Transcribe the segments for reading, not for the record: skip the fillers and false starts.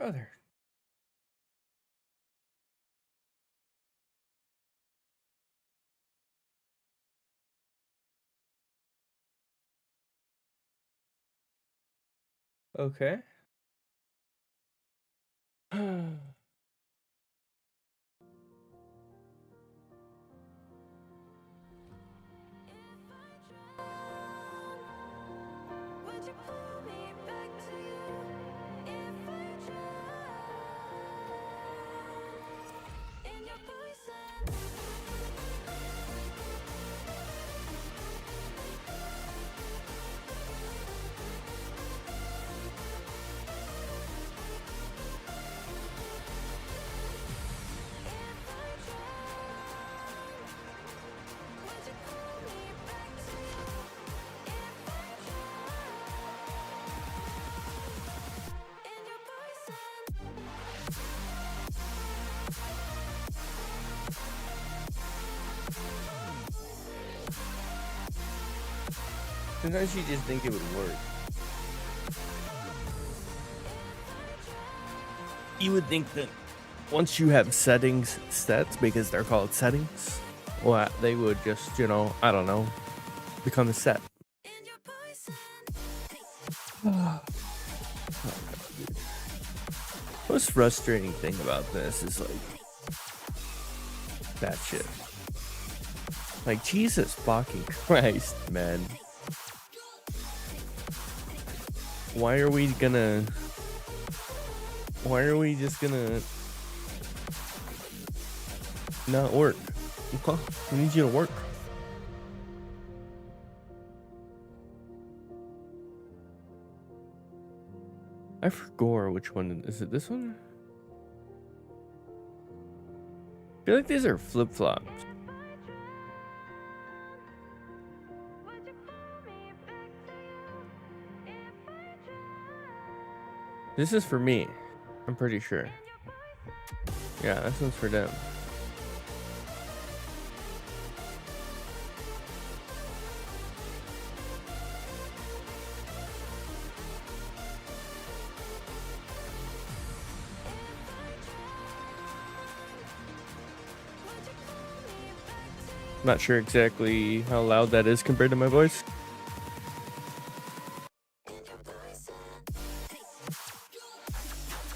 Brother. Okay. Would you pull me back to you if I drown in your poison? If I drown, would you pull me back to you if I drown in your poison? Sometimes you just think it would work. You would think that once you have settings set, because they're called settings, well, they would just, I don't know, become a set. In your poison. Most frustrating thing about this is like that shit. Like, Jesus fucking Christ, man. Why are we just gonna not work? Okay, we need you to work. I forgot which one. Is it this one? I feel like these are flip-flops. Would you pull me back to you if I drown This is for me. I'm pretty sure. in your poison? Yeah, this one's for them. Not sure exactly how loud that is compared to my voice.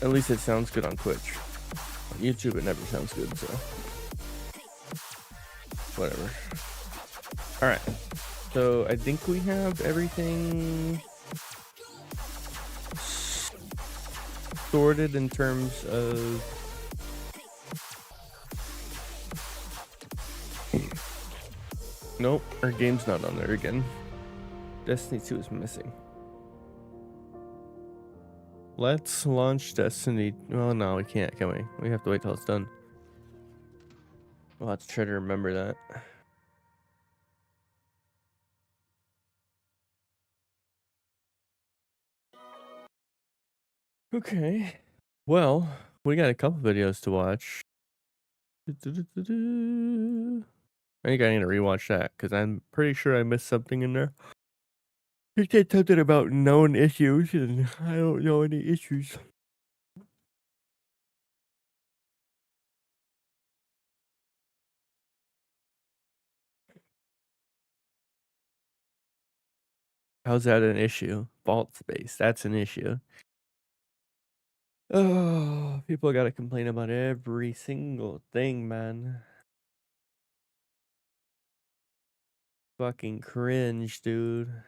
At least it sounds good on Twitch. On YouTube, it never sounds good, so whatever. All right, so I think we have everything sorted in terms of nope, our game's not on there again. Destiny 2 is missing. Let's launch Destiny. Well, no, we can't, can we? We have to wait till it's done. We'll have to try to remember that. Okay. Well, we got a couple videos to watch. I think I need to rewatch that because I'm pretty sure I missed something in there. He said something about known issues, and I don't know any issues. How's that an issue? Vault space, that's an issue. Oh, people gotta complain about every single thing, man. Fucking cringe, dude.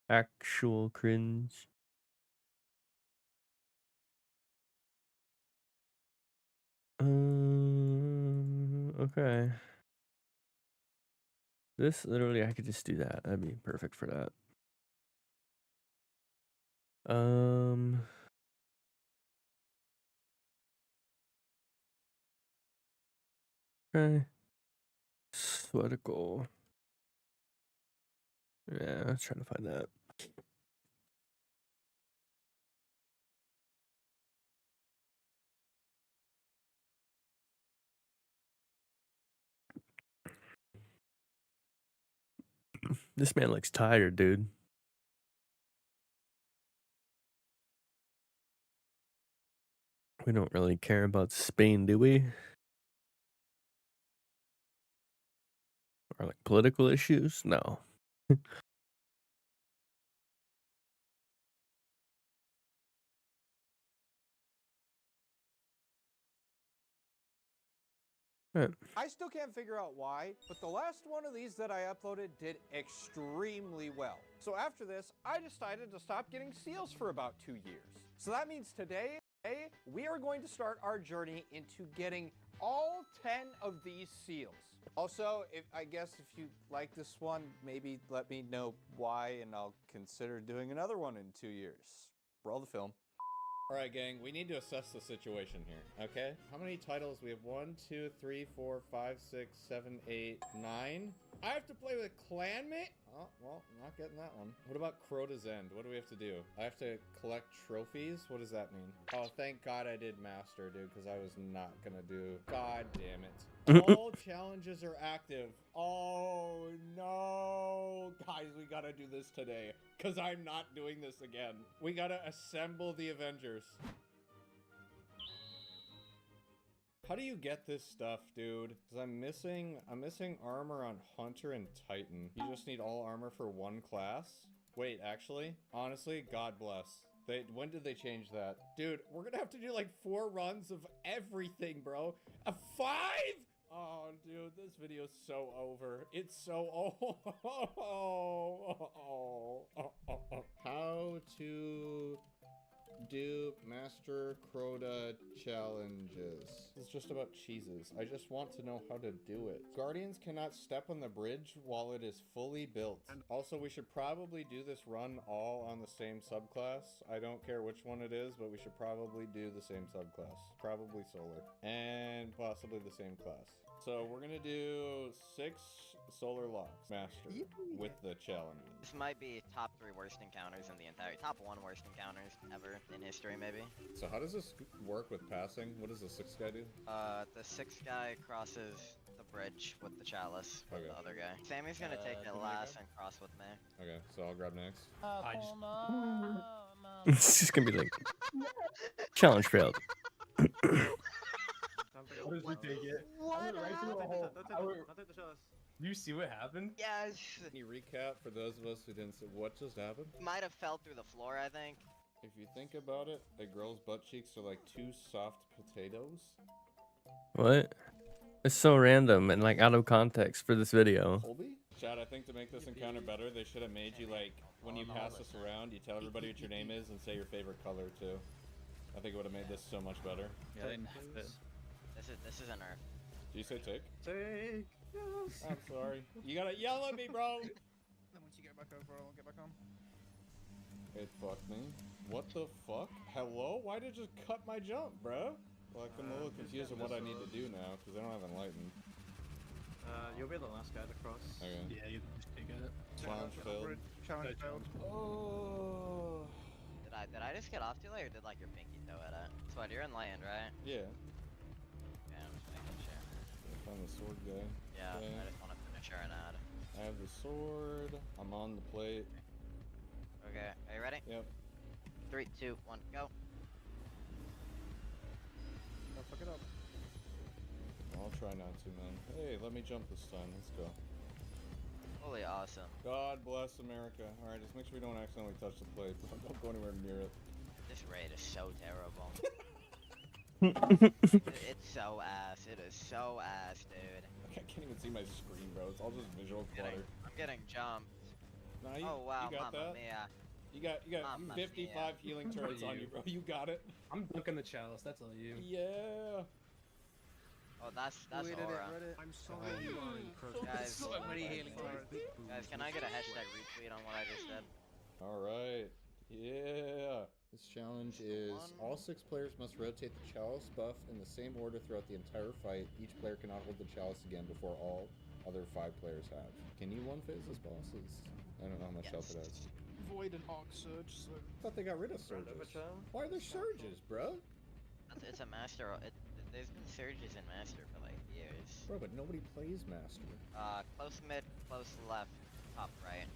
Actual cringe. Okay. This literally, I could just do that. That'd be perfect for that. Okay. Sweatical. Yeah, I was trying to find that. This man looks tired, dude. We don't really care about Spain, do we? Or like political issues? No. Right. I still can't figure out why, but the last one of these that I uploaded did extremely well. So after this, I decided to stop getting seals for about 2 years. So that means today, we are going to start our journey into getting all 10 of these seals. Also, I guess if you like this one, maybe let me know why and I'll consider doing another one in 2 years. Roll the film. Alright, gang, we need to assess the situation here, okay? How many titles? We have 1, 2, 3, 4, 5, 6, 7, 8, 9. I have to play with Clanmate? Oh, well, not getting that one. What about Crota's End? What do we have to do? I have to collect trophies? What does that mean? Oh, thank God I did Master, dude, because I was not gonna do... God damn it. All challenges are active. Oh, no. Guys, we gotta do this today, because I'm not doing this again. We gotta assemble the Avengers. How do you get this stuff, dude? Because I'm missing armor on Hunter and Titan. You just need all armor for one class? Wait, actually? Honestly, God bless. When did they change that? Dude, we're gonna have to do like 4 runs of everything, bro. A 5?! Oh, dude, this video's so over. It's so How to do Master Crota challenges. It's just about cheeses. I just want to know how to do it. Guardians cannot step on the bridge while it is fully built. Also, we should probably do this run all on the same subclass. I don't care which one it is, but we should probably do the same subclass. Probably Solar. And possibly the same class. So we're gonna do 6 Solar Locks Master with the challenges. This might be top 3 worst encounters in the entire top 1 worst encounters ever in history, maybe. So how does this work with passing? What does the 6th guy do? The 6th guy crosses the bridge with the chalice with Okay. the other guy. Sammy's gonna take it can I last go? and cross with me. Okay, so I'll grab next. It's just gonna be like challenge failed. What did you take it? What I went right through a hole. You see what happened? Yes! Can you recap for those of us who didn't see what just happened? Might have fell through the floor, I think. If you think about it, a girl's butt cheeks are like 2 soft potatoes. What? It's so random and like out of context for this video. Colby? Chad, I think to make this encounter better, they should have made you like, when you pass this around, you tell everybody what your name is and say your favorite color too. I think it would have made this so much better. Yeah, they nerfed it. This is a nerf. Do you say take? Take. Yes. I'm sorry. You gotta yell at me, bro! Then once you get back over, I'll get back on. It fucked me. What the fuck? Hello? Why did it just cut my jump, bro? Like, I'm a little confused on what I need to do now, because I don't have enlightened. You'll be the last guy to cross. Okay. Yeah, you just take it. Challenge failed. Challenge failed. Oh. Did I just get off too late, or did like your pinky toe at it? Sweat, you're in land, right? Yeah. Yeah, I'm just making sure. Found the sword guy. Yeah, Okay. I just want to finish her and add. I have the sword. I'm on the plate. Okay, are you ready? Yep. 3, 2, 1, go. Don't fuck it up. I'll try not to, man. Hey, let me jump this time. Let's go. Holy awesome. God bless America. Alright, just make sure we don't accidentally touch the plate. Don't go anywhere near it. This raid is so terrible. It's so ass. It is so ass, dude. I can't even see my screen, bro. It's all just visual clutter. I'm getting jumped. Nah, you, Oh wow, you got mamma that? mia. You got Mamma 55 mia. healing turrets on you, bro. You got it. I'm dunking the chalice. That's all you. Yeah. Oh, that's Tweeted it, aura. Reddit. I'm sorry you are in protest. Guys, So many healing turrets. Guys, can I get a hashtag retweet on what I just said? Alright. Yeah. This challenge is all 6 players must rotate the chalice buff in the same order throughout the entire fight. Each player cannot hold the chalice again before all other 5 players have. Can you one phase this bosses? I don't know how much health it has. Void and Arc Surge, so. I thought they got rid of surges. Why are there surges, bro? It's a master. There's been surges in master for like years. Bro, but nobody plays master. Close mid, close left, top right.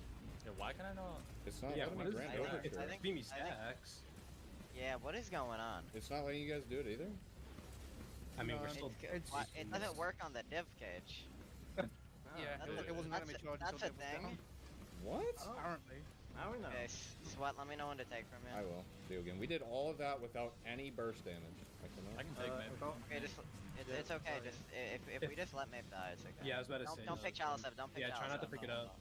Yeah, why can I not? It's not Yeah, letting what me is grant I think- overture. I think- Beamy I think- stacks. Yeah, what is going on? It's not letting you guys do it either? I mean, No, we're still. It doesn't work on the div cage. Yeah, That's it wasn't letting me charge That's until a it was thing. down. What? Apparently. Now we know. Okay, Sweat, let me know when to take from you. I will. Do again. We did all of that without any burst damage. I can take maybe. Okay, it's okay. sorry. Just if we just let Maeve die, it's okay. Yeah, I was about to say. Don't pick Chalice up. Don't pick Yeah, Chalice try not to up. pick it up.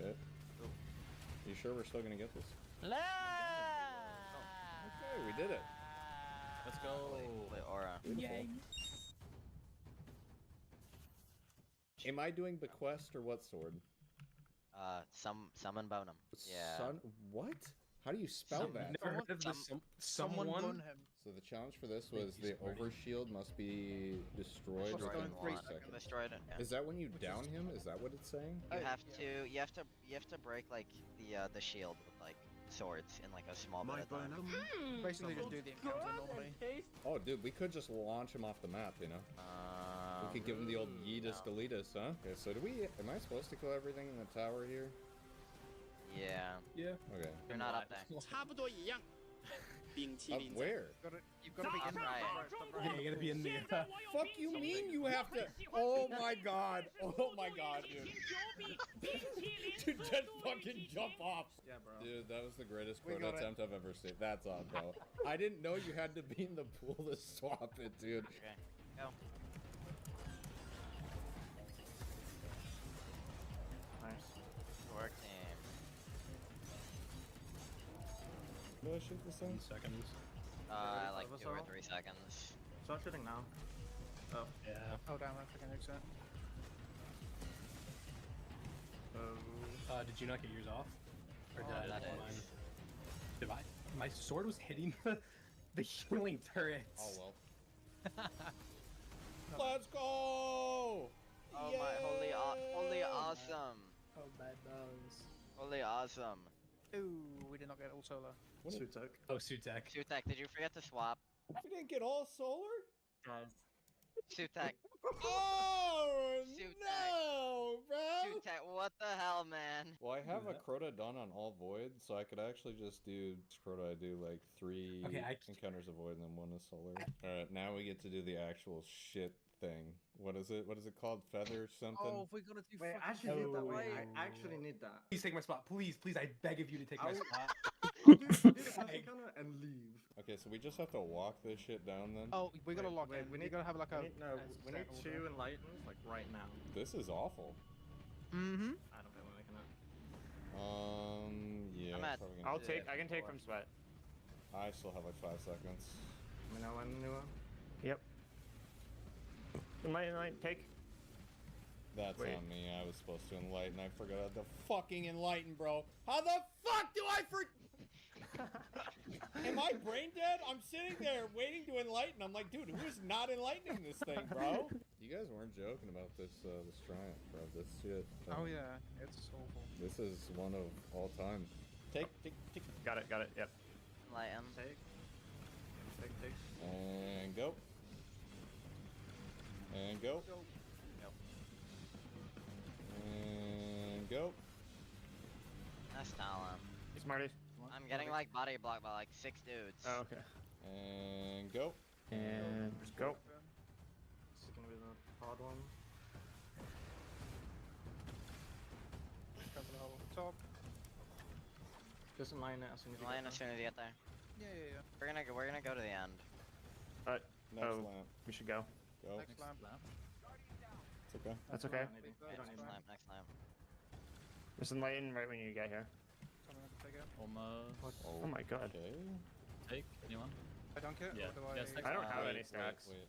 Okay. You sure we're still gonna get this? Okay, we did it. Let's go. Wait, Aura. Beautiful. Am I doing bequest or what sword? Summon Bonum. Yeah. Son, what? How do you spell that? Never heard of this. Someone Someone. won him. So the challenge for this was the overshield must be destroyed Destroyed within in 3 3 seconds. Destroyed it. Yeah. Is that when you down him? Is that what it's saying? You have to break like the shield with like swords in like a small bit of time. Basically, just do the encounter normally. Oh, dude, we could just launch him off the map, you know? We could give him the old yeetus deletus, huh? Okay, so am I supposed to kill everything in the tower here? Yeah. Yeah. Okay. You're not up there. Up where? You've got to be in there. Right. Yeah, you gotta be in the. Fuck you mean you have to? Oh my god. Oh my god, dude. Dude, just fucking jump off. Yeah, bro. Dude, that was the greatest We quota got it. attempt I've ever seen. That's on, bro. I didn't know you had to be in the pool to swap it, dude. Okay. Go. Nice. Work team. Do I shoot this thing? Seconds. Like Level 2 or up. 3 seconds. Start shooting now. Oh. Yeah. Oh damn, I freaking exit. Did you not get yours off? Or did Oh, I? that Mine? is. Did I? My sword was hitting the healing turrets. Oh well. Let's go! Oh my, holy Yeah! awesome. Oh, bad nose. Holy awesome. Ooh, we did not get all solar. What did- Sutek. Oh, Sutek. Sutek, did you forget to swap? We didn't get all solar? Sutek. Oh Shoot no, bro! Sutek, what the hell, man? Well, I have Do a that. Crota done on all void, so I could actually just do Crota. I do like 3 Okay, encounters of void and then 1 is solar. All right, now we get to do the actual shit thing. What is it? What is it called? Feather something? Oh, if we're gonna do Wait, I fucking actually need that. Oh, Wait, wait. I actually need that. Please take my spot. Please, please, I beg of you to take my I'll- spot. Do the first encounter and leave. Okay, so we just have to walk this shit down then. Oh, we gotta Wait, lock wait, in. we We need- gotta have like a. We need 2 enlightens, like right now. This is awful. Mm-hmm. I don't think we're making it. Yeah. I'm at- probably gonna- I'll take- I can take from sweat. I still have like 5 seconds. Let me know when you are. Yep. Enlighten, take. That's Wait. on me. I was supposed to enlighten. I forgot the fucking enlighten, bro. How the fuck do I Am I brain dead? I'm sitting there waiting to enlighten. I'm like, dude, who is not enlightening this thing, bro? You guys weren't joking about this triumph, bro. This shit. Oh yeah, it's awful. This is one of all time. Take. Got it, yep. Lighten. Take. And go. And go. And go. That's Talon. Smarties. I'm getting like body blocked by like 6 dudes. Oh, okay. And go. And go. This is gonna be the hard one. Cover the whole top. Just enlighten it as soon as you Lion get as soon as you get there. Yeah. We're gonna go to the end. Alright, Next Oh. lamp. we should go. Go. Next lamp. It's okay. That's there. okay. You don't need it. Yeah, You don't it's need fine. it. Next lamp. Just enlighten right when you get here. Someone can take it. Almost. Oh my god. Okay. Take anyone? I dunk it. Yeah. Or do Yes, I? next I don't have Wait, any stacks. Wait.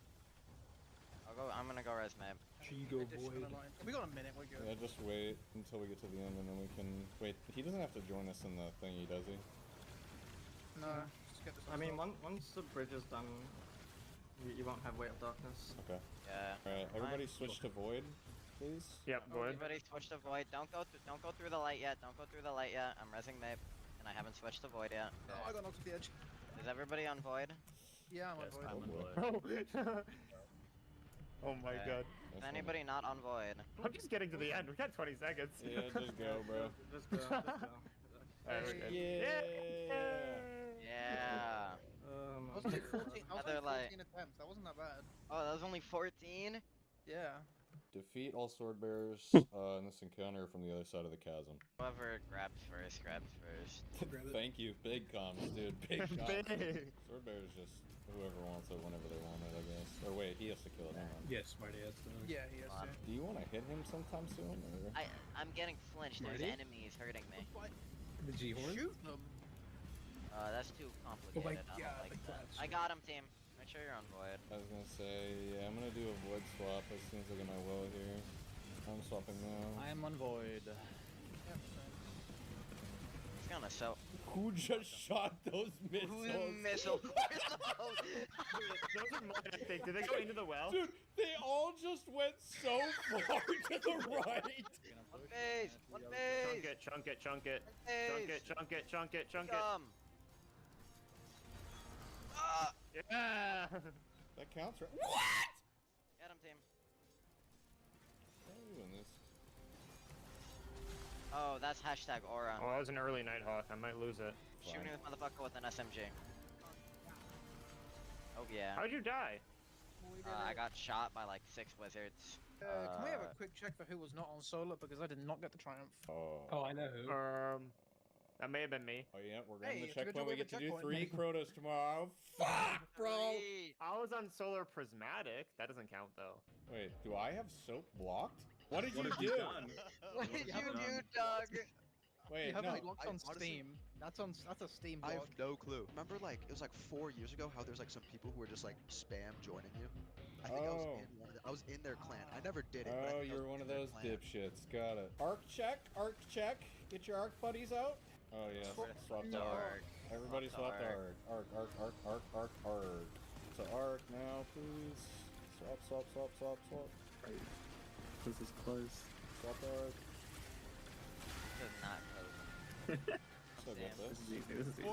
I'm gonna go res Maeve. Chigo Additional void. line. We got a minute. We're good. Yeah, just wait until we get to the end and then we can... Wait, he doesn't have to join us in the thingy, does he? No, just get this. I mean, one. once the bridge is done, you won't have Weight of Darkness. Okay. Yeah. Alright, everybody switch to void, please. Yep, void. Everybody switch to void. Don't go through the light yet. Don't go through the light yet. I'm resing Maeve, and I haven't switched to void yet. Oh, I got knocked off the edge. Is everybody on void? Yeah, I'm Yes, on I'm void. on void. Oh my Okay. god. Is That's fine. anybody not on void? I'm just getting to the end. We got 20 seconds. Yeah, just go, bro. Just go. Alright, we're good. Yeah. That was like 14, I was Other, like like- 14 attempts. That wasn't that bad. Oh, that was only 14? Yeah. Defeat all sword bearers in this encounter from the other side of the chasm. Whoever grabs first, grabs first. Thank you, big comms, dude. Big comms. Big. Sword bearers just whoever wants it whenever they want it, I guess. Or wait, he has to kill it. Hang on. Yes, Smarty has to. Yeah, he has to. Do you want to hit him sometime soon? Or? I'm getting flinched. There's Smarty? enemies hurting me. The G-Horn? Shoot them. That's too complicated. I don't God, like the that. clutch. I got him, team. Make sure you're on void. I was gonna say, yeah, I'm gonna do a void swap as soon as I get my will here. I'm swapping now. I am on void. Yep, same. It's gonna sell. Who just shot those missiles? Missile. Those are mine, I think. Did they go into the well? Dude, they all just went so far to the right. One phase. One phase. Chunk it, chunk it, chunk it. Phase. Chunk it, chunk it, chunk it, chunk it. Come. Ah. Yeah! That counts, right? What? Get him, team. How are you doing this? Oh, that's hashtag aura. Oh, that was an early Nighthawk. I might lose it. Shooting this motherfucker with an SMG. Oh yeah. How'd you die? I got shot by like 6 wizards. Can we have a quick check for who was not on solo because I did not get the triumph. Oh, I know who. That may have been me. Oh yeah, we're Hey, getting it's a the good checkpoint. job We we get have to a do checkpoint. 3 Krotos tomorrow. Fuck, bro. Three. I was on Solar Prismatic. That doesn't count though. Wait, do I have soap blocked? What did you have do? you done? What did you have do, done? Doug? Wait, You have no. it locked I on honestly- Steam. That's a Steam I blog. have no clue. Remember, like it was like 4 years ago, how there's like some people who were just like spam joining you. I think Oh. I was in their clan. I never did it. but I Oh, think I you're was one in of their those clan. dipshits. Got it. Arc check, arc check. Get your arc buddies out. Oh yeah, swap to arc. Everybody swap to arc. Arc, arc, arc, arc, arc, arc. So arc now, please. Swap, swap, swap, swap, swap. This is close. Swap to arc. This is not close. Still got Damn. this. This is easy. This is easy.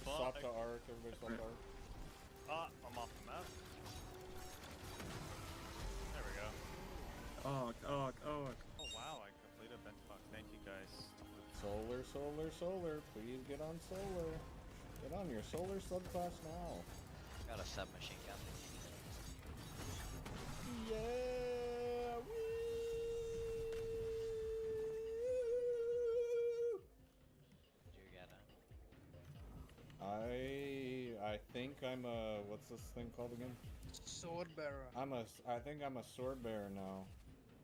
Swap to arc. Everybody swap to arc. I'm off the map. There we go. Oh, oh, oh. Oh wow, I completed benchmark. Thank you guys. Solar, solar, solar. Please get on solar. Get on your solar subclass now. Got a submachine gun. Yeah. Did you get it? I think I'm a what's this thing called again? Sword bearer. I think I'm a sword bearer now.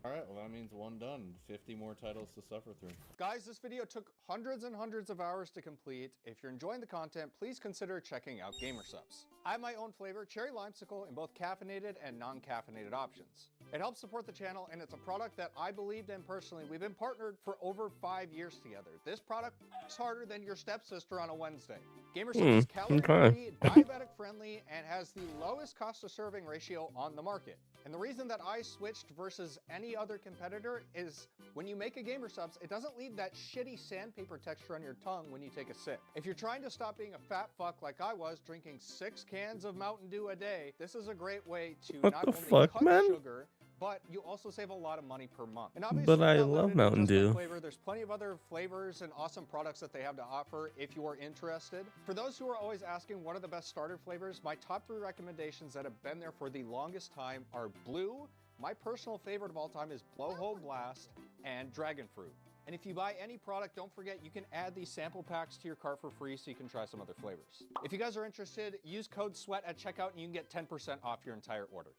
All right, well that means 1 done. 50 more titles to suffer through. Guys, this video took hundreds and hundreds of hours to complete. If you're enjoying the content, please consider checking out GamerSupps. I have my own flavor, cherry limesicle, in both caffeinated and non-caffeinated options. It helps support the channel, and it's a product that I believed in personally. We've been partnered for over 5 years together. This product is harder than your stepsister on a Wednesday. GamerSupps is calorie-free, diabetic-friendly, and has the lowest cost to serving ratio on the market. And the reason that I switched versus any other competitor is when you make a GamerSupps, it doesn't leave that shitty sandpaper texture on your tongue when you take a sip. If you're trying to stop being a fat fuck like I was, drinking 6 cans of Mountain Dew a day, this is a great way to What not the only fuck, cut man? sugar, but you also save a lot of money per month. And obviously, But I we're not love limited to Mountain just one Dew. flavor. There's plenty of other flavors and awesome products that they have to offer if you are interested. For those who are always asking what are the best starter flavors, my top 3 recommendations that have been there for the longest time are blue. My personal favorite of all time is Blowhole Blast and Dragon Fruit. And if you buy any product, don't forget you can add these sample packs to your cart for free so you can try some other flavors. If you guys are interested, use code SWEAT at checkout and you can get 10% off your entire order.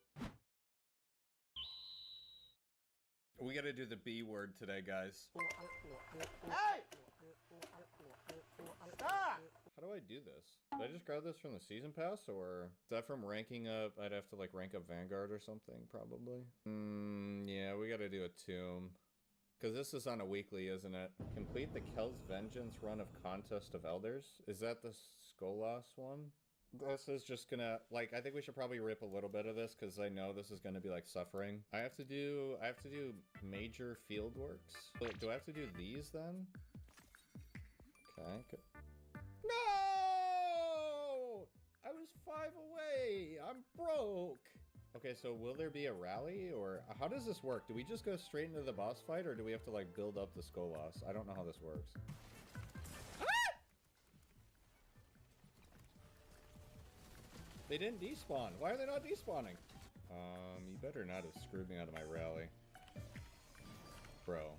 We gotta do the B word today, guys. Hey! Stop! How do I do this? Did I just grab this from the season pass, or is that from ranking up? I'd have to like rank up Vanguard or something, probably. Yeah, we gotta do a tomb. Because this is on a weekly, isn't it? Complete the Kel's Vengeance run of Contest of Elders. Is that the Skolas one? This is just gonna, like, I think we should probably rip a little bit of this because I know this is gonna be like suffering. I have to do major field works. Wait, do I have to do these then? Okay. No! I was 5 away. I'm broke. Okay, so will there be a rally, or how does this work? Do we just go straight into the boss fight, or do we have to like build up the Skolas? I don't know how this works. They didn't despawn. Why are they not despawning? You better not have screwed me out of my rally. Bro.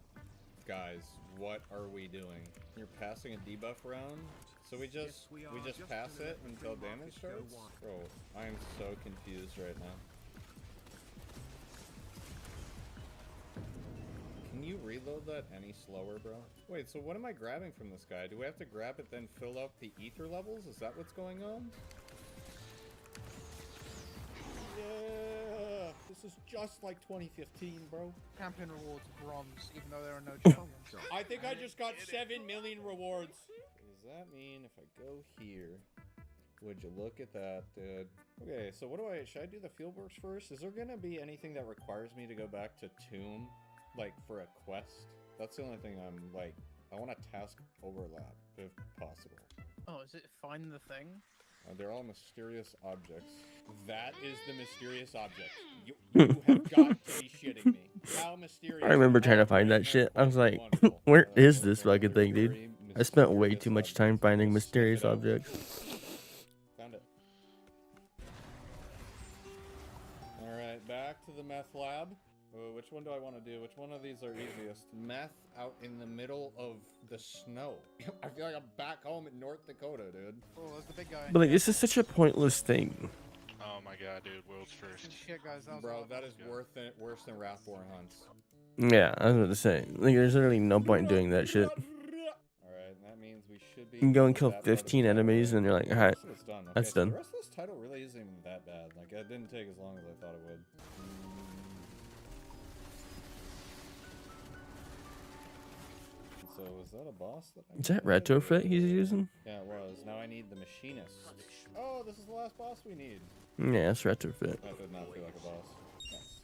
Guys, what are we doing? You're passing a debuff round? So we just pass it until damage starts? Bro, I am so confused right now. Can you reload that any slower, bro? Wait, so what am I grabbing from this guy? Do we have to grab it then fill up the ether levels? Is that what's going on? Yeah! This is just like 2015, bro. Champion rewards bronze, even though there are no challenges. I think I just got 7 million rewards. Does that mean if I go here, would you look at that, dude? Okay, so what do I, should I do the fieldworks first? Is there gonna be anything that requires me to go back to Tomb, like for a quest? That's the only thing I'm like, I want a task overlap, if possible. Oh, is it find the thing? They're all mysterious objects. That is the mysterious object. You have got to be shitting me. How mysterious? I remember trying to find that shit. I was like, where is this fucking thing, dude? I spent way too much time finding mysterious objects. Found it. Alright, back to the meth lab. Which one do I want to do? Which one of these are easiest? Meth out in the middle of the snow. I feel like I'm back home in North Dakota, dude. Oh, there's the big guy. But like, this is such a pointless thing. Oh my god, dude, world's first. Shit, guys, that was Bro, hard. that is worse than Wrathborn hunts. Yeah, I was about to say. Like, there's literally no point in doing that shit. Alright, that means we should be... You can go and kill that part of 15 the enemies, battle. and you're like, alright, It's done. Okay, that's so done. the rest of this title really isn't even that bad. Like, it didn't take as long as I thought it would. So, is that a boss? Is that retrofit he's using? Yeah, it was. Now I need the machinist. Oh, this is the last boss we need. Yeah, it's retrofit. That did not feel like a boss. Nice.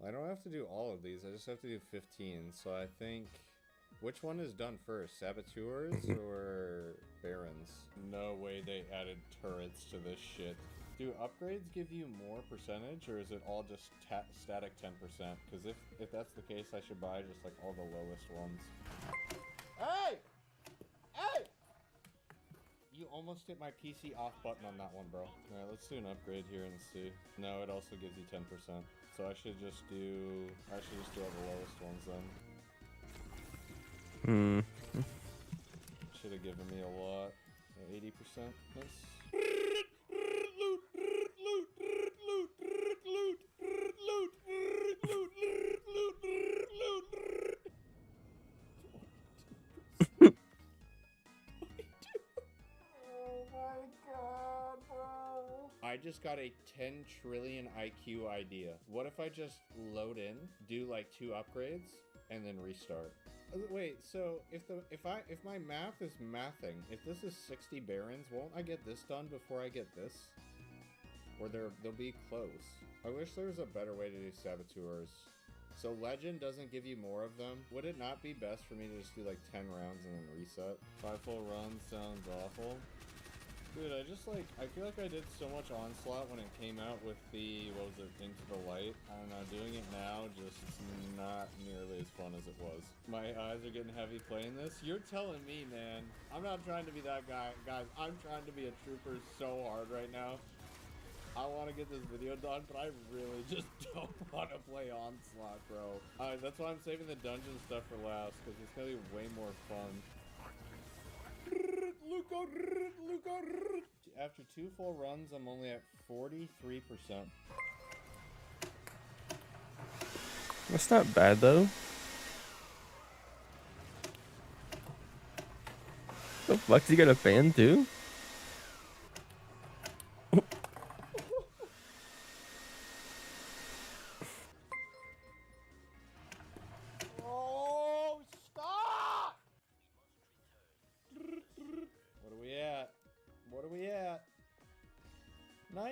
I don't have to do all of these. I just have to do 15. So I think... Which one is done first? Saboteurs or Barons? No way they added turrets to this shit. Do upgrades give you more percentage, or is it all just static 10%? Because if that's the case, I should buy just like all the lowest ones. Hey! Hey! You almost hit my PC off button on that one, bro. Alright, let's do an upgrade here and see. No, it also gives you 10%. So I should just do all the lowest ones then. Should have given me a lot. 80%. Nice. I just got a 10 trillion IQ idea. What if I just load in, do like 2 upgrades, and then restart? Wait, so if my math is mathing, if this is 60 barons, won't I get this done before I get this? Or they'll be close. I wish there was a better way to do saboteurs. So legend doesn't give you more of them. Would it not be best for me to just do like 10 rounds and then reset? 5 full runs sounds awful. Dude, I feel like I did so much Onslaught when it came out with the, what was it, Into the Light. I don't know, doing it now, just, it's not nearly as fun as it was. My eyes are getting heavy playing this. You're telling me, man. I'm not trying to be that guy. Guys, I'm trying to be a trooper so hard right now. I want to get this video done, but I really just don't want to play Onslaught, bro. That's why I'm saving the dungeon stuff for last, because it's going to be way more fun. After 2 full runs, I'm only at 43%. That's not bad, though. The fuck, he got a fan, too? Oh, stop! What are we at? What are we at? 94%?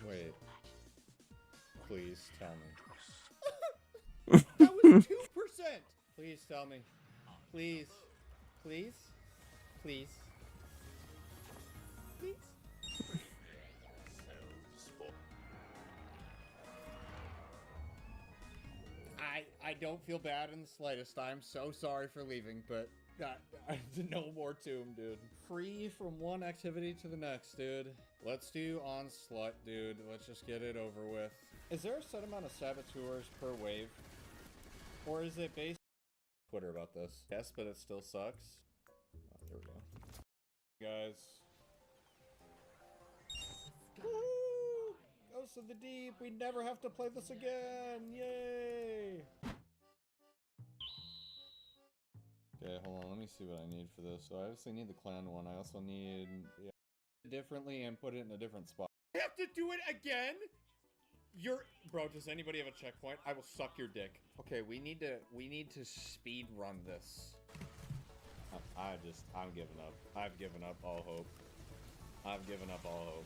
Wait. Please tell me. That was 2%! Please tell me. Please. Please. Please. Please. I don't feel bad in the slightest. I'm so sorry for leaving, but no more tomb, dude. Free from one activity to the next, dude. Let's do Onslaught, dude. Let's just get it over with. Is there a set amount of saboteurs per wave? Or is it based on Twitter about this? Yes, but it still sucks. Oh, there we go. Guys. Woo! Ghosts of the Deep. We never have to play this again. Yay! Okay, hold on. Let me see what I need for this. So I obviously need the clan one. I also need differently and put it in a different spot. I have to do it again? Bro, does anybody have a checkpoint? I will suck your dick. Okay, we need to speed run this. I'm giving up. I've given up all hope. I've given up all hope.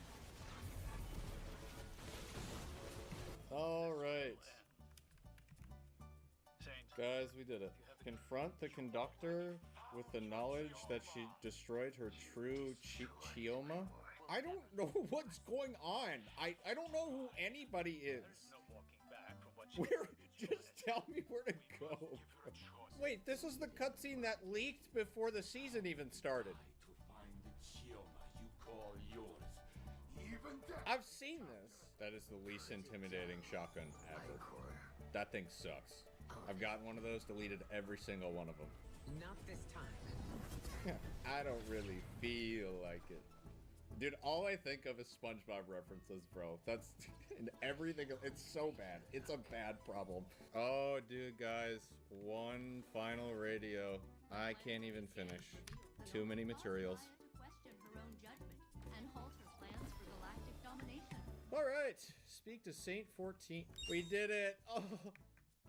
All right. Guys, we did it. Confront the conductor with the knowledge that she destroyed her true Chioma. I don't know what's going on. I don't know who anybody is. Just tell me where to go. Wait, this is the cutscene that leaked before the season even started. I've seen this. That is the least intimidating shotgun ever. That thing sucks. I've gotten one of those, deleted every single one of them. Not this time. I don't really feel like it. Dude, all I think of is SpongeBob references, bro. That's and everything. It's so bad. It's a bad problem. Oh, dude, guys. One final radio. I can't even finish. Too many materials. Question her own judgment and halt her plans for galactic domination. All right. Speak to Saint 14. We did it. Oh,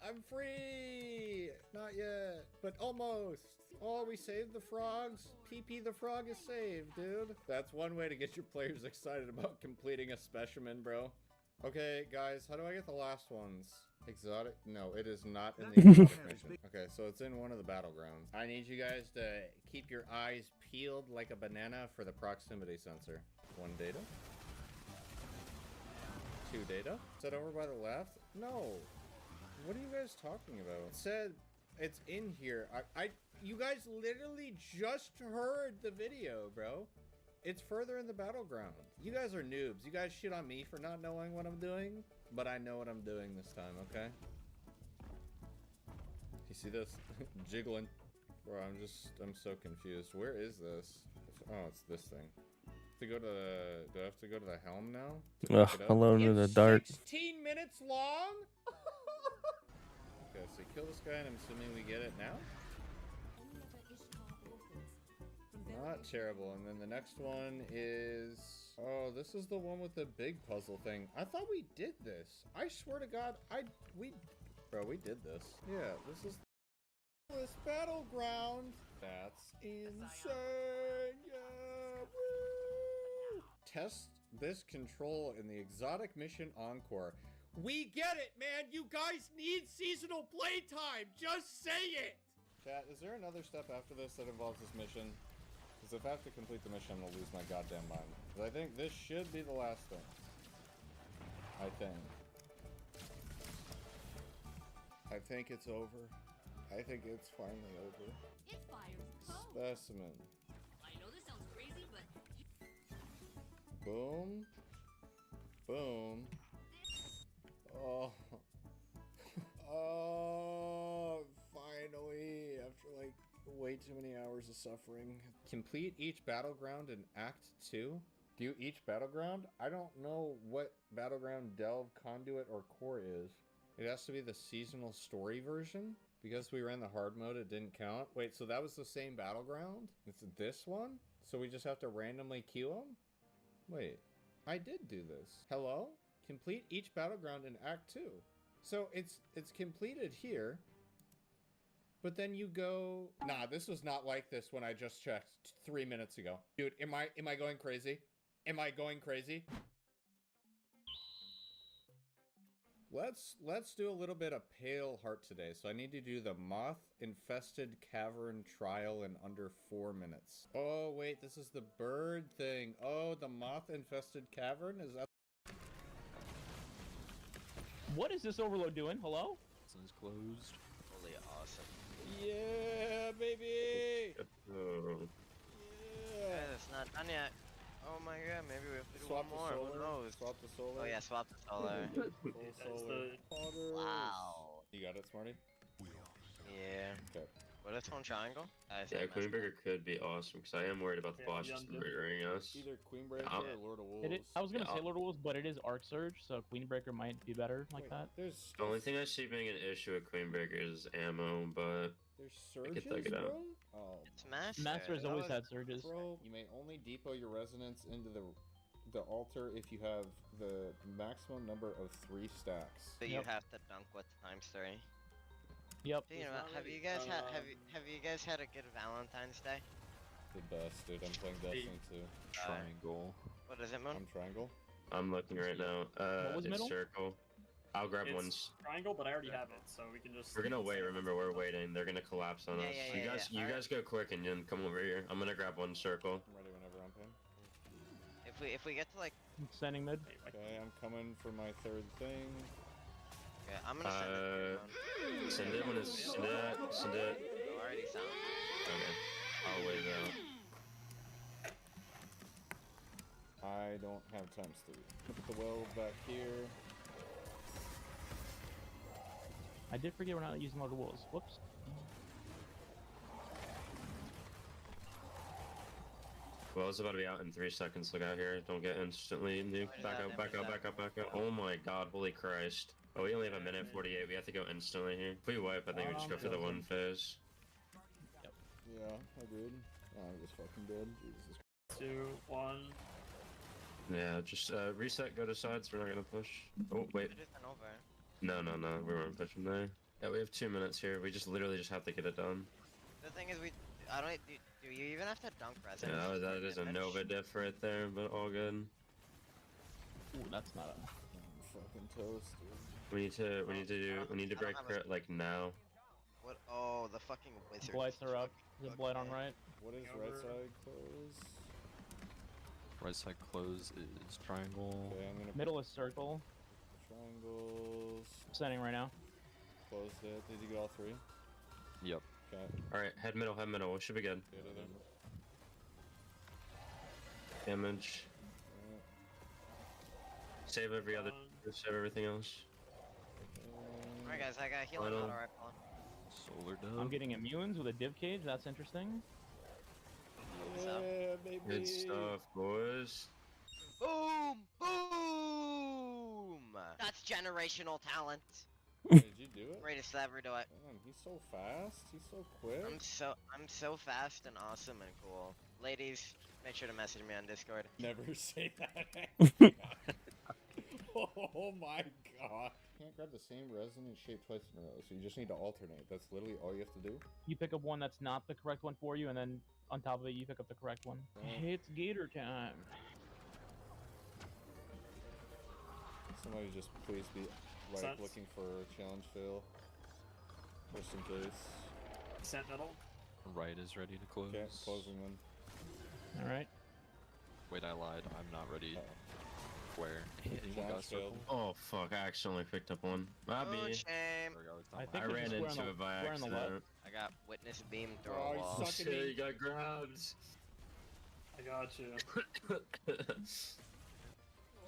I'm free. Not yet, but almost. Oh, we saved the frogs. PP the frog is saved, dude. That's one way to get your players excited about completing a specimen, bro. Okay, guys, how do I get the last ones? Exotic? No, it is not in the exotic mission. Okay, so it's in one of the battlegrounds. I need you guys to keep your eyes peeled like a banana for the proximity sensor. 1 data. 2 data. Is that over by the left? No. What are you guys talking about? It said it's in here. You guys literally just heard the video, bro. It's further in the battleground. You guys are noobs. You guys shit on me for not knowing what I'm doing, but I know what I'm doing this time, okay? You see this? Jiggling. Bro, I'm so confused. Where is this? Oh, it's this thing. Do I have to go to the helm now? Ugh, alone in the dark. 16 minutes long? Okay, so kill this guy and I'm assuming we get it now? Not terrible. And then the next one is... Oh, this is the one with the big puzzle thing. I thought we did this. I swear to God, Bro, we did this. Yeah, this is... This battleground. That's insane. Yeah. Woo! Test this control in the exotic mission Encore. We get it, man. You guys need seasonal playtime. Just say it. Chat, is there another step after this that involves this mission? Because if I have to complete the mission, I'm gonna lose my goddamn mind. Because I think this should be the last thing. I think it's over. I think it's finally over. It fires code. Specimen. I know this sounds crazy, but Boom. Boom. Oh. Oh, finally, after like way too many hours of suffering. Complete each battleground in Act 2. Do each battleground? I don't know what Battleground Delve, Conduit, or Core is. It has to be the seasonal story version. Because we ran the hard mode, it didn't count. Wait, so that was the same battleground? It's this one? So we just have to randomly queue them? Wait, I did do this. Hello? Complete each battleground in Act 2. So it's completed here. But then you go... Nah, this was not like this when I just checked 3 minutes ago. Dude, am I going crazy? Am I going crazy? Let's do a little bit of Pale Heart today. So I need to do the Moth-Infested Cavern Trial in under 4 minutes. Oh, wait, this is the bird thing. Oh, the Moth-Infested Cavern? Is that... What is this overload doing? Hello? Watson is closed. Holy awesome. Yeah, baby. Yeah, it's not done yet. Oh my god, maybe we have to do Swap one more. the Who solar. knows? Swap the solar. Oh yeah, swap the solar. Full solar. Potters. Wow. You got it, Smarty? Yeah. Okay. What is one triangle? I Yeah, think Queenbreaker could be awesome because I am worried about the boss just murdering us. Either Queenbreaker Yeah. or Lord of Wolves. I was gonna Yeah. say Lord of Wolves, but it is Arc Surge, so Queenbreaker might be better like that. There's The only thing I see being an issue with Queenbreaker is ammo, but there's I surges, could thug it out. bro? Oh, It's Master. Master's That always was- had surges. bro, you may only depot your resonance into the altar if you have the maximum number of 3 stacks. So you have to dunk with ×3. Yep. Speaking about, have you guys had a good Valentine's Day? The best, dude. I'm playing Destiny 2. Triangle. What is it, Moon? I'm triangle. I'm looking right now. was It's middle? circle. I'll grab It's ones. triangle, but I already have it, so we can just. We're gonna wait. Remember, we're waiting. They're gonna collapse on Yeah, us. yeah, you yeah, guys, yeah. you Alright. guys go quick and then come over here. I'm gonna grab one circle. I'm ready whenever I'm pinned. If we get to like, Sending mid. Okay, I'm coming for my 3rd thing. okay, I'm gonna send it. To Send it when it's send it. you, already sound. Okay. I'll wait out. I don't have ×3. Put the well back here. I did forget we're not using Lord of Wolves. Whoops. Well, it's about to be out in 3 seconds. Look out here. Don't get instantly nuked. Back up, back up, back up, back up. Oh my god, holy Christ. Oh, we only have a minute 48. We have to go instantly here. If we wipe, I think we just go for the one phase. Yeah, I did. I just fucking did. Jesus. 2, 1. Yeah, just reset, go to sides. We're not gonna push. Oh, wait. It isn't over. No, we weren't pushing there. Yeah, we have 2 minutes here. We just literally just have to get it done. The thing is, I don't. Do you even have to dunk resonance? Yeah, that is a Nova diff right there, but all good. Ooh, that's not a. I'm fucking toast, dude. We need to break crit like now. What? Oh, the fucking wizard. Blights are up. There's a blight on right. What is right side close? Right side close is triangle. Okay, I'm gonna Middle is circle. triangles. Sending right now. Closed it. Did you get all 3? Yep. Okay. Alright, head middle. We should be good. Get it in. Damage. Save every other. Save everything else. Alright, guys, I got healing Final. auto rifle. Solar dub. I'm getting immunes with a div cage. That's interesting. Yeah, baby. Good stuff, boys. Boom! Boom! That's generational talent. Did you do it? Greatest to ever do it. Damn, he's so fast. He's so quick. I'm so fast and awesome and cool. Ladies, make sure to message me on Discord. Never say that. Oh my god. You can't grab the same resonance shape twice in a row, so you just need to alternate. That's literally all you have to do. You pick up one that's not the correct one for you, and then on top of it, you pick up the correct one. It's Gator time. Somebody just please be right Sense. looking for a challenge fail. Just in case. Sentinel. Right is ready to close. Okay, closing one. All right. Wait, I lied. I'm not ready. Where? Anyone got a Challenge circle? failed. Oh fuck! I accidentally picked up one. My Oh, bad. shame. I think I there's a ran square on into the- it by square on the left. accident. I got witness beam through Oh, a you wall. suck. Fucking Shit, me. you got grabbed. I got you.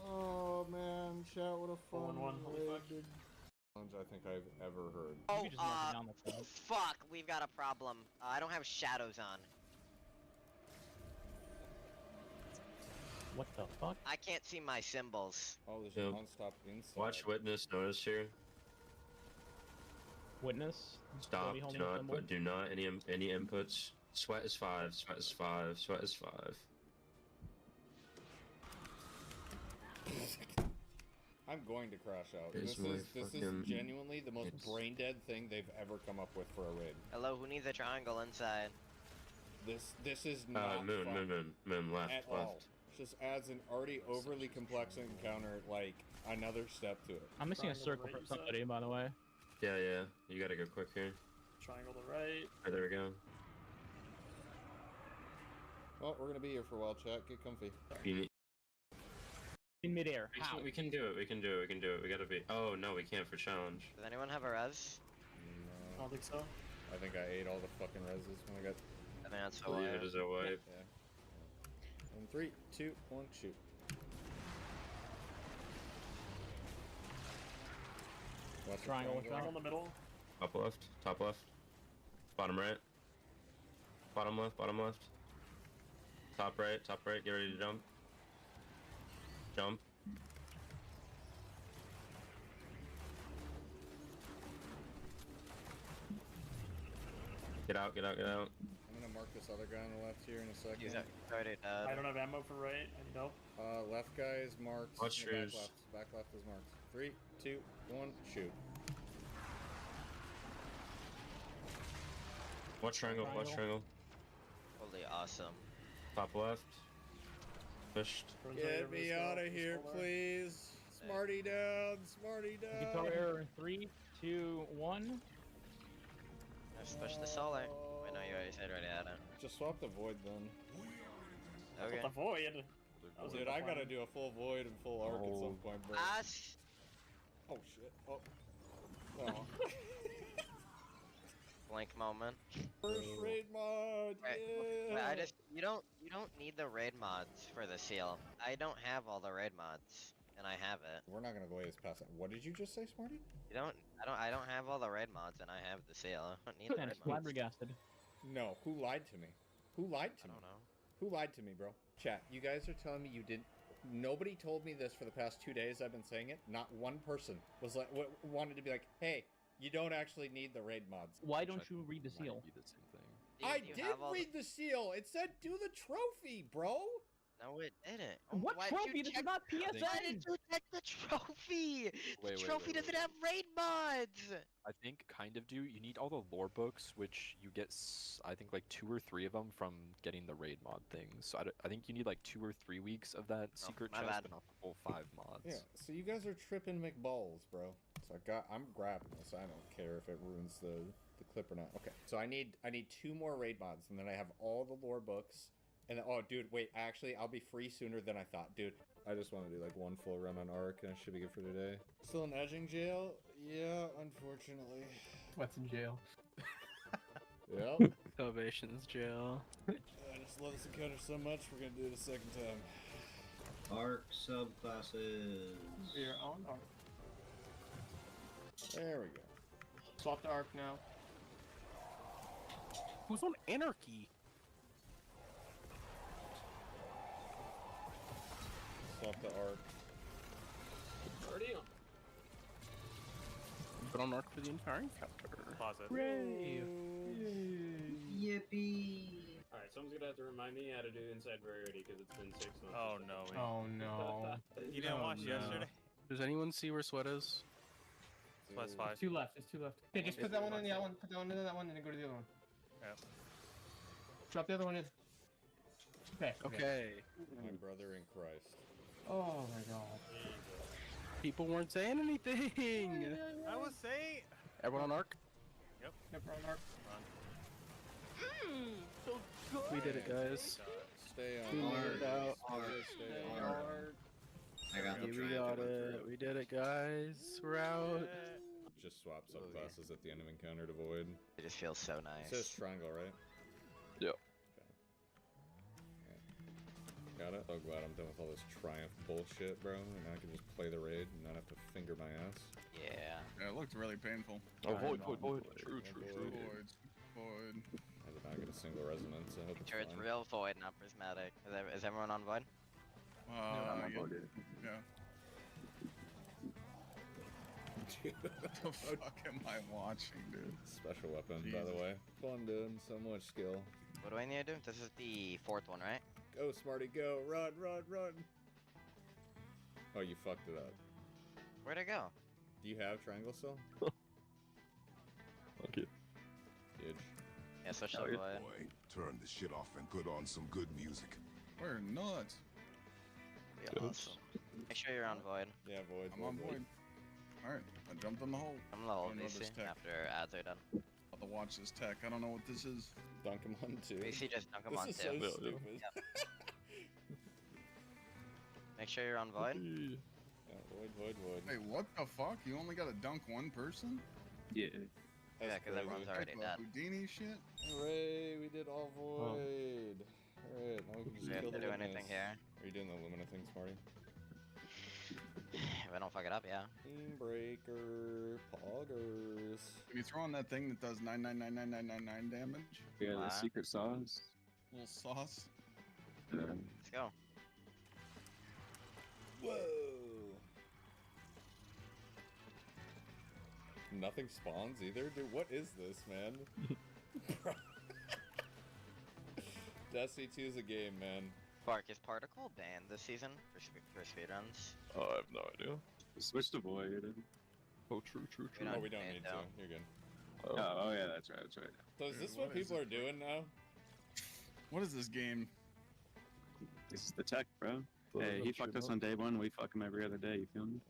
Oh man, chat, what a fun 4-1-1, holy fuck. challenge I think I've ever heard. Oh, You just knock it down the front. fuck, we've got a problem. I don't have shadows on. What the fuck? I can't see my symbols. Oh, there's Yep. a non-stop inside. Watch witness notice here. Witness. Stop. Slowly Do holding the not symbol. put. Do not any inputs. Sweat is 5. Sweat is 5. Sweat is 5. I'm going to crash out. This This my is fucking- genuinely the most it's- brain dead thing they've ever come up with for a raid. Hello, who needs a triangle inside? This is not Moon, fun moon, left, at left. all. Just adds an already overly complex encounter, like another step to it. I'm missing a Triangle circle right, for you said? somebody, by the way. Yeah. You gotta go quick here. Triangle to right. Right, there we go. Well, we're gonna be here for a while, chat. Get comfy. You need, in midair. We How? can, we can do it. We can do it. We can do it. We gotta be. Oh no, we can't for challenge. Does anyone have a res? I don't think so. I think I ate all the fucking reses when I got. I think that's I believe it is a wipe. Yeah. In 3, 2, 1, shoot. Watch the Triangle, Triangle in the middle. Top left. Top left. Bottom right. Bottom left. Bottom left. Top right. Top right. Get ready to jump. Jump. Get out. Get out. Get out. I'm gonna mark this other guy on the left here in a second. He's already dead. I don't have ammo for right. I need help. Left guy is marked. Watch and back yours. left. Back left is marked. 3, 2, 1, shoot. Watch triangle. Watch triangle. Holy awesome. Top left. Pushed. Get me out of here, please. Smarty down. Smarty down. Guitar error in 3, 2, 1. Let's push the solar. Wait, no, you already said already had it. Just swap the void then. Okay. The void. Dude, I gotta do a full void and full arc at some point, bro. Oh shit. Oh. Oh. Blink moment. First raid mod. Yeah. Wait, you don't need the raid mods for the seal. I don't have all the raid mods, and I have it. We're not gonna glaze past it. What did you just say, Smarty? I don't have all the raid mods, and I have the seal. I don't need the Kind raid of mods. flabbergasted. No, who lied to me? Who lied to I me? don't know. Who lied to me, bro? Chat, you guys are telling me you didn't. Nobody told me this for the past 2 days I've been saying it. Not one person was like, wanted to be like, hey, you don't actually need the raid mods. Why don't you read the seal? Be the same thing. I Do you did have all read the seal. It said do the trophy, bro. No, it didn't. What Why did trophy? you This check- is not Why PSN! did you check the trophy? The Wait, trophy wait, doesn't wait. have raid mods. I think kind of do. You need all the lore books, which you get, I think, like 2 or 3 of them from getting the raid mod things. So I think you need like 2 or 3 weeks of that secret my chest, bad. but not the full 5 mods. Yeah. So you guys are tripping McBalls, bro. So I'm grabbing this. I don't care if it ruins the clip or not. Okay. So I need 2 more raid mods, and then I have all the lore books. And then, oh, dude, wait. Actually, I'll be free sooner than I thought, dude. I just want to do like 1 full run on Arc, and I should be good for today. Still in edging jail? Yeah, unfortunately. What's in jail? Yep. Salvation's jail. I just love this encounter so much. We're gonna do it a second time. Arc subclasses. We're on arc. There we go. Swap to arc now. Who's on Anarchy? Swap the Arc. Already on. Been on arc for the entire encounter. Pause it. Hooray! Yippee! Alright, someone's gonna have to remind me how to do inside rarity because it's been 6 months. Oh no. Oh no. You didn't watch yesterday? Does anyone see where Sweat is? Plus 5. There's 2 left. There's 2 left. Okay, just put that one in the other one. Put that one into that one, and then go to the other one. Yep. Drop the other one in. Okay. Okay. My brother in Christ. Oh my god. People weren't saying anything. I was saying. Everyone on arc? Yep. Yep, we're on arc. We did it, guys. Stay We on made it out. Stay on Arc. I got the We triangle got it. We did it, guys. We're out. Just swap subclasses at the end of encounter to void. It just feels so It nice. says triangle, right? Yep. Got it? Oh, glad I'm done with all this triumph bullshit, bro. And I can just play the raid and not have to finger my ass. Yeah. Yeah, it looked really painful. Oh, void. True. Void. Void. I did not get a single resonance. I hope it's Sure, it's fine. real void, not prismatic. Is everyone on void? I'm voted. Yeah. Dude, What the fuck am I watching, dude? special weapon, by the way. Fun, dude. So much skill. What do I need to do? This is the 4th one, right? Go, Smarty, go. Run, run, run. Oh, you fucked it up. Where'd it go? Do you have triangle still? Okay. Huge. Yeah, switch to Oh, you're- void. Boy, turn the shit off and put on some good music. We're nuts. Be awesome. Make sure you're on void. Yeah, void. I'm on void. Alright, I jumped on the hole. I'm level I know this VC tech. after ads are done. About to watch this tech. I don't know what this is. Dunk him on 2. VC just dunk him This on is 2. so Yeah, stupid. Make sure you're on void. Yeah, void. Hey, what the fuck? You only got to dunk one person? Yeah. Yeah, because everyone's already Type dead. of Houdini shit? Hooray, we did all void. Alright, now we can just Do we have kill to the do Luminous. anything here? Are you doing the Lumina thing, Smarty? If I don't fuck it up, yeah. Team Breaker, Poggers. Can you throw on that thing that does 9999999 damage? Yeah, the Wow. secret sauce. Little sauce? Let's go. Whoa! Nothing spawns either? Dude, what is this, man? Destiny 2 is a game, man. Bark, is Particle banned this season for speedruns? Oh, I have no idea. Switch to void. Oh, true. We Oh, we don't need to. You're good. Oh, yeah, that's right. So is this what people are doing now? What is this game? This is the tech, bro. Hey, he fucked us on day one. We fuck him every other day. You feel me?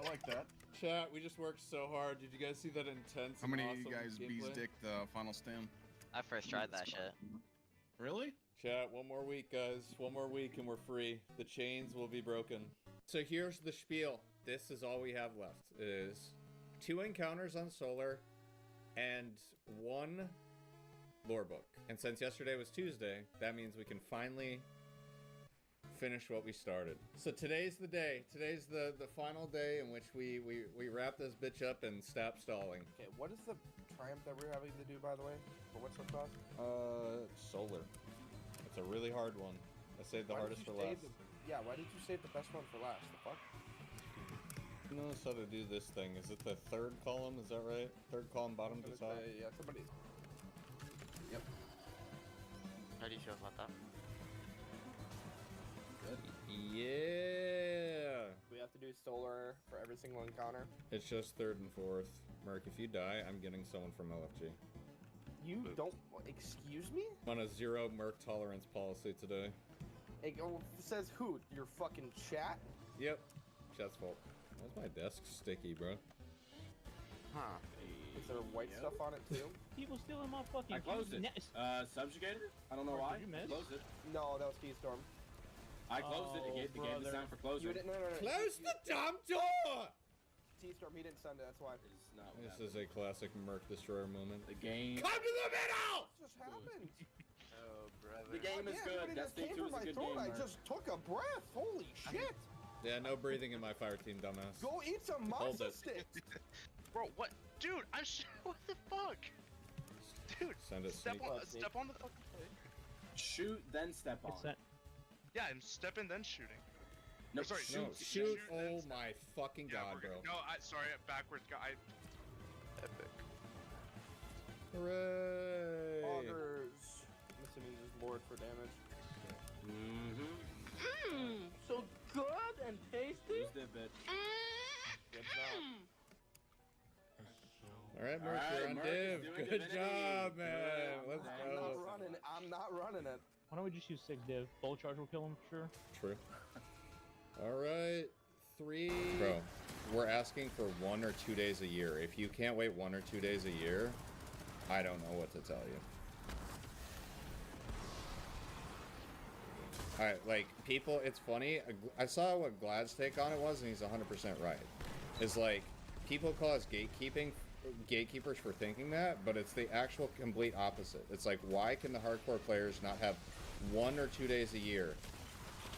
I like that. Chat, we just worked so hard. Did you guys see that intense? How many awesome of you guys bees gameplay? dick the final stem? I first tried that shit. Really? Chat, one more week, guys. One more week and we're free. The chains will be broken. So here's the spiel. This is all we have left. Is 2 encounters on Solar and 1 lore book. And since yesterday was Tuesday, that means we can finally finish what we started. So today's the day. Today's the final day in which we wrap this bitch up and stop stalling. Okay, what is the triumph that we're having to do, by the way? For what's the cost? Solar. It's a really hard one. I saved the Why did hardest you for save last. Yeah, why did you save the best one for last? The fuck? Who knows how to do this thing? Is it the 3rd column? Is that right? 3rd column, bottom to top? Yeah, somebody. Yep. How do you feel about that? Yeah. We have to do solar for every single encounter. It's just 3rd and 4th. Merc, if you die, I'm getting someone from LFG. You don't. Excuse me? I'm on a 0 Merc tolerance policy today. It says who? Your fucking chat? Yep. Chat's fault. Why's my desk sticky, bro? Huh. Is there white stuff on it too? People stealing my fucking. I closed it. Subjugator? I don't know why. Did you miss? Closed it. No, that was Keystorm. I closed it. It gave the sound for closing. You didn't. No. Close the damn door! Keystorm, he didn't send it. That's why. It's not This is a classic Merc Destroyer moment. the game. Come to the middle! What just happened? Oh, brother. The game is good. Everybody just Destiny came 2 from is a my good throat. game. I Mark. just took a breath. Holy shit! Yeah, no breathing in my fire team, dumbass. Go eat some Hold matzo it. sticks. Bro, what? Dude, I'm what the fuck? Dude, Send it step sneak. on the fucking plate. Shoot, then step on. It's that. Yeah, I'm stepping then shooting. No, Or sorry, No, shoot. shoot! then Oh step. my fucking Yeah, god, we're bro. good. No, sorry, backwards. Epic. Hooray! Augers. Missing uses Lord for damage. So good and tasty. Use that bitch. Good job. Alright, Merc, Alright, you're on Merc is div. doing Good divinity. job, man. Yeah, Let's I'm go. not running it. I'm not running it. Why don't we just use 6 div? Bolt charge will kill him for sure. True. Alright. 3. Bro, we're asking for 1 or 2 days a year. If you can't wait 1 or 2 days a year, I don't know what to tell you. Alright, like, people, it's funny. I saw what Glad's take on it was, and he's 100% right. Is like, people call us gatekeepers for thinking that, but it's the actual complete opposite. It's like, why can the hardcore players not have 1 or 2 days a year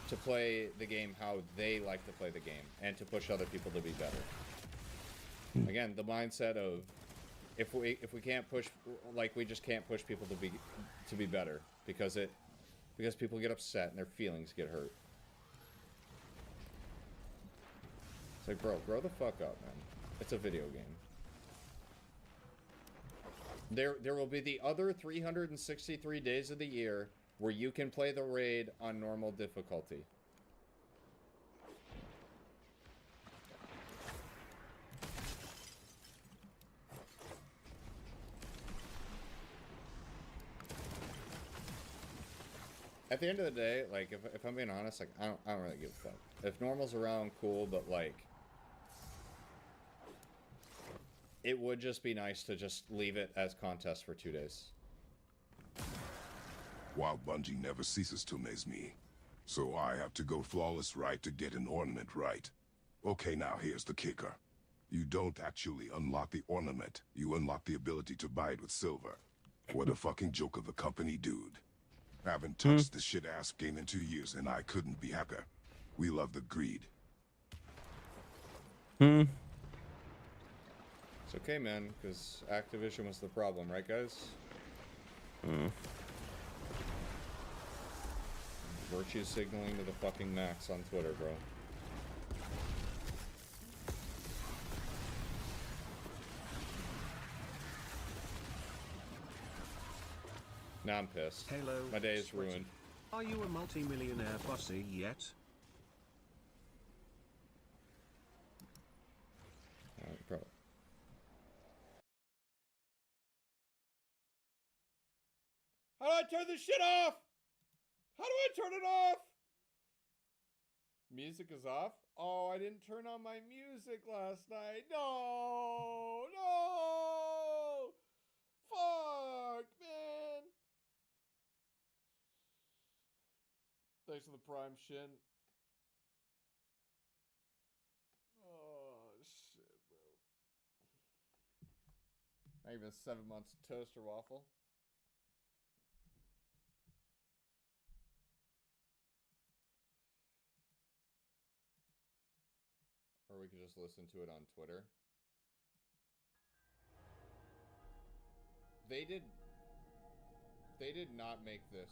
to play the game how they like to play the game, and to push other people to be better? Again, the mindset of, if we can't push, like, we just can't push people to be better, because people get upset and their feelings get hurt. It's like, bro, grow the fuck up, man. It's a video game. There will be the other 363 days of the year where you can play the raid on normal difficulty. At the end of the day, like, if I'm being honest, like, I don't really give a fuck. If normal's around, cool, but like, it would just be nice to just leave it as contest for 2 days. While Bungie never ceases to amaze me, So I have to go flawless right to get an ornament right. Okay, now here's the kicker. You don't actually unlock the ornament. You unlock the ability to buy it with silver. What a fucking joke of a company, dude. Haven't touched the shit-ass game in 2 years, and I couldn't be happier. We love the greed. It's okay, man, because Activision was the problem, right, guys? Virtue signaling to the fucking max on Twitter, bro. Now I'm pissed. Hello. My day is ruined. Are you a multi-millionaire bossy yet? Bro. How do I turn this shit off? How do I turn it off? Music is off? Oh, I didn't turn on my music last night. No! No! Fuck, man! Thanks for the prime, Shin. Oh, shit, bro. Not even 7 months toast or waffle. Or we could just listen to it on Twitter. They did not make this.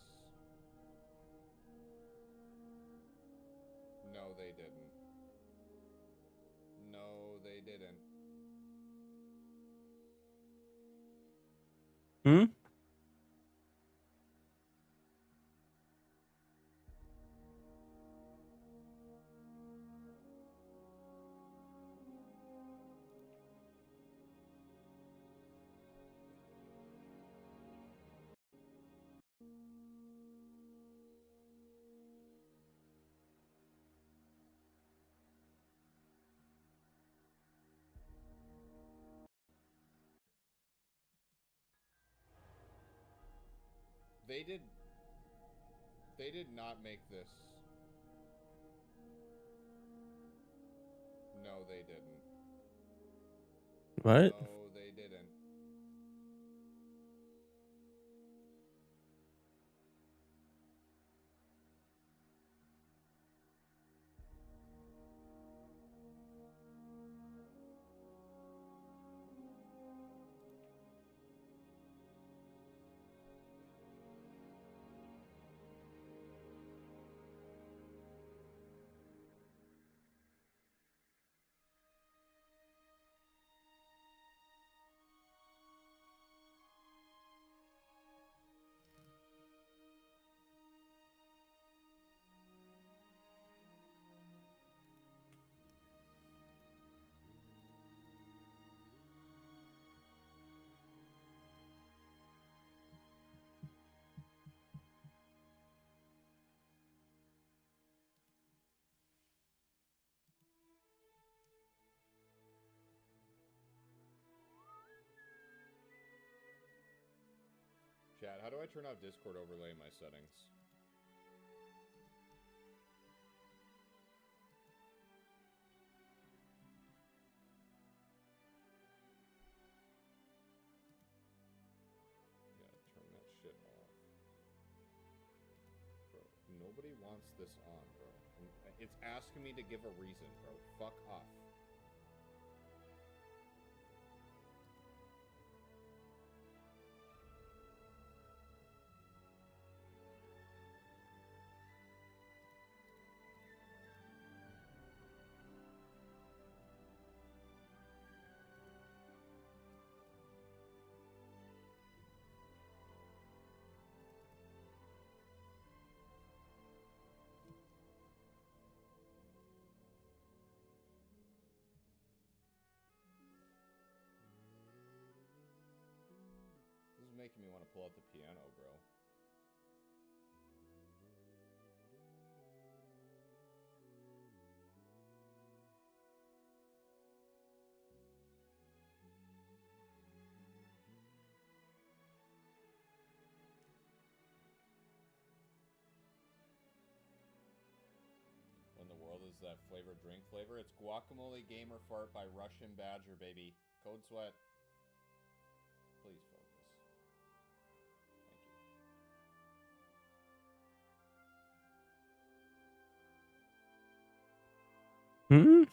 No, they didn't. No, they didn't. They did not make this. No, they didn't. What? No, they didn't. Chat, how do I turn off Discord overlay in my settings? Yeah, turn that shit off. Bro, nobody wants this on, bro. It's asking me to give a reason, bro. Fuck off. This is making me want to pull out the piano, bro. that flavored drink flavor? It's Guacamole Gamer Fart by Russian Badger, baby. Code Sweat. Please focus. Thank you. Hmm?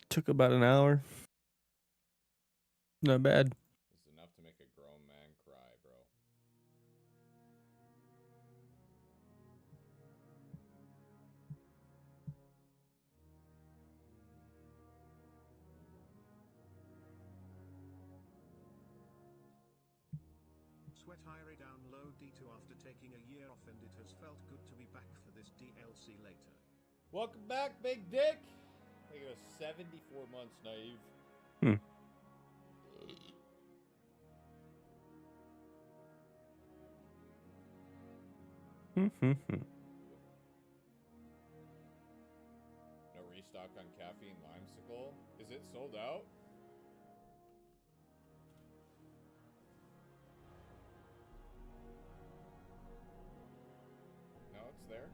Took about an hour. Not bad. It's enough to make a grown man cry, bro. Sweat Irie download D2 after taking a year off, and it has felt good to be back for this DLC later. Welcome back, Big Dick. I think it was 74 months, Naive. No restock on caffeine limesicle? Is it sold out? No, it's there.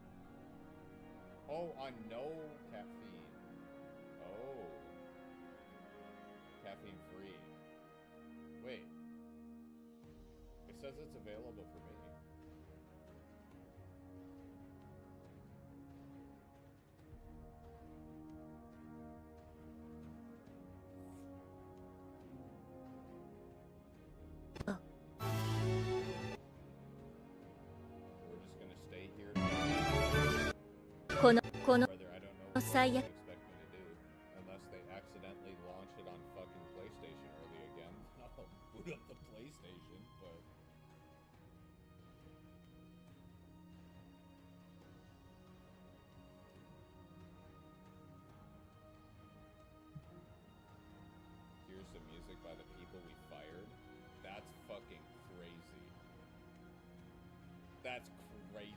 Oh, on no caffeine. Oh. Caffeine free. Wait. It says it's available for me. We're just gonna stay here. Brother, I don't know what you expect me to do. Unless they accidentally launch it on fucking PlayStation early again. I'll boot up the PlayStation, but... Here's the music by the people we fired. That's fucking crazy. That's crazy.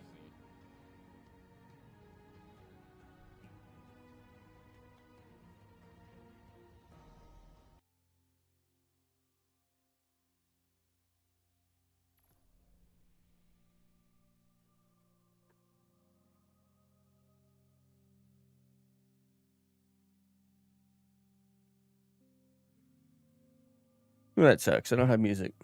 Well, that sucks. I don't have music.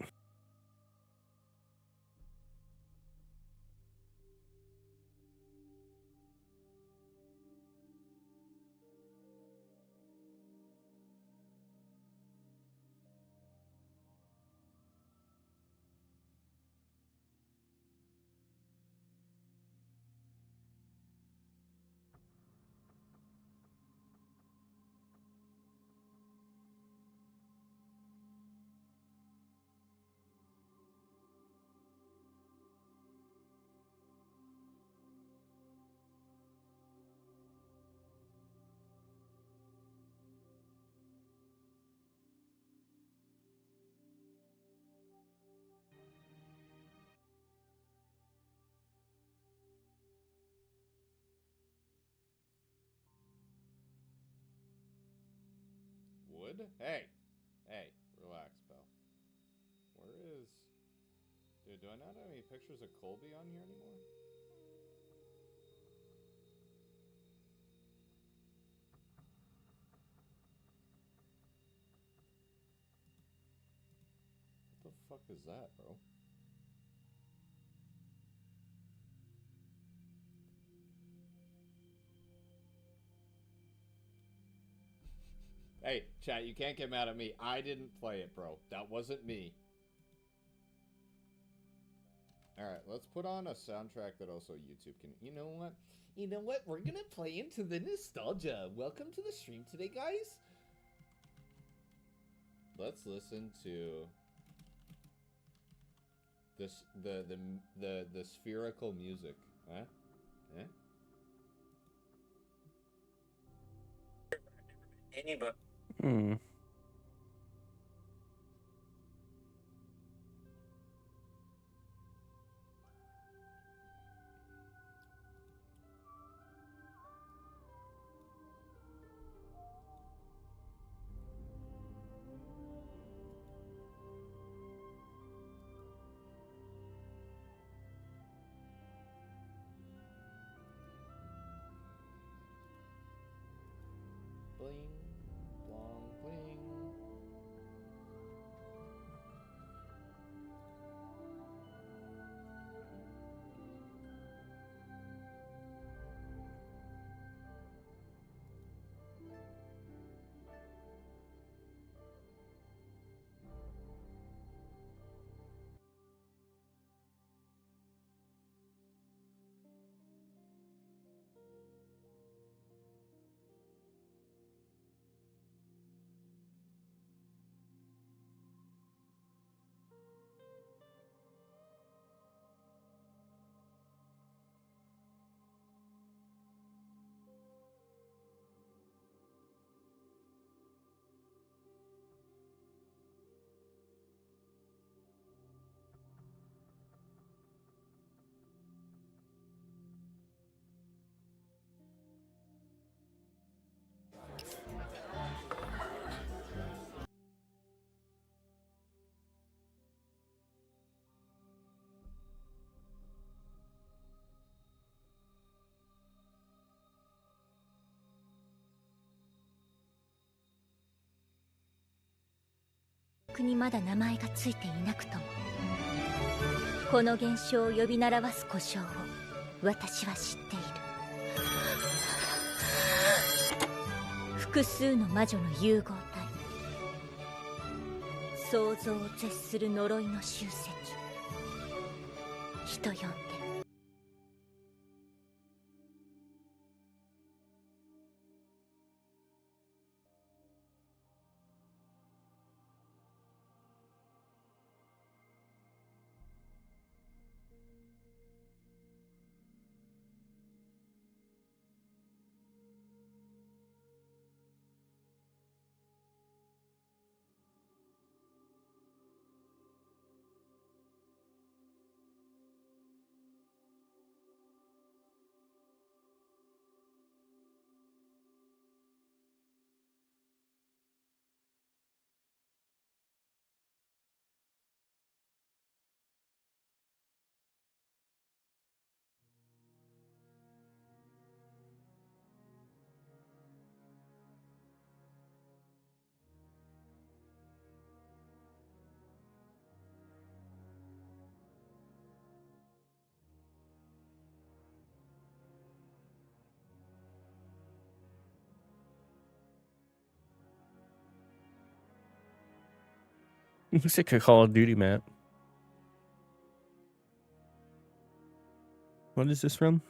Wood? Hey! Hey, relax, pal. Where is... Dude, do I not have any pictures of Colby on here anymore? What the fuck is that, bro? Hey, chat, you can't get mad at me. I didn't play it, bro. That wasn't me. Alright, let's put on a soundtrack that also YouTube can... You know what? You know what? We're gonna play into the nostalgia. Welcome to the stream today, guys. Let's listen to... this the spherical music. Huh? Eh? Anybody. Hmm. bling, blong, bling.にまだ名前がついていなくともこの現象を呼び習わす故障を私は知っている。複数の魔女の融合体、想像を絶する呪いの集積、人呼んでLooks like a Call of Duty map. What is this from?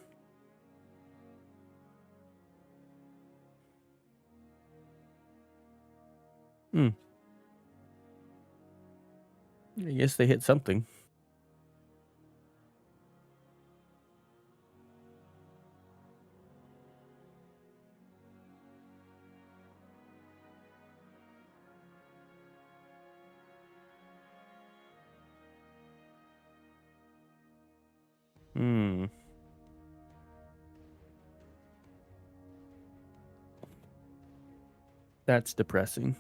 I guess they hit something. That's depressing.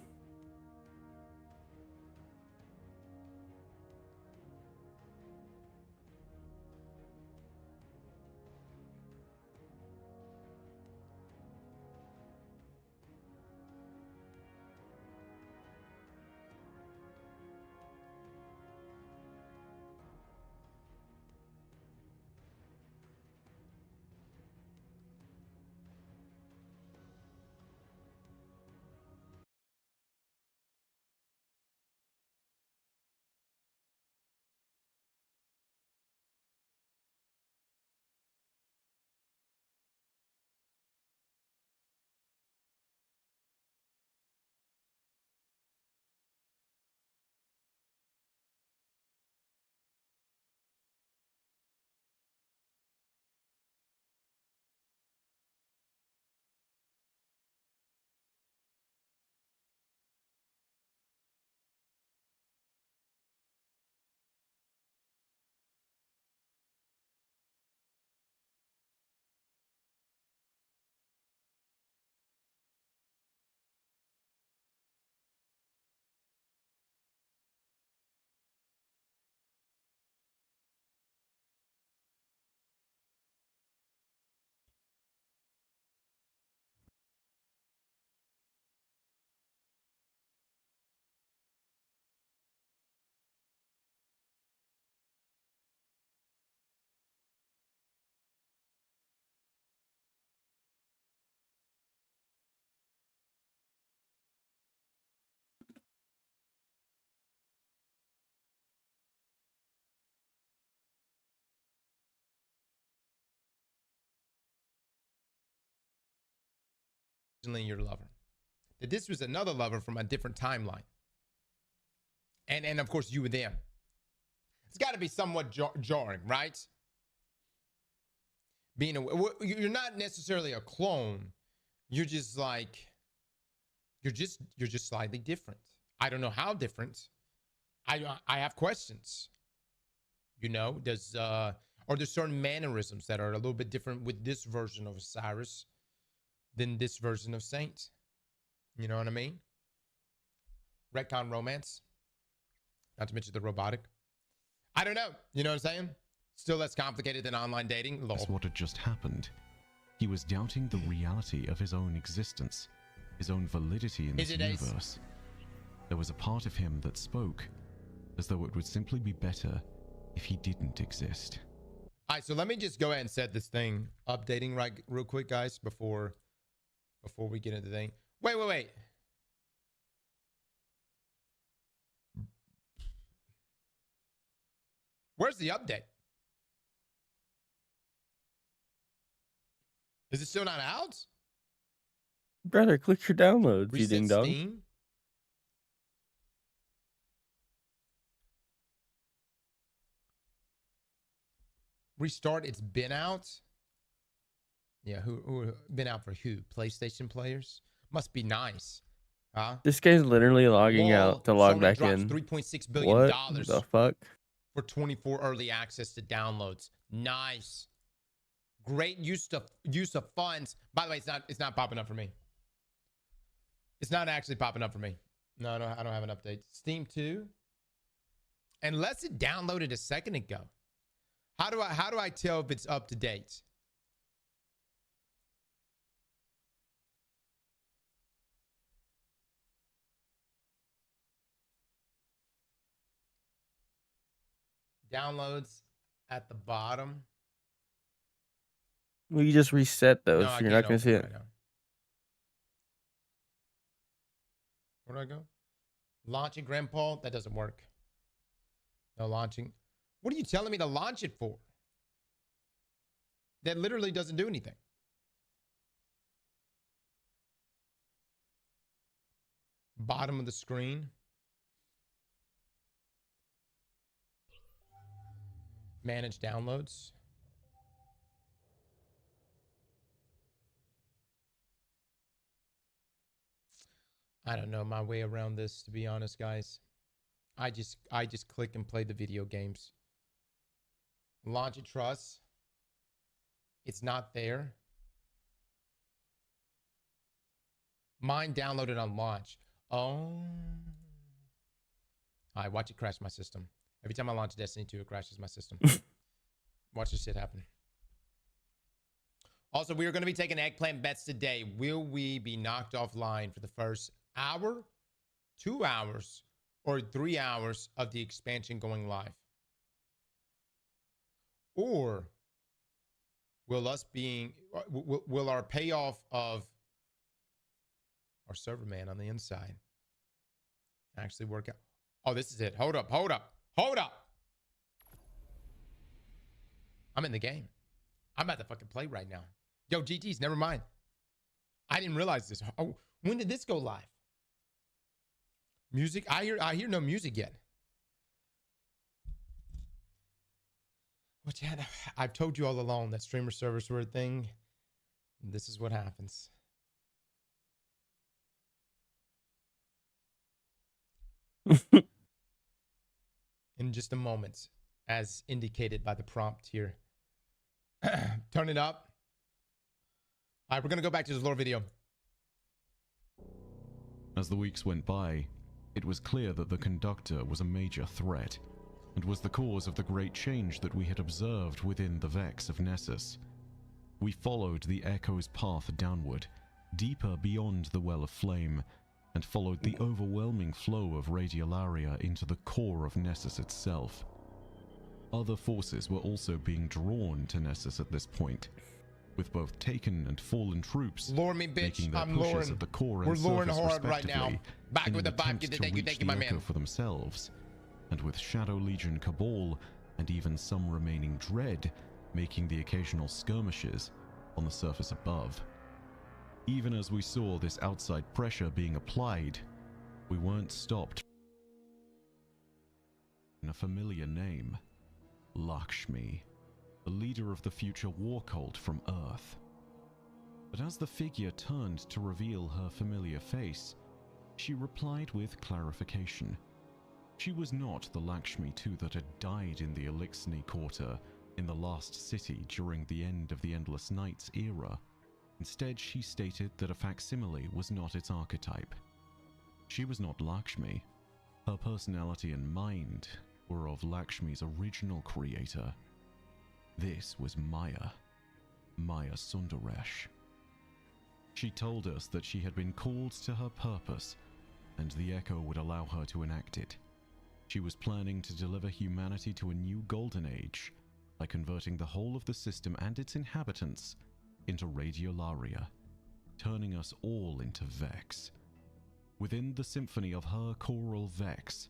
your lover. That this was another lover from a different timeline. And of course, you were them. It's got to be somewhat jarring, right? You're not necessarily a clone. You're just like, you're just slightly different. I don't know how different. I have questions. You know, are there certain mannerisms that are a little bit different with this version of Osiris than this version of Saint? You know what I mean? Retcon romance. Not to mention the robotic. I don't know. You know what I'm saying? Still less complicated than online dating. That's what had just happened. He was doubting the reality of his own existence, his own validity in this universe. There was a part of him that spoke, as though it would simply be better if he didn't exist. All right, so let me just go ahead and set this thing updating real quick, guys, before we get into the thing. Wait. Where's the update? Is it still not out? Brother, click your downloads, you Reset ding dong. Steam? Restart, it's been out. Yeah, who been out for who? PlayStation players? Must be nice. Huh? This guy's literally logging out to log Sony back drops in. $3.6 billion What the fuck? for 24 early access to downloads. Nice. Great use of funds. By the way, it's not popping up for me. It's not actually popping up for me. No, I don't have an update. Steam 2. Unless it downloaded a second ago. How do I tell if it's up to date? Downloads at the bottom. Well, you just reset those. No, I You're not can't going to see open it. right now. Where do I go? Launching Grandpa? That doesn't work. No launching. What are you telling me to launch it for? That literally doesn't do anything. Bottom of the screen. Manage downloads. I don't know my way around this, to be honest, guys. I just click and play the video games. Launch a trust. It's not there. Mine downloaded on launch. Oh. All right, watch it crash my system. Every time I launch Destiny 2, it crashes my system. Watch this shit happen. Also, we are going to be taking eggplant bets today. Will we be knocked offline for the first hour, 2 hours, or 3 hours of the expansion going live? Or will our payoff of our server man on the inside actually work out? Oh, this is it. Hold up. I'm in the game. I'm about to fucking play right now. Yo, GTs, never mind. I didn't realize this. Oh, when did this go live? Music? I hear no music yet. But yeah, I've told you all along that streamer servers were a thing. This is what happens. In just a moment, as indicated by the prompt here. Turn it up. All right, we're going to go back to this lore video. As the weeks went by, it was clear that the conductor was a major threat and was the cause of the great change that we had observed within the Vex of Nessus. We followed the Echo's path downward, deeper beyond the Well of Flame, and followed the overwhelming flow of Radiolaria into the core of Nessus itself. Other forces were also being drawn to Nessus at this point, with both taken and fallen troops lure me, bitch. making their I'm pushes luring. at the core We're and luring surface hard right now. respectively, Back in with an the vibe. attempt to Thank you, reach my the Echo man. for themselves, and with Shadow Legion Cabal and even some remaining dread making the occasional skirmishes on the surface above. Even as we saw this outside pressure being applied, we weren't stopped. A familiar name, Lakshmi, the leader of the future war cult from Earth. But as the figure turned to reveal her familiar face, she replied with clarification. She was not the Lakshmi II that had died in the Elixni Quarter in the Last City during the end of the Endless Nights era. Instead, she stated that a facsimile was not its archetype. She was not Lakshmi. Her personality and mind were of Lakshmi's original creator. This was Maya Sundaresh. She told us that she had been called to her purpose, and the Echo would allow her to enact it. She was planning to deliver humanity to a new golden age by converting the whole of the system and its inhabitants into Radiolaria, turning us all into Vex. Within the symphony of her choral Vex,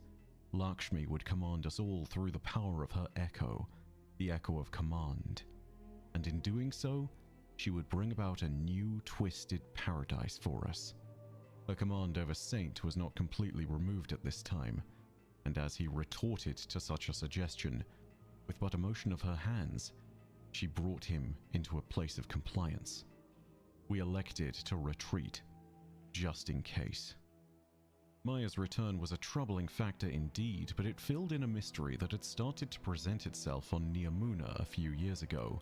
Lakshmi would command us all through the power of her Echo, the Echo of Command. And in doing so, she would bring about a new twisted paradise for us. Her command over Saint was not completely removed at this time, and as he retorted to such a suggestion, with but a motion of her hands, she brought him into a place of compliance. We elected to retreat, just in case. Maya's return was a troubling factor indeed, but it filled in a mystery that had started to present itself on Niamuna a few years ago.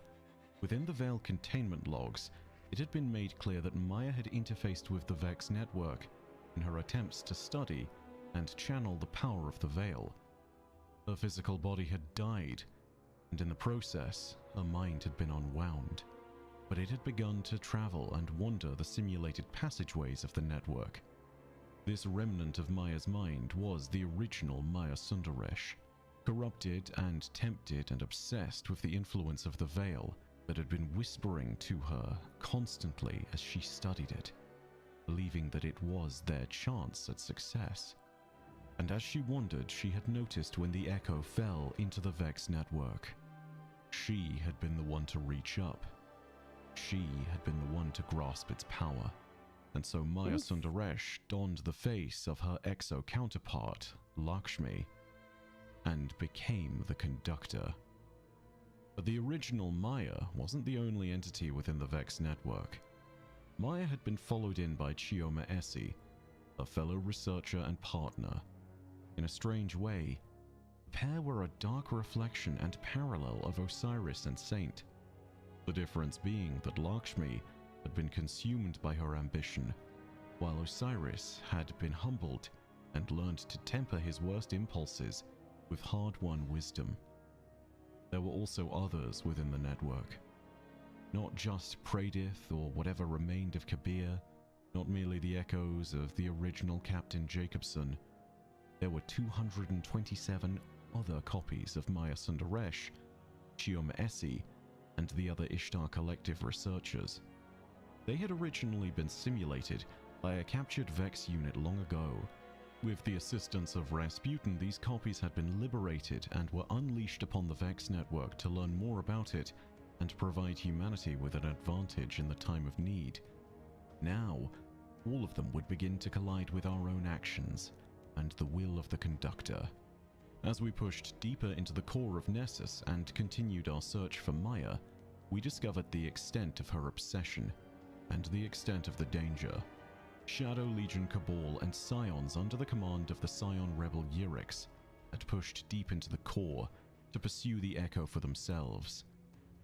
Within the Veil containment logs, it had been made clear that Maya had interfaced with the Vex network in her attempts to study and channel the power of the Veil. Her physical body had died, and in the process, her mind had been unwound, but it had begun to travel and wander the simulated passageways of the network. This remnant of Maya's mind was the original Maya Sundaresh, corrupted and tempted and obsessed with the influence of the Veil that had been whispering to her constantly as she studied it, believing that it was their chance at success. And as she wandered, she had noticed when the Echo fell into the Vex network. She had been the one to reach up. She had been the one to grasp its power. And so Maya Sundaresh donned the face of her exo counterpart, Lakshmi, and became the conductor. But the original Maya wasn't the only entity within the Vex network. Maya had been followed in by Chioma Essie, a fellow researcher and partner. In a strange way, the pair were a dark reflection and parallel of Osiris and Saint. The difference being that Lakshmi had been consumed by her ambition, while Osiris had been humbled and learned to temper his worst impulses with hard-won wisdom. There were also others within the network. Not just Pradith or whatever remained of Kabir, not merely the echoes of the original Captain Jacobson. There were 227 other copies of Maya Sundaresh, Chioma Essie, and the other Ishtar Collective researchers. They had originally been simulated by a captured Vex unit long ago. With the assistance of Rasputin, these copies had been liberated and were unleashed upon the Vex network to learn more about it and provide humanity with an advantage in the time of need. Now, all of them would begin to collide with our own actions and the will of the conductor. As we pushed deeper into the core of Nessus and continued our search for Maya, we discovered the extent of her obsession and the extent of the danger. Shadow Legion Cabal and Scions under the command of the Scion rebel Yurix had pushed deep into the core to pursue the Echo for themselves.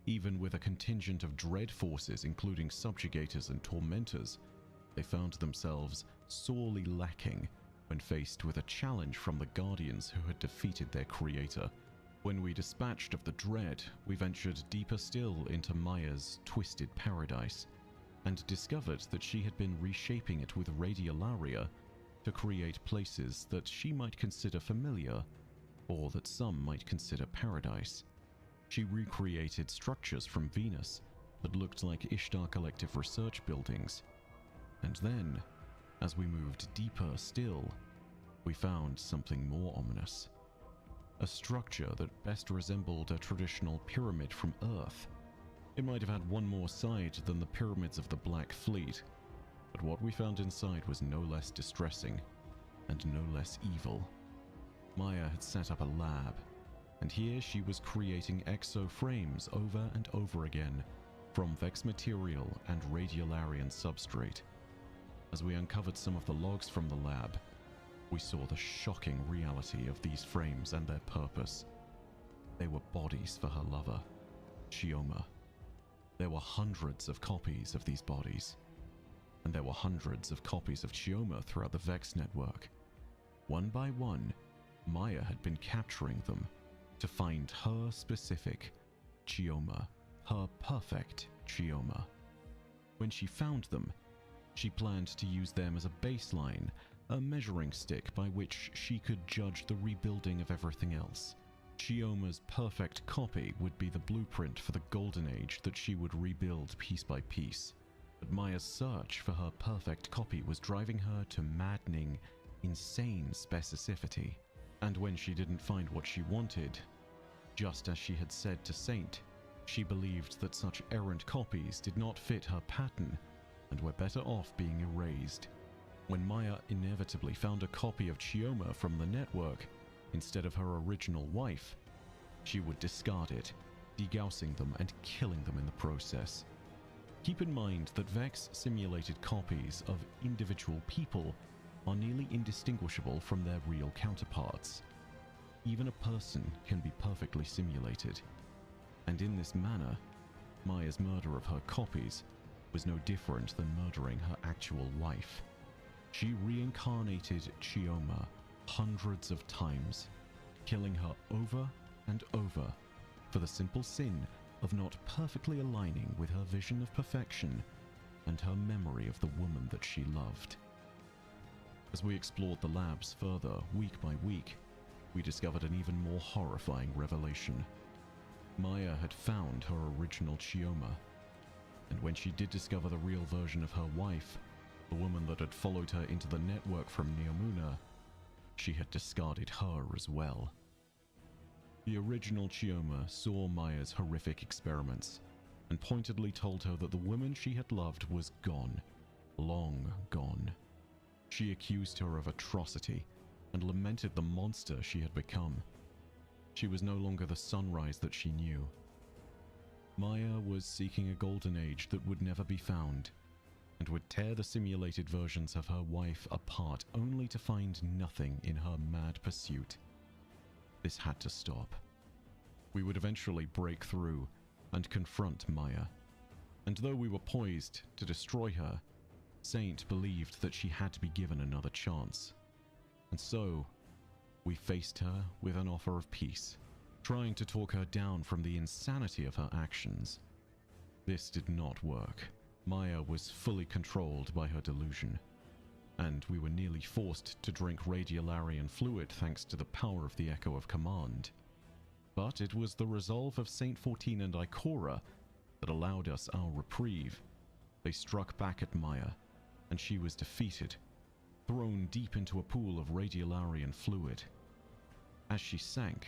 Even with a contingent of dread forces including subjugators and tormentors, they found themselves sorely lacking when faced with a challenge from the Guardians who had defeated their creator. When we dispatched of the dread, we ventured deeper still into Maya's twisted paradise, and discovered that she had been reshaping it with Radiolaria to create places that she might consider familiar, or that some might consider paradise. She recreated structures from Venus that looked like Ishtar Collective research buildings. And then, as we moved deeper still, we found something more ominous. A structure that best resembled a traditional pyramid from Earth. It might have had one more side than the pyramids of the Black Fleet, But what we found inside was no less distressing and no less evil. Maya had set up a lab, and here she was creating exo frames over and over again from Vex material and Radiolarian substrate. As we uncovered some of the logs from the lab, we saw the shocking reality of these frames and their purpose. They were bodies for her lover, Chioma. There were hundreds of copies of these bodies, and there were hundreds of copies of Chioma throughout the Vex network. One by one, Maya had been capturing them to find her specific Chioma, her perfect Chioma. When she found them, she planned to use them as a baseline, a measuring stick by which she could judge the rebuilding of everything else. Chioma's perfect copy would be the blueprint for the golden age that she would rebuild piece by piece. But Maya's search for her perfect copy was driving her to maddening, insane specificity. And when she didn't find what she wanted, just as she had said to Saint, she believed that such errant copies did not fit her pattern and were better off being erased. When Maya inevitably found a copy of Chioma from the network, instead of her original wife, she would discard it, degaussing them and killing them in the process. Keep in mind that Vex simulated copies of individual people are nearly indistinguishable from their real counterparts. Even a person can be perfectly simulated, and in this manner, Maya's murder of her copies was no different than murdering her actual wife. She reincarnated Chioma hundreds of times, killing her over and over for the simple sin of not perfectly aligning with her vision of perfection and her memory of the woman that she loved. As we explored the labs further, week by week, we discovered an even more horrifying revelation. Maya had found her original Chioma, and when she did discover the real version of her wife, the woman that had followed her into the network from Neomuna, she had discarded her as well. The original Chioma saw Maya's horrific experiments and pointedly told her that the woman she had loved was gone, long gone. She accused her of atrocity and lamented the monster she had become. She was no longer the sunrise that she knew. Maya was seeking a golden age that would never be found, and would tear the simulated versions of her wife apart only to find nothing in her mad pursuit. This had to stop. We would eventually break through and confront Maya, and though we were poised to destroy her, Saint believed that she had to be given another chance. And so, we faced her with an offer of peace, trying to talk her down from the insanity of her actions. This did not work. Maya was fully controlled by her delusion, and we were nearly forced to drink Radiolarian fluid thanks to the power of the Echo of Command. But it was the resolve of Saint 14 and Ikora that allowed us our reprieve. They struck back at Maya, and she was defeated, thrown deep into a pool of Radiolarian fluid. As she sank,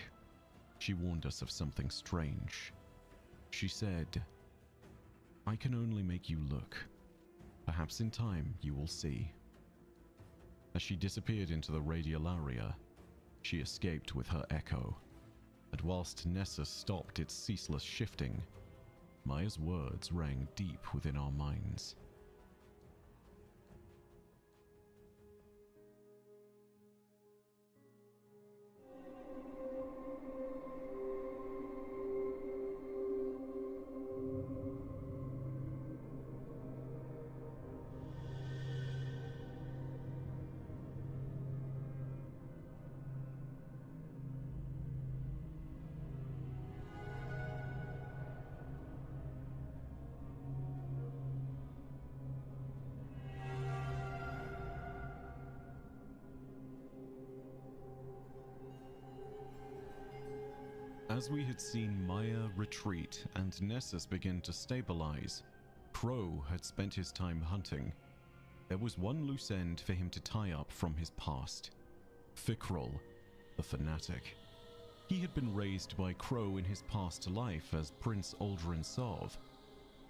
she warned us of something strange. She said, "I can only make you look. Perhaps in time you will see." As she disappeared into the Radiolaria, she escaped with her echo, and whilst Nessus stopped its ceaseless shifting, Maya's words rang deep within our minds. As we had seen Maya retreat and Nessus begin to stabilize, Crow had spent his time hunting. There was one loose end for him to tie up from his past. Fikrul, the fanatic. He had been raised by Crow in his past life as Prince Aldrin Sov.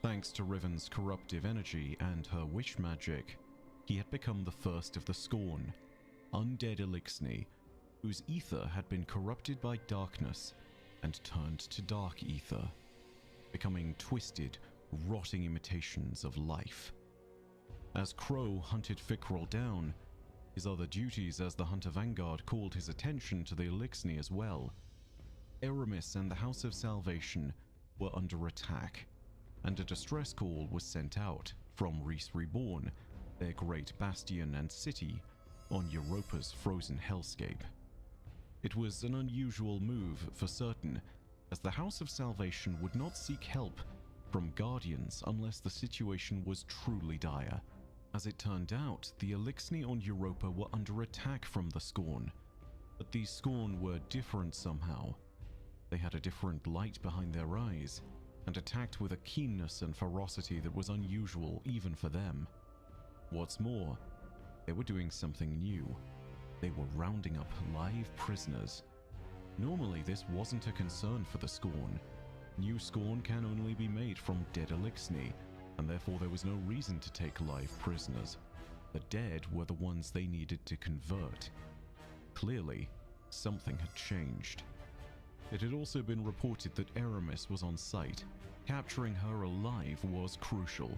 Thanks to Riven's corruptive energy and her wish magic, he had become the first of the Scorn, undead Elixni, whose ether had been corrupted by darkness and turned to dark ether, becoming twisted, rotting imitations of life. As Crow hunted Fikrul down, his other duties as the Hunter Vanguard called his attention to the Elixni as well. Eramis and the House of Salvation were under attack, and a distress call was sent out from Reese Reborn, their great bastion and city on Europa's frozen hellscape. It was an unusual move for certain, as the House of Salvation would not seek help from Guardians unless the situation was truly dire. As it turned out, the Elixni on Europa were under attack from the Scorn, but these Scorn were different somehow. They had a different light behind their eyes, and attacked with a keenness and ferocity that was unusual even for them. What's more, they were doing something new. They were rounding up live prisoners. Normally this wasn't a concern for the Scorn. New Scorn can only be made from dead Elixni, and therefore there was no reason to take live prisoners. The dead were the ones they needed to convert. Clearly, something had changed. It had also been reported that Eramis was on site. Capturing her alive was crucial.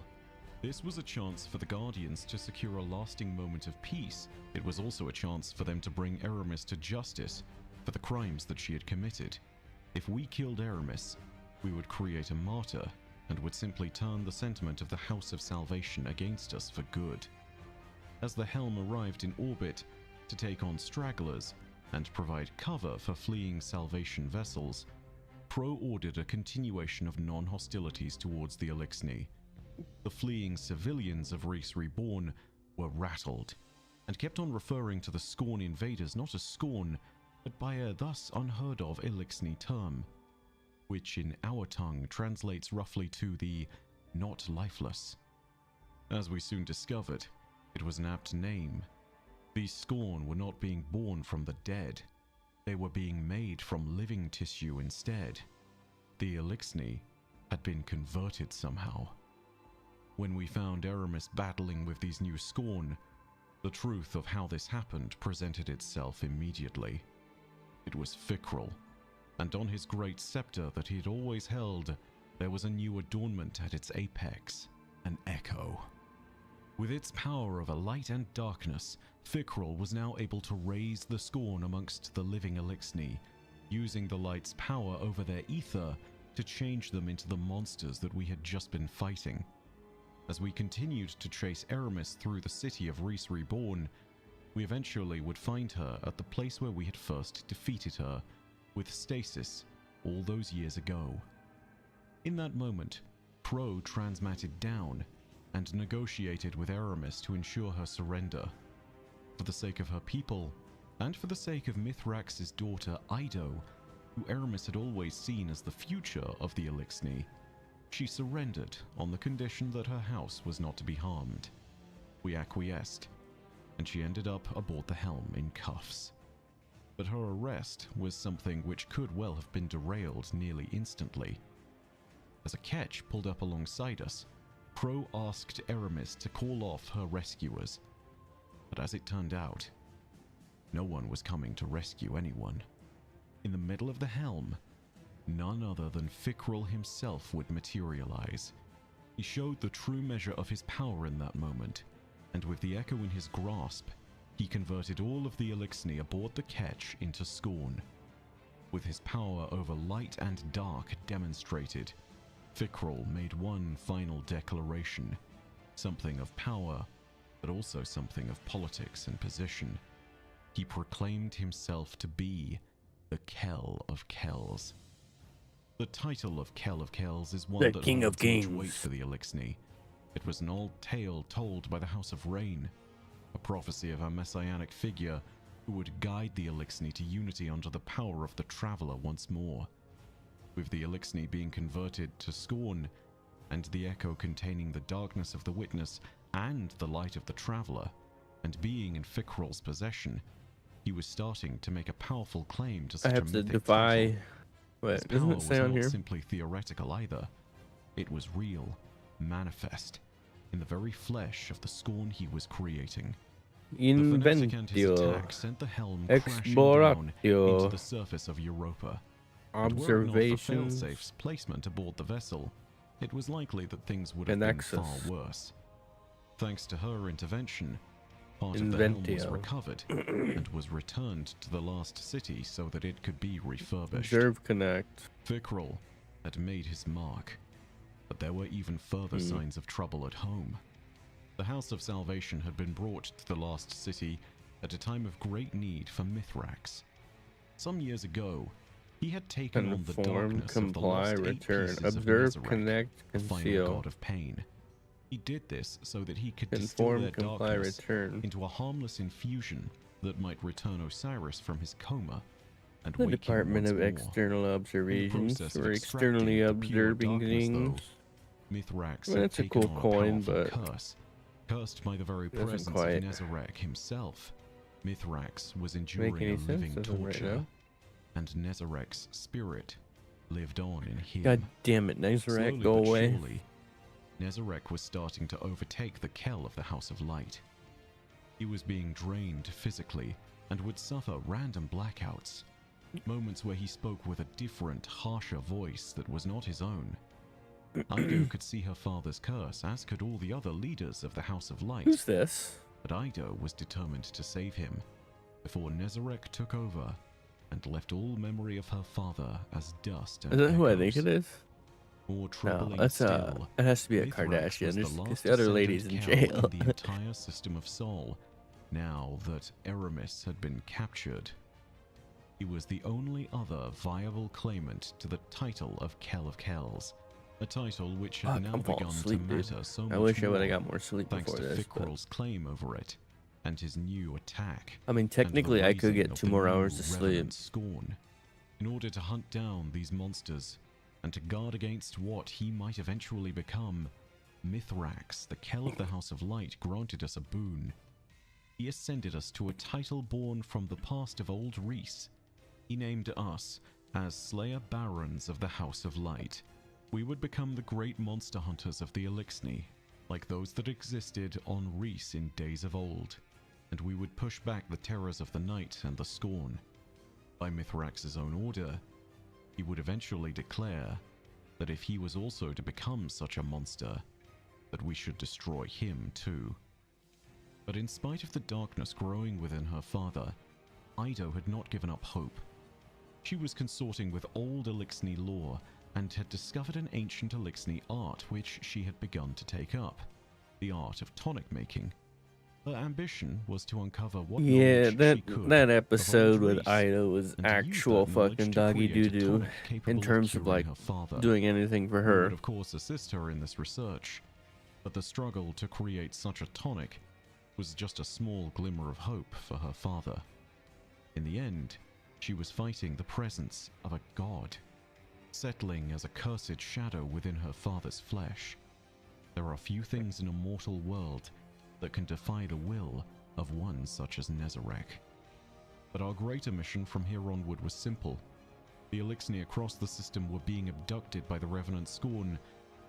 This was a chance for the Guardians to secure a lasting moment of peace. It was also a chance for them to bring Eramis to justice for the crimes that she had committed. If we killed Eramis, we would create a martyr and would simply turn the sentiment of the House of Salvation against us for good. As the Helm arrived in orbit to take on stragglers and provide cover for fleeing Salvation vessels, Pro ordered a continuation of non-hostilities towards the Elixni. The fleeing civilians of Reese Reborn were rattled, and kept on referring to the Scorn invaders not as Scorn, but by a thus unheard of Elixni term, which in our tongue translates roughly to the not lifeless. As we soon discovered, it was an apt name. These Scorn were not being born from the dead. They were being made from living tissue instead. The Elixni had been converted somehow. When we found Eramis battling with these new Scorn, the truth of how this happened presented itself immediately. It was Fikrul, and on his great scepter that he had always held, there was a new adornment at its apex, an echo. With its power of a light and darkness, Fikrul was now able to raise the Scorn amongst the living Elixni, using the light's power over their ether to change them into the monsters that we had just been fighting. As we continued to chase Eramis through the city of Reese Reborn, we eventually would find her at the place where we had first defeated her, with Stasis, all those years ago. In that moment, Pro transmatted down and negotiated with Eramis to ensure her surrender. For the sake of her people, and for the sake of Mithrax's daughter Ido, who Eramis had always seen as the future of the Elixni, she surrendered on the condition that her house was not to be harmed. We acquiesced, and she ended up aboard the Helm in cuffs. But her arrest was something which could well have been derailed nearly instantly. As a ketch pulled up alongside us, Pro asked Eramis to call off her rescuers. But as it turned out, no one was coming to rescue anyone. In the middle of the Helm, none other than Fikrul himself would materialize. He showed the true measure of his power in that moment, and with the echo in his grasp, he converted all of the Elixni aboard the ketch into Scorn. With his power over light and dark demonstrated, Fikrul made one final declaration, something of power, but also something of politics and position. He proclaimed himself to be the Kell of Kells. The title of Kell of Kells is one The that King of holds much Kings. weight for the Elixni. It was an old tale told by the House of Rain, a prophecy of a messianic figure who would guide the Elixni to unity under the power of the Traveler once more. With the Elixni being converted to Scorn, and the echo containing the darkness of the Witness and the light of the Traveler, and being in Fikrul's possession, he was starting to make a powerful claim to I such a have to mythic defy. title. Wait, His doesn't power it was say on not here? simply theoretical either. It was real, manifest. in the very flesh of the scorn he was creating. The Fnatic and his Inventio. attack sent the helm crashing down into Exploratio. the surface of Europa. And were it not for Observations. Failsafe's placement aboard the vessel, it was likely that things would have been far Nexus. worse. Thanks to her intervention, part of the helm was Inventio. recovered and was returned to the last city so that it could be refurbished. Observe Connect. Fikrul had made his mark, but there were even further signs of trouble at home. The House of Salvation had been brought to the lost city at a time of great need for Mithrax. Some years ago, he had taken on the Conform, darkness of the comply, lost 8 return. pieces Observe, of Nezarec, connect, the final conceal. god of pain. He did this so that he could distill Conform, their comply, darkness return. into a harmless infusion that might return Osiris from his coma and The wake him Department once of more. External In the Observations. process of We're externally extracting the pure observing darkness, things. though, Mithrax Well, had that's a taken cool on a coin, powerful but curse, cursed by the very doesn't presence quite of Nezarec himself. Mithrax was enduring make any a living sense as of right torture, now. and Nezarec's spirit lived on in him. God damn it, Nezarec, Slowly go but away. surely, Nezarec was starting to overtake the Kell of the House of Light. He was being drained physically and would suffer random blackouts, moments where he spoke with a different, harsher voice that was not his own. Ido could see her father's curse, as could all the other leaders of the House of Light. Who's this? But Ido was determined to save him before Nezarec took over and left all memory of her father as dust and Is that who I echoes. think it is? More No, troubling that's still, it has to be a Mithrax Kardashian. was There's, last because the other descendant lady's in Kell jail. the entire system of Sol, now that Eramis had been captured. He was the only other viable claimant to the title of Kell of Kells, a title which had Fuck, now I'm falling begun asleep, to dude. matter so I much wish I more would've got more sleep thanks before to this, but- Fikrul's claim over it and his new attack. I mean, and the technically, I could raising get of 2 the more new hours of sleep. Revenant Scorn. In order to hunt down these monsters and to guard against what he might eventually become, Mithrax, the Kell of the House of Light, granted us a boon. He ascended us to a title born from the past of old Reese. He named us as Slayer Barons of the House of Light. We would become the great monster hunters of the Elixni, like those that existed on Reese in days of old, and we would push back the terrors of the night and the scorn. By Mithrax's own order, he would eventually declare that if he was also to become such a monster, that we should destroy him too. But in spite of the darkness growing within her father, Ido had not given up hope. She was consorting with old Elixni lore and had discovered an ancient Elixni art which she had begun to take up, the art of tonic making. Her ambition was to uncover what Yeah, knowledge that she could that of episode old with Reese, Ido was and to use actual that knowledge fucking to doggy create a doo doo tonic capable in of terms of curing like her father. doing anything for We her. would of course assist her in this research, but the struggle to create such a tonic was just a small glimmer of hope for her father. In the end, she was fighting the presence of a god, settling as a cursed shadow within her father's flesh. There are few things in a mortal world that can defy the will of one such as Nezarec. But our greater mission from here onward was simple. The Elixni across the system were being abducted by the Revenant Scorn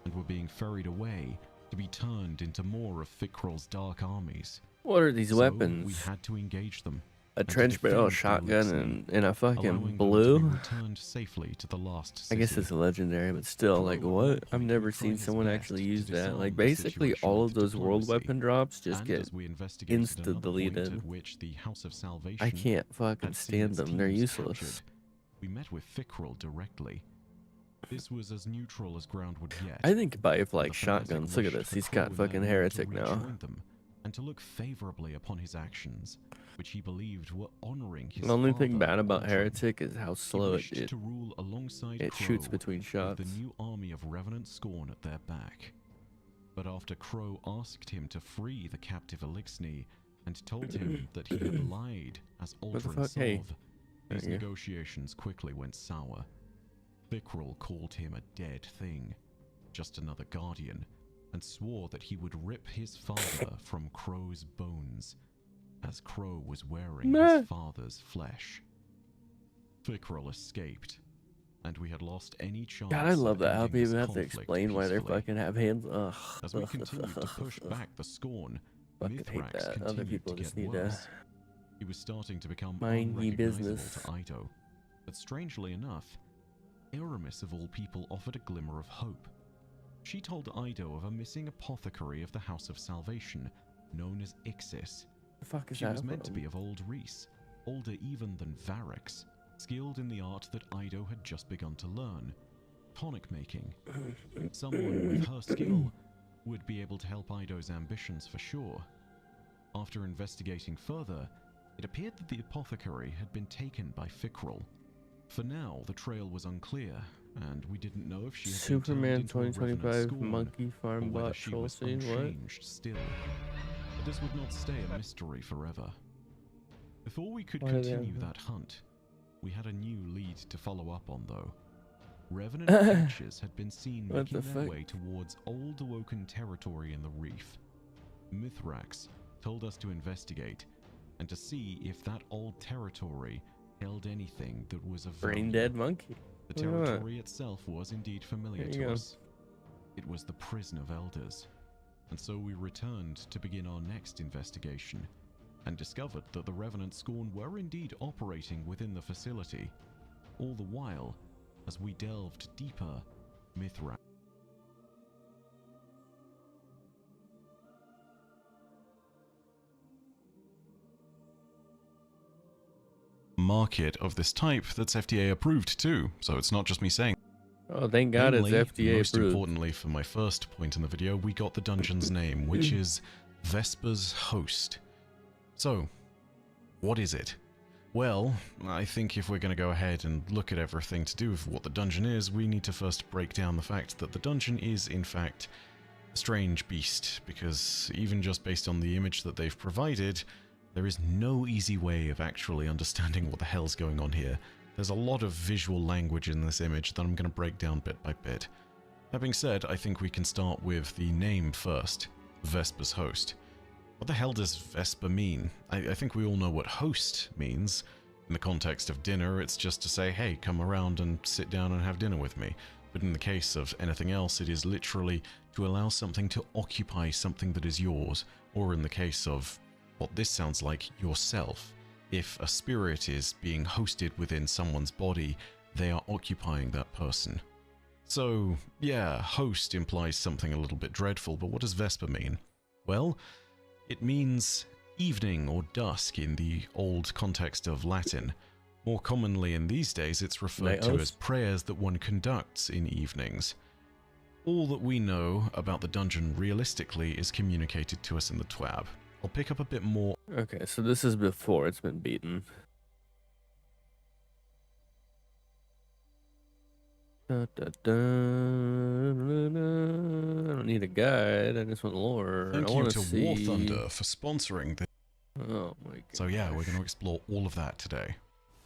and were being ferried away to be turned into more of Fikrul's dark armies. What are these So weapons? we had to engage them. A and to trench barrel, defend the shotgun, Elixni, and a allowing fucking them to be blue. returned safely to the lost I city. guess it's a legendary, but still, like, what? I've never seen someone actually use that. Like, basically, all of those world weapon drops just And get as we investigated insta another point deleted. at which the House of Salvation I can't fucking had seen stand its them. They're teams useless. captured, we met with Fikrul directly. This was as neutral as ground would get. I think by if like The fanatic shotguns. Look at wished this. He's Fikrul got and fucking Nehru heretic to now. rejoin them and to look favorably upon his actions, which he believed were honoring his The only thing father, bad about Aldrin. heretic is how He slow wished it to rule alongside it shoots Crow, between with shots. the new army of Revenant Scorn at their back. But after Crow asked him to free the captive Elixni and told him that he had lied as What the Aldrin fuck? Hey. Sov, these There you go. negotiations quickly went sour. Fikrul called him a dead thing, just another guardian, and swore that he would rip his father from Crow's bones, as Crow was wearing Meh. his father's flesh. Fikrul escaped, and we had lost any chance. God, I love of that how ending this people have to conflict explain why they peacefully. fucking have hands. Ugh. As we continued to push back the Scorn, Fucking hate Mithrax that. Other continued people to just get need to worse. He was starting to become mind ye unrecognizable business. to Ido. But strangely enough, Aramis of all people offered a glimmer of hope. She told Ido of a missing apothecary of the House of Salvation, known as Ixis. The fuck is She that was meant to from? be of old Reese, older even than Varix, skilled in the art that Ido had just begun to learn, tonic making. Someone with her skill would be able to help Ido's ambitions for sure. After investigating further, it appeared that the apothecary had been taken by Fickrell. For now, the trail was unclear, and we didn't know if she had Superman been turned into a revenant 2025 Scorn, Monkey Farm or whether bot she was Chelsea. What? unchanged still. But this would not stay a mystery forever. Before we could Why do they have continue that? that hunt, we had a new lead to follow up on, though. Revenant creatures had been seen What making the their fuck? way towards old awoken territory in the reef. Mithrax told us to investigate and to see if that old territory held anything that was of Brain value. dead monkey. The Look at that. territory itself was indeed familiar There you to go. us. It was the Prison of Elders, and so we returned to begin our next investigation, and discovered that the Revenant Scorn were indeed operating within the facility. All the while, as we delved deeper, Mithrax. Market of this type that's FDA approved too, so it's not just me saying. Oh, thank God it's Namely, FDA most approved. importantly for my first point in the video, we got the dungeon's name, which is Vesper's Host. So, what is it? Well, I think if we're going to go ahead and look at everything to do with what the dungeon is, we need to first break down the fact that the dungeon is, in fact, a strange beast, because even just based on the image that they've provided, there is no easy way of actually understanding what the hell's going on here. There's a lot of visual language in this image that I'm going to break down bit by bit. That being said, I think we can start with the name first, Vesper's Host. What the hell does Vesper mean? I think we all know what host means. In the context of dinner, it's just to say, hey, come around and sit down and have dinner with me. But in the case of anything else, it is literally to allow something to occupy something that is yours, or in the case of what this sounds like, yourself. If a spirit is being hosted within someone's body, they are occupying that person. So, yeah, host implies something a little bit dreadful, but what does Vesper mean? Well, it means evening or dusk in the old context of Latin. More commonly in these days, it's referred to as prayers that one conducts in evenings. All that we know about the dungeon realistically is communicated to us in the TWAB. I'll pick up a bit more. Okay, so this is before it's been beaten. Da, da, da, da, da. I don't need a guide. I just want lore. Thank I you want to see... War Thunder for sponsoring this. Oh my god. So yeah, we're going to explore all of that today.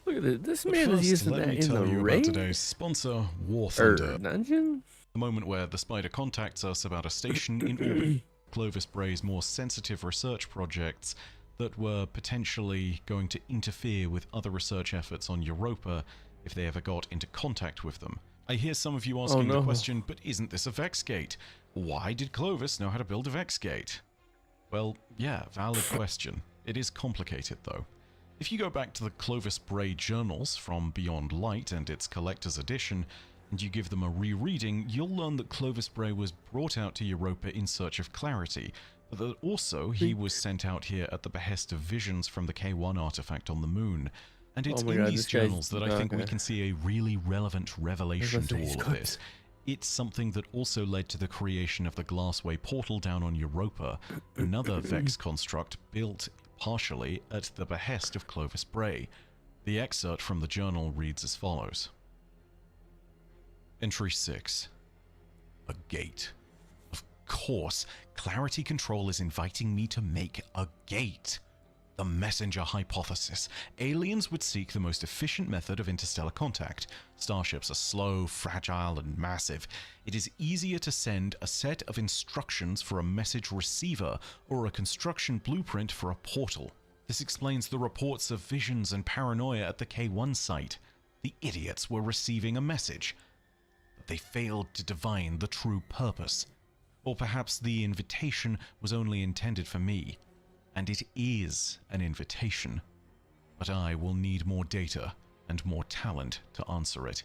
Look at this. This But man first, is using let that me in tell the you raid. about today's sponsor, War Thunder. Dungeon? The moment where the spider contacts us about a station in orbit. Clovis Bray's more sensitive research projects that were potentially going to interfere with other research efforts on Europa if they ever got into contact with them. I hear some of you asking the question, but isn't this a Vex Gate? Why did Clovis know how to build a Vex Gate? Well, yeah, valid question. It is complicated, though. If you go back to the Clovis Bray journals from Beyond Light and its collector's edition, and you give them a rereading, you'll learn that Clovis Bray was brought out to Europa in search of clarity, but that also he was sent out here at the behest of visions from the K1 artifact on the moon. And it's Oh my in God, these this guy's- journals that I think we okay. can see a really relevant revelation to he's all of got- this. It's something that also led to the creation of the Glassway portal down on Europa, another Vex construct built partially at the behest of Clovis Bray. The excerpt from the journal reads as follows. Entry 6. A gate. Of course, Clarity Control is inviting me to make a gate. The messenger hypothesis. Aliens would seek the most efficient method of interstellar contact. Starships are slow, fragile, and massive. It is easier to send a set of instructions for a message receiver or a construction blueprint for a portal. This explains the reports of visions and paranoia at the K1 site. The idiots were receiving a message, but they failed to divine the true purpose. Or perhaps the invitation was only intended for me, and it is an invitation. But I will need more data and more talent to answer it.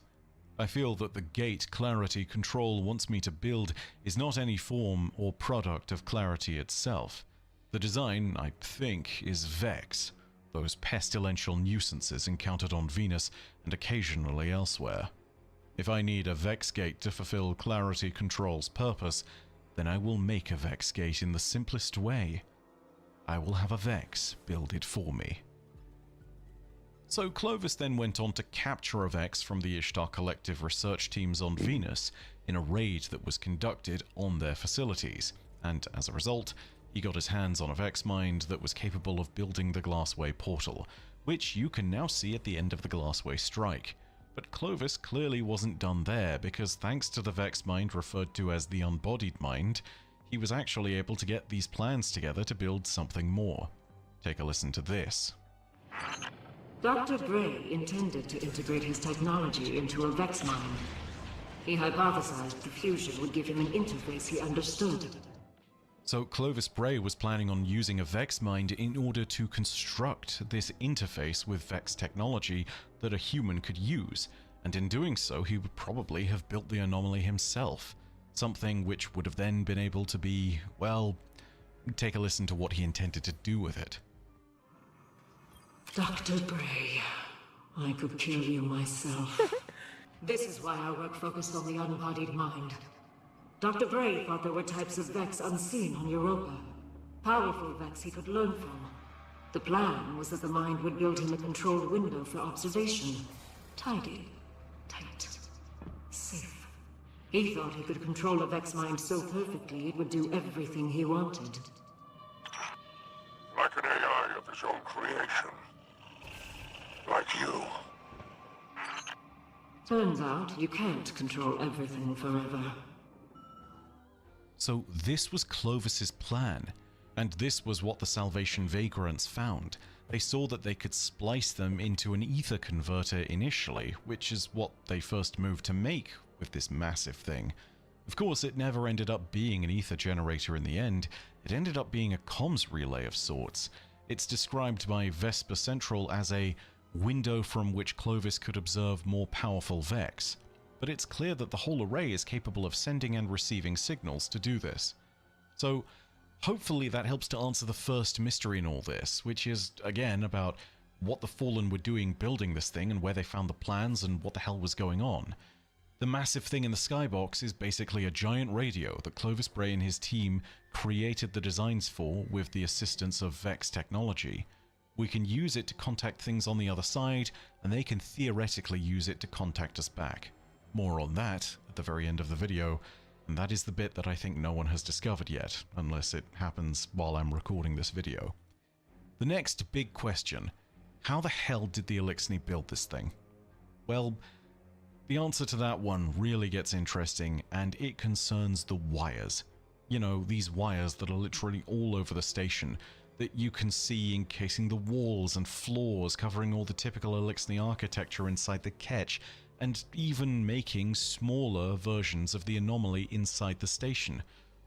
I feel that the gate Clarity Control wants me to build is not any form or product of Clarity itself. The design, I think, is Vex, those pestilential nuisances encountered on Venus and occasionally elsewhere. If I need a Vex gate to fulfill Clarity Control's purpose, then I will make a Vex gate in the simplest way. I will have a Vex build it for me. So Clovis then went on to capture a Vex from the Ishtar Collective research teams on Venus in a raid that was conducted on their facilities, and as a result, he got his hands on a Vex mind that was capable of building the Glassway portal, which you can now see at the end of the Glassway strike. But Clovis clearly wasn't done there, because thanks to the Vex mind referred to as the Unbodied Mind, he was actually able to get these plans together to build something more. Take a listen to this. Dr. Bray intended to integrate his technology into a Vex mind. He hypothesized the fusion would give him an interface he understood. So Clovis Bray was planning on using a Vex mind in order to construct this interface with Vex technology that a human could use, and in doing so he would probably have built the anomaly himself, something which would have then been able to be, well, take a listen to what he intended to do with it. Dr. Bray, I could kill you myself. This is why our work focused on the unbodied mind. Dr. Bray thought there were types of Vex unseen on Europa. Powerful Vex he could learn from. The plan was that the mind would build him a controlled window for observation. Tidy, tight, safe. He thought he could control a Vex mind so perfectly it would do everything he wanted. Like an AI of his own creation. Like you. Turns out you can't control everything forever. So this was Clovis's plan, and this was what the Salvation Vagrants found. They saw that they could splice them into an ether converter initially, which is what they first moved to make with this massive thing. Of course, it never ended up being an ether generator in the end. It ended up being a comms relay of sorts. It's described by Vesper Central as a window from which Clovis could observe more powerful Vex. But it's clear that the whole array is capable of sending and receiving signals to do this. So hopefully that helps to answer the first mystery in all this, which is, again, about what the Fallen were doing building this thing and where they found the plans and what the hell was going on. The massive thing in the skybox is basically a giant radio that Clovis Bray and his team created the designs for with the assistance of Vex technology. We can use it to contact things on the other side, and they can theoretically use it to contact us back. More on that at the very end of the video, and that is the bit that I think no one has discovered yet, unless it happens while I'm recording this video. The next big question: how the hell did the Eliksni build this thing? Well, the answer to that one really gets interesting, and it concerns the wires. You know, these wires that are literally all over the station, that you can see encasing the walls and floors, covering all the typical Eliksni architecture inside the Ketch, and even making smaller versions of the anomaly inside the station.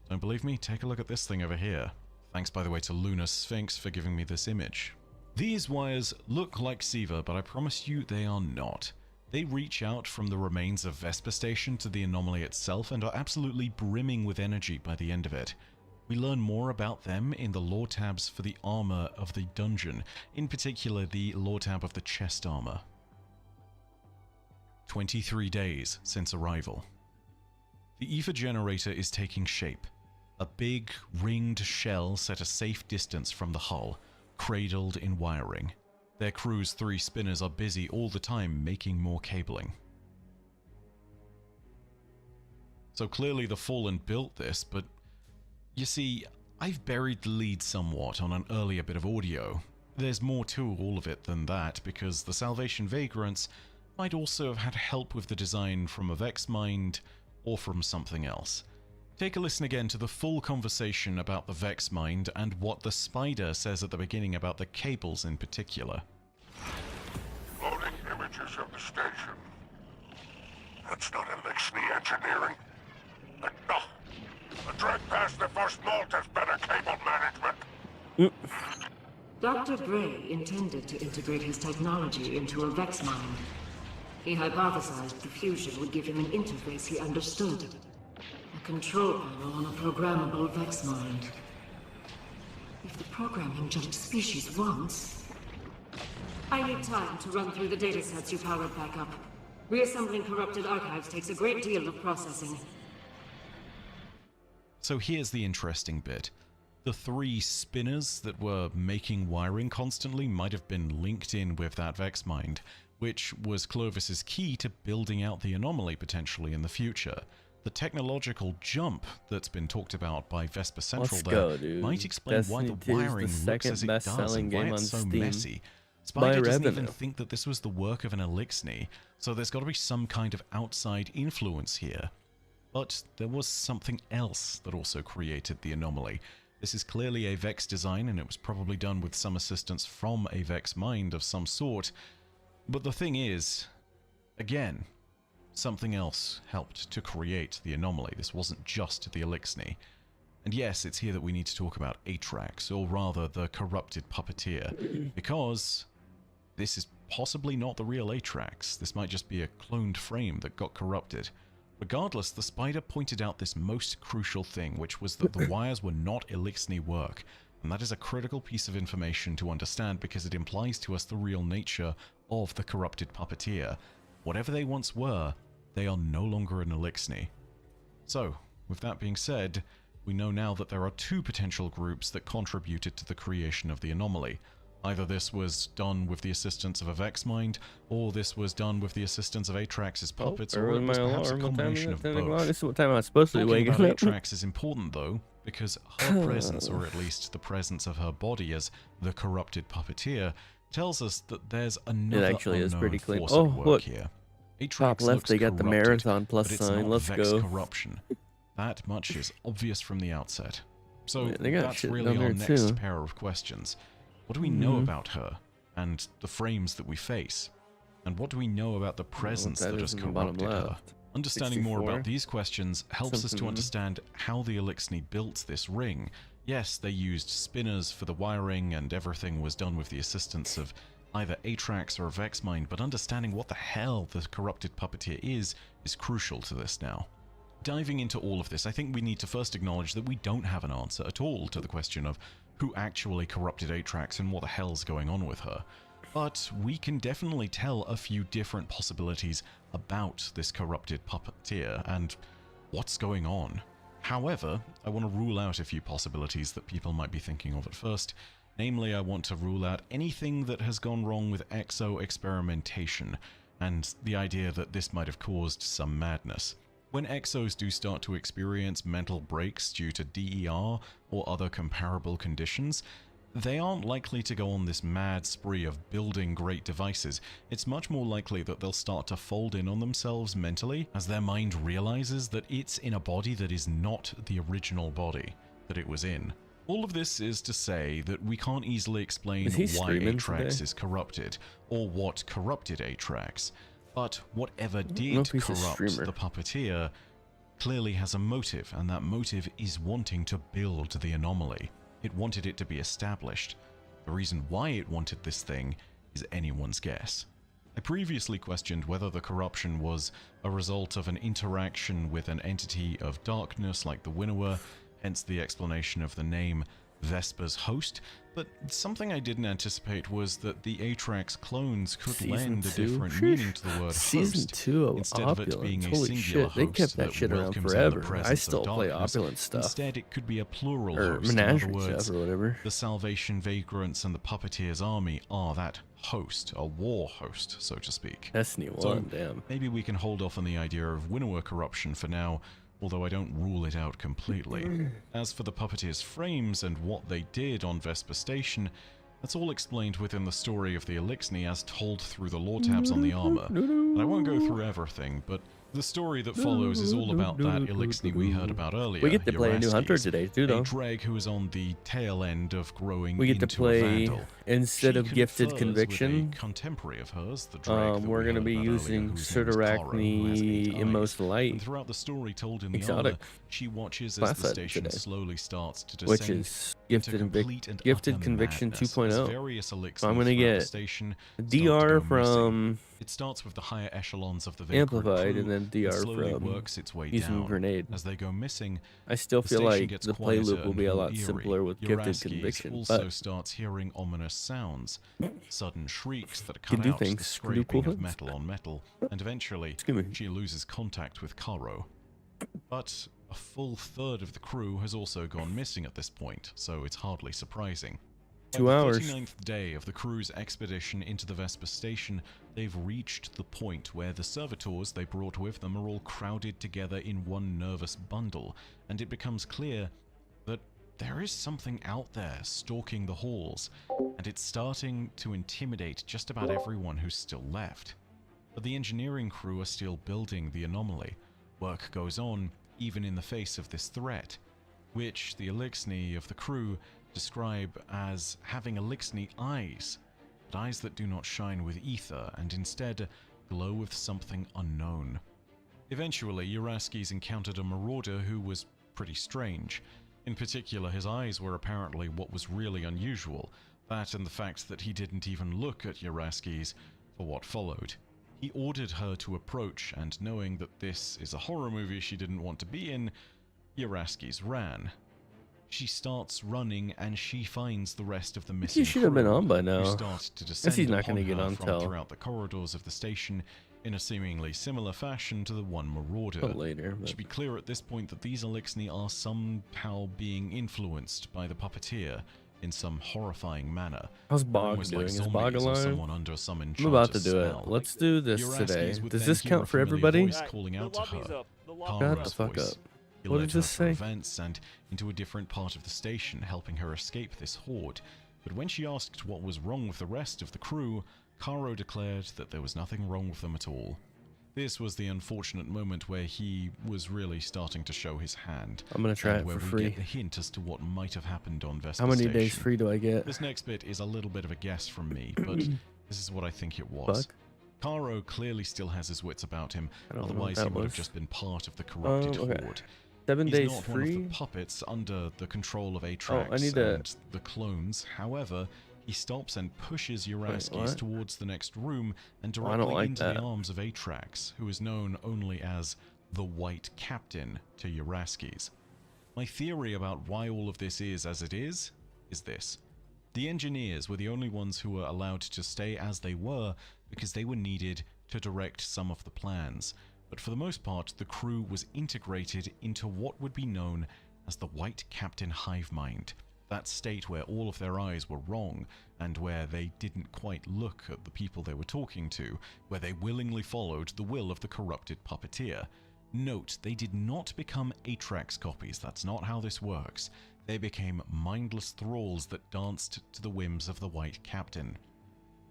Don't believe me? Take a look at this thing over here. Thanks, by the way, to Lunar Sphinx for giving me this image. These wires look like Siva, but I promise you they are not. They reach out from the remains of Vesper Station to the anomaly itself and are absolutely brimming with energy by the end of it. We learn more about them in the lore tabs for the armor of the dungeon, in particular the lore tab of the chest armor. 23 days since arrival. The ether generator is taking shape. A big, ringed shell set a safe distance from the hull, cradled in wiring. Their crew's 3 spinners are busy all the time making more cabling. So clearly the Fallen built this, but you see, I've buried the lead somewhat on an earlier bit of audio. There's more to all of it than that, because the Salvation Vagrants might also have had help with the design from a Vex mind or from something else. Take a listen again to the full conversation about the Vex mind and what the spider says at the beginning about the cables in particular. Loading images of the station. That's not Elixni engineering. No. The drag past the first molt has better cable management. Dr. Bray intended to integrate his technology into a Vex mind. He hypothesized the fusion would give him an interface he understood. A control panel on a programmable Vex mind. If the programming jumped species once... I need time to run through the datasets you powered back up. Reassembling corrupted archives takes a great deal of processing. So here's the interesting bit. The 3 spinners that were making wiring constantly might have been linked in with that Vex mind, which was Clovis's key to building out the anomaly potentially in the future. The technological jump that's been talked about by Vesper Central might explain why the wiring looks as it does and why it's so messy. Spider doesn't even think that this was the work of an Elixni, so there's got to be some kind of outside influence here. But there was something else that also created the anomaly. This is clearly a Vex design, and it was probably done with some assistance from a Vex mind of some sort. But the thing is, again, something else helped to create the anomaly. This wasn't just the Elixni. And yes, it's here that we need to talk about Atrax, or rather the corrupted puppeteer, because this is possibly not the real Atrax. This might just be a cloned frame that got corrupted. Regardless, the Spider pointed out this most crucial thing, which was that the wires were not Elixni work, and that is a critical piece of information to understand because it implies to us the real nature of the corrupted puppeteer. Whatever they once were, they are no longer an Elixni. So, with that being said, we know now that there are 2 potential groups that contributed to the creation of the anomaly. Either this was done with the assistance of a Vex mind, or this was done with the assistance of Atrax's puppets, or it was perhaps a combination of both. This is what time I'm supposed to be waking up. Atrax is important though, because her presence, or at least the presence of her body as the corrupted puppeteer, tells us that there's another it actually is pretty clean. force Oh, at work look. here. Atrax Top left, looks they got the corrupted, marathon plus but it's sign. not Let's Vex go. corruption. That much is obvious from the outset. So Yeah, they got that's shit really down our there, next too. pair of questions. What do we know about her and the frames that we face? And what do we know about the presence that has corrupted her? Understanding more 64. about these questions helps us to Something. understand how the Elixni built this ring. Yes, they used spinners for the wiring and everything was done with the assistance of either Atrax or a Vex mind, but understanding what the hell the corrupted puppeteer is crucial to this now. Diving into all of this, I think we need to first acknowledge that we don't have an answer at all to the question of who actually corrupted Atrax and what the hell's going on with her. But we can definitely tell a few different possibilities about this corrupted puppeteer and what's going on. However, I want to rule out a few possibilities that people might be thinking of at first. Namely, I want to rule out anything that has gone wrong with exo experimentation, and the idea that this might have caused some madness. When exos do start to experience mental breaks due to DER or other comparable conditions, they aren't likely to go on this mad spree of building great devices. It's much more likely that they'll start to fold in on themselves mentally as their mind realizes that it's in a body that is not the original body that it was in. All of this is to say that we can't easily explain Is he why streaming Atrax today? is corrupted, or what corrupted Atrax. But whatever know did if he's a corrupt streamer. the puppeteer clearly has a motive, and that motive is wanting to build the anomaly. It wanted it to be established. The reason why it wanted this thing is anyone's guess. I previously questioned whether the corruption was a result of an interaction with an entity of darkness like the Winnower, hence the explanation of the name Vesper's host, but something I didn't anticipate was that the Atrax clones could Season lend a 2? different meaning to the word Season host, 2 of instead of it being Opulence. a Holy singular shit, they host kept that that shit around welcomes in the forever. I presence still of play darkness. Opulence stuff. Instead, it could be a plural Or host. In other Menagerie words, stuff or whatever. the Salvation Vagrants and the Puppeteer's army are that host, a war host, so to speak. Destiny 1, So damn. maybe we can hold off on the idea of Winnower corruption for now, although I don't rule it out completely. As for the Puppeteer's frames and what they did on Vesper Station, That's all explained within the story of the Elixni as told through the lore tabs on the armor. And I won't go through everything, but the story that follows is all about that Elixni we heard about earlier. We get to play a new hunter Yuraskis, today too, though. a dreg who is on the tail end of growing We get to into a play, vandal. instead She of Gifted confers Conviction, with a contemporary of hers, the dreg that we're we going to heard be about earlier, using whose name is Clara, who has 8 Surarakni eyes. Immos Light. And throughout the story told in the Exotic. armor, she watches as Class the set station today. slowly starts to descend Which is Gifted Conviction 2.0. So I'm going to get DR from It starts with the higher echelons of the Vagrant Amplified crew and then DR slowly from works its way using down. Grenade. As they go missing, I still the feel station like gets the play quieter loop will and be a more lot eerie. simpler with Gifted Yuraskis Conviction, also but starts hearing ominous sounds, sudden shrieks that Can cut do out the things, can do scraping cool of things. metal on metal, and eventually she loses contact with Karo. But a full third of the crew has also gone missing at this point, so it's hardly surprising. 2 By hours. the 39th day of the crew's expedition into the Vesper station, they've reached the point where the servitors they brought with them are all crowded together in one nervous bundle, and it becomes clear that there is something out there stalking the halls, and it's starting to intimidate just about everyone who's still left. But the engineering crew are still building the anomaly. Work goes on, even in the face of this threat, which the Elixni of the crew describe as having Elixni eyes, but eyes that do not shine with ether and instead glow with something unknown. Eventually, Yuraskis encountered a marauder who was pretty strange. In particular, his eyes were apparently what was really unusual, that and the fact that he didn't even look at Yuraskis for what followed. He ordered her to approach, and knowing that this is a horror movie she didn't want to be in, Yuraskis ran. She starts running, and she finds the rest of the missing he should have been crew, on by who now. start to Guess descend he's not going to upon get her on from till throughout the corridors of the station in a seemingly similar fashion to the one marauder. later. It should be clear at this point that these Elixni are somehow being influenced by the puppeteer in some horrifying manner. How's They're Bog almost doing? like Is zombies Bog or alive? someone under some I'm about to enchanter's do it. spell. Let's do this Yuraskis today. would Does then this hear count a for familiar everybody? voice calling out to her. Shut the fuck Kara's up. voice. He What led did her this through say? vents and into a different part of the station, helping her escape this horde. But when she asked what was wrong with the rest of the crew, Karo declared that there was nothing wrong with them at all. This was the unfortunate moment where he was really starting to show his hand. I'm gonna try and it where for we free. get the hint as to what might have happened on Vesper How many Station. days free do I get? This next bit is a little bit of a guess from me, but this is what I think it was. Fuck. Karo clearly still has his wits about him, I don't know what otherwise he that would have was. just been part of the corrupted okay. horde. 7 He's days not free? one of the puppets under the control of Atrax I need to- and the clones. However, he stops and pushes Yuraskis what? towards the next room and Oh, I directly don't like into that. the arms of Atrax, who is known only as the White Captain to Yuraskis. My theory about why all of this is as it is this. The engineers were the only ones who were allowed to stay as they were because they were needed to direct some of the plans. But for the most part, the crew was integrated into what would be known as the White Captain hive mind. That state where all of their eyes were wrong, and where they didn't quite look at the people they were talking to, where they willingly followed the will of the corrupted puppeteer. Note, they did not become Atrax copies, that's not how this works. They became mindless thralls that danced to the whims of the White Captain.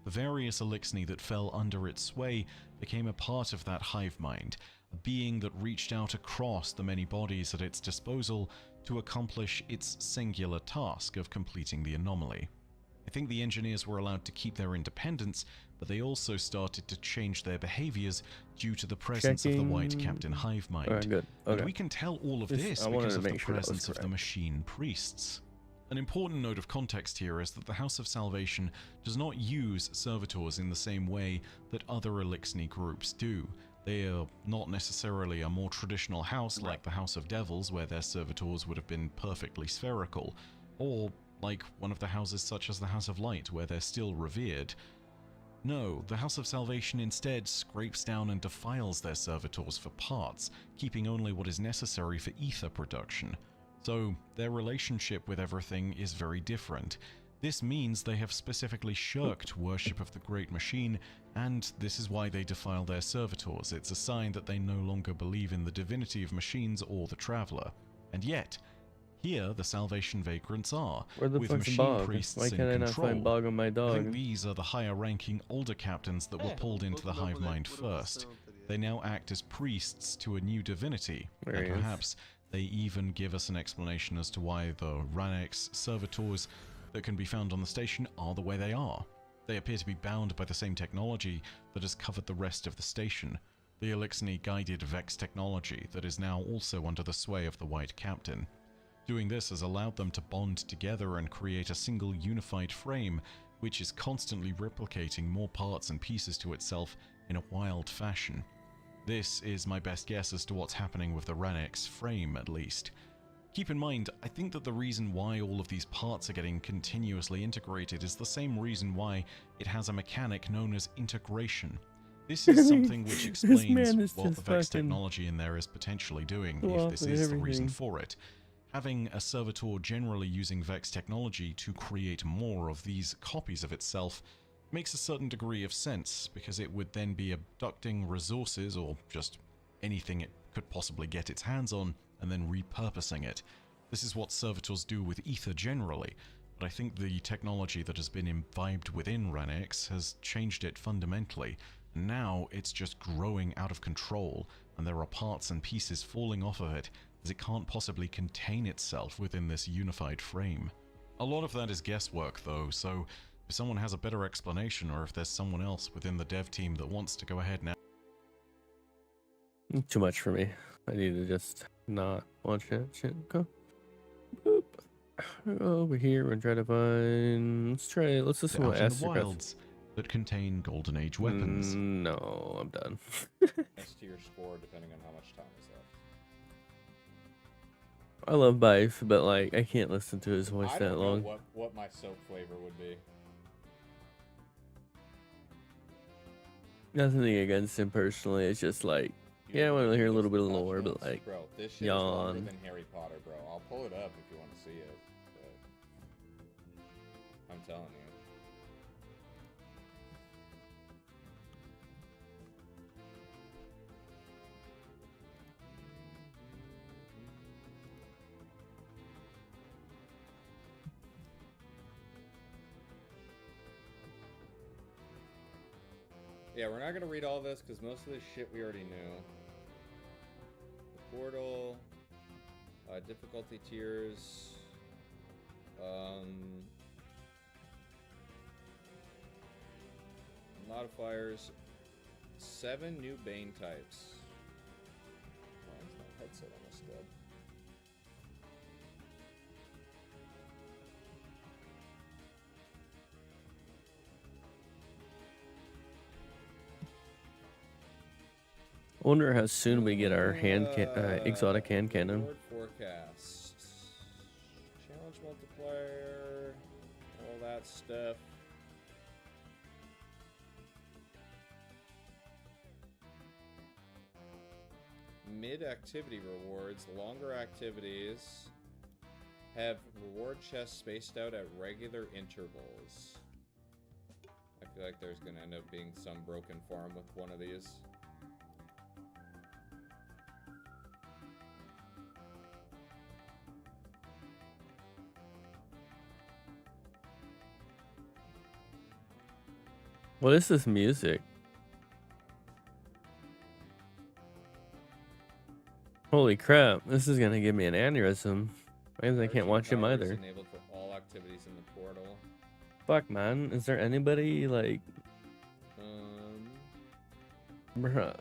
The various Elixni that fell under its sway became a part of that hive mind, a being that reached out across the many bodies at its disposal to accomplish its singular task of completing the anomaly. I think the engineers were allowed to keep their independence, but they also started to change their behaviors due to the presence of the White Checking. Captain hive mind. Alright, good. And Okay. we can tell all of This- this I wanted because to of the make sure that was presence of the correct. machine priests. An important note of context here is that the House of Salvation does not use servitors in the same way that other Elixni groups do. They are not necessarily a more traditional house like the House of Devils, where their servitors would have been perfectly spherical, or like one of the houses such as the House of Light, where they're still revered. No, the House of Salvation instead scrapes down and defiles their servitors for parts, keeping only what is necessary for ether production. So, their relationship with everything is very different. This means they have specifically shirked worship of the Great Machine, and this is why they defile their servitors. It's a sign that they no longer believe in the divinity of machines or the Traveler. And yet, Here, the Salvation Vagrants are, Where the with fuck's machine Bog? priests Why in can't I not control. find Bog on my I dog? think these are the higher-ranking older captains that were pulled into the hive mind first. They now act as priests to a new divinity, There and he is. perhaps they even give us an explanation as to why the Ranex servitors that can be found on the station are the way they are. They appear to be bound by the same technology that has covered the rest of the station, the Elixni-guided Vex technology that is now also under the sway of the White Captain. Doing this has allowed them to bond together and create a single unified frame, which is constantly replicating more parts and pieces to itself in a wild fashion. This is my best guess as to what's happening with the Ranex frame, at least. Keep in mind, I think that the reason why all of these parts are getting continuously integrated is the same reason why it has a mechanic known as integration. This is something which This explains man is what the just Vex fucking technology in there is potentially doing, go if off this with is the reason everything. for it. Having a servitor generally using Vex technology to create more of these copies of itself makes a certain degree of sense, because it would then be abducting resources or just anything it could possibly get its hands on and then repurposing it. This is what servitors do with ether generally, but I think the technology that has been imbibed within Ranex has changed it fundamentally, and now it's just growing out of control, and there are parts and pieces falling off of it as it can't possibly contain itself within this unified frame. A lot of that is guesswork though, so if someone has a better explanation, or if there's someone else within the dev team that wants to go ahead now. Too much for me. I need to just not watch that shit. Go. Boop. Over here and try to find. Let's listen to Out what in the Aster wilds that contain Golden Age weapons. No, I'm done. Next to your score, depending on how much time is left. I love Bife, but like I can't listen to his voice I that don't long. know what my soap flavor would be. Nothing against him personally. It's just like, yeah, I want to hear a little bit of lore, but like, Bro, this shit is longer yawn. than Harry Potter, bro. I'll pull it up if you want to see it. But I'm telling you. Yeah, we're not gonna read all this because most of this shit we already knew. The portal, difficulty tiers, modifiers, 7 new Bane types. Why is my headset almost dead? I wonder how soon we get our exotic hand cannon. Reward forecast, challenge multiplier, all that stuff. Mid-activity rewards, longer activities have reward chests spaced out at regular intervals. I feel like there's gonna end up being some broken farm with one of these. What is this music? Holy crap, this is gonna give me an aneurysm. I can't watch him Powers either. Enabled for all activities in the portal. Fuck, man. Is there anybody like... Bruh.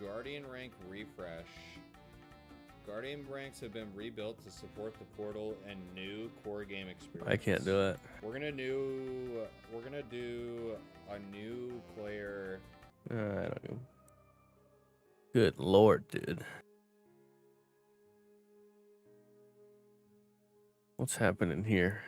Guardian rank refresh. Guardian ranks have been rebuilt to support the portal and new core game experience. I can't do it. We're gonna do a new player. I don't know. Good lord, dude. What's happening here?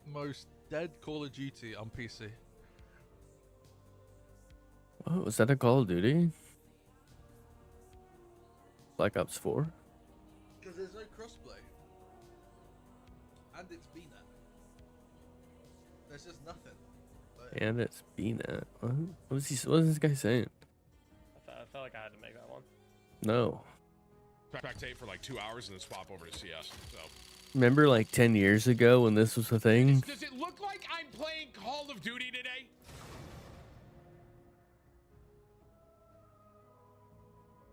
Most dead Call of Duty on PC. What was that, a Call of Duty? Black Ops 4? Because there's no crossplay. And it's BNet. There's just nothing. Like, And it's BNet. What was this guy saying? I felt like I had to make that one. No. Spectate for like 2 hours and then swap over to CS. So. Remember like 10 years ago when this was a thing? Does it look like I'm playing Call of Duty today?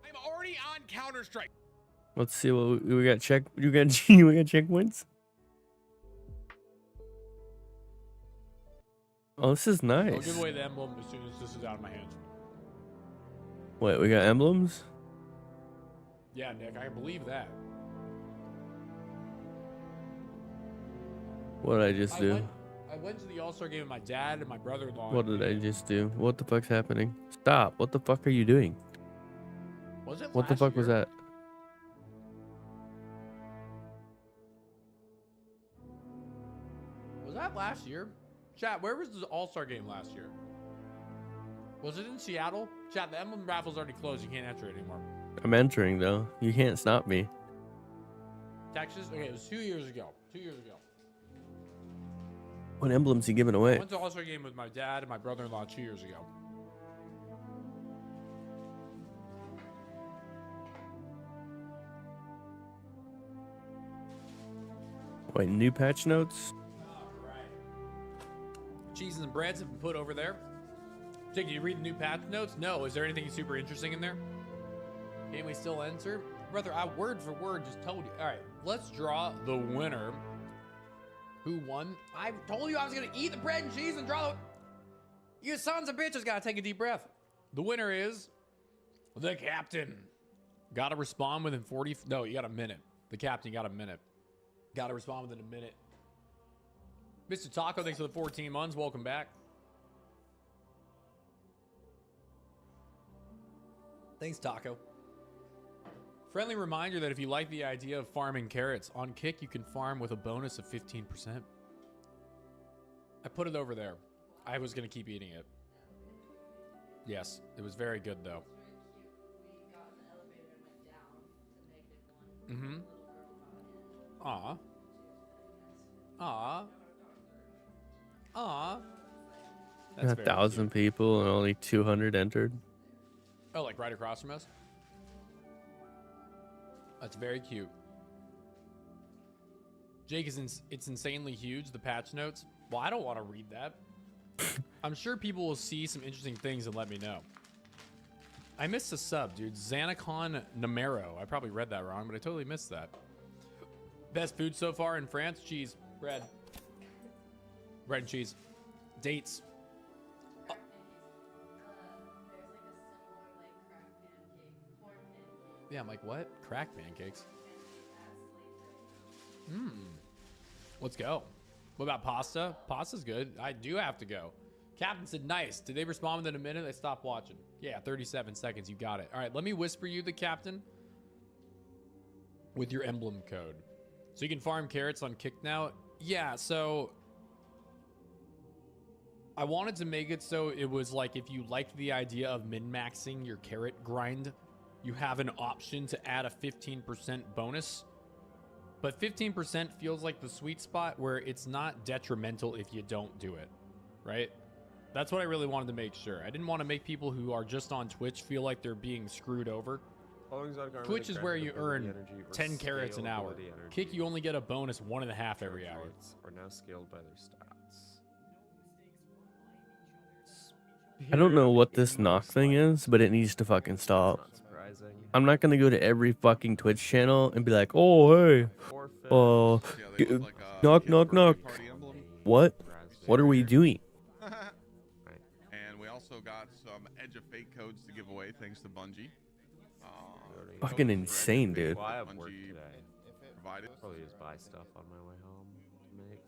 I'm already on Counter-Strike. Let's see what we got. We got checkpoints. Oh, this is I'll nice. give away the emblem as soon as this is out of my hands. Wait, we got emblems? Yeah, Nick, I believe that. What did I just do? I went to the All-Star game with my dad and my brother-in-law. What did I just do? What the fuck's happening? Stop. What the fuck are you doing? Was it What the last fuck was year? that? Was that last year? Chat, where was the All-Star game last year? Was it in Seattle? Chat, the emblem raffle's already closed. You can't enter it anymore. I'm entering though. You can't stop me. Texas? Okay, it was 2 years ago. 2 years ago. What emblems he giving I away? went to All-Star game with my dad and my brother-in-law 2 years ago. Wait, new patch notes? Cheeses and breads have been put over there. Jake, did you read the new patch notes? No. Is there anything super interesting in there? Can we still enter? Brother, I word for word just told you. All right, let's draw the winner. Who won? I told you I was going to eat the bread and cheese and draw the... You sons of bitches got to take a deep breath. The winner is the captain. Got to respond within 40... No, you got a minute. The captain got a minute. Got to respond within a minute. Mr. Taco, thanks for the 14 months. Welcome back. Thanks, Taco. Friendly reminder that if you like the idea of farming carrots, on Kick you can farm with a bonus of 15%. I put it over there. I was going to keep eating it. Yes, it was very good though. Mm-hmm. Aw. Aw. Aw. That's very 1,000 cute. people and only 200 entered. Oh, like right across from us? That's very cute. Jake it's insanely huge, the patch notes. Well, I don't want to read that. I'm sure people will see some interesting things and let me know. I missed a sub, dude. Xanacon Namero. I probably read that wrong, but I totally missed that. Best food so far in France? Cheese. Bread. Bread and cheese. Dates. Yeah, I'm like, what? Crack pancakes. Let's go. What about pasta? Pasta's good. I do have to go. Captain said, nice. Did they respond within a minute? I stopped watching. Yeah, 37 seconds. You got it. All right, let me whisper you the captain with your emblem code. So you can farm carrots on Kick now. Yeah, so I wanted to make it so it was like if you liked the idea of min-maxing your carrot grind, you have an option to add a 15% bonus. But 15% feels like the sweet spot where it's not detrimental if you don't do it, right? That's what I really wanted to make sure. I didn't want to make people who are just on Twitch feel like they're being screwed over. Twitch is where you earn 10 carrots an hour. Kick, you only get a bonus 1.5 every hour. Are now scaled by their stats. I don't know what this knock thing is, but it needs to fucking stop. I'm not gonna go to every fucking Twitch channel and be like, oh, hey, knock, knock, knock. What? What are we doing? And we also got some Edge of Fate codes to give away thanks to Bungie. Fucking insane, dude. Well, I have work today. Provided. Probably just buy stuff on my way home to make.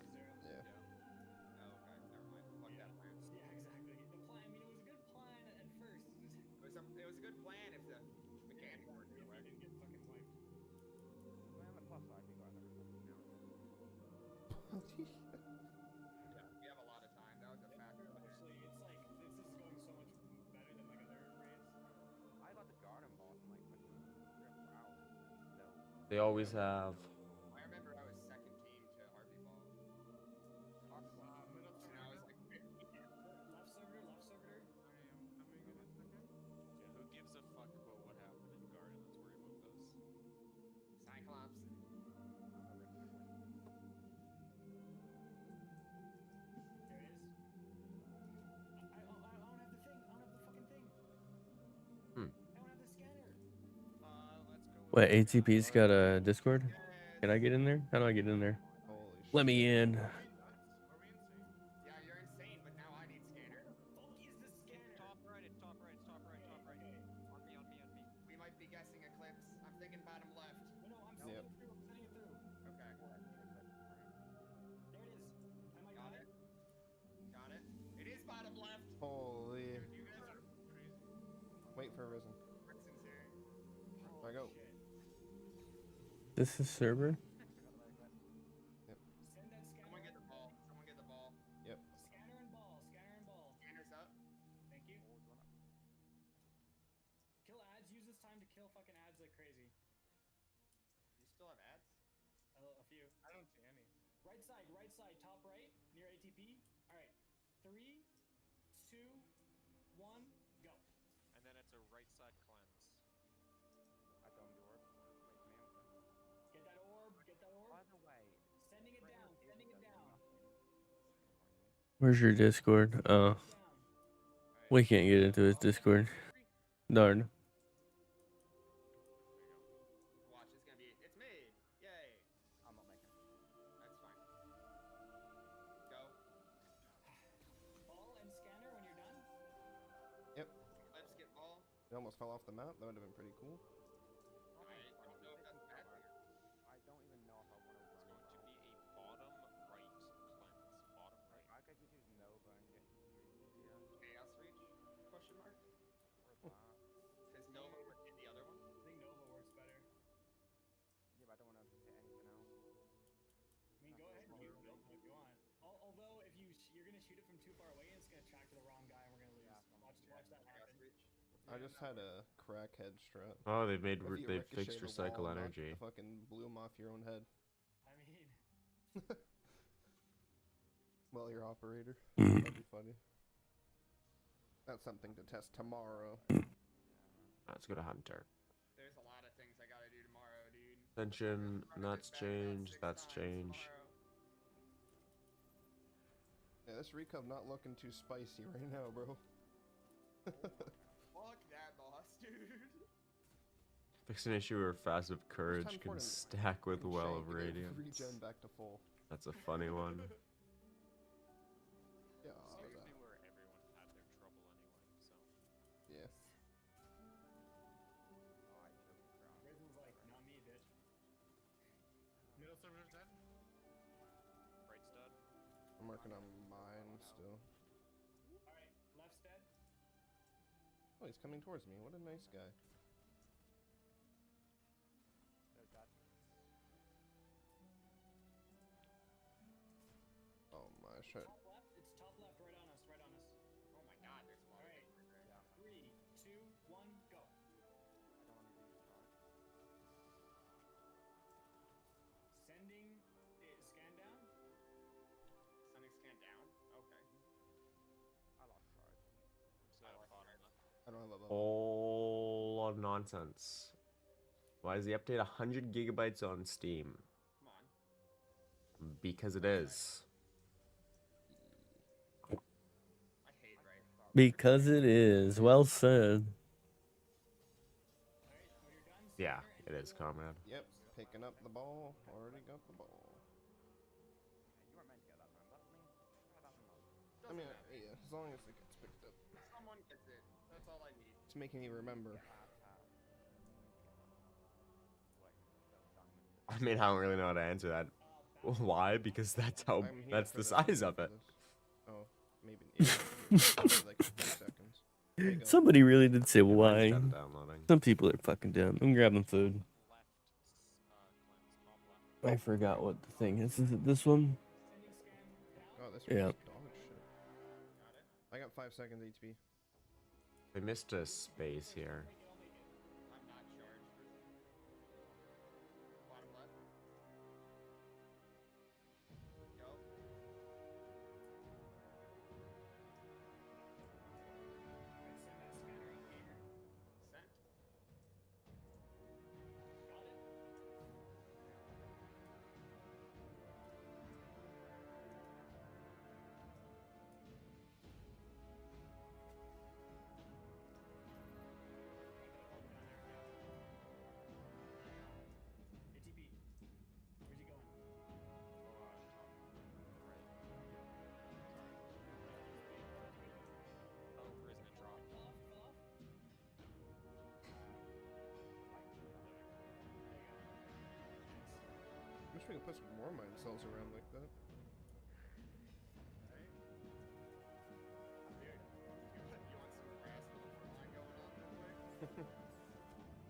They always have. I remember I was second team to Harvey Ball. And I was like, Left servitor. Yeah, who gives a fuck about what happened in Garden? Let's worry about this. Cyclops. What, ATP's got a Discord? Can I get in there? How do I get in there? Let me in. Yeah, you're insane, but now I need scanner. Top right, it's top right, it's top right, top right. On me, on me, on me. We might be guessing Eclipse. I'm thinking bottom left. No, I'm sending it through. I'm sending it through. Okay. There it is. Am I Got it? Got it. It is bottom left. Holy. You guys are crazy. Wait for Arisen. Rickson's here. I go. This is server? Someone get the ball. Someone get the ball. Yep. Scanner and ball. Scanner's up. Thank you. Kill ads. Use this time to kill fucking ads like crazy. You still have ads? A few. I don't see any. Right side, top right, near ATP. Alright. 3, 2, 1, go. And then it's a right side cleanse. I don't do work. Get that orb, By the way, sending it down. Where's your Discord? Oh. We can't get into his Discord. Darn. Watch, it's gonna be. It's me! Yay! I'm not making it. That's fine. Go. Ball and scanner when you're done. Yep. Let's get ball. It almost fell off the map. That would have been pretty cool. I don't know if that's bad here. I don't even know if I want to run. It's going to be a bottom right cleanse. Bottom right. I could just use Nova and get Chaos Reach? Question mark? Because Nova would hit the other one? I think Nova works better. Yeah, but I don't want to hit anything else. I mean, go ahead and use Nova if you want. Although, if you're gonna shoot it from too far away, it's gonna track to the wrong guy, and we're gonna lose. Watch that happen. I just had a crackhead strat. Oh, they've made If you they've ricochet fixed the recycle wall and knock- energy. Fucking blew him off your own head. I mean, Well, your operator. Mm. That'd be funny. That's something to test tomorrow. Let's go to Hunter. There's a lot of things I gotta do tomorrow, dude. Ascension, that's changed, that's changed. Yeah, this recov not looking too spicy right now, bro. Fuck that boss, dude. Fix an issue where Fast of Courage time can for it. stack with Fucking Well shank of to get Radiance. Regen back to full. That's a funny one. Yeah, Seems to be where everyone had their trouble anyway, so. yeah. Riven's like, not me, bitch. Middle server's dead. Right stud. I'm working on mine still. Alright, left's dead. Oh, he's coming towards me. What a nice guy. Oh my shit. Top left, it's top left, right on us, right on us. Oh my god, there's a lot Alright, of things right there. 3, 2, 1, go. I don't want to be charged. Sending scan down. Sending scan down? Okay. I lost charge. Out of bottom left. I don't have a level. All of nonsense. Why is the update 100 gigabytes on Steam? Come on. Because it is. I hate right. Because it is. Well said. Yeah, it is, comrade. Yep, picking up the ball. Already got the ball. You weren't meant to get that one. That me? That doesn't matter. I mean, yeah, as long as it gets picked up. Someone gets it. That's all I need. It's making you remember. I mean, I don't really know how to answer that. Why? Because that's how. I'm here That's for the this, size I'm of here it. for this. Oh, maybe. Yeah, like 2 seconds. There you go. Somebody really did say why. done downloading. Some people are fucking dumb. I'm grabbing food. I forgot what the thing is. Is it this one? Oh, this Yeah. one's dog shit. I got 5 seconds HP. They missed a space here. I'm not charged. we can put some more mind cells around like that.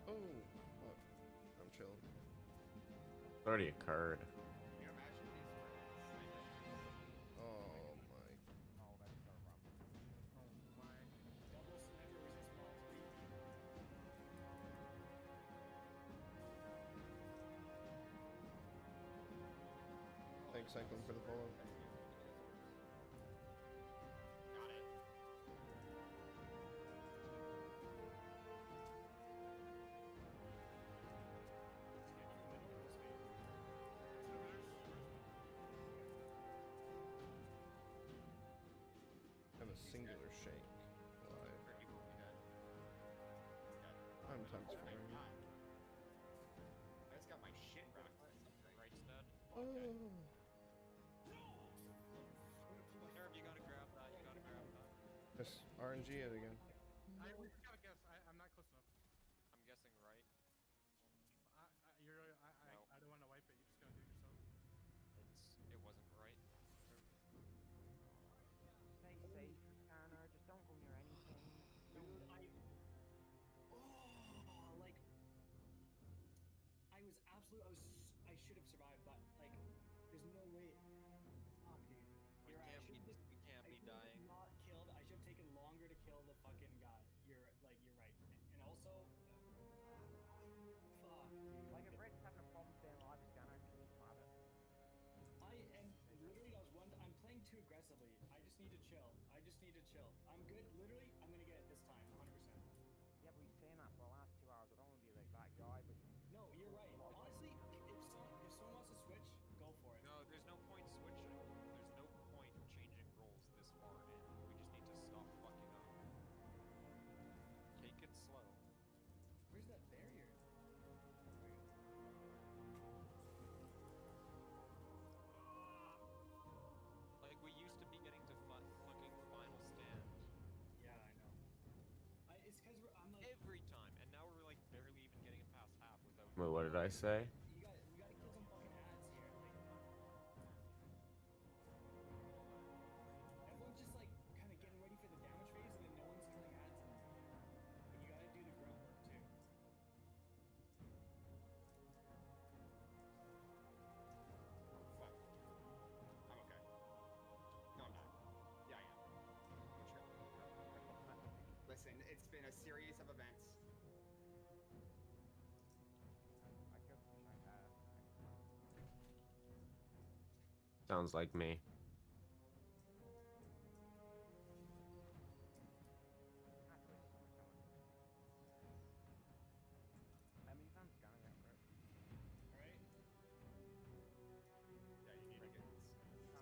Oh, fuck. I'm chilling. It already occurred. Oh my. Thanks, Cyclone, for the follow. Have a singular shake live. I'm times 4. I just got my shit rocked. Right's dead. Oh. Nerve, you gotta grab that. You gotta grab that. Just RNG it again. We gotta guess. I'm not close enough. I'm guessing right. I don't want to wipe it. You just gotta do it yourself. It wasn't right. Stay safe, Scanner. Just don't go near anything. I should have survived, but like, there's no way. Fuck, dude. We can't be dying. Not killed. I should have taken longer to kill the fucking guy. You're right. And also, fuck. Like if Red's having a problem staying alive, Scanner, can you have it? I am literally. I'm playing too aggressively. I just need to chill. I'm good. Literally, I'm gonna get it this time, 100%. Yeah, but you're saying that for the last 2 hours. I don't want to be like that guy, but. No, you're right. Honestly, if someone wants to switch, go for it. No, there's no point switching. There's no point changing roles this far in. We just need to stop fucking up. Take it slow. Where's that barrier? Like, we used to be getting to fucking final stand. Yeah, I know. It's because I'm like... Every time, and now we're like barely even getting it past half without... Wait, what did I say? You gotta kill some fucking ads here. Like, everyone's just like kind of getting ready for the damage phase, and then no one's killing ads anymore. But you gotta do the grunt work too. Fuck. I'm okay. No, I'm not. Yeah, I am. I'm sure. Listen, it's been a series of events. Sounds like me. I mean, you found Scanner yet, right? Right? Yeah, you need to get this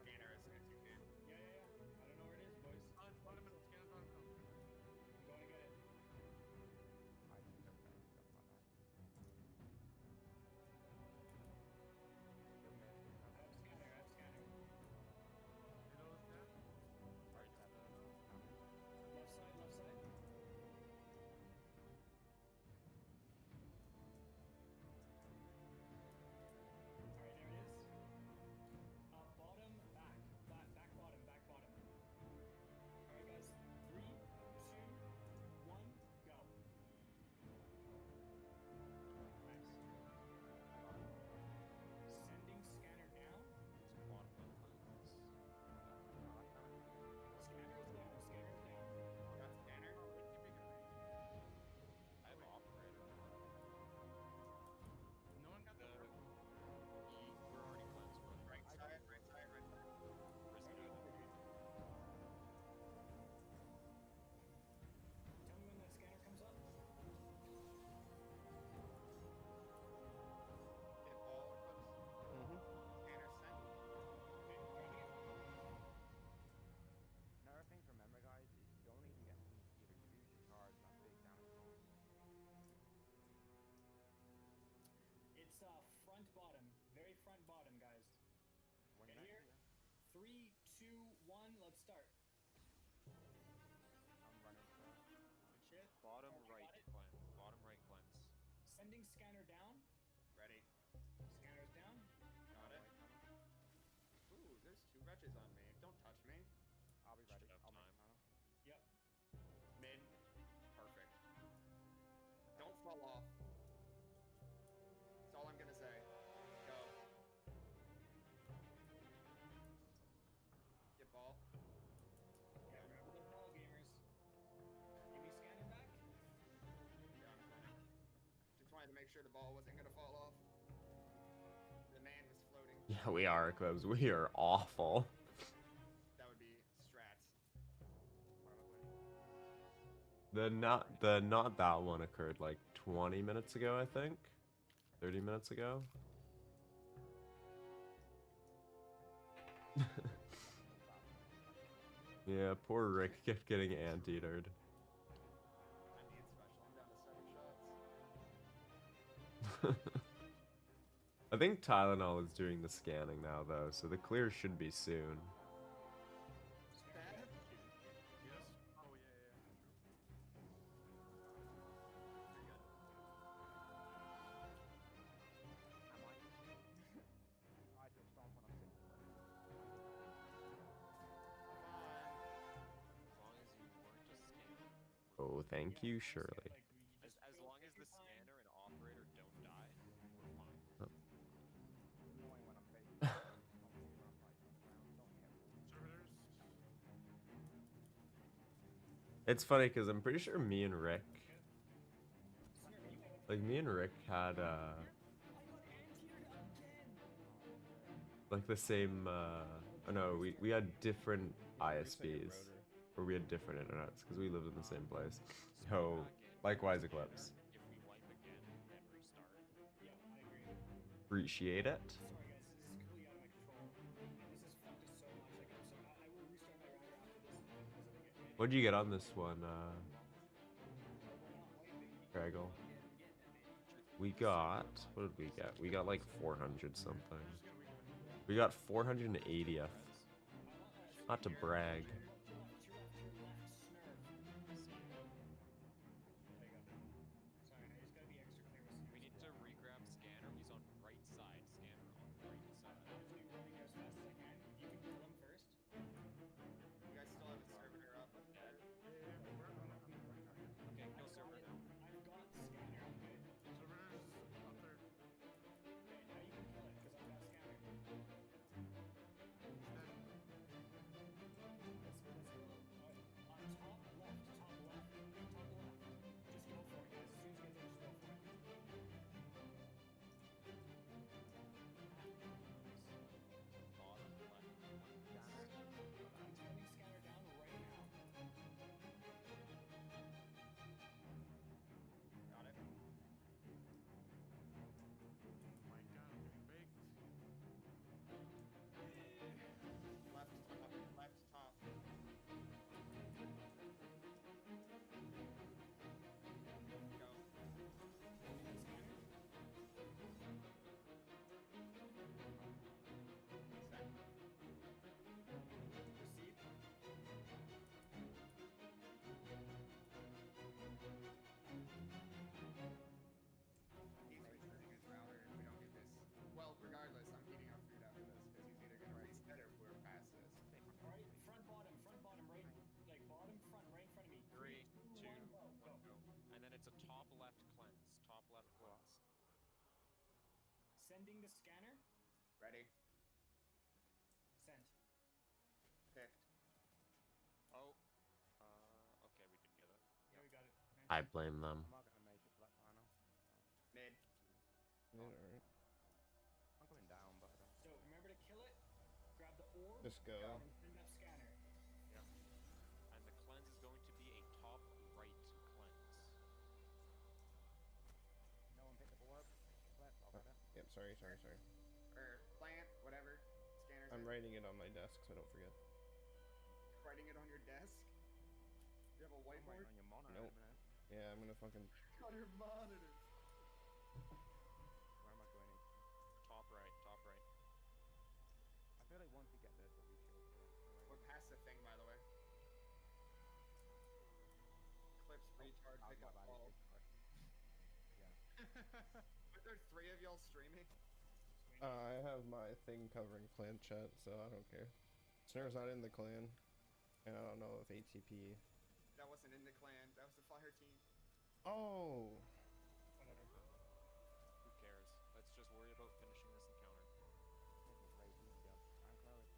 scanner as soon as you can. Yeah. I don't know where it is, boys. Oh, it's bottom middle. Scanner's bottom middle. I'm going to get it. I have scanner. Middle is dead. Right's dead. Left side. Alright, there it is. Bottom, back, bottom. Alright, guys. 3, 2, 1, go. Nice. Sending scanner down. It's bottom left lens. Scanner's down. Got scanner. I have operator. No one got the We're already cleansed, bro. Right side. Where's the other? Tell me when the scanner comes up. Get all equips. Scanner sent. Okay, grabbing it. Another thing to remember, guys, is you don't even get to either use your charge or big damage bonus. It's front bottom, very front bottom, guys. When Okay, you're here. 3, 2, 1, let's start. I'm running for Good shit. Bottom Okay, right got it. cleanse. Bottom right cleanse. Sending scanner down. Ready. Scanner's down. Got it. touches on me. Don't touch me. I'll be ready. I'll make it, Nano. Yep. Mid. Perfect. Don't fall off. That's all I'm gonna say. Go. Get ball. Yeah, remember the ball, gamers. Give me scanner back. Yeah. Just wanted to make sure the ball wasn't gonna fall off. The man was floating. Yeah, we are, Eclipse. We are awful. That would be strats. The not that one occurred like 20 minutes ago, I think. 30 minutes ago. Yeah, poor Rick kept getting anteatered. I need special. I'm down to 7 shots. I think Tylenol is doing the scanning now, though, so the clear should be soon. Yes. Oh yeah, I just don't want to sit. Oh, thank you, Shirley. As long as the scanner and operator don't die, we're fine. Oh. Annoying when I'm facing don't see when I'm fighting around. Don't get Servitors. It's funny because I'm pretty sure me and Rick, had like the same. Oh no, we had different ISPs, or we had different internets because we lived in the same place. So likewise, Eclipse. If we wipe again and restart. Yeah, I agree. Appreciate it. Sorry guys, this is completely out of my control. This has fucked us so much. Like, I'm sorry. I will restart my router after this because I think it. What'd you get on this one, Craigle? We got, what did we get? We got like 400 something. We got 480th. Not to brag. We need to re-grab scanner. He's on right side. Scanner on right side. I'm just running as fast as I can. If you can kill him first. You guys still have a servitor up? Okay, kill server now. I've got scanner. I'm good. Servitors up there. Okay, now you can kill it because I've got scanner. Let's go. On top left. Just go for it, guys. As soon as you get there, just go for it. Bottom left. I'm turning scanner down right now. Got it. Oh my god, I'm getting baked. Left top. Left top. Go. Set. Proceed. He's restarting his router if we don't get this. Well, regardless, I'm eating our food after this because he's either gonna reset or we're past this. Right, front, bottom, right, like bottom, front, right in front of me. 3, 2, 1, go. 1, go. And then it's a top left cleanse. Top left cleanse. Sending the scanner. Ready? Sent. Picked. Oh. Okay, we did get it. Yeah, we got it. Nice. I blame them. I'm not gonna make it black Nano. Mid. Yeah, alright. I'm coming down, but I don't. So remember to kill it. Grab the orb. Just go. And send that scanner. Yeah. And the cleanse is going to be a top right cleanse. No one picked up a orb. Left, I'll get it. Yep, sorry. Or plant, whatever. Scanner's I'm in. writing it on my desk so I don't forget. Writing it on your desk? You have a I'm whiteboard? writing on your monitor Nope. in a minute. Yeah, I'm gonna fucking. On your monitor. Where am I going into? Top right, top right. I feel like once we get this, we'll be chill for it. We're past the thing, by the way. Clips, retard, I'll pick go up back ball. into it. Yeah. But there 3 of y'all streaming? I have my thing covering clan chat, so I don't care. Snare's not in the clan, and I don't know if ATP. That wasn't in the clan. That was the fire team. Oh. Whatever. Who cares? Let's just worry about finishing this encounter. Right, easy job. I'm Chloe.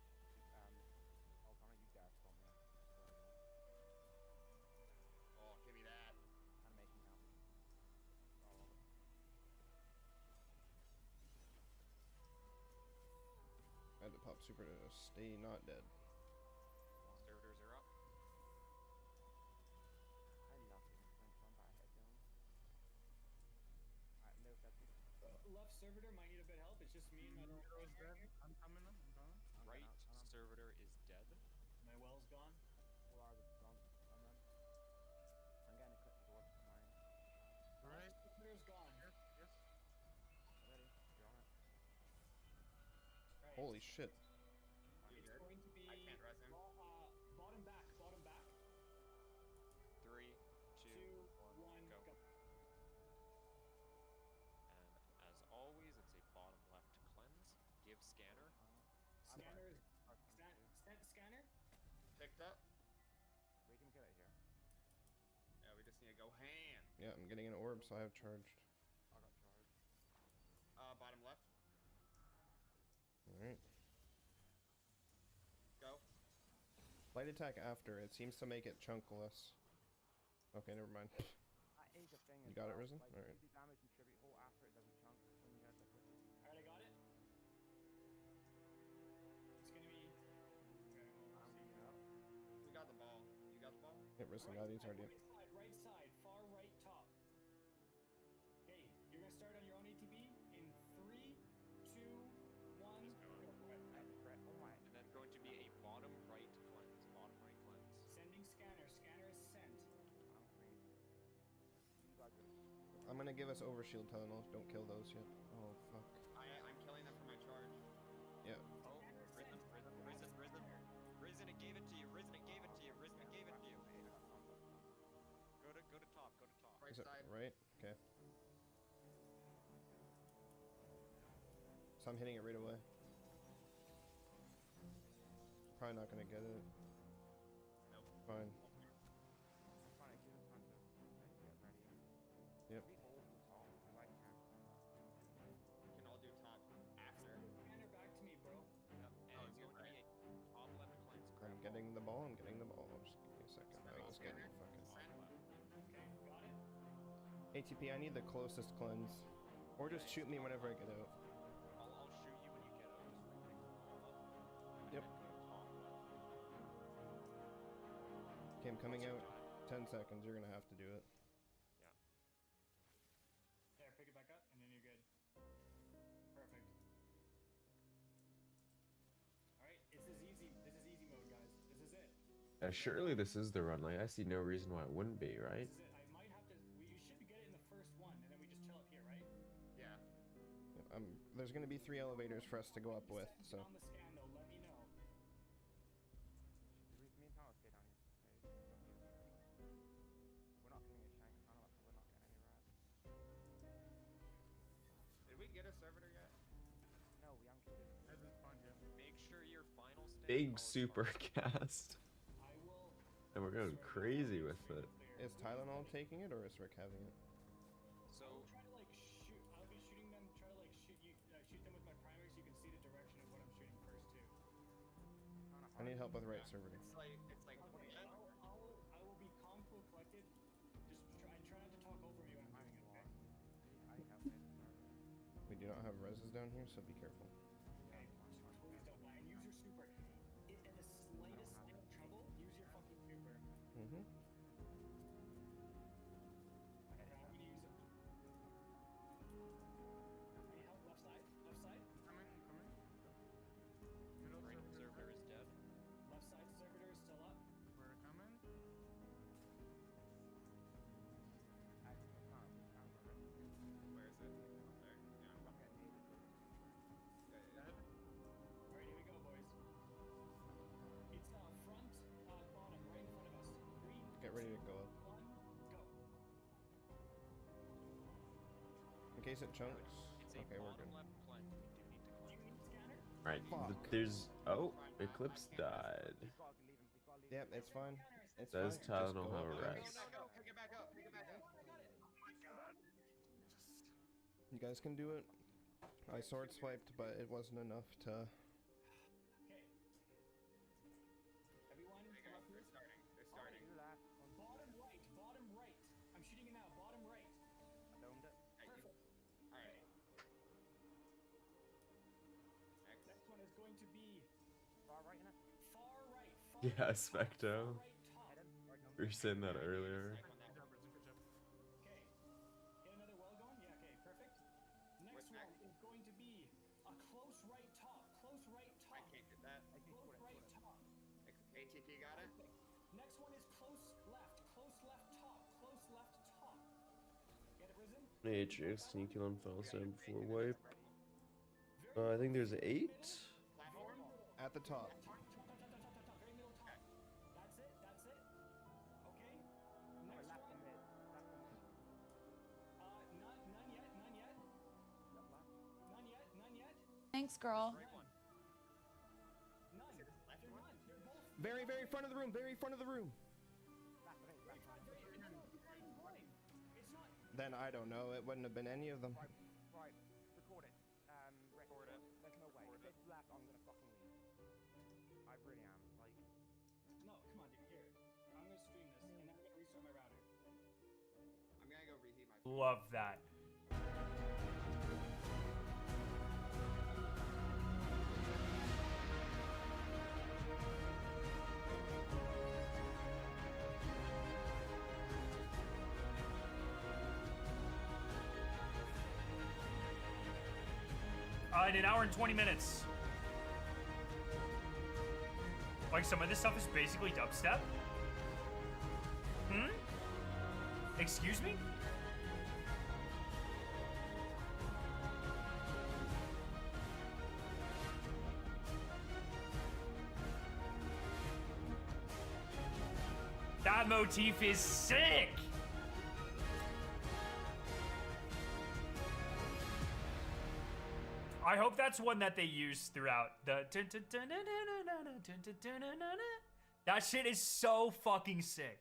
I'll comment you dash for me. Oh, give me that. I'm making now. Oh. I had to pop super to stay not dead. Servitors are up. I love the influence one by head down. Alright, no, that's it. Left servitor might need a bit of help. It's just me and my little boys right here. I'm coming. Right servitor is dead. My well's gone. Well, I was wrong. I'm getting a cut as well for mine. Alright. Servitor's gone. Yes. Ready? You're on it. Right. Holy shit. It's going to be I can't res him. bottom back. 3, 2, 1, go. And as always, it's a bottom left cleanse. Give scanner. Scanner. Scanner. Picked up. We can get it here. Yeah, we just need to go ham. Yeah, I'm getting an orb, so I have charged. I got charged. Bottom left. Alright. Go. Light attack after. It seems to make it chunkless. Okay, never mind. That is a thing. You as got it, well. Risen? Like, Alright. you do damage and tribute all after it doesn't chunk when you have the quick. Alright, I got it. It's gonna be. Okay, I'm picking it up. We got the ball. You got the ball? Hit Risen, got it, he's already. Right side, far right top. Okay, you're gonna start on your own ATB in 3, 2, 1. Just go. Oh my. And then going to be a bottom right cleanse. Bottom right cleanse. Sending scanner. Scanner is sent. I'm free. You guys are. I'm gonna give us overshield Tylenol. Don't kill those yet. Oh, fuck. I'm killing them for my charge. Yeah. Oh, Risen, it gave it to you. Risen, it gave it to you. Risen, it gave it to you. Go to top. Go to top. Right Is it side. right? Okay. So I'm hitting it right away. Probably not gonna get it. Nope. Fine. I'm trying to give it time to get ready. Yep. We all do top. I like that. We can all do top after. Scanner back to me, bro. Yep. And it's going to be a top left cleanse. I'm getting the ball. I'm getting the ball. Just give me a second. I was getting fucking. Okay, got it. ATP, I need the closest cleanse. Or just shoot me whenever I get out. I'll shoot you when you get out. Just right pick the ball up. And Yep. then go top left. Okay, I'm coming out. 10 seconds. You're gonna have to do it. Yeah. There, pick it back up, and then you're good. Perfect. Alright, this is easy. This is easy mode, guys. This is it. Surely this is the run. Like, I see no reason why it wouldn't be, right? This is it. I might have to. You should get it in the first one, and then we just chill up here, right? Yeah. There's gonna be 3 elevators for us to go up with, so. On the scan, though, let me know. Me and Tyler stay down here. Okay. We're not getting a shank. I know we're not getting any rats. Did we get a servitor yet? No, we haven't killed it. Hasn't spawned yet. Make sure your final stand. Big super cast. I will. And we're going crazy with it. Is Tylenol taking it or is Rick having it? So Try to like shoot. I'll be shooting them. Try to like shoot them with my primary, so you can see the direction of what I'm shooting first too. I need help with right servitor. It's like Okay, I will be calm, cool, collected. Just try not to talk over me when I'm doing it. Okay. I have it. We do not have reses down here, so be careful. Okay. Please don't lie and use your super. In the slightest bit of trouble, use your fucking super. Mm-hmm. Okay, I'm gonna use it. Any help? Left side? Left side? Coming. Middle right servitor. servitor is dead. Left side servitor is still up. We're coming. Where is it? Up there. Yeah. Dead. Alright, here we go, boys. It's front, bottom, right in front of us. 3, Get ready to go up. 1, go. In case it chunks. It's a Okay, we're bottom good. left cleanse. We do need to cleanse. Do you need scanner? Right. Fuck. There's. Oh. Eclipse died. Yep, it's fine. It's Does fine. Just Tylenol go have up a there. rest? You guys can do it. I sword swiped, but it wasn't enough to. Everyone, come up here. They're starting. Bottom right, bottom right. I'm shooting it now. Bottom right. I domed it. Perfect. Alright. Next one is going to be Far right, innit? far right. Yeah, Specto. We were saying that earlier. Okay. Get another well going? Yeah, okay, perfect. Next one is going to be a close right top. Close right top. I can't get that. Close right top. ATT got it? Next one is close left. Close left top. Close left top. Get it, Risen? Matrix, sneak kill on falls down before wipe. I think there's 8. At the top. Very middle top. That's it. That's it. Okay. Next one. None yet. None yet. None yet. None yet. Thanks, girl. None. They're none. They're both. Very, very front of the room. Very front of the room. It's not. Then I don't know. It wouldn't have been any of them. Right, record it. Record it. There's no way. If it's left, I'm gonna fucking leave. I really am. Like, No, come on, dude. Here. I'm gonna stream this, and then I'm gonna restart my router. I'm gonna go reheat my. Love that. In an hour and 20 minutes. Like, some of this stuff is basically dubstep. Excuse me? That motif is sick! I hope that's one that they use throughout the. That shit is so fucking sick.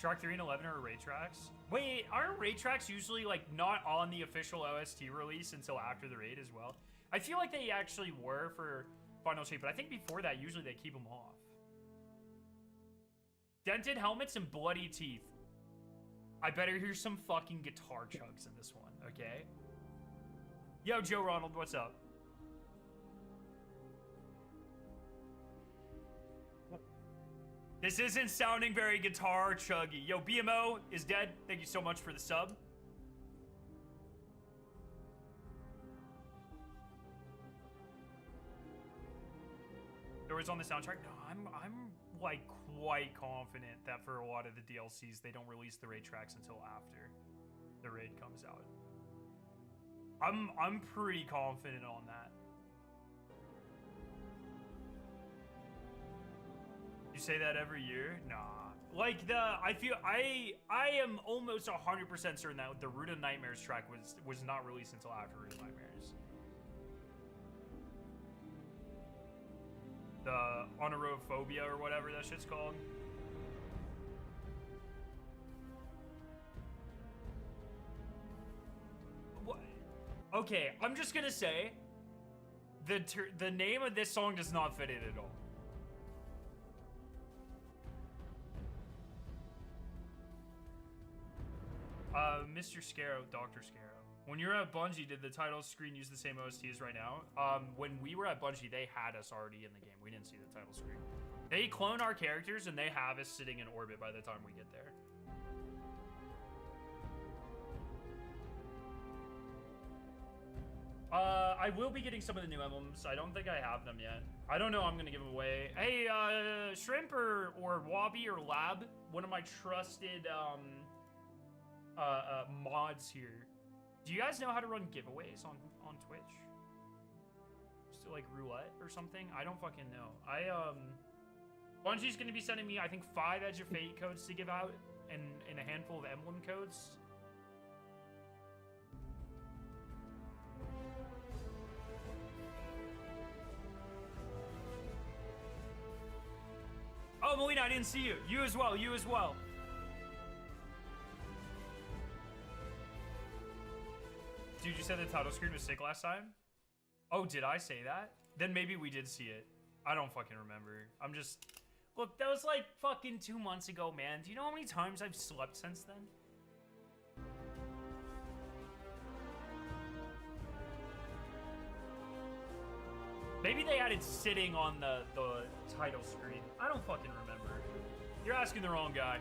Shark 3 and 11 are ray tracks. Wait, aren't ray tracks usually like not on the official OST release until after the raid as well? I feel like they actually were for Final Shape, but I think before that, usually they keep them off. Dented helmets and bloody teeth. I better hear some fucking guitar chugs in this one, okay? Yo, Joe Ronald, what's up? This isn't sounding very guitar chuggy. Yo, BMO is dead. Thank you so much for the sub. There was on the soundtrack. No, I'm like quite confident that for a lot of the DLCs they don't release the raid tracks until after the raid comes out. I'm pretty confident on that. You say that every year? Nah. Like I am almost 100% certain that the Root of Nightmares track was not released until after Root of Nightmares. The Honorophobia or whatever that shit's called. What? Okay, I'm just gonna say the name of this song does not fit it at all. Mr. Scarrow, Dr. Scarrow. When you're at Bungie, did the title screen use the same OST as right now? When we were at Bungie, they had us already in the game. We didn't see the title screen. They clone our characters and they have us sitting in orbit by the time we get there. I will be getting some of the new emblems. I don't think I have them yet. I don't know. I'm gonna give them away. Hey, Shrimp or Wabi or Lab, one of my trusted mods here. Do you guys know how to run giveaways on Twitch? Just like roulette or something? I don't fucking know. Bungie's going to be sending me, I think, 5 Edge of Fate codes to give out and a handful of emblem codes. Oh, Melina, I didn't see you. You as well. You as well. Dude, you said the title screen was sick last time? Oh, did I say that? Then maybe we did see it. I don't fucking remember. I'm just... Look, that was like fucking 2 months ago, man. Do you know how many times I've slept since then? Maybe they had it sitting on the title screen. I don't fucking remember. You're asking the wrong guy.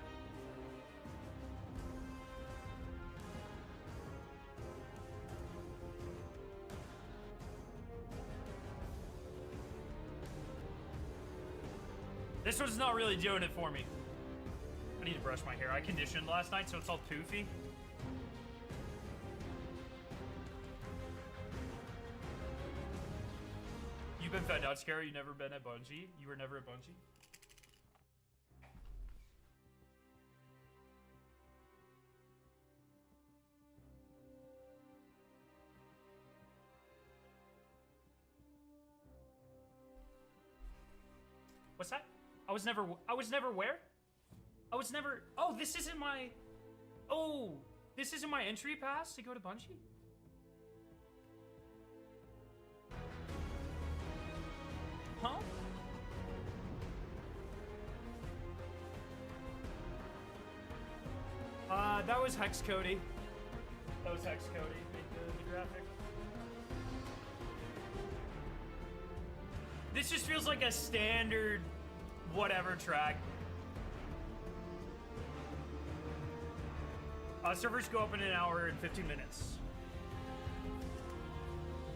This one's not really doing it for me. I need to brush my hair. I conditioned last night, so it's all poofy. You've been found out, Scary. You never been at Bungie? You were never at Bungie? What's that? I was never where? I was never, oh, this isn't my, oh, this isn't my entry pass to go to Bungie? Huh? That was Hex Cody. That was Hex Cody, the graphic. This just feels like a standard whatever track. Servers go up in an hour and 15 minutes.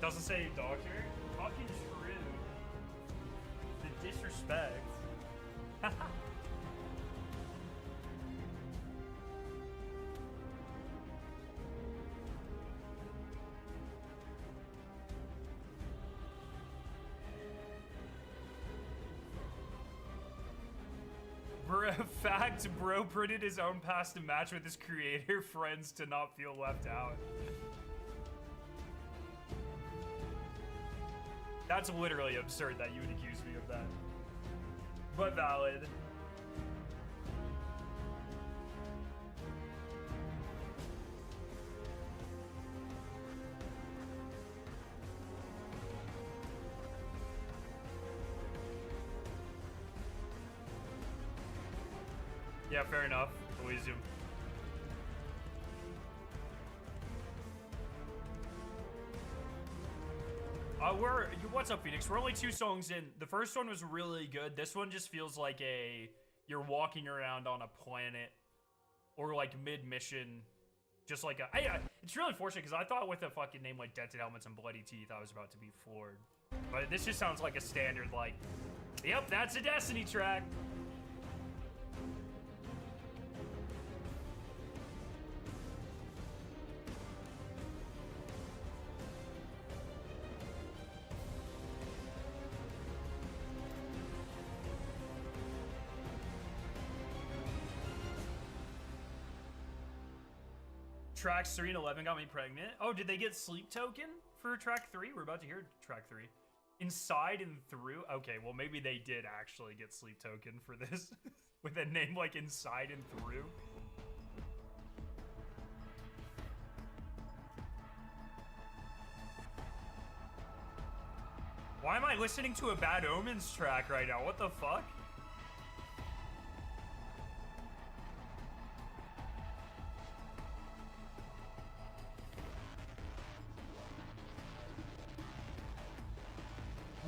Doesn't say doctor. Fucking true. The disrespect. Fact, bro printed his own pass to match with his creator friends to not feel left out. That's literally absurd that you would accuse me of that. But valid. Yeah, fair enough. Elysium. What's up, Phoenix? We're only 2 songs in. The first one was really good. This one just feels like you're walking around on a planet or like mid-mission. Just like it's really unfortunate because I thought with a fucking name like Dented Helmets and Bloody Teeth, I was about to be floored. But this just sounds like a standard, like, yep, that's a Destiny track. Tracks 3 and 11 got me pregnant. Oh, did they get Sleep Token for track 3? We're about to hear track 3. Inside and Through? Okay, well, maybe they did actually get Sleep Token for this. With a name like Inside and Through. Why am I listening to a Bad Omens track right now? What the fuck?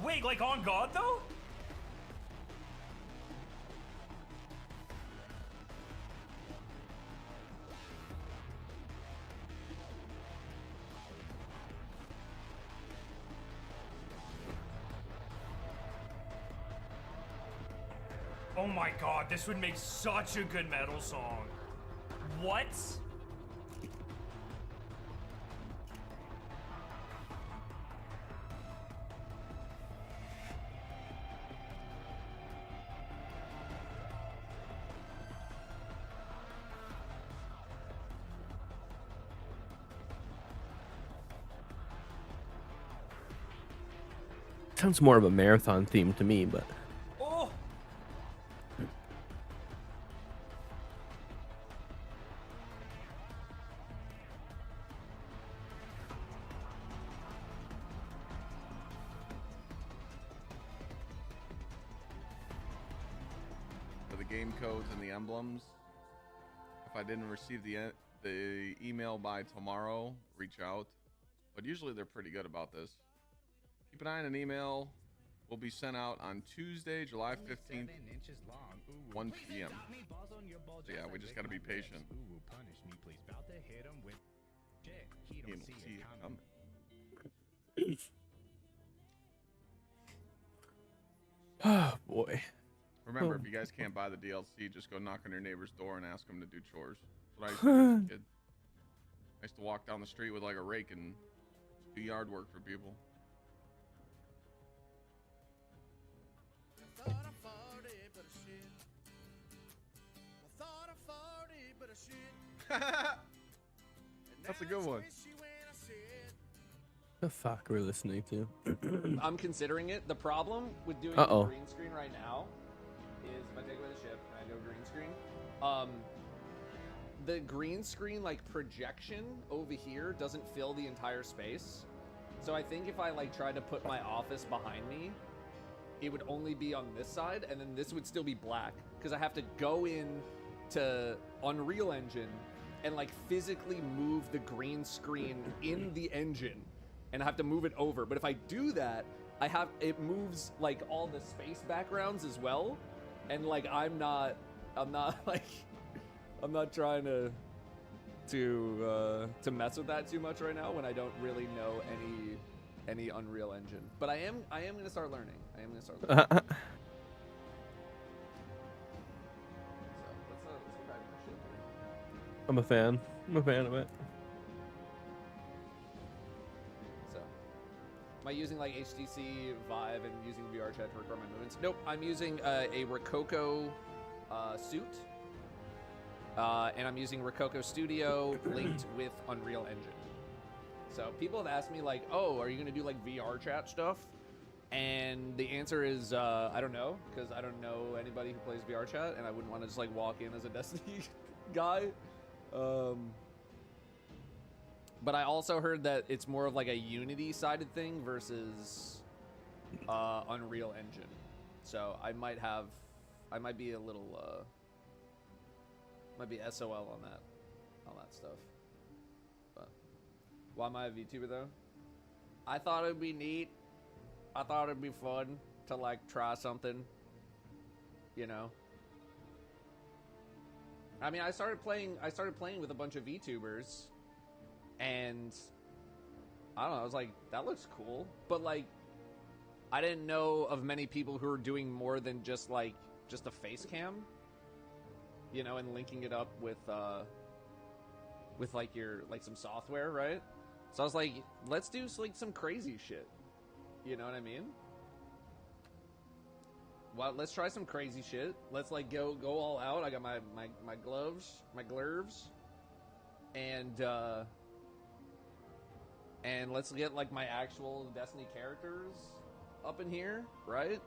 Wait, like on God though? Oh my god, this would make such a good metal song. What? Sounds more of a marathon theme to me, but Oh! For the game codes and the emblems, if I didn't receive the email by tomorrow, reach out. But usually they're pretty good about this. Keep an eye on an email. Will be sent out on Tuesday, July 15th, 1 p.m. So yeah, we just gotta be patient. He will see it coming. oh boy. Remember, if you guys can't buy the DLC, just go knock on your neighbor's door and ask them to do chores. That's what I used to do as a kid. I used to walk down the street with like a rake and do yard work for people. That's a good one. The fuck we're listening to? I'm considering it. The problem with doing Uh-oh. the green screen right now is if I take away the ship and I go green screen, the green screen like projection over here doesn't fill the entire space. So I think if I like tried to put my office behind me, it would only be on this side, and then this would still be black because I have to go in to Unreal Engine and like physically move the green screen in the engine, and I have to move it over. But if I do that, it moves like all the space backgrounds as well, and like I'm not like I'm not trying to mess with that too much right now when I don't really know any Unreal Engine. But I am gonna start learning. I'm a fan. I'm a fan of it. So, am I using like HTC Vive and using VR chat to record my movements? Nope, I'm using a Rococo suit. And I'm using Rococo Studio linked with Unreal Engine. So people have asked me like, oh, are you gonna do like VR chat stuff? And the answer is, I don't know, because I don't know anybody who plays VR chat, and I wouldn't want to just like walk in as a Destiny guy. But I also heard that it's more of like a Unity sided thing versus Unreal Engine. So I might be a little, might be SOL on that stuff. But why am I a VTuber though? I thought it'd be neat. I thought it'd be fun to like try something, you know. I mean, I started playing with a bunch of VTubers, and I don't know, I was like, that looks cool, but like, I didn't know of many people who were doing more than just a face cam, you know, and linking it up with like some software, right? So I was like, let's do like some crazy shit. You know what I mean? Well, let's try some crazy shit. Let's like go all out. I got my gloves, my glurves, and let's get like my actual Destiny characters up in here, right?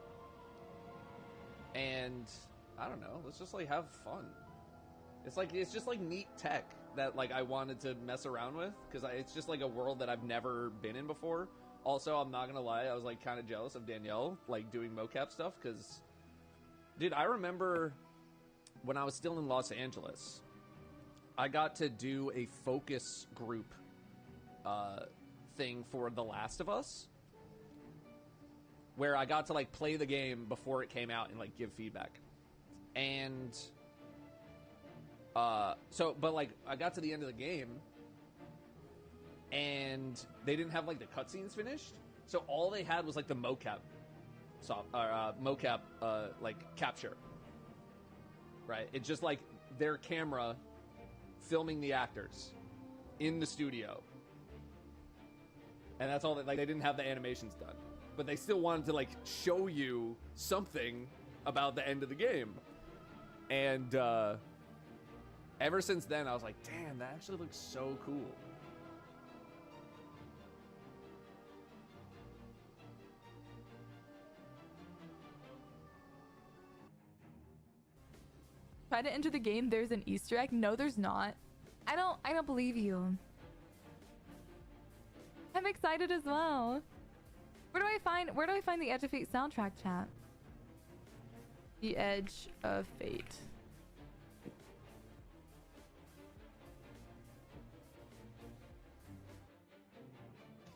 And I don't know. Let's just like have fun. It's just like neat tech that like I wanted to mess around with because it's just like a world that I've never been in before. Also, I'm not gonna lie, I was like kind of jealous of Danielle like doing mocap stuff because, dude, I remember when I was still in Los Angeles, I got to do a focus group thing for The Last of Us, where I got to like play the game before it came out and like give feedback, and but like I got to the end of the game. And they didn't have like the cutscenes finished, so all they had was like the mocap, like capture. Right? It's just like their camera filming the actors in the studio, and that's all. That like they didn't have the animations done, but they still wanted to like show you something about the end of the game. And ever since then, I was like, damn, that actually looks so cool. try to enter the game, there's an Easter egg. No, there's not. I don't believe you. I'm excited as well. Where do I find the Edge of Fate soundtrack, chat? The Edge of Fate.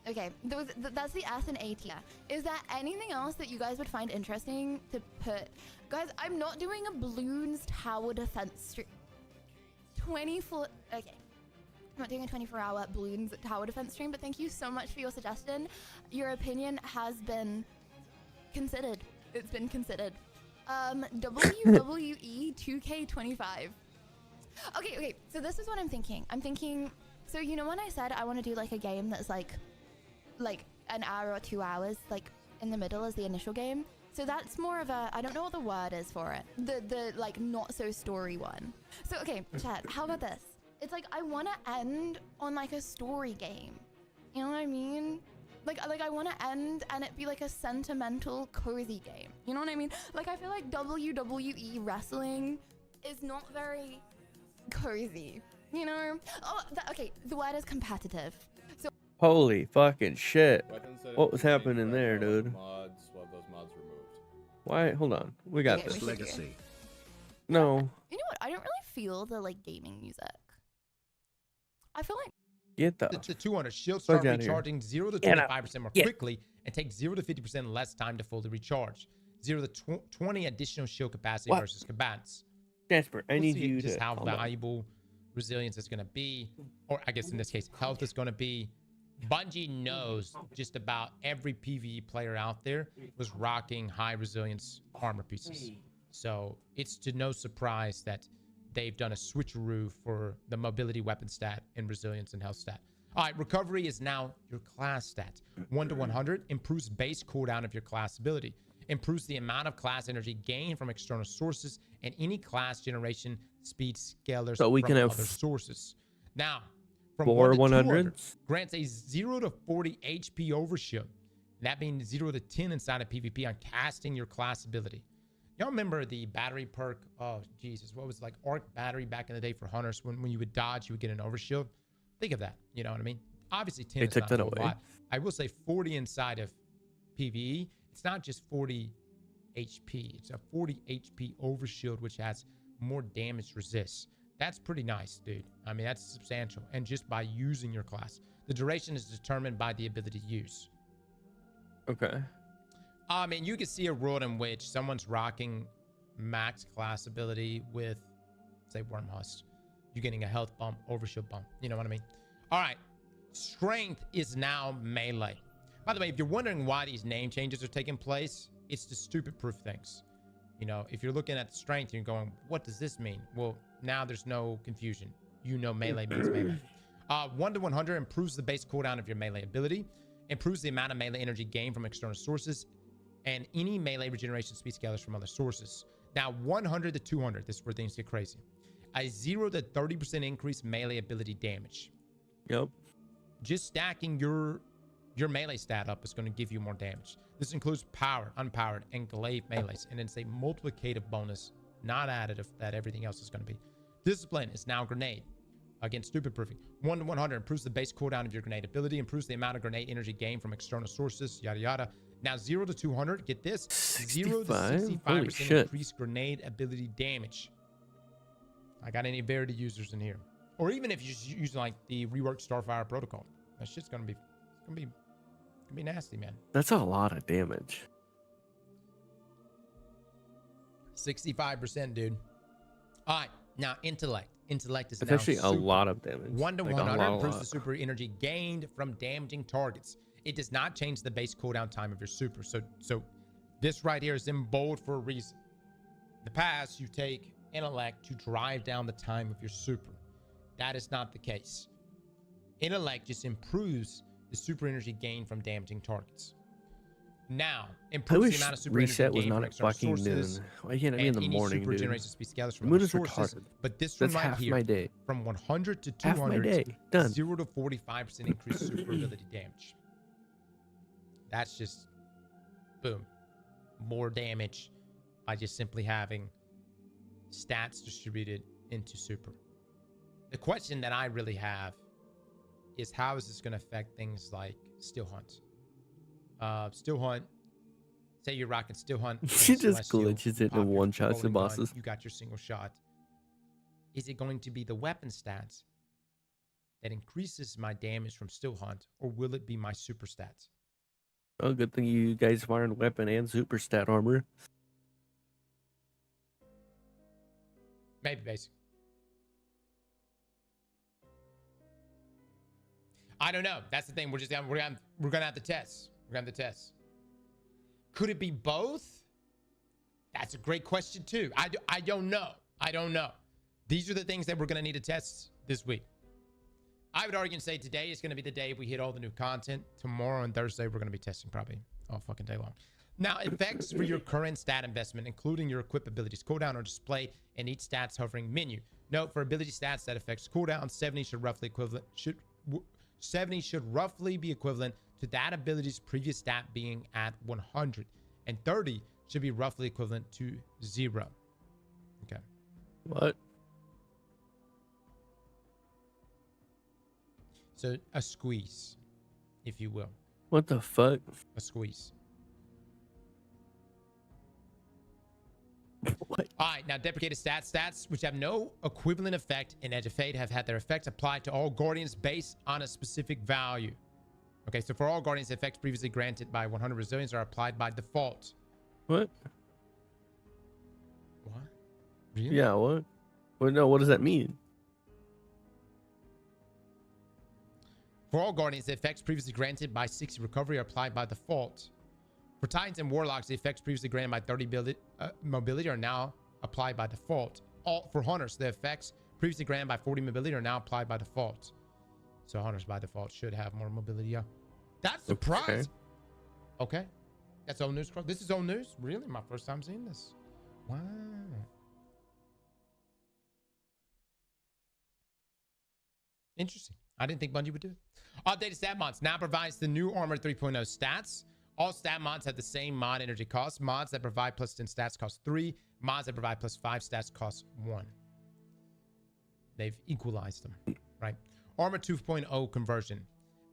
Okay, that's the S and A tier. Is there anything else that you guys would find interesting to put? Guys, I'm not doing a Bloons Tower Defense stream. 24. Okay. I'm not doing a 24-hour Bloons Tower Defense stream, but thank you so much for your suggestion. Your opinion has been considered. It's been considered. WWE 2K25. Okay, so this is what I'm thinking. So you know when I said I want to do like a game that's like an hour or 2 hours, like in the middle as the initial game? So that's more of a, I don't know what the word is for it. The like not so story one. So okay, chat, how about this? It's like I want to end on like a story game. You know what I mean? Like I want to end and it be like a sentimental cozy game. You know what I mean? Like I feel like WWE wrestling is not very cozy. You know? Oh, okay, the word is competitive. So Holy fucking shit. Weapons that What was have happening there, dude? Mods, well, those mods removed. Why? Hold on. We got Okay, this. we should Legacy. No. You know what? I don't really feel the like gaming music. I feel like Get the. The 200 shields Fuck start outta here. recharging 0 to Get out. 25% more Get. quickly and take 0 to 50% less time to fully recharge. 0 to 20 additional shield capacity What? versus combatants. Jasper, I We'll need see you just to how calm down. valuable resilience is going to be, or I guess in this case, health is going to be. Bungie knows just about every PvE player out there was rocking high resilience armor pieces. So it's to no surprise that they've done a switcheroo for the mobility weapon stat and resilience and health stat. All right, recovery is now your class stat. 1 to 100 improves base cooldown of your class ability, improves the amount of class energy gained from external sources and any class generation speed scalars So we from can have other sources. Now, from 4 1 to 100s? 200, grants a 0 to 40 HP overshield. That means 0 to 10 inside of PvP on casting your class ability. Y'all remember the battery perk? Oh, Jesus. What was it, like arc battery back in the day for hunters? When you would dodge, you would get an overshield. Think of that. You know what I mean? Obviously, 10 They is took not that a whole away. lot. I will say 40 inside of PvE. It's not just 40 HP. It's a 40 HP overshield, which has more damage resist. That's pretty nice, dude. I mean, that's substantial. And just by using your class. The duration is determined by the ability to use. Okay. I mean, you can see a world in which someone's rocking max class ability with, say, Wormhusk. You're getting a health bump, overshield bump. You know what I mean? All right. Strength is now melee. By the way, if you're wondering why these name changes are taking place, it's the stupid proof things. You know, if you're looking at strength, you're going, what does this mean? Well, now there's no confusion. You know melee means melee. 1 to 100 improves the base cooldown of your melee ability, improves the amount of melee energy gained from external sources, and any melee regeneration speed scalars from other sources. Now, 100 to 200, this is where things get crazy. A 0 to 30% increase melee ability damage. Yep. Just stacking your melee stat up is going to give you more damage. This includes powered, unpowered, and glaive melees, and it's a multiplicative bonus, not additive, that everything else is going to be. Discipline is now grenade. Again, stupid proofing. 1 to 100 improves the base cooldown of your grenade ability, improves the amount of grenade energy gained from external sources, yada yada. Now 0 to 200, get this, 0 to 65? Holy 65% shit. increased grenade ability damage. I got any Verity users in here, or even if you're using like the reworked Starfire protocol, that shit's gonna be nasty, man. That's a lot of damage. 65%, dude. All right, now intellect. Intellect is It's now actually a super. lot of damage. 1 to Like, a 100 lot, a improves lot. the super energy gained from damaging targets. It does not change the base cooldown time of your super. So this right here is in bold for a reason. In the past, you take intellect to drive down the time of your super. That is not the case. Intellect just improves the super energy gained from damaging targets. Now, I improves the wish amount of super reset energy was gained not from at external fucking sources, noon. Why can't it be in and the any morning, super dude? generation speed scalars The from moon other is sources. retarded. But this That's one right half here, my day. from 100 to Half my 200, day. Done. 0 to 45% increased super ability damage. That's just, boom, more damage by just simply having stats distributed into super. The question that I really have is how is this going to affect things like Still Hunt? Still Hunt, say you're rocking Still Hunt. She just Celestial, glitches it pop and your one shots the rolling gun, bosses. You got your single shot. Is it going to be the weapon stats that increases my damage from Still Hunt, or will it be my super stats? Oh, good thing you guys fired weapon and super stat armor. Maybe basic. I don't know. That's the thing. We're gonna have to test. We're gonna have to test. Could it be both? That's a great question too. I don't know. I don't know. These are the things that we're gonna need to test this week. I would argue and say today is gonna be the day we hit all the new content. Tomorrow and Thursday we're gonna be testing probably all fucking day long. Now, effects for your current stat investment, including your equip abilities, cooldown or display in each stats hovering menu. Note for ability stats that affects cooldown, 70 should roughly be equivalent to that ability's previous stat being at 100, and 30 should be roughly equivalent to 0. Okay. What? So a squeeze, if you will. What the fuck? A squeeze. What? All right, now deprecated stats which have no equivalent effect in Edge of Fate have had their effects applied to all Guardians based on a specific value. Okay, so for all Guardians, effects previously granted by 100 resilience are applied by default. What? What? Really? Yeah, what? Well, no, what does that mean? For all Guardians, the effects previously granted by 60 recovery are applied by default. For Titans and Warlocks, the effects previously granted by 30 mobility are now applied by default. For Hunters, the effects previously granted by 40 mobility are now applied by default. So Hunters by default should have more mobility. Yeah. That's surprising. Okay. That's old news. This is old news? Really? My first time seeing this. Wow. Interesting. I didn't think Bungie would do it. Updated stat mods now provides the new Armor 3.0 stats. All stat mods have the same mod energy cost. Mods that provide plus 10 stats cost 3. Mods that provide plus 5 stats cost 1. They've equalized them, right? Armor 2.0 conversion.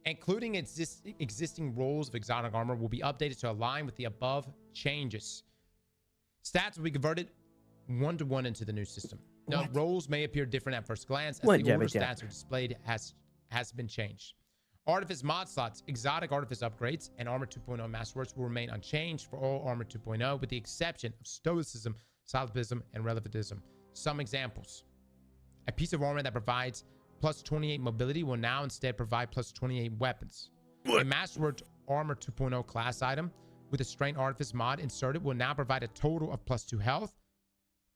Including existing roles of exotic armor will be updated to align with the above changes. Stats will be converted 1-to-1 into the new system. Now, roles may appear different at first glance as the order stats are displayed has been changed. Artifice mod slots, exotic artifice upgrades, and Armor 2.0 masterworks will remain unchanged for all Armor 2.0 with the exception of stoicism, solipsism, and relativism. Some examples. A piece of armor that provides plus 28 mobility will now instead provide plus 28 weapons. A masterworks Armor 2.0 class item with a strength artifice mod inserted will now provide a total of plus 2 health,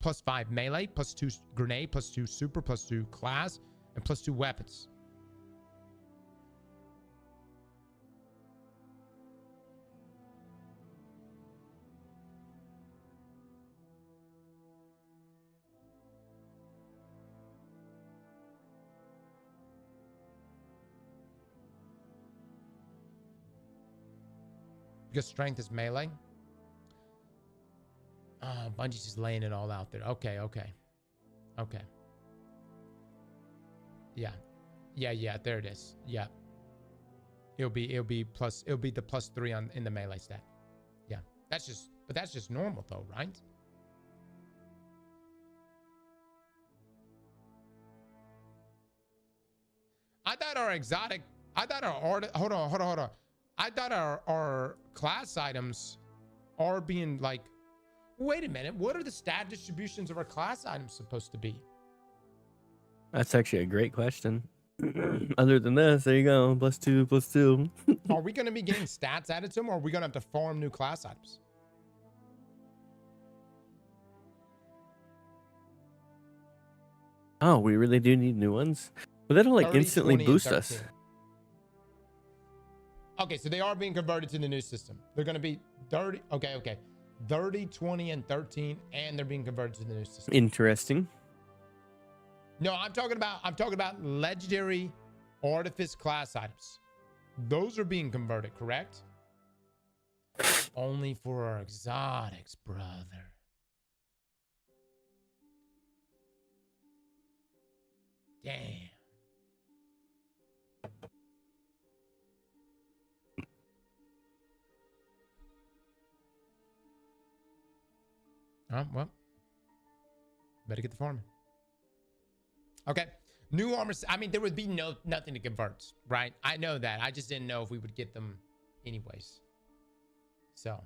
plus 5 melee, plus 2 grenade, plus 2 super, plus 2 class, and plus 2 weapons. Because strength is melee. Oh, Bungie's just laying it all out there. Okay. Yeah, there it is. Yeah. It'll be the plus 3 in the melee stat. Yeah. That's just normal though, right? I thought our class items are being like, wait a minute, what are the stat distributions of our class items supposed to be? That's actually a great question. Other than this, there you go. Plus 2, plus 2. Are we going to be getting stats added to them, or are we going to have to farm new class items? Oh, we really do need new ones? But they don't like 30, instantly 20, and boost us. 13. Okay, so they are being converted to the new system. They're going to be 30. Okay. 30, 20, and 13, and they're being converted to the new system. Interesting. No, I'm talking about legendary artifice class items. Those are being converted, correct? Only for our exotics, brother. Damn. Oh, well. Better get the farming. Okay. New armor. I mean, there would be nothing to convert, right? I know that. I just didn't know if we would get them anyways. So.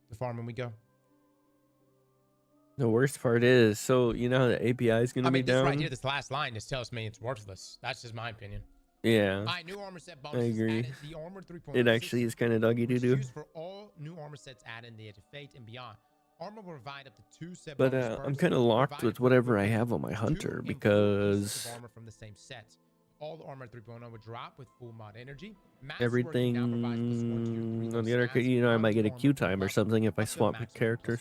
The farming we go. The worst part is, so you know how the API is going to I be mean, this down? right here, this last line, just tells me it's worthless. That's just my opinion. Yeah. All right, new armor set I bonuses agree. added. The armor 3.0 It actually is kind of doggy doo doo. used for all new armor sets added in the Edge of Fate and beyond. Armor will provide up to 2 set But bonus I'm bursts kind of locked provided with for whatever I equipping have on my 2 hunter and 4 pieces because of armor from the same set. All the armor 3.0 would drop with full mod energy. everything on the other, you know, I might get a Q time or something if I swap with characters.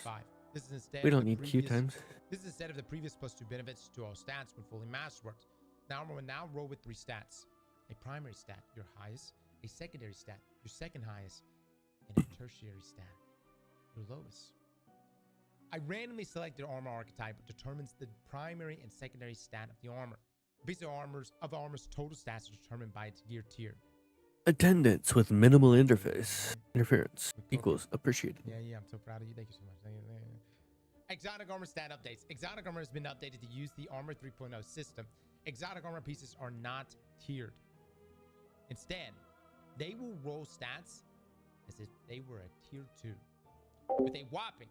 This is instead We of don't the need Q previous- times. This is instead of the previous +2 benefits to all stats when fully masterworked. Now armor will now roll with 3 stats: a primary stat, your highest; a secondary stat, your second highest; and a tertiary stat, your lowest. I randomly selected armor archetype, which determines the primary and secondary stat of the armor. A piece of armor's total stats are determined by its gear tier. Attendance with minimal interference equals appreciated. Yeah, I'm so proud of you. Thank you so much. Thank you. Exotic armor stat updates. Exotic armor has been updated to use the Armor 3.0 system. Exotic armor pieces are not tiered. Instead, they will roll stats as if they were a tier 2. With a whopping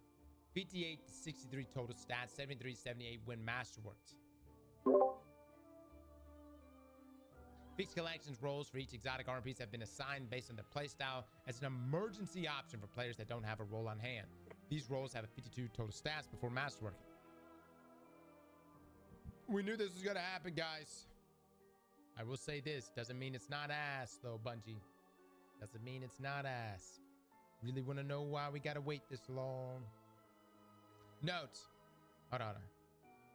58 to 63 total stats, 73 to 78 when masterworked. Fixed collections rolls for each exotic armor piece have been assigned based on their playstyle as an emergency option for players that don't have a roll on hand. These rolls have a 52 total stats before masterworking. We knew this was gonna happen, guys. I will say this, doesn't mean it's not ass though, Bungie. Doesn't mean it's not ass. Really want to know why we gotta wait this long? Note. Hold on.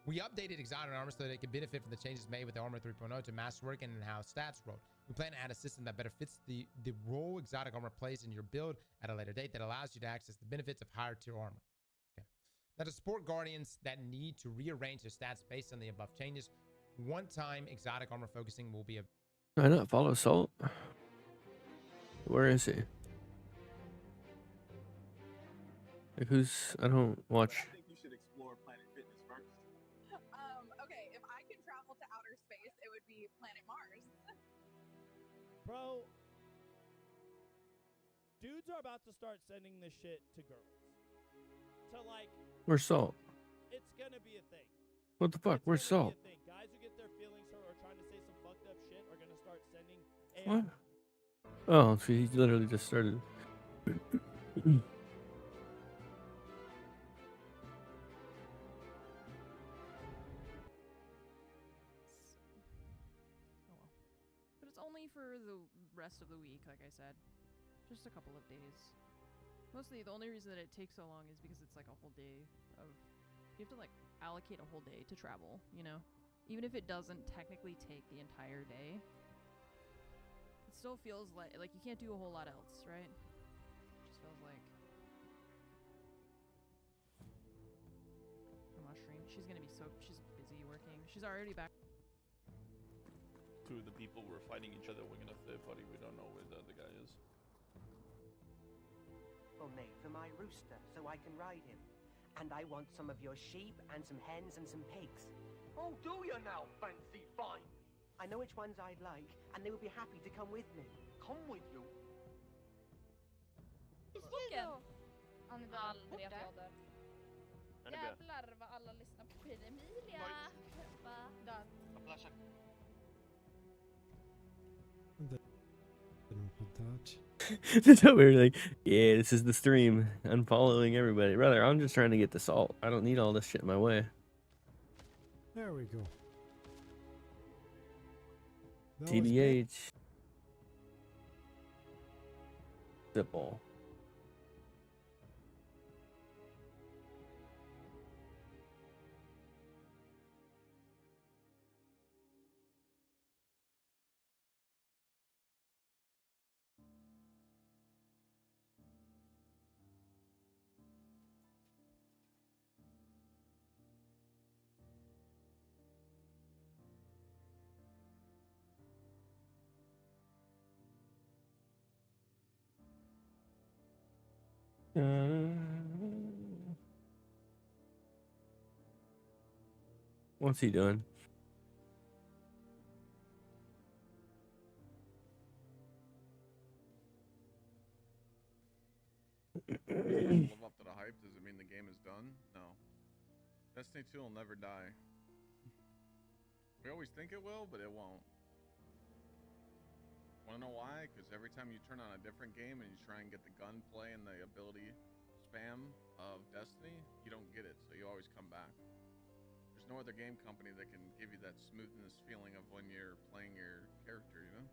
We updated exotic armor so that it could benefit from the changes made with the Armor 3.0 to masterwork and how stats roll. We plan to add a system that better fits the role exotic armor plays in your build at a later date that allows you to access the benefits of higher tier armor. Okay. Now to support guardians that need to rearrange their stats based on the above changes, one-time exotic armor focusing will be a... I not follow Salt. Where is he? Like who's? I don't watch. I think you should explore Planet Fitness first. Okay, if I can travel to outer space, it would be planet Mars. Bro, dudes are about to start sending this shit to girls. To like, Where's Salt? it's gonna be a thing. What the fuck? Where's Salt? Guys who get their feelings hurt or trying to say some fucked up shit are gonna start sending What? Oh, so he literally just started. But it's only for the rest of the week, like I said. Just a couple of days. Mostly, the only reason that it takes so long is because it's like a whole day of... You have to like allocate a whole day to travel, you know? Even if it doesn't technically take the entire day, it still feels like you can't do a whole lot else, right? It just feels like... Her mushroom. She's gonna be so... She's busy working. She's already back. Two of the people were fighting each other. We're gonna third party. We don't know where the other guy is. Well, mate, for my rooster, so I can ride him. And I want some of your sheep and some hens and some pigs. Oh, do you now, fancy fine? I know which ones I'd like, and they would be happy to come with me. Come with you? Vilken? Andreas Borta. Fjodor. Jävlar vad alla lyssnar på Queen Emilia. Va? Done. So we were like, yeah, this is the stream. Unfollowing everybody. Brother, I'm just trying to get the Salt. I don't need all this shit in my way. There we go. TBH. Simple. What's he doing? Live up to the hype. Does it mean the game is done? No. Destiny 2 will never die. We always think it will, but it won't. Wanna know why? Because every time you turn on a different game and you try and get the gunplay and the ability spam of Destiny, you don't get it, so you always come back. There's no other game company that can give you that smoothness feeling of when you're playing your character, you know?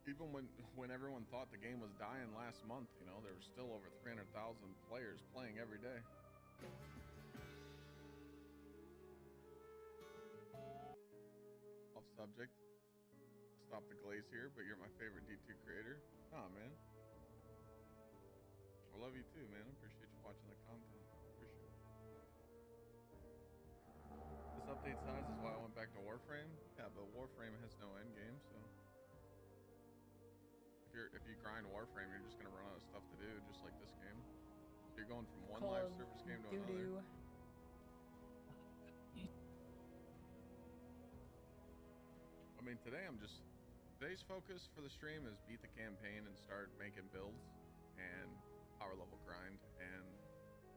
Even when everyone thought the game was dying last month, you know, there were still over 300,000 players playing every day. Off subject. Stop the glaze here, but you're my favorite D2 creator. Nah, man. I love you too, man. I appreciate you watching the content. Appreciate it. This update size is why I went back to Warframe. Yeah, but Warframe has no end game, so if you grind Warframe, you're just gonna run out of stuff to do, just like this game. So you're going from one live service game to another. I mean, today's focus for the stream is beat the campaign and start making builds and power level grind and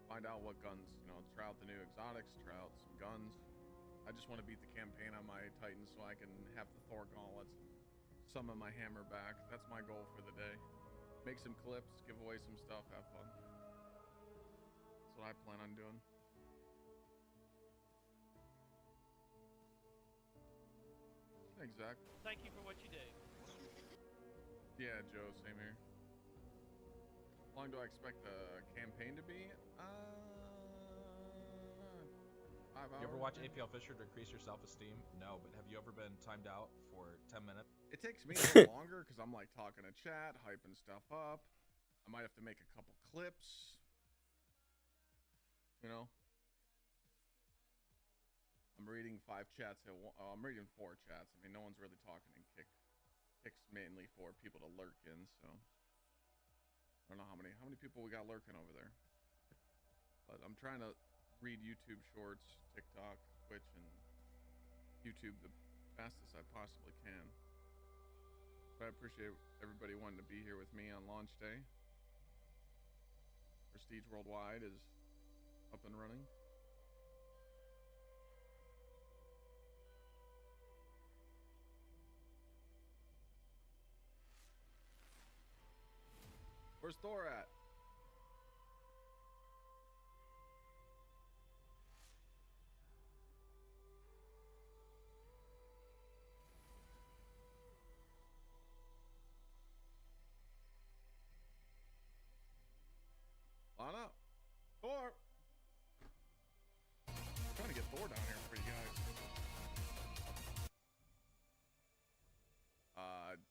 find out what guns, you know, try out the new exotics, try out some guns. I just want to beat the campaign on my Titan so I can have the Thor gauntlets, summon my hammer back. That's my goal for the day. Make some clips, give away some stuff, have fun. That's what I plan on doing. Exactly. Thank you for what you do. Yeah, Joe, same here. How long do I expect the campaign to be? 5 hours. You ever watch APL Fisher to increase your self-esteem? No, but have you ever been timed out for 10 minutes? It takes me a little longer because I'm like talking to chat, hyping stuff up. I might have to make a couple clips. You know? I'm reading 5 chats at I'm reading 4 chats. I mean, no one's really talking in Kick's mainly for people to lurk in, so I don't know how many people we got lurking over there. But I'm trying to read YouTube Shorts, TikTok, Twitch, and YouTube the fastest I possibly can. But I appreciate everybody wanting to be here with me on launch day. Prestige Worldwide is up and running. Where's Thor at? Line up. Thor! I'm trying to get Thor down here for you guys.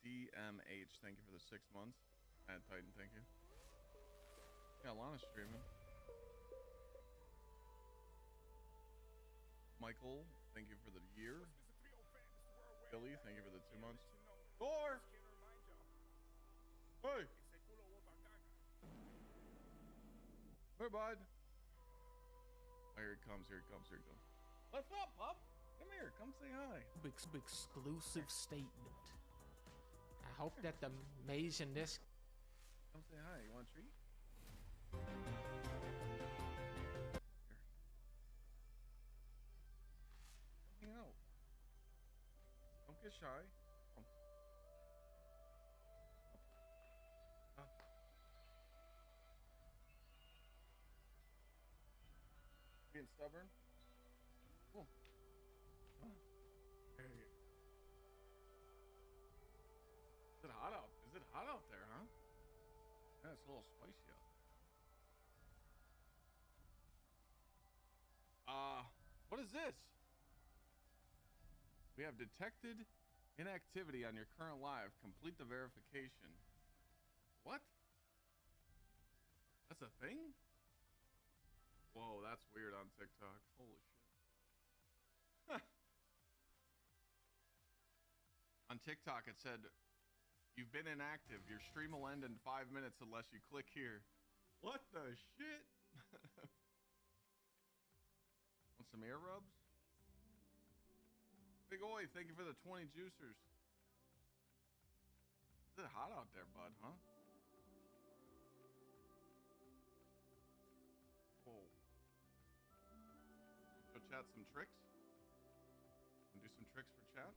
DMH, thank you for the 6 months. Mad Titan, thank you. Yeah, Lana's streaming. Michael, thank you for the year. Billy, thank you for the 2 months. Thor! Hey! Hey, bud. Oh, here he comes, here he comes, here he comes. What's up, pup? Come here, come say hi. Exclusive statement. I hope that the amazingness. Come say hi. You want a treat? Here. Come hang out. Don't get shy. Come. Up. Being stubborn? Cool. Come on. There you go. Is it hot out? Is it hot out there, huh? Yeah, it's a little spicy out there. What is this? We have detected inactivity on your current live. Complete the verification. What? That's a thing? Whoa, that's weird on TikTok. Holy shit. On TikTok, it said You've been inactive. Your stream will end in 5 minutes unless you click here. What the shit? Want some ear rubs? Big Oi, thank you for the 20 juicers. Is it hot out there, bud, huh? Whoa. Show chat some tricks? Wanna do some tricks for chat?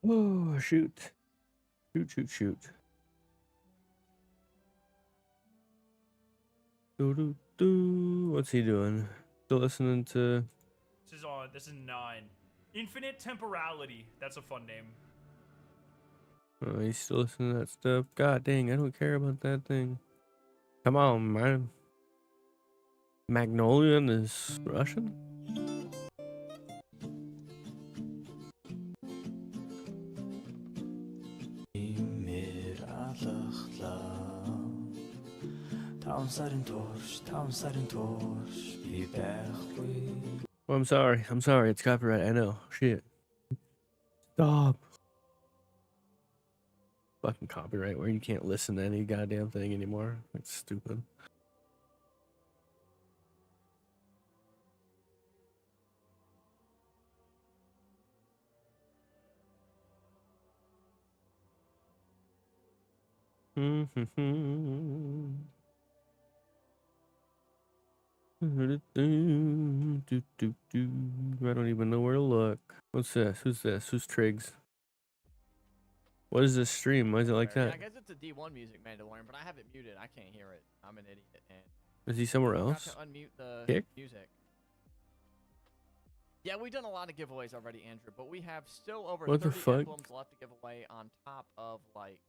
Oh, shoot. Shoot. Do. What's he doing? Still listening to... This is 9. Infinite Temporality. That's a fun name. Oh, he's still listening to that stuff. God dang, I don't care about that thing. Come on, man. Magnolian is Russian? Oh, I'm sorry. It's copyright. I know. Shit. Stop. Fucking copyright where you can't listen to any goddamn thing anymore. That's stupid. I don't even know where to look. What's this? Who's this? Who's Triggs? What is this stream? Why is it like that? I guess it's a D1 music, Mandalorian, but I have it muted. I can't hear it. I'm an idiot. And Is he somewhere I forgot else? to unmute the Kick? music. Yeah, we've done a lot of giveaways already, Andrew, but we have still over What the 30 fuck? emblems left to give away on top of like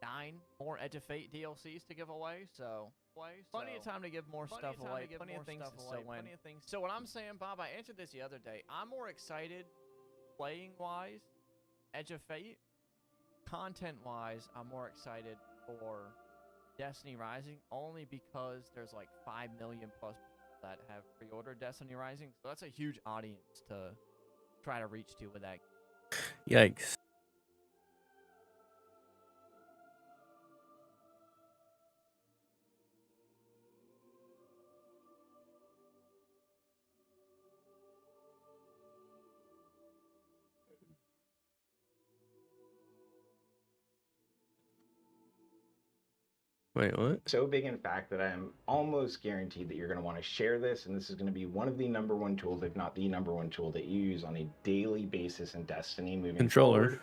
9 more Edge of Fate DLCs to give away. So plenty of time to give more stuff away. Plenty of things to still win. So what I'm saying, Bob, I answered this the other day. I'm more excited playing wise, Edge of Fate. Content wise, I'm more excited for Destiny Rising only because there's like 5 million plus people that have pre-ordered Destiny Rising. So that's a huge audience to try to reach to with that. Yikes. Wait, what? So big in fact that I'm almost guaranteed that you're going to want to share this, and this is going to be one of the #1 tools, if not the #1 tool that you use on a daily basis in Destiny moving Controller. forward.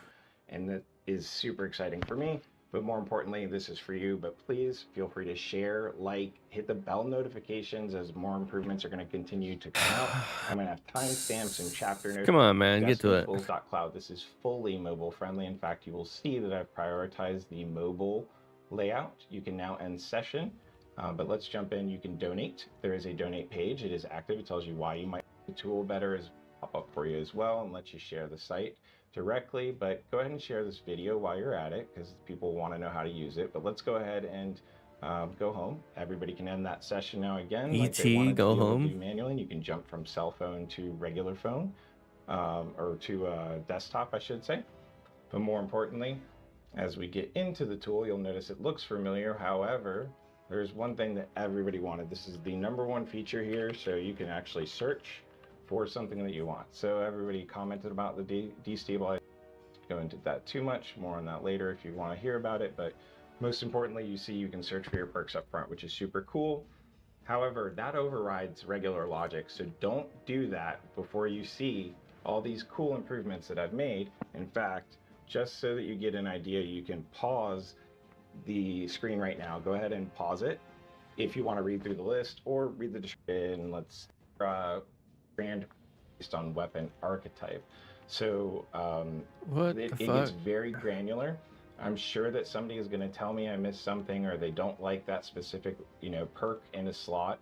And that is super exciting for me, but more importantly, this is for you. But please feel free to share, like, hit the bell notifications as more improvements are going to continue to come out. I'm going to have timestamps and chapter notes. Come on, man, get to it. Tools.cloud. This is fully mobile friendly. In fact, you will see that I've prioritized the mobile layout. You can now end session, but let's jump in. You can donate. There is a donate page. It is active. It tells you why you might like the tool better, is pop up for you as well, and lets you share the site directly. But go ahead and share this video while you're at it, because people want to know how to use it. But let's go ahead and go home. Everybody can end that session now again. Like they wanted to go be able to home. do manually, and you can jump from cell phone to regular phone, or to desktop, I should say. But more importantly, as we get into the tool, you'll notice it looks familiar. However, there's one thing that everybody wanted. This is the #1 feature here, so you can actually search for something that you want. So everybody commented about the destabilizer. Go into that too much. More on that later if you want to hear about it. But most importantly, you see you can search for your perks up front, which is super cool. However, that overrides regular logic. So don't do that before you see all these cool improvements that I've made. In fact, just so that you get an idea, you can pause the screen right now. Go ahead and pause it if you want to read through the list or read the description. Let's brand based on weapon archetype. So What it the gets fuck? very granular. I'm sure that somebody is going to tell me I missed something or they don't like that specific, perk in a slot.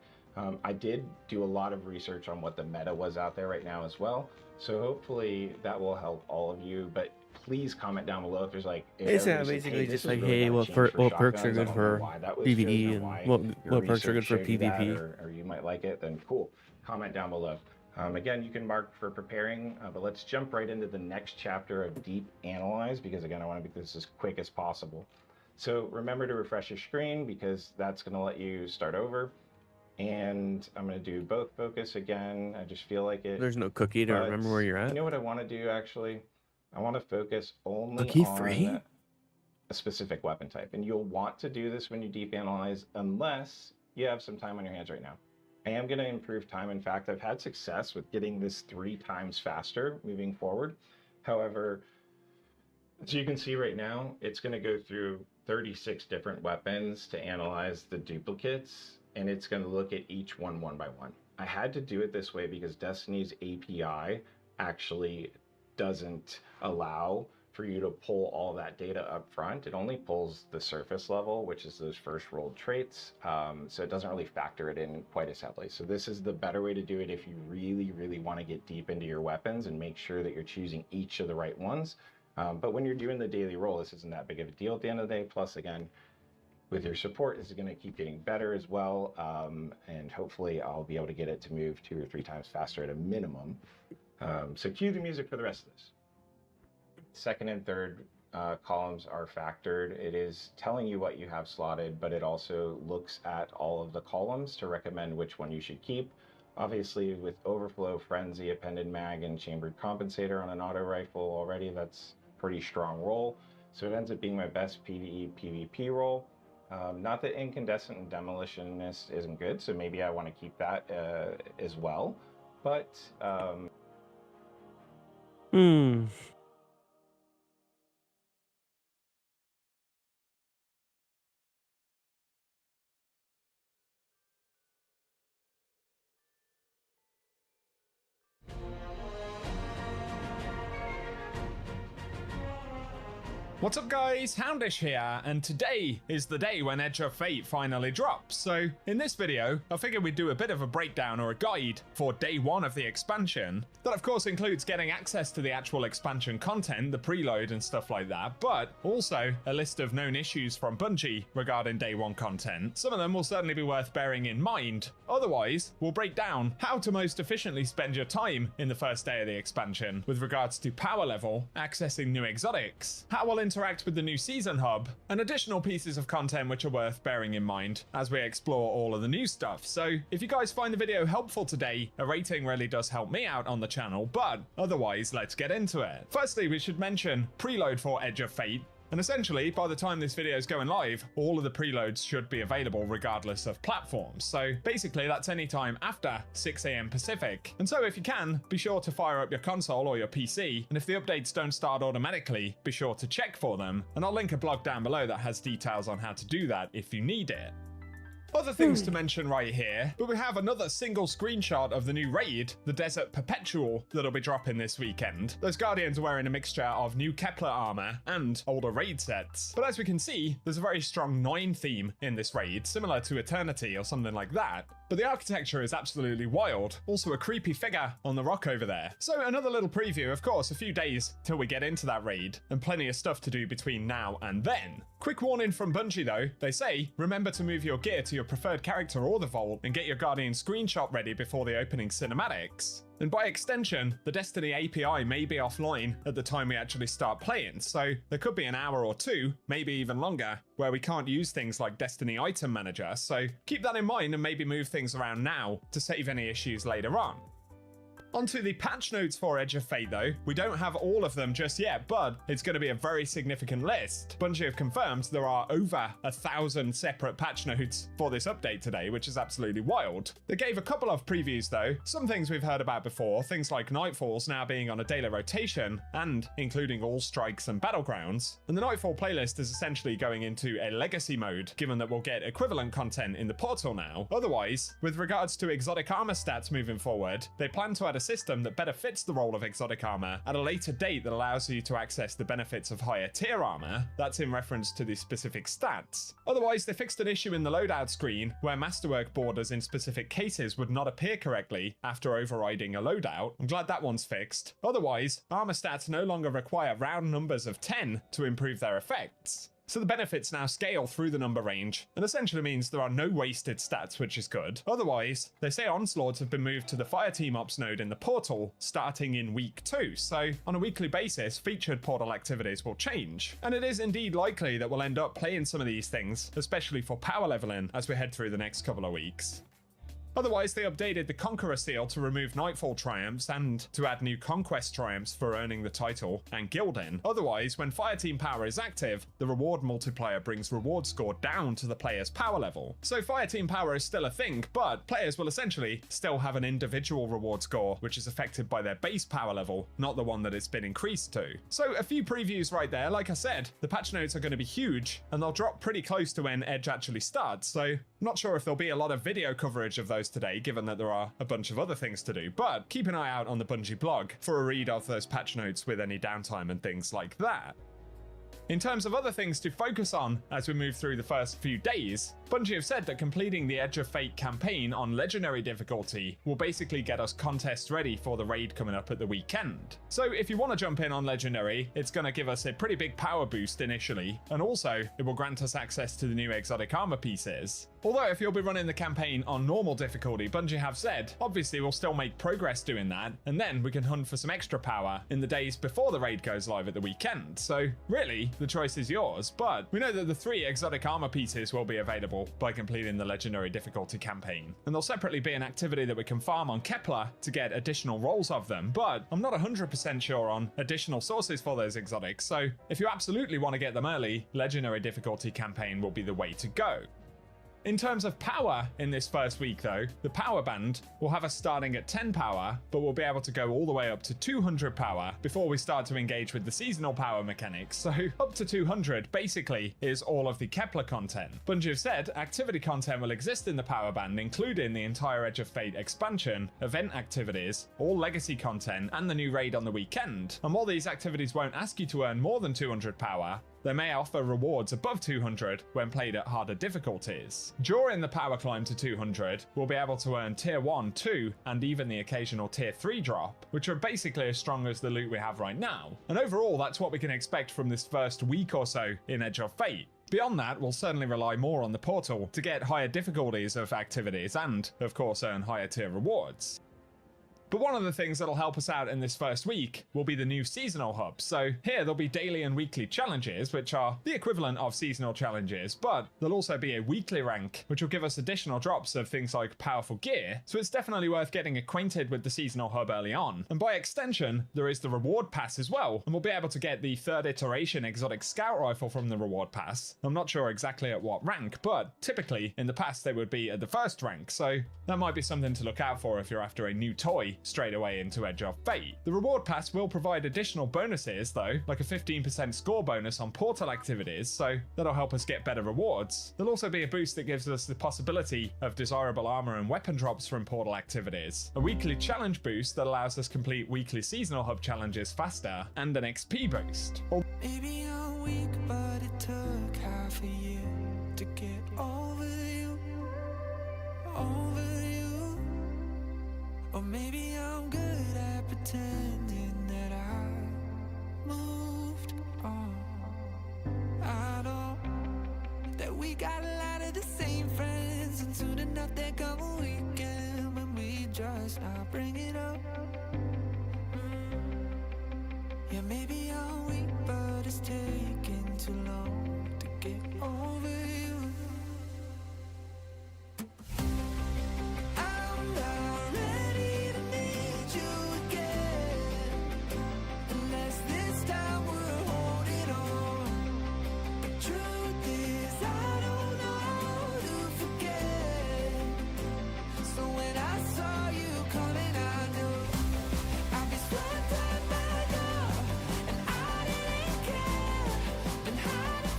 I did do a lot of research on what the meta was out there right now as well. So hopefully that will help all of you. But please comment down below if there's like. If It's everybody says, basically this just is like, really hey, gonna what change for what perks are shotguns. I good don't know for why that was chosen PvE or and why what your perks are good research for showed you that, PvP. or you might like it. Then cool. Comment down below. Again, you can mark for preparing, but let's jump right into the next chapter of Deep Analyze, because again, I want to make this as quick as possible. So remember to refresh your screen because that's going to let you start over. And I'm going to do both focus again. I just feel like it. There's no cookie to But remember where you're at. You know what I want to do actually? I want to focus only Cookie on free? a specific weapon type. And you'll want to do this when you deep analyze unless you have some time on your hands right now. I am going to improve time. In fact, I've had success with getting this 3 times faster moving forward. However, as you can see right now, it's going to go through 36 different weapons to analyze the duplicates, and it's going to look at each one by one. I had to do it this way because Destiny's API actually doesn't allow for you to pull all that data up front. It only pulls the surface level, which is those first rolled traits. So it doesn't really factor it in quite as heavily. So this is the better way to do it if you really want to get deep into your weapons and make sure that you're choosing each of the right ones. But when you're doing the daily roll, this isn't that big of a deal at the end of the day. Plus, again, with your support, this is going to keep getting better as well. And hopefully I'll be able to get it to move 2 or 3 times faster at a minimum. So cue the music for the rest of this. Second and third columns are factored. It is telling you what you have slotted, but it also looks at all of the columns to recommend which one you should keep. Obviously, with Overflow, Frenzy, Appended Mag, and Chambered Compensator on an auto rifle already, that's pretty strong roll. So it ends up being my best PvE, PvP roll. Not that Incandescent and Demolitionist isn't good, so maybe I want to keep that as well. But What's up guys, Houndish here, and today is the day when Edge of Fate finally drops. So in this video, I figured we'd do a bit of a breakdown or a guide for day 1 of the expansion. That of course includes getting access to the actual expansion content, the preload and stuff like that, but also a list of known issues from Bungie regarding day 1 content. Some of them will certainly be worth bearing in mind. Otherwise, we'll break down how to most efficiently spend your time in the first day of the expansion with regards to power level, accessing new exotics, how we'll interact with the new season hub, and additional pieces of content which are worth bearing in mind as we explore all of the new stuff. So if you guys find the video helpful today, a rating really does help me out on the channel, but otherwise let's get into it. Firstly, we should mention preload for Edge of Fate. And essentially, by the time this video is going live, all of the preloads should be available regardless of platforms. So basically, that's any time after 6 AM Pacific. And so if you can, be sure to fire up your console or your PC. And if the updates don't start automatically, be sure to check for them. And I'll link a blog down below that has details on how to do that if you need it. Other things to mention right here, but we have another single screenshot of the new raid, the Desert Perpetual, that'll be dropping this weekend. Those Guardians are wearing a mixture of new Kepler armor and older raid sets. But as we can see, there's a very strong 9 theme in this raid, similar to Eternity or something like that. But the architecture is absolutely wild. Also a creepy figure on the rock over there. So another little preview, of course, a few days till we get into that raid, and plenty of stuff to do between now and then. Quick warning from Bungie though, they say, remember to move your gear to your preferred character or the vault and get your Guardian screenshot ready before the opening cinematics. And by extension, the Destiny API may be offline at the time we actually start playing, so there could be an hour or 2, maybe even longer, where we can't use things like Destiny Item Manager, so keep that in mind and maybe move things around now to save any issues later on. Onto the patch notes for Edge of Fate though. We don't have all of them just yet, but it's going to be a very significant list. Bungie have confirmed there are over 1,000 separate patch notes for this update today, which is absolutely wild. They gave a couple of previews though, some things we've heard about before, things like Nightfalls now being on a daily rotation, and including all strikes and battlegrounds. And the Nightfall playlist is essentially going into a legacy mode, given that we'll get equivalent content in the portal now. Otherwise, with regards to exotic armor stats moving forward, they plan to add a system that better fits the role of exotic armor at a later date that allows you to access the benefits of higher tier armor. That's in reference to the specific stats. Otherwise, they fixed an issue in the loadout screen where masterwork borders in specific cases would not appear correctly after overriding a loadout. I'm glad that one's fixed. Otherwise, armor stats no longer require round numbers of 10 to improve their effects. So the benefits now scale through the number range, and essentially means there are no wasted stats, which is good. Otherwise, they say Onslaughts have been moved to the Fireteam Ops node in the portal starting in week 2, so on a weekly basis, featured portal activities will change. And it is indeed likely that we'll end up playing some of these things, especially for power leveling, as we head through the next couple of weeks. Otherwise, they updated the Conqueror seal to remove Nightfall triumphs and to add new Conquest triumphs for earning the title and gilding. Otherwise, when Fireteam Power is active, the reward multiplier brings reward score down to the player's power level. So Fireteam Power is still a thing, but players will essentially still have an individual reward score, which is affected by their base power level, not the one that it's been increased to. So a few previews right there. Like I said, the patch notes are going to be huge, and they'll drop pretty close to when Edge actually starts, so I'm not sure if there'll be a lot of video coverage of those today, given that there are a bunch of other things to do, but keep an eye out on the Bungie blog for a read of those patch notes with any downtime and things like that. In terms of other things to focus on as we move through the first few days, Bungie have said that completing the Edge of Fate campaign on Legendary difficulty will basically get us contest ready for the raid coming up at the weekend. So if you want to jump in on Legendary, it's going to give us a pretty big power boost initially, and also it will grant us access to the new exotic armor pieces. Although if you'll be running the campaign on normal difficulty, Bungie have said, obviously we'll still make progress doing that, and then we can hunt for some extra power in the days before the raid goes live at the weekend. So really, the choice is yours, but we know that the 3 exotic armor pieces will be available by completing the Legendary difficulty campaign. And there'll separately be an activity that we can farm on Kepler to get additional rolls of them, but I'm not 100% sure on additional sources for those exotics, so if you absolutely want to get them early, Legendary difficulty campaign will be the way to go. In terms of power in this first week though, the power band will have us starting at 10 power, but we'll be able to go all the way up to 200 power before we start to engage with the seasonal power mechanics. So up to 200 basically is all of the Kepler content. Bungie have said activity content will exist in the power band, including the entire Edge of Fate expansion, event activities, all legacy content, and the new raid on the weekend. And while these activities won't ask you to earn more than 200 power, they may offer rewards above 200 when played at harder difficulties. During the power climb to 200, we'll be able to earn tier 1, 2, and even the occasional tier 3 drop, which are basically as strong as the loot we have right now. And overall, that's what we can expect from this first week or so in Edge of Fate. Beyond that, we'll certainly rely more on the portal to get higher difficulties of activities and, of course, earn higher tier rewards. But one of the things that'll help us out in this first week will be the new seasonal hub. So here there'll be daily and weekly challenges, which are the equivalent of seasonal challenges, but there'll also be a weekly rank, which will give us additional drops of things like powerful gear. So it's definitely worth getting acquainted with the seasonal hub early on. And by extension, there is the reward pass as well, and we'll be able to get the 3rd iteration exotic scout rifle from the reward pass. I'm not sure exactly at what rank, but typically in the past they would be at the 1st rank, so that might be something to look out for if you're after a new toy straight away into Edge of Fate. The reward pass will provide additional bonuses though, like a 15% score bonus on portal activities, so that'll help us get better rewards. There'll also be a boost that gives us the possibility of desirable armor and weapon drops from portal activities, a weekly challenge boost that allows us to complete weekly seasonal hub challenges faster, and an XP boost. Maybe I'm weak, but it took half a year to get over you, over you. Or maybe I'm good at pretending that I moved on. I know that we got a lot of the same friends, and soon enough there come a weekend when we just not bring it up. Yeah, maybe I'm weak, but it's taking too long to get over you. I'm not ready to need you again, unless this time we're holding on. The truth is I don't know how to forget. So when I saw you coming, I knew I'd be swept up by love, and I didn't care. Been hiding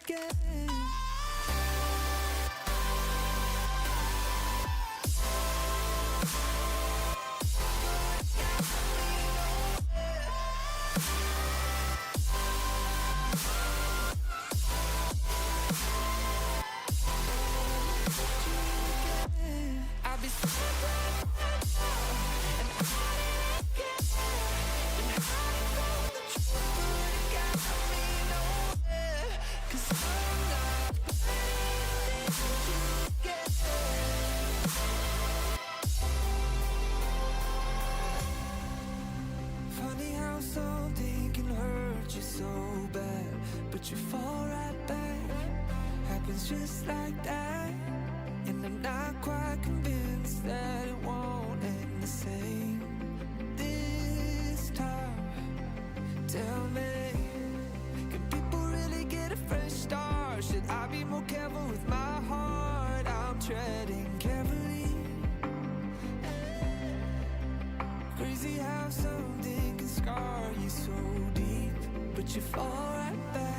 again. I'll be funny how something can hurt you so bad, but you fall right back. Happens just like that. And I'm not quite convinced that it won't end the same this time. Tell me, can people really get a fresh start? Should I be more careful with my heart? I'm treading carefully. Crazy how something can scar you so deep, but you fall right back.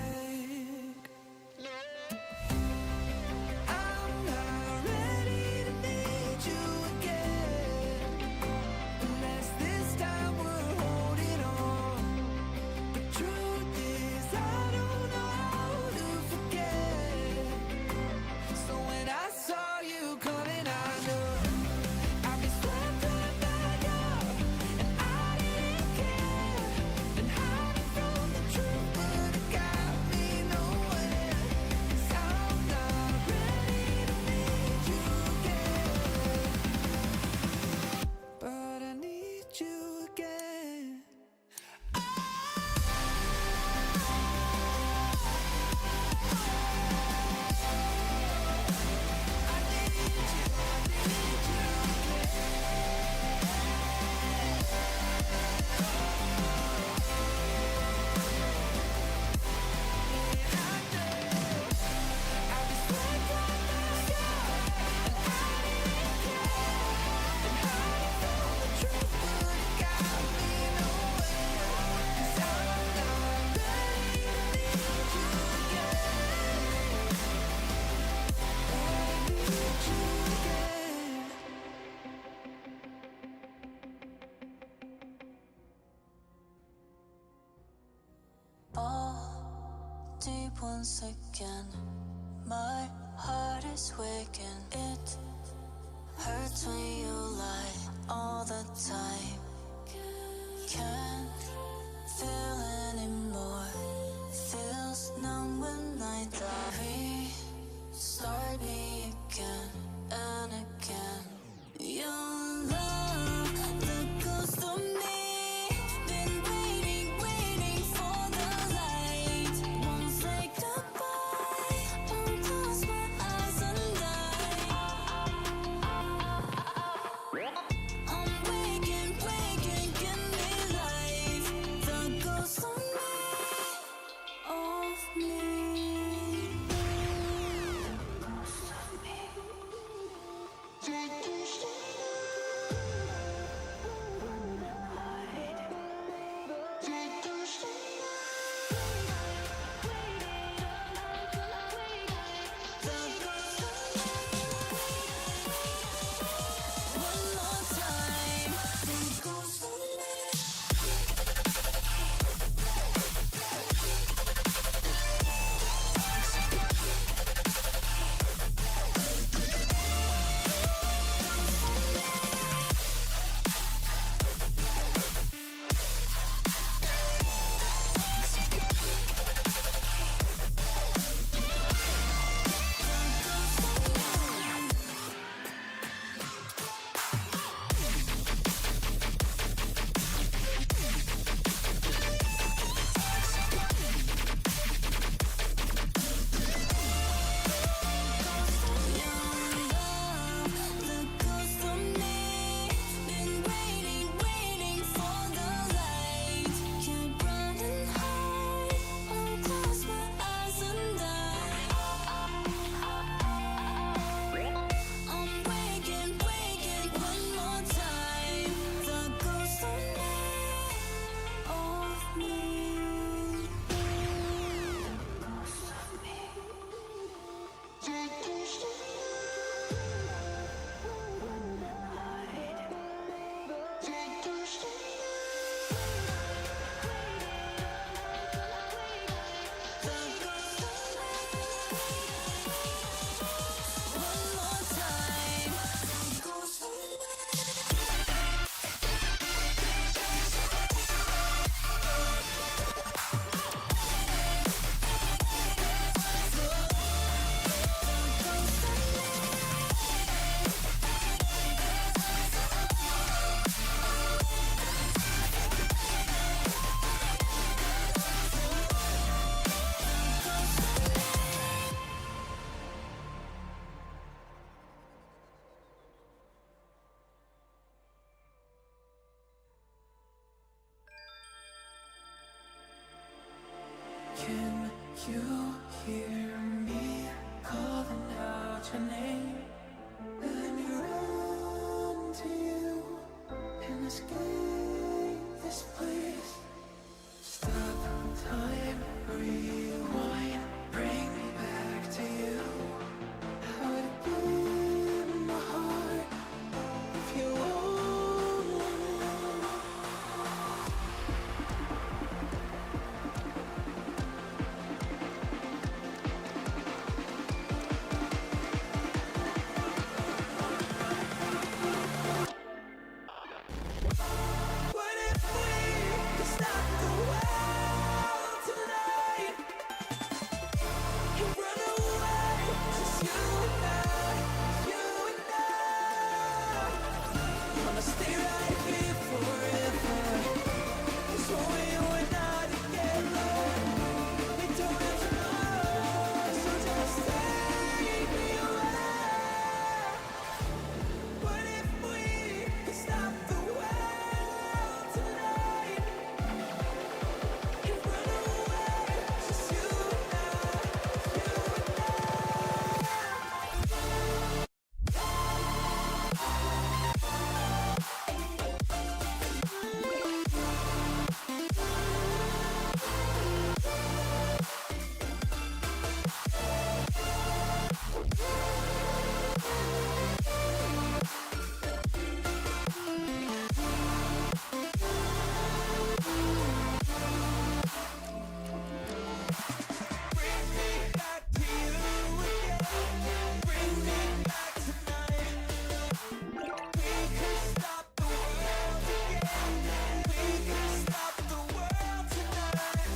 Deep once again, my heart is waking. It hurts when you lie all the time. Can't feel anymore. Feels numb when I die. Restart me again and again. Your love, the ghost of me. Been waiting for the light. Won't say goodbye. Won't close my eyes and die. I'm waking, give me life. The ghost of me. You hear me calling out your name. Let me run to you and escape this place. Stop time, rewind, bring me back to you. How would it be in my heart if you only knew? What if we could stop the world tonight and run away, just you and I, I'ma stay right here forever. 'Cause when you and I together, we don't have tomorrow, so just take me away. What if we could stop the world tonight and run away, just you and I, bring me back to you again. Bring me back tonight. We could stop the world again. We could stop the world tonight.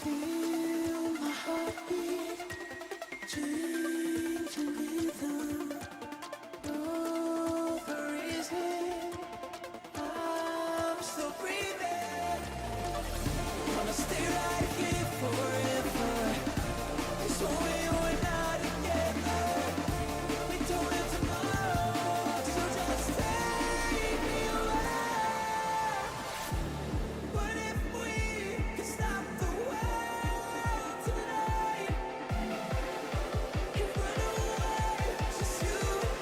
Feel my heartbeat, changing rhythm. No, the reason I'm still breathing. Gonna stay right here forever. 'Cause when you and I together, we don't have tomorrow, so just take me away. What if we could stop the world tonight and run away, just you and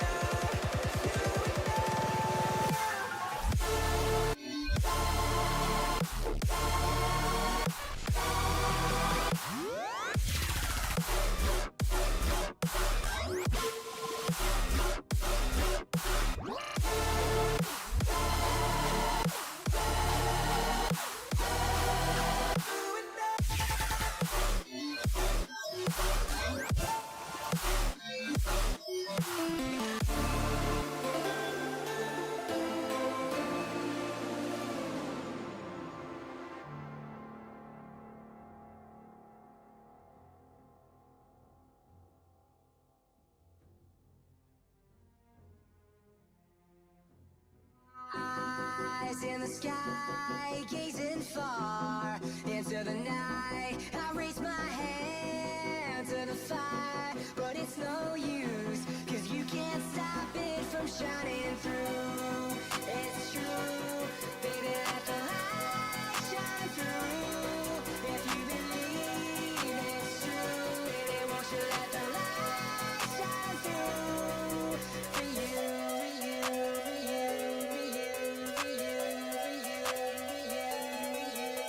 Eyes in the sky, gazing far into the night. I raise my hand to the fire, but it's no use, 'cause you can't stop it from shining through. It's true, baby, let the light shine through. If you believe it's true, baby, won't you let the light shine through? For you, for you, for you, for you, for you, for you, for you, for you,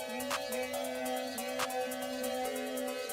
for you, for you, for you.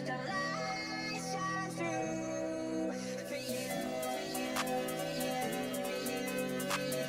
let the light shine through for you, for you, for you, for you, for you,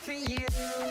for you.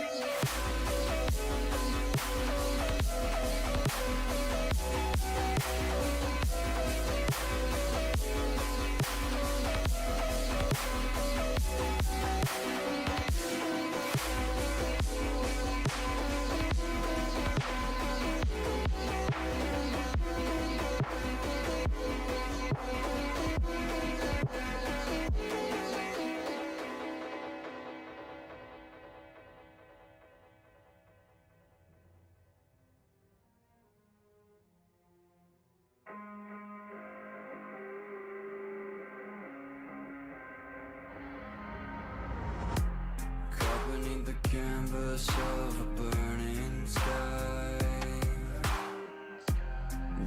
Caught beneath the canvas of a burning sky,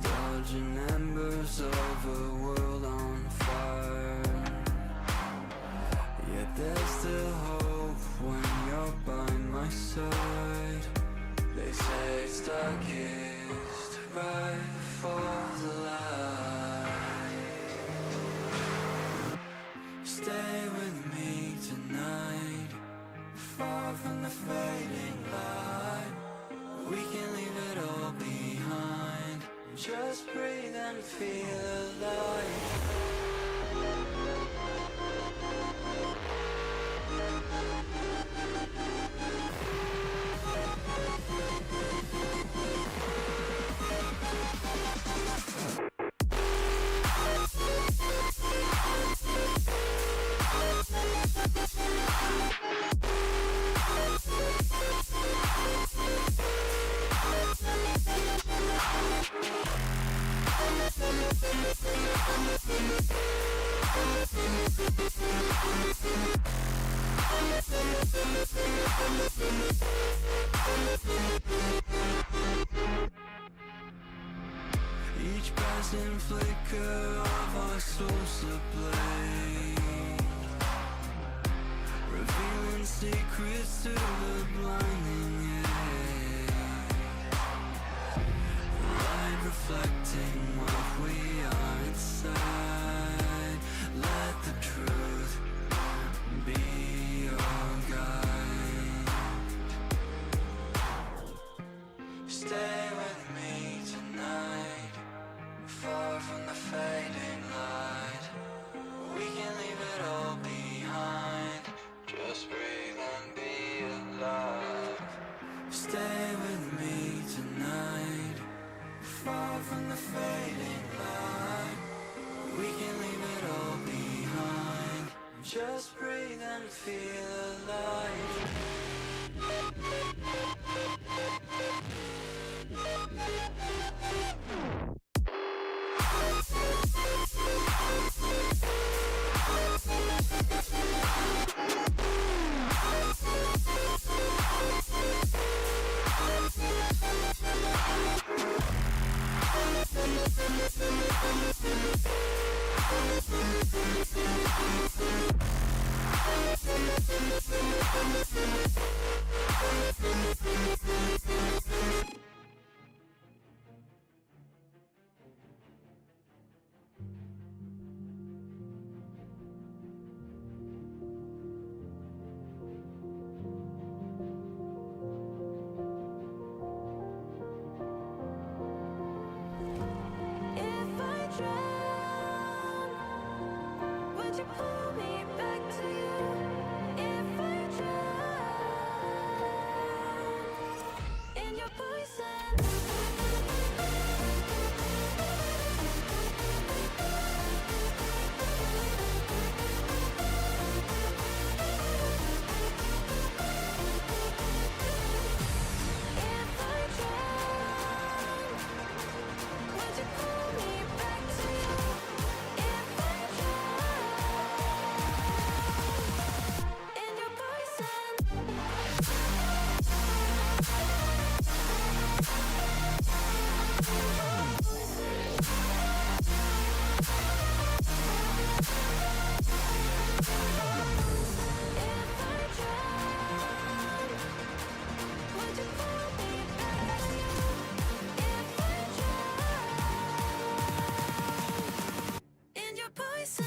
dodging embers of a world on fire. Yet there's still hope when you're by my side. They say it's darkest right before the light. Stay with me tonight, far from the fading light. We can leave it all behind, just breathe and feel alive. Each passing flicker of our souls ablaze, revealing secrets to the blinding edge. Light reflecting what we are inside. Let the truth be your guide. Stay with me tonight, far from the fading light. you're poison.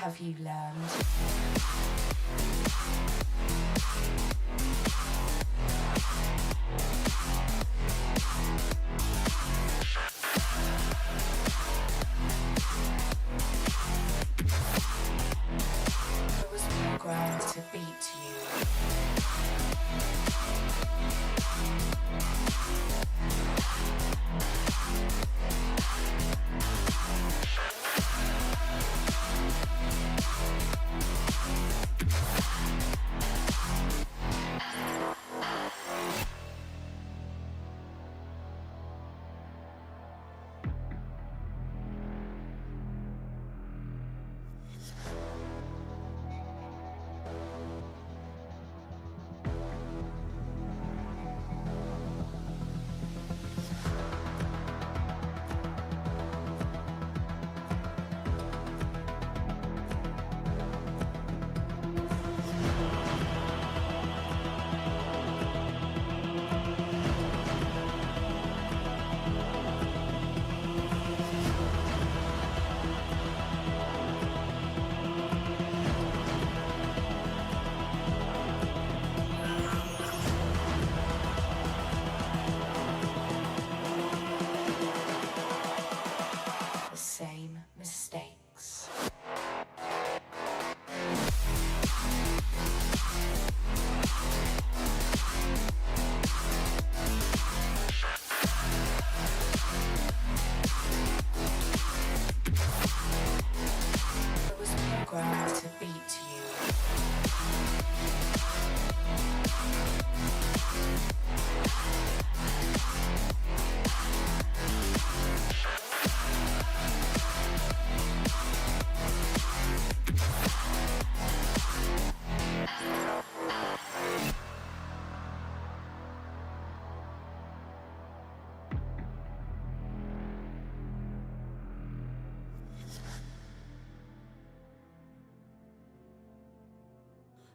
have you learned? I was programmed to beat you. The same mistakes. I was programmed to beat you.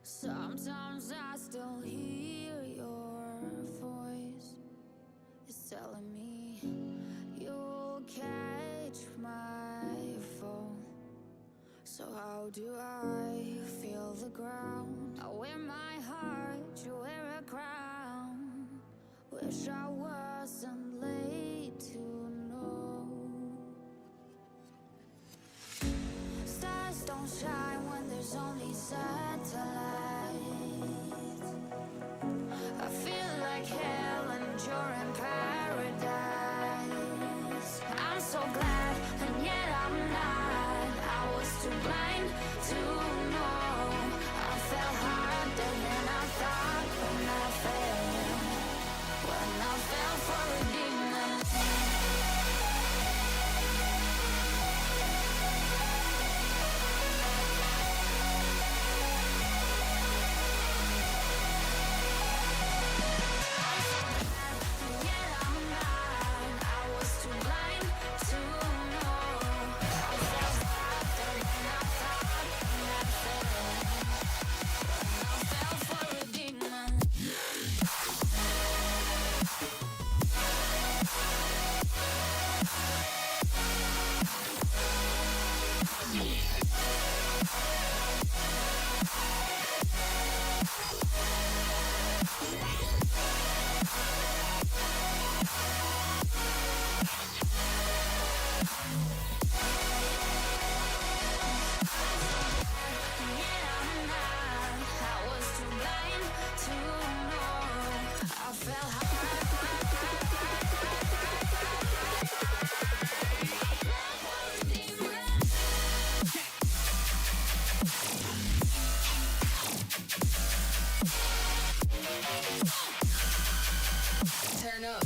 Sometimes I still hear your voice. It's telling me you'll catch my fall. So how do I feel the ground? I wear my heart, you wear a crown. Wish I wasn't late to know. Stars don't shine when there's only satellites. I feel like hell and you're in paradise. I'm so glad, and yet I'm not. I was too blind to know. I fell harder than I thought when I fell for a demon. Turn up.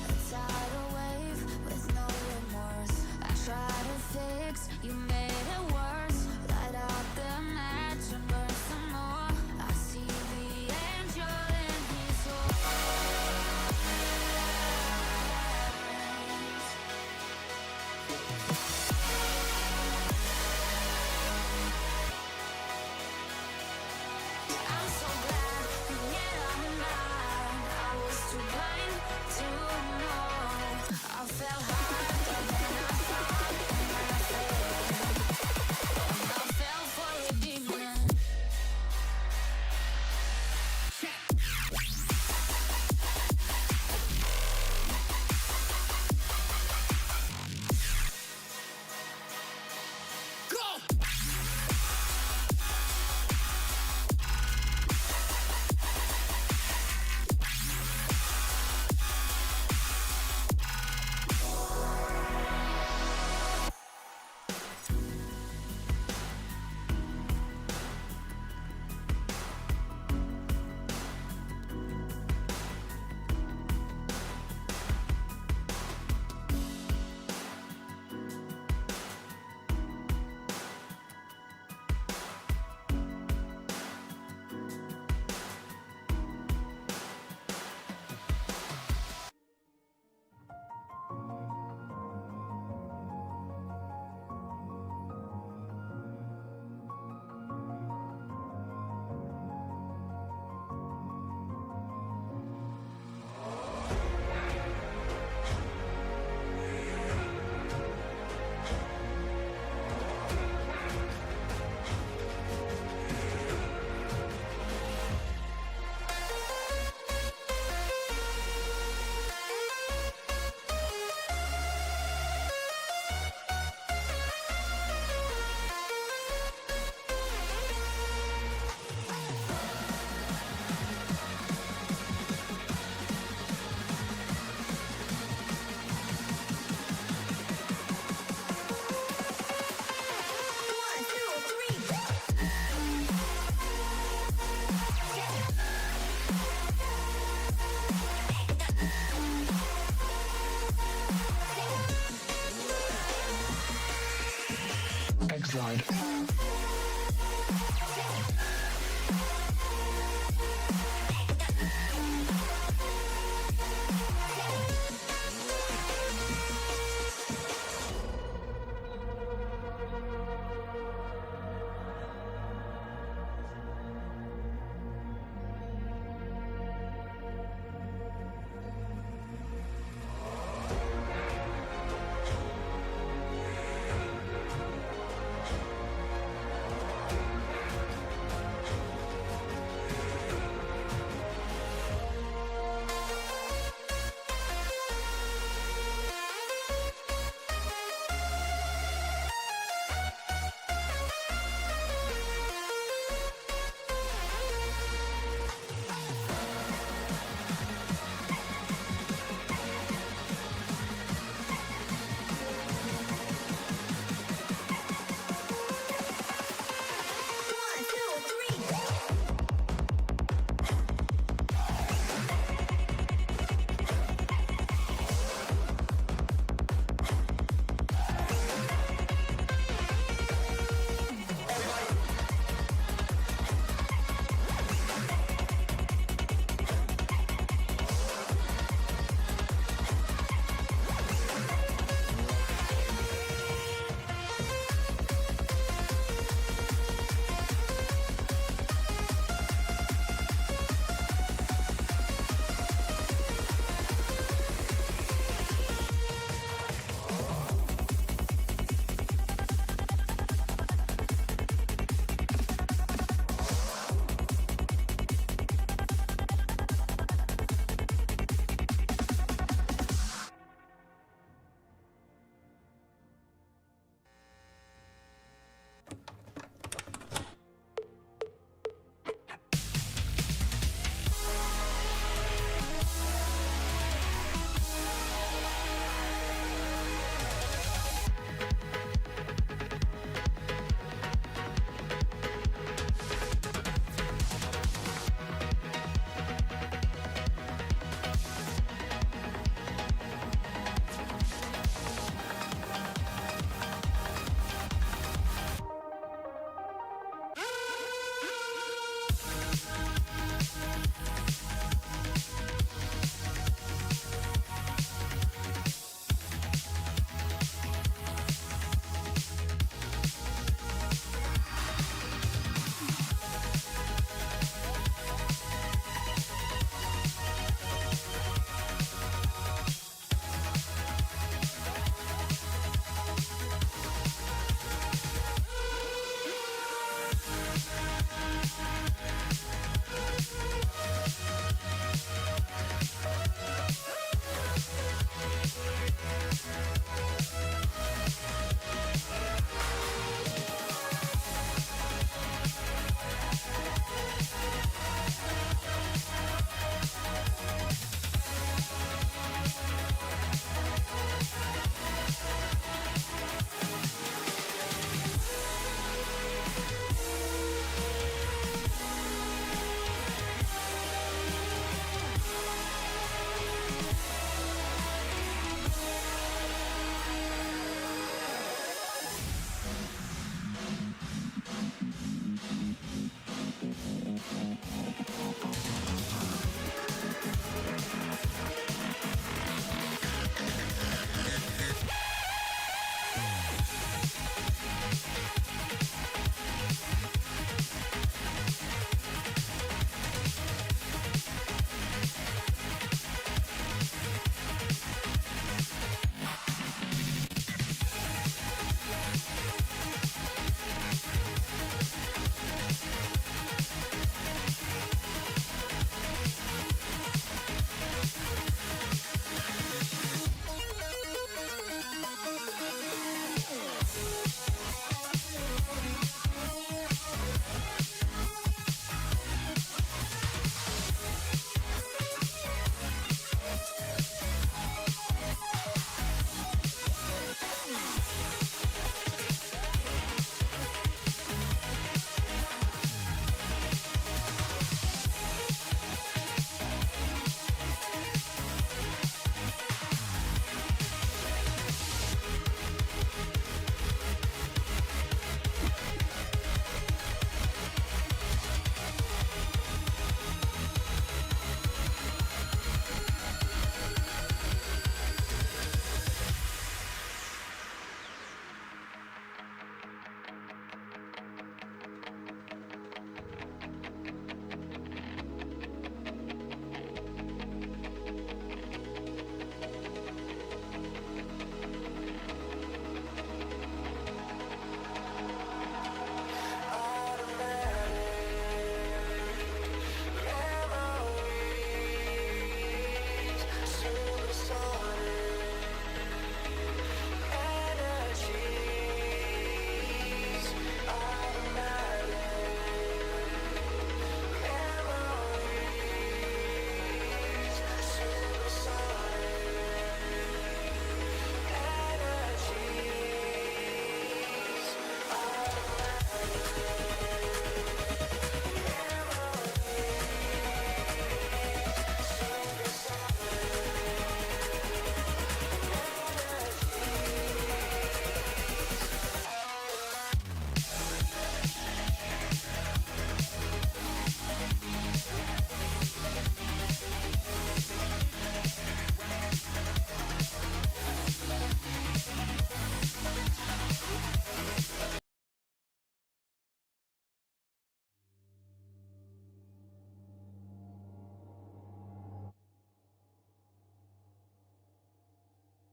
A tidal wave fell harder than I thought, and I fell for a demon. Excellent.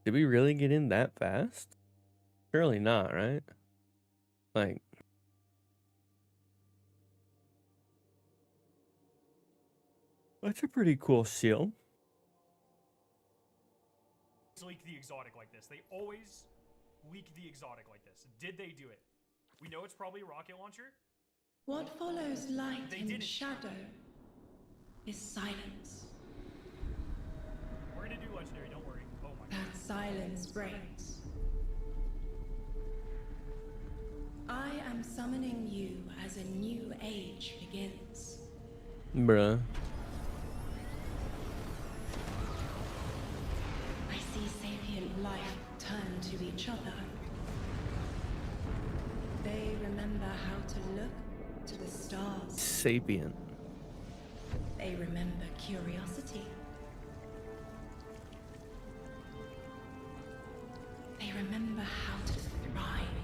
Did we really get in that fast? Surely not, right? Like, that's a pretty cool shield. Leak the exotic like this. They always leak the exotic like this. Did they do it? We know it's probably a rocket launcher. What follows light They and didn't. shadow is silence. We're gonna do legendary, don't worry. Oh my god. That silence breaks. I am summoning you as a new age begins. Bruh. I see sapient life turn to each other. They remember how to look to the stars. Sapient. They remember curiosity. They remember how to thrive.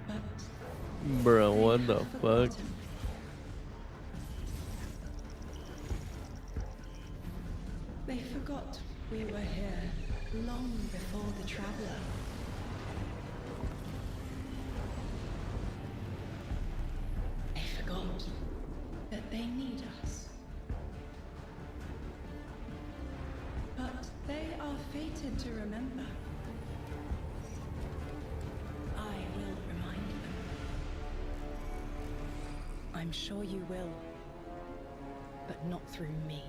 But Bruh, what the fuck? they forgot we were here long before the Traveler. They forgot that they need us. But they are fated to remember. I will remind them. I'm sure you will. But not through me.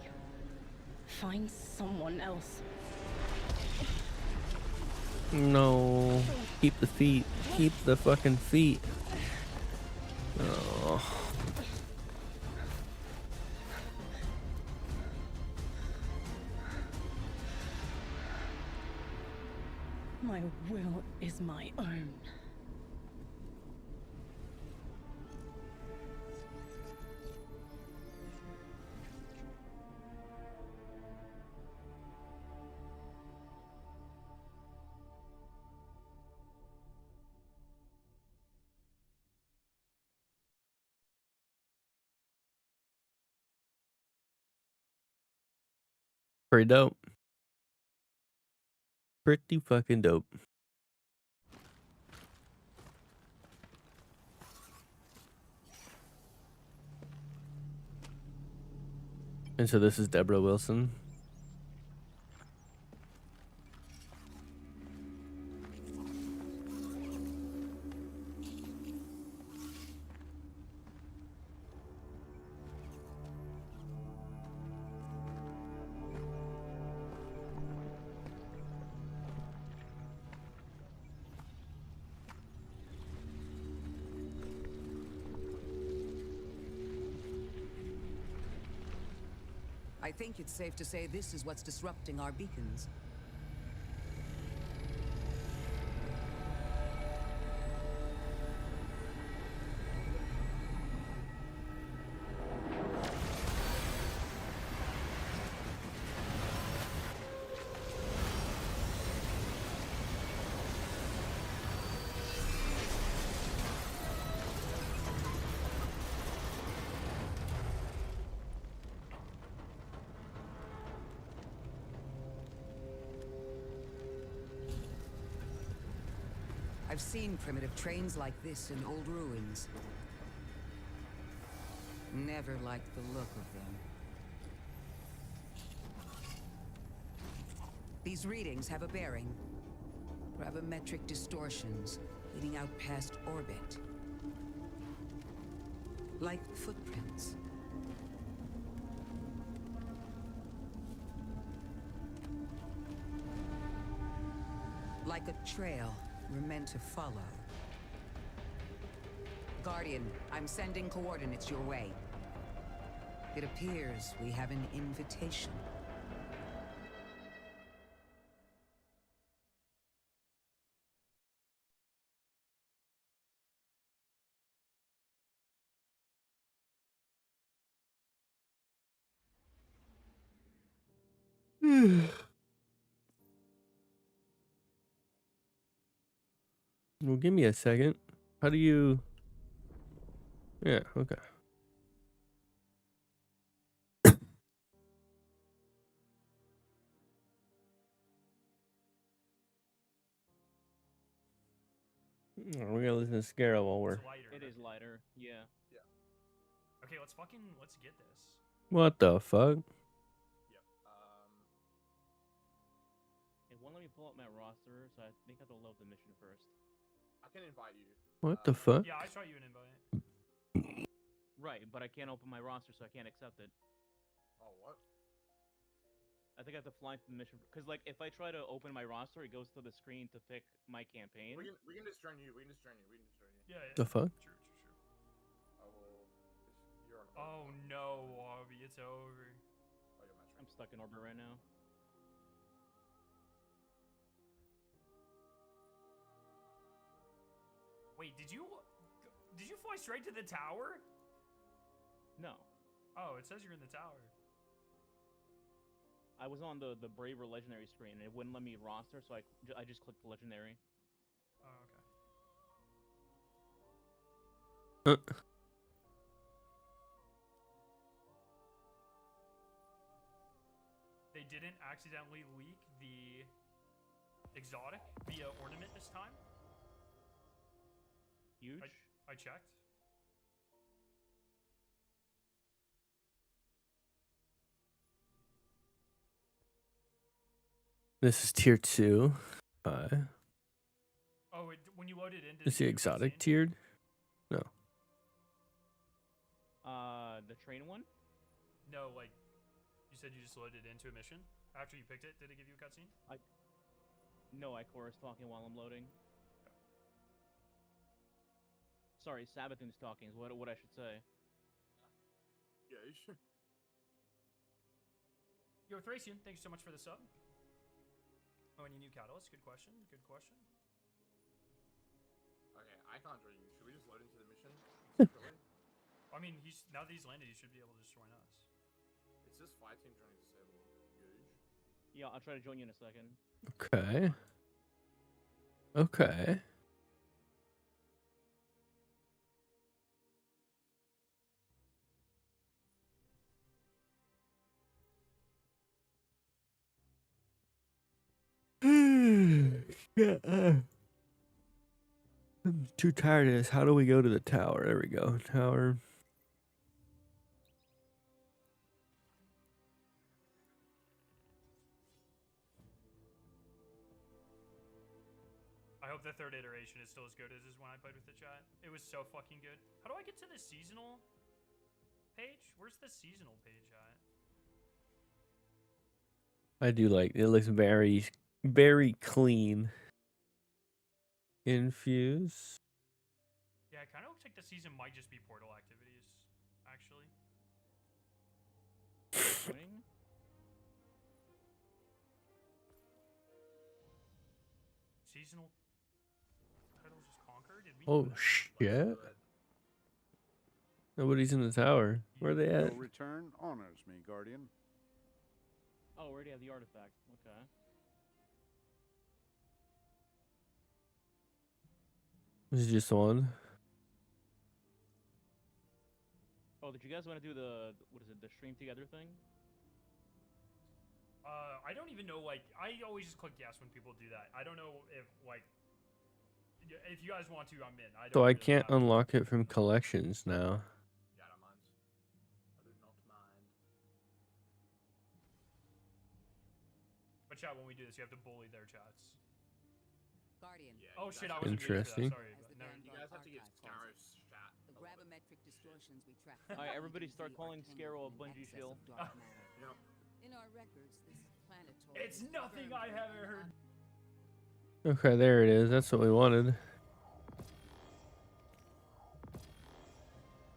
Find someone else. No. Keep the feet. Keep the fucking feet. Oh. My will is my own. Pretty dope. Pretty fucking dope. And so this is Deborah Wilson. I think it's safe to say this is what's disrupting our beacons. I've seen primitive trains like this in old ruins. Never liked the look of them. These readings have a bearing. Gravimetric distortions leading out past orbit. Like footprints. Like a trail we're meant to follow. Guardian, I'm sending coordinates your way. It appears we have an invitation. Well, give me a second. How do you... Yeah, okay. the Scarab while we're. It's lighter. It is lighter. Yeah. Okay, let's get this. What the fuck? It won't let me pull up my roster, so I think I have to load the mission first. I can invite you. What the fuck? Yeah, I shot you an invite. Right, but I can't open my roster, so I can't accept it. Oh, what? I think I have to fly to the mission because, like, if I try to open my roster, it goes to the screen to pick my campaign. We can just join you. Yeah. The fuck? True. I will. You're on. Oh no, Wobby, it's over. Oh, you're match. I'm stuck in orbit right now. Wait, did you fly straight to the tower? No. Oh, it says you're in the tower. I was on the Braver Legendary screen, and it wouldn't let me roster, so I just clicked Legendary. Oh, okay. They didn't accidentally leak the exotic via ornament this time. Huge. I checked. This is tier 2. Oh, when you load it in, Is the exotic tiered? No. The train one? No, like you said, you just loaded it into a mission after you picked it. Did it give you a cutscene? No, Ikora's talking while I'm loading. Sorry, Sabathun's talking is what I should say. Yeah, you should. Yo, Thracian, thank you so much for the sub. Oh, any new catalyst? Good question. Good question. Okay, I can't join you. Should we just load into the mission? I mean, now that he's landed, he should be able to just join us. It says fighting joining disabled. Huge. Yeah, I'll try to join you in a second. Okay. Okay. I'm too tired of this. How do we go to the tower? There we go. Tower. I hope the third iteration is still as good as when I played with the chat. It was so fucking good. How do I get to the seasonal page? Where's the seasonal page at? I do like it. Looks very, very clean. Infuse. Yeah, it kind of looks like the season might just be portal activities, actually. Seasonal titles just conquered? Did we Oh shit! Nobody's in the tower. Where are they at? Your return honors me, Guardian. Oh, we already have the artifact. Okay. This is just one. Oh, did you guys want to do the the stream together thing? I don't even know, like, I always just click yes when people do that. I don't know if, like, if you guys want to, I'm in. So I can't unlock it from collections now. Yeah, I don't mind. I do not mind. But chat, when we do this, you have to bully their chats. Guardian. Yeah, Oh you shit, guys I wasn't Interesting. muted for that. Sorry. As the No, You guys have to give Scarro's chat. The gravimetric distortions we track. Alright, everybody start calling Scarrow a bungee shield. In our records, this planetoid. It's nothing I haven't heard. Okay, there it is. That's what we wanted.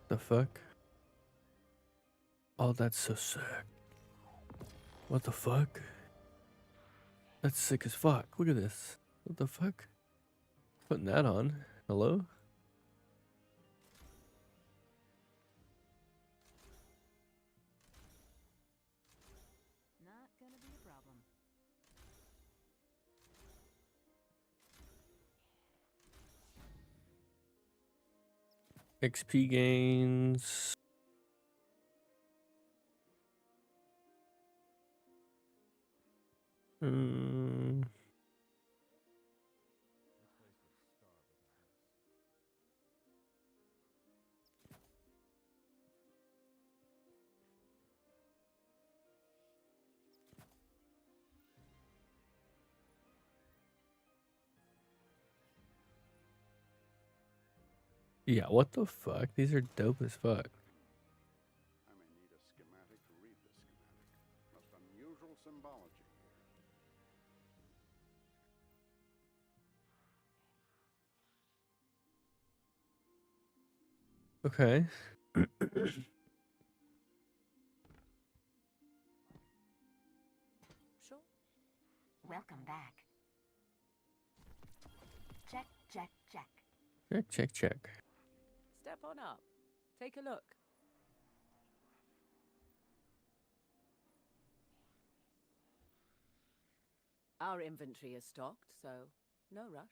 The fuck? Oh, that's so sick. What the fuck? That's sick as fuck. Look at this. What the fuck? Putting that on. Hello? Not gonna be a problem. XP gains. Yeah, what the fuck? These are dope as fuck. I may need a schematic to read the schematic. Most unusual symbology Okay. Sure. Welcome back. Check, check, check. Check, check, check. Step on up. Take a look. Our inventory is stocked, so no rush.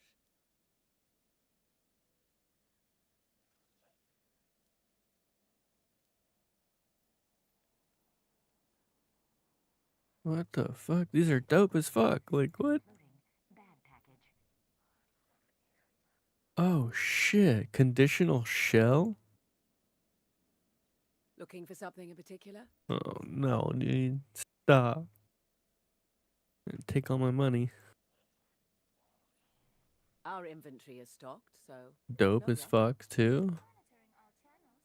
What the fuck? These are dope as fuck. Like, what? Oh, shit. Conditional shell? Looking for something in particular? Oh, no, dude. Stop. Take all my money. Our inventory is stocked, so Dope no as rush. fuck, too.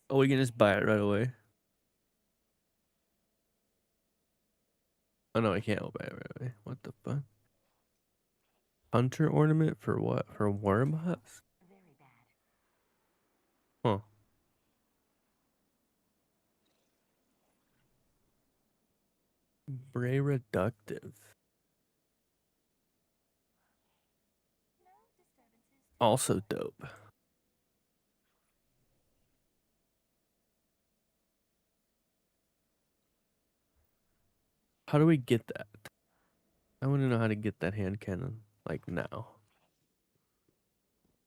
Oh, we can just buy it right away. Oh, no, I can't buy it right away. What the fuck? Hunter ornament for what? For worm husk? Huh. Bray reductive. Also dope. How do we get that? I want to know how to get that hand cannon, like now.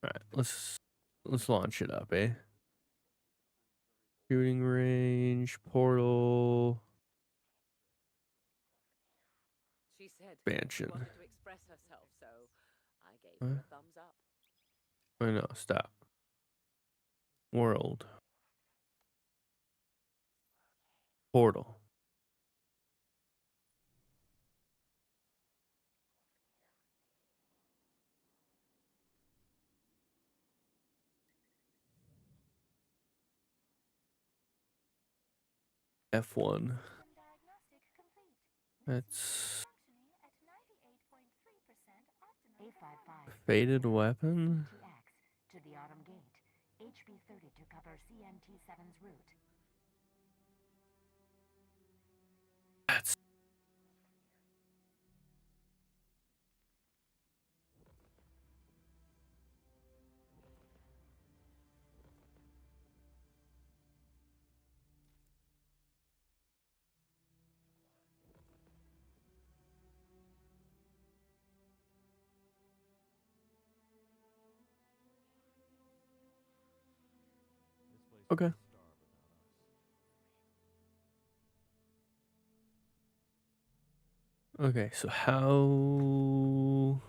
Alright, let's launch it up, eh? Shooting range, portal, She said expansion. she wanted to express herself, so I gave her a thumbs up. I know, stop. World. Portal. F1. That's faded weapon. To the Autumn Gate. HB30 to cover CNT7's route. That's okay. Okay, so how...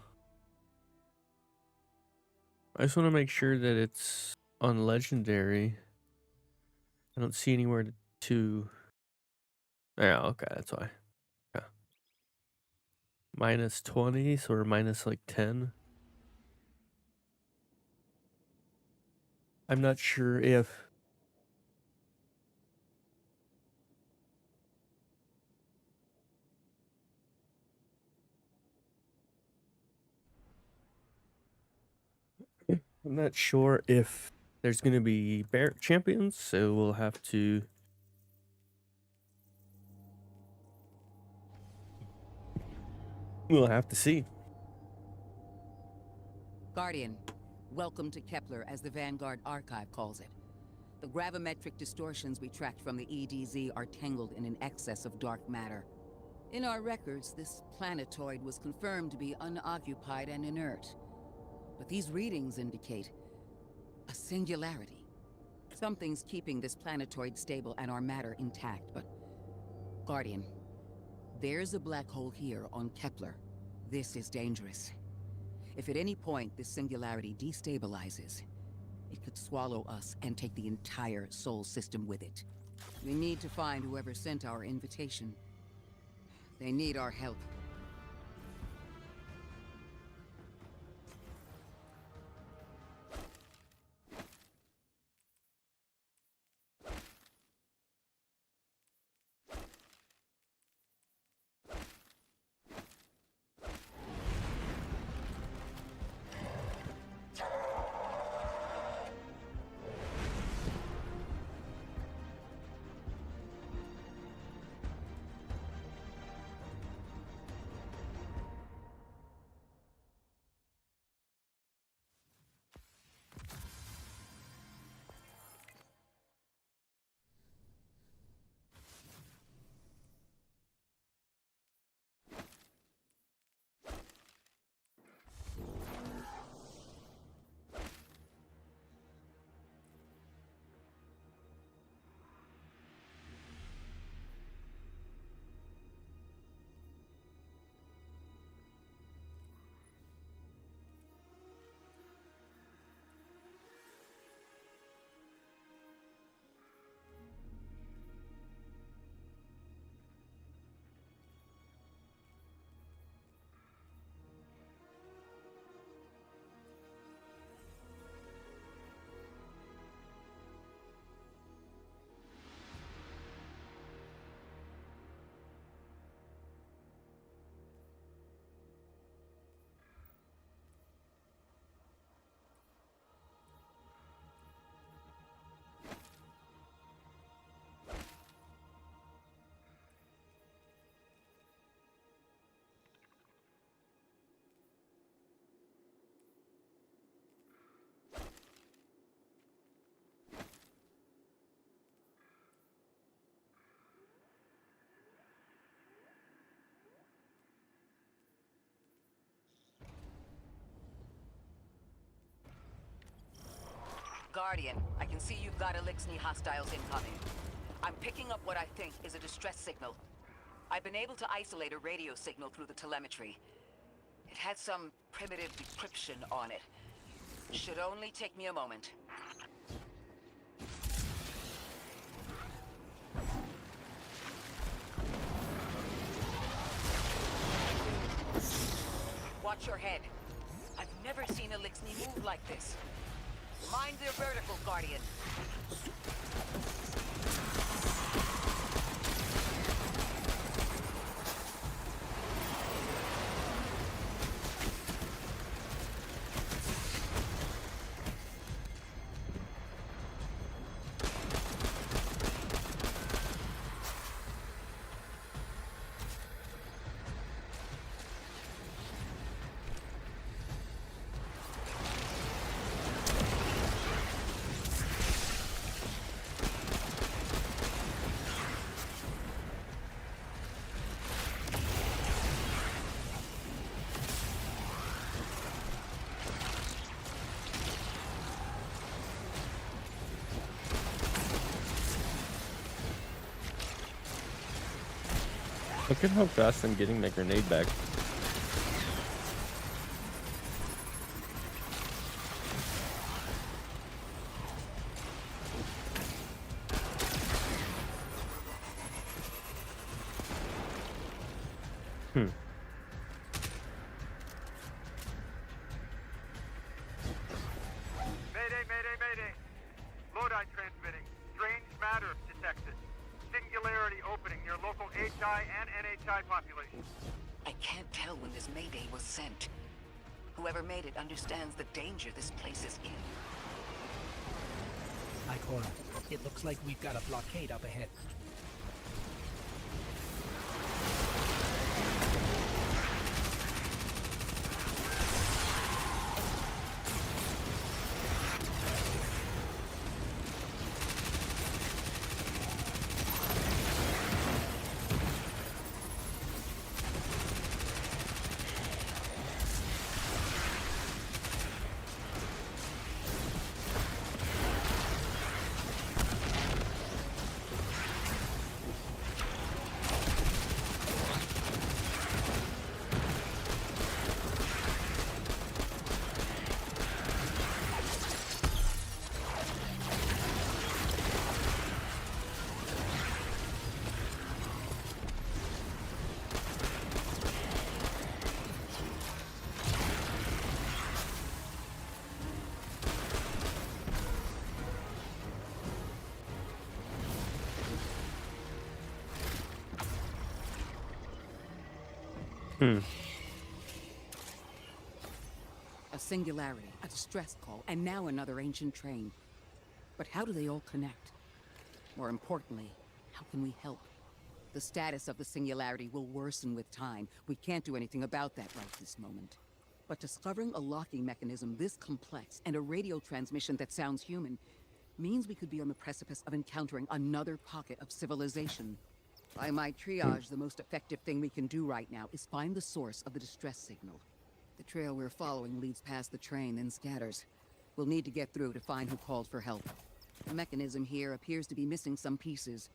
I just want to make sure that it's on legendary. I don't see anywhere to... Yeah, okay, that's why. Yeah. Minus 20, so we're minus like 10. I'm not sure if... I'm not sure if there's going to be bear champions, so we'll have to... We'll have to see. Guardian, welcome to Kepler, as the Vanguard Archive calls it. The gravimetric distortions we tracked from the EDZ are tangled in an excess of dark matter. In our records, this planetoid was confirmed to be unoccupied and inert. But these readings indicate a singularity. Something's keeping this planetoid stable and our matter intact, but... Guardian, there's a black hole here on Kepler. This is dangerous. If at any point this singularity destabilizes, it could swallow us and take the entire Sol system with it. We need to find whoever sent our invitation. They need our help. Guardian, I can see you've got Elixni hostiles incoming. I'm picking up what I think is a distress signal. I've been able to isolate a radio signal through the telemetry. It had some primitive decryption on it. Should only take me a moment. Watch your head. I've never seen Elixni move like this. Mind their vertical, Guardian. Look at how fast I'm getting my grenade back. Mayday, mayday, mayday. Lodi transmitting. Strange matter detected. Singularity opening near local HI and NHI populations. I can't tell when this Mayday was sent. Whoever made it understands the danger this place is in. Ikora, it looks like we've got a blockade up ahead. A singularity, a distress call, and now another ancient train. But how do they all connect? More importantly, how can we help? The status of the singularity will worsen with time. We can't do anything about that right this moment. But discovering a locking mechanism this complex and a radio transmission that sounds human means we could be on the precipice of encountering another pocket of civilization. By my triage, the most effective thing we can do right now is find the source of the distress signal. The trail we're following leads past the train, then scatters. We'll need to get through to find who called for help. The mechanism here appears to be missing some pieces.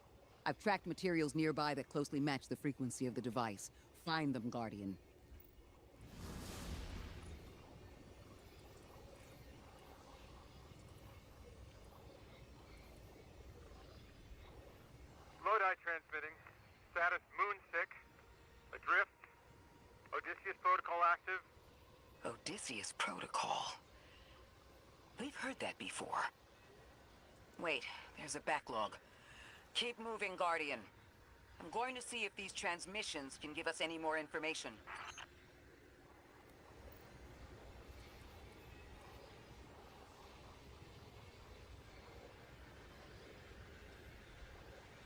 I've tracked materials nearby that closely match the frequency of the device. Find them, Guardian. Lodi transmitting. Status moonsick. Adrift. Odysseus protocol active. Odysseus Protocol. We've heard that before. Wait, there's a backlog. Keep moving, Guardian. I'm going to see if these transmissions can give us any more information.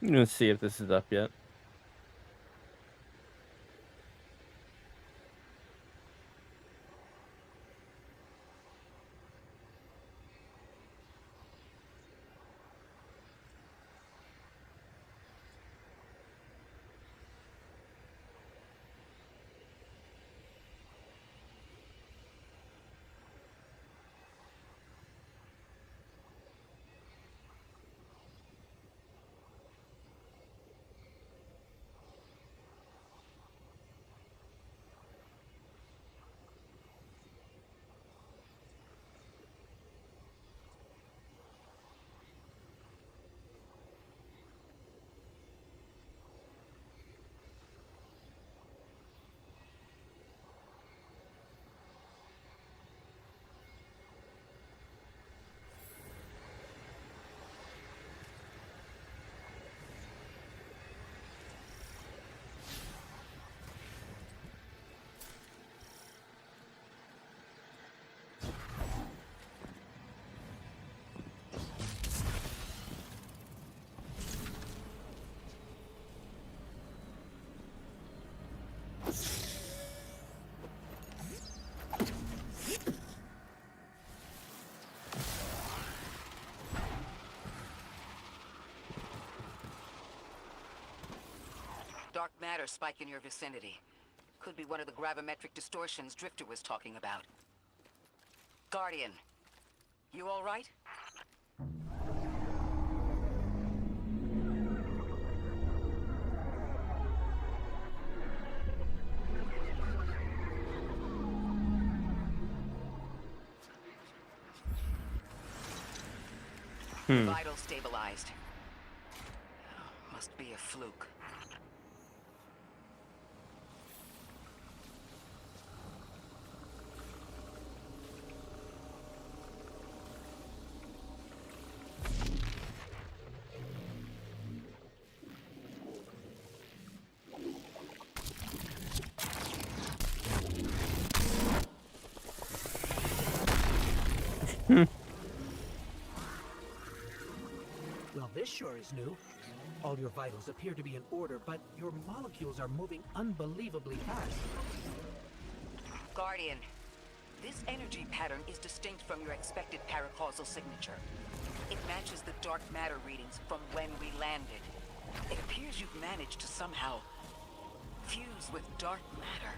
I'm gonna see if this is up yet. dark matter spike in your vicinity. Could be one of the gravimetric distortions Drifter was talking about. Guardian, you all right? Vital stabilized. Must be a fluke. Well, this sure is new. All your vitals appear to be in order, but your molecules are moving unbelievably fast. Guardian, this energy pattern is distinct from your expected paracausal signature. It matches the dark matter readings from when we landed. It appears you've managed to somehow fuse with dark matter.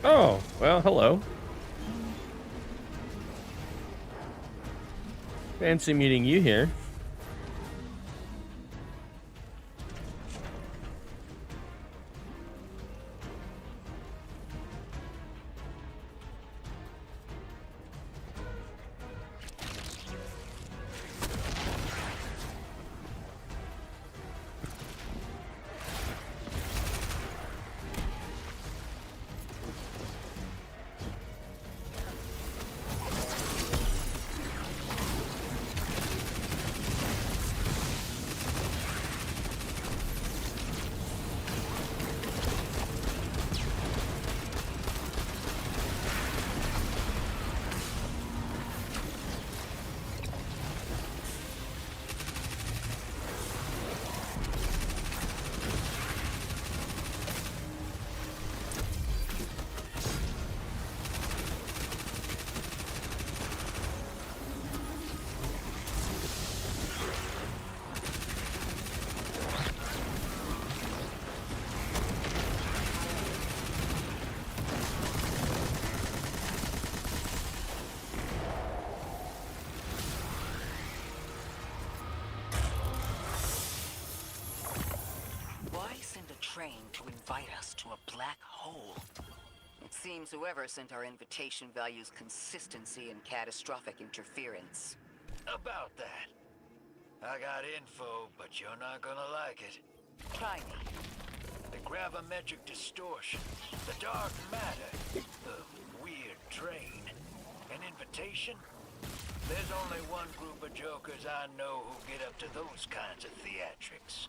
Oh, well, hello. Fancy meeting you here. to invite us to a black hole. It seems whoever sent our invitation values consistency and catastrophic interference. About that. I got info, but you're not gonna like it. Try me. The gravimetric distortion, the dark matter, the weird train, an invitation? There's only one group of jokers I know who get up to those kinds of theatrics.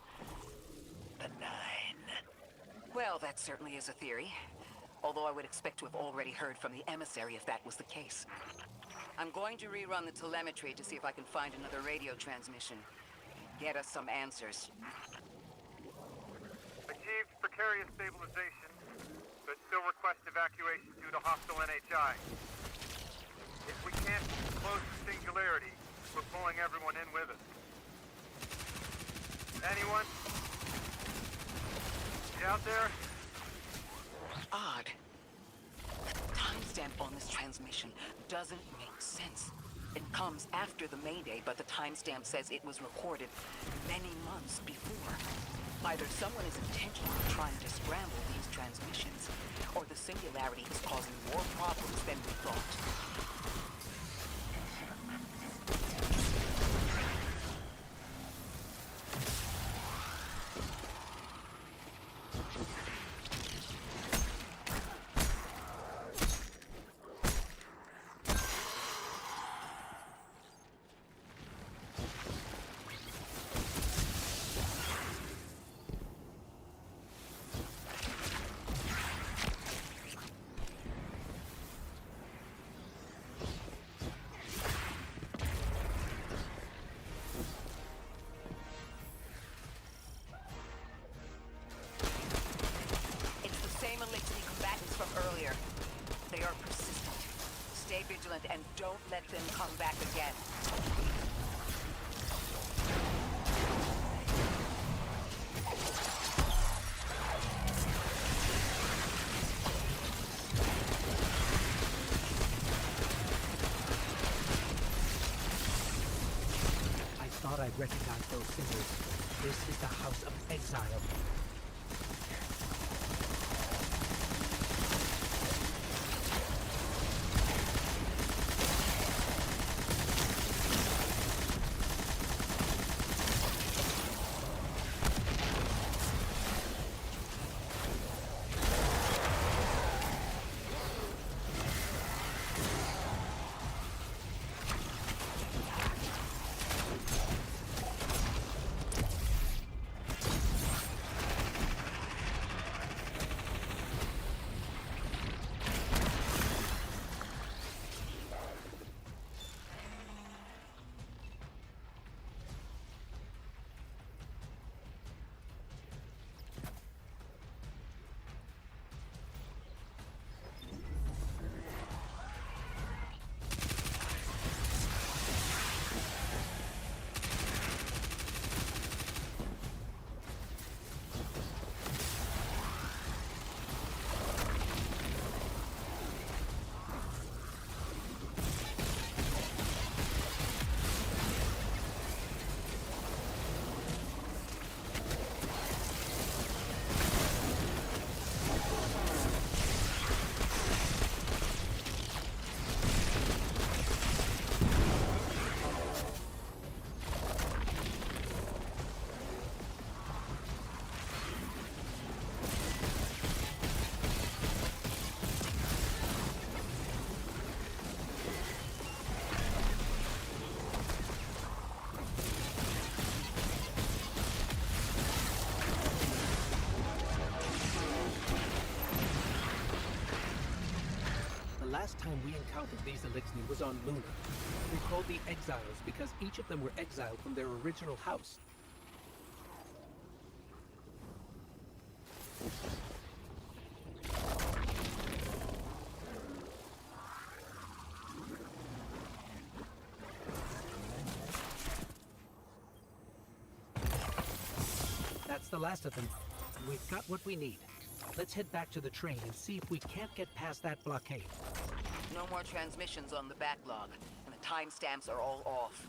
The Nine. Well, that certainly is a theory. Although I would expect to have already heard from the emissary if that was the case. I'm going to rerun the telemetry to see if I can find another radio transmission. Get us some answers. Achieved precarious stabilization, but still request evacuation due to hostile NHI. If we can't close the singularity, we're pulling everyone in with us. Anyone? You out there? Odd. The timestamp on this transmission doesn't make sense. It comes after the Mayday, but the timestamp says it was recorded many months before. Either someone is intentionally trying to scramble these transmissions, or the singularity is causing more problems than we thought. And don't let them come back again. I thought I'd recognize those symbols. This is the House of Exile. The last time we encountered these Elixni was on Luna. We called the Exiles because each of them were exiled from their original house. That's the last of them. We've got what we need. Let's head back to the train and see if we can't get past that blockade. No more transmissions on the backlog, and the timestamps are all off.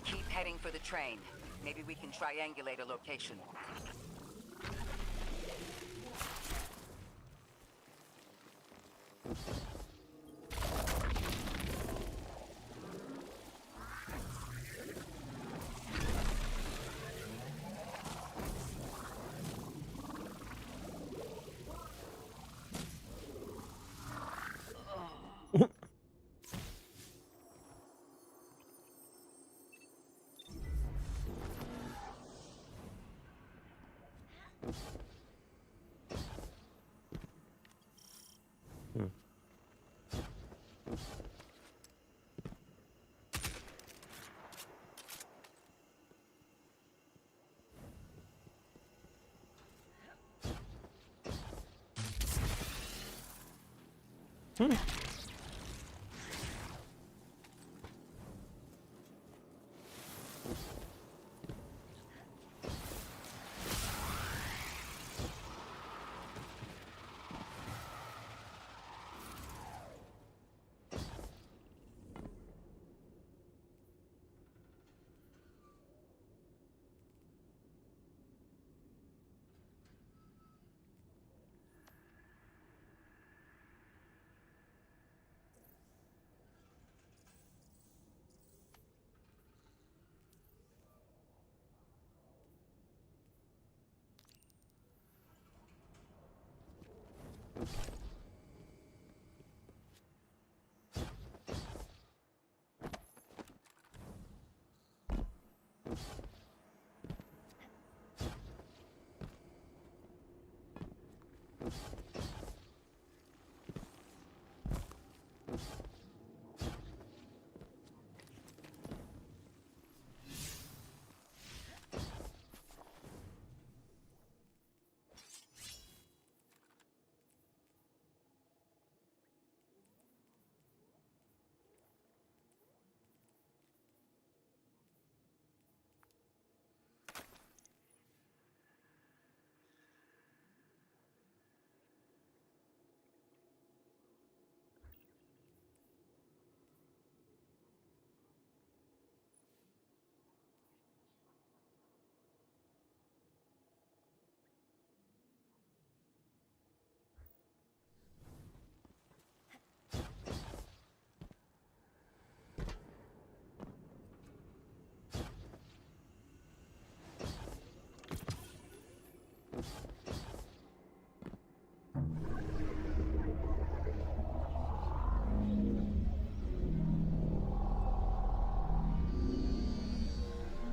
Keep heading for the train. Maybe we can triangulate a location.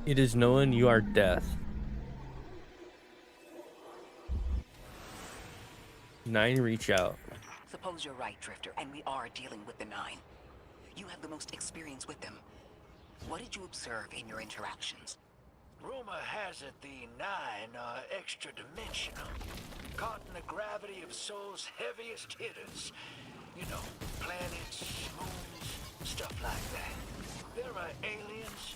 It is known you are death. 9, reach out. Suppose you're right, Drifter, and we are dealing with the 9. You have the most experience with them. What did you observe in your interactions? Rumor has it the 9 are extra-dimensional, caught in the gravity of Sol's heaviest hitters. You know, planets, moons, stuff like that. There are aliens,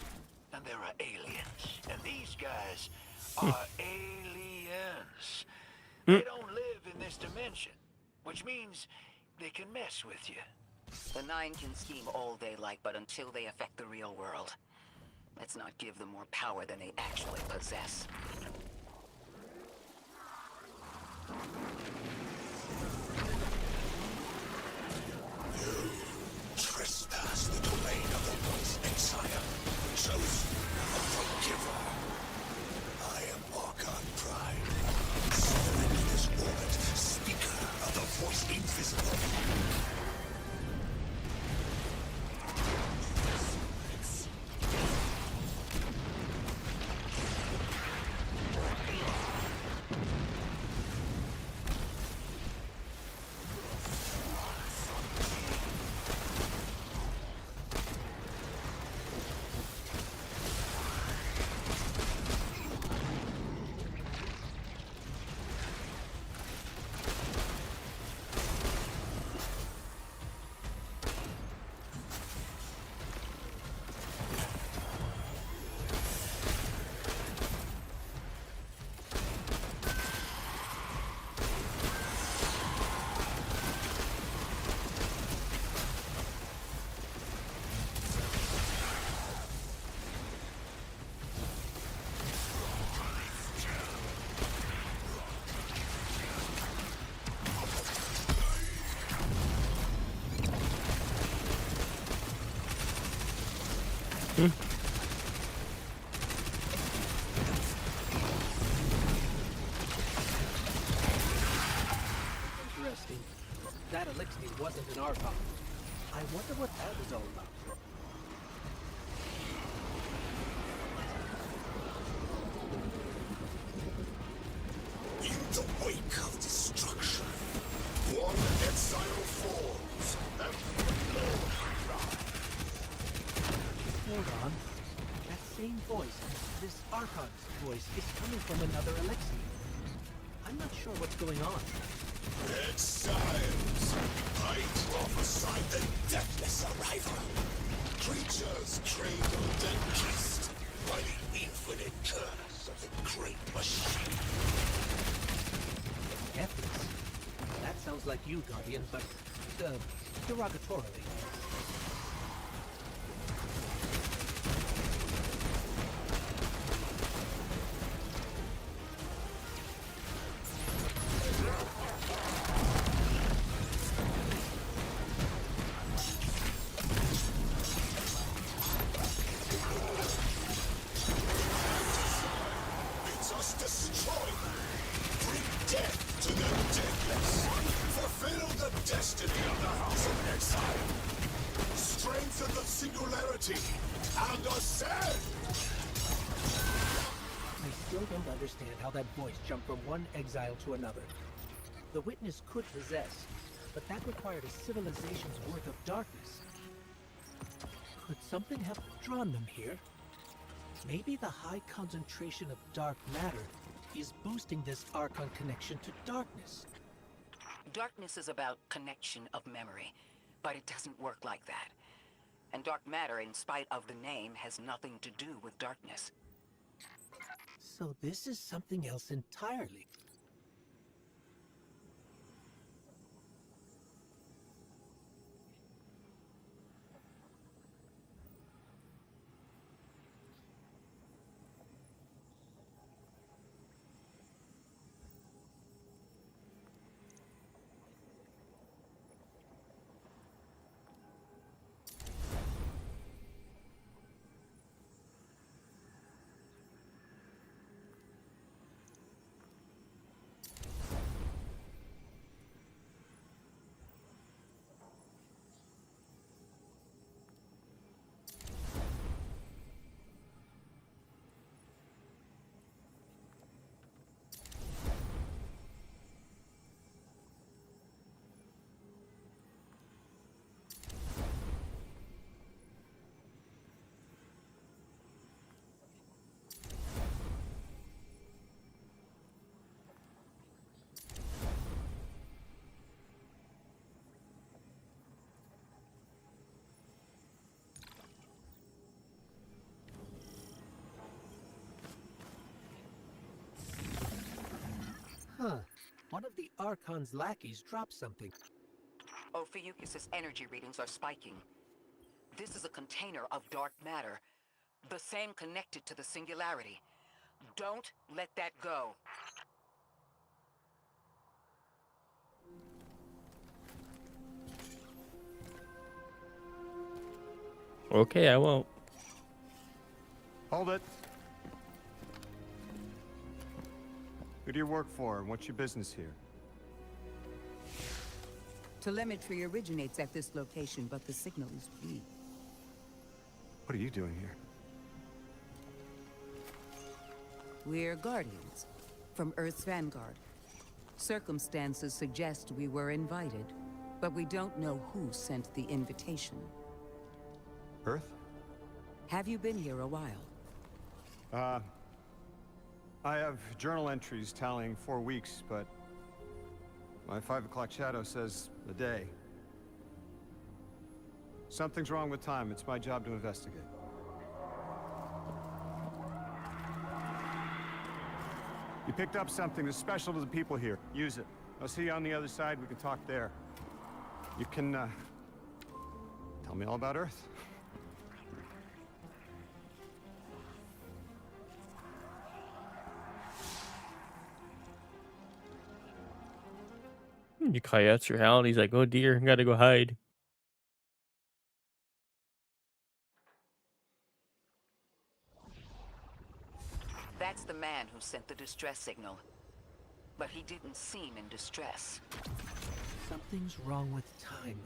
and there are aliens. And these guys are aliens. They don't live in this dimension, which means they can mess with you. The 9 can scheme all they like, but until they affect the real world, let's not give them more power than they actually possess. You trespass the domain of the Once Exile, chosen of the Forgiver. I am Archon Prime, sovereign in this orbit, speaker of the Voice Invisible. Interesting. That elixir wasn't an Archon. I wonder what that was all about. In the wake of destruction, one exile falls, and Hold on. That same voice, this Archon's voice, is coming from another elixir. I'm not sure what's going on. Exiles, I prophesy the deathless arrival. Creatures cradled and kissed by the infinite curse of the great machine. Deathless? That sounds like you, Guardian, but, derogatorily. Bids us destroy them. Bring death to the deathless. Fulfill the destiny of the House of Exile. Strengthen the singularity and ascend. I still don't understand how that voice jumped from one exile to another. The Witness could possess, but that required a civilization's worth of darkness. Could something have drawn them here? Maybe the high concentration of dark matter is boosting this Archon connection to darkness. Darkness is about connection of memory, but it doesn't work like that. And dark matter, in spite of the name, has nothing to do with darkness. So this is something else entirely. Huh. One of the Archon's lackeys dropped something. Ophiuchus' energy readings are spiking. This is a container of dark matter, the same connected to the singularity. Don't let that go. Okay, I won't. Hold it. Who do you work for, and what's your business here? Telemetry originates at this location, but the signal is weak. What are you doing here? We're Guardians, from Earth's Vanguard. Circumstances suggest we were invited, but we don't know who sent the invitation. Earth? Have you been here a while? I have journal entries tallying 4 weeks, but my 5 o'clock shadow says a day. Something's wrong with time. It's my job to investigate. You picked up something that's special to the people here. Use it. I'll see you on the other side. We can talk there. You can, tell me all about Earth. You coyotes are howling. He's like, oh dear, gotta go hide. That's the man who sent the distress signal. But he didn't seem in distress. Something's wrong with time.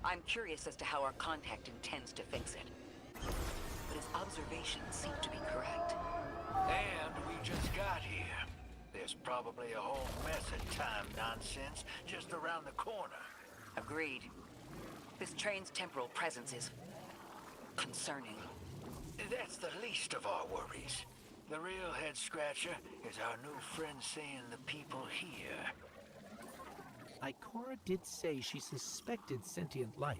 I'm curious as to how our contact intends to fix it. But his observations seem to be correct. And we just got here. There's probably a whole mess of time nonsense just around the corner. Agreed. This train's temporal presence is concerning. That's the least of our worries. The real head-scratcher is our new friend seeing the people here. Ikora did say she suspected sentient life.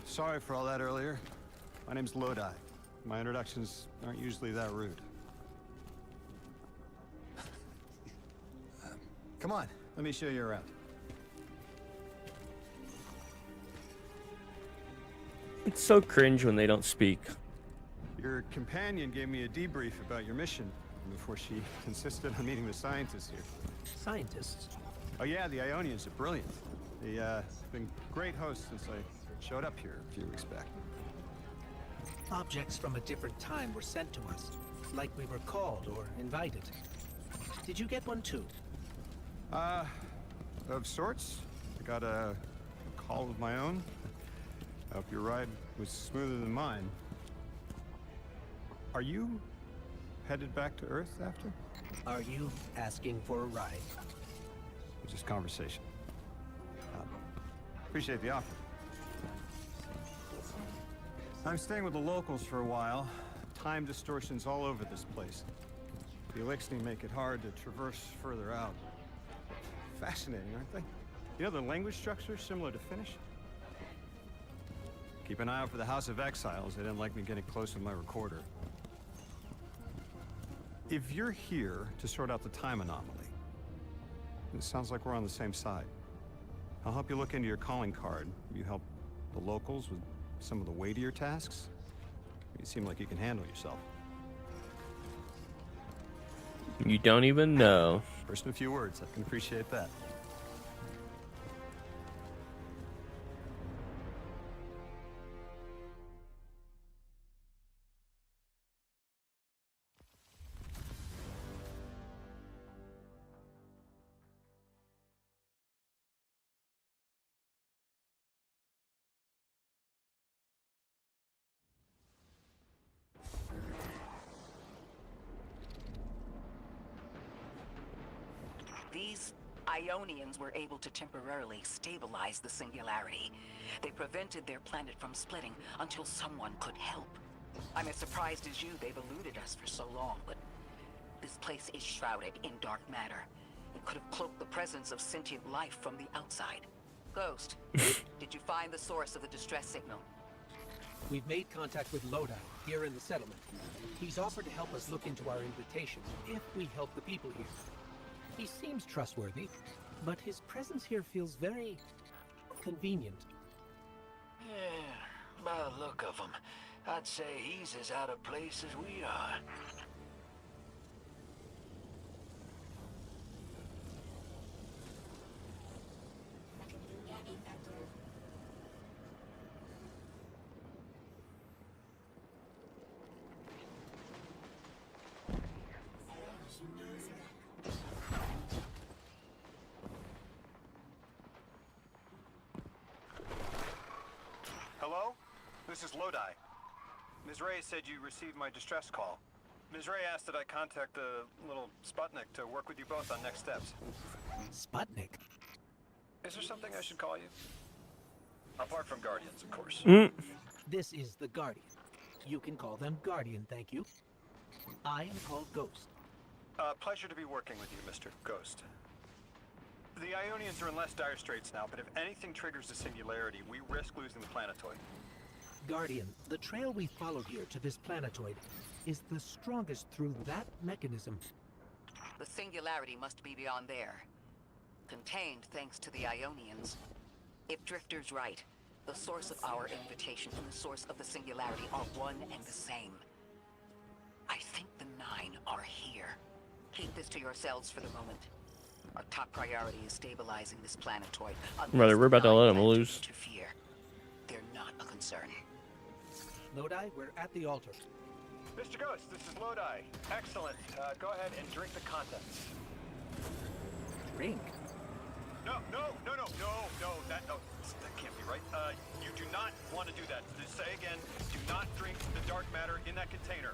Sorry for all that earlier. My name's Lodi. My introductions aren't usually that rude. Come on, let me show you around. It's so cringe when they don't speak. Your companion gave me a debrief about your mission before she insisted on meeting the scientists here. Scientists? Oh yeah, the Ionians are brilliant. They've been great hosts since I showed up here a few weeks back. Objects from a different time were sent to us, like we were called or invited. Did you get one too? Of sorts. I got a call of my own. I hope your ride was smoother than mine. Are you headed back to Earth after? Are you asking for a ride? Just conversation. Appreciate the offer. I'm staying with the locals for a while. Time distortions all over this place. The Elixni make it hard to traverse further out. Fascinating, aren't they? You know, the language structure is similar to Finnish. Keep an eye out for the House of Exiles. They didn't like me getting close with my recorder. If you're here to sort out the time anomaly, it sounds like we're on the same side. I'll help you look into your calling card. You help the locals with some of the weightier tasks. You seem like you can handle yourself. You don't even know. First in a few words, I can appreciate that. These Ionians were able to temporarily stabilize the singularity. They prevented their planet from splitting until someone could help. I'm as surprised as you they've eluded us for so long, but this place is shrouded in dark matter. It could have cloaked the presence of sentient life from the outside. Ghost, did you find the source of the distress signal? We've made contact with Lodi, here in the settlement. He's offered to help us look into our invitation, if we help the people here. He seems trustworthy, but his presence here feels very convenient. Yeah, by the look of him, I'd say he's as out of place as we are. Hello? This is Lodi. Ms. Ray said you received my distress call. Ms. Ray asked that I contact the little Sputnik to work with you both on next steps. Sputnik? Is there something I should call you? Apart from Guardians, of course. This is the Guardian. You can call them Guardian, thank you. I am called Ghost. Pleasure to be working with you, Mr. Ghost. The Ionians are in less dire straits now, but if anything triggers the singularity, we risk losing the planetoid. Guardian, the trail we followed here to this planetoid is the strongest through that mechanism. The singularity must be beyond there. Contained thanks to the Ionians. If Drifter's right, the source of our invitation and the source of the singularity are one and the same. I think the Nine are here. Keep this to yourselves for the moment. Our top priority is stabilizing this planetoid. Brother, we're about to let him loose. They're not a concern. Lodi, we're at the altar. Mr. Ghost, this is Lodi. Excellent. Go ahead and drink the contents. Drink? No, that can't be right. You do not want to do that. Just say again, do not drink the dark matter in that container.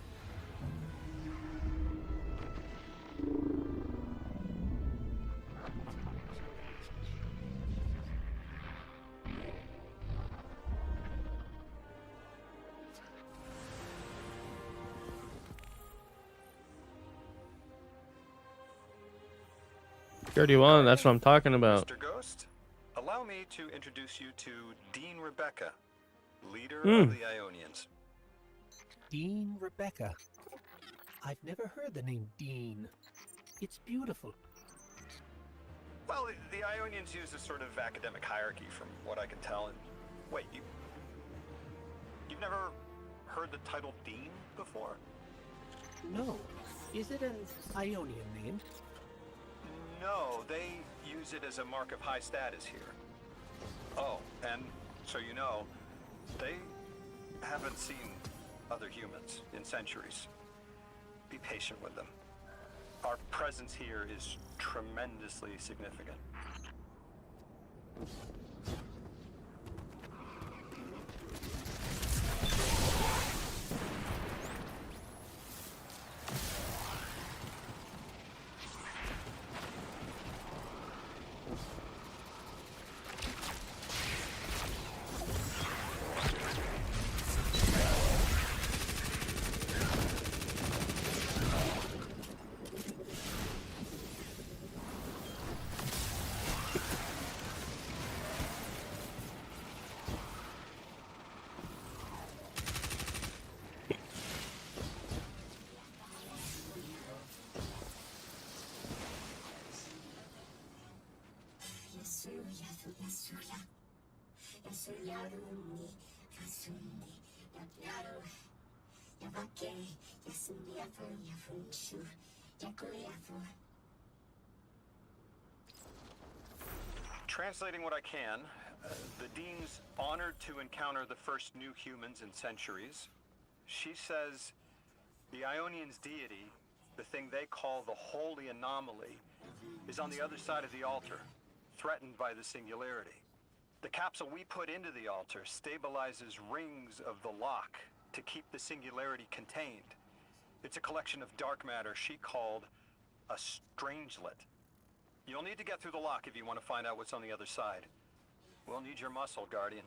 That's what I'm talking about. Mr. Ghost, allow me to introduce you to Dean Rebecca, leader Hmm. of the Ionians. Dean Rebecca. I've never heard the name Dean. It's beautiful. Well, the Ionians use a sort of academic hierarchy from what I can tell. And wait, you've never heard the title Dean before? No. Is it an Ionian name? No, they use it as a mark of high status here. Oh, and so you know, they haven't seen other humans in centuries. Be patient with them. Our presence here is tremendously significant. Translating what I can, the Dean's honored to encounter the first new humans in centuries. She says the Ionians' deity, the thing they call the Holy Anomaly, is on the other side of the altar, threatened by the Singularity. The capsule we put into the altar stabilizes rings of the lock to keep the Singularity contained. It's a collection of dark matter she called a Strangelet. You'll need to get through the lock if you want to find out what's on the other side. We'll need your muscle, Guardian.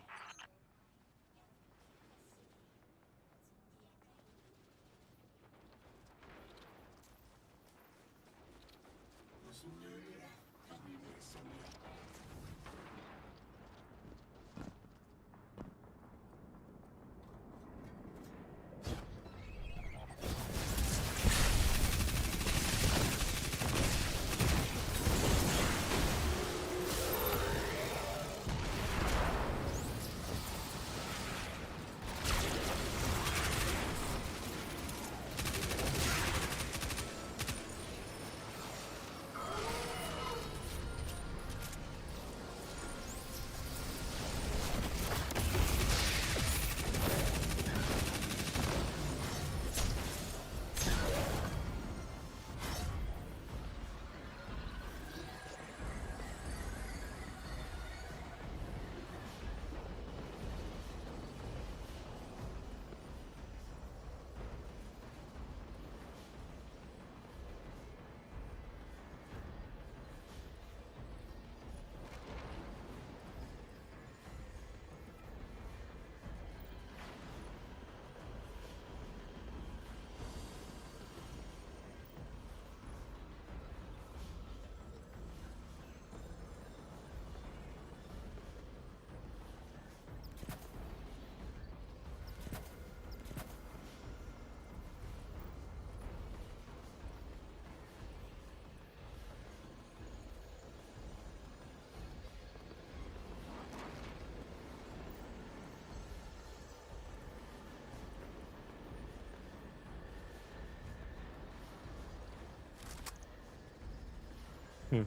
Hmm.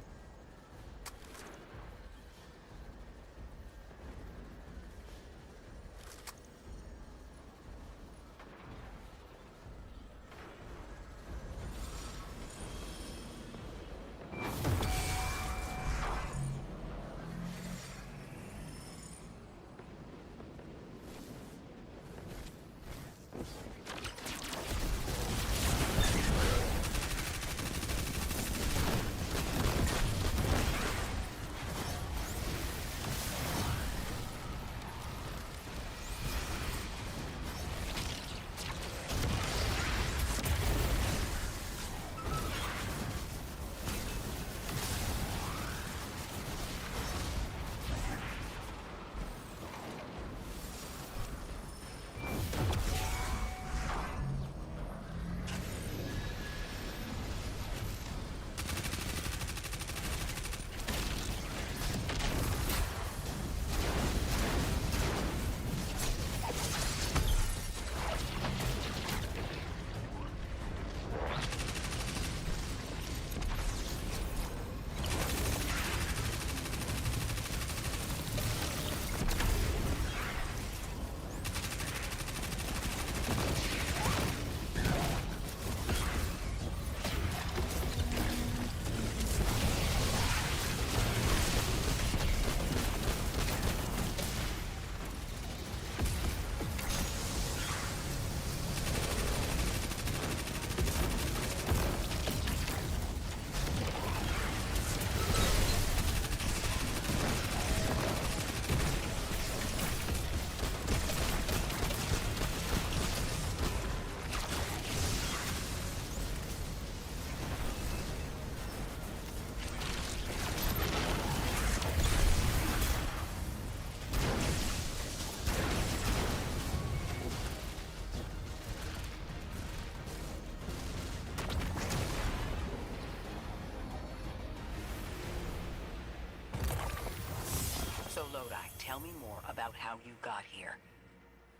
Lodi, tell me more about how you got here.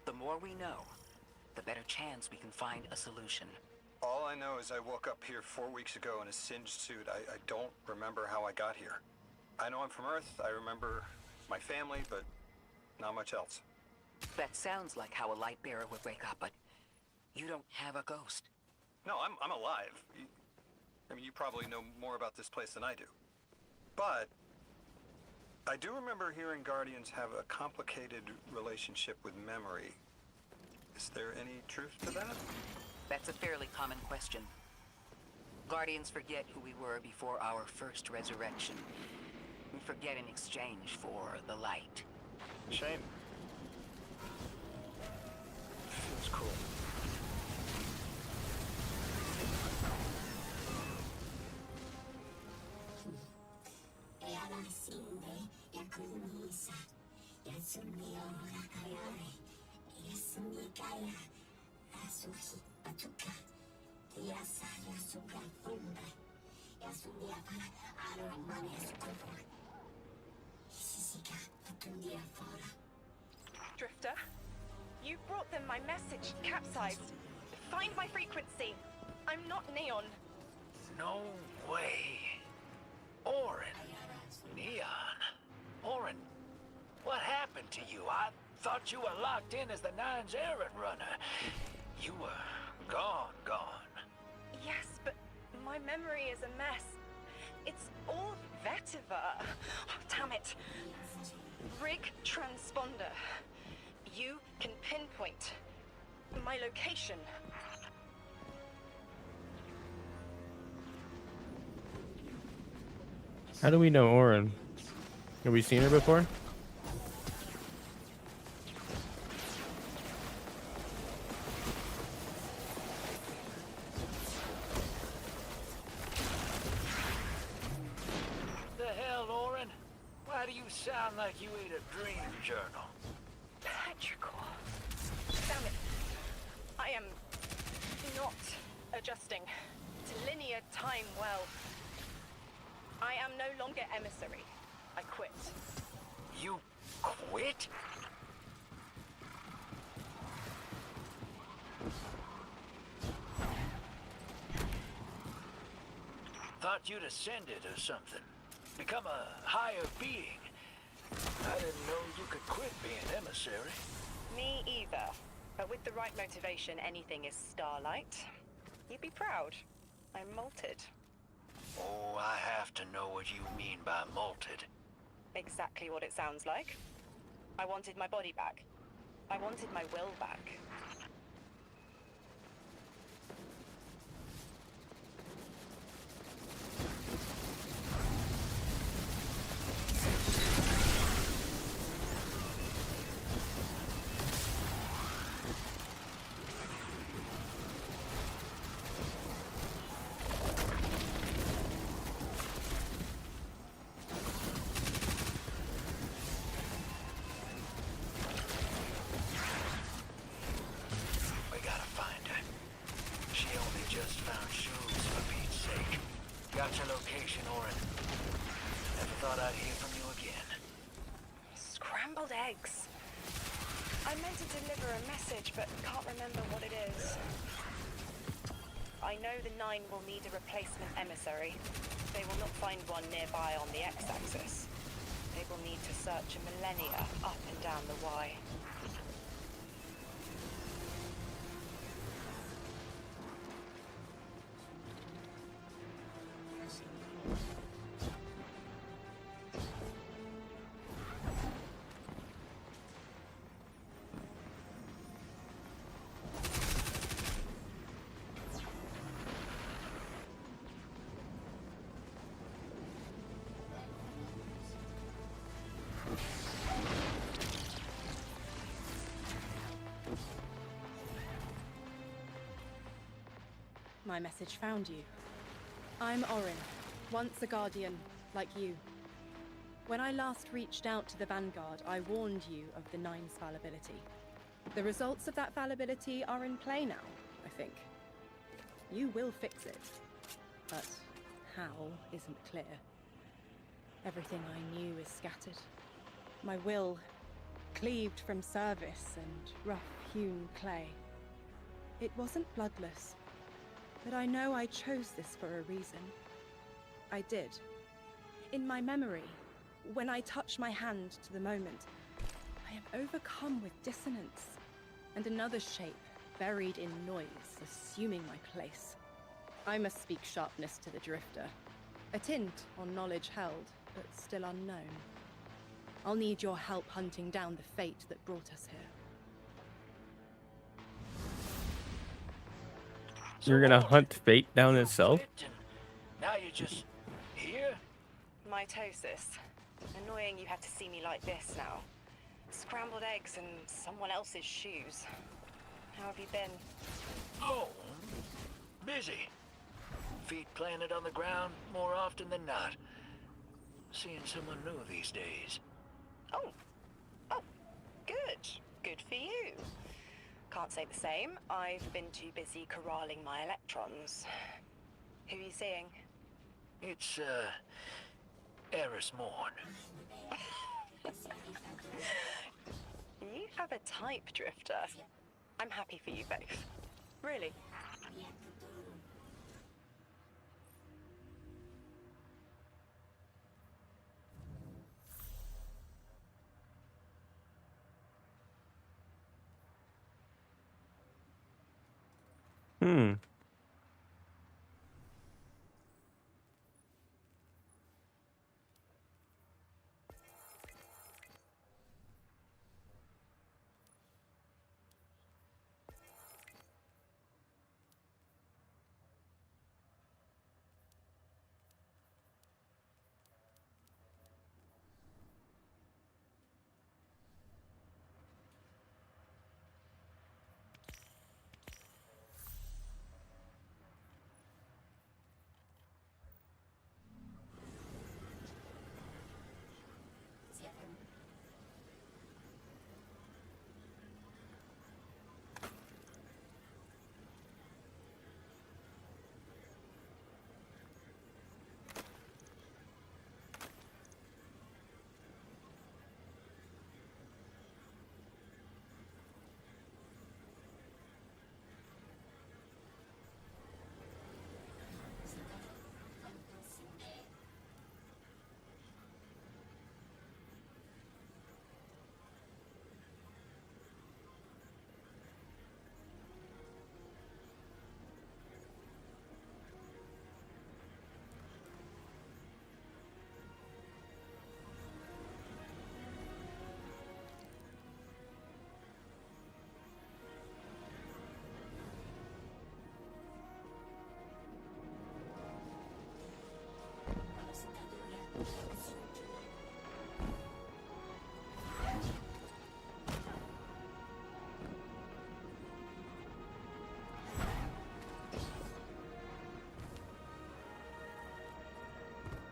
The more we know, the better chance we can find a solution. All I know is I woke up here 4 weeks ago in a singed suit. I don't remember how I got here. I know I'm from Earth. I remember my family, but not much else. That sounds like how a light bearer would wake up, but you don't have a ghost. No, I'm alive. I mean, you probably know more about this place than I do. But I do remember hearing Guardians have a complicated relationship with memory. Is there any truth to that? That's a fairly common question. Guardians forget who we were before our first resurrection. We forget in exchange for the light. Shame. Feels cool. Drifter, you brought them my message, capsized. Find my frequency. I'm not Neon. No way. Orin. Neon. Orin, what happened to you? I thought you were locked in as the Nine's errand runner. You were gone. Yes, but my memory is a mess. It's all vetiver. Oh, damn it. Rig transponder. You can pinpoint my location. How do we know Orin? Have we seen her before? The hell, Orin? Why do you sound like you ate a dream journal? Petrichor. Damn it. I am not adjusting to linear time well. I am no longer emissary. I quit. You quit? Thought you'd ascended or something. Become a higher being. I didn't know you could quit being emissary. Me either. But with the right motivation, anything is Starlight. You'd be proud. I'm molted. Oh, I have to know what you mean by molted. Exactly what it sounds like. I wanted my body back. I wanted my will back. We gotta find her. She only just found shoes, for Pete's sake. Got your location, Orin. Never thought I'd hear from you again. Scrambled eggs. I meant to deliver a message, but can't remember what it is. I know the Nine will need a replacement emissary. They will not find one nearby on the X-axis. They will need to search a millennia up and down the Y. My message found you. I'm Orin, once a Guardian, like you. When I last reached out to the Vanguard, I warned you of the Nine's fallibility. The results of that fallibility are in play now, I think. You will fix it, but how isn't clear. Everything I knew is scattered. My will, cleaved from service and rough-hewn clay. It wasn't bloodless, but I know I chose this for a reason. I did. In my memory, when I touch my hand to the moment, I am overcome with dissonance, and another shape, buried in noise, assuming my place. I must speak sharpness to the Drifter. A tint on knowledge held, but still unknown. I'll need your help hunting down the fate that brought us here. You're gonna hunt fate down itself? Now you're just here? Mitosis. Annoying you have to see me like this now. Scrambled eggs and someone else's shoes. How have you been? Oh, busy. Feet planted on the ground more often than not. Seeing someone new these days. Oh, good. Good for you. Can't say the same. I've been too busy corralling my electrons. Who are you seeing? It's, Eris Morn. You have a type, Drifter. I'm happy for you both. Really.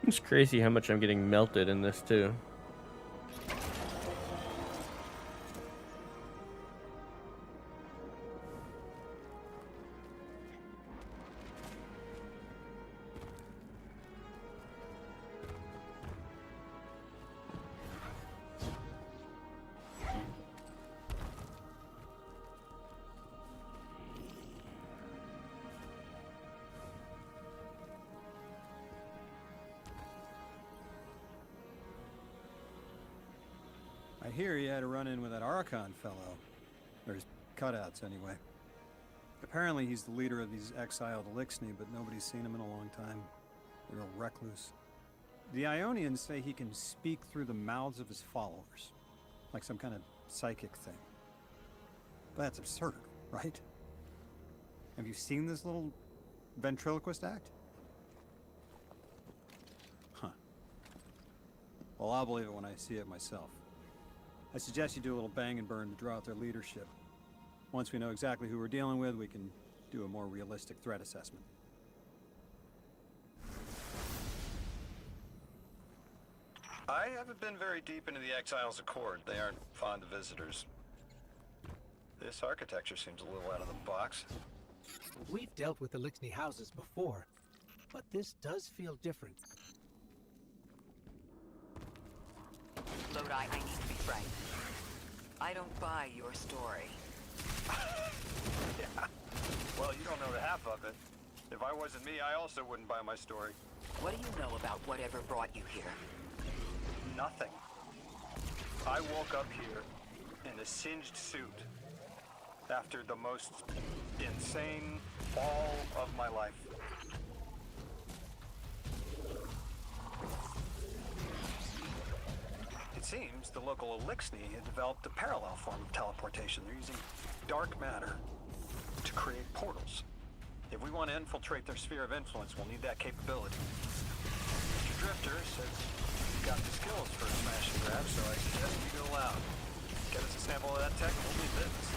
It's crazy how much I'm getting melted in this too. I hear you had a run-in with that Archon fellow. Or his cutouts, anyway. Apparently he's the leader of these exiled Elixni, but nobody's seen him in a long time. A real recluse. The Ionians say he can speak through the mouths of his followers. Like some kind of psychic thing. But that's absurd, right? Have you seen this little ventriloquist act? Huh. Well, I'll believe it when I see it myself. I suggest you do a little bang and burn to draw out their leadership. Once we know exactly who we're dealing with, we can do a more realistic threat assessment. I haven't been very deep into the Exiles Accord. They aren't fond of visitors. This architecture seems a little out of the box. We've dealt with Elixni houses before, but this does feel different. Lodi, I need Frank. I don't buy your story. Yeah. Well, you don't know the half of it. If I wasn't me, I also wouldn't buy my story. What do you know about whatever brought you here? Nothing. I woke up here in a singed suit after the most insane fall of my life. It seems the local Elixni had developed a parallel form of teleportation. They're using dark matter to create portals. If we want to infiltrate their sphere of influence, we'll need that capability. Mr. Drifter says you've got the skills for a smash and grab, so I suggest we go loud. Get us a sample of that tech, and we'll be in business.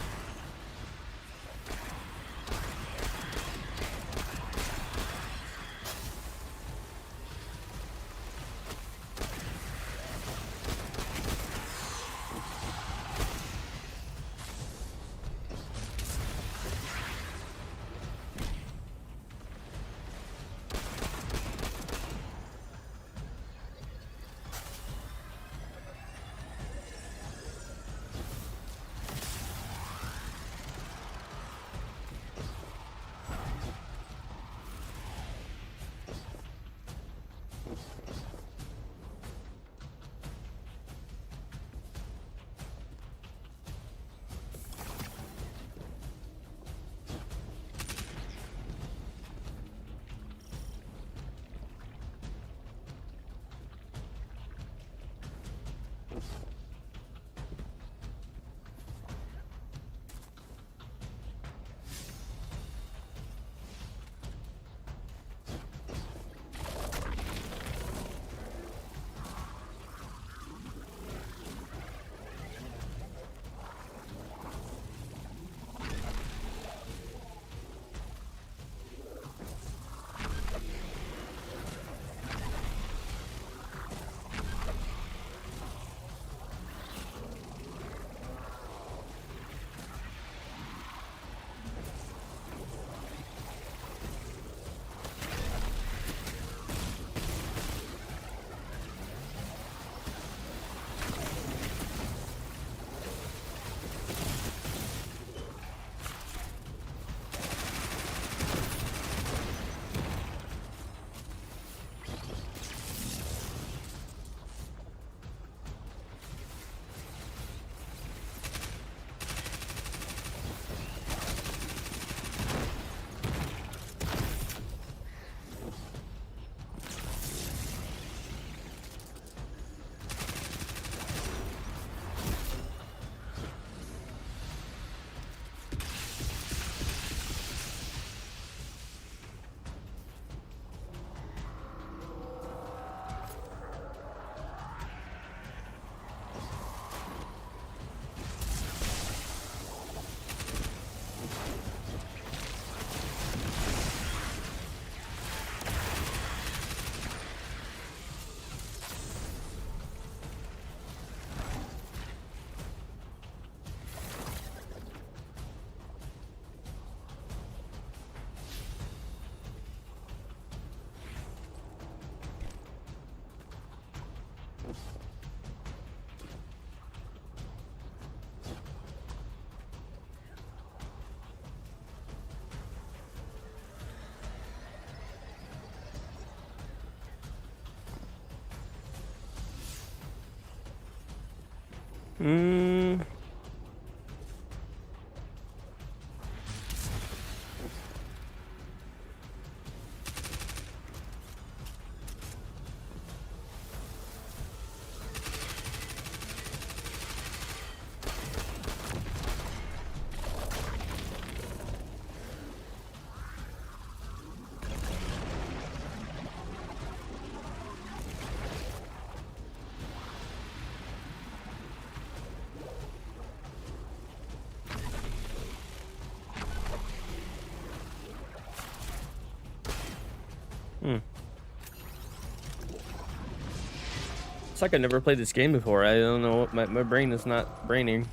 It's like I never played this game before. I don't know what my brain is not braining.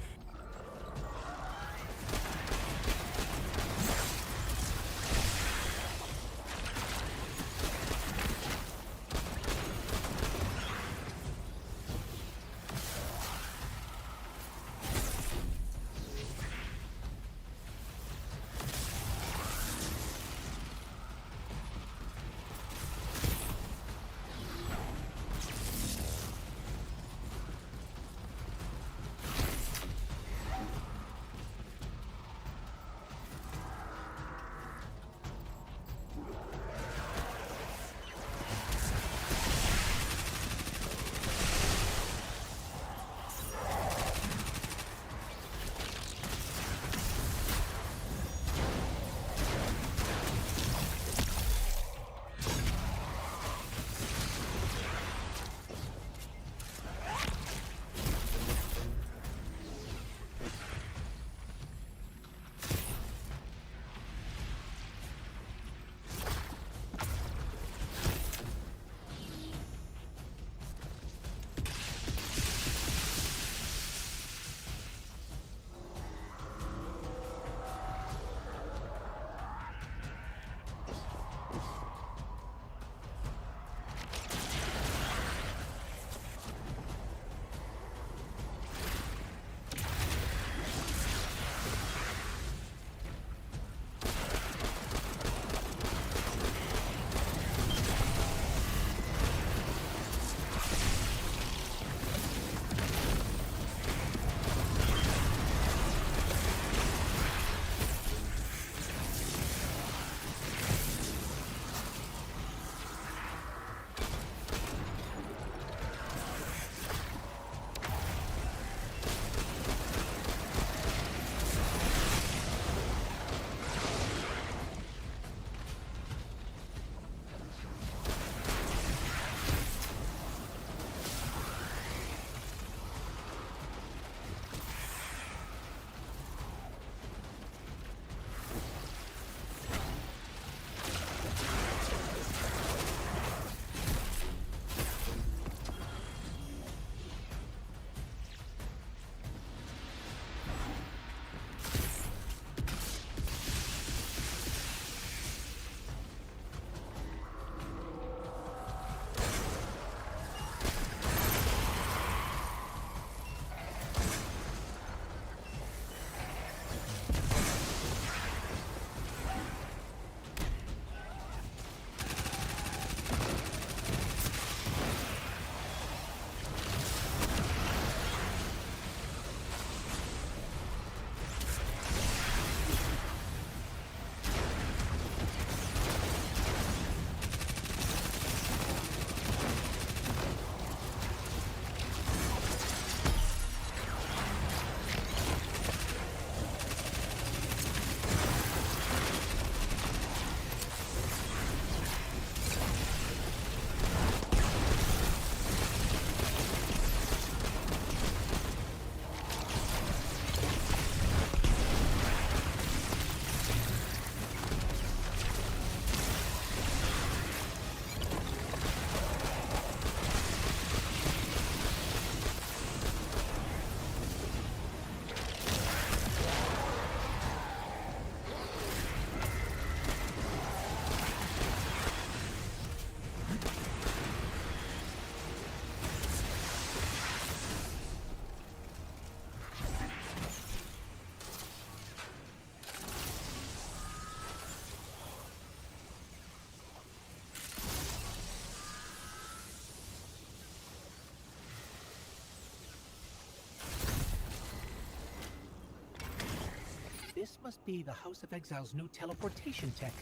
This must be the House of Exile's new teleportation tech.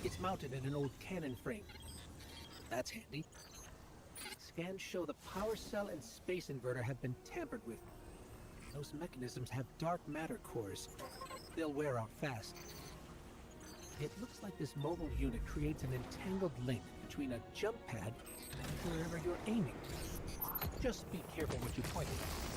It's mounted in an old cannon frame. That's handy. Scans show the power cell and space inverter have been tampered with. Those mechanisms have dark matter cores. They'll wear out fast. It looks like this mobile unit creates an entangled link between a jump pad and wherever you're aiming. Just be careful what you point at.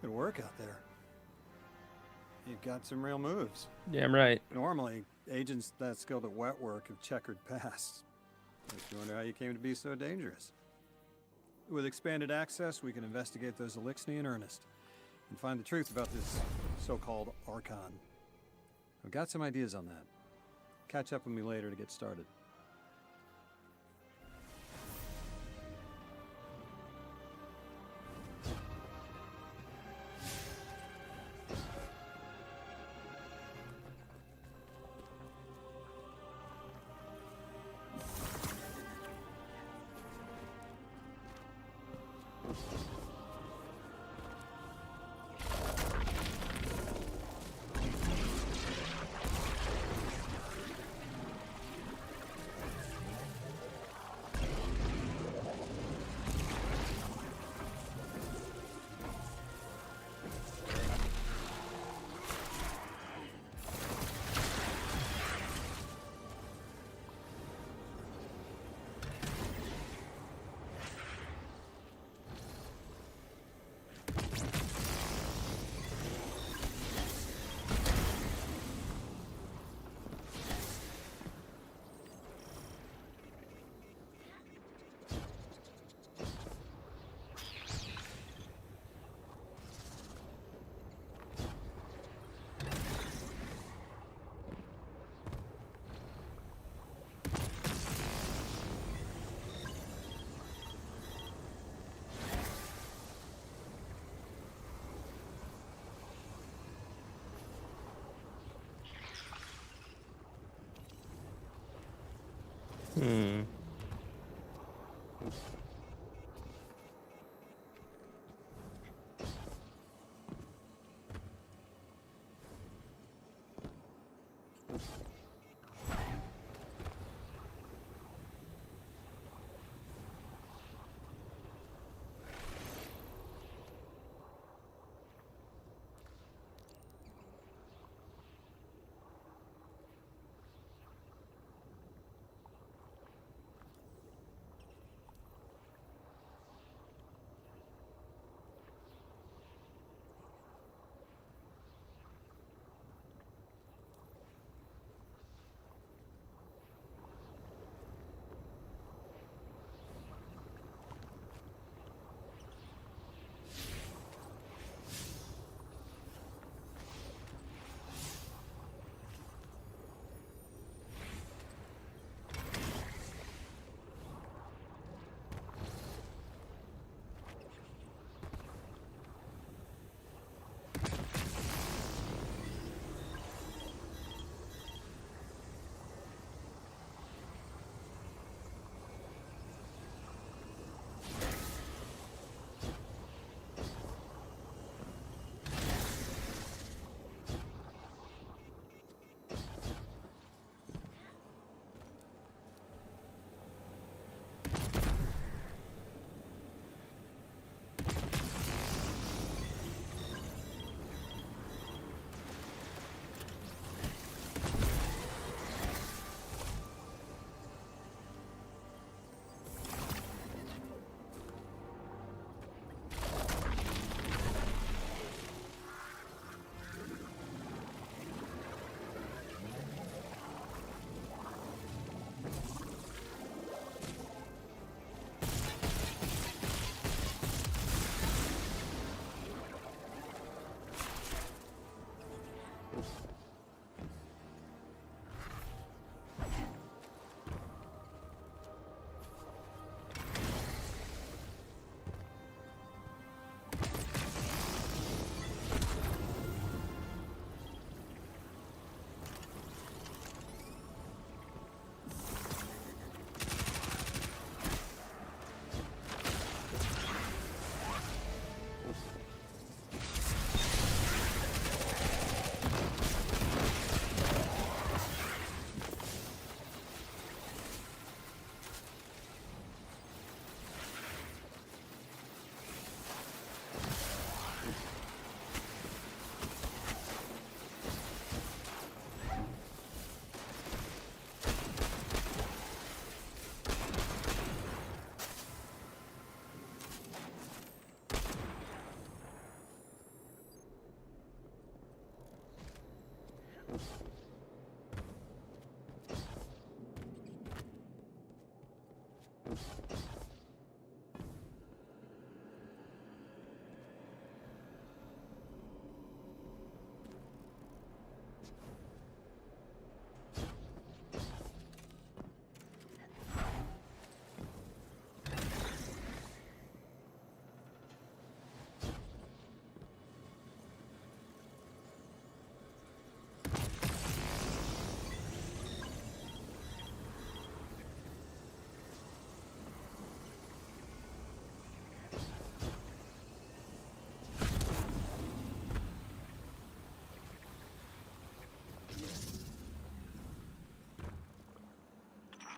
Good work out there. You've got some real moves. Damn right. Normally, agents that skilled at wet work have checkered pasts. Makes you wonder how you came to be so dangerous. With expanded access, we can investigate those Elixni in earnest and find the truth about this so-called Archon. I've got some ideas on that. Catch up with me later to get started.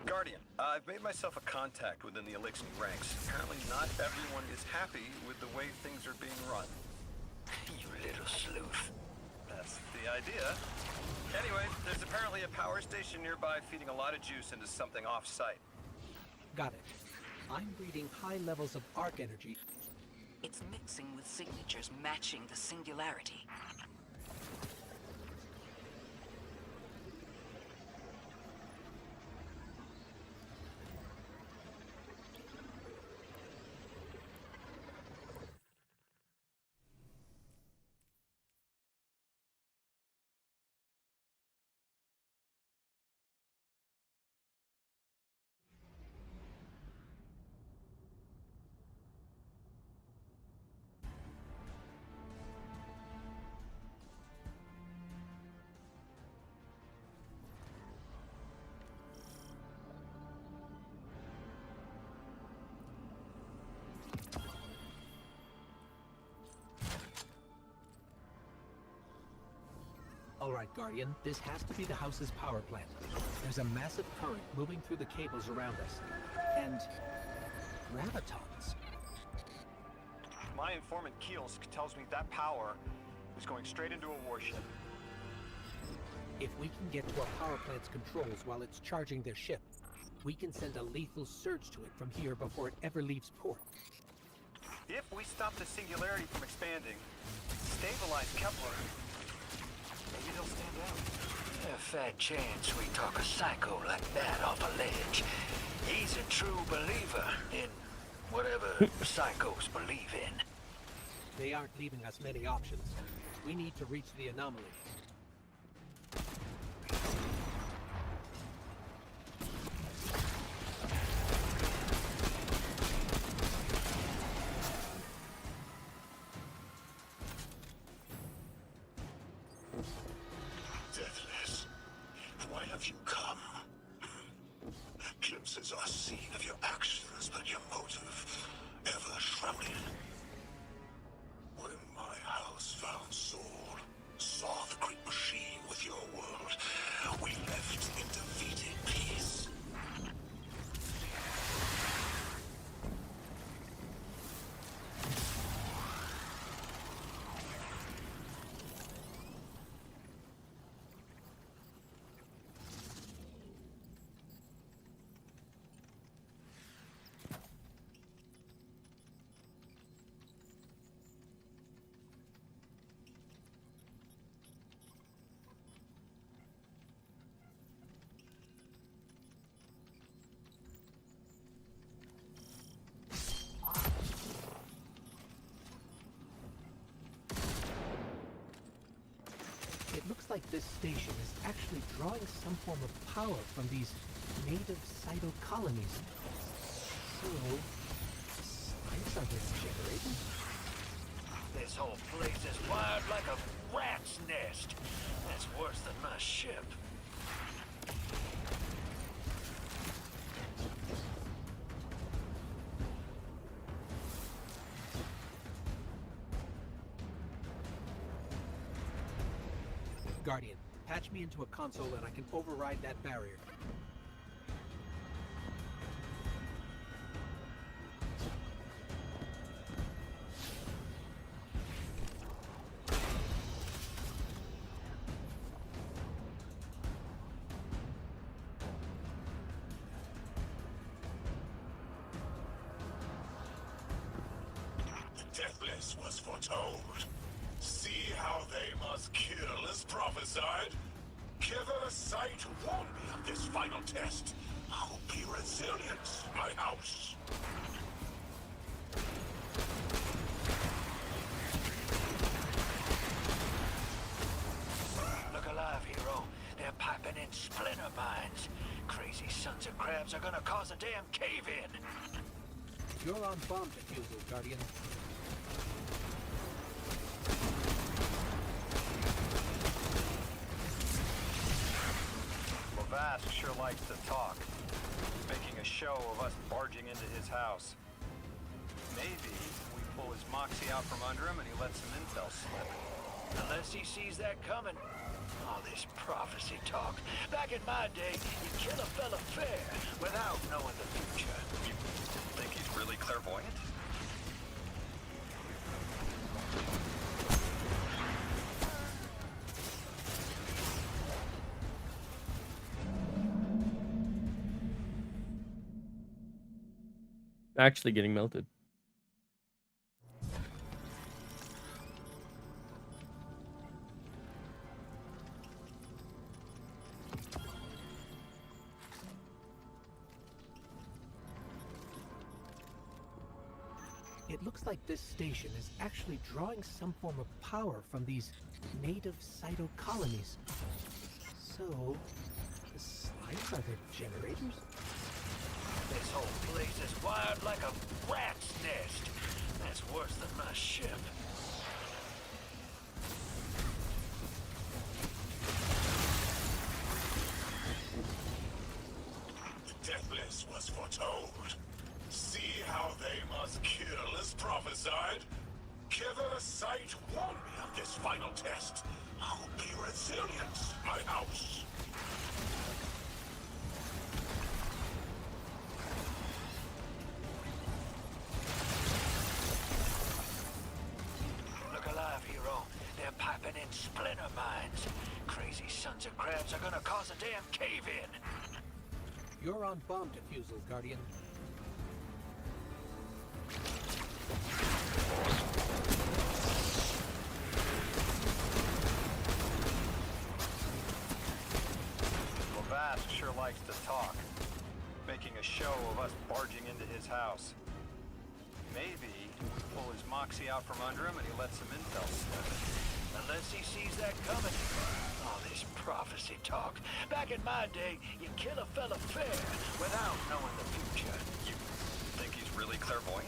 Guardian, I've made myself a contact within the Elixir ranks. Apparently not everyone is happy with the way things are being run. You little sleuth. That's the idea. Anyway, there's apparently a power station nearby feeding a lot of juice into something off-site. Got it. I'm reading high levels of arc energy. It's mixing with signatures matching the singularity. All right, Guardian, this has to be the house's power plant. There's a massive current moving through the cables around us. And gravitons. My informant Kielsk tells me that power is going straight into a warship. If we can get to our power plant's controls while it's charging their ship, we can send a lethal surge to it from here before it ever leaves port. If we stop the singularity from expanding, stabilize Kepler, maybe they'll stand out. A fat chance we talk a psycho like that off a ledge. He's a true believer in whatever psychos believe in. They aren't leaving us many options. We need to reach the anomaly. Deathless, why have you come? Glimpses are seen of your actions, but your motive ever shrouded. When my house found Saul, saw the great machine with your world, we left in defeated peace. It looks like this station is actually drawing some form of power from these native cyto colonies. So, science are being generated? This whole place is wired like a rat's nest. That's worse than my ship. Guardian, patch me into a console and I can override that barrier. The Deathless was foretold. See how they must kill as prophesied. Kiver Sight warned me of this final test. I'll be resilient, my house. Look alive, hero. They're piping in splinter mines. Crazy sons of crabs are gonna cause a damn cave-in. You're on bomb defusal, Guardian. Vask sure likes to talk, making a show of us barging into his house. Maybe we pull his moxie out from under him and he lets some intel slip. Unless he sees that coming. All this prophecy talk. Back in my day, you'd kill a fella fair. Well, actually getting melted. It looks like this station is actually drawing some form of power from these native cytocolonies. So, the slimes are their generators? This whole place is wired like a rat's nest. That's worse than my ship. The Deathless was foretold. See how they must kill as prophesied? Kither Sight warned me of this final test. I'll be resilient, my house. Look alive, hero. They're piping in splinter mines. Crazy sons of crabs are gonna cause a damn cave-in. You're on bomb defusal, Guardian. Lavask sure likes to talk, making a show of us barging into his house. Maybe pull his moxie out from under him and he lets some intel slip. Unless he sees that coming. All this prophecy talk. Back in my day, you kill a fella fair without knowing the future. You think he's really clairvoyant?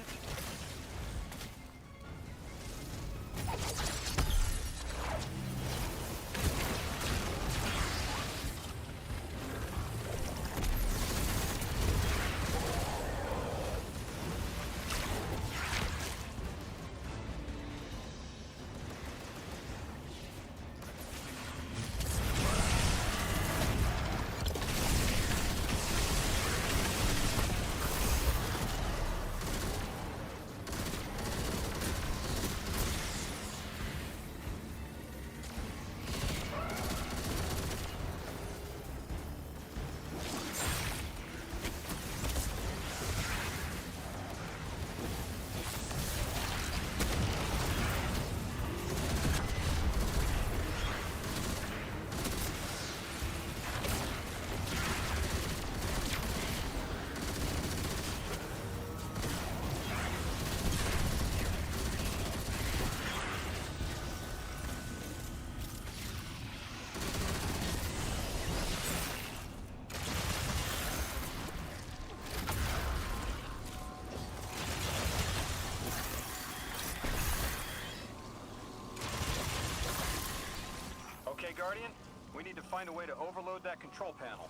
Guardian, we need to find a way to overload that control panel.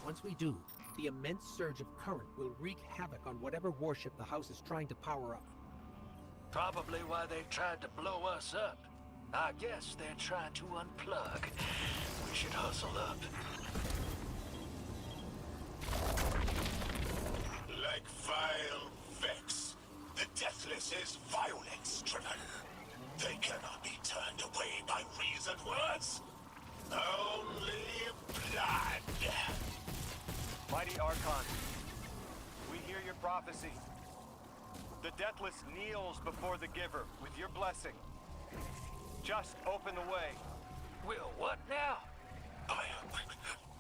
Once we do, the immense surge of current will wreak havoc on whatever warship the house is trying to power up. Probably why they tried to blow us up. I guess they're trying to unplug. We should hustle up. Like vile Vex, the Deathless is violence-driven. They cannot be turned away by reasoned words. Only blood. Mighty Archon, we hear your prophecy. The Deathless kneels before the Giver with your blessing. Just open the way. Will what now?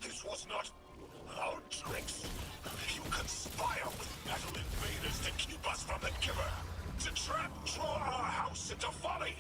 This was not our tricks. You conspire with metal invaders to keep us from the Giver. To trap our house into folly.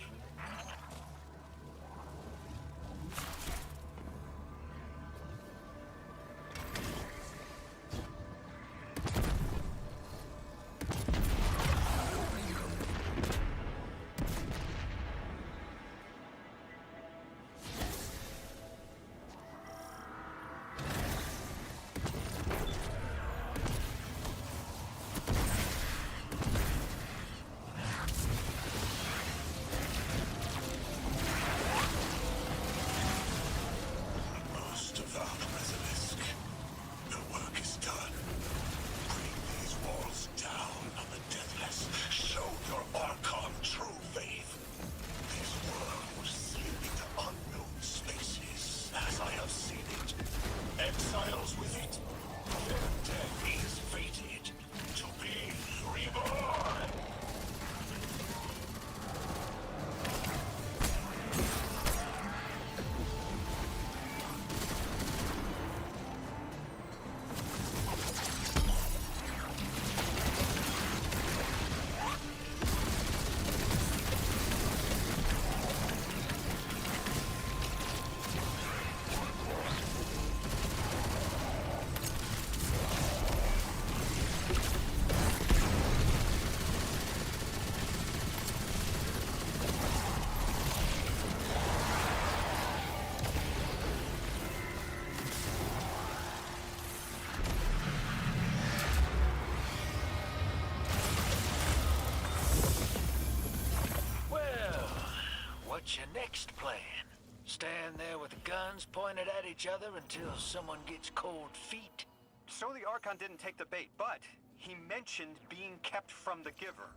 next plan? Stand there with guns pointed at each other until someone gets cold feet? So the Archon didn't take the bait, but he mentioned being kept from the Giver.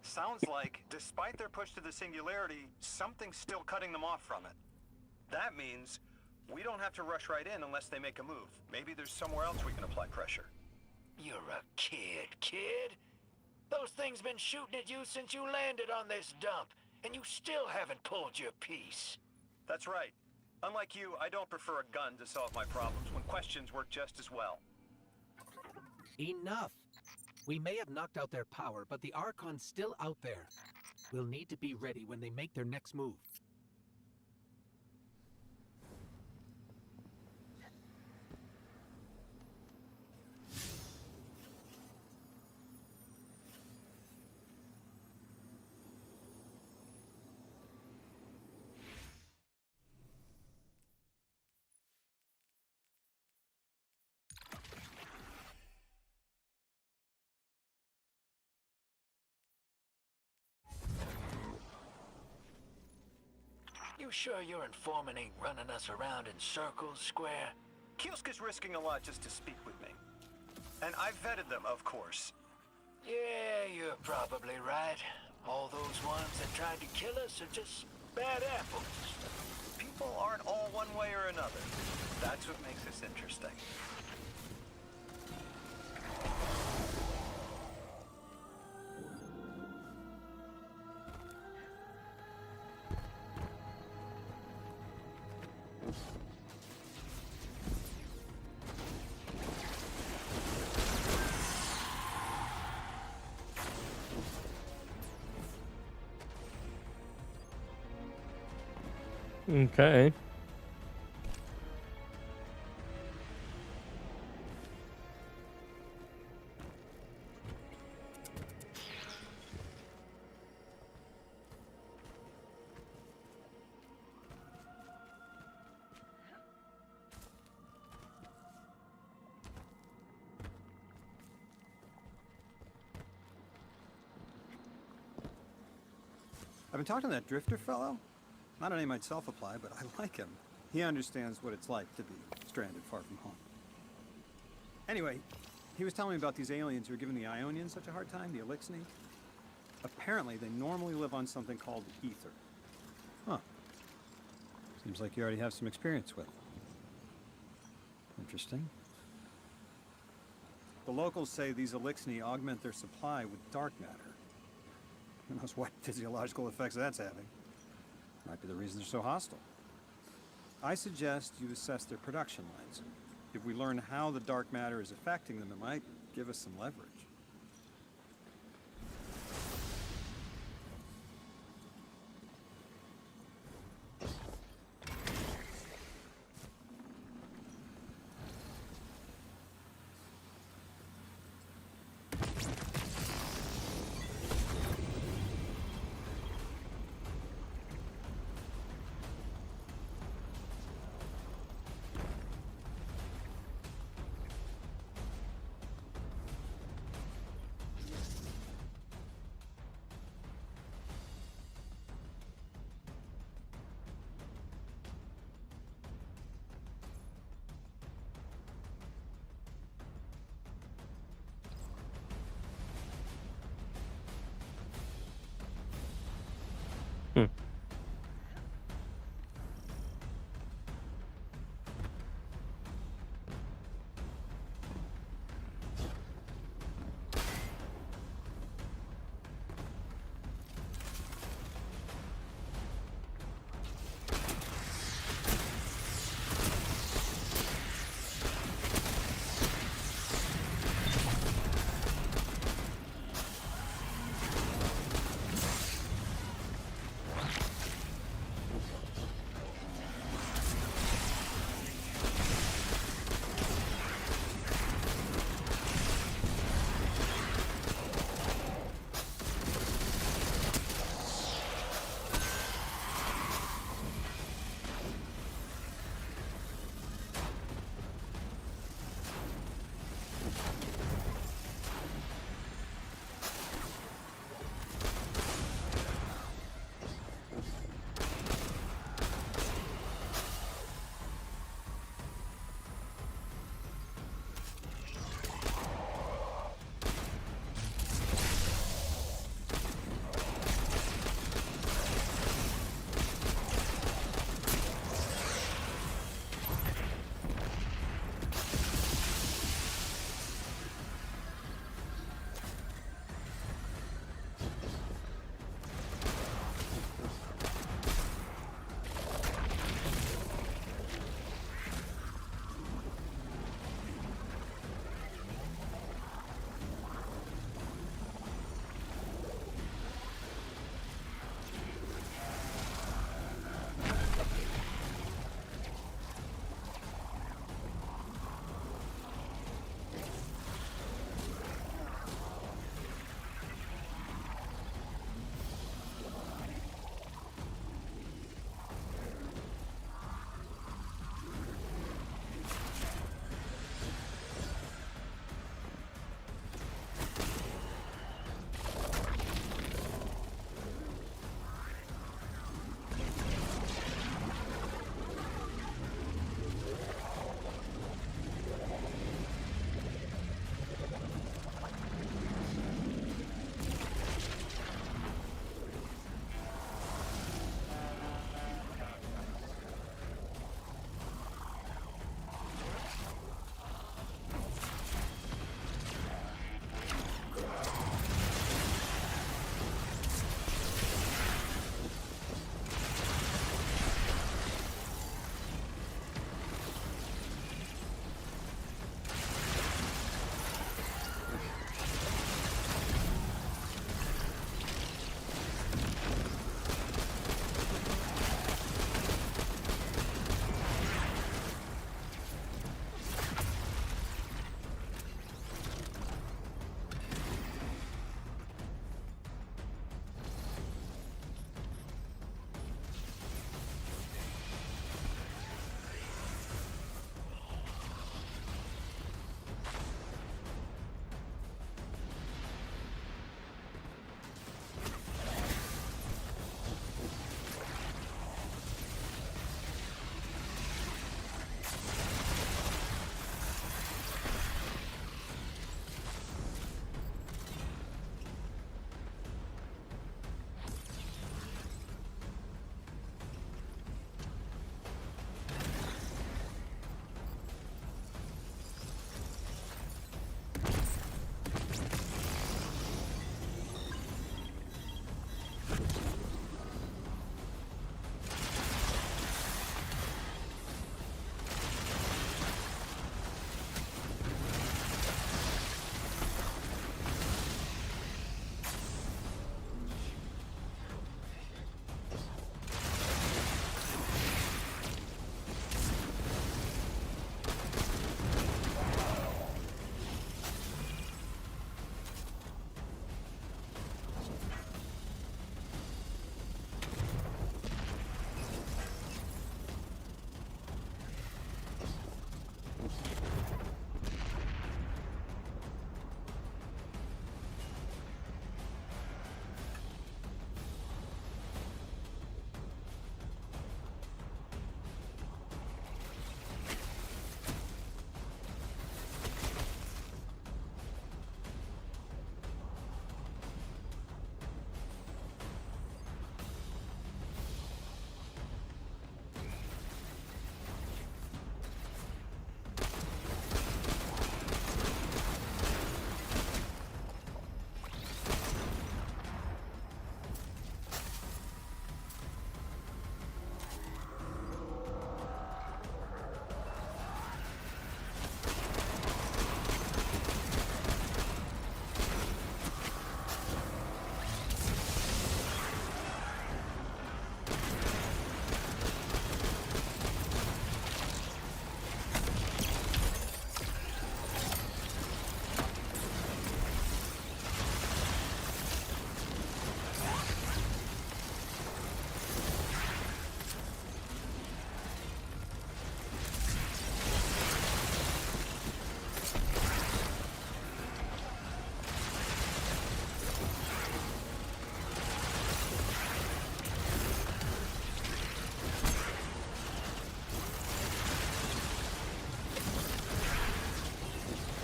Sounds like, despite their push to the Singularity, something's still cutting them off from it. That means we don't have to rush right in unless they make a move. Maybe there's somewhere else we can apply pressure. You're a kid. Those things been shooting at you since you landed on this dump, and you still haven't pulled your piece. That's right. Unlike you, I don't prefer a gun to solve my problems when questions work just as well. Enough! We may have knocked out their power, but the Archon's still out there. We'll need to be ready when they make their next move. You sure your informant ain't running us around in circles, Square? Kiosk is risking a lot just to speak with me. And I've vetted them, of course. Yeah, you're probably right. All those ones that tried to kill us are just bad apples. People aren't all one way or another. That's what makes this interesting. Okay. I've been talking to that Drifter fellow. Not a name I'd self-apply, but I like him. He understands what it's like to be stranded far from home. Anyway, he was telling me about these aliens who are giving the Ionians such a hard time, the Elixni. Apparently, they normally live on something called ether. Huh. Seems like you already have some experience with it. Interesting. The locals say these Elixni augment their supply with dark matter. Who knows what physiological effects that's having. Might be the reason they're so hostile. I suggest you assess their production lines. If we learn how the dark matter is affecting them, it might give us some leverage.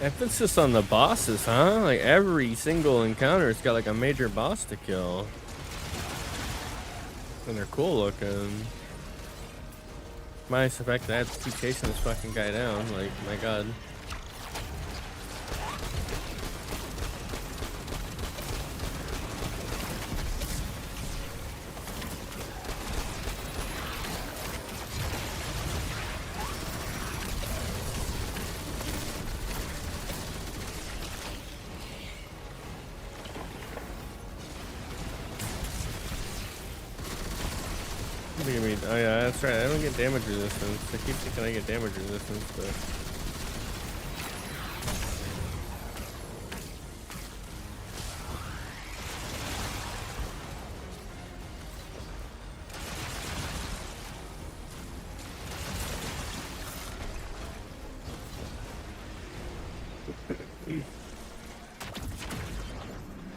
Emphasis on the bosses, huh? Like every single encounter's got like a major boss to kill. And they're cool looking. Minus the fact that I have to keep chasing this fucking guy down. Like, my god. What do you mean? Oh yeah, that's right. I don't get damage resistance. I keep thinking I get damage resistance, but...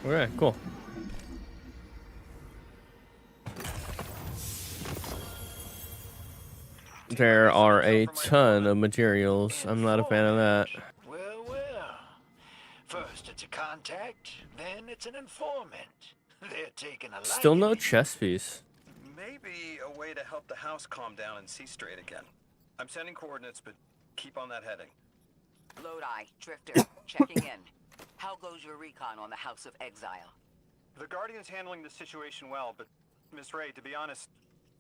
Okay, cool. There are a ton of materials. I'm not a fan of that. Well, well. First it's a contact, then it's an informant. They're taking a Still liking. no chess piece. Maybe a way to help the house calm down and see straight again. I'm sending coordinates, but keep on that heading. Lodi, Drifter, checking in. How goes your recon on the House of Exile? The Guardian's handling the situation well, but Miss Ray, to be honest,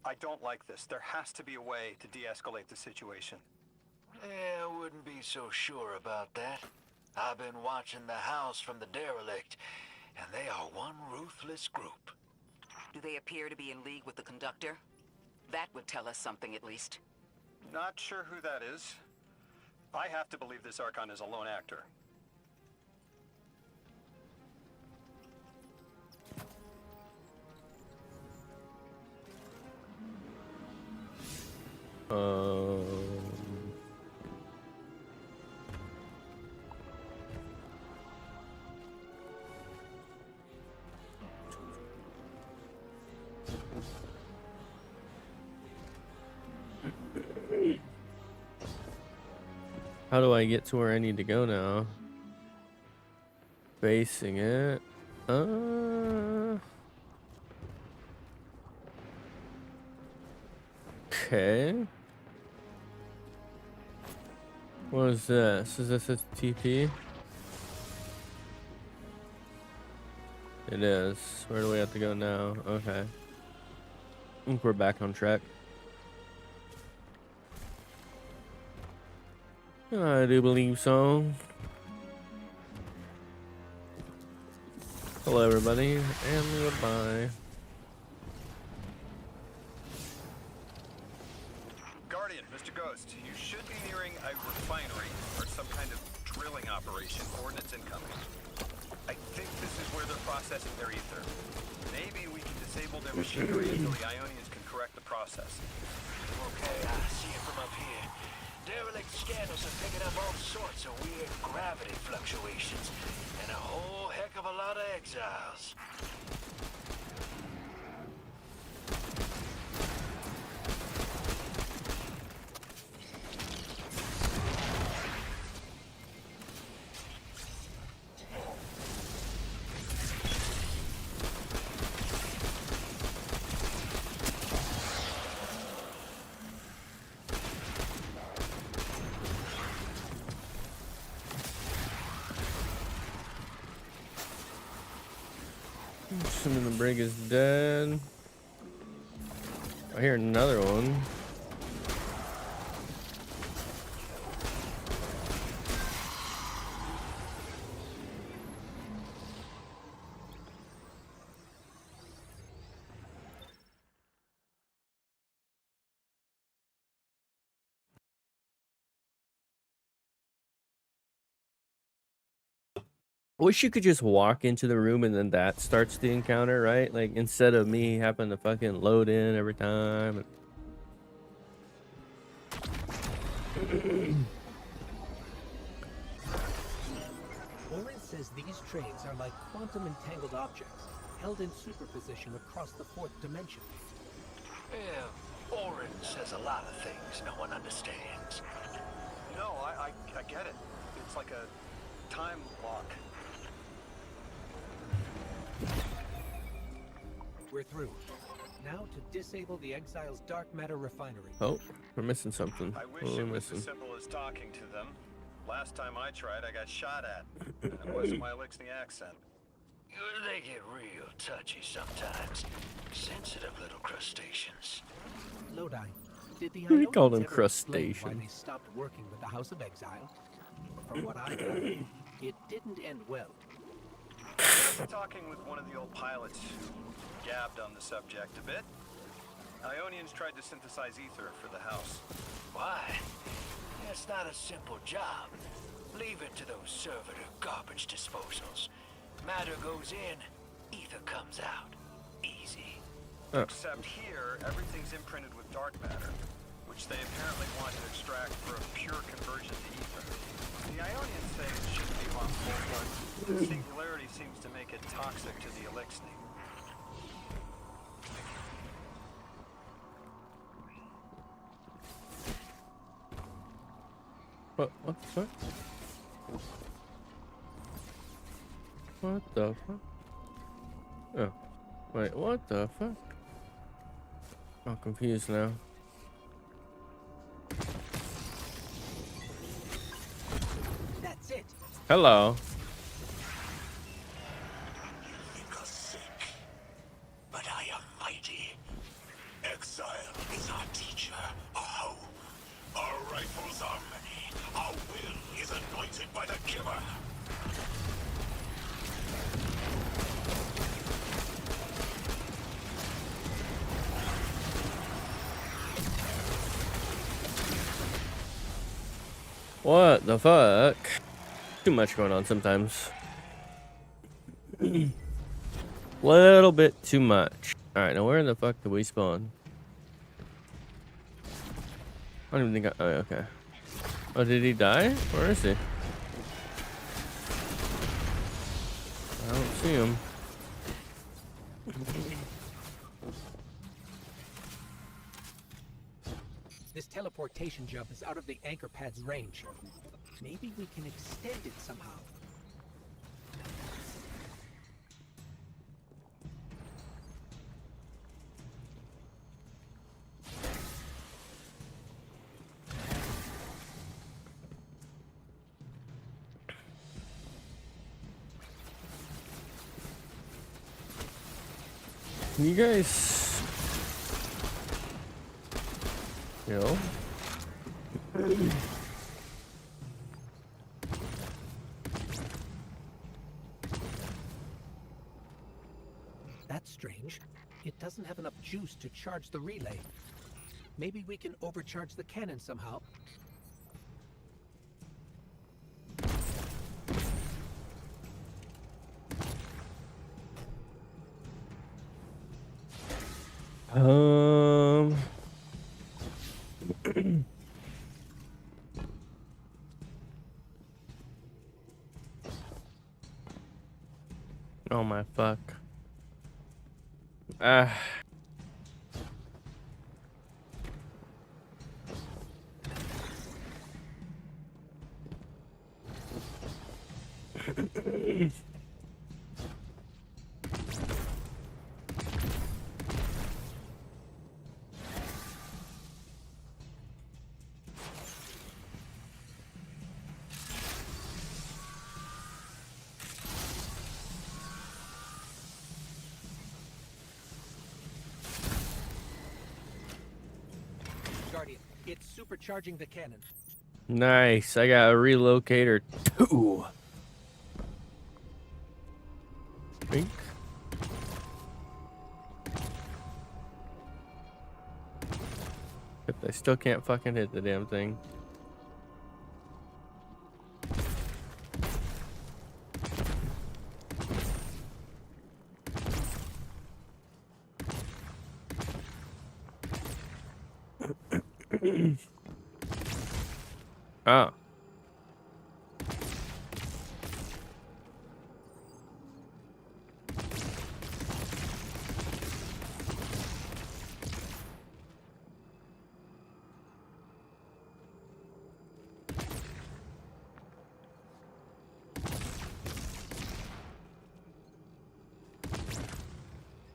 I don't like this. There has to be a way to de-escalate the situation. Yeah, I wouldn't be so sure about that. I've been watching the house from the derelict, and they are one ruthless group. Do they appear to be in league with the Conductor? That would tell us something at least. Not sure who that is. I have to believe this Archon is a lone actor. How do I get to where I need to go now? Facing it. Okay. What is this? Is this a TP? It is. Where do we have to go now? Okay. I think we're back on track. I do believe so. Hello, everybody, and goodbye. Guardian, Mr. Ghost, you should be nearing a refinery or some kind of drilling operation. Coordinates incoming. I think this is where they're processing their ether. Maybe we can disable their machinery until the Ionians can correct the process. Okay, I see it from up here. Derelict scanners are picking up all sorts of weird gravity fluctuations, and a whole heck of a lot of exiles. Assuming the brig is dead. I hear another one. I wish you could just walk into the room and then that starts the encounter, right? Like, instead of me having to fucking load in every time. Orin says these trains are like quantum entangled objects, held in superposition across the fourth dimension. Yeah, Orin says a lot of things no one understands. No, I get it. It's like a time lock. We're through. Now to disable the Exile's dark matter refinery. Oh, we're missing something. I wish What are it we was as missing? simple as talking to them. Last time I tried, I got shot at. And it wasn't my Elixni accent. They get real touchy sometimes. Sensitive little crustaceans. Lodi, did the He called them Ionians ever explain why crustacean. they stopped working with the House of Exile? From what I gather, it didn't end well. I was talking with one of the old pilots who gabbed on the subject a bit. Ionians tried to synthesize ether for the house. Why? It's not a simple job. Leave it to those servitor garbage disposals. Matter goes in, ether comes out. Easy. Except here, everything's imprinted with dark matter, which they apparently want to extract for a pure conversion to ether. The Ionians say it shouldn't be harmful, but the singularity seems to make it toxic to the Elixni. What the fuck? What the fuck? Oh. Wait, what the fuck? I'm confused now. That's it. Hello. Think us sick, but I am mighty. Exile is our teacher, our home. Our rifles are many. Our will is anointed by the giver. What the fuck? Too much going on sometimes. Little bit too much. Alright, now where in the fuck do we spawn? I don't even think I... Oh, okay. Oh, did he die? Where is he? I don't see him. This teleportation jump is out of the anchor pad's range. Maybe we can extend it somehow. You guys... Yo. That's strange. It doesn't have enough juice to charge the relay. Maybe we can overcharge the cannon somehow. Oh my fuck. Ah. Guardian, it's supercharging the cannon. Nice. I got a relocator too. Think. But I still can't fucking hit the damn thing. Oh.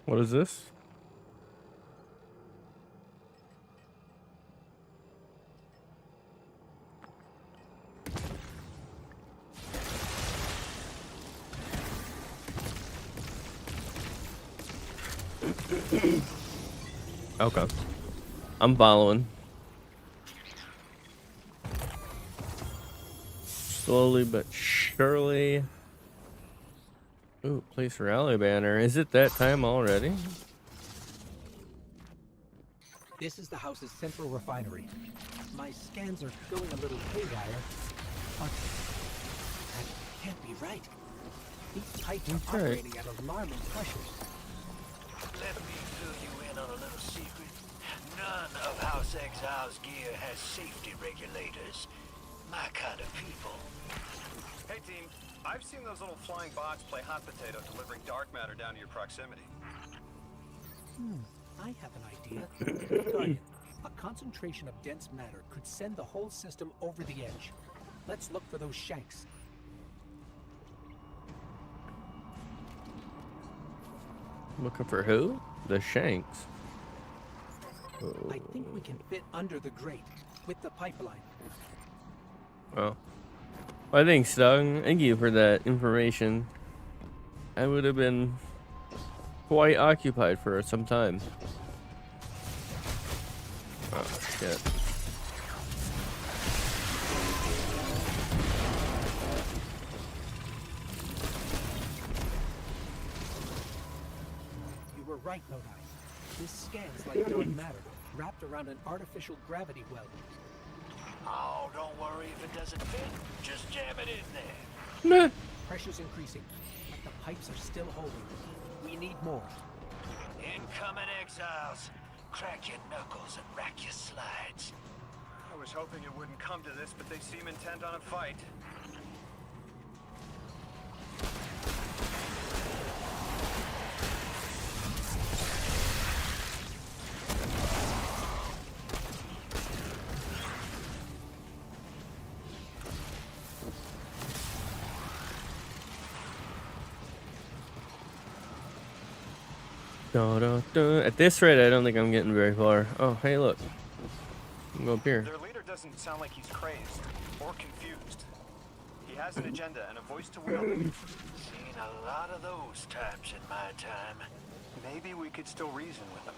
What is this? Okay. I'm following. Slowly but surely. Ooh, place rally banner. Is it that time already? This is the house's central refinery. My scans are going a little haywire, but that can't be right. These pipes are operating at alarming pressures. Let me fill you in on a little secret. None of House Exile's gear has safety regulators. My kind of people. Hey team, I've seen those little flying bots play hot potato delivering dark matter down to your proximity. I have an idea. Guardian, a concentration of dense matter could send the whole system over the edge. Let's look for those shanks. Looking for who? The Shanks. I think we can fit under the grate with the pipeline. Oh. I think so. Thank you for that information. I would have been quite occupied for some time. Oh, shit. You were right, Lodi. This scans like dark matter, wrapped around an artificial gravity well. Oh, don't worry if it doesn't fit. Just jam it in Nah. there. Pressure's increasing, but the pipes are still holding. We need more. Incoming exiles. Crack your knuckles and rack your slides. I was hoping it wouldn't come to this, but they seem intent on a fight. At this rate, I don't think I'm getting very far. Oh, hey, look. I'm go up here. Their leader doesn't sound like he's crazed or confused. He has an agenda and a voice to wield. Seen a lot of those types in my time. Maybe we could still reason with him.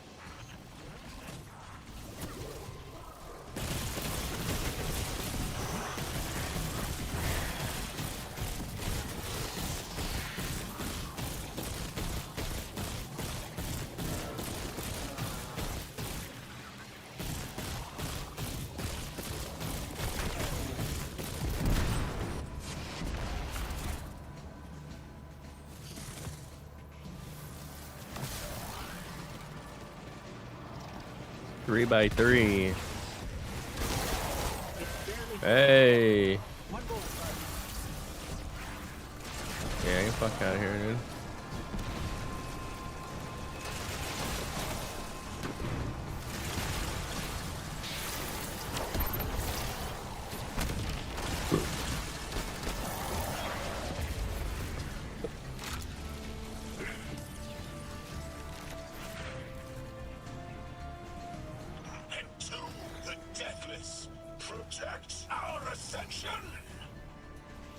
Three by 3. Hey. Yeah, get the fuck out of here, dude.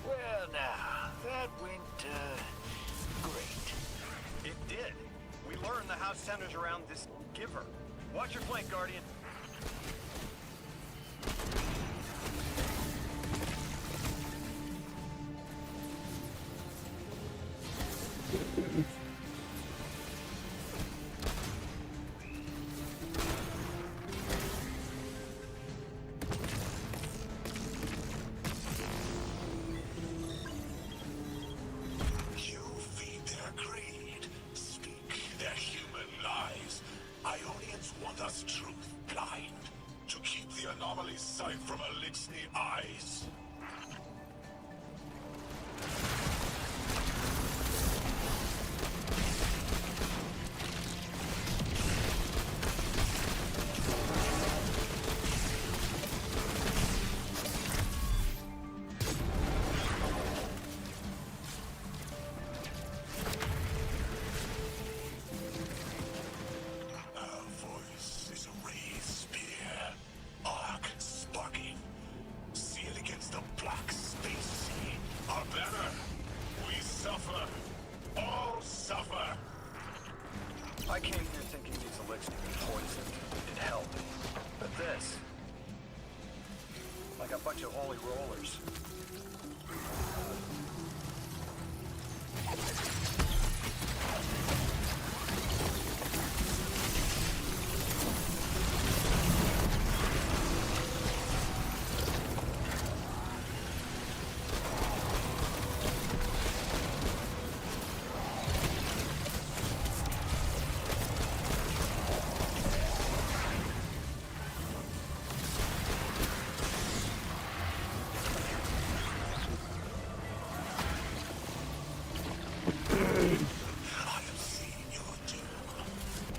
Well now, that went, great. It did. We learned the house centers around this giver. Watch your flank, Guardian. You feed their greed, speak their human lies. Ionians want us truth blind, to keep the anomaly's sight from Elixni eyes. suffer. All suffer. I came here thinking these elixirs were poisoned. It helped. But this, like a bunch of holy rollers. I have seen your doom.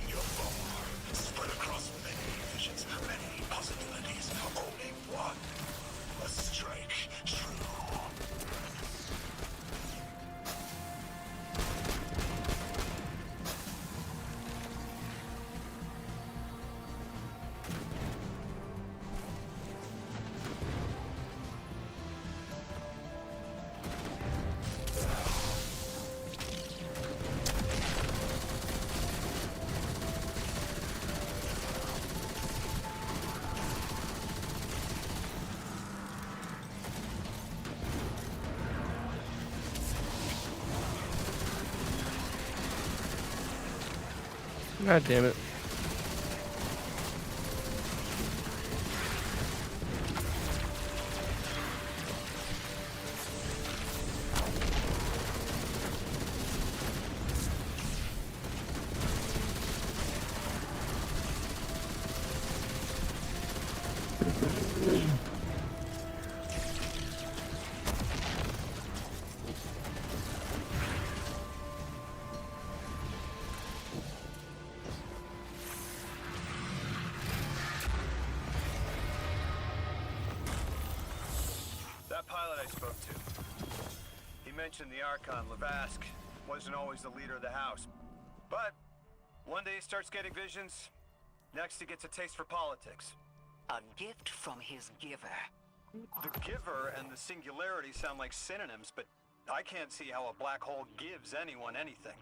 Your fall spread across many visions, many possibilities. Only one. A strike true. God damn it. That pilot I spoke to, he mentioned the Archon, Lavask, wasn't always the leader of the house. But one day he starts getting visions, next he gets a taste for politics. A gift from his giver. The giver and the singularity sound like synonyms, but I can't see how a black hole gives anyone anything.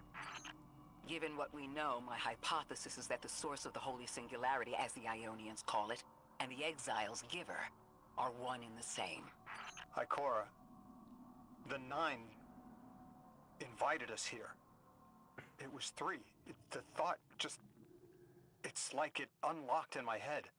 Given what we know, my hypothesis is that the source of the Holy Singularity, as the Ionians call it, and the Exile's giver are one and the same. Ikora, the Nine invited us here. It was 3. The thought just... it's like it unlocked in my head.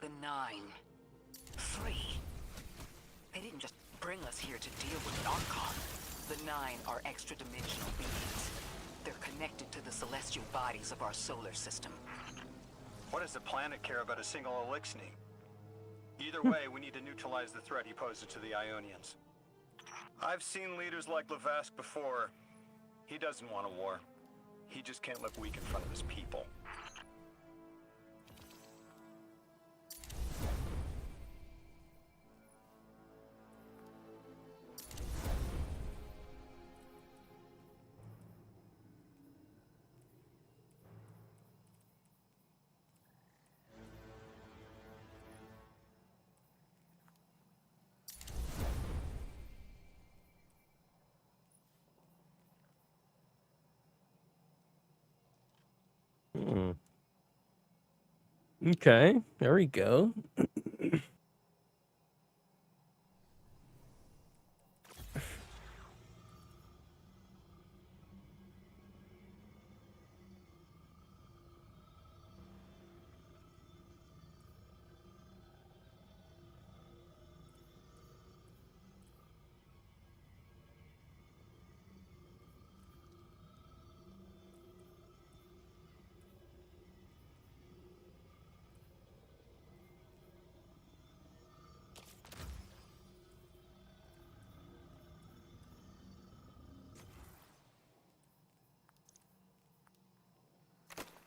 The Nine. 3. They didn't just bring us here to deal with an Archon. The Nine are extra-dimensional beings. They're connected to the celestial bodies of our solar system. What does the planet care about a single Elixni? Either way, we need to neutralize the threat he poses to the Ionians. I've seen leaders like Lavask before. He doesn't want a war. He just can't look weak in front of his people. Okay, there we go.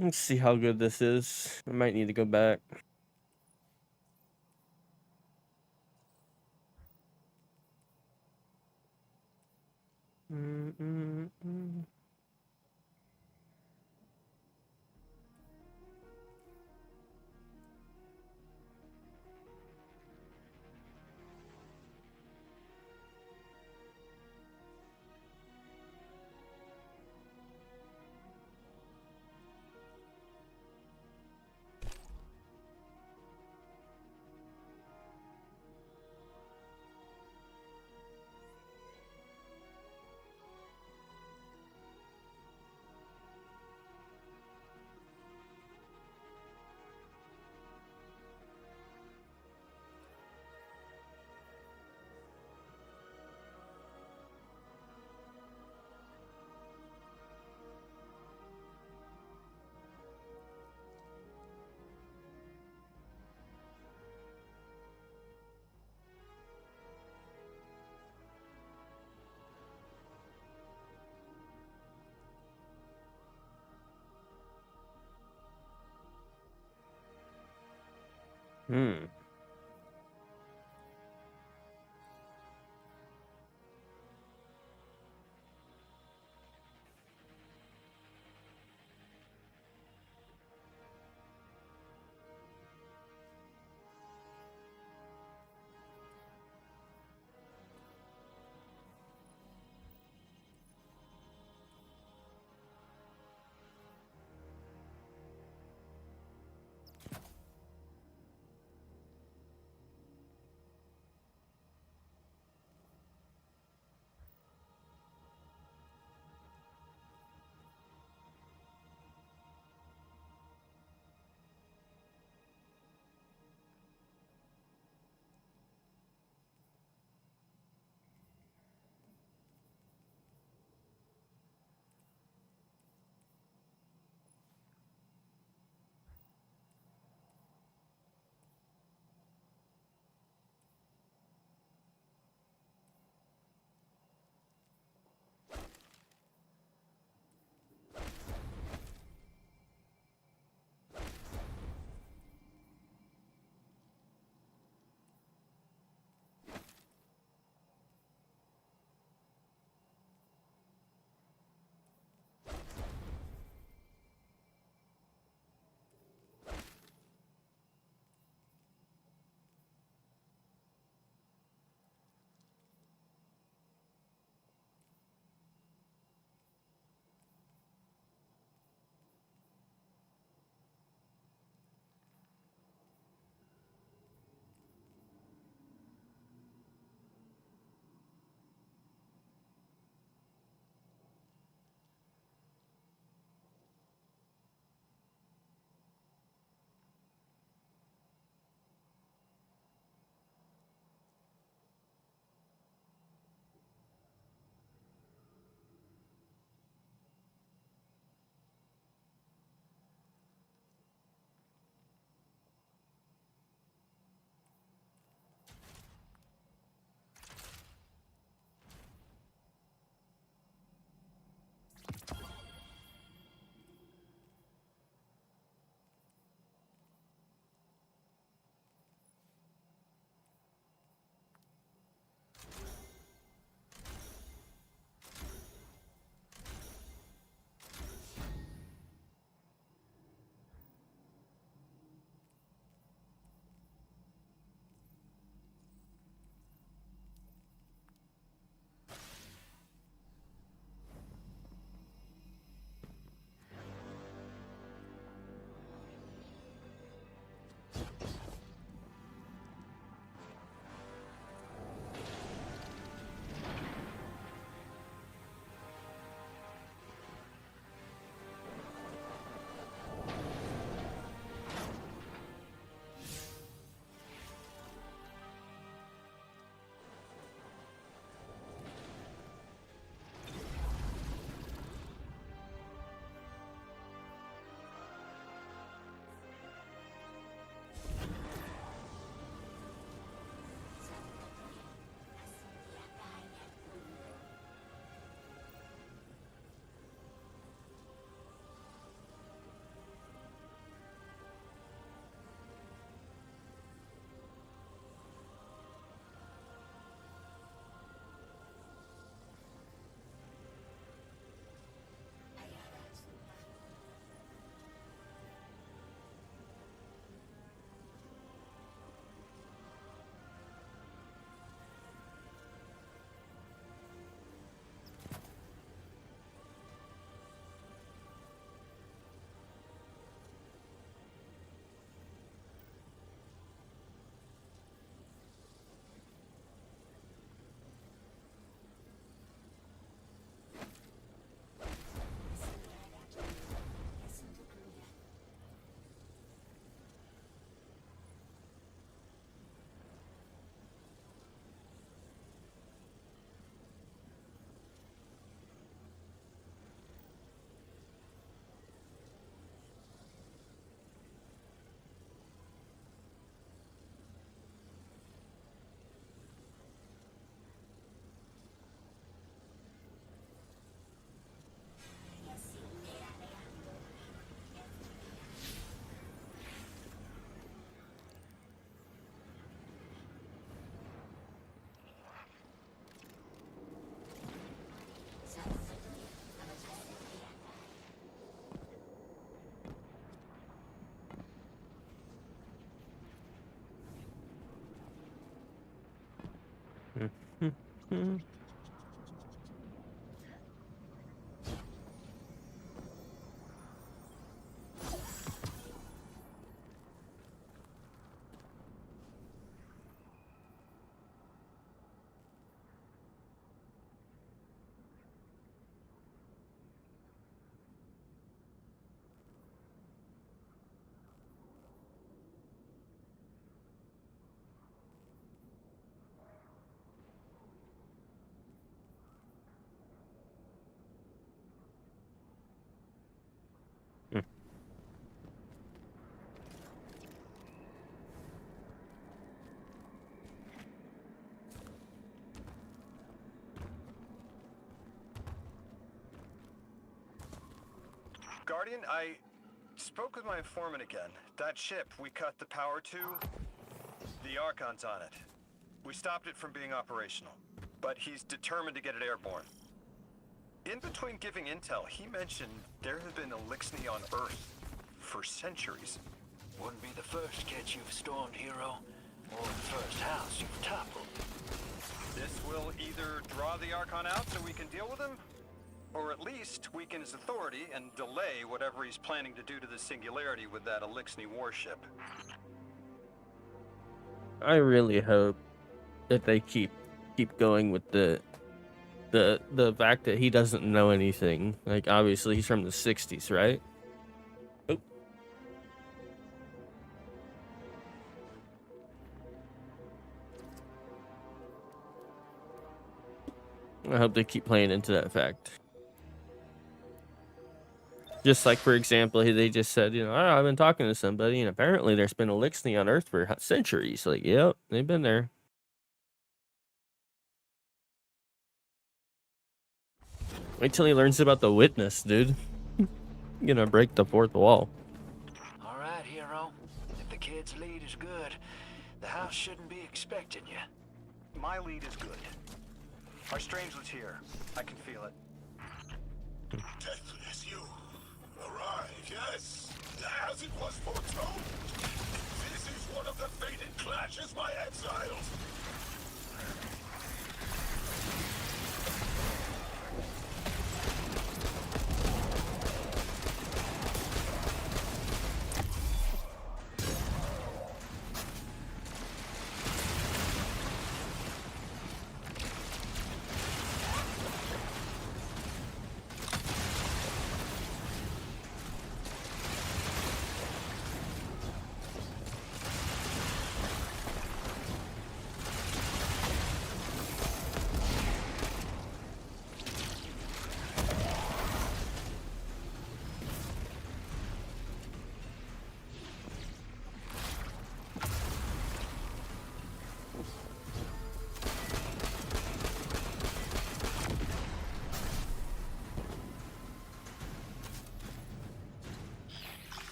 Let's see how good this is. I might need to go back. Hmm. Mhm. Guardian, I spoke with my informant again. That ship we cut the power to, the Archon's on it. We stopped it from being operational, but he's determined to get it airborne. In between giving intel, he mentioned there has been Elixni on Earth for centuries. Wouldn't be the first cat you've stormed, Hero, or the first house you've toppled. This will either draw the Archon out so we can deal with him, or at least weaken his authority and delay whatever he's planning to do to the Singularity with that Elixni warship. I really hope that they keep going with the fact that he doesn't know anything. Like, obviously he's from the 60s, right? Oh. I hope they keep playing into that fact. Just like, for example, they just said, you know, oh, I've been talking to somebody, and apparently there's been Elixni on Earth for centuries. Like, yep, they've been there. Wait till he learns about the Witness, dude. You're gonna break the fourth wall. All right, Hero. If the kid's lead is good, the house shouldn't be expecting you. My lead is good. Our Strangelet's here. I can feel it. Deathless, you arrive, yes, as it was foretold. This is one of the fated clashes by exiles.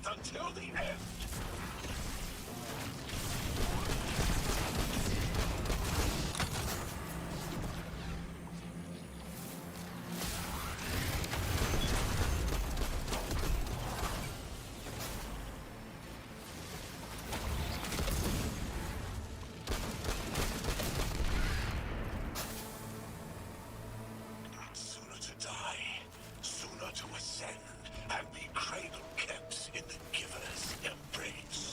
Until the end. Sooner to die, sooner to ascend, and be cradle kept in the giver's embrace.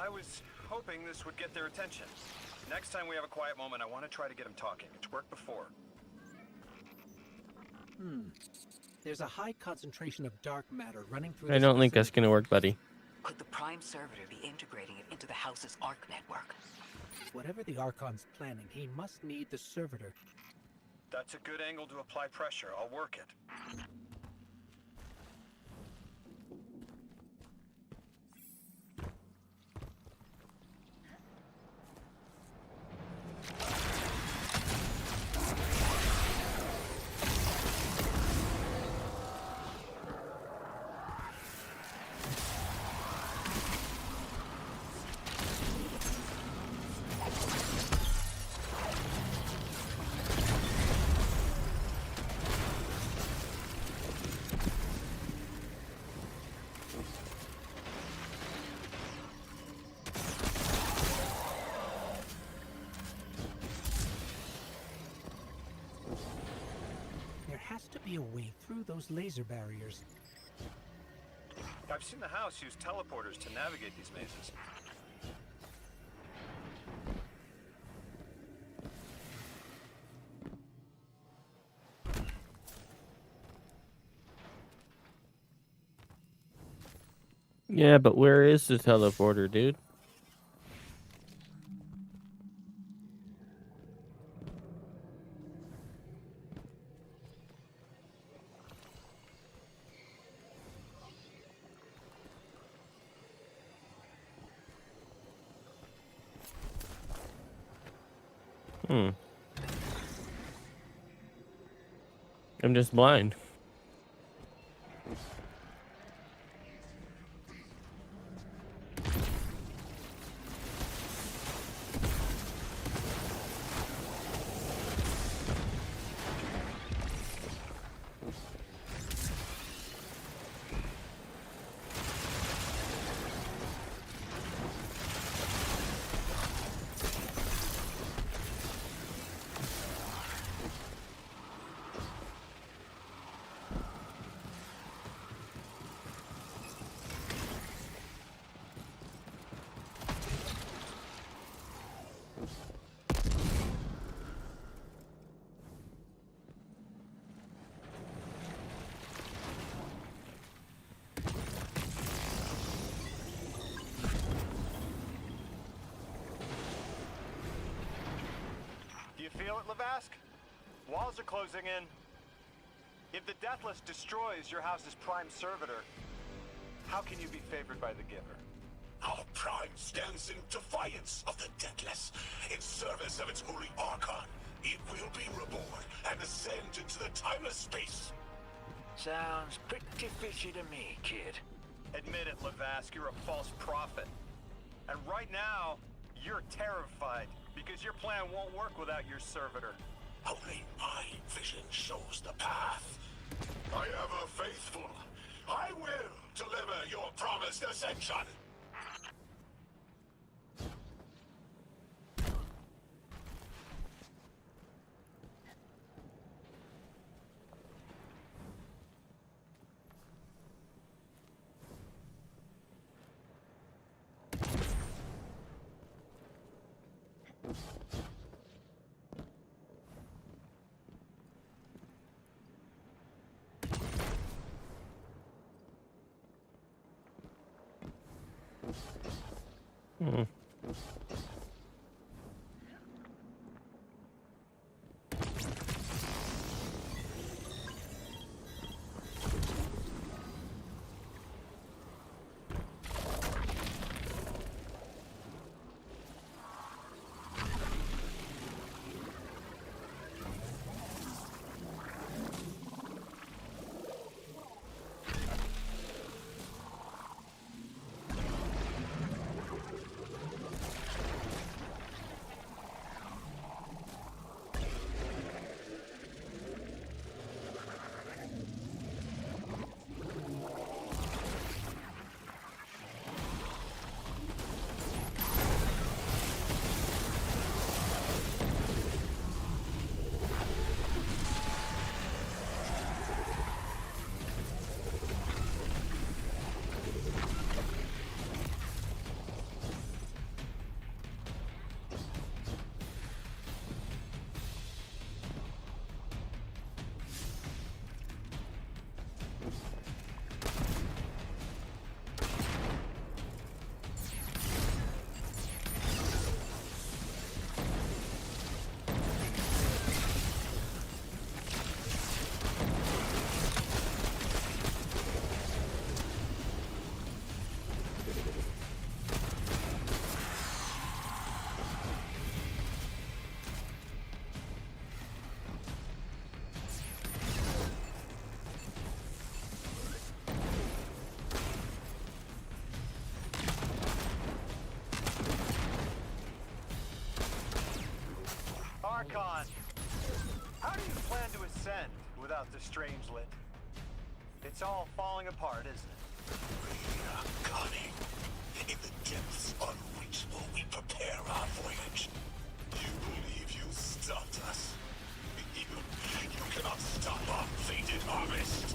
I was hoping this would get their attention. Next time we have a quiet moment, I want to try to get them talking. It's worked before. There's a high concentration of dark matter running through. I don't think that's gonna work, buddy. Could the Prime Servitor be integrating it into the House's Arc network? Whatever the Archon's planning, he must need the Servitor. That's a good angle to apply pressure. I'll work it. There has to be a way through those laser barriers. I've seen the House use teleporters to navigate these mazes. Yeah, but where is the teleporter, dude? I'm just blind. You feel it, Lavask? Walls are closing in. If the Deathless destroys your house's Prime Servitor, how can you be favored by the Giver? Our Prime stands in defiance of the Deathless. In service of its holy Archon, it will be reborn and ascend into the timeless space. Sounds pretty fishy to me, kid. Admit it, Lavask, you're a false prophet. And right now, you're terrified because your plan won't work without your servitor. Only my vision shows the path. I am a faithful. I will deliver your promised ascension. Archon! How do you plan to ascend without the Strangelet? It's all falling apart, isn't it? We are cunning. In the depths unreachable, we prepare our voyage. You believe you stopped us? You cannot stop our fated harvest.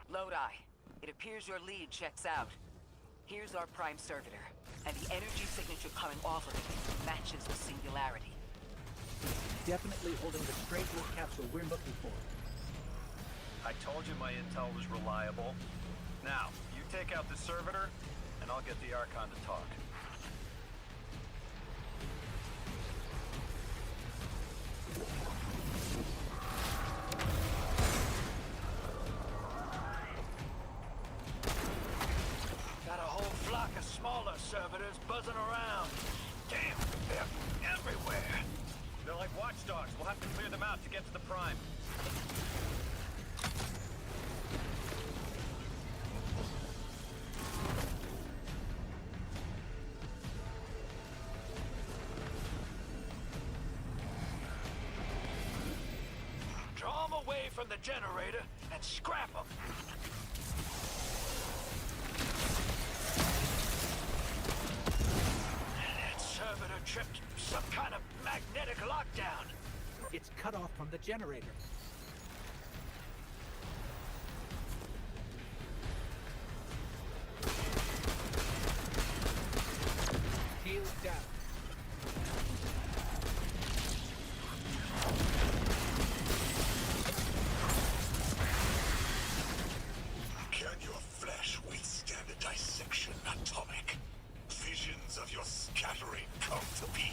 Lodi, it appears your lead checks out. Here's our prime servitor, and the energy signature coming off of it matches the singularity. Definitely holding the Strangelet capsule we're looking for. I told you my intel was reliable. Now, you take out the servitor, and I'll get the Archon to talk. Got a whole flock of smaller servitors buzzing around. Damn, they're everywhere. They're like watchdogs. We'll have to clear them out to get to the Prime. Draw them away from the generator and scrap them. That servitor tripped some kind of magnetic lockdown. It's cut off from the generator. Shield down. Can your flesh withstand a dissection atomic? Visions of your scattering come to be.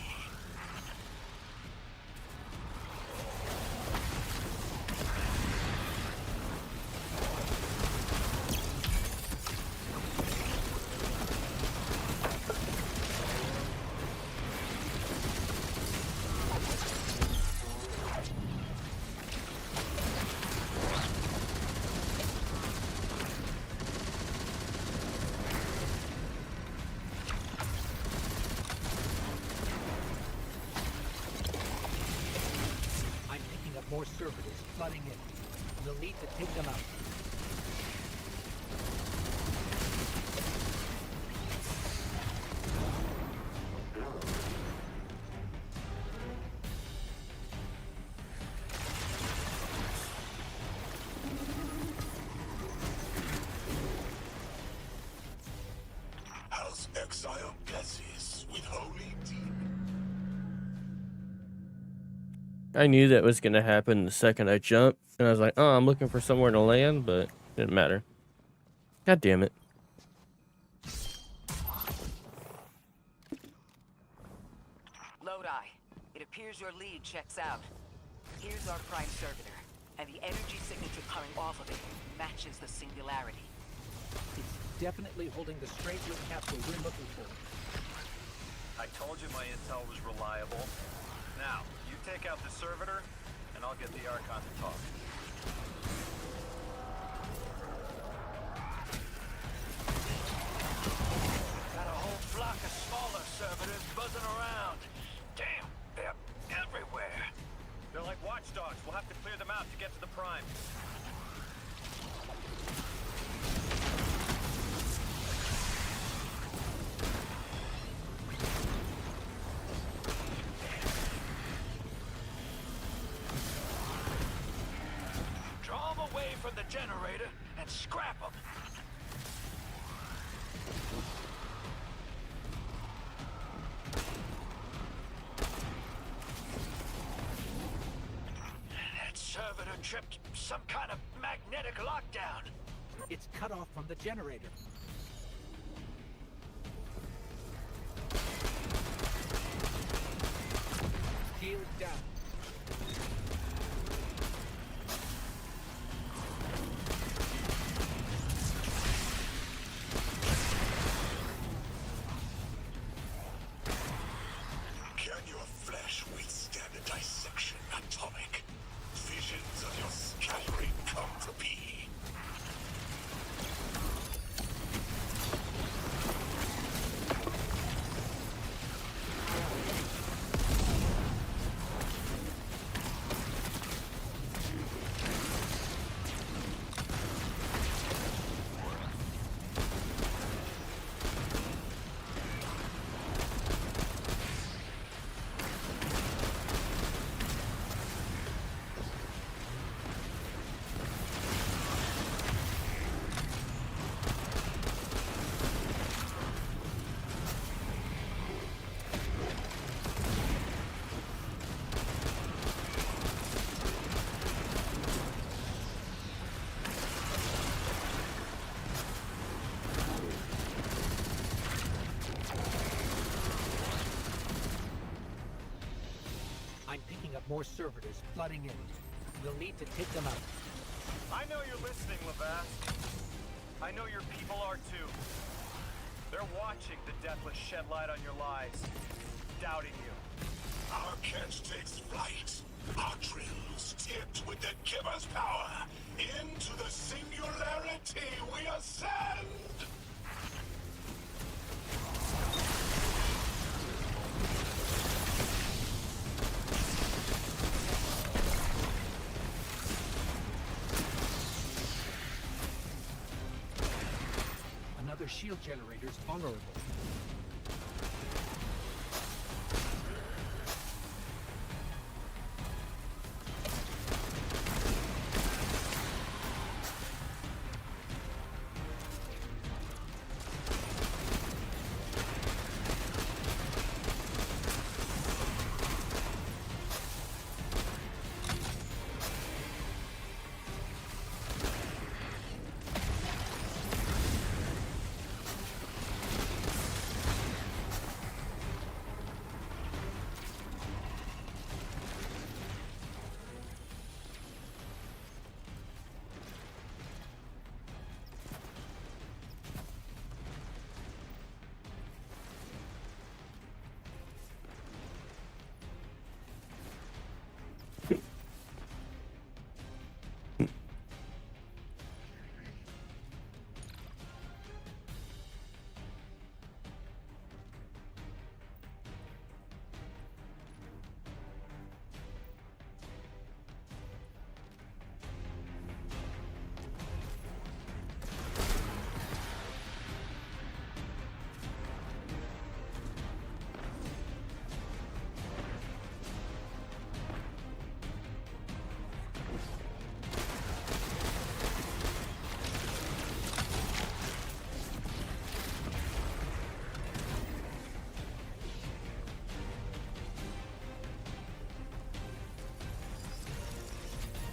more servitors flooding in. We'll need to take them out. How's Exile Gaseous with Holy Deep? I knew that was gonna happen the second I jumped, and I was like, oh, I'm looking for somewhere to land, but it didn't matter. God damn it. Lodi, it appears your lead checks out. Here's our prime servitor, and the energy signature coming off of it matches the singularity. It's definitely holding the straight-lit capsule we're looking for. I told you my intel was reliable. Now, you take out the servitor, and I'll get the Archon to talk. Got a whole flock of smaller servitors buzzing around. Damn, they're everywhere. They're like watchdogs. We'll have to clear them out to get to the Prime. Draw them away from the generator and scrap them. That servitor tripped some kind of magnetic lockdown. It's cut off from the generator. Shield down. Can your flesh withstand a dissection atomic? Visions of your scattering come to be. I'm picking up more servitors flooding in. We'll need to take them out. I know you're listening, Lavath. I know your people are too. They're watching the Deathless shed light on your lies, doubting you. Our catch takes flight. Our drills tipped with the Giver's power. Into the singularity we ascend! Another shield generator's vulnerable.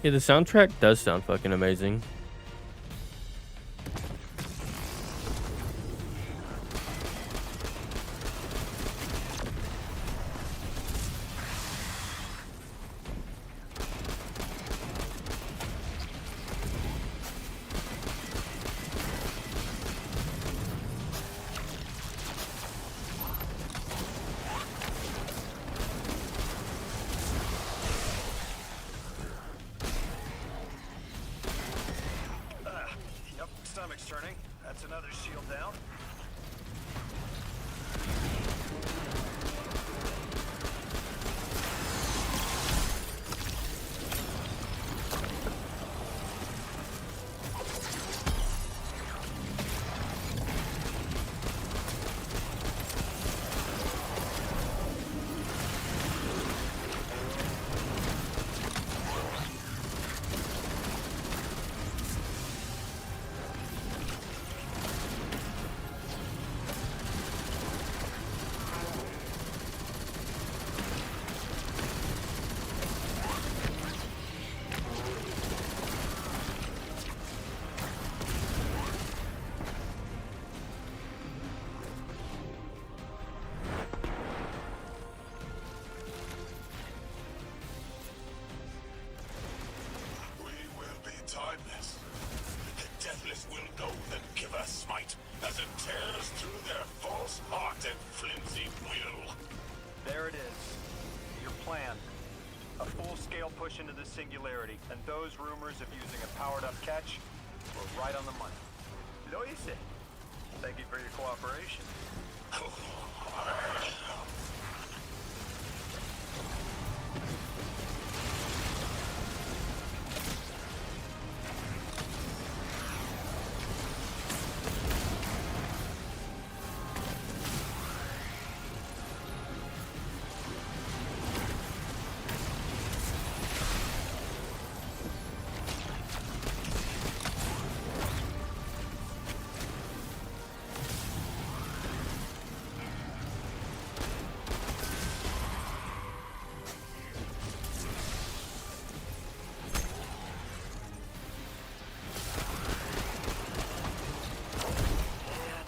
Yeah, the soundtrack does sound fucking amazing. Yep, stomach's turning. That's another shield down. Timeless. The deathless will know the giver smite as it tears through their false heart and flimsy will. There it is. Your plan. A full-scale push into the singularity, and those rumors of using a powered-up catch were right on the money. Lo hice. Thank you for your cooperation.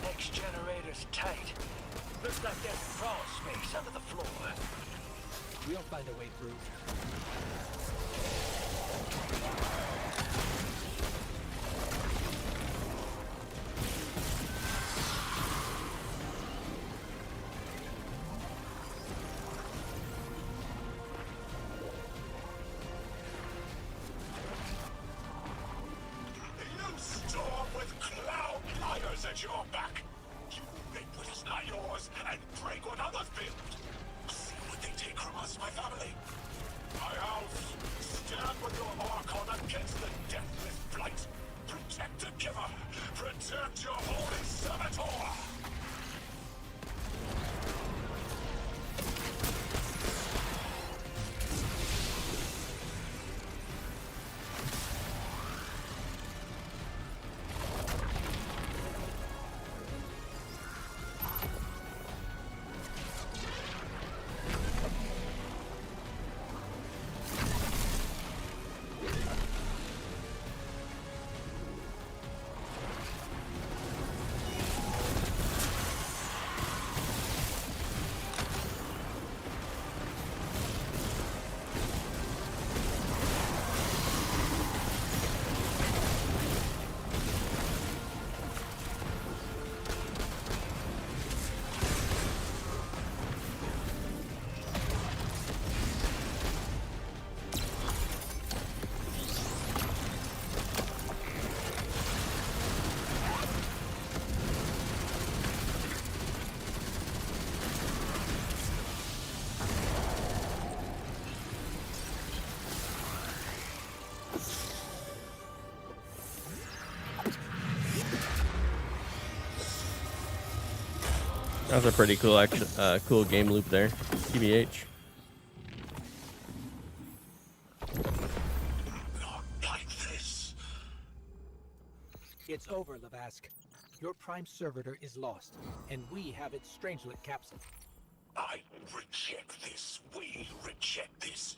Next generator's tight. Looks like there's crawl space under the floor. We'll find a way through. You storm with cloud liars at your back. You make what is not yours and break what others build. See what they take from us, my family. My house, stand with your Archon against the deathless blight. Protect the giver. Protect your holy servitor. That was a pretty cool cool game loop there. TBH. It's over, Lavask. Your prime servitor is lost, and we have its Strangelet capsule. I reject this. We reject this.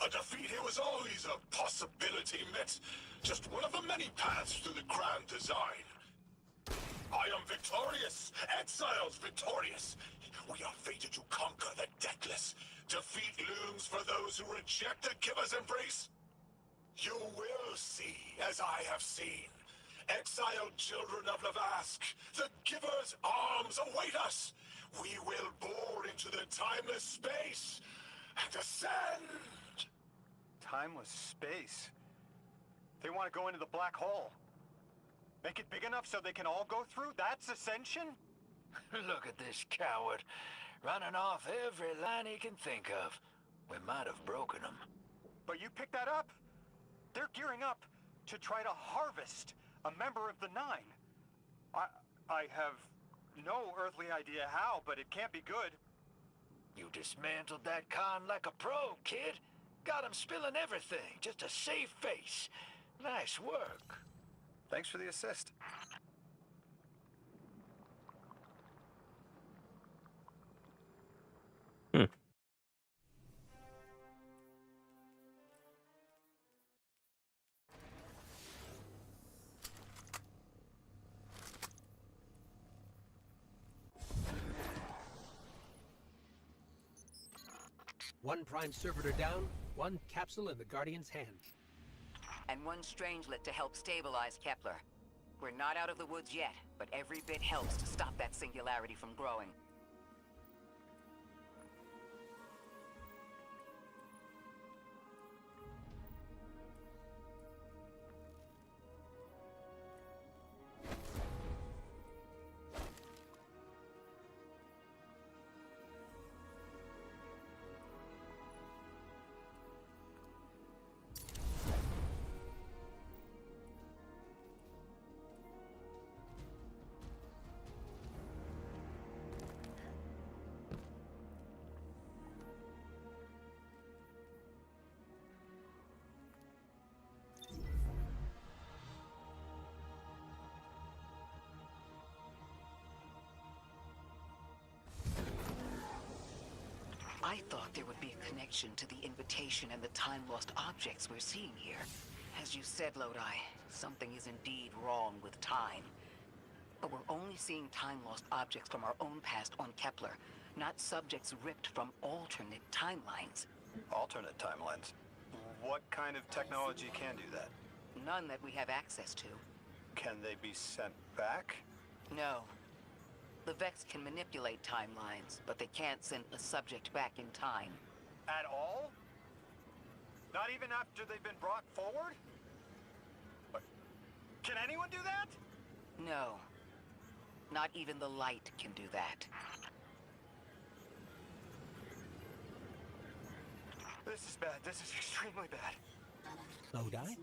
A defeat here was always a possibility. many paths to the grand design. I am victorious! Exiles victorious! We are fated to conquer the deathless, defeat looms for those who reject the Giver's embrace. You will see, as I have seen. Exiled children of Lavask, the Giver's arms await us! We will bore into the timeless space and ascend! Timeless space? They want to go into the black hole. Make it big enough so they can all go through? That's ascension? Look at this coward, running off every line he can think of. We might have broken him. But you picked that up. They're gearing up to try to harvest a member of the Nine. I have no earthly idea how, but it can't be good. You dismantled that con like a pro, kid. Got him spilling everything, just to save face. Nice work. Thanks for the assist. One prime servitor down, one capsule in the Guardian's hand. And one strangelet to help stabilize Kepler. We're not out of the woods yet, but every bit helps to stop that singularity from growing. I thought there would be a connection to the invitation and the time-lost objects we're seeing here. As you said, Lodi, something is indeed wrong with time. But we're only seeing time-lost objects from our own past on Kepler, not subjects ripped from alternate timelines. Alternate timelines? What kind of technology can do that? None that we have access to. Can they be sent back? No. The Vex can manipulate timelines, but they can't send a subject back in time. At all? Not even after they've been brought forward? But can anyone do that? No. Not even the light can do that. This is bad. This is extremely bad. Lodi?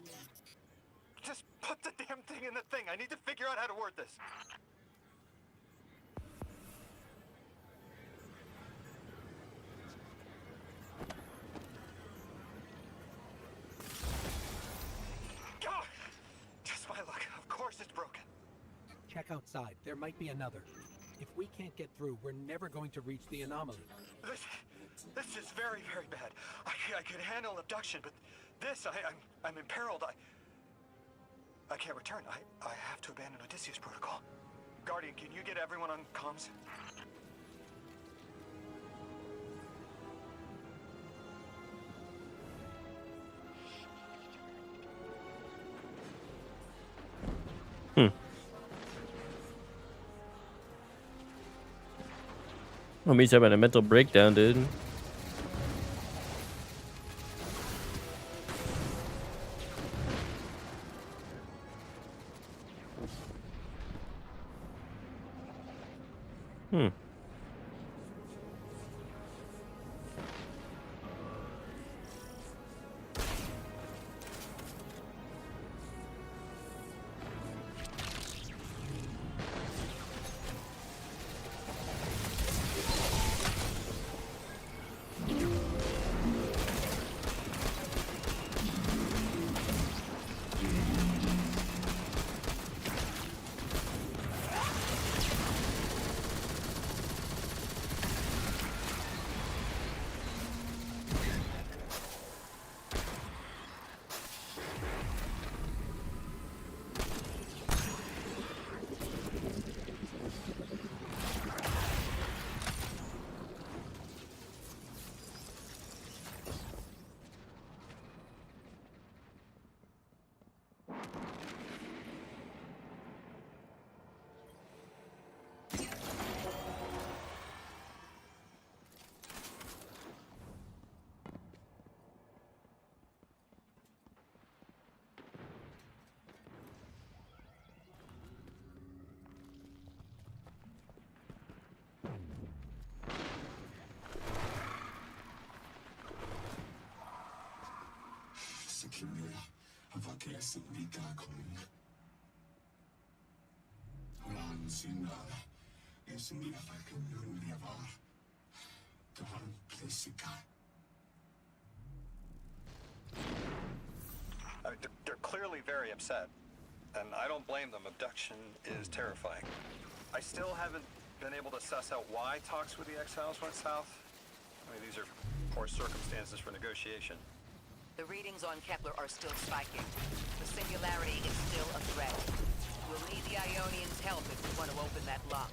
Just put the damn thing in the thing. I need to figure out how to word this. God! Just my luck. Of course it's broken. Check outside. There might be another. If we can't get through, we're never going to reach the anomaly. This is very, very bad. I could handle abduction, but this, I'm imperiled. I can't return. I have to abandon Odysseus protocol. Guardian, can you get everyone on comms? Well, me's having a mental breakdown, dude. They're clearly very upset, and I don't blame them. Abduction is terrifying. I still haven't been able to suss out why talks with the Exiles went south. I mean, these are poor circumstances for negotiation. The readings on Kepler are still spiking. The singularity is still a threat. We'll need the Ionians' help if we want to open that lock.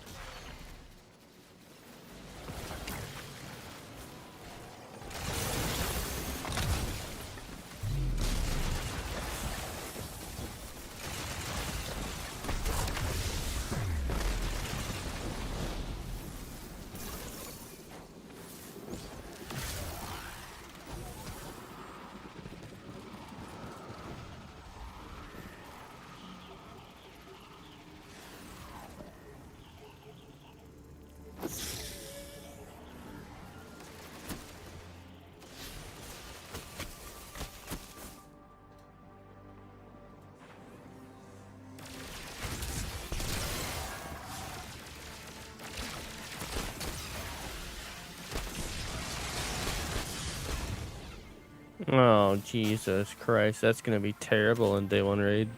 Oh, Jesus Christ. That's gonna be terrible in day 1 raid.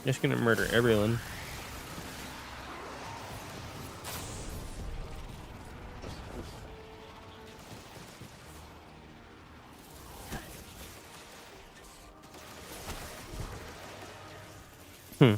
Just gonna murder everyone. Hmm.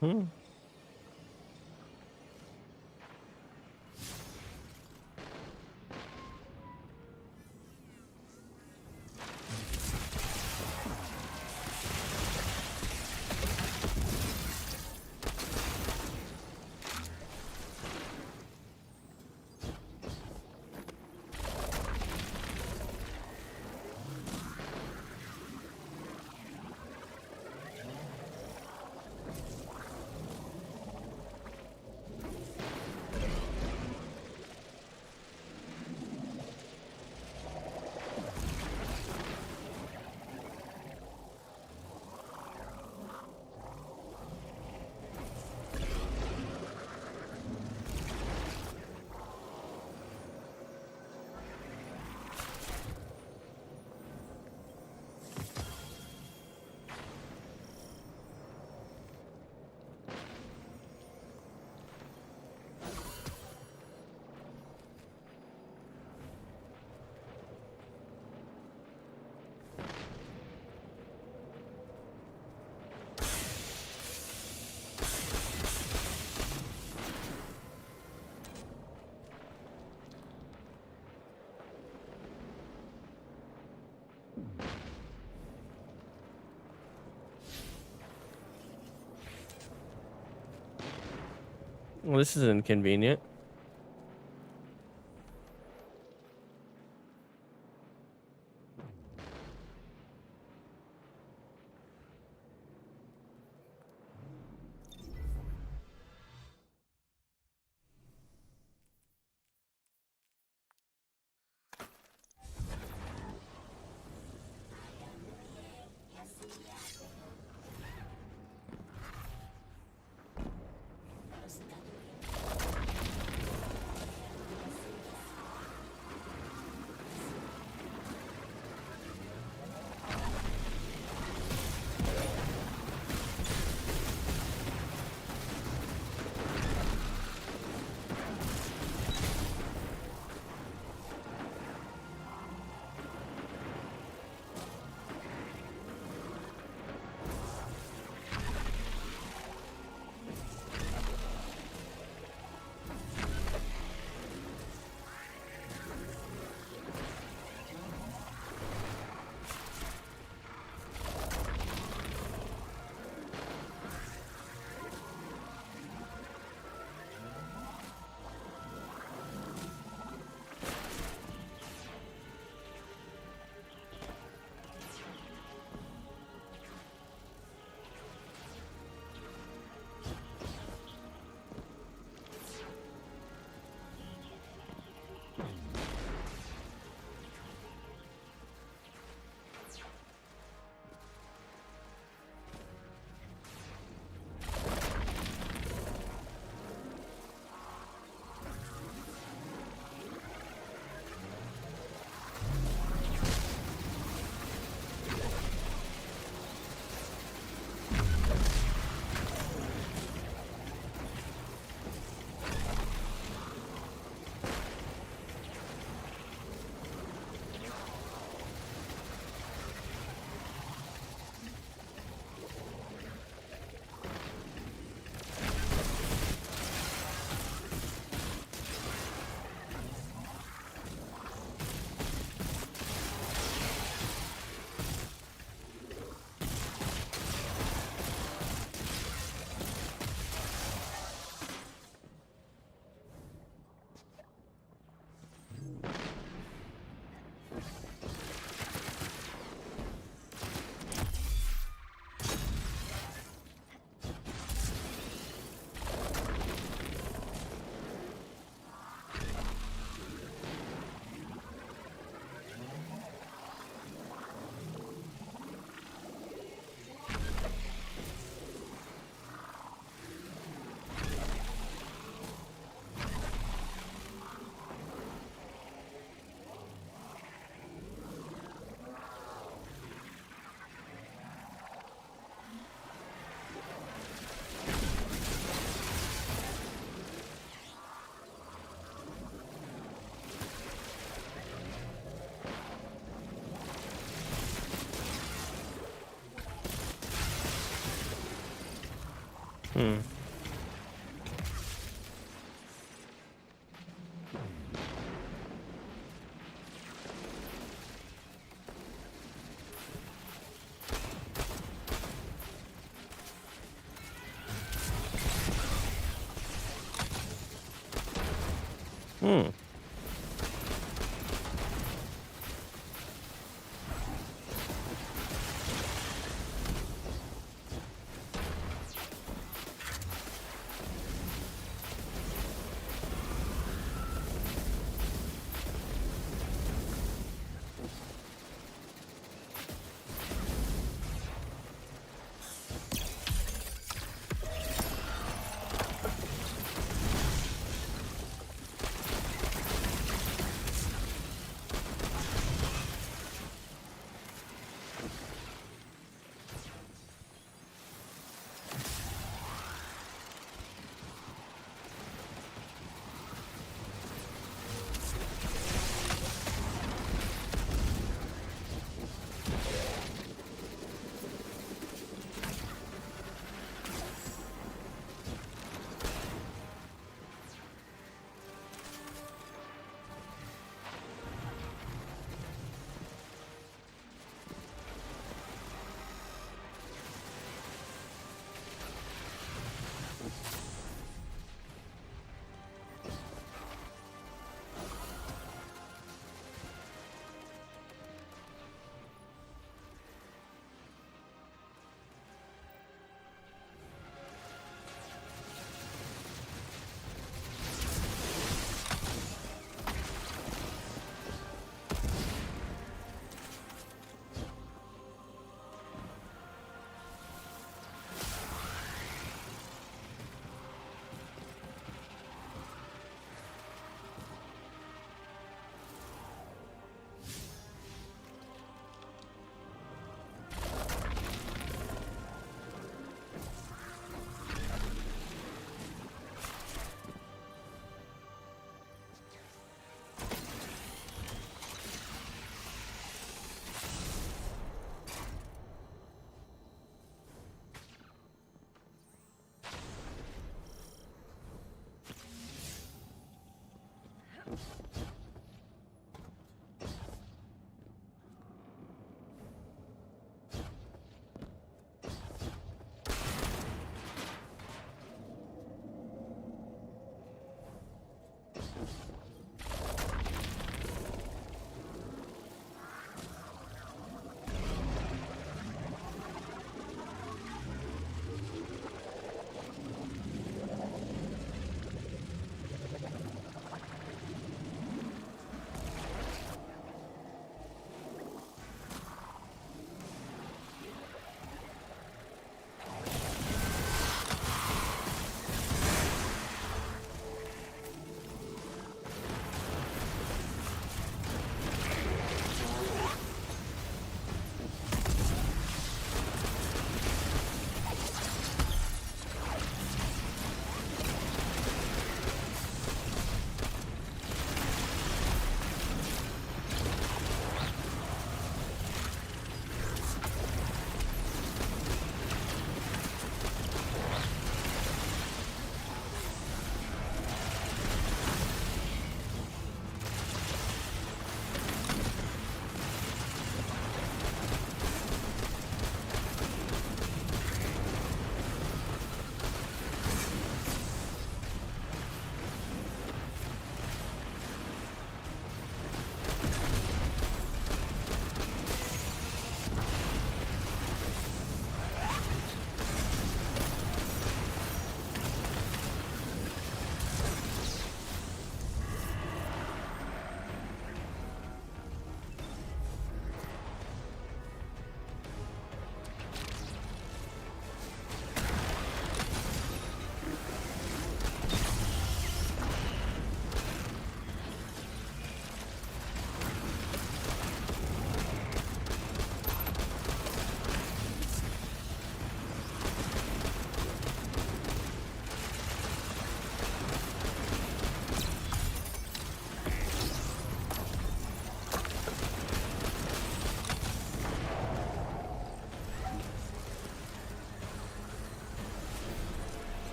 Hmm. Well, this is inconvenient. Hmm. Hmm.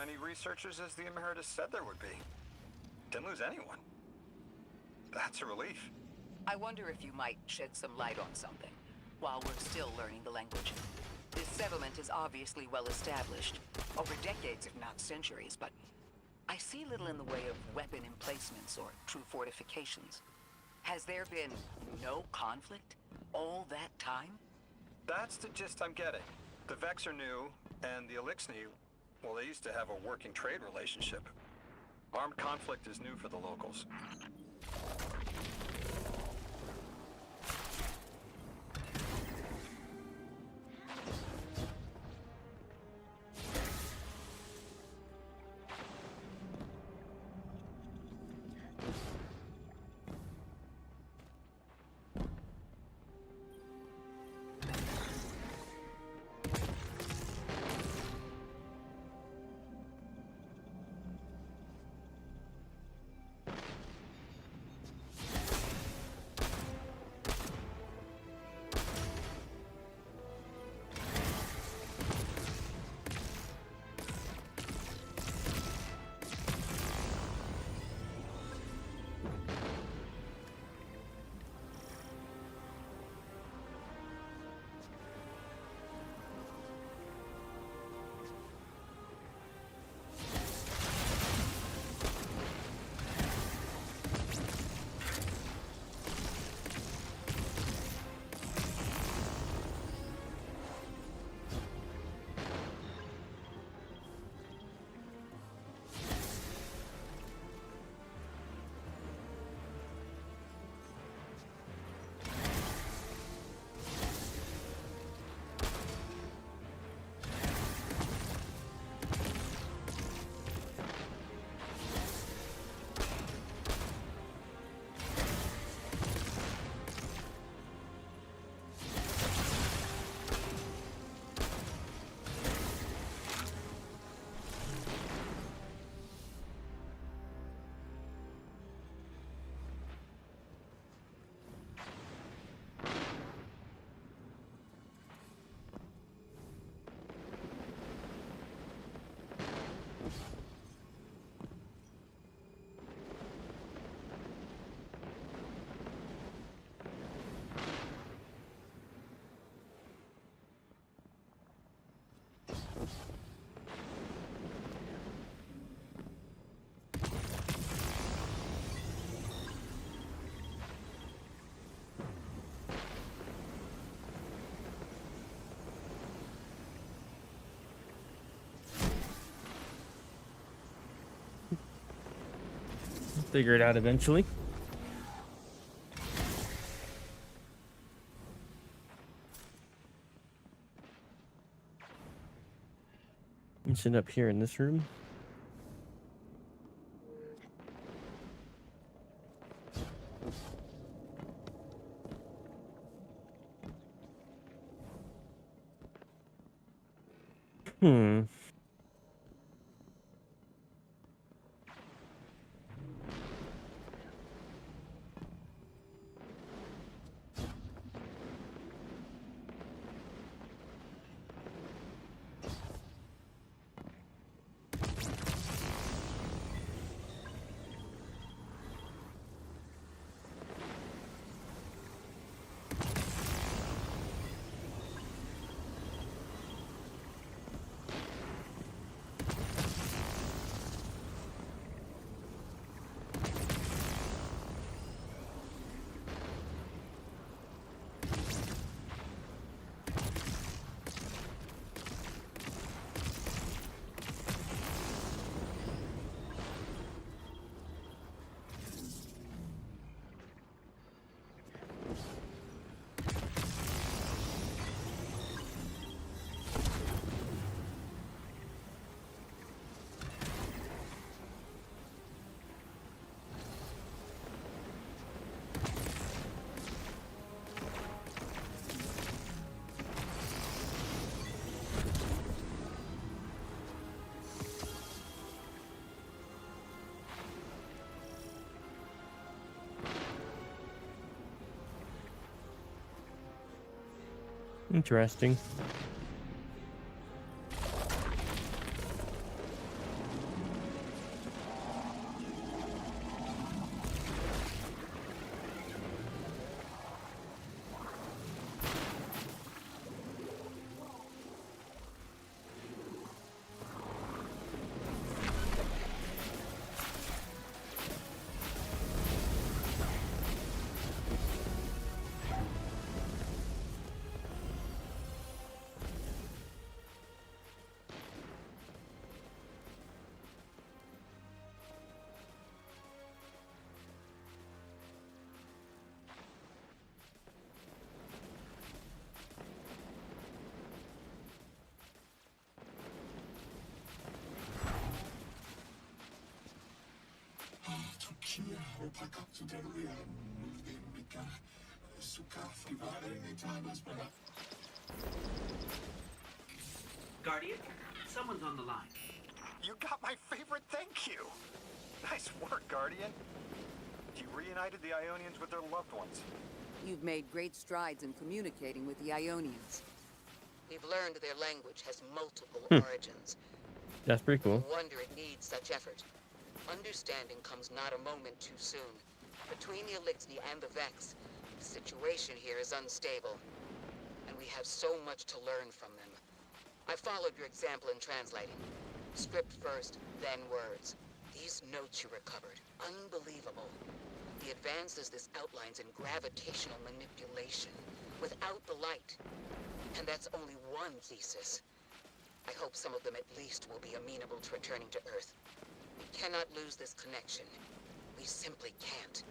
many researchers as the Emeritus said there would be. Didn't lose anyone. That's a relief. I wonder if you might shed some light on something while we're still learning the language. This settlement is obviously well established, over decades if not centuries, but I see little in the way of weapon emplacements or true fortifications. Has there been no conflict all that time? That's the gist I'm getting. The Vex are new, and the Elixni, well, they used to have a working trade relationship. Armed conflict is new for the locals. Figure it out eventually. You sit up here in this room. Interesting. Guardian, someone's on the line. You got my favorite thank you! Nice work, Guardian. You reunited the Ionians with their loved ones. You've made great strides in communicating with the Ionians. We've learned their language has multiple origins. That's pretty cool. No wonder it needs such effort. Understanding comes not a moment too soon. Between the Elixni and the Vex, the situation here is unstable. And we have so much to learn from them. I followed your example in translating. Script first, then words. These notes you recovered, unbelievable. The advances this outlines in gravitational manipulation, without the light. And that's only one thesis. I hope some of them at least will be amenable to returning to Earth. We cannot lose this connection. We simply can't.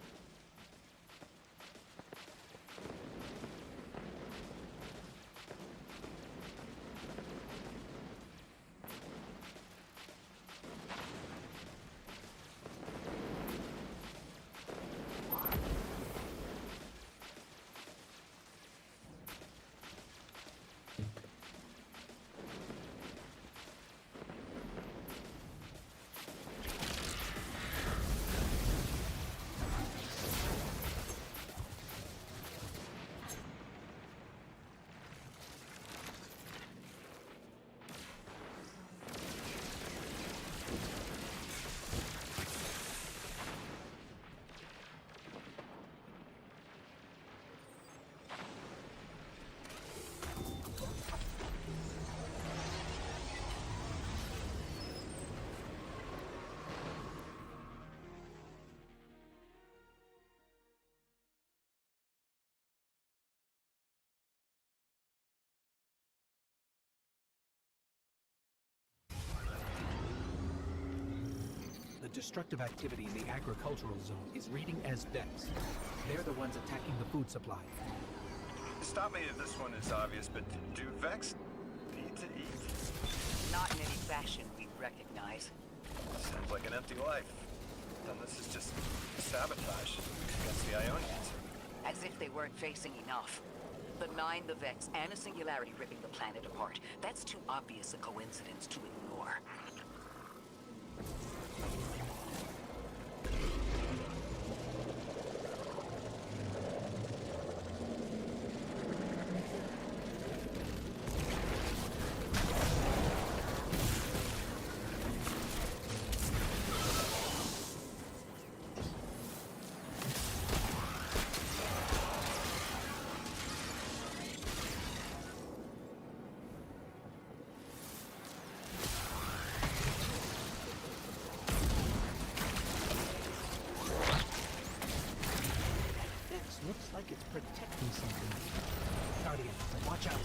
The destructive activity in the agricultural zone is reading as Vex. They're the ones attacking the food supply. Stop me if this one is obvious, but do Vex need to eat? Not in any fashion we recognize. Sounds like an empty life. Then this is just sabotage against the Ionians. As if they weren't facing enough. The Nine, the Vex, and a singularity ripping the planet apart. That's too obvious a coincidence to ignore. Looks like it's protecting something. Guardian, watch out.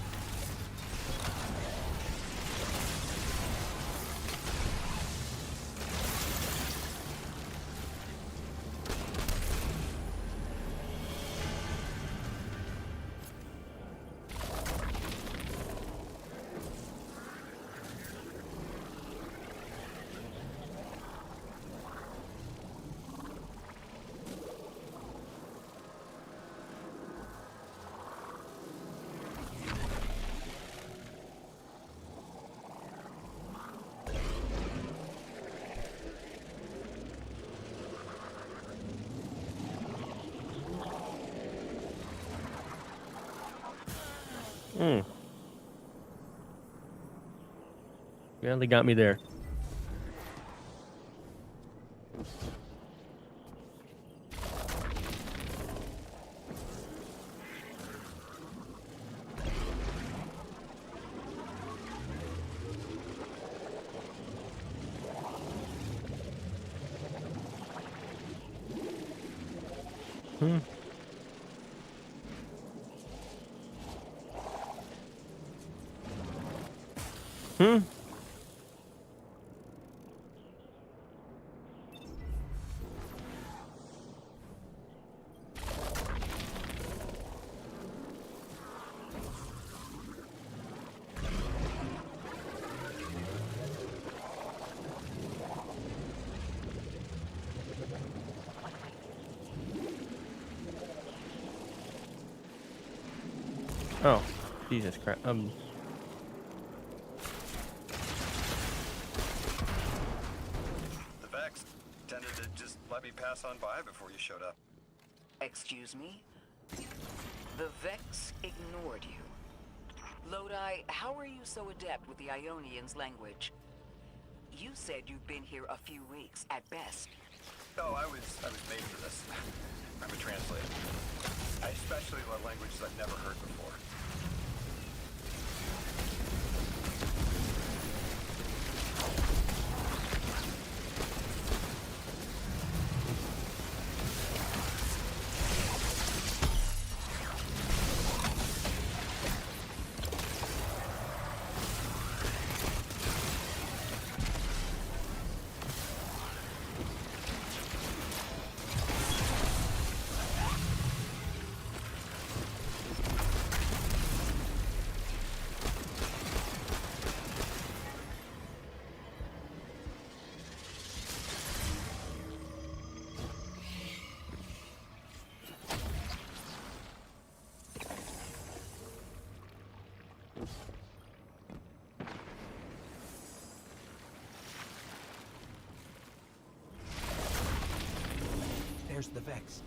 Yeah, they got me there. Oh, Jesus Christ. The Vex tended to just let me pass on by before you showed up. Excuse me? The Vex ignored you. Lodi, how are you so adept with the Ionians' language? You said you've been here a few weeks, at best. Oh, I was made for this. I'm a translator. I especially love languages I've never heard before. There's the Vex.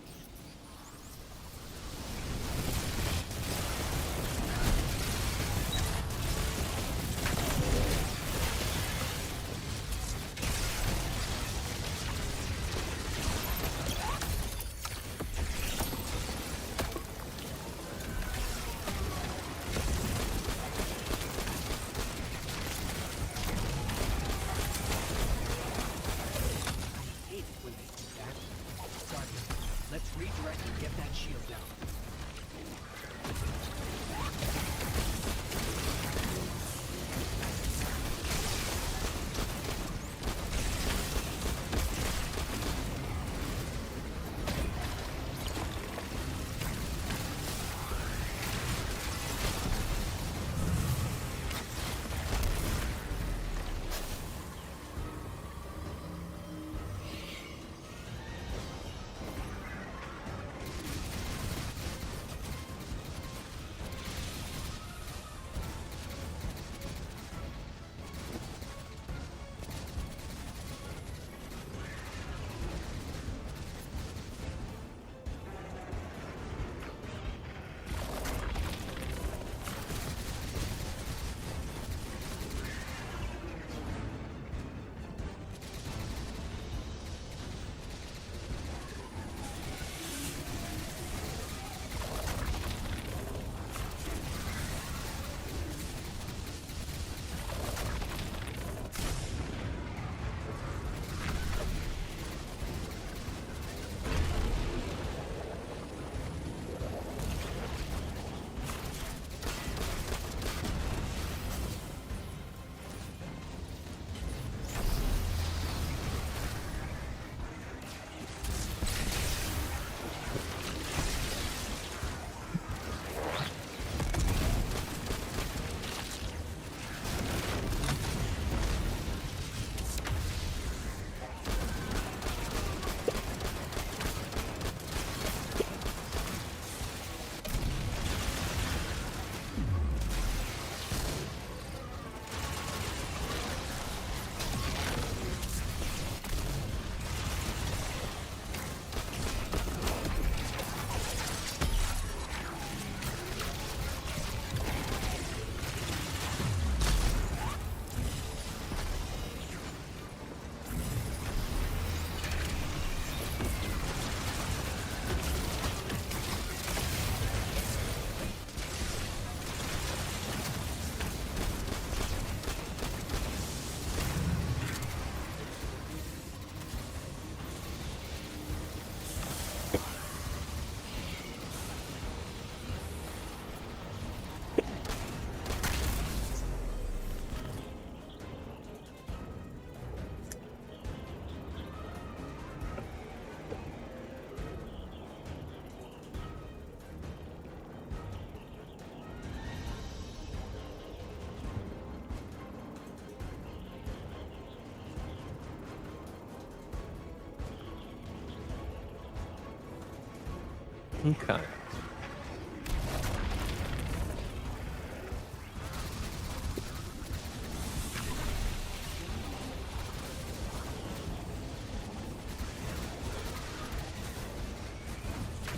Let's redirect and get that shield down. Okay.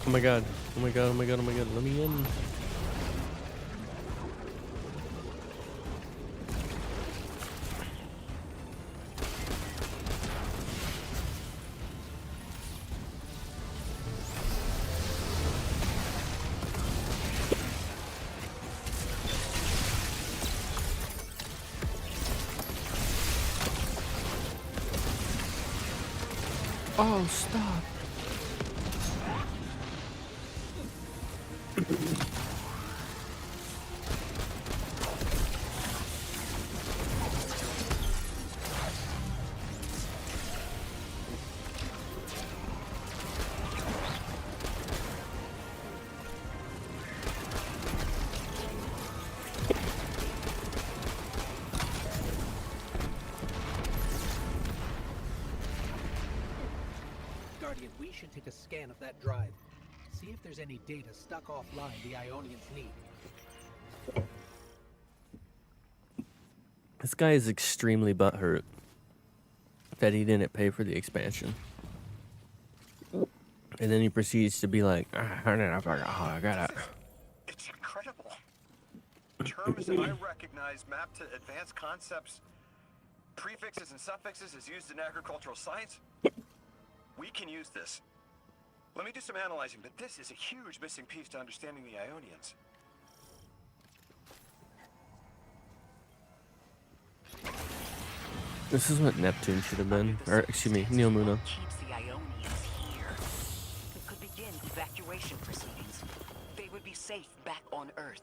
Oh my god. Oh my god, oh my god, oh my god. Let me in. Oh, stop. Guardian, we should take a scan of that drive. See if there's any data stuck offline the Ionians need. This guy is extremely butthurt that he didn't pay for the expansion. And then he proceeds to be like, I got it. It's incredible. Terms that I recognize mapped to advanced concepts, prefixes and suffixes as used in agricultural science. We can use this. Let me do some analyzing, but this is a huge missing piece to understanding the Ionians. This is what Neptune should have been. Or, excuse me, Neomuna. Keeps the Ionians here. We could begin evacuation proceedings. They would be safe back on Earth.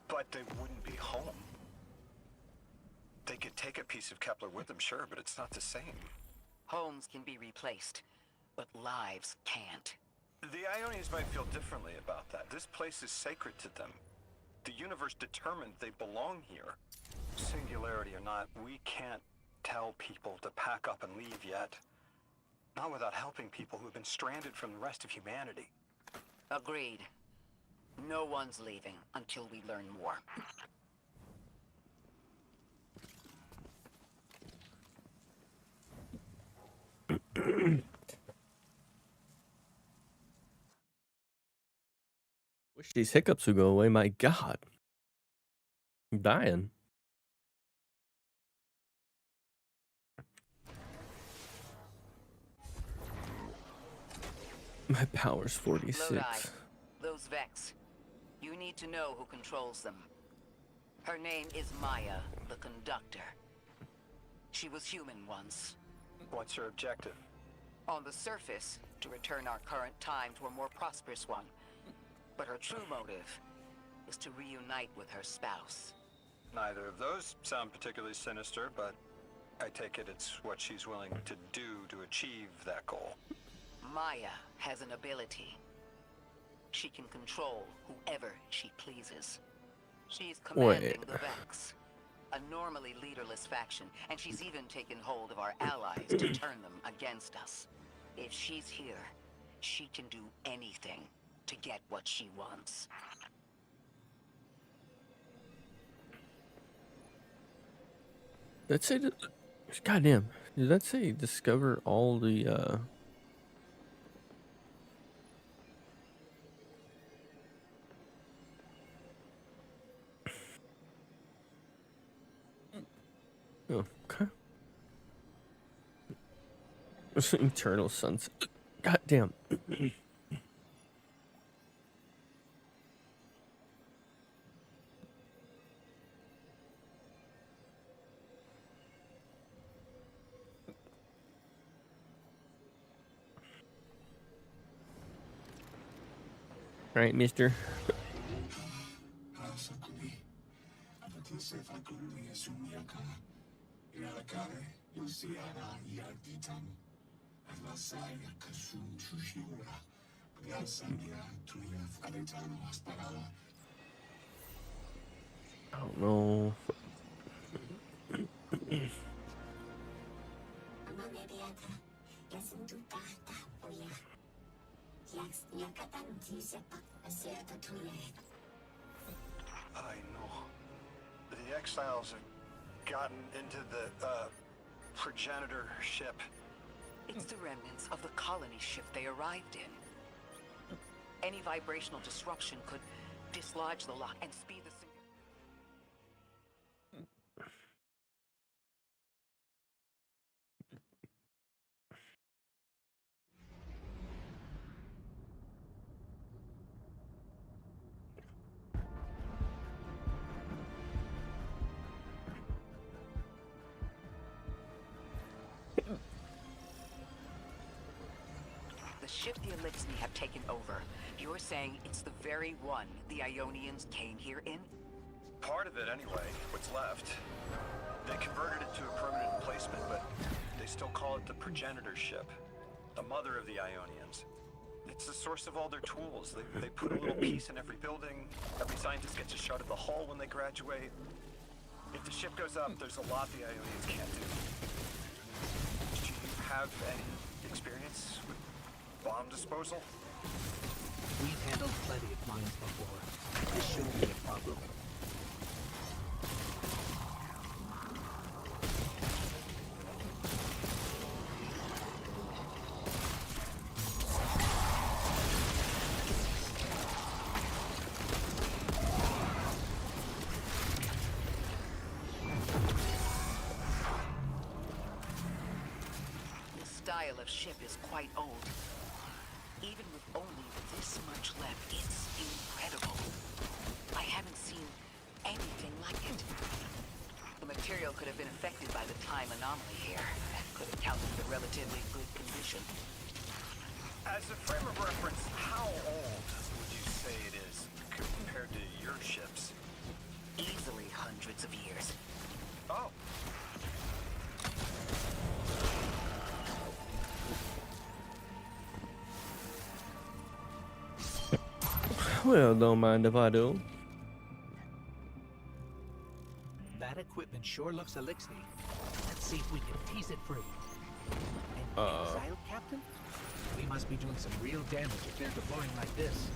But they wouldn't be home. They could take a piece of Kepler with them, sure, but it's not the same. Homes can be replaced, but lives can't. The Ionians might feel differently about that. This place is sacred to them. The universe determined they belong here. Singularity or not, we can't tell people to pack up and leave yet. Not without helping people who've been stranded from the rest of humanity. Agreed. No one's leaving until we learn more. Wish these hiccups would go away. My god. I'm dying. My power's 46. Lodi, those Vex. You need to know who controls them. Her name is Maya, the Conductor. She was human once. What's her objective? On the surface, to return our current time to a more prosperous one. But her true motive is to reunite with her spouse. Neither of those sound particularly sinister, but I take it it's what she's willing to do to achieve that goal. Maya has an ability. She can control whoever she pleases. She's commanding the Vex, a normally leaderless faction, and she's even taken hold of our allies to turn them against us. If she's here, she can do anything to get what she wants. Let's say that. Goddamn. Did that say discover all the Oh, okay. Eternal sunset. Goddamn. All right, mister. I don't know. I know. The exiles have gotten into the, progenitor ship. It's the remnants of the colony ship they arrived in. Any vibrational disruption could dislodge the lock and speed the The ship the Elixni have taken over. You're saying it's the very one the Ionians came here in? Part of it, anyway. What's left. They converted it to a permanent emplacement, but they still call it the progenitor ship. The mother of the Ionians. It's the source of all their tools. They put a little piece in every building. Every scientist gets a shot at the hull when they graduate. If the ship goes up, there's a lot the Ionians can't do. Do you have any experience with bomb disposal? We've handled plenty of mines before. This shouldn't be a problem. The style of ship is quite old. Even with only this much left, it's incredible. I haven't seen anything like it. The material could have been affected by the time anomaly here. That could account for the relatively good condition. As a frame of reference, how old would you say it is compared to your ships? Easily hundreds of years. Oh. Well, don't mind if I do. That equipment sure looks Elixni. Let's see if we can tease it free. An exile, Captain? We must be doing some real damage if they're deploying like this.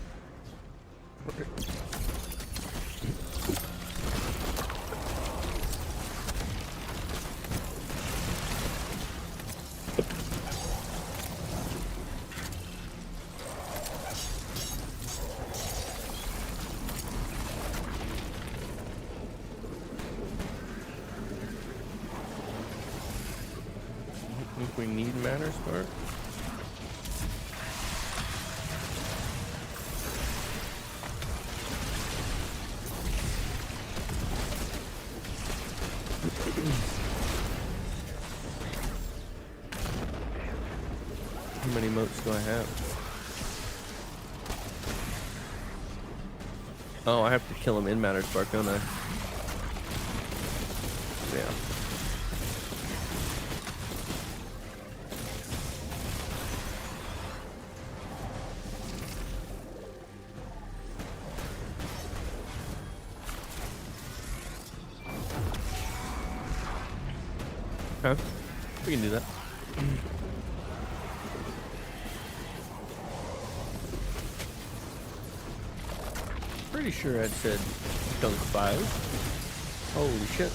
Think we need matter spark? How many motes do I have? Oh, I have to kill him in matter spark, don't I? Yeah. Huh? We can do that. Pretty sure I'd said dunk 5. Holy shit.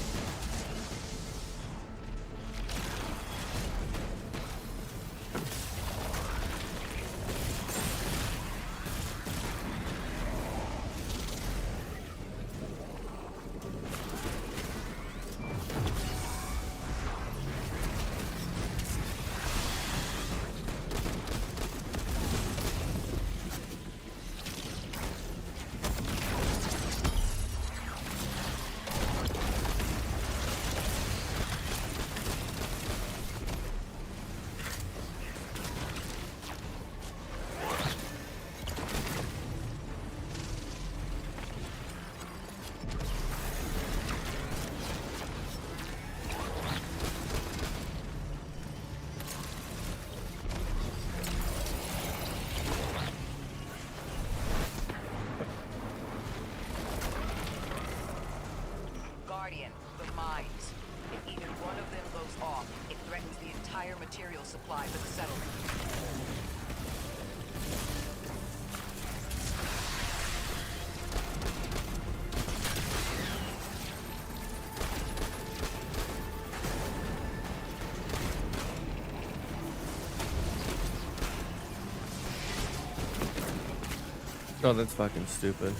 Oh, that's fucking stupid.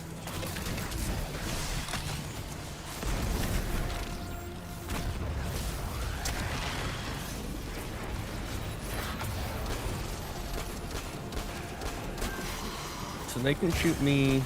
So they can shoot me.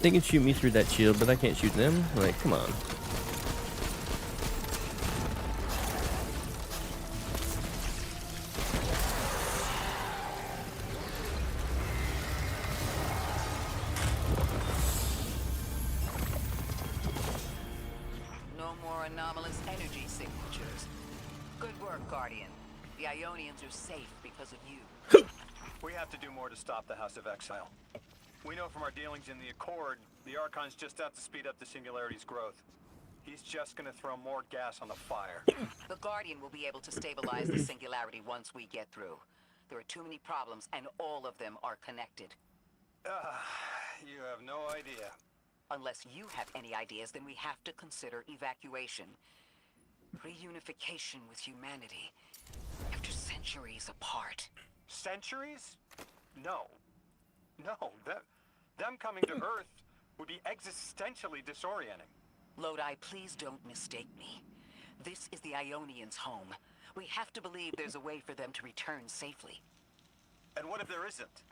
They can shoot me through that shield, but I can't shoot them? Like, come on. No more anomalous energy signatures. Good work, Guardian. The Ionians are safe because of you. We have to do more to stop the House of Exile. We know from our dealings in the Accord, the Archon's just out to speed up the Singularity's growth. He's just gonna throw more gas on the fire. The Guardian will be able to stabilize the Singularity once we get through. There are too many problems, and all of them are connected. You have no idea. Unless you have any ideas, then we have to consider evacuation. Reunification with humanity. After centuries apart. Centuries? No. No, them coming to Earth would be existentially disorienting. Lodi, please don't mistake me. This is the Ionians' home. We have to believe there's a way for them to return safely. And what if there isn't?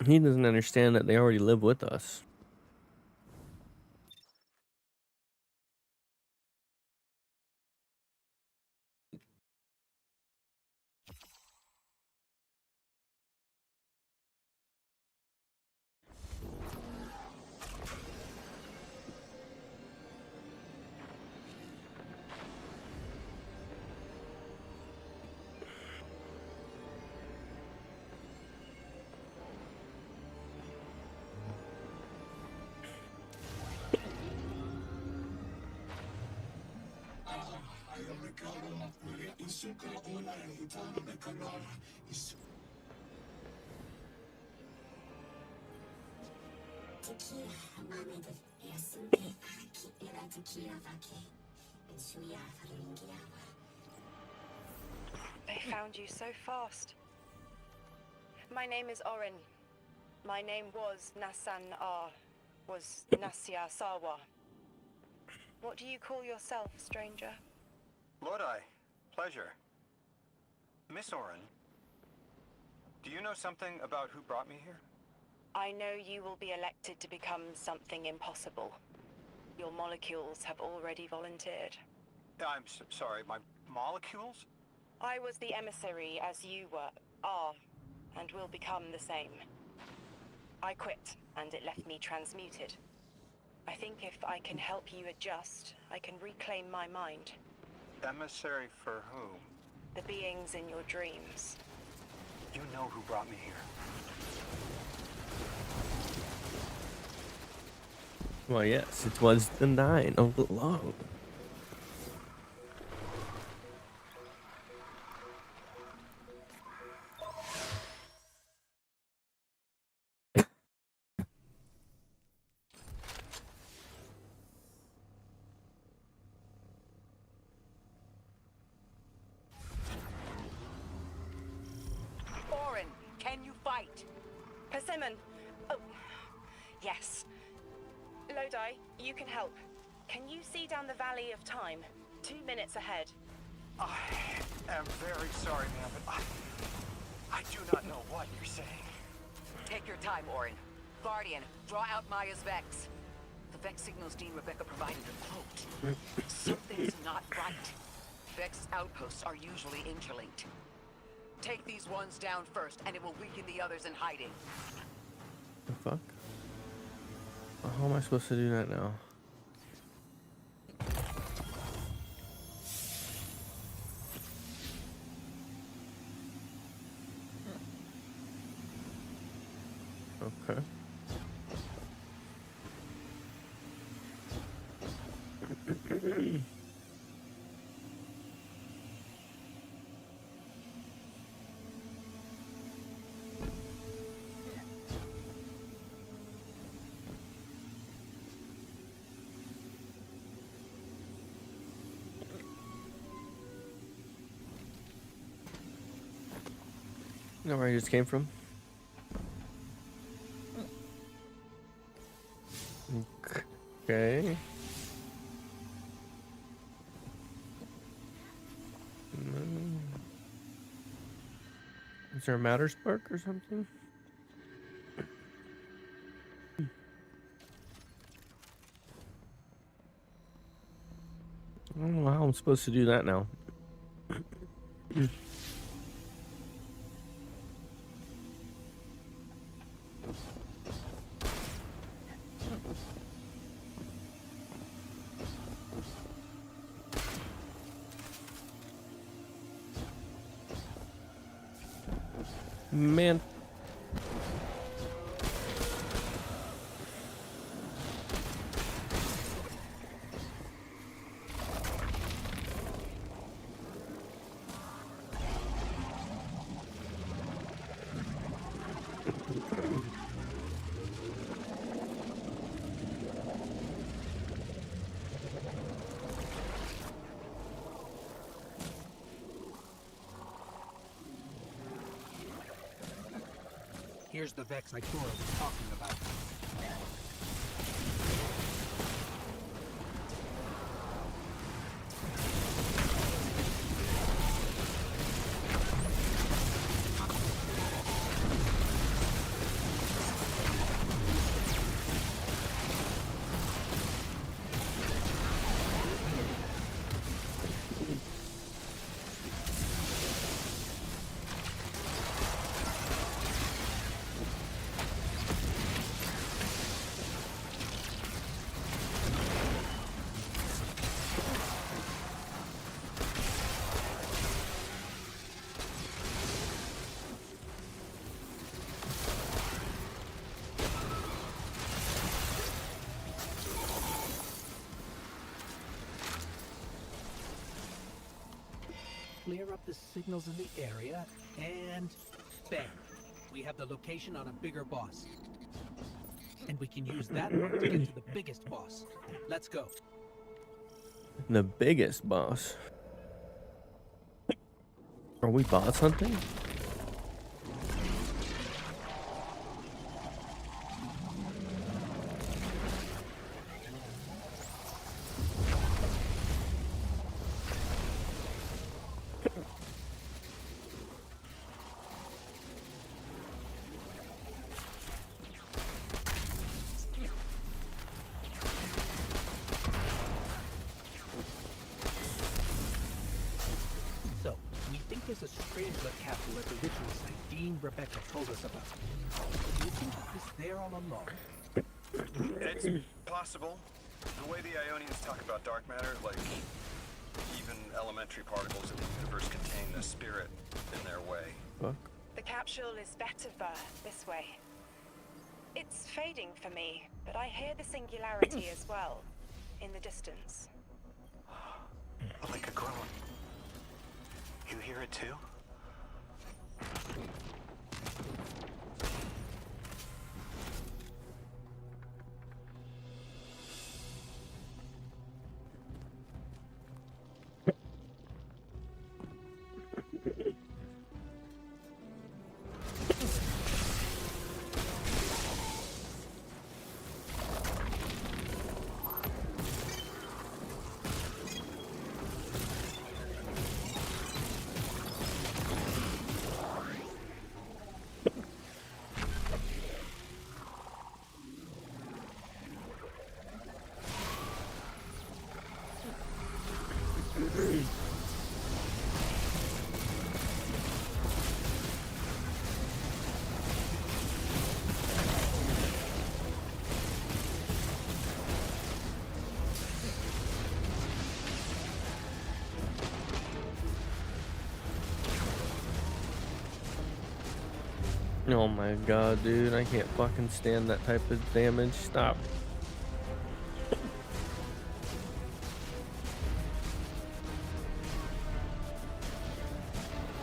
He doesn't understand that they already live with us. They found you so fast. My name is Orin. My name was Nassan R. Was Nasya Sawa. What do you call yourself, stranger? Lodi, pleasure. Miss Orin, do you know something about who brought me here? I know you will be elected to become something impossible. Your molecules have already volunteered. I'm sorry, my molecules? I was the emissary as you are, and will become the same. I quit, and it left me transmuted. I think if I can help you adjust, I can reclaim my mind. Emissary for whom? The beings in your dreams. You know who brought me here. Well, yes, it was the 9 all along. Orin, can you fight? Persimmon! Oh, yes. Lodi, you can help. Can you see down the Valley of Time? 2 minutes ahead. I am very sorry, ma'am, but I do not know what you're saying. Take your time, Orin. Guardian, draw out Maya's Vex. The Vex signals Dean Rebecca provided are cloaked. Something's not right. Vex outposts are usually interlinked. Take these ones down first, and it will weaken the others in hiding. The fuck? How am I supposed to do that now? Okay. Know where I just came from? Okay. Is there a Matter Spark or something? I don't know how I'm supposed to do that now. Man. Here's the Vex Ikora was talking about. Clear up the signals in the area, and bang! We have the location on a bigger boss. And we can use that one to get to the biggest boss. Let's go. The biggest boss. Are we boss hunting? So, we think there's a Strangelet capsule at the ritual site Dean Rebecca told us about. Do you think it was there all along? It's possible. The way the Ionians talk about dark matter, like even elementary particles in the universe contain a spirit in their way. Fuck. The capsule is better this way. It's fading for me, but I hear the singularity as well, in the distance. Like a groan. You hear it too? Oh my god, dude, I can't fucking stand that type of damage. Stop.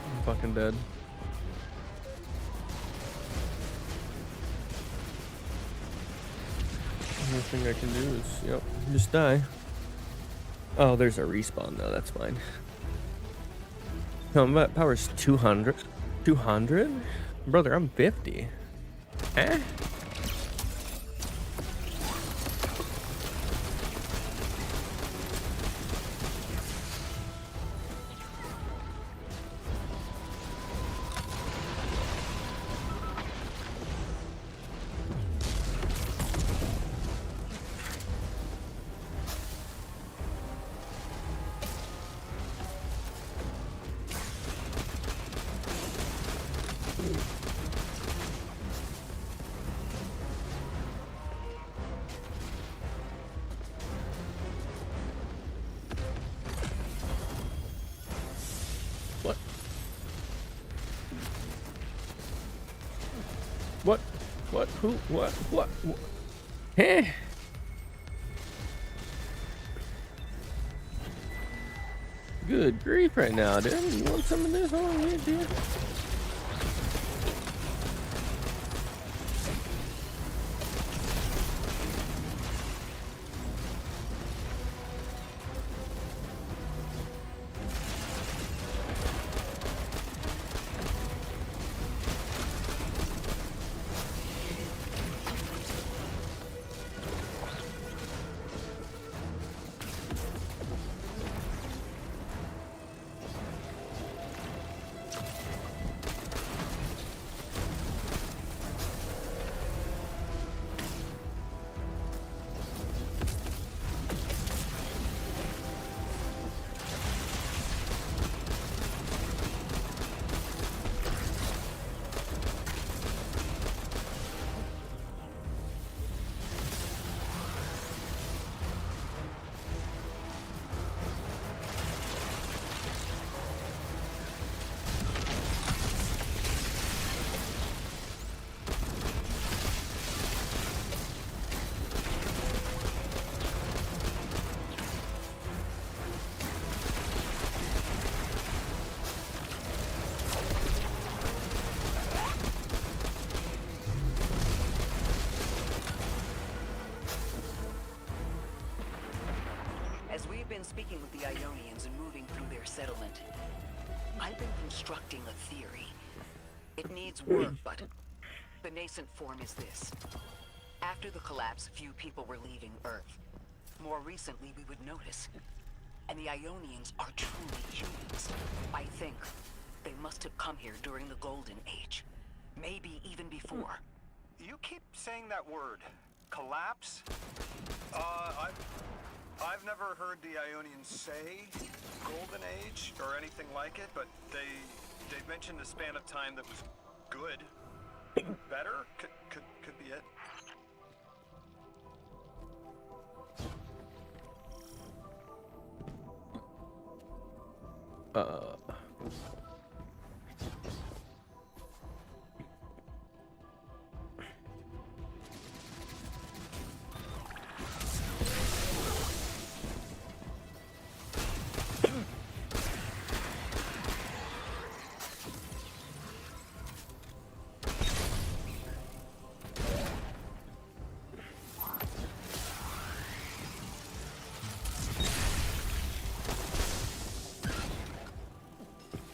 I'm fucking dead. The only thing I can do is, yep, just die. Oh, there's a respawn though, that's fine. Combat power's 200. 200? Brother, I'm 50. Eh? What? Who? What? Eh? Good grief right now, dude. You want some of this? Hold on, here, dude. As we've been speaking with the Ionians and moving through their settlement, I've been constructing a theory. It needs work, but the nascent form is this. After the collapse, few people were leaving Earth. More recently, we would notice. And the Ionians are truly humans. I think they must have come here during the Golden Age. Maybe even before. You keep saying that word, collapse? I've never heard the Ionians say Golden Age or anything like it, but they mentioned a span of time that was good. Better? Could be it.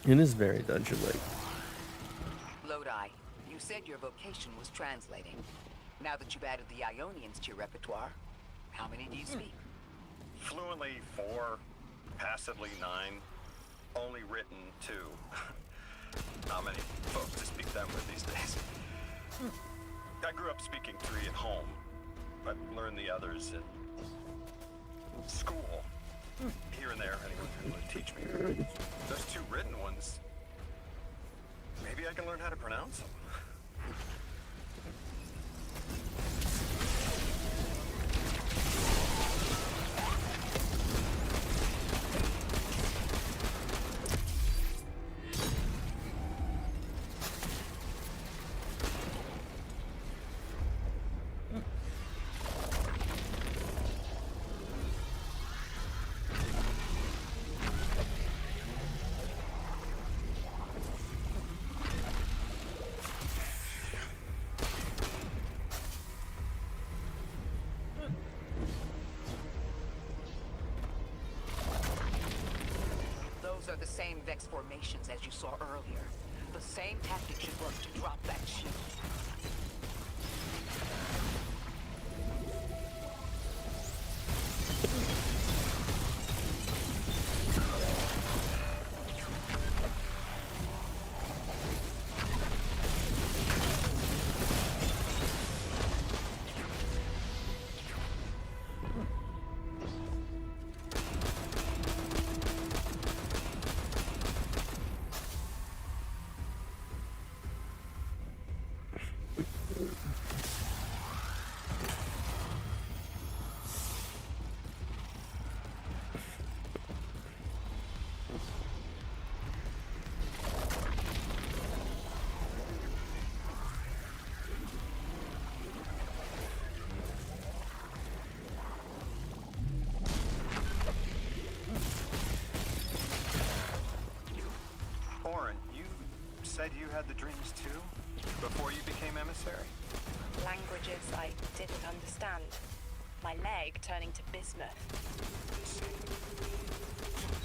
It is very dungeon-like. Lodi, you said your vocation was translating. Now that you've added the Ionians to your repertoire, how many do you speak? Fluently 4, passively 9, only written 2. Not many folks to speak them with these days. I grew up speaking 3 at home, but learned the others at school. Here and there, anyone who would teach me. Those 2 written ones, maybe I can learn how to pronounce them. Those are the same Vex formations as you saw earlier. The same tactic should work to drop that shield. Said you had the dreams too? Before you became emissary? Languages I didn't understand. My leg turning to bismuth.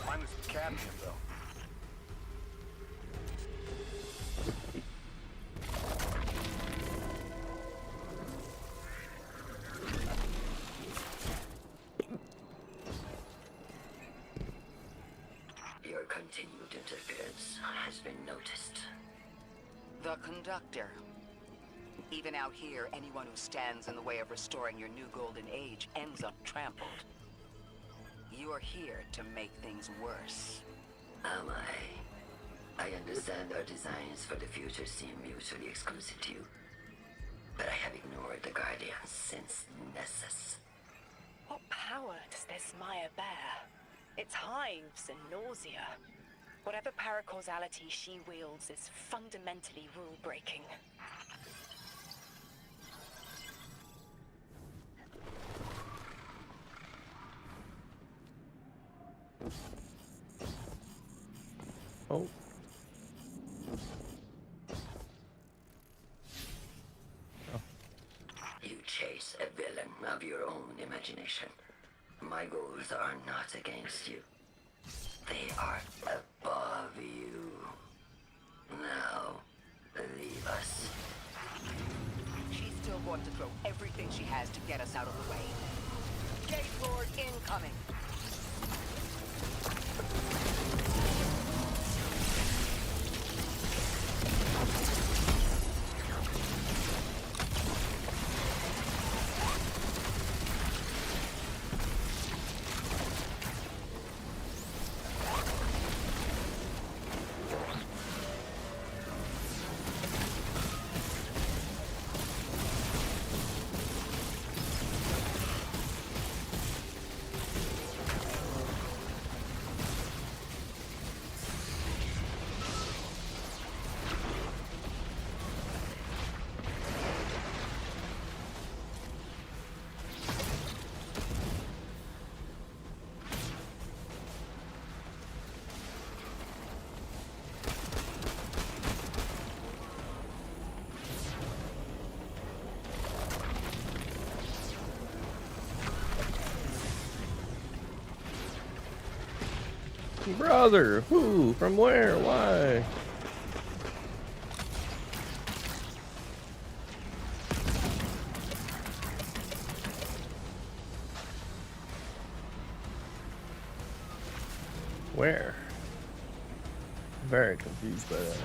Mine was cadmium, though. Your continued interference has been noticed. The conductor. Even out here, anyone who stands in the way of restoring your new golden age ends up trampled. You're here to make things worse. Am I? I understand our designs for the future seem mutually exclusive to you. But I have ignored the Guardians since Nessus. What power does this Maya bear? It's hives and nausea. Whatever paracausality she wields is fundamentally rule-breaking. Oh. You chase a villain of your own imagination. My goals are not against you. They are above you. Now, leave us. She's still going to throw everything she has to get us out of the way. Gate Lord incoming! Brother, who? From where? Why? Where? Very confused by that.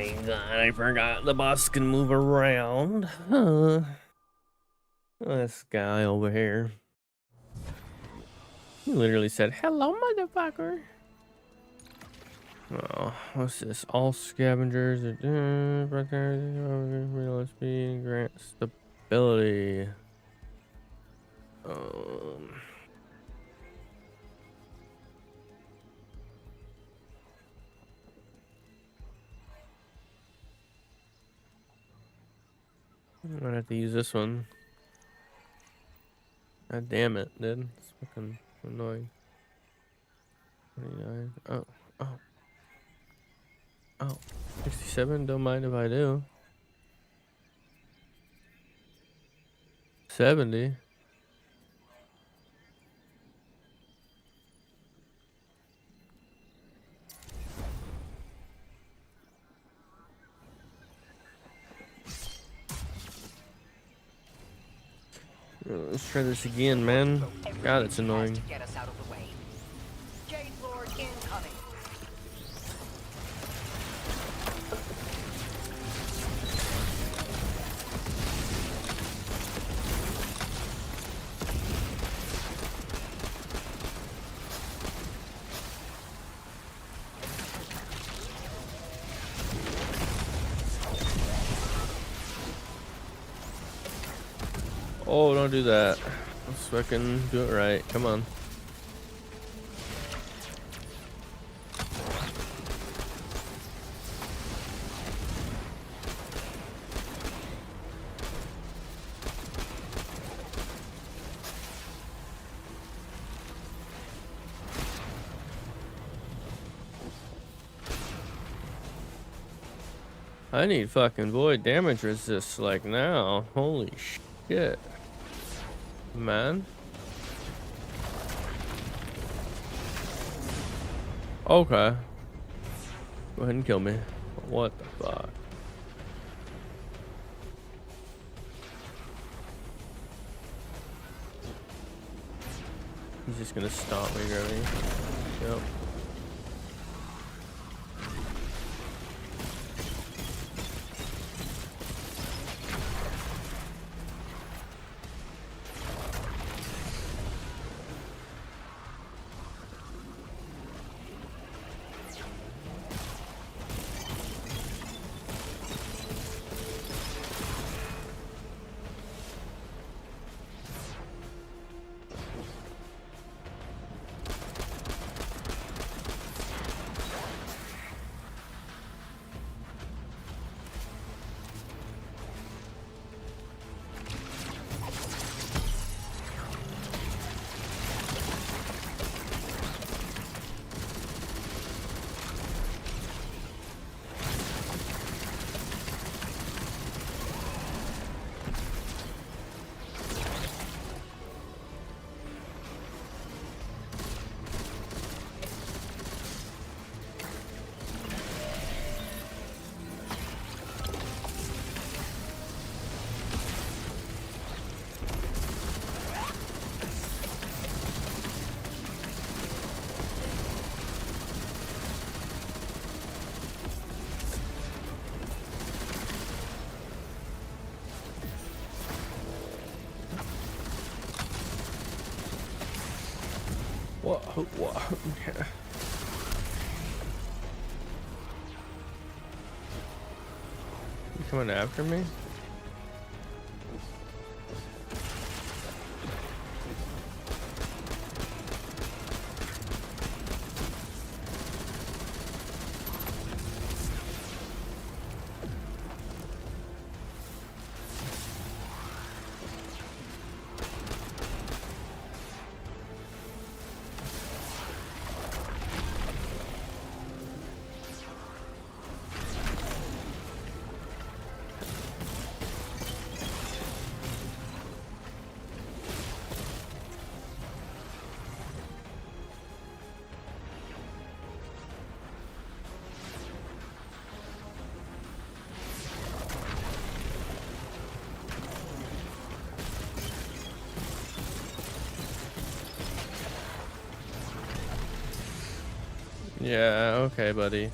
my god, I forgot the boss can move around. Huh. This guy over here. He literally said, hello, motherfucker. Oh, what's this? All scavengers are right there. Real speed, grant stability. I'm gonna have to use this one. God damn it, dude. It's fucking annoying. 29. Oh. 67, don't mind if I do. 70. Let's try this again, man. God, it's annoying. Get us out of the way. Jade Lord incoming. Oh, don't do that. Let's fucking do it right. Come on. I need fucking void damage resist like now. Holy shit. Man. Okay. Go ahead and kill me. What the fuck? He's just gonna stomp me, Gravity. Yep. What? You coming after me? Yeah, okay, buddy.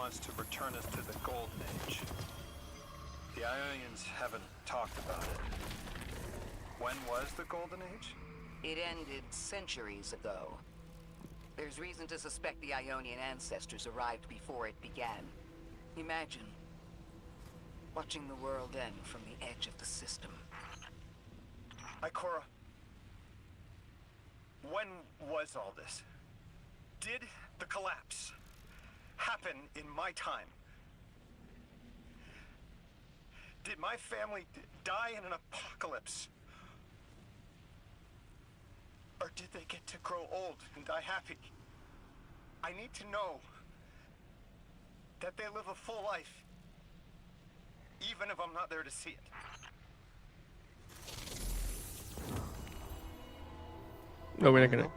wants to return us to the Golden Age. The Ionians haven't talked about it. When was the Golden Age? It ended centuries ago. There's reason to suspect the Ionian ancestors arrived before it began. Imagine watching the world end from the edge of the system. Ikora, when was all this? Did the collapse happen in my time? Did my family die in an apocalypse? Or did they get to grow old and die happy? I need to know that they live a full life, even if I'm not there to see it. No, we're not gonna.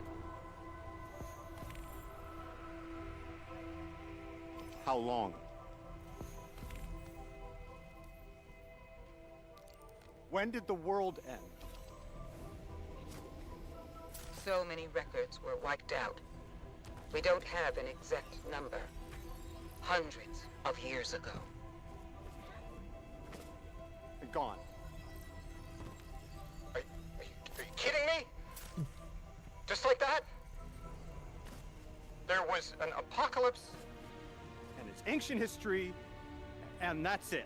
How long? When did the world end? So many records were wiped out. We don't have an exact number. Hundreds of years ago. They're gone. Are you kidding me? Just like that? There was an apocalypse? And it's ancient history, and that's it.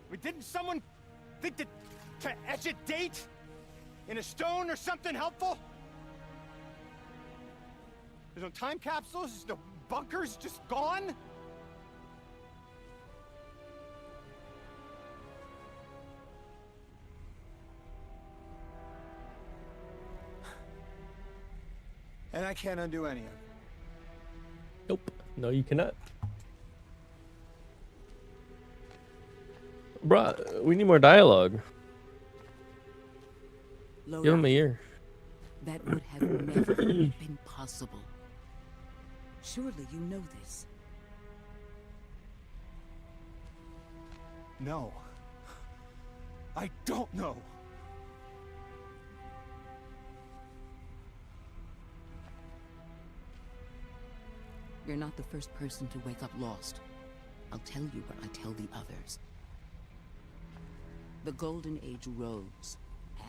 I mean, didn't someone think to etch a date in a stone or something helpful? There's no time capsules, there's no bunkers, just gone? And I can't undo any of it. Nope. No, you cannot. Bruh, we need more dialogue. Give him a year. That would have never been possible. Surely you know this. No. I don't know. You're not the first person to wake up lost. I'll tell you what I tell the others. The Golden Age rose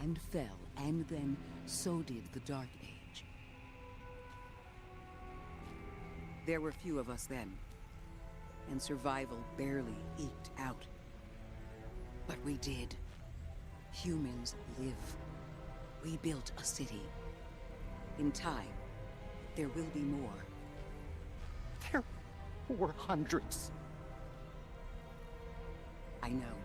and fell, and then so did the Dark Age. There were few of us then, and survival barely eked out. But we did. Humans live. We built a city. In time, there will be more. There were hundreds. I know.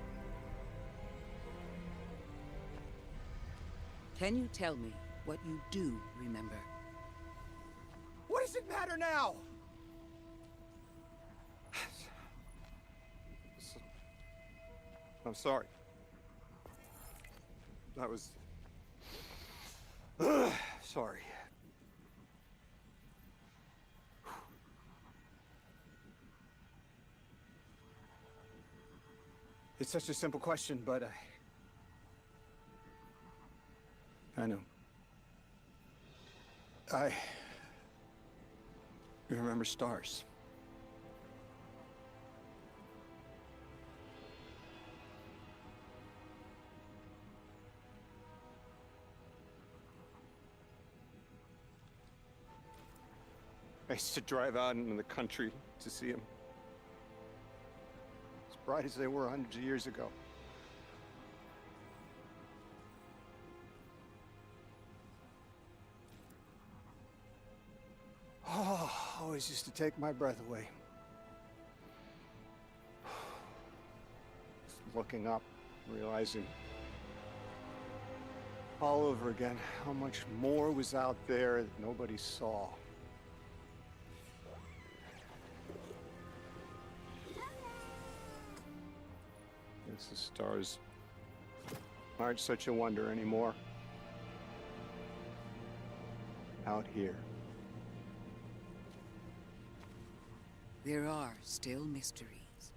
Can you tell me what you do remember? What does it matter now? I'm sorry. I was... sorry. It's such a simple question, but I know. I remember stars. I used to drive out into the country to see them. As bright as they were hundreds of years ago. Oh, always used to take my breath away. Just looking up, realizing all over again how much more was out there that nobody saw. Guess the stars aren't such a wonder anymore. Out here. There are still mysteries.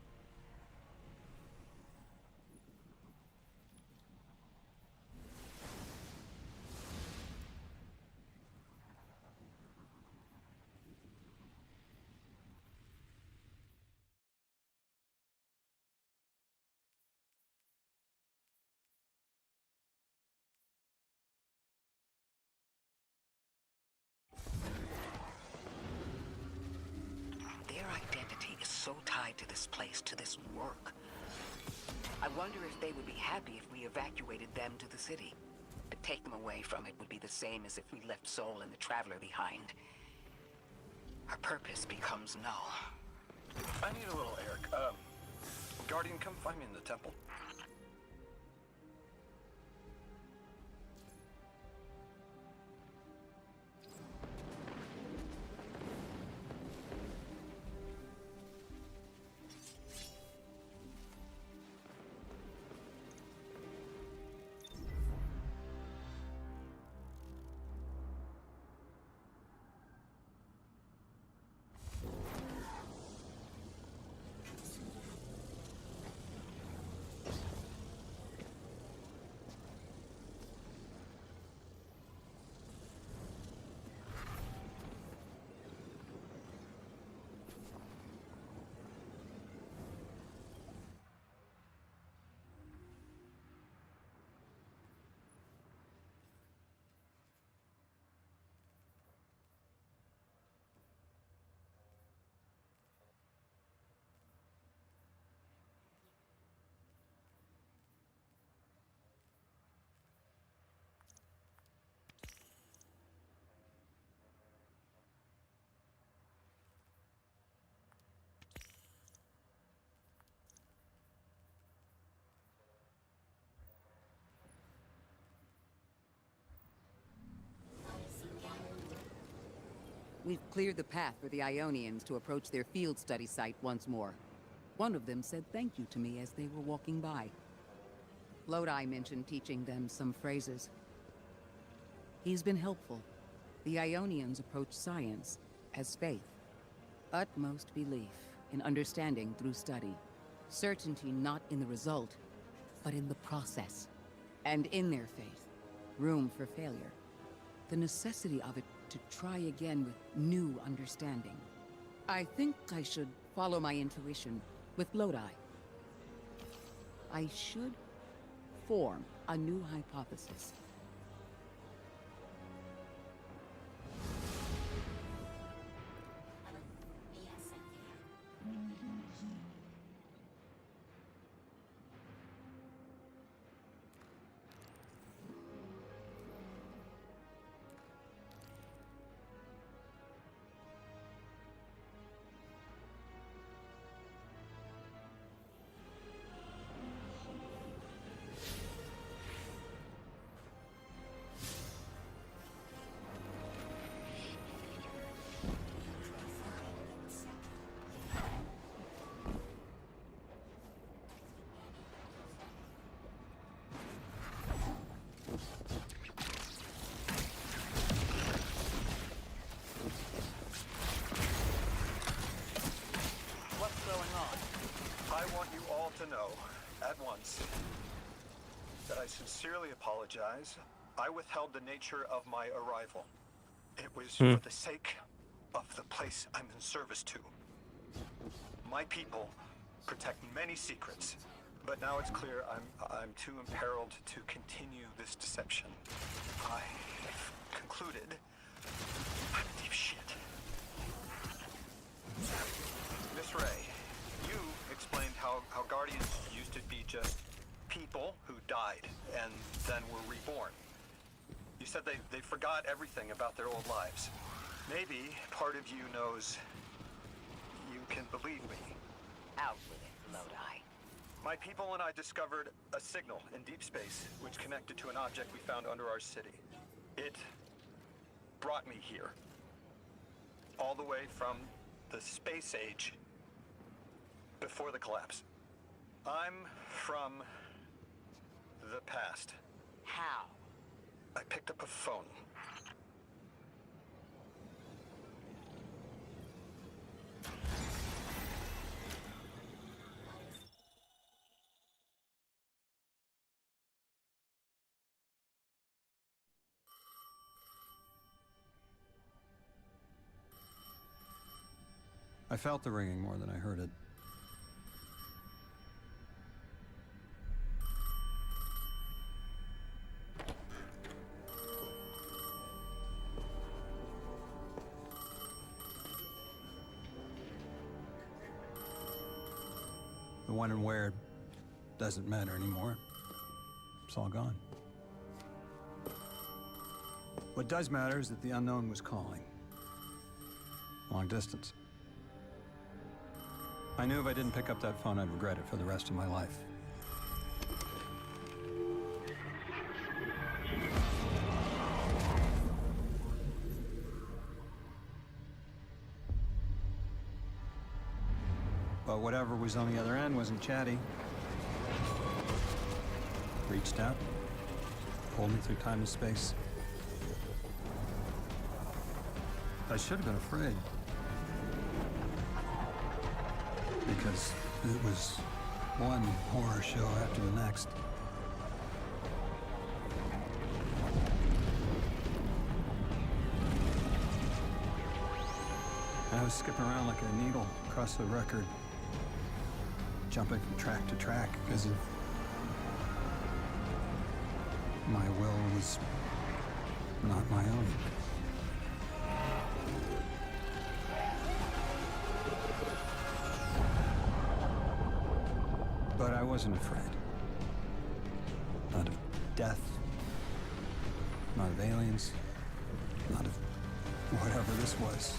to this place, to this work. I wonder if they would be happy if we evacuated them to the city. To take them away from it would be the same as if we left Soul and the Traveler behind. Our purpose becomes null. I need a little air. Guardian, come find me in the temple. We've cleared the path for the Ionians to approach their field study site once more. One of them said thank you to me as they were walking by. Lodi mentioned teaching them some phrases. He's been helpful. The Ionians approach science as faith. Utmost belief in understanding through study. Certainty not in the result, but in the process. And in their faith, room for failure. The necessity of it to try again with new understanding. I think I should follow my intuition with Lodi. I should form a new hypothesis. To know, at once, that I sincerely apologize. I withheld the nature of my arrival. It was for the sake of the place I'm in service to. My people protect many secrets, but now it's clear I'm too imperiled to continue this deception. I've concluded I'm in deep shit. Miss Ray, you explained how Guardians used to be just people who died and then were reborn. You said they forgot everything about their old lives. Maybe part of you knows you can believe me. Out with it, Lodi. My people and I discovered a signal in deep space which connected to an object we found under our city. It brought me here. All the way from the space age before the collapse. I'm from the past. How? I picked up a phone. I felt the ringing more than I heard it. when and where doesn't matter anymore. It's all gone. What does matter is that the unknown was calling. Long distance. I knew if I didn't pick up that phone, I'd regret it for the rest of my life. But whatever was on the other end wasn't chatty. Reached out, pulled me through time and space. I should have been afraid. Because it was one horror show after the next. I was skipping around like a needle across the record, jumping from track to track because of my will was not my own. But I wasn't afraid. Not of death, not of aliens, not of whatever this was.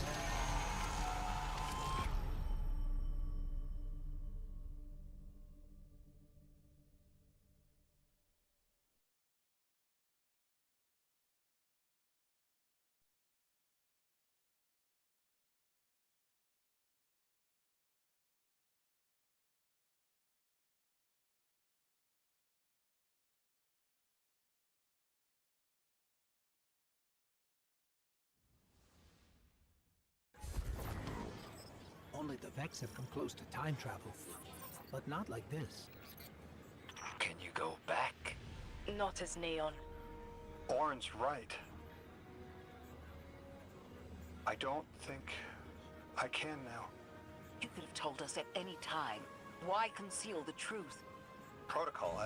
Only the Vex have come close to time travel, but not like this. Can you go back? Not as Neon. Orin's right. I don't think I can now. You could have told us at any time. Why conceal the truth? Protocol,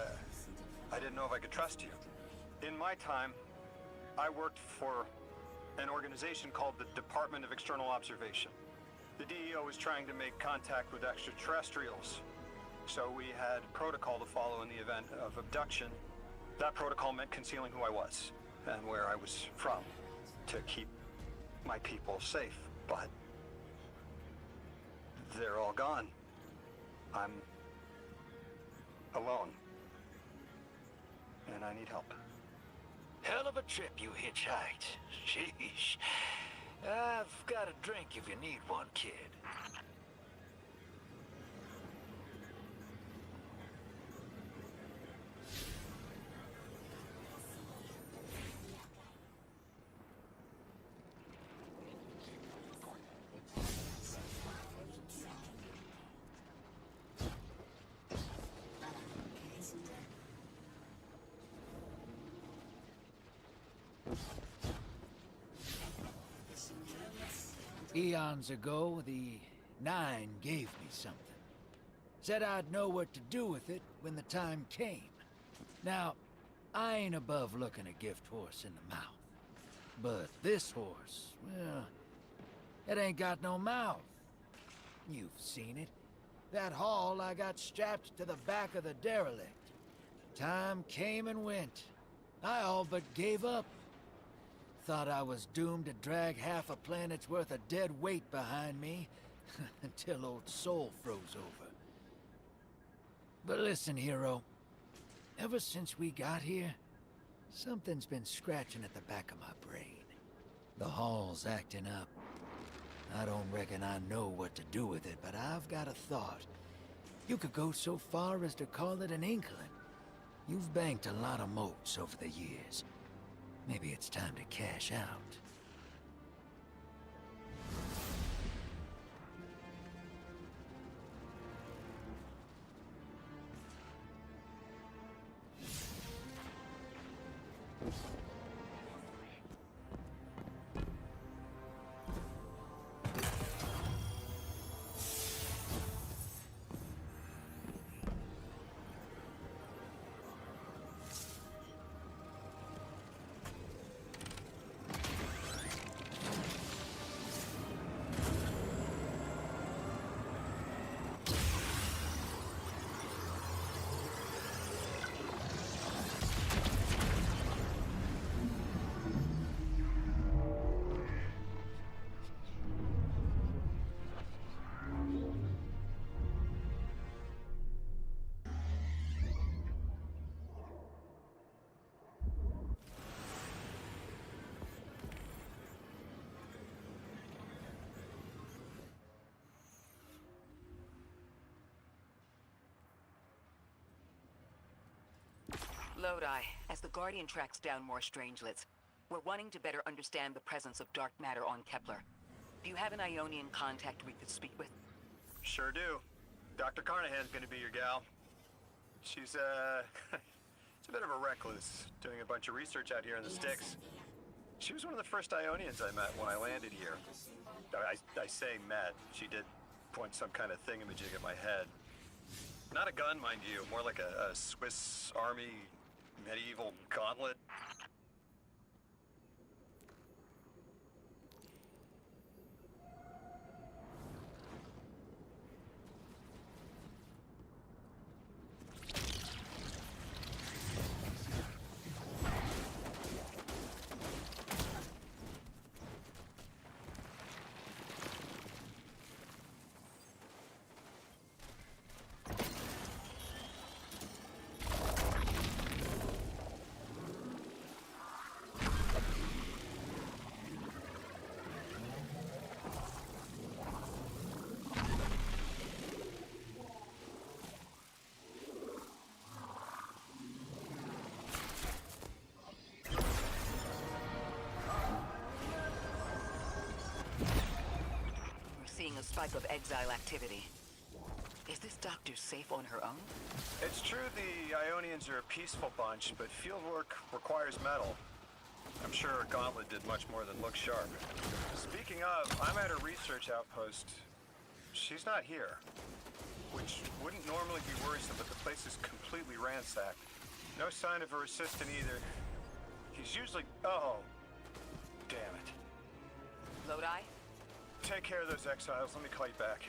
I didn't know if I could trust you. In my time, I worked for an organization called the Department of External Observation. The DEO was trying to make contact with extraterrestrials, so we had protocol to follow in the event of abduction. That protocol meant concealing who I was and where I was from to keep my people safe, but they're all gone. I'm alone, and I need help. Hell of a trip you hitchhiked. Sheesh. I've got a drink if you need one, kid. Eons ago, the Nine gave me something. Said I'd know what to do with it when the time came. Now, I ain't above looking a gift horse in the mouth. But this horse, well, it ain't got no mouth. You've seen it. That haul I got strapped to the back of the derelict. Time came and went. I all but gave up. Thought I was doomed to drag half a planet's worth of dead weight behind me until old Soul froze over. But listen, hero. Ever since we got here, something's been scratching at the back of my brain. The hall's acting up. I don't reckon I know what to do with it, but I've got a thought. You could go so far as to call it an inkling. You've banked a lot of motes over the years. Maybe it's time to cash out. Lodi, as the Guardian tracks down more strangelets, we're wanting to better understand the presence of dark matter on Kepler. Do you have an Ionian contact we could speak with? Sure do. Dr. Carnahan's gonna be your gal. She's, she's a bit of a recluse, doing a bunch of research out here in the sticks. She was one of the first Ionians I met when I landed here. I say met. She did point some kind of thingamajig at my head. Not a gun, mind you, more like a Swiss Army medieval gauntlet. Seeing a spike of exile activity. Is this doctor safe on her own? It's true the Ionians are a peaceful bunch, but fieldwork requires metal. I'm sure Gauntlet did much more than look sharp. Speaking of, I'm at a research outpost. She's not here. Which wouldn't normally be worrisome, but the place is completely ransacked. No sign of her assistant either. He's usually... Oh. Damn it. Lodi? Take care of those exiles. Let me call you back.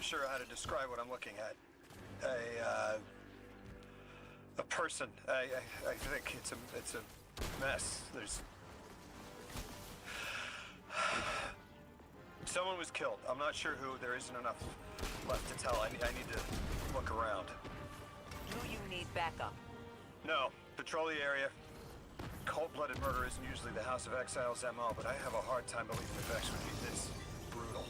sure how to describe what I'm looking at. A person. I think it's a mess. There's someone was killed. I'm not sure who. There isn't enough left to tell. I need to look around. Do you need backup? No. Patrol the area. Cold-blooded murder isn't usually the House of Exiles' MO, but I have a hard time believing the Vex would be this brutal.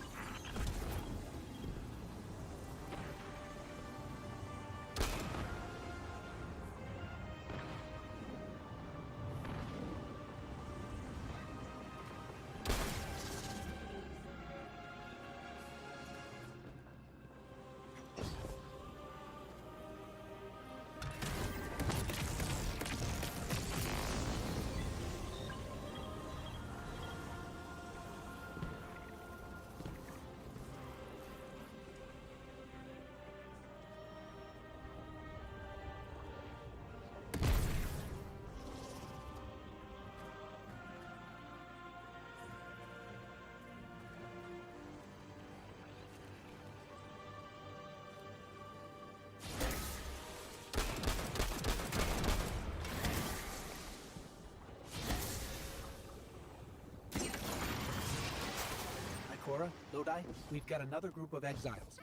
Cora, Lodi, we've got another group of exiles.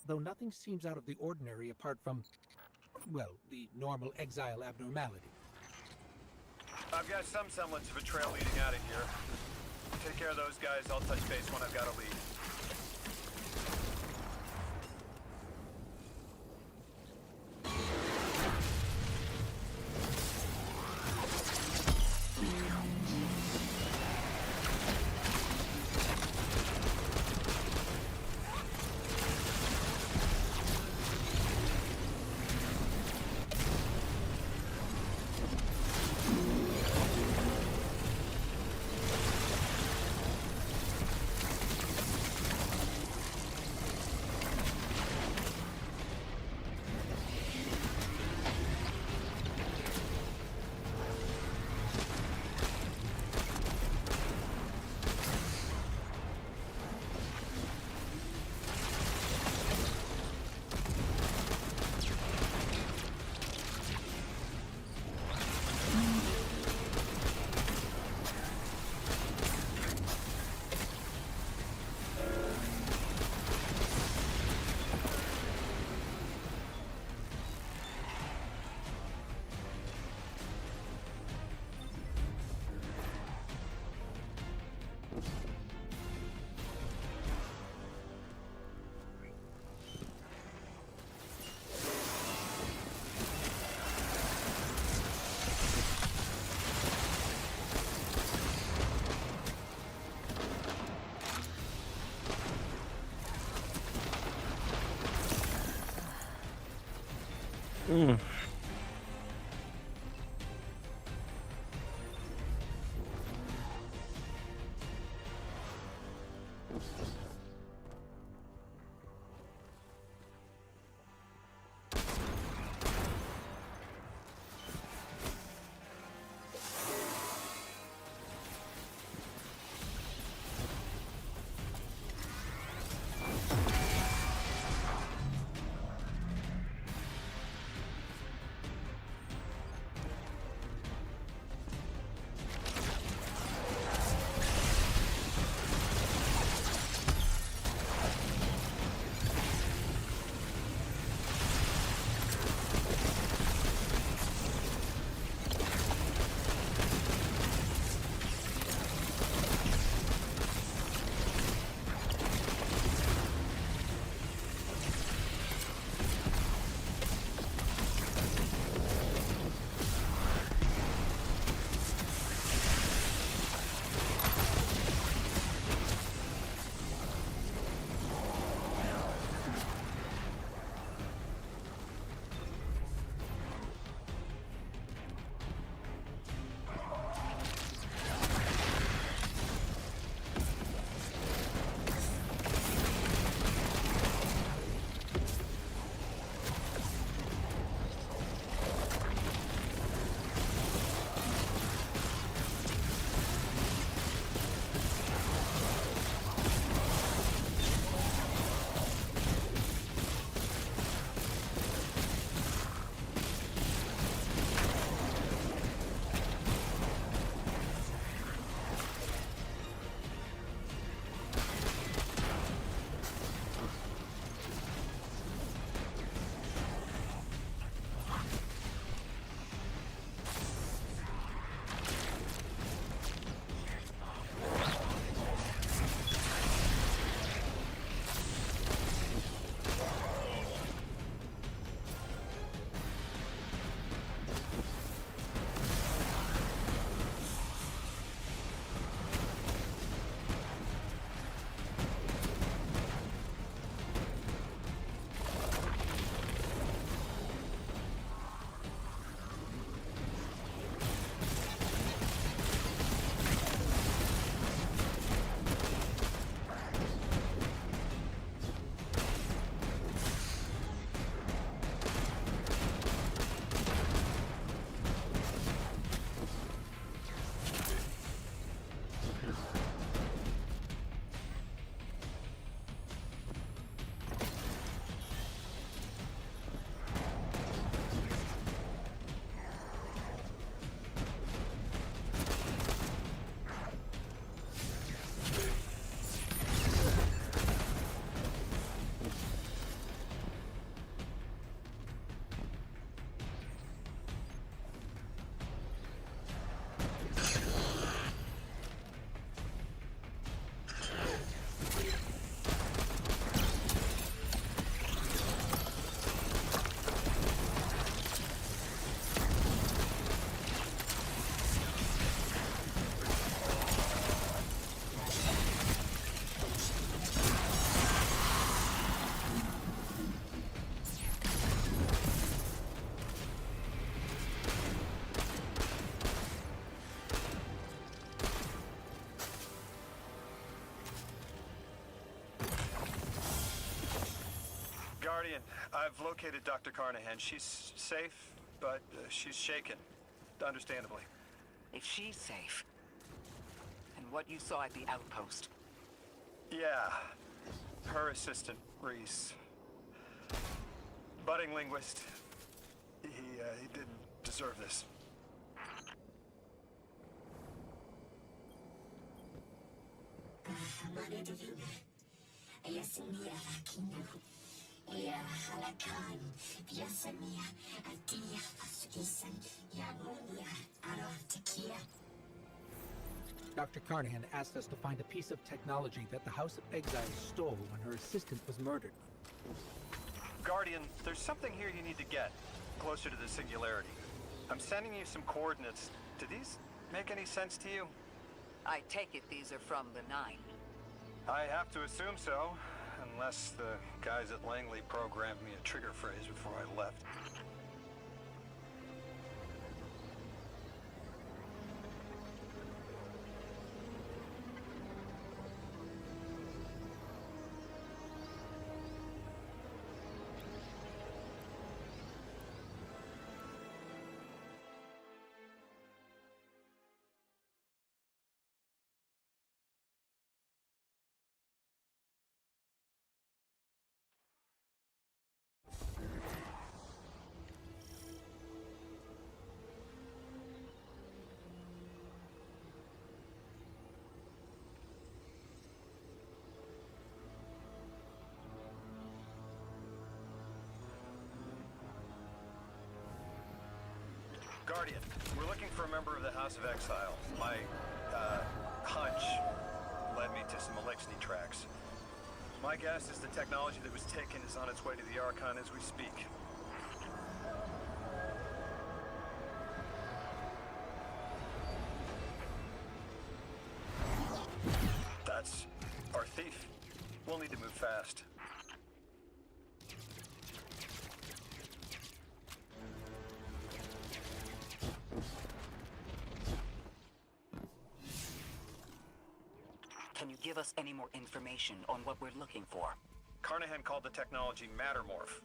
Though nothing seems out of the ordinary apart from, well, the normal exile abnormality. I've got some semblance of a trail leading out of here. Take care of those guys. I'll touch base when I've got a lead. I've located Dr. Carnahan. She's safe, but she's shaken. Understandably. If she's safe, and what you saw at the outpost. Yeah. Her assistant, Reese. Budding linguist. He didn't deserve this. Dr. Carnahan asked us to find a piece of technology that the House of Exiles stole when her assistant was murdered. Guardian, there's something here you need to get, closer to the singularity. I'm sending you some coordinates. Do these make any sense to you? I take it these are from the Nine. I have to assume so, unless the guys at Langley programmed me a trigger phrase before I left. Guardian, we're looking for a member of the House of Exile. My, hunch led me to some Elixni tracks. My guess is the technology that was taken is on its way to the Archon as we speak. That's our thief. We'll need to move fast. Can you give us any more information on what we're looking for? Carnahan called the technology Mattermorph.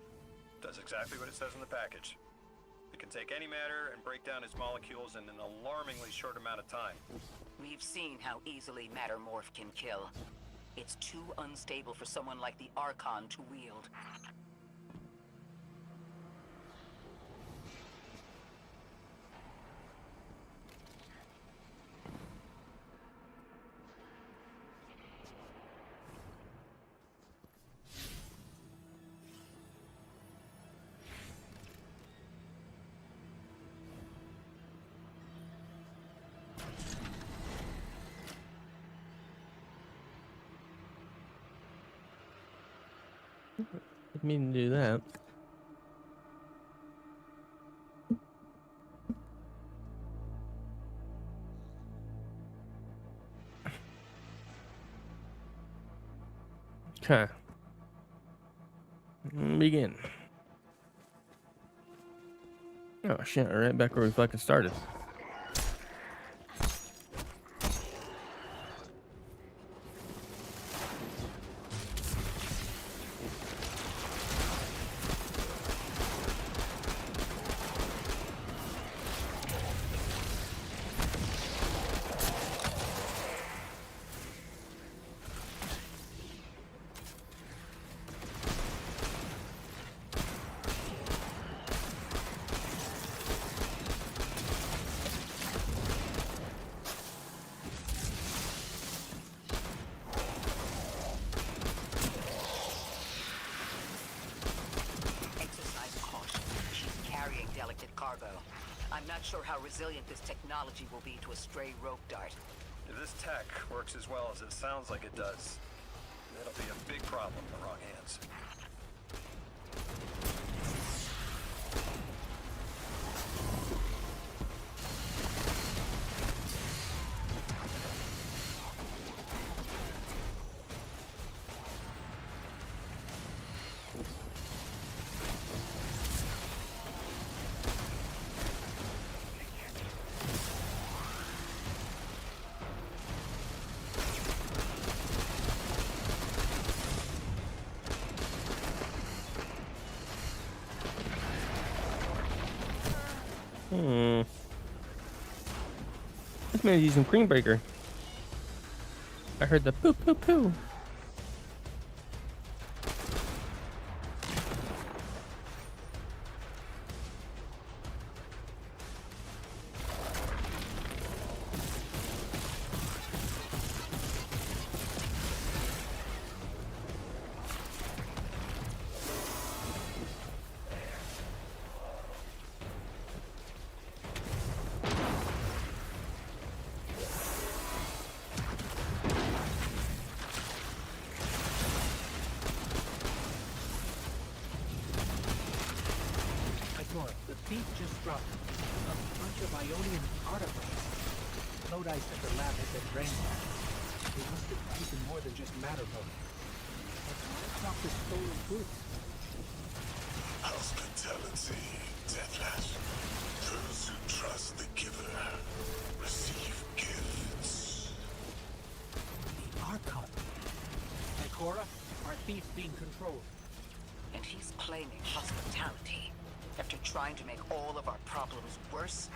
Does exactly what it says in the package. It can take any matter and break down its molecules in an alarmingly short amount of time. We've seen how easily Mattermorph can kill. It's too unstable for someone like the Archon to wield. Didn't mean to do that. Okay. Begin. Oh shit, right back where we fucking started. I'm not sure how resilient this technology will be to a stray rope dart. If this tech works as well as it sounds like it does, it'll be a big problem in the wrong hands. This man's using Green Breaker. I heard the poo poo poo. Ikora, the thief just dropped a bunch of Ionian artifacts. Lodi said the lab had been brainwashed. They must have taken more than just matter motive. But what about the stolen goods? Hospitality, Deathless. Those who trust the giver receive gifts. The Archon. Ikora, our thief's being controlled. And he's claiming hospitality after trying to make all of our problems worse?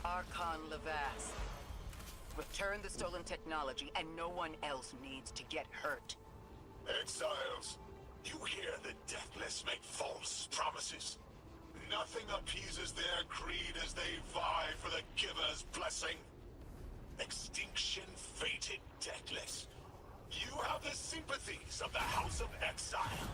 Archon Levas. Return the stolen technology and no one else needs to get hurt. Exiles, you hear the Deathless make false promises. Nothing appeases their greed as they vie for the giver's blessing. Extinction fated Deathless. You have the sympathies of the House of Exile.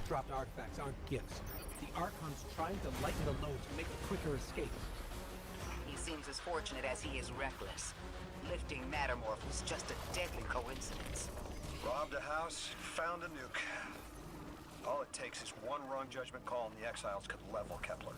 dropped artifacts aren't gifts. The Archon's trying to lighten the load to make a quicker escape. He seems as fortunate as he is reckless. Lifting Mattermorph was just a deadly coincidence. Robbed a house, found a nuke. All it takes is one wrong judgment call and the Exiles could level Kepler.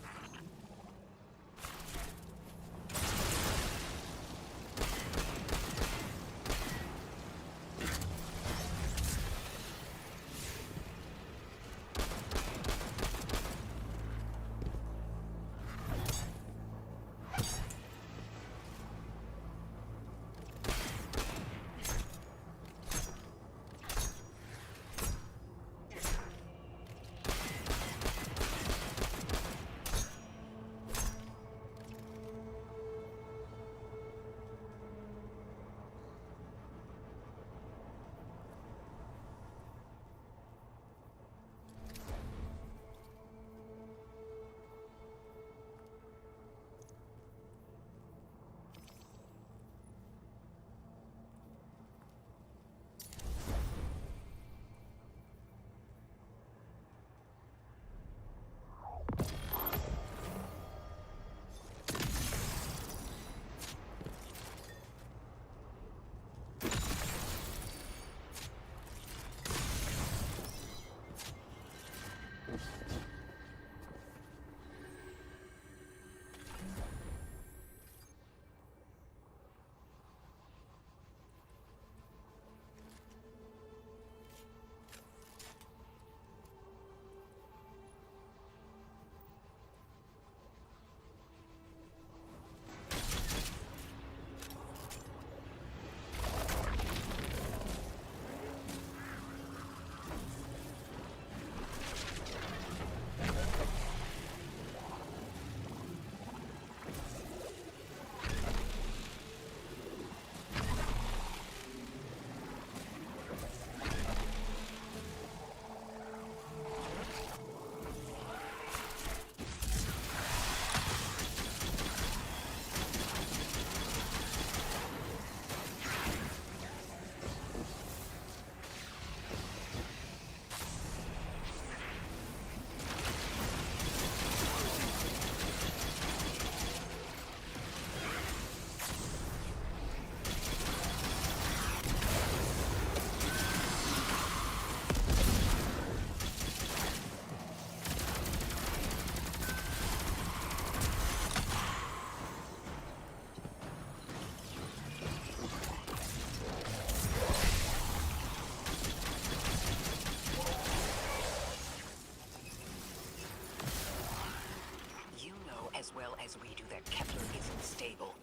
As well as we do that Kepler isn't stable.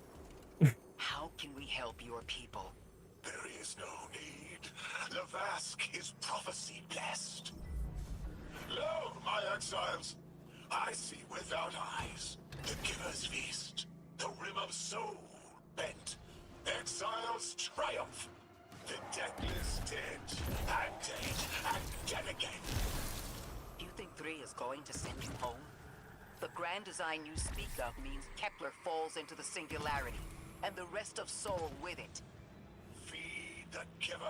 How can we help your people? There is no need. Lavask is prophecy blessed. Lo, my exiles, I see without eyes. The Giver's Feast, the Rim of Soul, bent. Exiles triumph. The deathless dead, and dead, and dead again. You think 3 is going to send you home? The grand design you speak of means Kepler falls into the singularity, and the rest of Soul with it. Feed the Giver.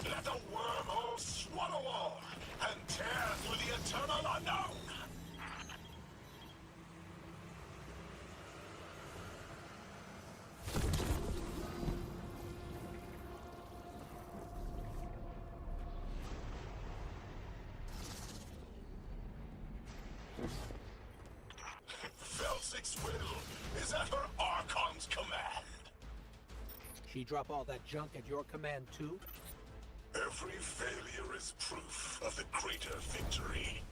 Let the wormhole swallow all, and tear through the eternal unknown. Velsik's will is at her Archon's command. She drop all that junk at your command too? Every failure is proof of the greater victory.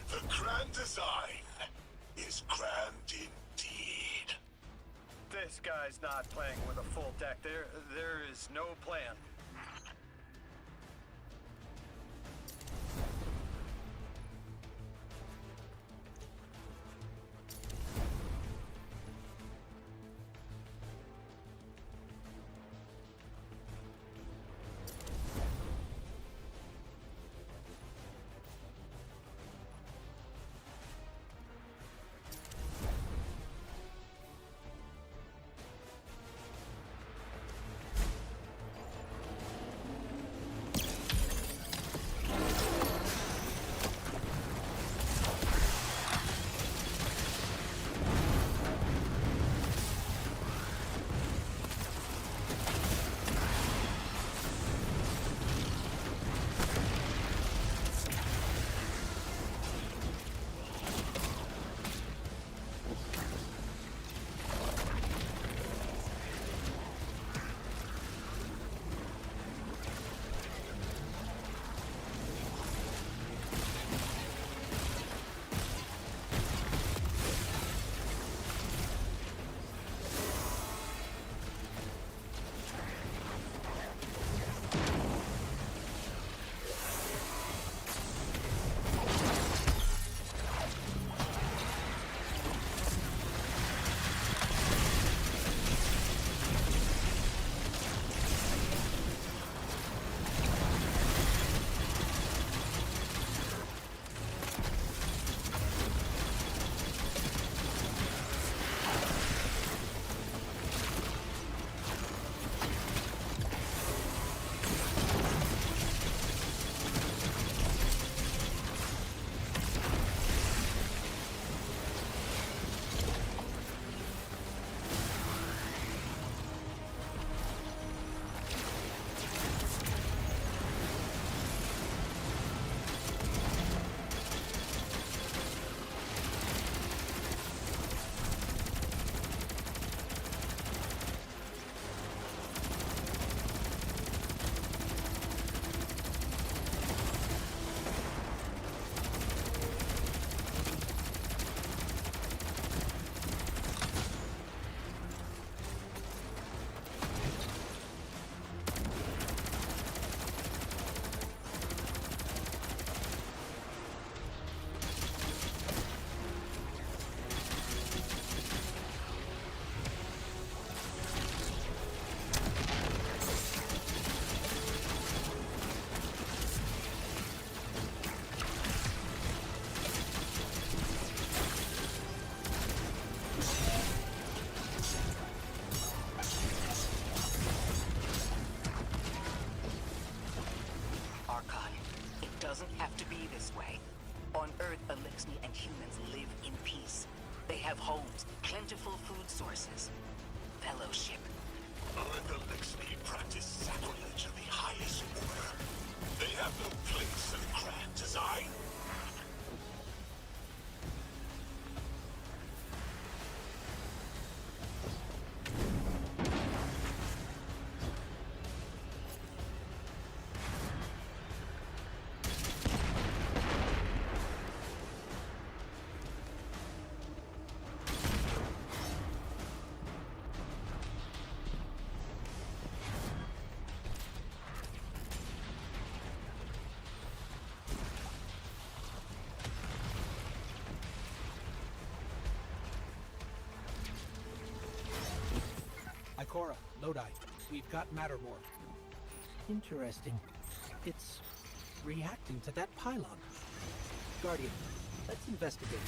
The grand design is grand indeed. This guy's not playing with a full deck. There is no plan. Archon. It doesn't have to be this way. On Earth, Eliksni and humans live in peace. They have homes, plentiful food sources, fellowship. Earth Eliksni practice sacrilege of the highest order. They have no place in grand design. Ikora, Lodi, we've got Mattermore. Interesting. It's reacting to that pylon. Guardian, let's investigate.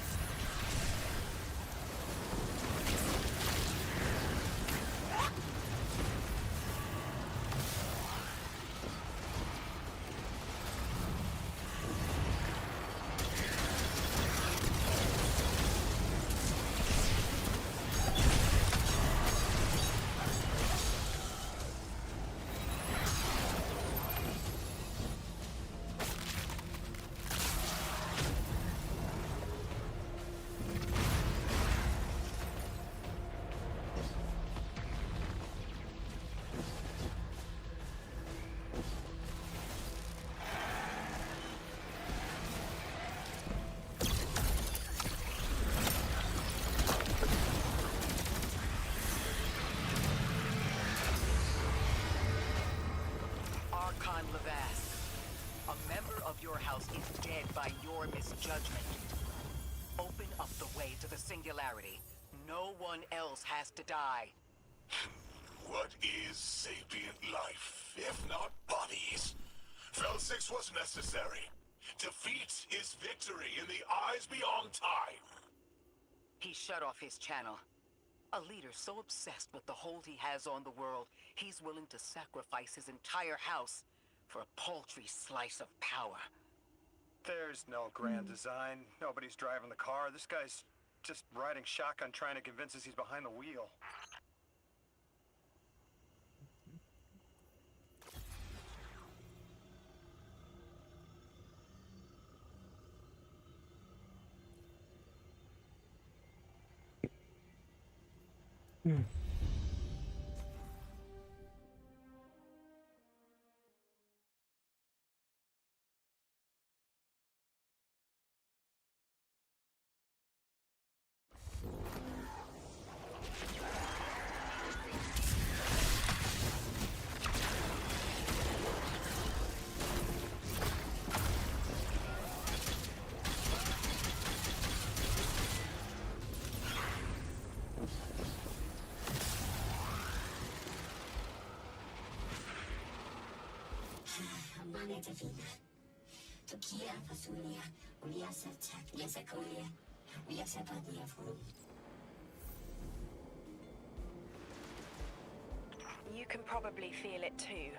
Archon Lavask, a member of your house is dead by your misjudgment. Open up the way to the Singularity. No one else has to die. What is sapient life, if not bodies? Fel 6 was necessary. Defeat is victory in the eyes beyond time. He shut off his channel. A leader so obsessed with the hold he has on the world, he's willing to sacrifice his entire house for a paltry slice of power. There's no grand design. Nobody's driving the car. This guy's just riding shotgun trying to convince us he's behind the wheel. You can probably feel it too.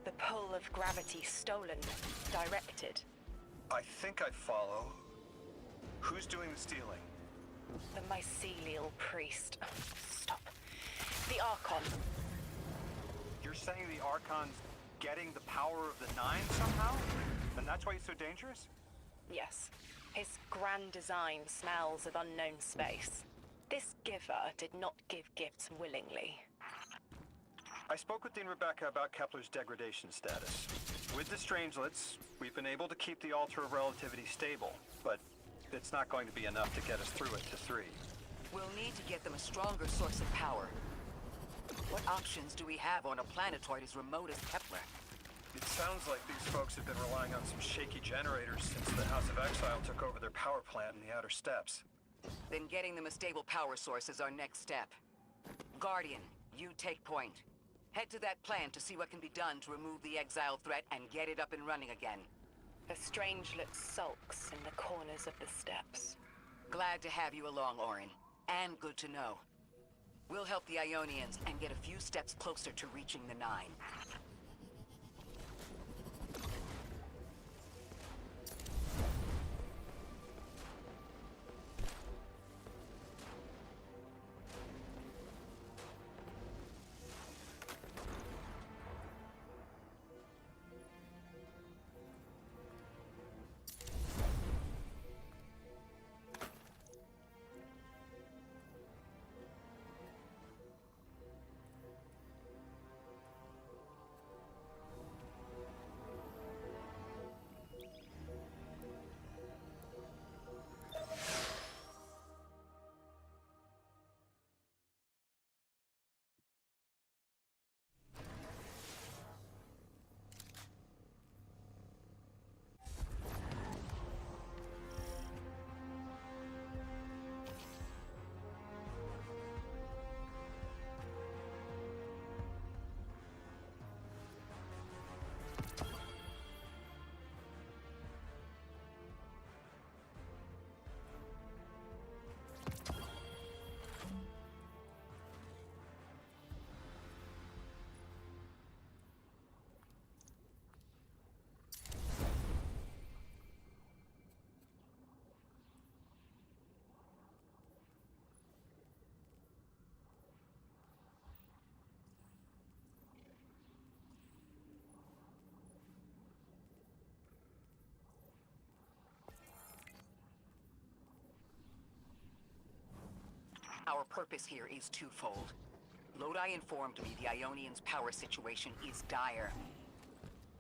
The pull of gravity stolen, directed. I think I follow. Who's doing the stealing? The mycelial priest. Stop. The Archon. You're saying the Archon's getting the power of the Nine somehow? And that's why he's so dangerous? Yes. His grand design smells of unknown space. This giver did not give gifts willingly. I spoke with Dean Rebecca about Kepler's degradation status. With the Strangelets, we've been able to keep the Altar of Relativity stable, but it's not going to be enough to get us through it to 3. We'll need to get them a stronger source of power. What options do we have on a planetoid as remote as Kepler? It sounds like these folks have been relying on some shaky generators since the House of Exile took over their power plant in the Outer Steppes. Then getting them a stable power source is our next step. Guardian, you take point. Head to that plant to see what can be done to remove the exile threat and get it up and running again. The Strangelet sulks in the corners of the steppes. Glad to have you along, Orin. And good to know. We'll help the Ionians and get a few steps closer to reaching the Nine. Our purpose here is twofold. Lodi informed me the Ionians' power situation is dire.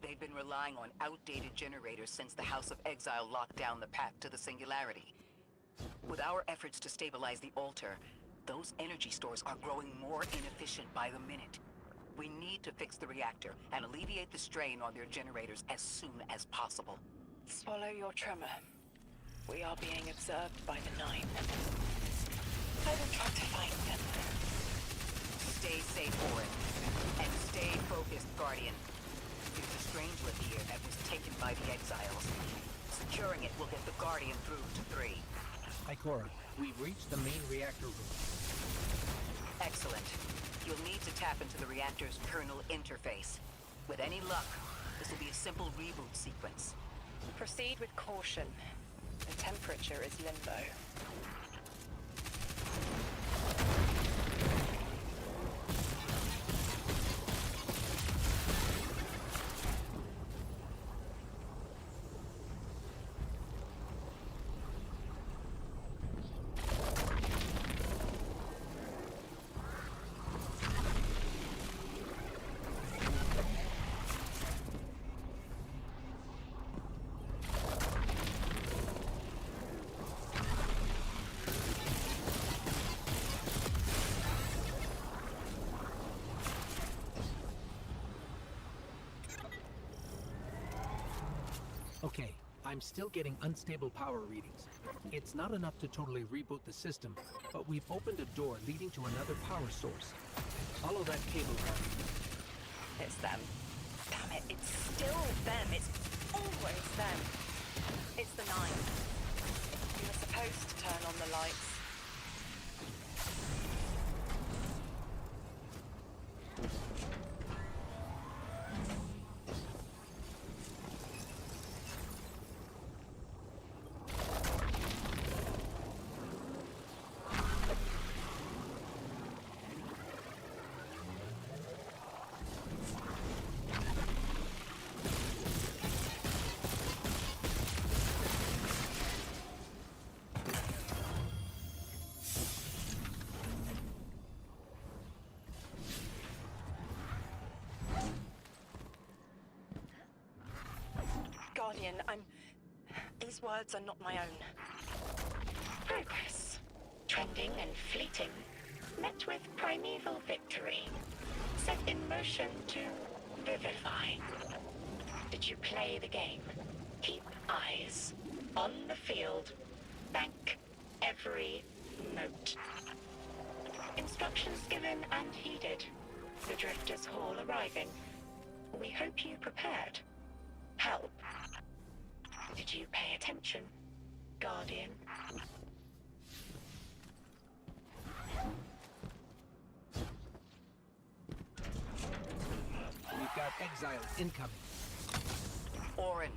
They've been relying on outdated generators since the House of Exile locked down the path to the Singularity. With our efforts to stabilize the altar, those energy stores are growing more inefficient by the minute. We need to fix the reactor and alleviate the strain on their generators as soon as possible. Swallow your tremor. We are being observed by the Nine. I will try to find them. Stay safe, Orin. And stay focused, Guardian. There's a Strangelet here that was taken by the Exiles. Securing it will get the Guardian through to 3. Ikora, we've reached the main reactor room. Excellent. You'll need to tap into the reactor's kernel interface. With any luck, this will be a simple reboot sequence. Proceed with caution. The temperature is limbo. Okay, I'm still getting unstable power readings. It's not enough to totally reboot the system, but we've opened a door leading to another power source. Follow that cable down. It's them. Damn it, it's still them. It's always them. It's the Nine. You were supposed to turn on the lights. Guardian, these words are not my own. Progress. Trending and fleeting. Met with primeval victory. Set in motion to vivify. Did you play the game? Keep eyes on the field. Bank every note. Instructions given and heeded. The Drifters' Hall arriving. We hope you prepared. Help. Did you pay attention, Guardian? We've got exiles incoming. Orin,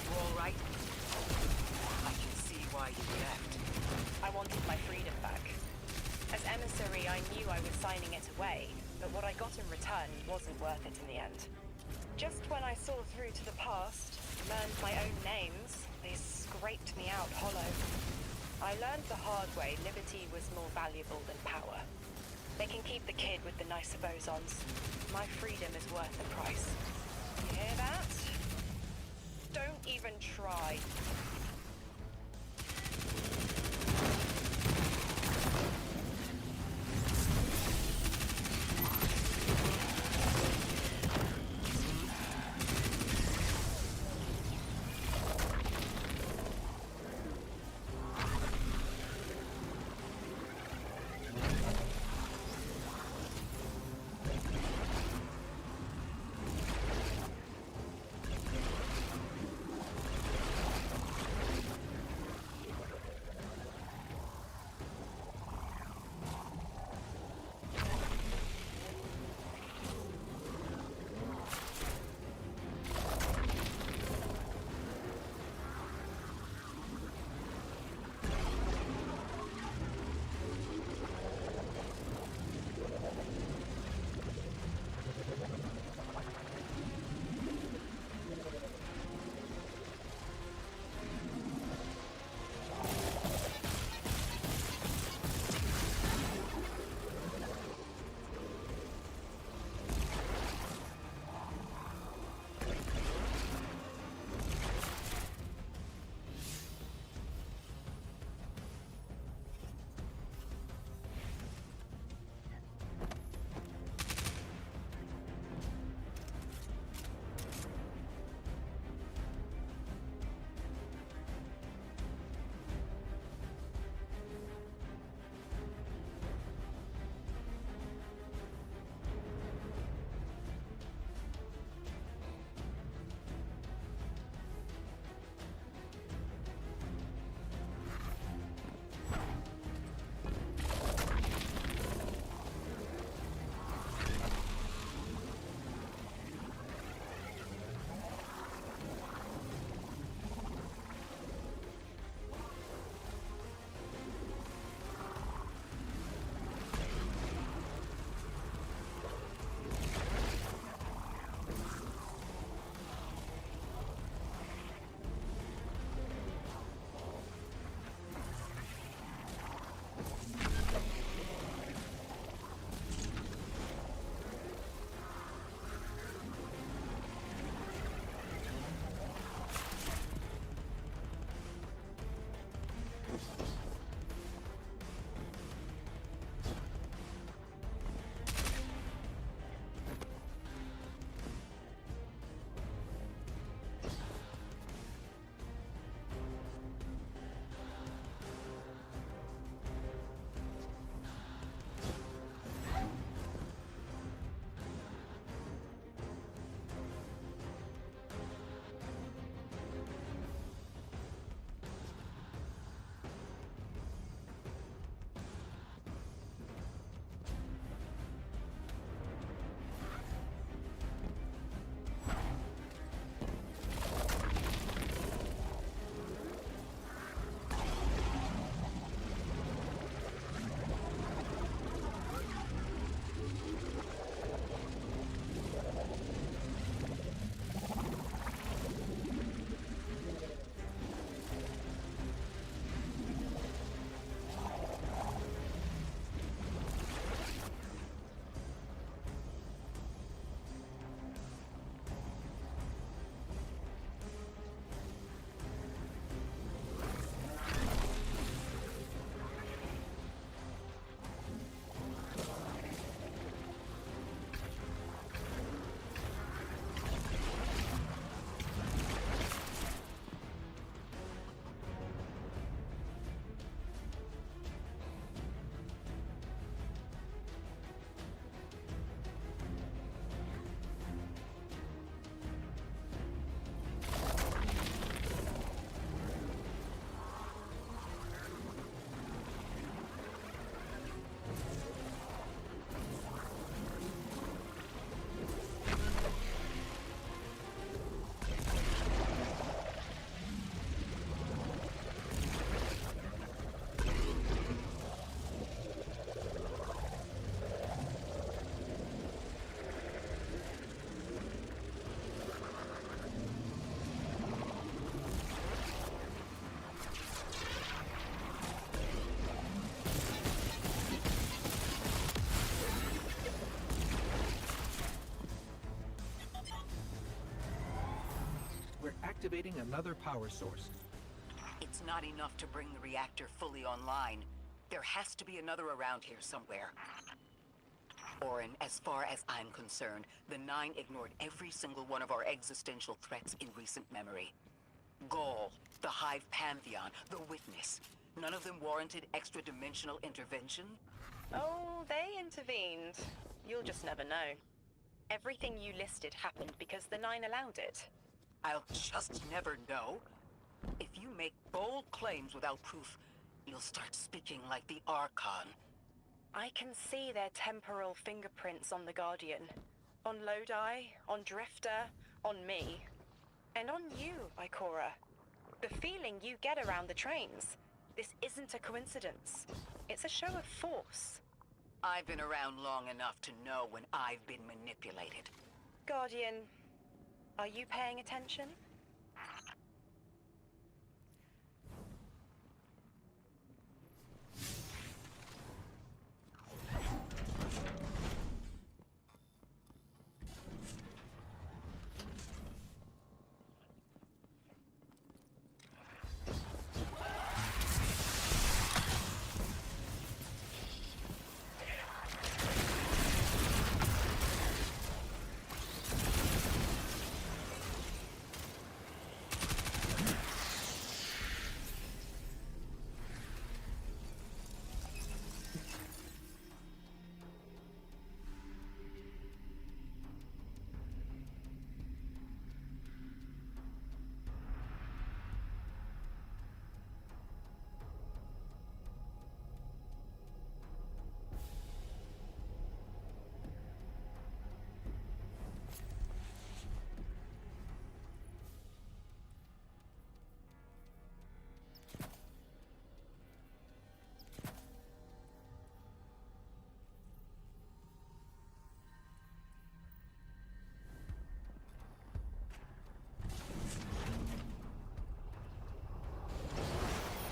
you all right? I can see why you left. I wanted my freedom back. As emissary, I knew I was signing it away, but what I got in return wasn't worth it in the end. Just when I saw through to the past, learned my own names, they scraped me out hollow. I learned the hard way liberty was more valuable than power. They can keep the kid with the nicer bosons. My freedom is worth the price. You hear that? Don't even try. activating another power source. It's not enough to bring the reactor fully online. There has to be another around here somewhere. Orin, as far as I'm concerned, the Nine ignored every single one of our existential threats in recent memory. Gaul, the Hive Pantheon, the Witness. None of them warranted extra-dimensional intervention? Oh, they intervened. You'll just never know. Everything you listed happened because the Nine allowed it. I'll just never know. If you make bold claims without proof, you'll start speaking like the Archon. I can see their temporal fingerprints on the Guardian. On Lodi, on Drifter, on me. And on you, Ikora. The feeling you get around the trains. This isn't a coincidence. It's a show of force. I've been around long enough to know when I've been manipulated. Guardian, are you paying attention?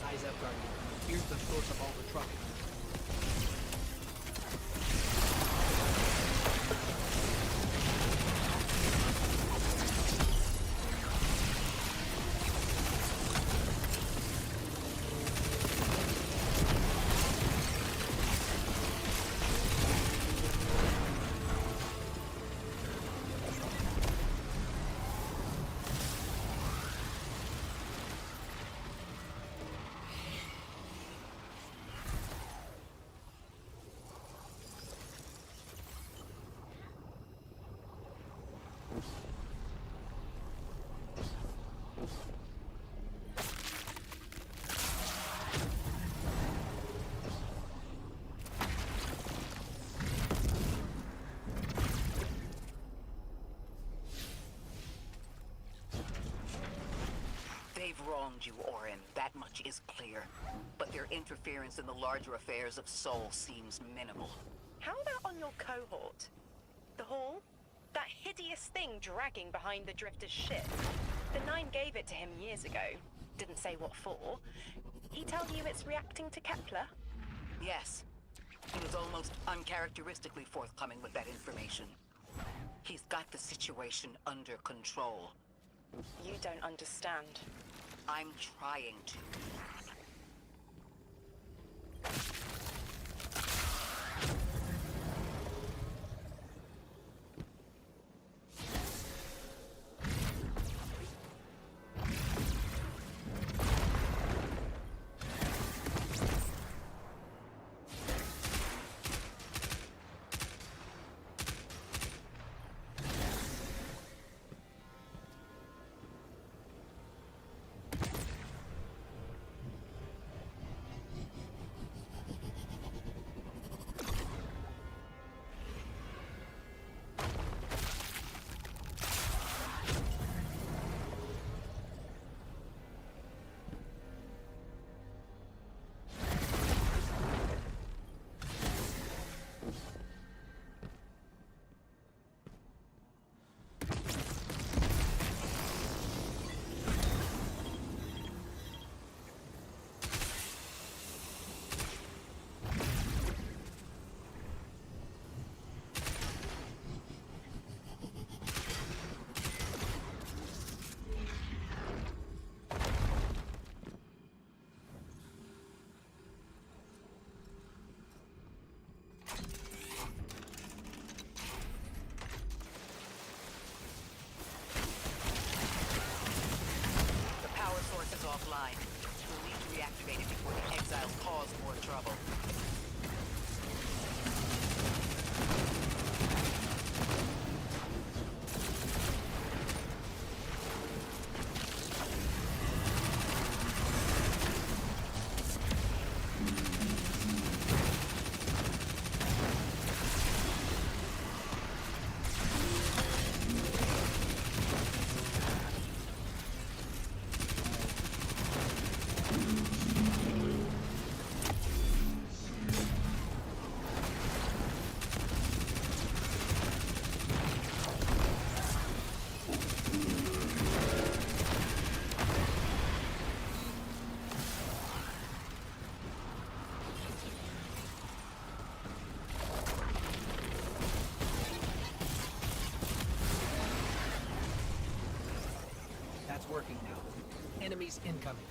Eyes up, Guardian. Here's the source of all the trouble. They've wronged you, Orin. That much is clear. But their interference in the larger affairs of Sol seems minimal. How about on your cohort? The Hall? That hideous thing dragging behind the Drifter's ship. The Nine gave it to him years ago. Didn't say what for. He tell you it's reacting to Kepler? Yes. He was almost uncharacteristically forthcoming with that information. He's got the situation under control. You don't understand. I'm trying to. working now. Enemies incoming.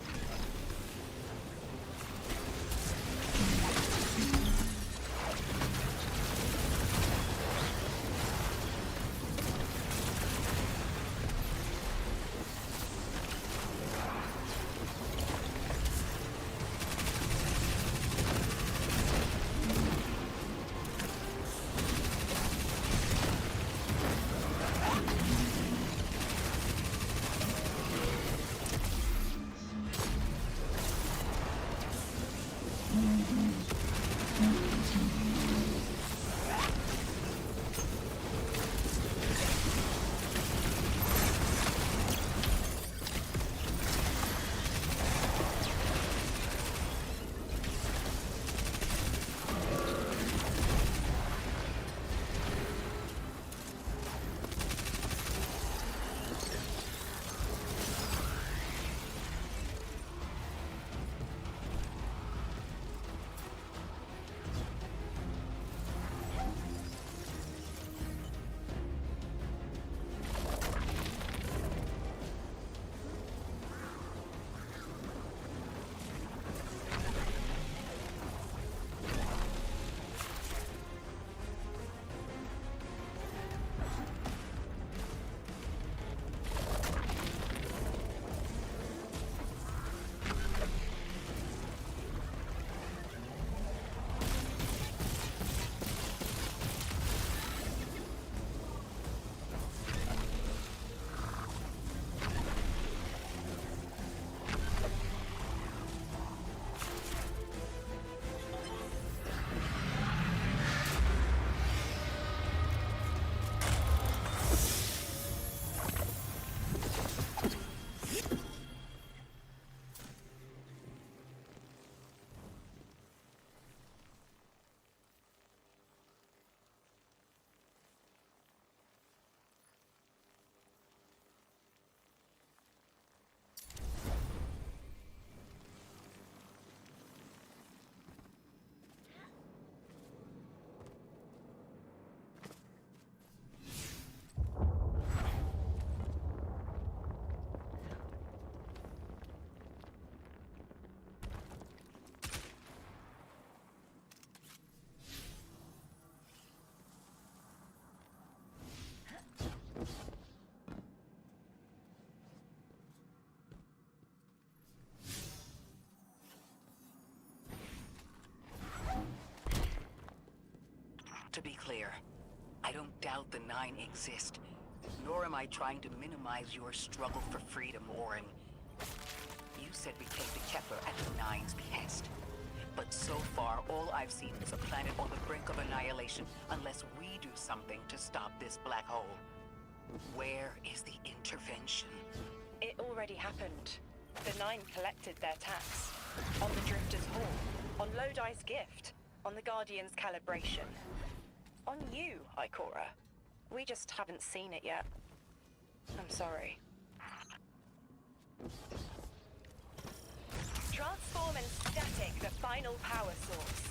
To be clear, I don't doubt the Nine exist, nor am I trying to minimize your struggle for freedom, Orin. You said we came to Kepler at the Nine's behest. But so far, all I've seen is a planet on the brink of annihilation unless we do something to stop this black hole. Where is the intervention? It already happened. The Nine collected their tax. On the Drifter's Hall, on Lodi's gift, on the Guardian's calibration. On you, Ikora. We just haven't seen it yet. I'm sorry. Transform and static the final power source.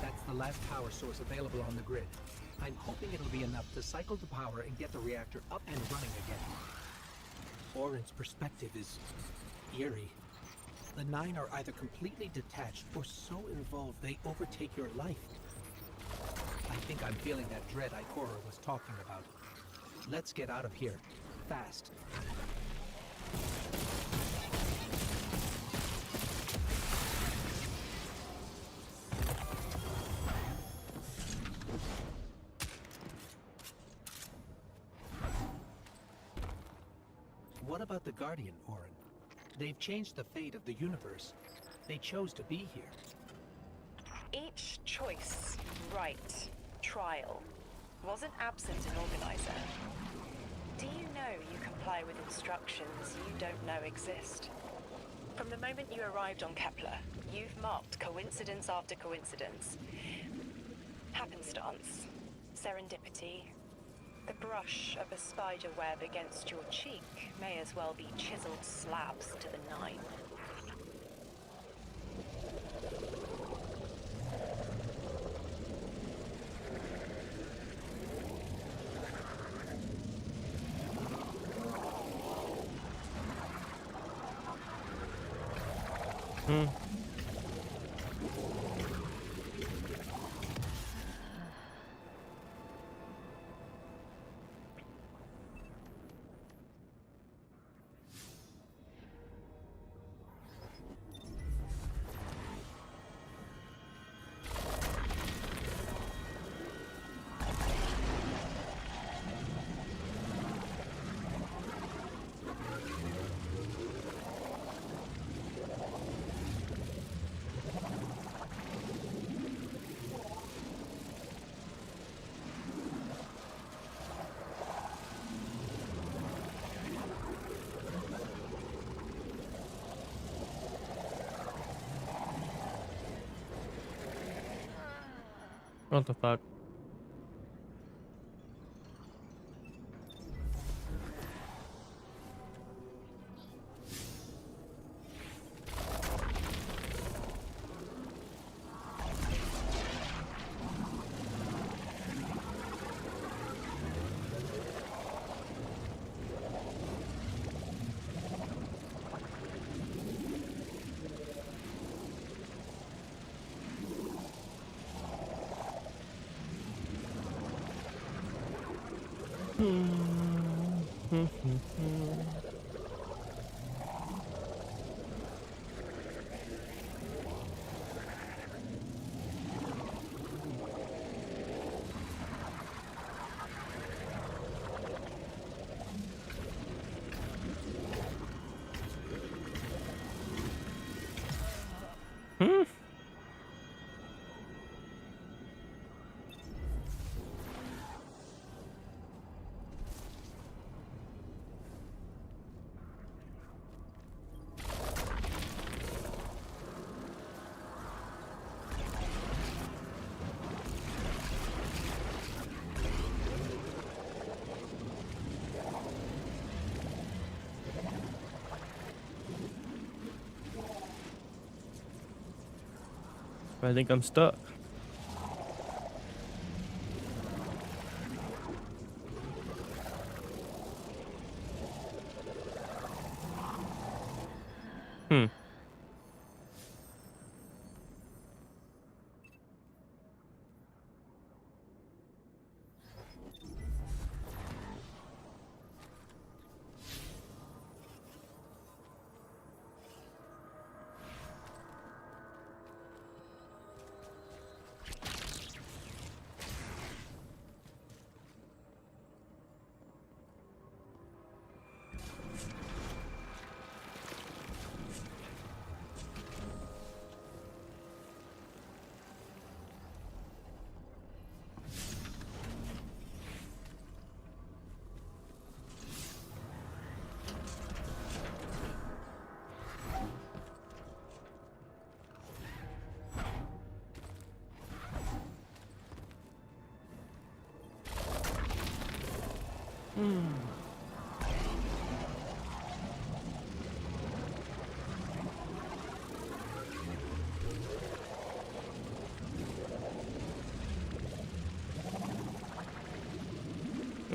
That's the last power source available on the grid. I'm hoping it'll be enough to cycle the power and get the reactor up and running again. Orin's perspective is eerie. The Nine are either completely detached or so involved they overtake your life. I think I'm feeling that dread Ikora was talking about. Let's get out of here. Fast. What about the Guardian, Orin? They've changed the fate of the universe. They chose to be here. Each choice, right, trial, wasn't absent an organizer. Do you know you comply with instructions you don't know exist? From the moment you arrived on Kepler, you've marked coincidence after coincidence. Happenstance, serendipity. The brush of a spider web against your cheek may as well be chiseled slabs to the Nine. What the fuck? I think I'm stuck.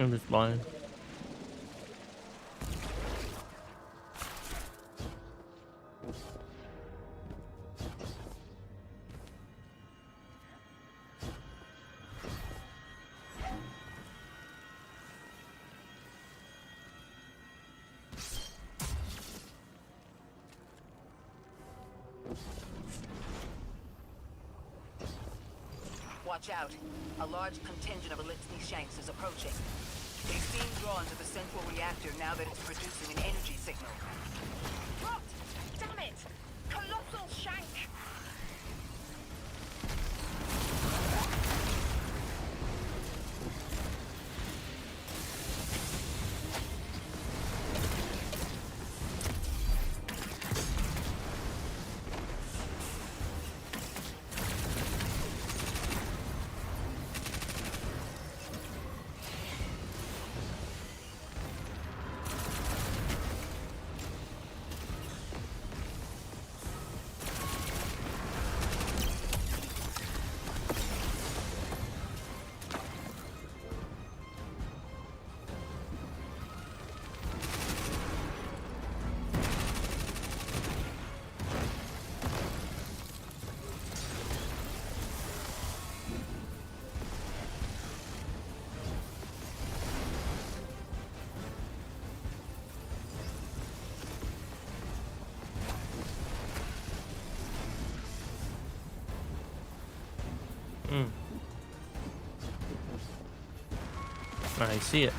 I'm just blind. Watch out. A large contingent of Elixir Shanks is approaching. They seem drawn to the central reactor now that it's producing an energy signal. Rot! Damn it! Colossal Shank! I see it.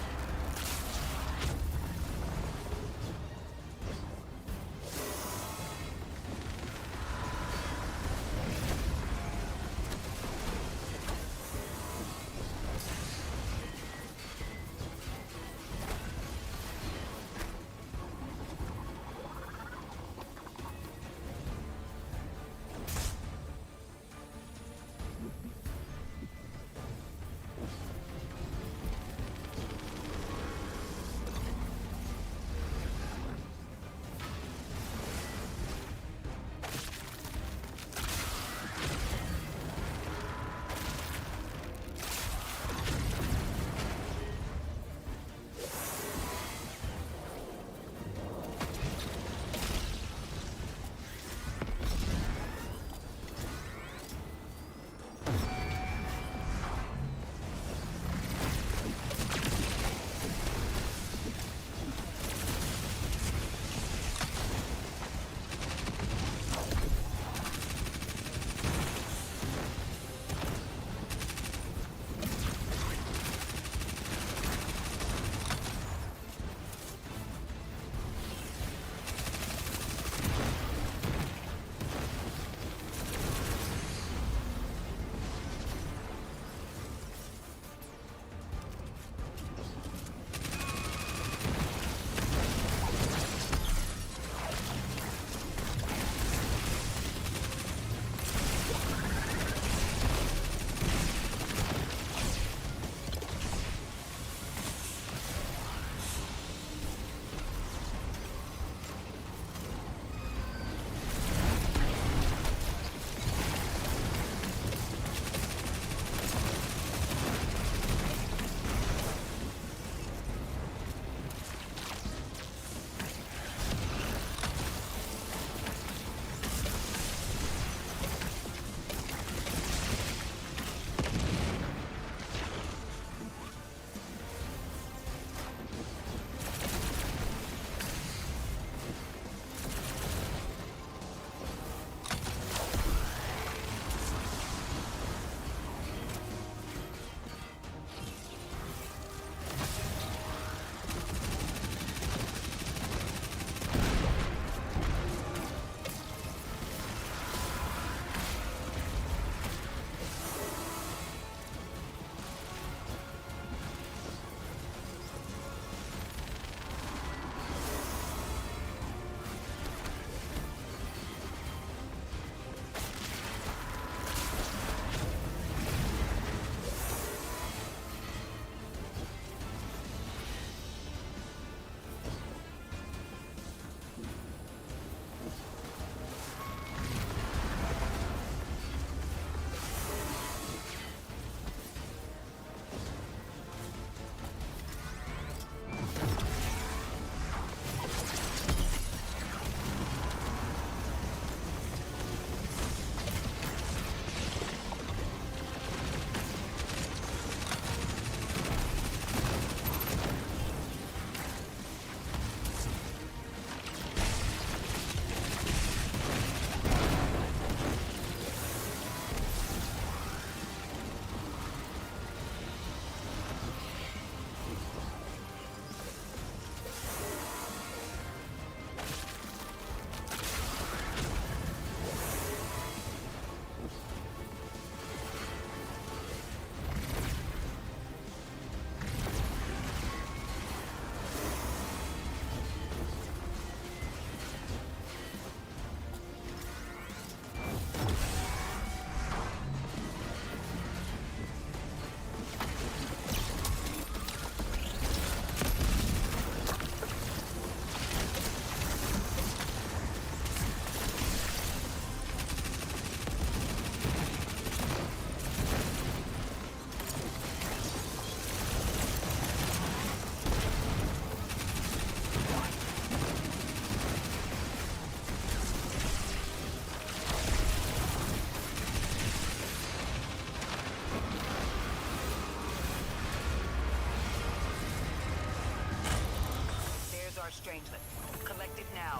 our Strangelet. Collect it now.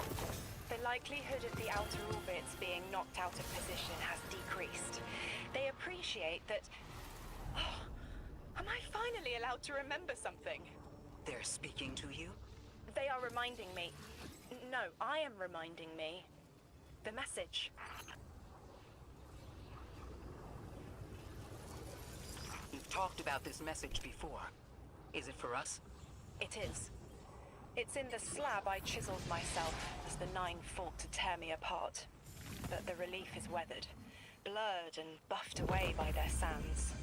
The likelihood of the outer orbits being knocked out of position has decreased. They appreciate that... Oh, am I finally allowed to remember something? They're speaking to you? They are reminding me. No, I am reminding me. The message. You've talked about this message before. Is it for us? It is. It's in the slab I chiseled myself as the Nine fought to tear me apart. But the relief is weathered, blurred and buffed away by their sands.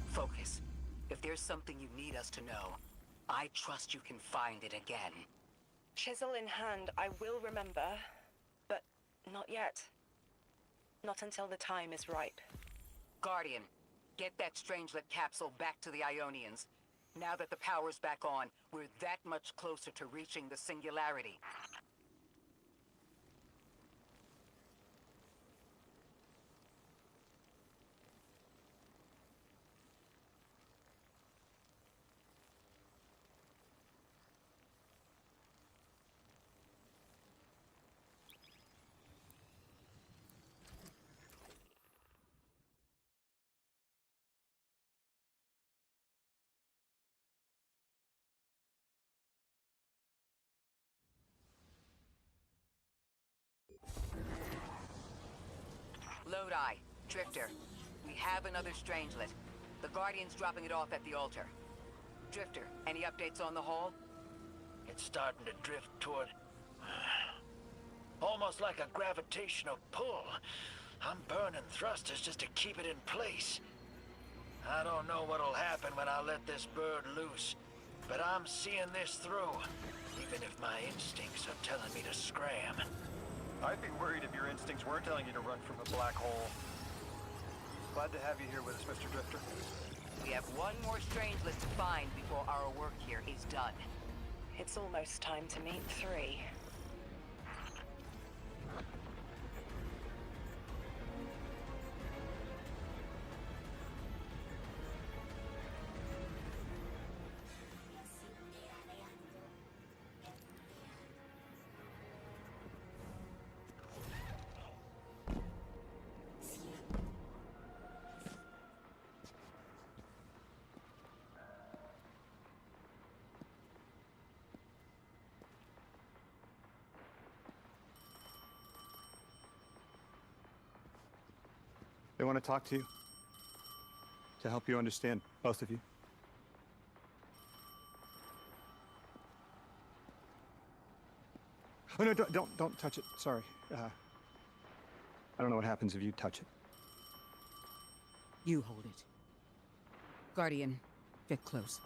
Focus. If there's something you need us to know, I trust you can find it again. Chisel in hand, I will remember, but not yet. Not until the time is ripe. Guardian, get that Strangelet capsule back to the Ionians. Now that the power's back on, we're that much closer to reaching the Singularity. Lodi, Drifter, we have another Strangelet. The Guardian's dropping it off at the altar. Drifter, any updates on the haul? It's starting to drift toward... almost like a gravitational pull. I'm burning thrusters just to keep it in place. I don't know what'll happen when I let this bird loose, but I'm seeing this through, even if my instincts are telling me to scram. I'd be worried if your instincts weren't telling you to run from a black hole. Glad to have you here with us, Mr. Drifter. We have one more Strangelet to find before our work here is done. It's almost time to meet 3. They want to talk to you. To help you understand, both of you. Oh no, don't touch it. Sorry. I don't know what happens if you touch it. You hold it. Guardian, get close.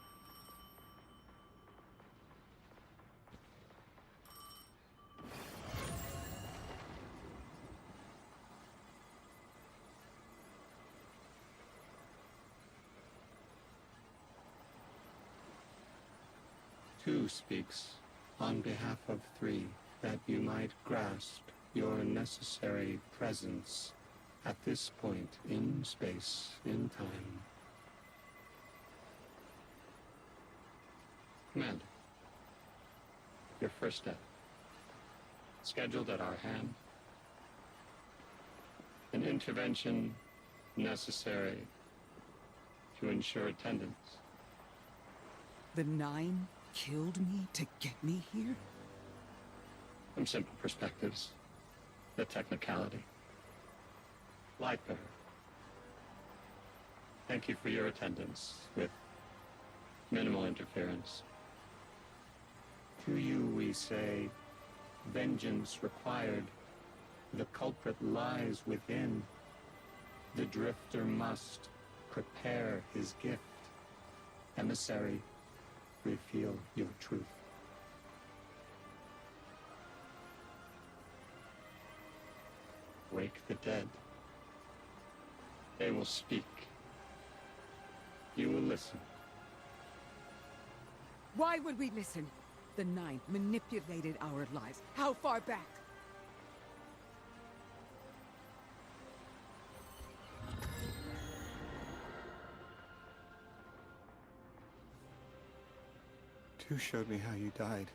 Two speaks on behalf of 3, that you might grasp your necessary presence at this point in space, in time. Commander, your first step, scheduled at our hand. An intervention necessary to ensure attendance. The 9 killed me to get me here? From simple perspectives, the technicality. Light bearer. Thank you for your attendance with minimal interference. To you we say, vengeance required. The culprit lies within. The drifter must prepare his gift. Emissary, reveal your truth. Wake the dead. They will speak. You will listen. Why would we listen? The 9 manipulated our lives. How far back? Tu showed me how you died.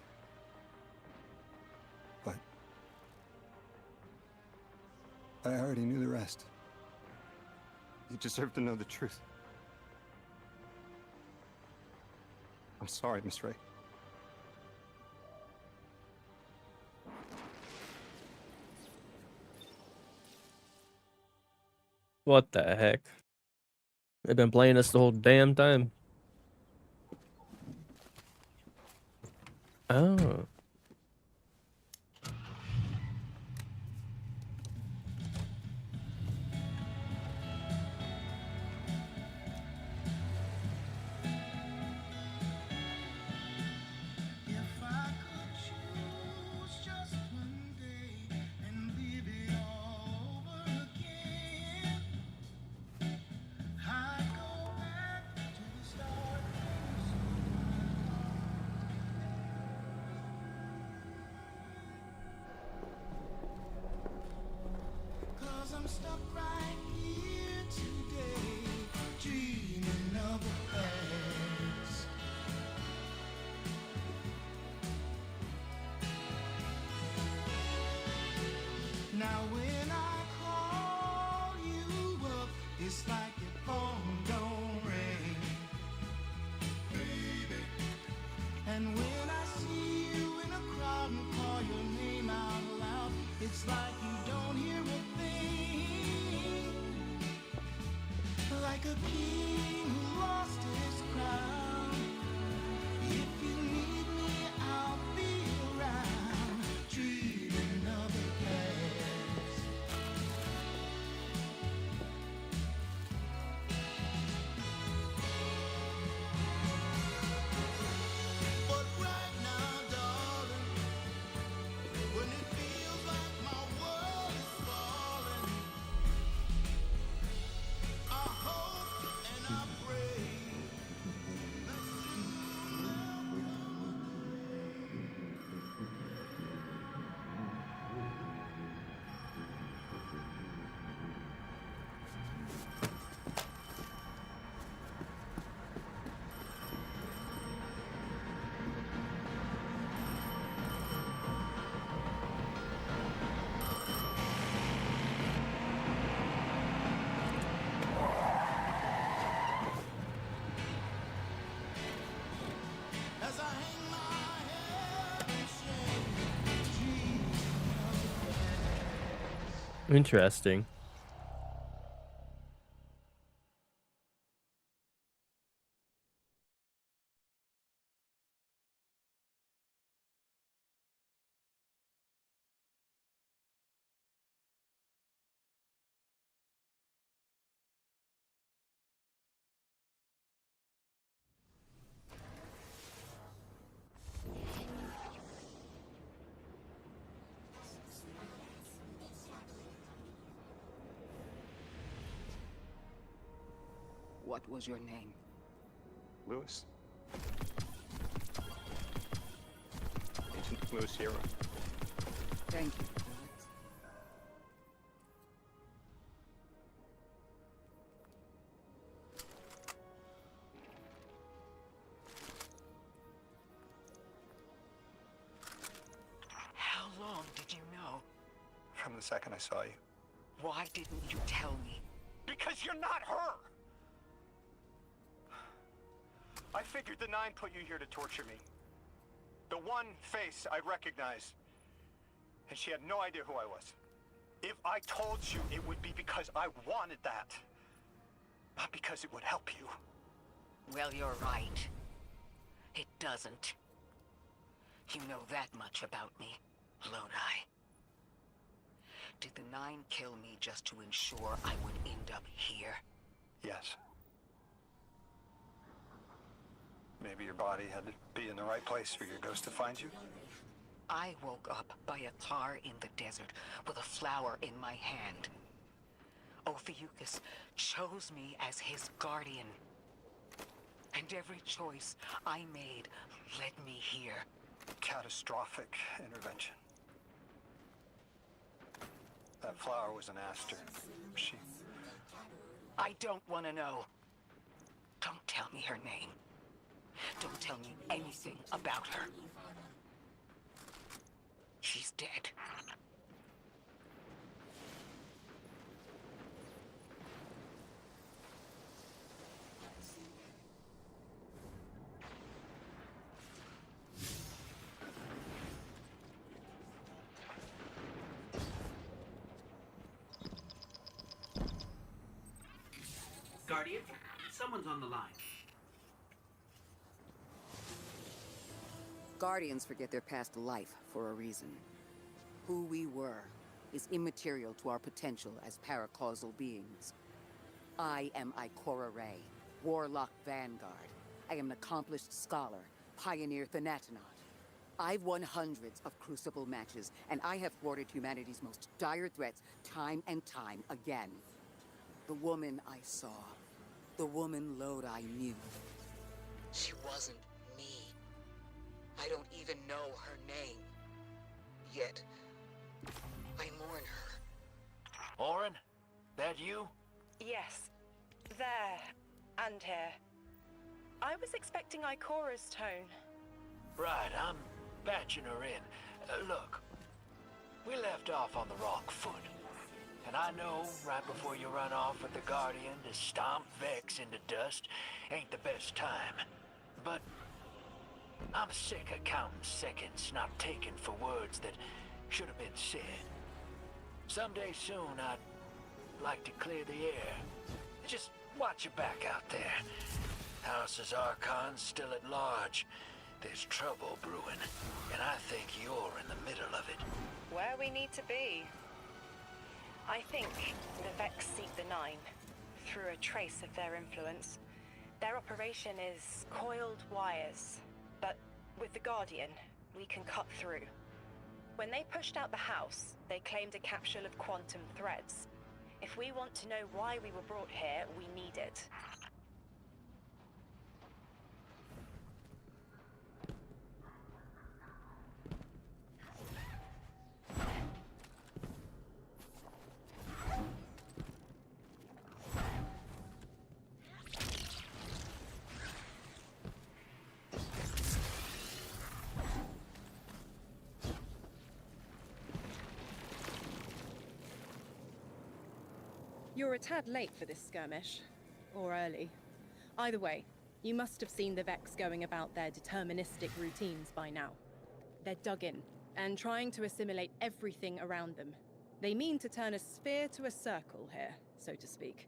I already knew the rest. You deserve to know the truth. I'm sorry, Miss Ray. What the heck? They've been playing us the whole damn time. Oh. I'm stuck right here today, dreaming of the past. Now when I call you up, it's like your phone don't ring, baby. And when I see you in a crowd and call your name out loud, it's like you don't hear a thing. Like a king who lost his crown. If you need me, I'll be around, dreaming of the past. But right now, darling, when it feels like my world is falling, I hope and I pray that soon there'll come as I hang my head in shame, dreaming of the past. Interesting. What was your name? Lewis. Agent Lewis Sierra. Thank you, Alex. How long did you know? From the second I saw you. Why didn't you tell me? Because you're not her! I figured the Nine put you here to torture me. The one face I recognize. And she had no idea who I was. If I told you, it would be because I wanted that. Not because it would help you. Well, you're right. It doesn't. You know that much about me, Lodi. Did the Nine kill me just to ensure I would end up here? Yes. Maybe your body had to be in the right place for your ghost to find you? I woke up by a car in the desert with a flower in my hand. Ophiuchus chose me as his guardian. And every choice I made led me here. Catastrophic intervention. That flower was an aster. She... I don't want to know. Don't tell me her name. Don't tell me anything about her. She's dead. Guardian. Someone's on the line. Guardians forget their past life for a reason. Who we were is immaterial to our potential as paracausal beings. I am Ikora Rey, Warlock Vanguard. I am an accomplished scholar, pioneer Thanatonot. I've won hundreds of Crucible matches, and I have thwarted humanity's most dire threats time and time again. The woman I saw, the woman Lode I knew. She wasn't me. I don't even know her name. Yet, I mourn her. Orin? That you? Yes. There. And here. I was expecting Ikora's tone. Right, I'm batching her in. Look, we left off on the wrong foot. And I know right before you run off with the Guardian to stomp Vex into dust ain't the best time. But I'm sick of counting seconds not taken for words that should have been said. Someday soon I'd like to clear the air. Just watch your back out there. House's Archon's still at large. There's trouble brewing, and I think you're in the middle of it. Where we need to be. I think the Vex seek the Nine through a trace of their influence. Their operation is coiled wires, but with the Guardian, we can cut through. When they pushed out the house, they claimed a capsule of quantum threads. If we want to know why we were brought here, we need it. You're a tad late for this skirmish. Or early. Either way, you must have seen the Vex going about their deterministic routines by now. They're dug in, and trying to assimilate everything around them. They mean to turn a sphere to a circle here, so to speak.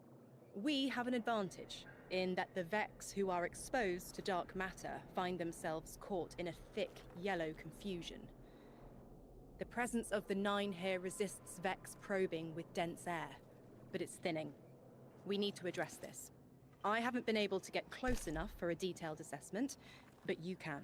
We have an advantage, in that the Vex who are exposed to dark matter find themselves caught in a thick, yellow confusion. The presence of the Nine here resists Vex probing with dense air, but it's thinning. We need to address this. I haven't been able to get close enough for a detailed assessment, but you can.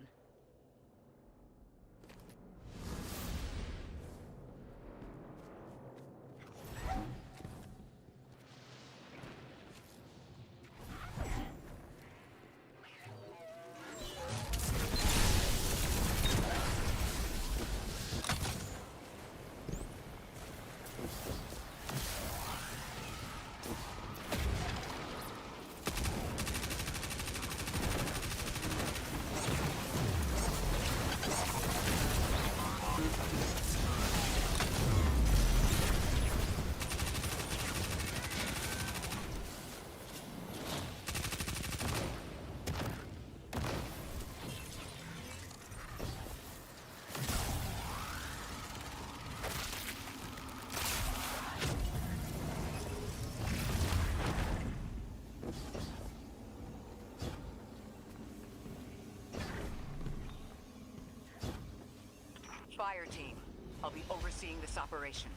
Fire team, I'll be overseeing this operation.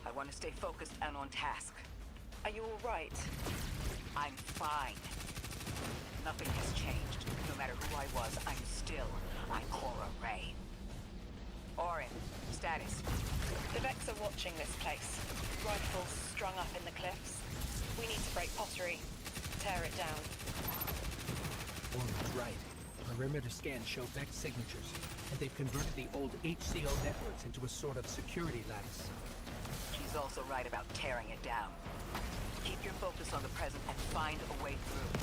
I want to stay focused and on task. Are you all right? I'm fine. Nothing has changed. No matter who I was, I'm still Ikora Rey. Orin, status. The Vex are watching this place. Rifles strung up in the cliffs. We need to break pottery. Tear it down. Orin's right. Perimeter scans show Vex signatures, and they've converted the old HCO networks into a sort of security lattice. She's also right about tearing it down. Keep your focus on the present and find a way through.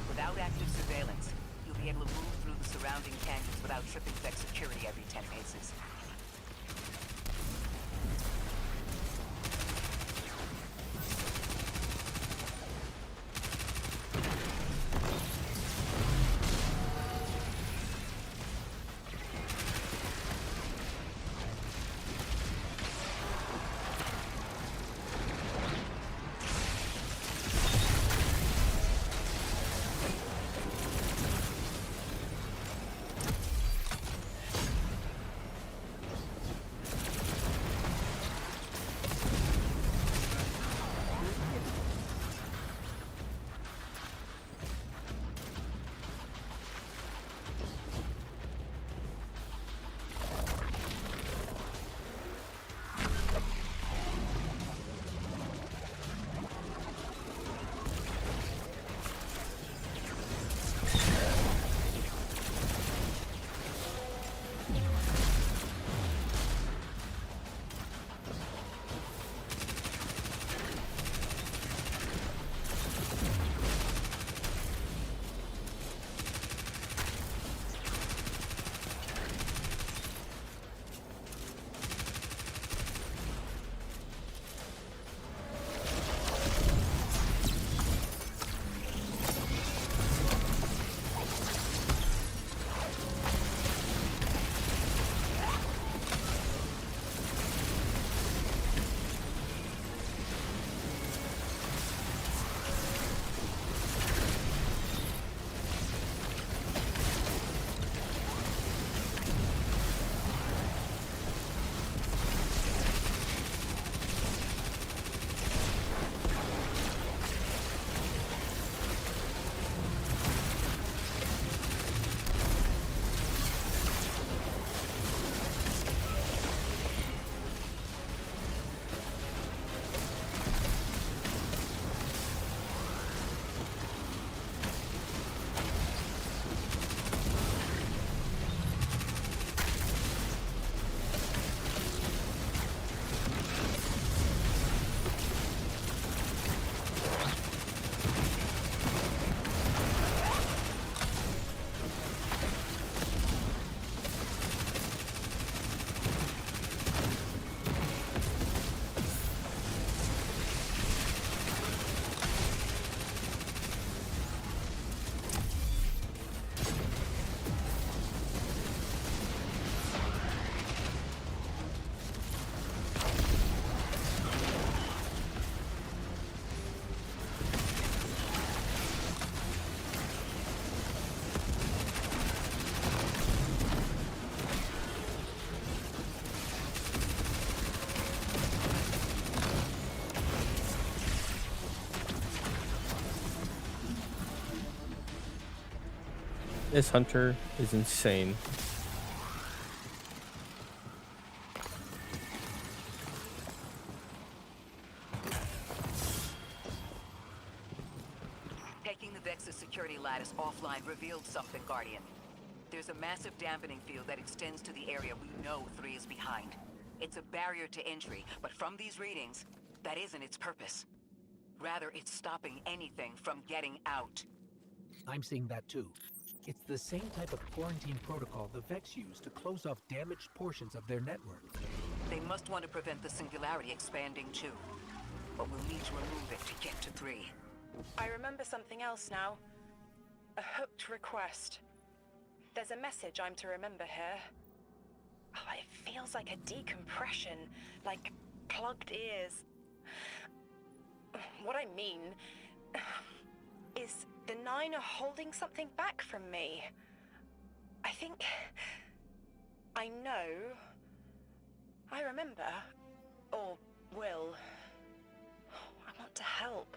Without active surveillance, you'll be able to move through the surrounding canyons without tripping Vex security every 10 paces. This hunter is insane. Taking the Vex's security lattice offline revealed something, Guardian. There's a massive dampening field that extends to the area we know 3 is behind. It's a barrier to entry, but from these readings, that isn't its purpose. Rather, it's stopping anything from getting out. I'm seeing that too. It's the same type of quarantine protocol the Vex use to close off damaged portions of their network. They must want to prevent the singularity expanding too. But we'll need to remove it to get to 3. I remember something else now. A hooked request. There's a message I'm to remember here. Oh, it feels like a decompression, like plugged ears. What I mean is the 9 are holding something back from me. I think I know. I remember. Or will. I want to help.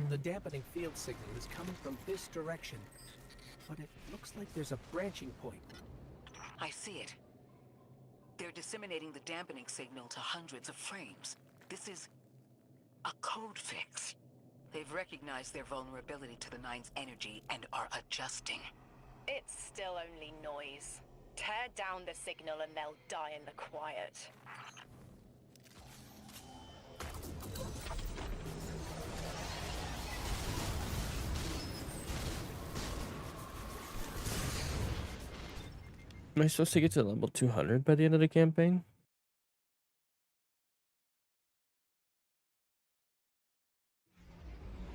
The dampening field signal is coming from this direction, but it looks like there's a branching point. I see it. They're disseminating the dampening signal to hundreds of frames. This is a code fix. They've recognized their vulnerability to the 9's energy and are adjusting. It's still only noise. Tear down the signal and they'll die in the quiet. Am I supposed to get to level 200 by the end of the campaign?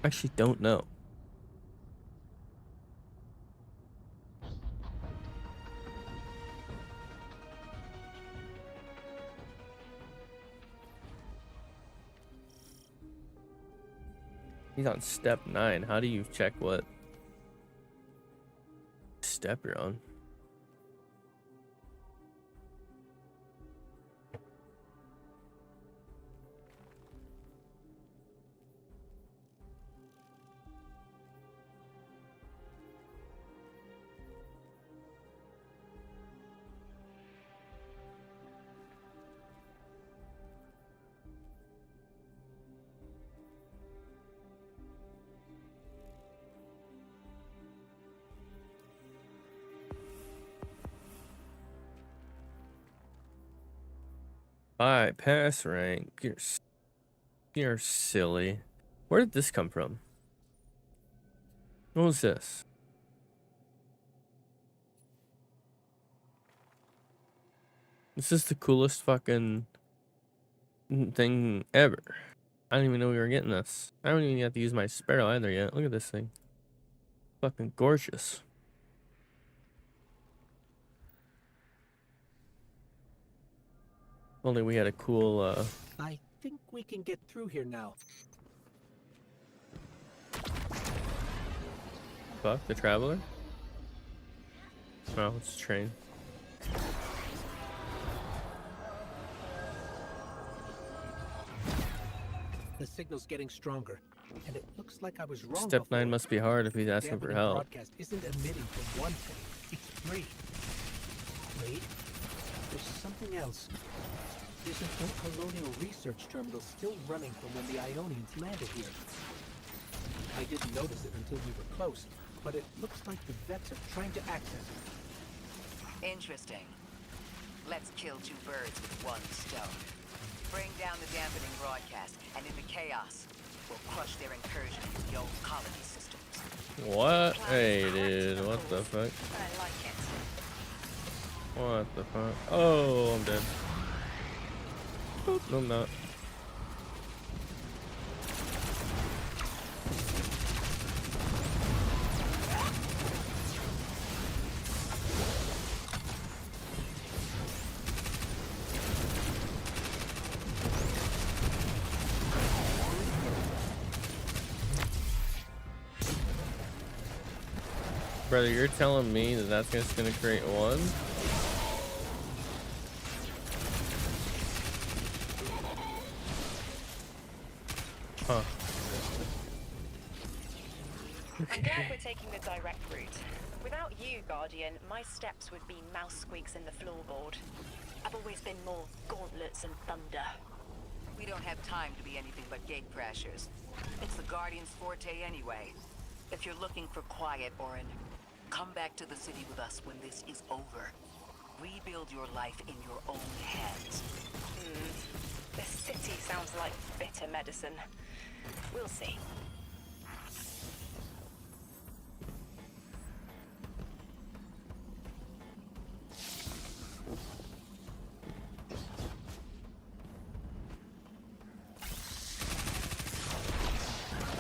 Actually, don't know. He's on step 9. How do you check what step you're on? Alright, pass rank. You're silly. Where did this come from? What was this? This is the coolest fucking thing ever. I didn't even know we were getting this. I don't even have to use my Sparrow either yet. Look at this thing. Fucking gorgeous. Only we had a cool, I think we can get through here now. Fuck, the Traveler? Oh, it's a train. The signal's getting stronger, and it looks like I was wrong. Step 9 must be hard if he's asking for Dampening help. broadcast isn't emitting from one thing, it's three. Wait, there's something else. There's an old colonial research terminal still running from when the Ionians landed here. I didn't notice it until we were close, but it looks like the vets are trying to access it. Interesting. Let's kill two birds with one stone. Bring down the dampening broadcast, and in the chaos, we'll crush their incursion into the old colony systems. What? Hey, dude, what the fuck? I like it. What the fuck? Oh, I'm dead. Boop. No, I'm not. Brother, you're telling me that that's just gonna create one? Huh. I'm glad we're taking the direct route. Without you, Guardian, my steps would be mouse squeaks in the floorboard. I've always been more gauntlets and thunder. We don't have time to be anything but gate crashers. It's the Guardian's forte anyway. If you're looking for quiet, Orin, come back to the city with us when this is over. Rebuild your life in your own hands. The city sounds like bitter medicine. We'll see.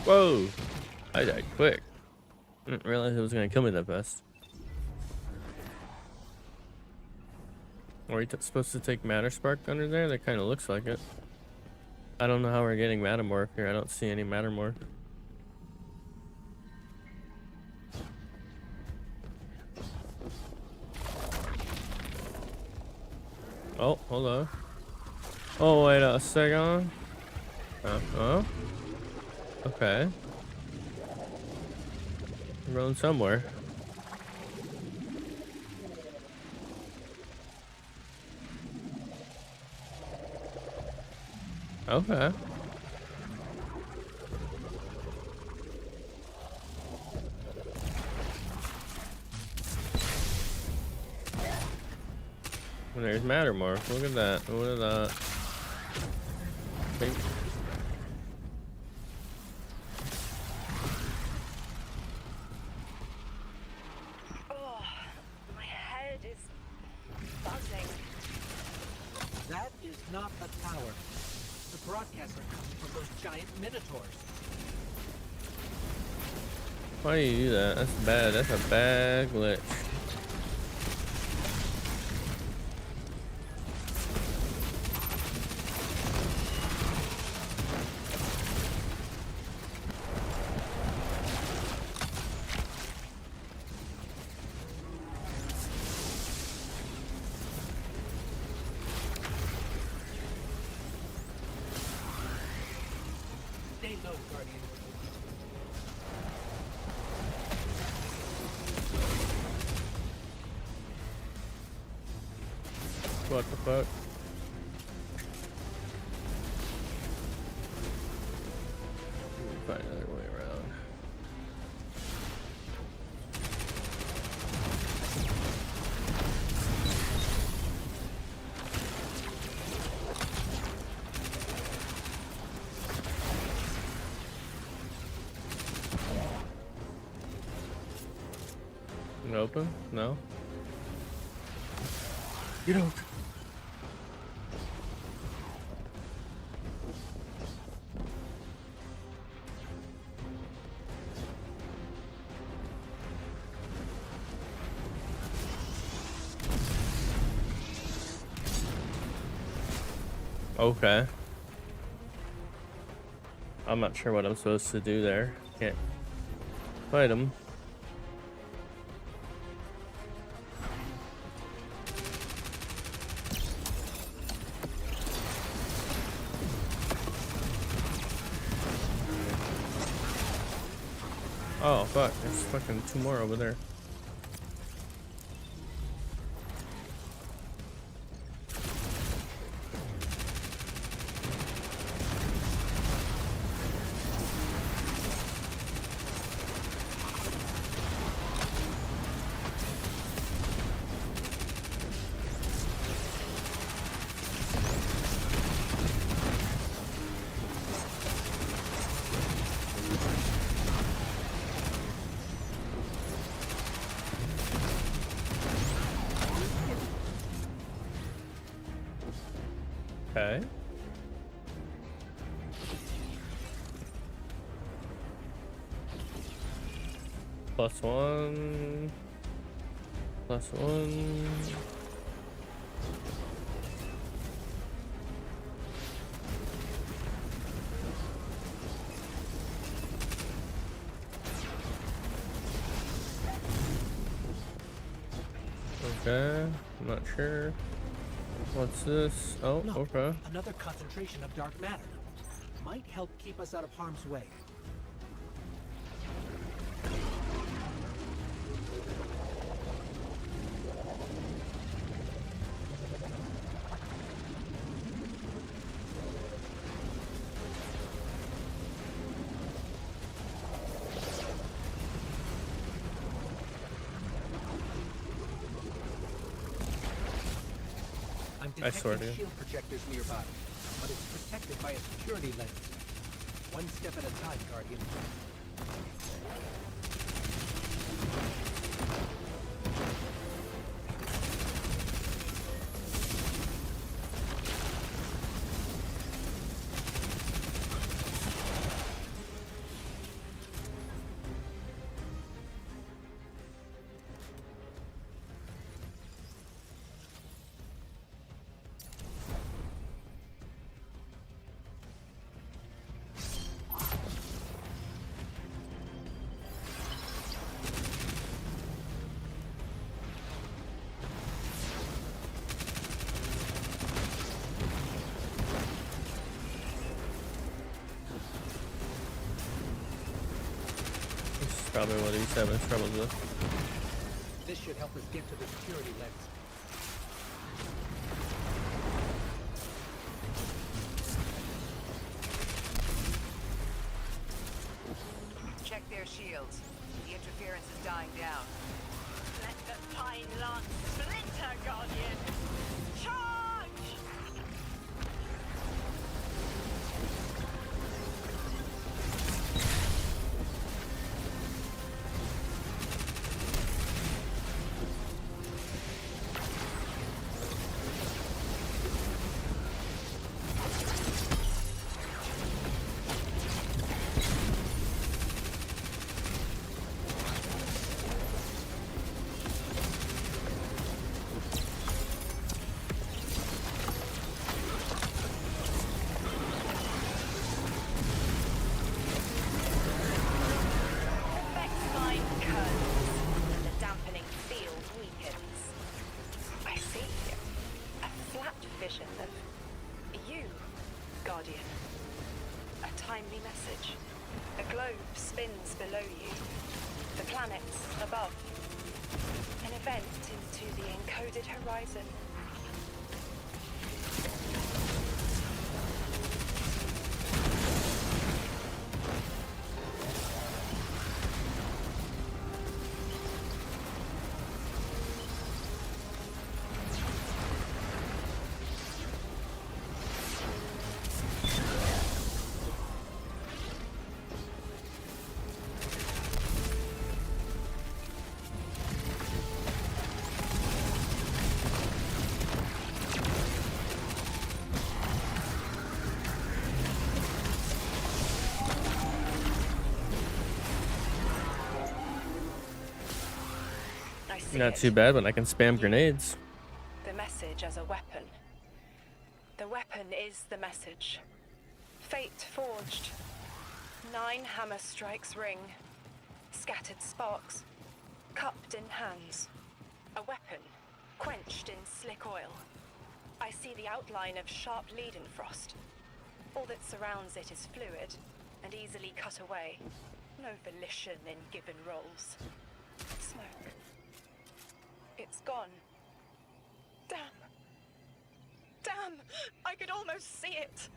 Whoa! I died quick. I didn't realize it was gonna kill me that fast. Are we supposed to take Matter Spark under there? That kind of looks like it. I don't know how we're getting Mattermorph here. I don't see any Mattermorph. Oh, hold on. Oh, wait a second. Oh. Okay. I'm rolling somewhere. Okay. Well, there's Mattermorph. Look at that. Look at that. Okay. Oh, my head is buzzing. That is not a tower. The broadcasts are coming from those giant minotaurs. Why do you do that? That's bad. That's a bad glitch. Stay low, Guardian. What the fuck? Find another way around. Can it open? No. Get out. Okay. I'm not sure what I'm supposed to do there. Can't fight him. Oh fuck, there's fucking 2 more over there. Okay. +1. +1. Okay, I'm not sure. What's this? Oh, Look, okay. another concentration of dark matter. Might help keep us out of harm's way. I swear to you. Shield projectors nearby, but it's protected by a security lens. One step at a time, Guardian. Probably what he's having troubles with. This should help us get to the security lens. Check their shields. The interference is dying down. Let the pine lance splinter, Guardian! Charge! Below you, the planets above, an event into the encoded horizon. Not too bad when I can spam grenades. The message as a weapon. The weapon is the message. Fate forged. 9 hammer strikes ring. Scattered sparks. Cupped in hands. A weapon. Quenched in slick oil. I see the outline of sharp Leadenfrost. All that surrounds it is fluid and easily cut away. no volition in given roles. Smoke. It's gone. Damn. Damn! I could almost see it.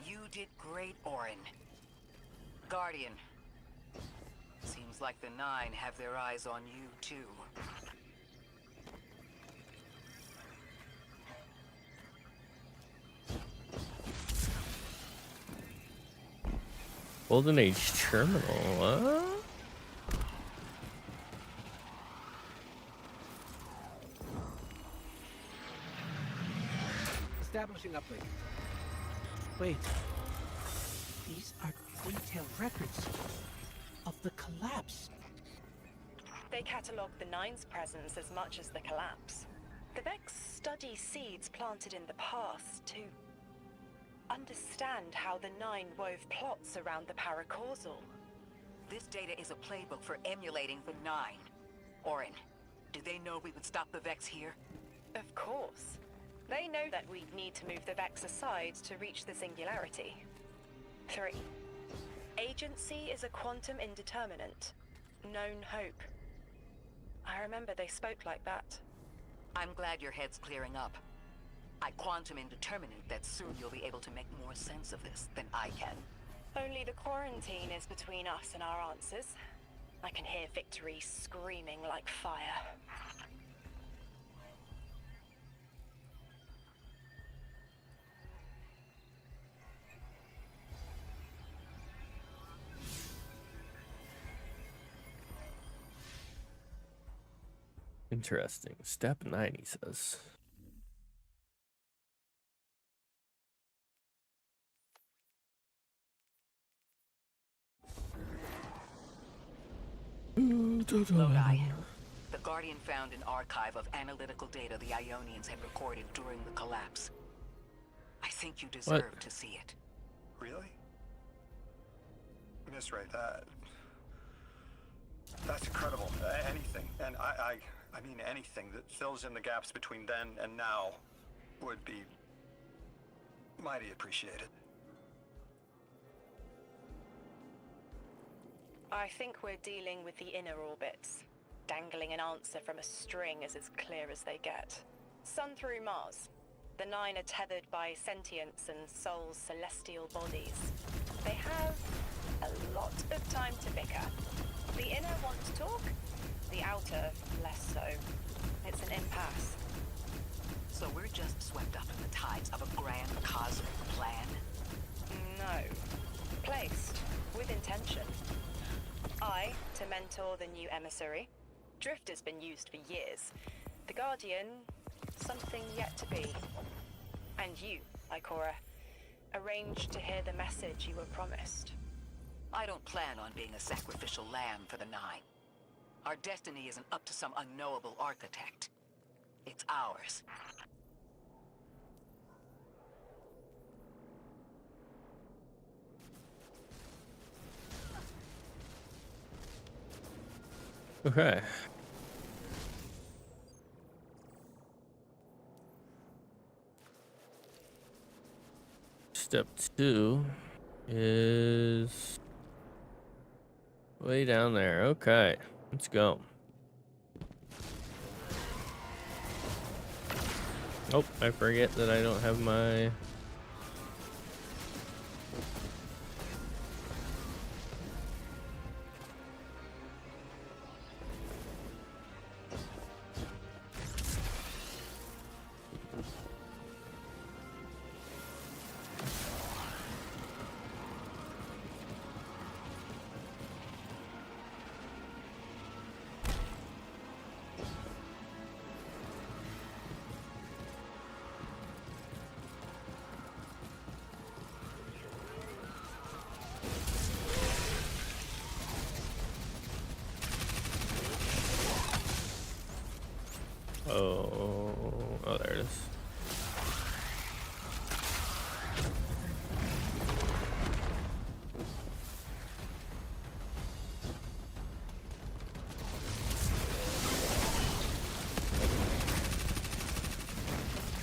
You did great, Orin. Guardian. Seems like the Nine have their eyes on you, too. Golden Age Terminal, huh? Establishing uplink. Wait. These are detailed records of the collapse. They catalogue the Nine's presence as much as the collapse. The Vex study seeds planted in the past to understand how the Nine wove plots around the paracausal. This data is a playbook for emulating the Nine. Orin, do they know we would stop the Vex here? Of course. They know that we need to move the Vex aside to reach the singularity. 3. Agency is a quantum indeterminate. Known hope. I remember they spoke like that. I'm glad your head's clearing up. I quantum indeterminate that soon you'll be able to make more sense of this than I can. Only the quarantine is between us and our answers. I can hear victory screaming like fire. Interesting. Step 9, he says. Lodi. The Guardian found an archive of analytical data the Ionians had recorded during the collapse. I think you deserve to see it. Really? Misray, that's incredible. Anything, and I mean anything that fills in the gaps between then and now would be mighty appreciated. I think we're dealing with the inner orbits. Dangling an answer from a string is as clear as they get. Sun through Mars. The Nine are tethered by sentience and Sol's celestial bodies. They have a lot of time to bicker. The inner want to talk, the outer less so. It's an impasse. So we're just swept up in the tides of a grand cosmic plan? No. Placed, with intention. I, to mentor the new emissary. Drift has been used for years. The Guardian, something yet to be. And you, Ikora, arranged to hear the message you were promised. I don't plan on being a sacrificial lamb for the Nine. Our destiny isn't up to some unknowable architect. It's ours. Okay. Step 2 is way down there. Okay, let's go. Oh, I forget that I don't have my... Oh, there it is.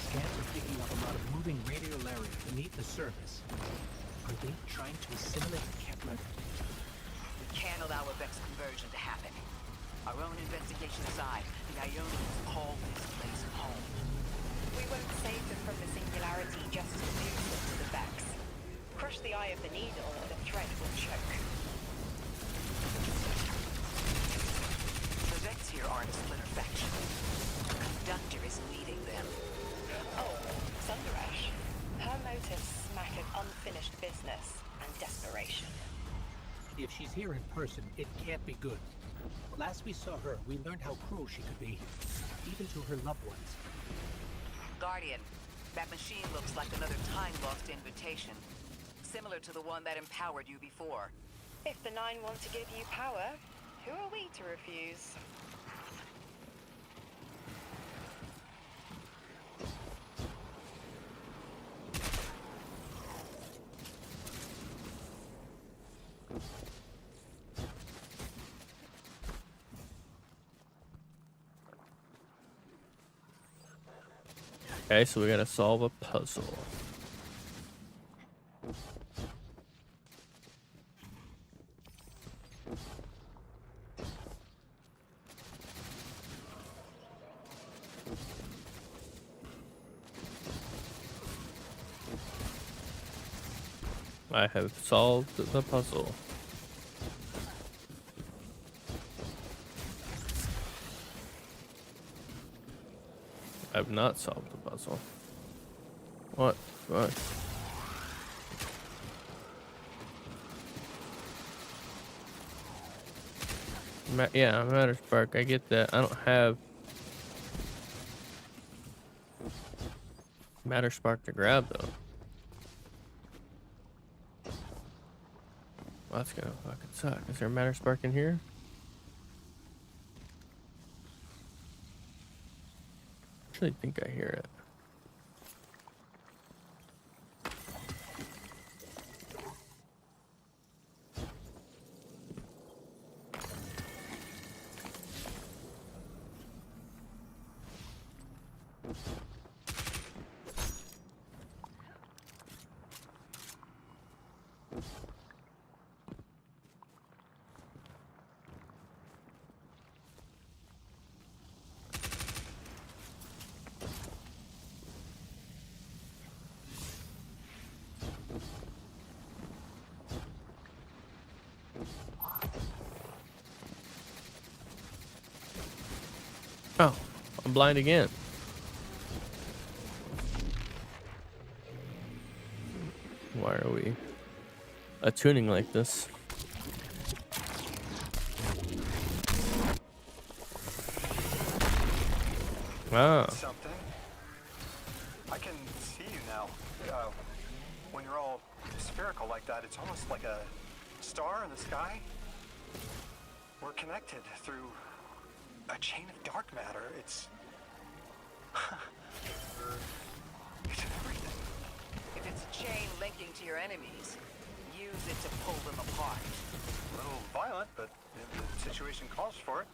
Scans are picking up a lot of moving radiolarity beneath the surface. Are they trying to assimilate Kepler? We can't allow a Vex conversion to happen. Our own investigation aside, the Ionians call this place home. We won't save them from the singularity just to fuse them to the Vex. Crush the eye of the needle and the thread will choke. The Vex here aren't a splinter faction. The Conductor is leading them. Oh, Sundaresh. Her motives smack of unfinished business and desperation. If she's here in person, it can't be good. Last we saw her, we learned how cruel she could be, even to her loved ones. Guardian, that machine looks like another time-lost invitation, similar to the one that empowered you before. If the Nine want to give you power, who are we to refuse? Okay, so we gotta solve a puzzle. I have solved the puzzle. I've not solved the puzzle. What? What? Yeah, Matter Spark. I get that. I don't have Matter Spark to grab though. Well, that's gonna fucking suck. Is there a Matter Spark in here? I actually think I hear it. Oh, I'm blind again. Why are we attuning like this? Ah. Something. I can see you now. When you're all spherical like that, it's almost like a star in the sky. We're connected through a chain of dark matter. It's everything. If it's a chain linking to your enemies, use it to pull them apart. a little violent, but the situation calls for it.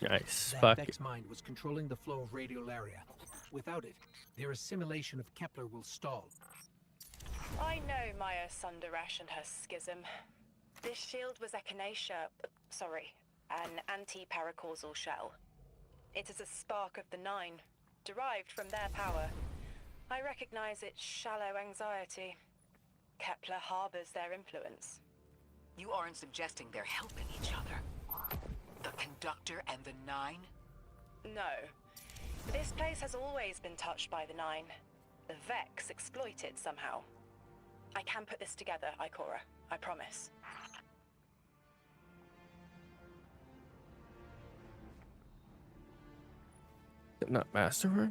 Nice. That Fuck Vex it. mind was controlling the flow of radiolaria. Without it, their assimilation of Kepler will stall. I know Maya Sundarash and her schism. This shield was echinacea, an anti-paracausal shell. It is a spark of the Nine, derived from their power. I recognize its shallow anxiety. Kepler harbors their influence. You aren't suggesting they're helping each other? The Conductor and the Nine? No. This place has always been touched by the Nine. The Vex exploit it somehow. I can put this together, Ikora. I promise. Not Masterwork?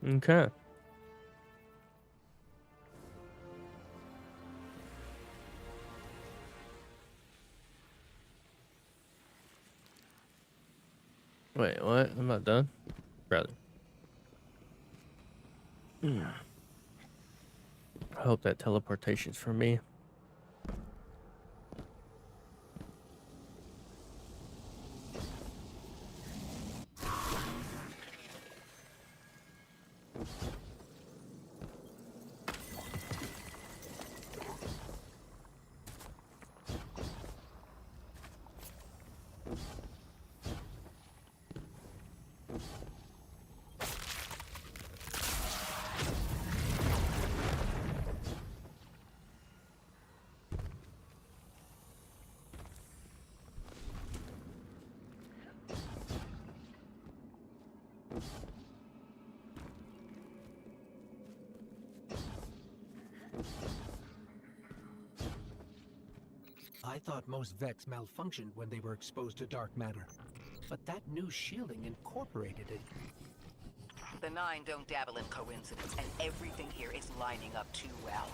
Okay. Wait, what? I'm not done? Brother. I hope that teleportation's for me. I thought most Vex malfunctioned when they were exposed to dark matter. But that new shielding incorporated it. The Nine don't dabble in coincidence, and everything here is lining up too well.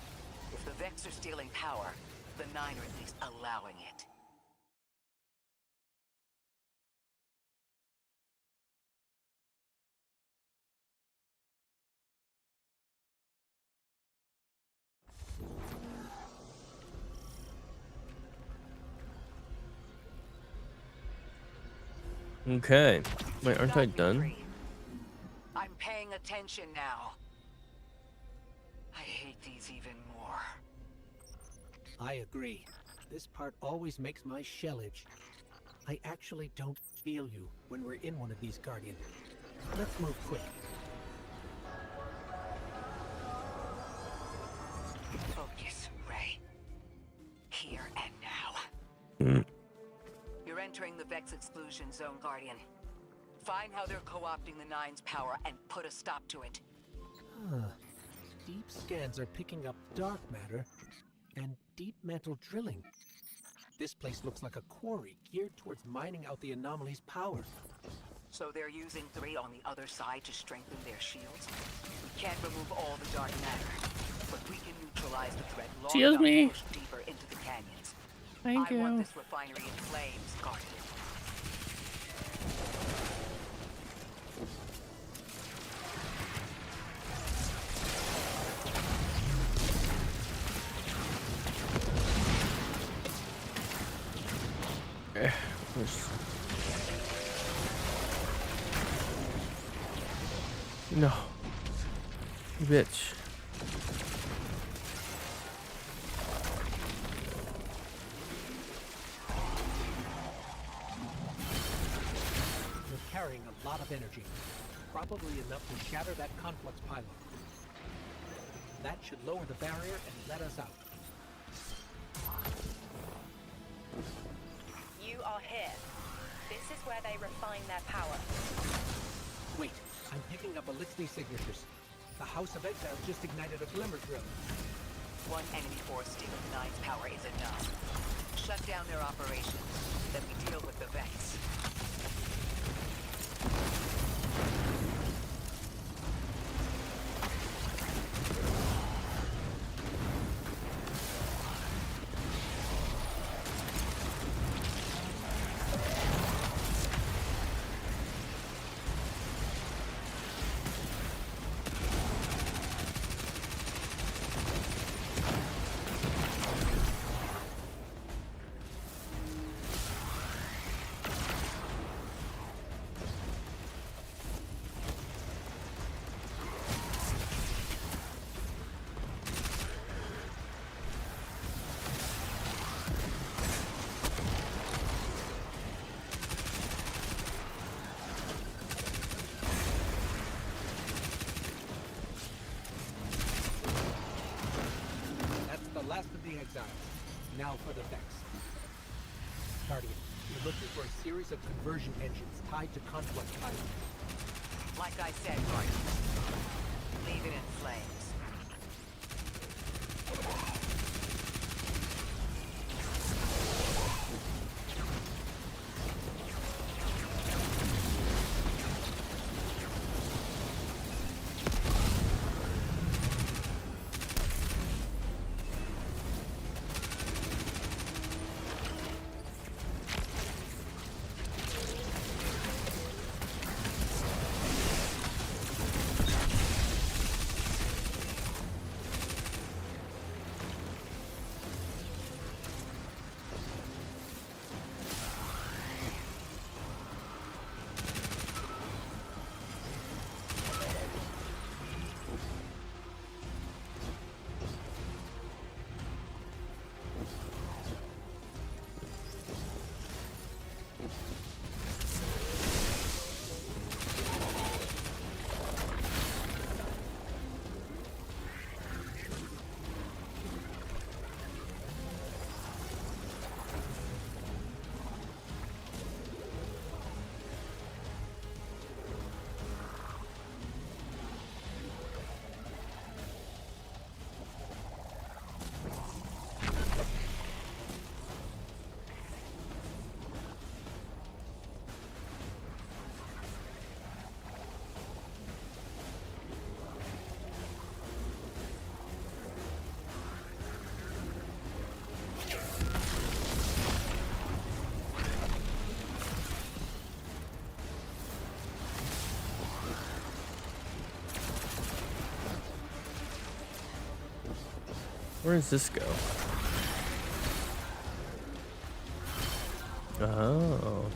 If the Vex are stealing power, the Nine are at least allowing it. Okay. Wait, aren't I done? I'm paying attention now. I hate these even more. I agree. This part always makes my shell itch. I actually don't feel you when we're in one of these Guardian. Let's move quick. Focus, Ray. Here and now. You're entering the Vex exclusion zone, Guardian. Find how they're co-opting the Nine's power and put a stop to it. Huh. Deep scans are picking up dark matter and deep mantle drilling. This place looks like a quarry geared towards mining out the anomaly's power. So they're using 3 on the other side to strengthen their shields? We can't remove all the dark matter, but we can neutralize the threat long Excuse enough me. to push deeper into the canyons. Thank I want you. this refinery in flames, Guardian. No. Bitch. You're carrying a lot of energy. Probably enough to shatter that conflux pylon. That should lower the barrier and let us out. You are here. This is where they refine their power. Wait, I'm picking up Elixir signatures. The House of Exile just ignited a glimmer drill. One enemy force stealing the Nine's power is enough. down their operations, then we deal with the Vex. Last of the exiles. Now for the Vex. Guardian, you're looking for a series of conversion engines tied to Conquest Island. Like I said, Guardian, leave it in flames. Where does this go? Oh.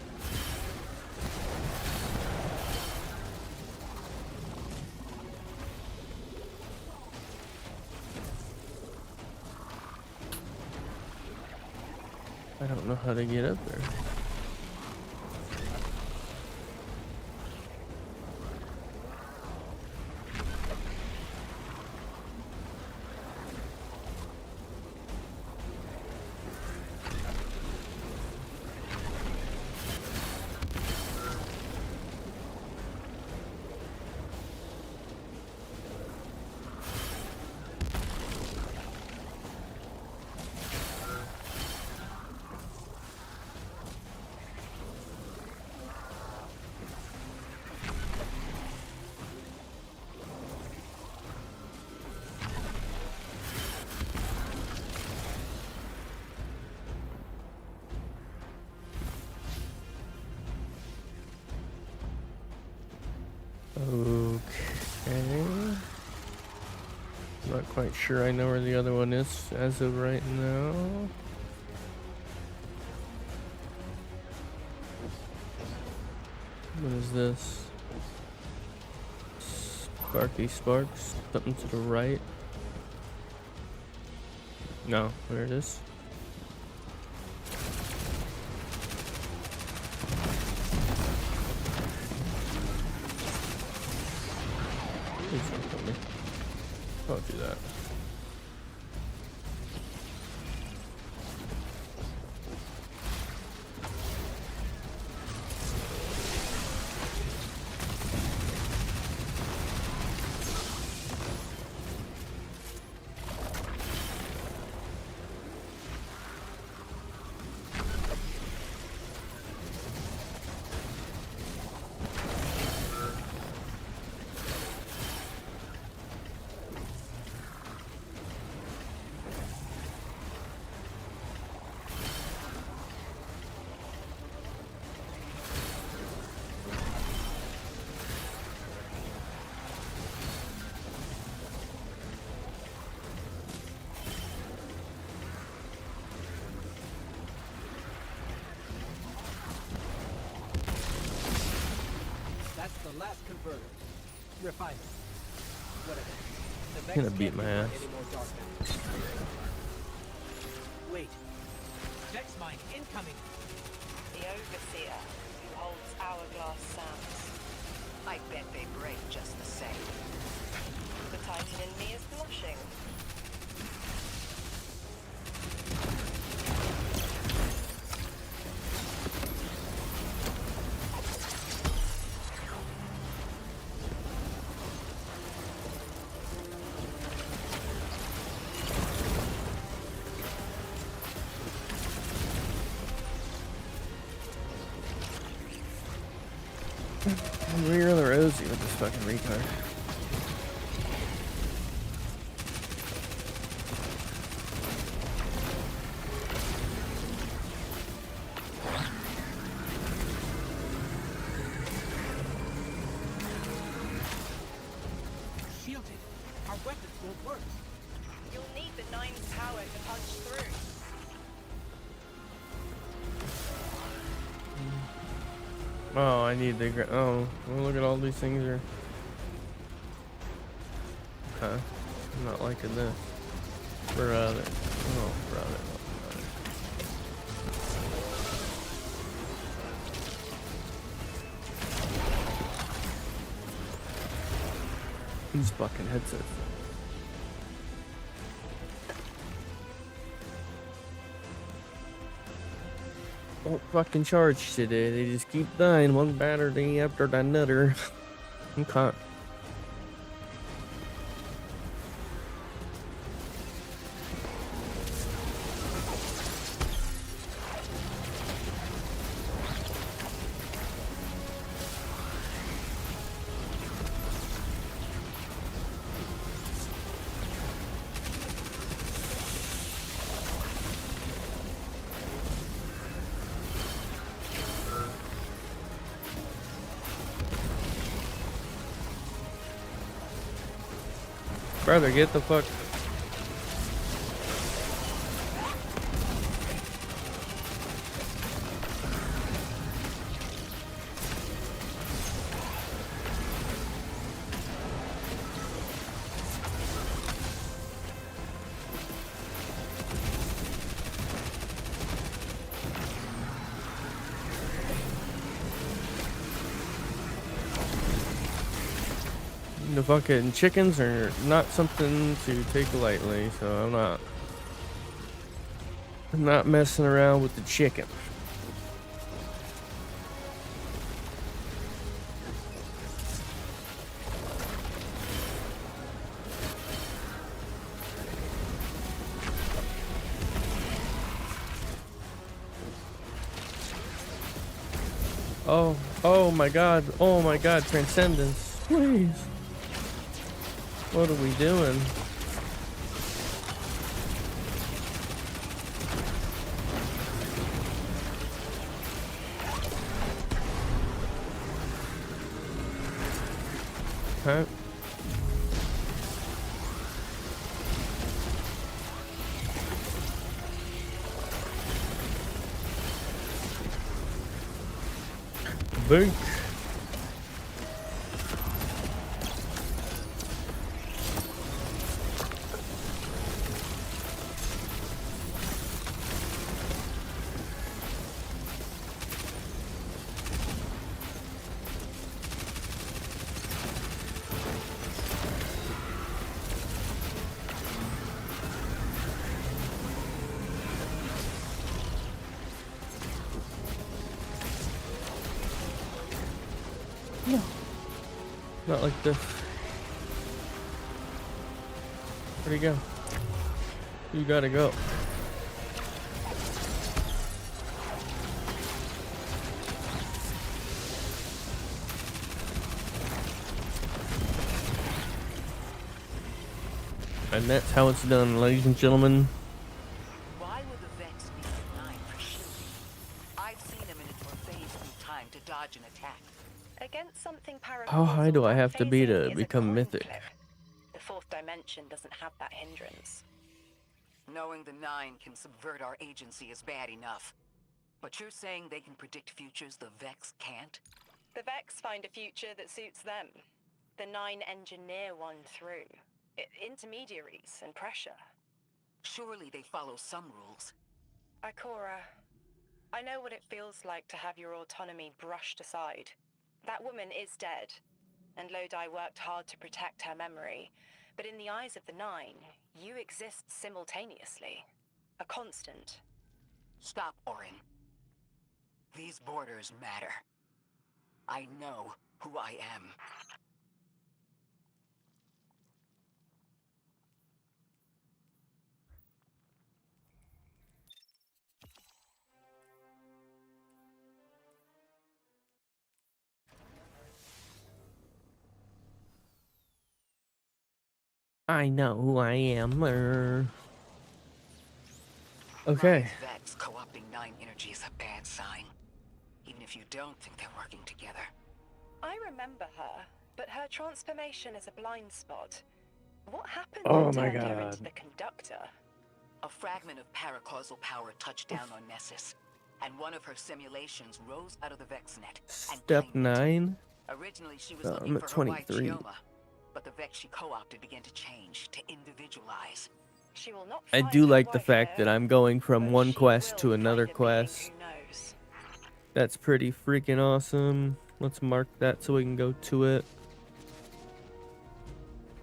I don't know how to get up there. Okay. Not quite sure I know where the other one is as of right now. What is this? Sparky Sparks? Something to the right? No, there it is. Please don't kill me. Don't do that. the last converter. Refinement. Whatever. The Vex Gonna beat can't my convert ass. any more dark matter. Wait. Vex mine incoming. The Overseer, who holds hourglass sands. I bet they break just the same. The Titan in me is blushing. We're the Rosie with this fucking retard. Shielded. Our weapons won't work. You'll need the Nine's power to punch through. Oh, I need the. Oh, well, look at all these things are. Huh? I'm not liking this. Brother. Oh, brother. These fucking headsets. Don't fucking charge today. They just keep dying one battery after another. Okay. Brother, get the fuck. The fucking chickens are not something to take lightly, so I'm not messing around with the chicken. Oh my god, Transcendence, please. What are we doing? Huh? Boink. No. Not like this. Where'd he go? You gotta go. And that's how it's done, ladies and gentlemen. Why would the Vex be denied for shielding? I've seen them in it for phase through time to dodge an attack. Against something How high do I have to be to phasing is a become coin mythic? flip. The fourth dimension doesn't have that hindrance. Knowing the Nine can subvert our agency is bad enough. But you're saying they can predict futures the Vex can't? The Vex find a future that suits them. The Nine engineer one through. Intermediaries and pressure. Surely they follow some rules. Ikora, I know what it feels like to have your autonomy brushed aside. That woman is dead, and Lodi worked hard to protect her memory. But in the eyes of the Nine, you exist simultaneously. A constant. Stop, Orin. These borders matter. I know who I am. I know who I am. Okay. Vex co-opting Nine energy is a bad sign. Even if you don't think they're working together. I remember her, but her transformation is a blind spot. What happened Oh that my turned her God. into the conductor? A fragment of paracausal power touched down on Nessus, and one of her simulations rose out of the Vex net and Step claimed it. 9. Originally, she was I'm looking at for her wife 23. Chioma, but the Vex she co-opted began to change, to individualize. She will not I find do her like the wife fact here. that I'm going from one quest will to another find a being quest. who knows. That's pretty freaking awesome. Let's mark that so we can go to it.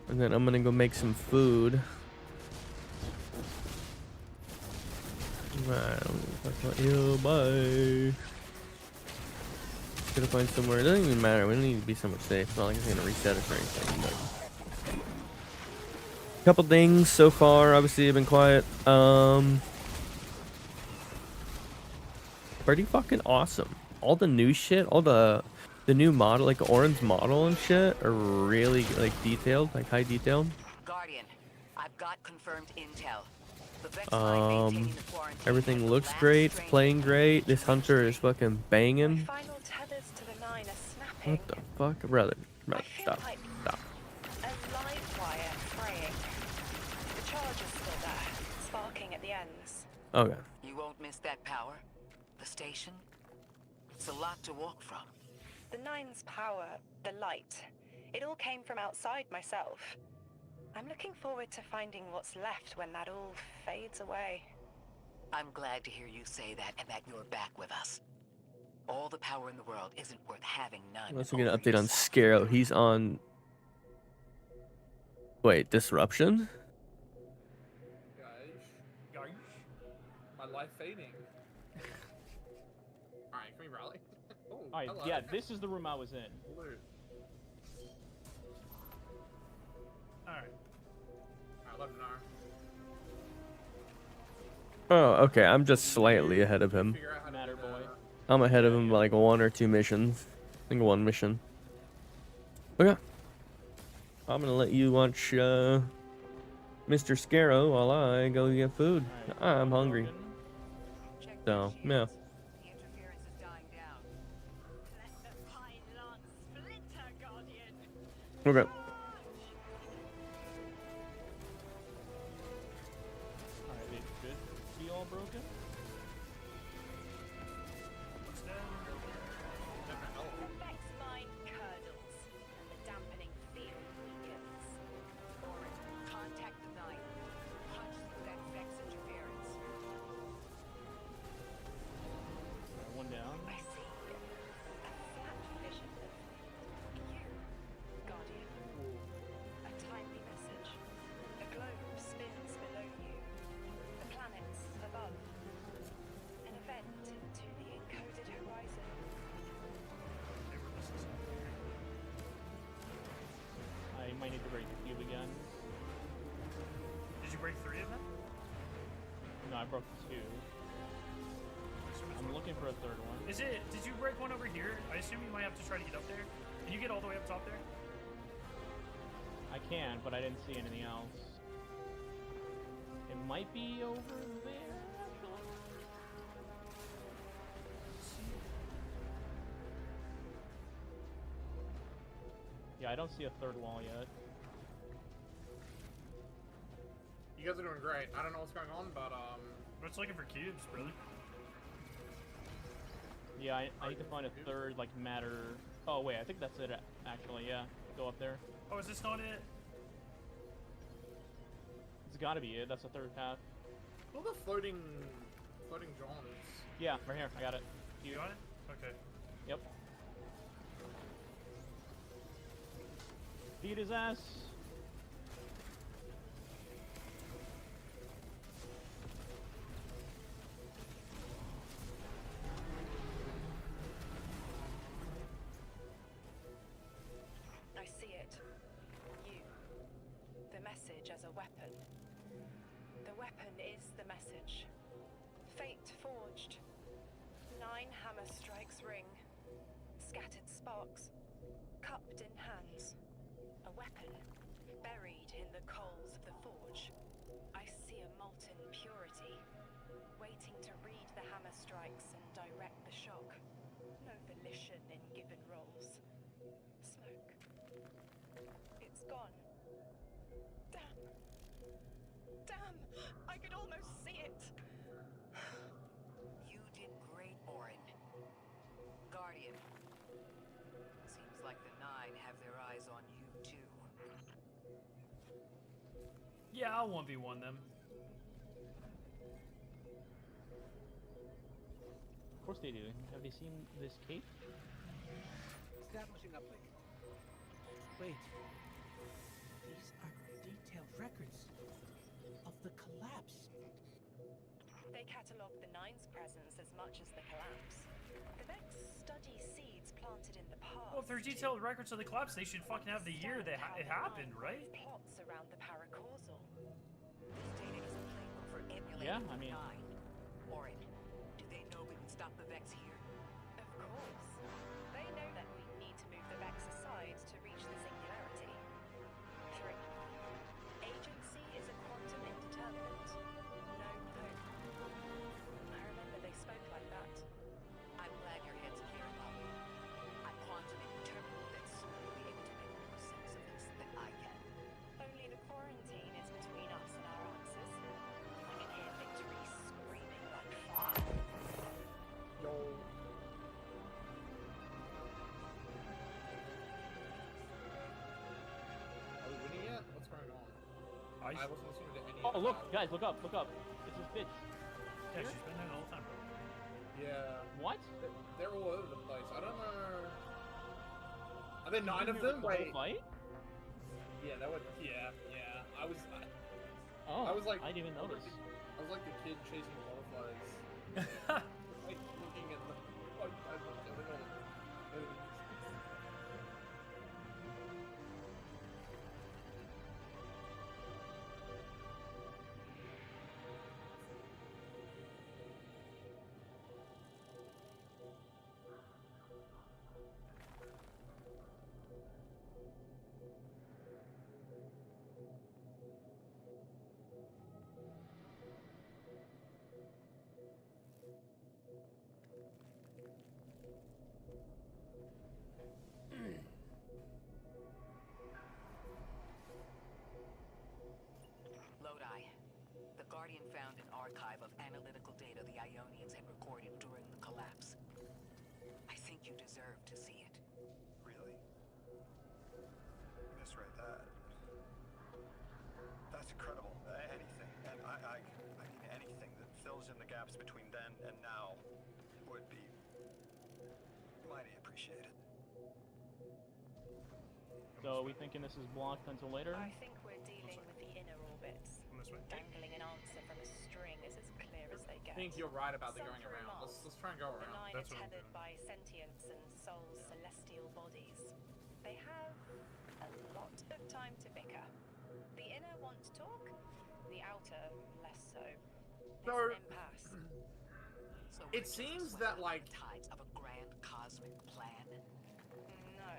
And then I'm gonna go make some food. I don't give a fuck about you. Bye. Gotta find somewhere. It doesn't even matter. We don't need to be somewhere safe. It's not like it's gonna reset us or anything. But... couple things so far. Obviously, I've been quiet. Pretty fucking awesome. All the new shit, all the new model, like Orin's model and shit, are really like detailed, like high detailed. Guardian, I've got confirmed intel. The Vex line maintaining the quarantine Everything has the looks last great. It's strain playing great. This hunter is fucking banging. Final tethers to the Nine are snapping. What the fuck, brother? Brother, I feel stop, like stop. a live wire fraying. The charge is still there, sparking at the ends. Okay. You won't miss that power. The station. It's a lot to walk from. The Nine's power, the light, it all came from outside myself. I'm looking forward to finding what's left when that all fades away. I'm glad to hear you say that and that you're back with us. All the power in the world isn't worth having none. Let's get an update on Scarrow. He's on. Wait, disruption? Guys, my life fading. Alright, can we rally? Oh, Alright, hello. yeah, this is the room I was in. Alright. Alright, 11 an hour. Oh, okay. I'm just slightly ahead of him. Matter boy. I'm ahead of him by like 1 or 2 missions. I think 1 mission. Okay. I'm gonna let you watch Mr. Scarrow while I go get food. I'm hungry. So, yeah. Okay. Alright, it should be all broken. The Vex line curdles, and the dampening field weakens. Orin, contact the Nine. Punch through that Vex interference. One down. I see a flat vision of you, Guardian. A timely message. The globe spins below you. The planets above. An event into the encoded horizon. I might need to break the cube again. Did you break 3 of them? No, I broke 2. I'm looking for a third one. Is it? Did you break one over here? I assume you might have to try to get up there. Can you get all the way up top there? I can, but I didn't see anything else. It might be over there, actually. Yeah, I don't see a third wall yet. You guys are doing great. I don't know what's going on, but We're just looking for cubes, brother. Yeah, I need to find a third, like, matter... Oh wait, I think that's it. Actually, yeah. Go up there. Oh, is this not it? It's got to be it. That's the third path. All the floating Johns. Yeah, right here. I got it. You got it? Okay. Yep. Beat his ass. I see it. You. The message as a weapon. The weapon is the message. Fate forged. 9 hammer strikes ring. Scattered sparks. Cupped in hands. A weapon. Buried in the coals of the forge. I see a molten purity. Waiting to read the hammer strikes and direct the shock. No volition in given roles. Smoke. It's gone. Damn. Damn! I could almost see it! You did great, Orin. Guardian. Seems like the Nine have their eyes on you, too. Yeah, I'll 1v1 them. Of course they do. Have they seen this cape? Establishing uplink. Wait. These are detailed records of the collapse. They catalogue the Nine's presence as much as the collapse. The Vex study seeds planted in the past. Well, if there's detailed records of the collapse, they should fucking have the year that it happened, right? Plots around the paracausal. This data is a playbook for emulating Yeah, I mean- the Nine. Orin, do they know we can stop the Vex here? Of course. They know that we need to move the Vex aside to reach the singularity. 3. Agency is a quantum indeterminate. No hope. I remember they spoke like that. I'm glad your head's clear, Bob. I'm quantum indeterminate that soon will be able to make more sense of this than I can. Only the quarantine is between us and our answers. I can hear victory screaming like fire. Yo. Are we winning yet? What's going on? I wasn't listening to any Oh, of look, that. guys, look up, look up. It's this bitch. Yeah, she's been there the whole time, bro. Yeah. What? They're all over the place. I don't know. Are there 9 of Here them? with the whole Wait. fight? Yeah, that would. Yeah, yeah. I was. Oh, I was like. I didn't even notice. I was like the kid chasing butterflies. Like looking at the. Like, I don't know. Lodi. The Guardian found an archive of analytical data the Ionians had recorded during the collapse. I think you deserve to see it. Really? Misread that. That's incredible. Anything, and I mean anything that fills in the gaps between then and now would be mighty appreciated. So are we thinking this is blocked until later? I think we're dealing with the inner orbits. Dangling an answer from a string is as clear as they get. I think you're right about the Some going through around. Mars. Let's try and go The around. Nine That's are what I'm tethered doing. by sentience and Sol's celestial bodies. They have a lot of time to bicker. The inner want to talk, the outer less so. It's So, an impasse. So It we're just seems swept that, up in like- the tides of a grand cosmic plan. No.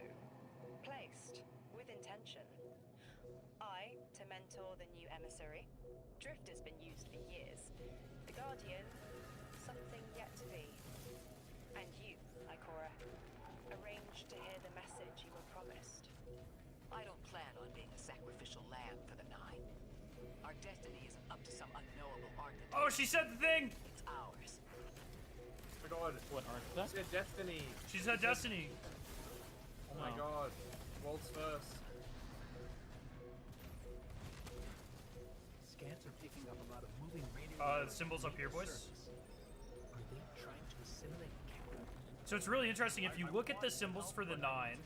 Placed. With intention. I, to mentor the new emissary. Drift has been used for years. The Guardian, something yet to be. And you, Ikora, arranged to hear the message you were promised. I don't plan on being a sacrificial lamb for the Nine. Our destiny isn't up to some unknowable architect. Oh, she said the thing! It's ours. Oh my god. What, She said destiny. She said destiny. Oh my god. World's first. Scans are picking up a lot of moving radio. Symbols up here, boys. Are they trying to assimilate Kepler? So it's really interesting. If you look at the symbols for the 9,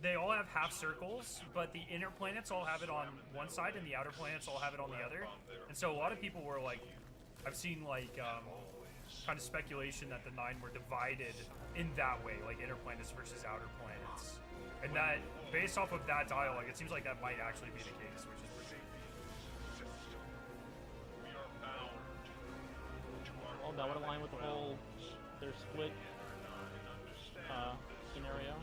they all have half circles, but the inner planets all have it on one side and the outer planets all have it on the other. And so a lot of people were like, I've seen like kind of speculation that the 9 were divided in that way, like inner planets versus outer planets. And that, based off of that dialogue, it seems like that might actually be the case, which is pretty. Well, that would align with the whole their split scenario,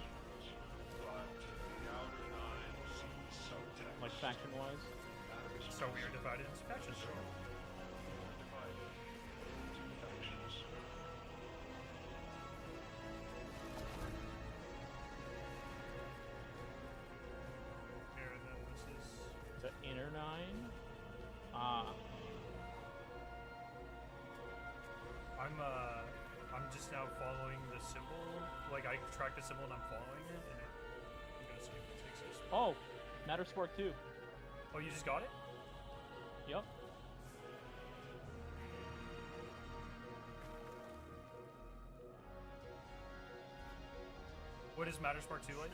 like faction-wise. So we are divided into factions. Here, and then this is the inner 9. Ah. I'm just now following the symbol. Like I track the symbol and I'm following it, and I'm gonna see if it takes us. Oh, Matter Spark 2. Oh, you just got it? Yep. What is Matter Spark 2 like?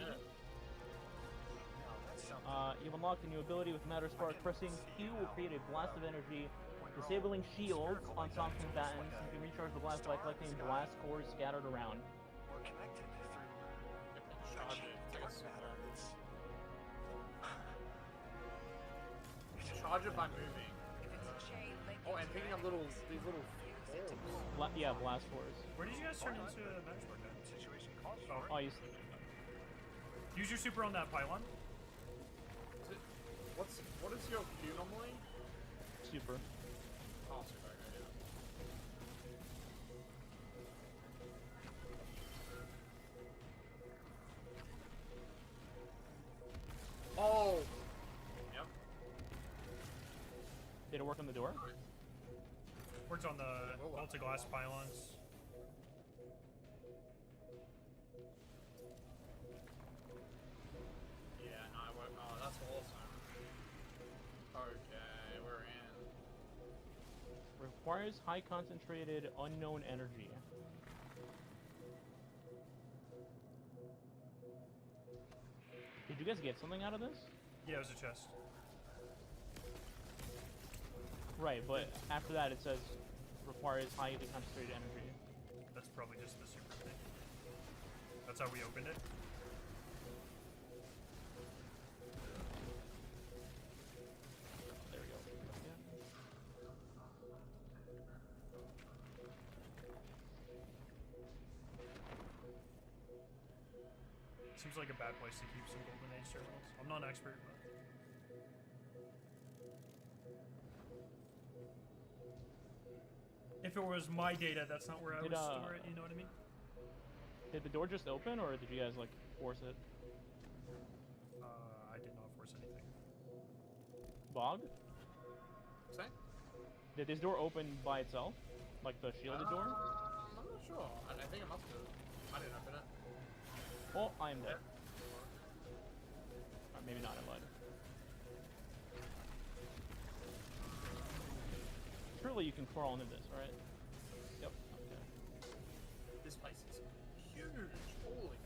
You've unlocked a new ability with Matter Spark. Pressing Q will create a blast of energy, disabling shields on top combatants. You can recharge the blast by collecting blast cores scattered around. Charge it by moving. Oh, and picking up these little balls. Yeah, blast cores. Where did you guys turn into a Matter Spark then? Oh, you... Use your super on that pylon. What is your Q normally? Super. Oh, super, okay, yeah. Oh! Yep. Did it work on the door? Works on the bolted glass pylons. Yeah, no, it worked. Oh, that's awesome. Okay, we're in. Requires high concentrated unknown energy. Did you guys get something out of this? Yeah, it was a chest. Right, but after that it says requires highly concentrated energy. That's probably just the super thing. That's how we opened it. There we go. Seems like a bad place to keep some Golden Age terminals. I'm not an expert, but... If it was my data, that's not where I would store it, you know what I mean? Did the door just open, or did you guys, like, force it? I did not force anything. Bog? Say? Did this door open by itself? Like the shielded door? I'm not sure. I think it must have. I didn't open it. Oh, I am dead. Or maybe not, I lied. Surely you can crawl into this, right? Yep. Okay. This place is huge. Holy.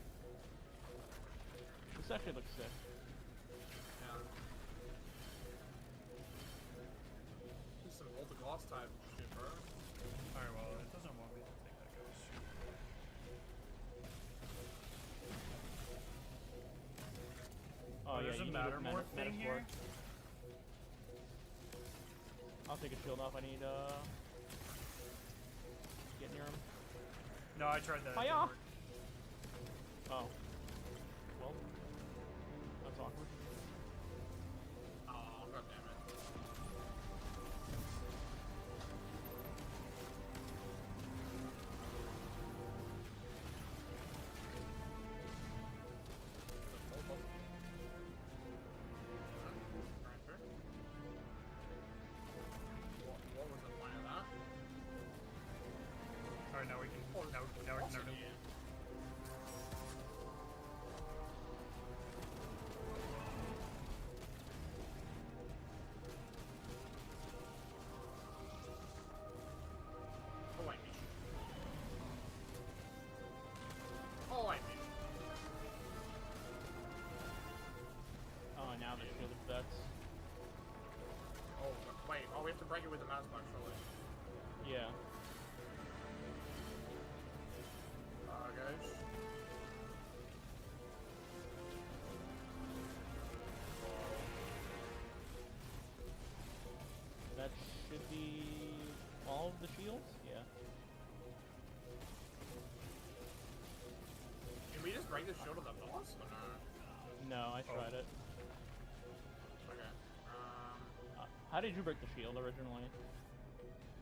This actually looks sick. Yeah. Just some Walter Glass type shit, bro. Alright, well, it doesn't want me to take that ghost. Oh, yeah, there's a you need a Mattermorph thing here? I'll take a shield off. I need, get near him. No, I tried that. Hiya! Oh. Well, that's awkward. Oh, god damn it. What was the point of that? Alright, now we can. Now we can. break it with the mouse mark, surely. Yeah. Guys. That should be all of the shields? Yeah. Can we just break the shield of the boss or no? No, I tried it. Okay. How did you break the shield originally?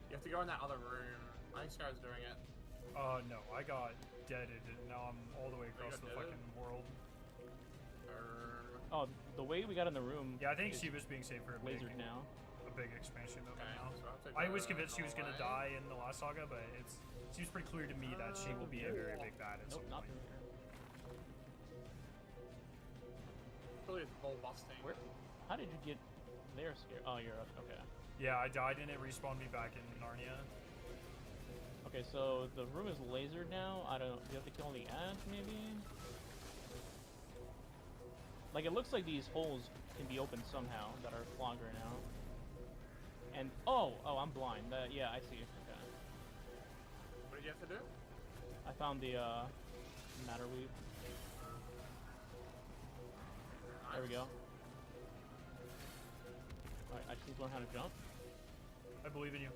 You have to go in that other room. I think Sky's doing it. No, I got deaded and now I'm all the way across the fucking world. Oh, the way we got in the room. Yeah, I think is she was being saved for a big, lasered now. a big expansion of it Okay, now. so I'll take I was the convinced she was gonna die in the last saga, but it seems pretty clear to me that she will be a very big bad at some Nope, not point. through here. Really, it's ball busting. Where? How did you get there, Scare? Oh, you're up. Okay. Yeah, I died and it respawned me back in Narnia. Okay, so the room is lasered now. I don't. You have to kill the edge, maybe. Like it looks like these holes can be opened somehow that are clogged right now. And oh, I'm blind. Yeah, I see. Okay. What did you have to do? I found the matter weave. There we go. Alright, I just need to learn how to jump. I believe in you.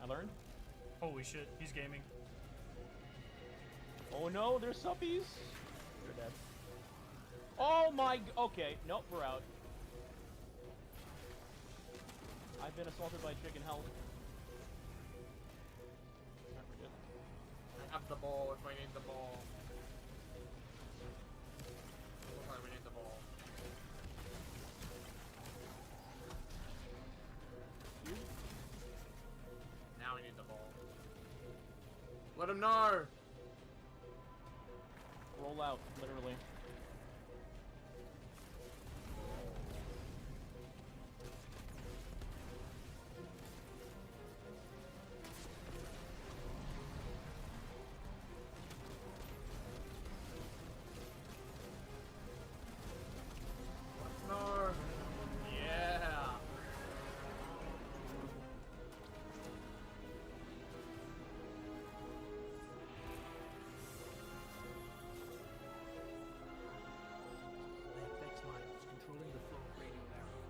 I learned. Holy shit, he's gaming. Oh no, there's suppies! You're dead. Oh my, okay, nope, we're out. I've been assaulted by chicken hell. I have the ball if we need the ball. Looks like we need the ball. Now we need the ball. Let him know! Roll out, literally. No! Yeah! The FX line was controlling the flow of radio arrow.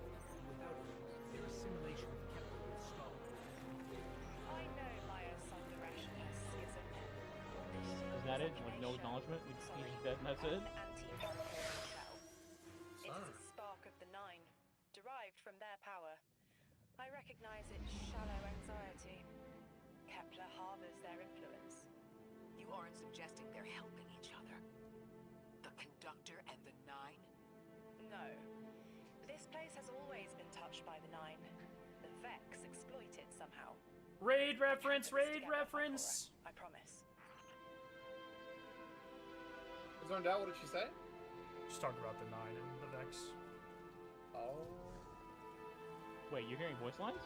Without it, their assimilation of Kepler would stall. I know Maya Sundaresh isn't. Is that it? Like no acknowledgement? He's just dead and that's it? Anti-Valkyrian shell. It is a spark of the Nine, derived from their power. I recognize its shallow anxiety. Kepler harbors their influence. You aren't suggesting they're helping each other? The Conductor and the Nine? No. This place has always been touched by the Nine. The Vex exploit it somehow. Raid reference, raid reference! I promise. Zoned out, what did she say? Just talk about the Nine and the Vex. Oh. Wait, you're hearing voice lines?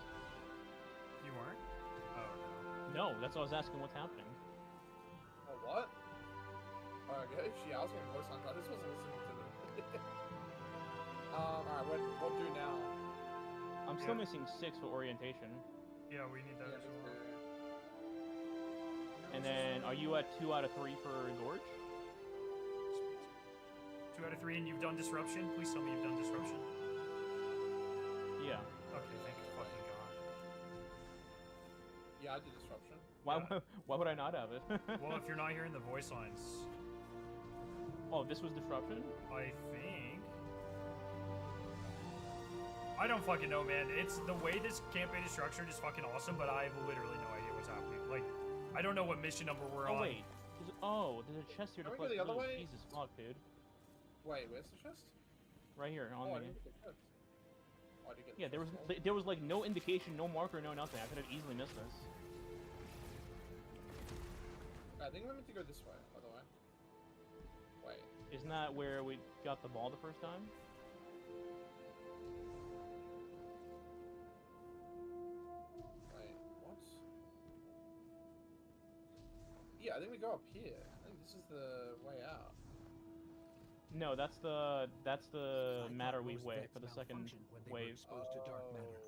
You weren't? Oh, No, that's what I was asking. What's happening? Oh, what? Okay, I was getting voice on. I just wasn't listening to them. Alright, what do now? I'm still missing 6 for orientation. Yeah, we need that as well. And then, are you at 2 out of 3 for Gorge? 2 out of 3 and you've done disruption? Please tell me you've done disruption. Yeah. Okay, thank you fucking god. Yeah, I did disruption. Why would I not have it? Well, if you're not hearing the voice lines, Oh, this was disruption? I think. I don't fucking know, man. It's the way this campaign is structured is fucking awesome, but I have literally no idea what's happening. Like, I don't know what mission number we're on. Wait. There's a chest here to Can we put go the other way? Jesus fuck, dude. Wait, where's the chest? Right here, on Oh, I me. didn't get the chest. Oh, I did get the Yeah, there was chest. there was like no indication, no marker, no nothing. I could have easily missed this. I think we're meant to go this way, by the way. Wait. Isn't that where we got the ball the first time? Wait, what? Yeah, I think we go up here. I think this is the way out. No, that's the matter we those wave Vex for the second malfunctioned when they were wave. exposed to dark matter.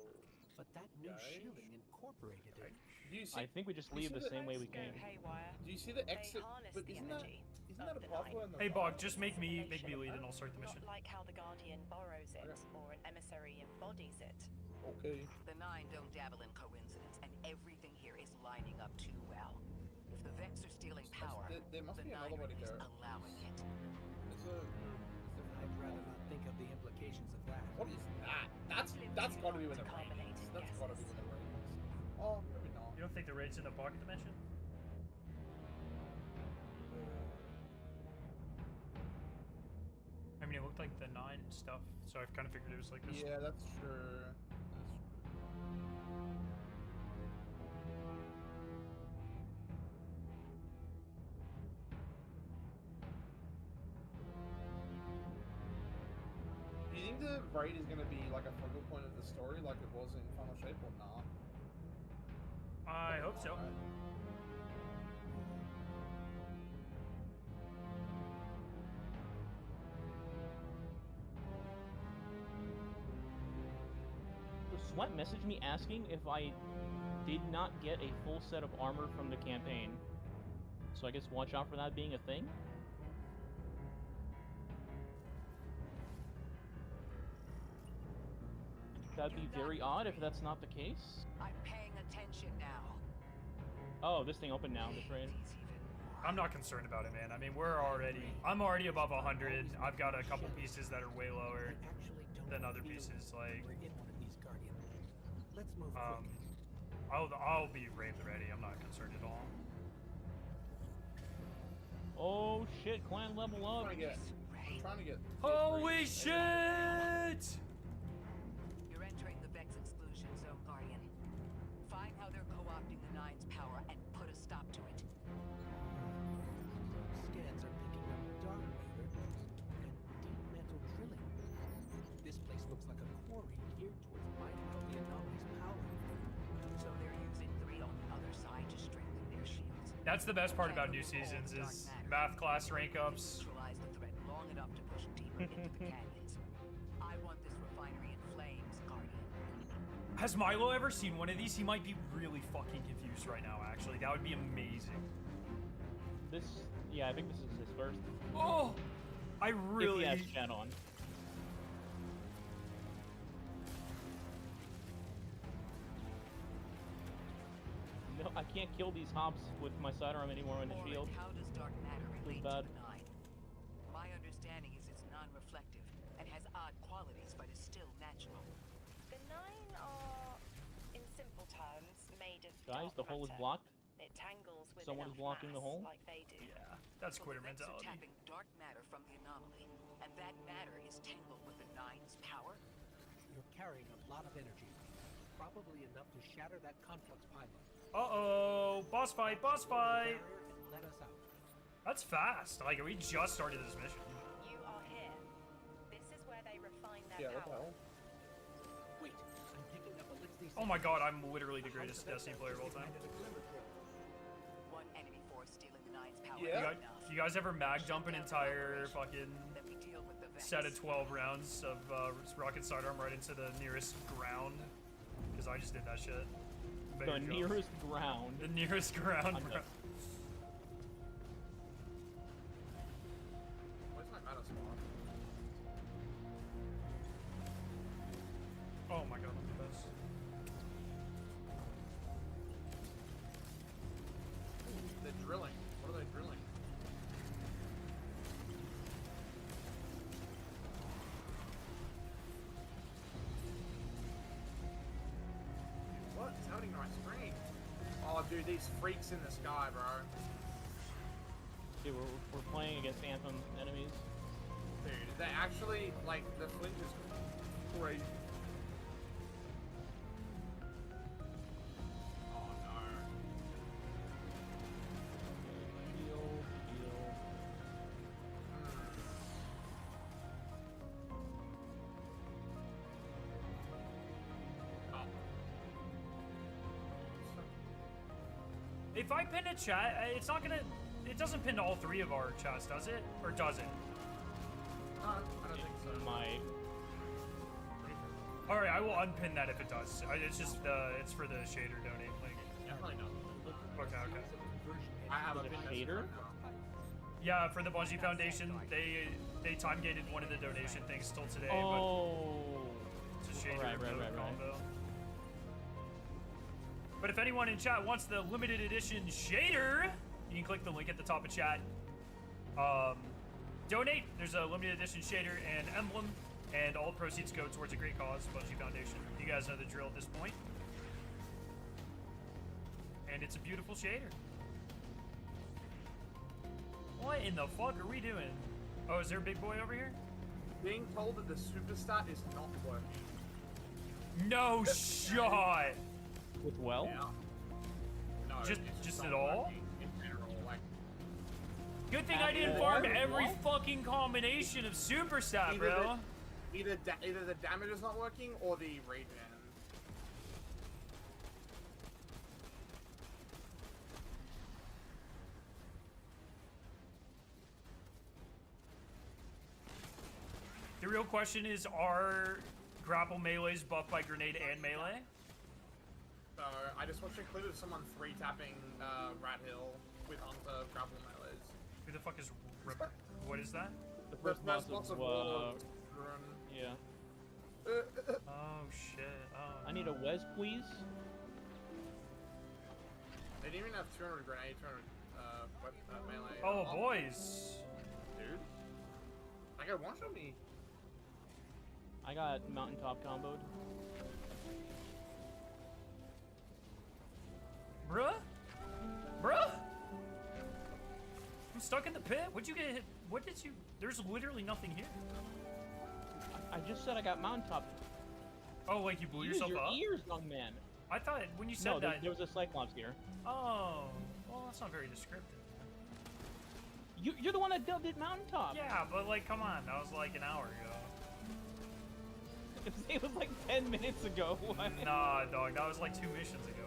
But that new Okay. shielding incorporated it. Do you see? I think we just do you leave see the same way we Go came. haywire. Do you see the They exit? harness But the isn't that energy isn't of that a the pathway on the Hey, right? Bog, just make me lead and I'll start the mission. Not like how the Guardian borrows it, or an emissary embodies it. Okay. The Nine don't dabble in coincidence, and everything here is lining up too well. If the Vex are stealing power, There must the be another way to Nine is go. allowing it. It's a. I'd rather not think of the implications of that. What is that? That's got to be with the raiders. That's got to be with the raiders. Oh, maybe not. You don't think the raid's in the pocket dimension? I mean, it looked like the 9 stuff, so I've kind of figured it was like this. Yeah, that's true. Do you think the raid is going to be like a focal point of the story, like it was in Final Shape, or nah? I hope so. Sweat messaged me asking if I did not get a full set of armor from the campaign. So I guess watch out for that being a thing. That'd be very odd if that's not the case. I'm paying attention now. Oh, this thing opened now, the trade. I'm not concerned about it, man. I mean, I'm already above 100. I've got a couple pieces that are way lower than other pieces. Like, We're in one of these Guardian. Let's move I'll be raid ready. I'm not concerned at all. Oh shit, clan level up. I'm trying to get. Holy shit! You're entering the Vex exclusion zone, Guardian. Find how they're co-opting the Nine's power and put a stop to it. Scans are picking up dark matter and deep metal drilling. This place looks like a quarry geared towards mining out the anomaly's power. So they're using 3 on the other side to strengthen their shields. That's the best part about new seasons is math class rank ups. Neutralize the threat long enough to push deeper into the canyons. I want this refinery in flames, Guardian. Has Milo ever seen one of these? He might be really fucking confused right now, actually. That would be amazing. Yeah, I think this is his first. Oh! I really... If he has chat on. No, I can't kill these hops with my sidearm anymore in the shield. How does dark matter relate bad. to the Nine? My understanding is it's non-reflective and has odd qualities, but is still natural. The Nine are, in simple terms, made of Guys, dark the hole is matter. blocked. It tangles with Someone's enough blocking the mass hole? like they do. Yeah, that's quitter The Vex are mentality. tapping dark matter from the anomaly, and that matter is tangled with the Nine's power. You're carrying a lot of energy, probably enough to shatter that conflux pylon. Uh-oh! Boss fight! Boss fight! Let us out. That's fast. Like, we just started this mission. You are here. This is where they refine their Yeah, what the power. hell? Wait, I'm picking up Elixir. Oh my god, I'm literally the greatest Destiny player of all time. One enemy force stealing the Nine's power. Yeah. You guys ever mag jump an entire fucking Then we deal with the Vex. set of 12 rounds of rocket sidearm right into the nearest ground? Because I just did that shit. The Better jump. nearest ground. The nearest ground, I'm bro. done. Where's my meta spawn? Oh my god, look at this. They're drilling. What are they drilling? What? It's happening to my screen. Oh, dude, these freaks in the sky, bro. Dude, we're playing against Anthem enemies. Dude, they actually, like, the flinch is crazy. Oh, no. If I pin a chat, it's not gonna... It doesn't pin to all 3 of our chats, does it? Or does it? I don't think so. My. All right, I will unpin that if it does. It's just it's for the shader donate link. Definitely not. Okay. I have a Is it pin shader? Yeah, for the Bungie Foundation, they time gated one of the donation things till today. Oh. But it's a shader Right. combo. But if anyone in chat wants the limited edition shader, you can click the link at the top of chat. Donate. There's a limited edition shader and emblem, and all proceeds go towards a great cause, Bungie Foundation. You guys know the drill at this point. And it's a beautiful shader. What in the fuck are we doing? Oh, is there a big boy over here? Being told that the super stat is not working. No shot. With well? Yeah. No, Just it's at not all? working in general. Like, Good thing I didn't farm every fucking combination of super stat, bro. Either the damage is not working or the regen. The real question is, are grapple melees buffed by grenade and melee? So I just watched a clip of someone 3-tapping Rat Hill with Hunter grapple melees. Who the fuck is... What is that? The first boss of Warlord. yeah. Oh shit. Oh, I need a Wes, please. They didn't even have 200 grenade, 200 melee. Oh, boys. Dude. I got one shot me. I got mountaintop comboed. Bruh? Bruh? I'm stuck in the pit? What'd you get hit? What did you... There's literally nothing here. I just said I got mountaintop. Oh, like you blew Use yourself your up? ears, young man. I thought when you said No, that... there was a Cyclops here. Oh. Well, that's not very descriptive. You're the one that dubbed it mountaintop. Yeah, but like, come on. That was like an hour ago. It was like 10 minutes ago. Nah, dog. That was like 2 missions ago.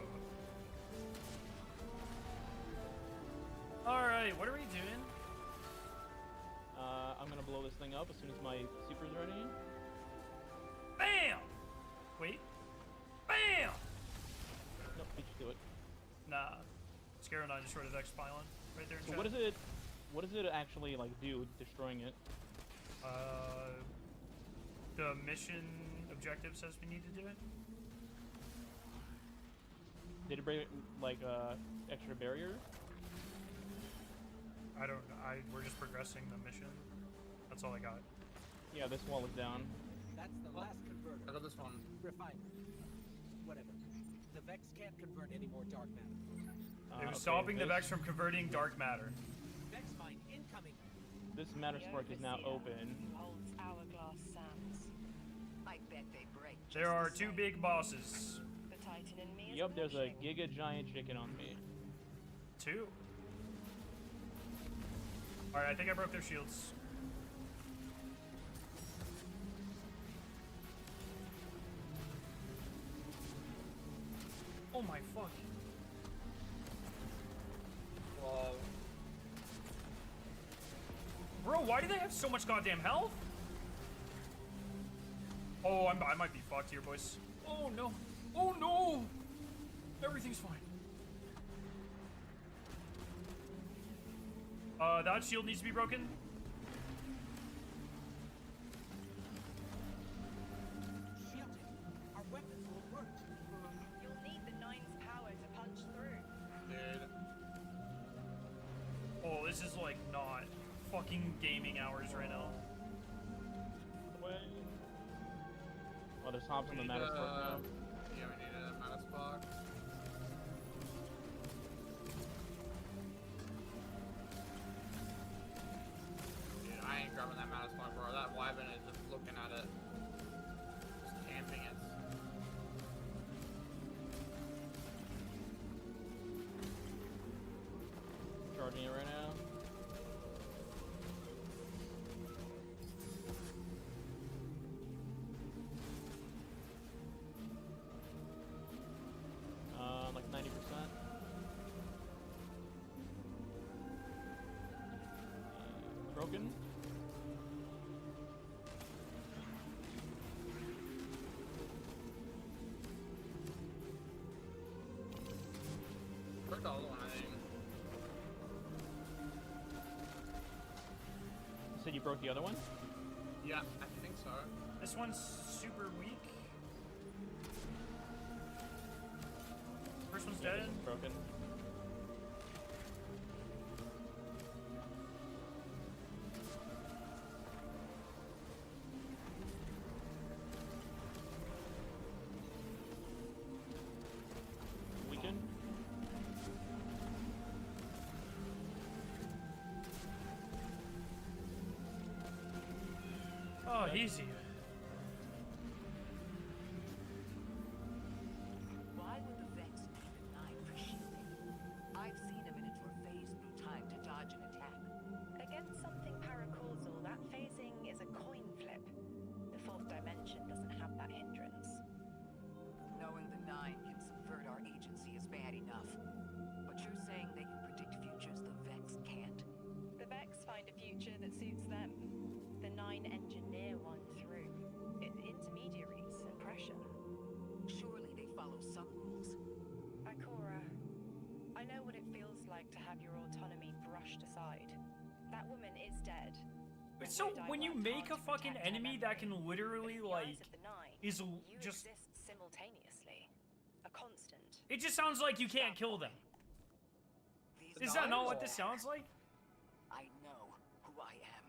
Alright, what are we doing? I'm gonna blow this thing up as soon as my super's ready. Bam! Wait. Bam! Nope, we just do it. Nah. Scarrow 9 just short of X pylon. Right there in So chat. what does it actually like do, destroying it? The mission objective says we need to do it. Did it bring like extra barrier? I don't know. We're just progressing the mission. That's all I got. Yeah, this wall is down. That's the last converter. I got this one. Refinery. Whatever. The Vex can't convert any more dark matter. It was stopping the Vex from converting dark matter. Vex mine incoming. This matter spark is now open. Holds hourglass sands. I bet they break. There are 2 big bosses. The Titan in me is Yep, there's a blushing. giga giant chicken on me. 2. Alright, I think I broke their shields. Oh my fuck. Whoa. Bro, why do they have so much goddamn health? Oh, I might be fucked here, boys. Oh no. Oh no! Everything's fine. That shield needs to be broken. Shielded. Our weapons will work. You'll need the Nine's power to punch through. Dude. Oh, this is like not fucking gaming hours right now. Oh, there's hops on the matter spark now. Yeah, we need a mana spark. Dude, I ain't grabbing that mana spark, bro. That wyvern is just looking at it. Just camping it. Charging it right now. Like 90%. Broken. you broke the other one? Yeah, I think so. This one's super weak. First one's Yeah, dead. this one's broken. Weakened. Oh, easy. Why would the Vex need the Nine for shielding? I've seen a Minotaur phase through time to dodge an attack. Against something paracausal, that phasing is a coin flip. The fourth dimension doesn't have that hindrance. Knowing the Nine can subvert our agency is bad enough. But you're saying they can predict futures the Vex can't? The Vex find a future that suits them. The Nine engineer one through. Intermediaries and pressure. Surely they follow some rules. Ikora, I know what it feels like to have your autonomy brushed aside. That woman is dead. But so when you make a fucking enemy that can literally like is You just exist simultaneously. A constant. it just sounds like you can't kill them. Is that not what this sounds like? I know who I am.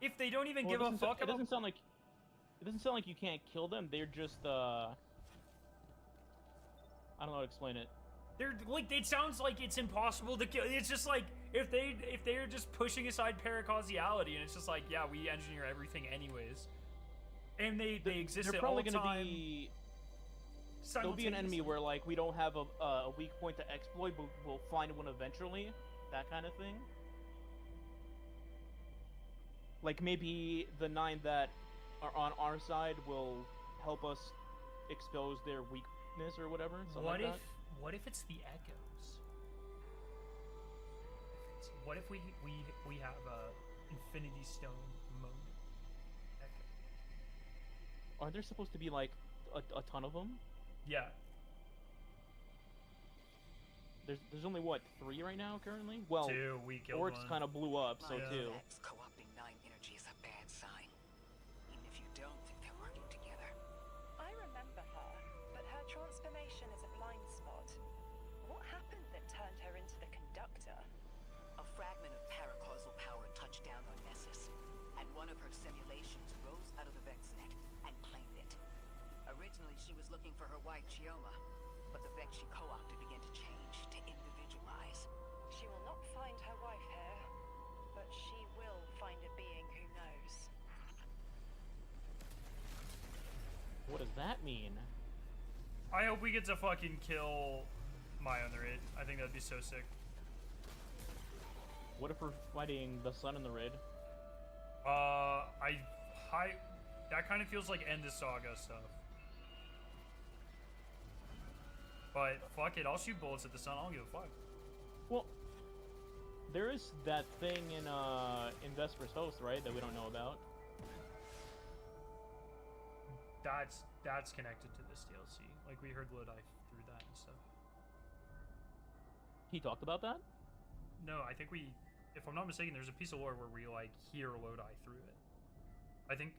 If they don't even Well, give a fuck it about doesn't sound like you can't kill them. They're just I don't know how to explain it. they're like it sounds like it's impossible to kill. It's just like if they're just pushing aside paracausality and it's just like yeah, we engineer everything anyways. And they exist They're at all probably gonna time. be. There'll be an enemy where like we don't have a weak point to exploit, but we'll find one eventually. That kind of thing. Like maybe the 9 that are on our side will help us expose their weakness or whatever. What like if that. what if it's the echoes? What if we have a Infinity Stone mode? Aren't there supposed to be like a ton of them? Yeah. There's only what 3 right now currently. Well, 2, we killed Oryx one. kind of blew up, so Yeah. 2. Vex co-opting Nine energy is a bad sign. Even if you don't think they're working together. I remember her, but her transformation is a blind spot. What happened that turned her into the conductor? A fragment of paracausal power touched down on Nessus, and one of her simulations rose out of the Vex net and claimed it. Originally, she was looking for her wife, Chioma, but the Vex she co-opted began to change, to individualize. She will not find her wife here, but she will find a being who knows. What does that mean? I hope we get to fucking kill Maya on the raid. I think that'd be so sick. What if we're fighting the Sun in the raid? That kind of feels like end of saga stuff. But fuck it, I'll shoot bullets at the sun. I don't give a fuck. Well, there is that thing in Vesper's Host, right? That we don't know about. That's connected to this DLC. Like we heard Lodi through that and stuff. He talked about that? No, I think if I'm not mistaken, there's a piece of lore where we like hear Lodi through it. I think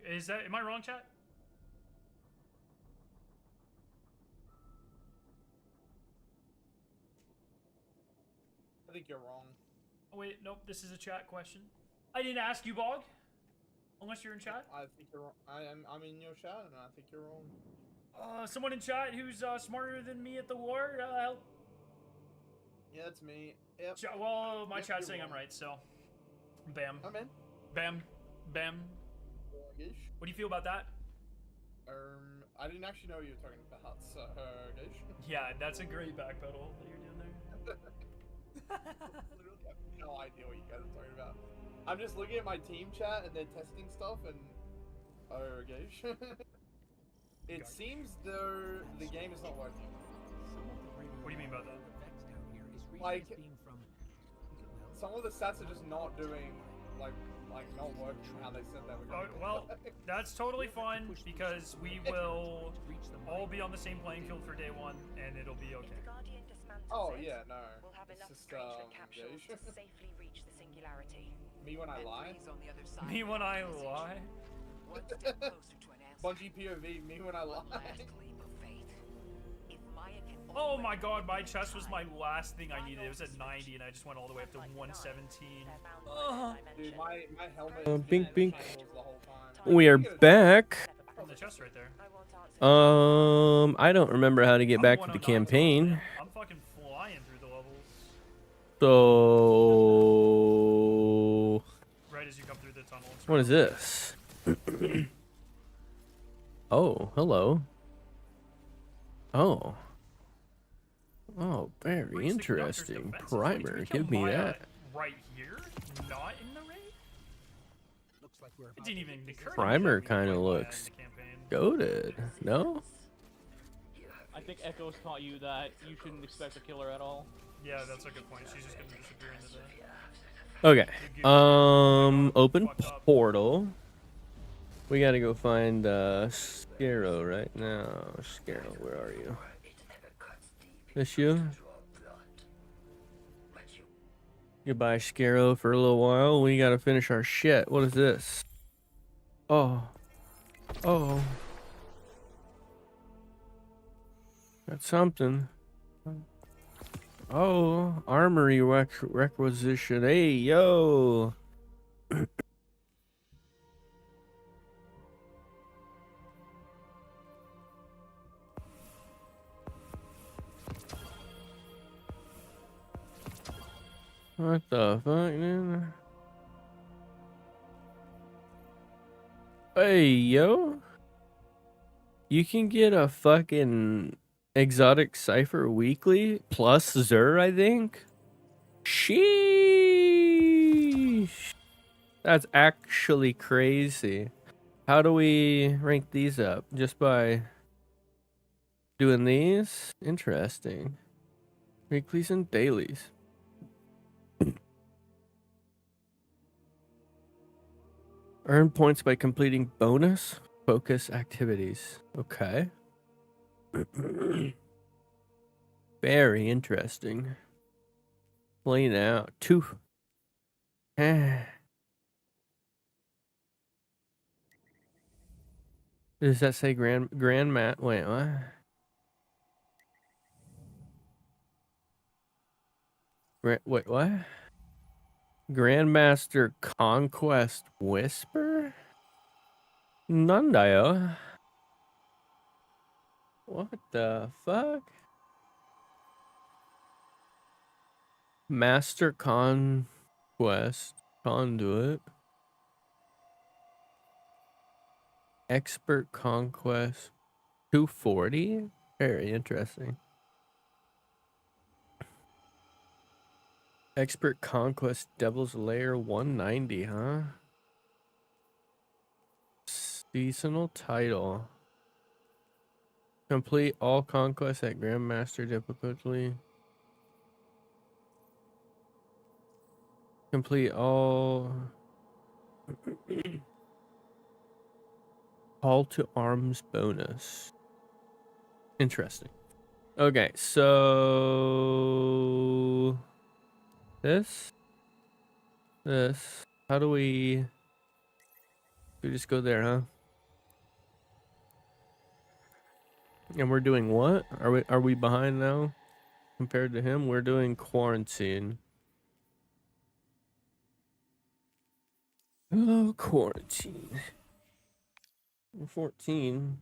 am I wrong, chat? I think you're wrong. Oh wait, nope, this is a chat question. I didn't ask you, Bog. Unless you're in chat. I think you're wrong. I'm in your chat, and I think you're wrong. Someone in chat who's smarter than me at the war, help. Yeah, that's me. Yep. Well, my Yep, chat's you're saying I'm wrong. right, so. Bam. I'm in. Bam. Bam. What do you feel about that? I didn't actually know what you were talking about, so, Gish. Yeah, that's a great backpedal that you're doing there. Literally have no idea what you guys are talking about. I'm just looking at my team chat and they're testing stuff and... Gish. It seems the game is not working. What do you mean about that? Like, some of the stats are just not doing, like not working how they said they were going to. Well, that's totally fine because we will all be on the same playing field for day 1 and it'll be okay. If the Guardian dismounts abandons Oh it, yeah, no. we'll have It's enough just, Strangelet capsules Jay. to safely reach the singularity. Me when I lie? Me when I lie? One step closer to an answer. Bungie POV, me when I lie. One last leap of faith. If Maya can Oh my god, my chest was my last thing I needed. It was at 90 and I just went all the way up to 117. Dude, my helmet Bink, bink. the whole time. We are back. From the chest right there. I don't remember how to get back to the campaign. I'm fucking flying through the levels. So, Right as you come through the tunnel. what is this? Oh, hello. Oh. Oh, very interesting. Primer, give me that. Right here? Not in the raid? Looks like we're It didn't even occur to me Primer that we kind of might lie in looks the campaign. goated. No? I think Echo's taught you that you shouldn't expect a killer at all. Yeah, that's a good point. She's just gonna disappear into the... Okay. Open portal. We gotta go find Scarrow right now. Scarrow, where are you? This you? Goodbye, Scarrow, for a little while. We gotta finish our shit. What is this? Oh. Oh. Got something. Oh, armory requisition. Hey, yo. What the fuck, man? Hey, yo. You can get a fucking exotic cipher weekly plus Xur, I think. Sheesh. That's actually crazy. How do we rank these up? Just by doing these? Interesting. Weeklies and dailies. Earn points by completing bonus focus activities. Okay. Very interesting. Play now. Two. Does that say Grand Mat? Wait, what? Wait, what? Grandmaster Conquest Whisper? Nundio? What the fuck? Master Conquest Conduit. Expert Conquest 240? Very interesting. Expert Conquest Devil's Lair 190, huh? Seasonal title. Complete all conquests at Grandmaster difficulty. Complete all... Call to arms bonus. Interesting. Okay, so... This. How do we just go there, huh? And we're doing what? Are we behind now? Compared to him, we're doing quarantine. Oh, quarantine. 14.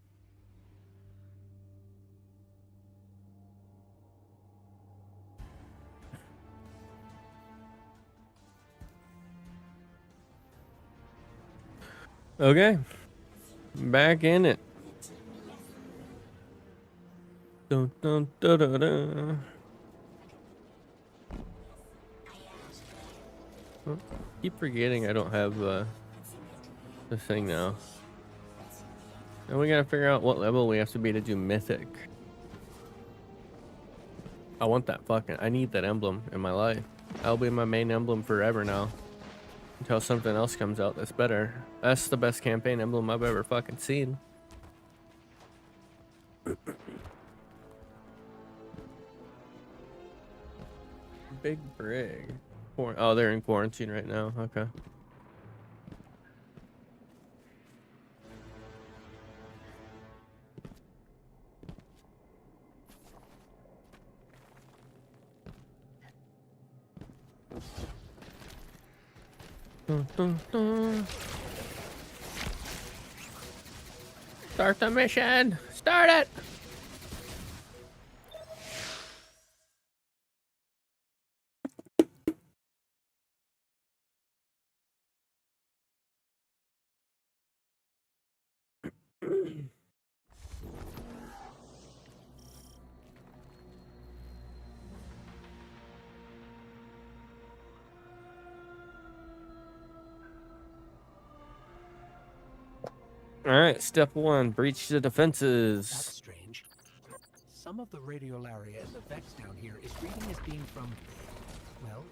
Okay. Back in it. Dun, dun, dun, dun, dun. Oh, keep forgetting I don't have the thing now. And we gotta figure out what level we have to be to do mythic. I want that fucking... I need that emblem in my life. That'll be my main emblem forever now. Until something else comes out that's better. That's the best campaign emblem I've ever fucking seen. Big Brig. Oh, they're in quarantine right now. Okay. Dun, dun, dun. Start the mission. Start it. All right, step 1, breach the defenses. That's strange. Some of the radiolaria in the Vex down here is reading as being from, well,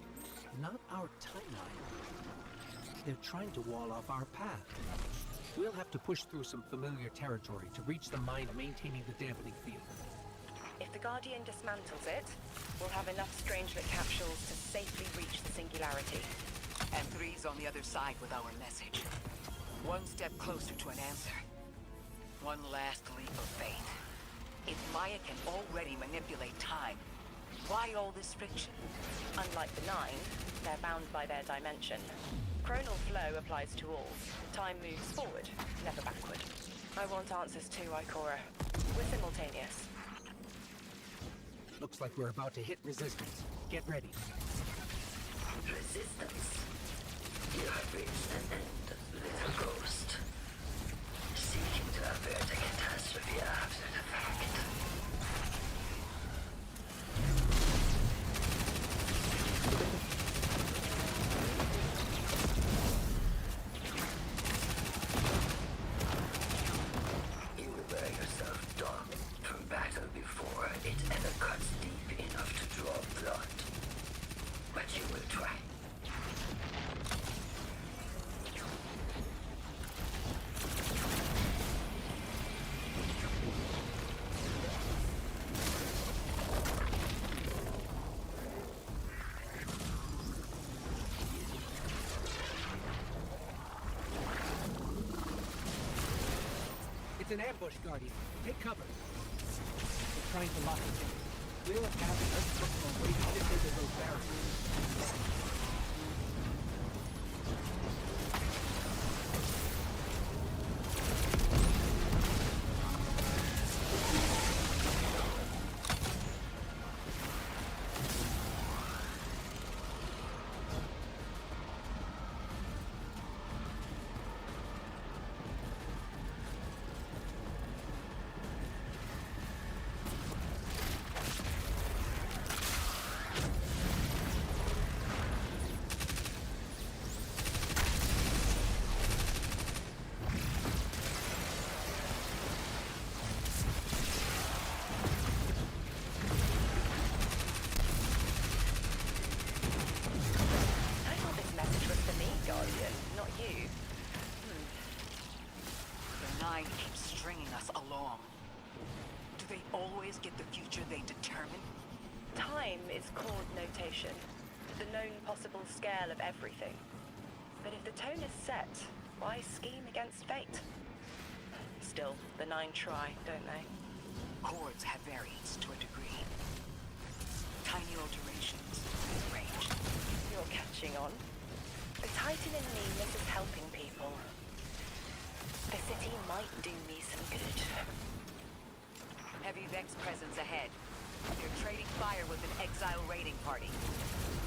not our timeline. They're trying to wall off our path. We'll have to push through some familiar territory to reach the mine maintaining the dampening field. If the Guardian dismantles it, we'll have enough Strangelet capsules to safely reach the Singularity. And Three's on the other side with our message. One step closer to an answer. One last leap of faith. If Maya can already manipulate time, why all this friction? Unlike the Nine, they're bound by their dimension. Chronal flow applies to all. Time moves forward, never backward. I want answers too, Ikora. We're simultaneous. Looks like we're about to hit resistance. Get ready. Resistance. You have reached an end, little ghost. Seeking to avert a catastrophe after the fact. You will wear yourself dumb from battle before it ever cuts deep enough to draw blood. But you will try. It's an ambush, Guardian. Take cover. They're trying to lock us in. We'll have an unstoppable way to disable those barriers. Get the future they determine? Time is chord notation, the known possible scale of everything. But if the tone is set, why scheme against fate? Still, the Nine try, don't they? Chords have variance to a degree. Tiny alterations, range. You're catching on. The Titan in me misses helping people. The city might do me some good. Heavy Vex presence ahead. They're trading fire with an exile raiding party.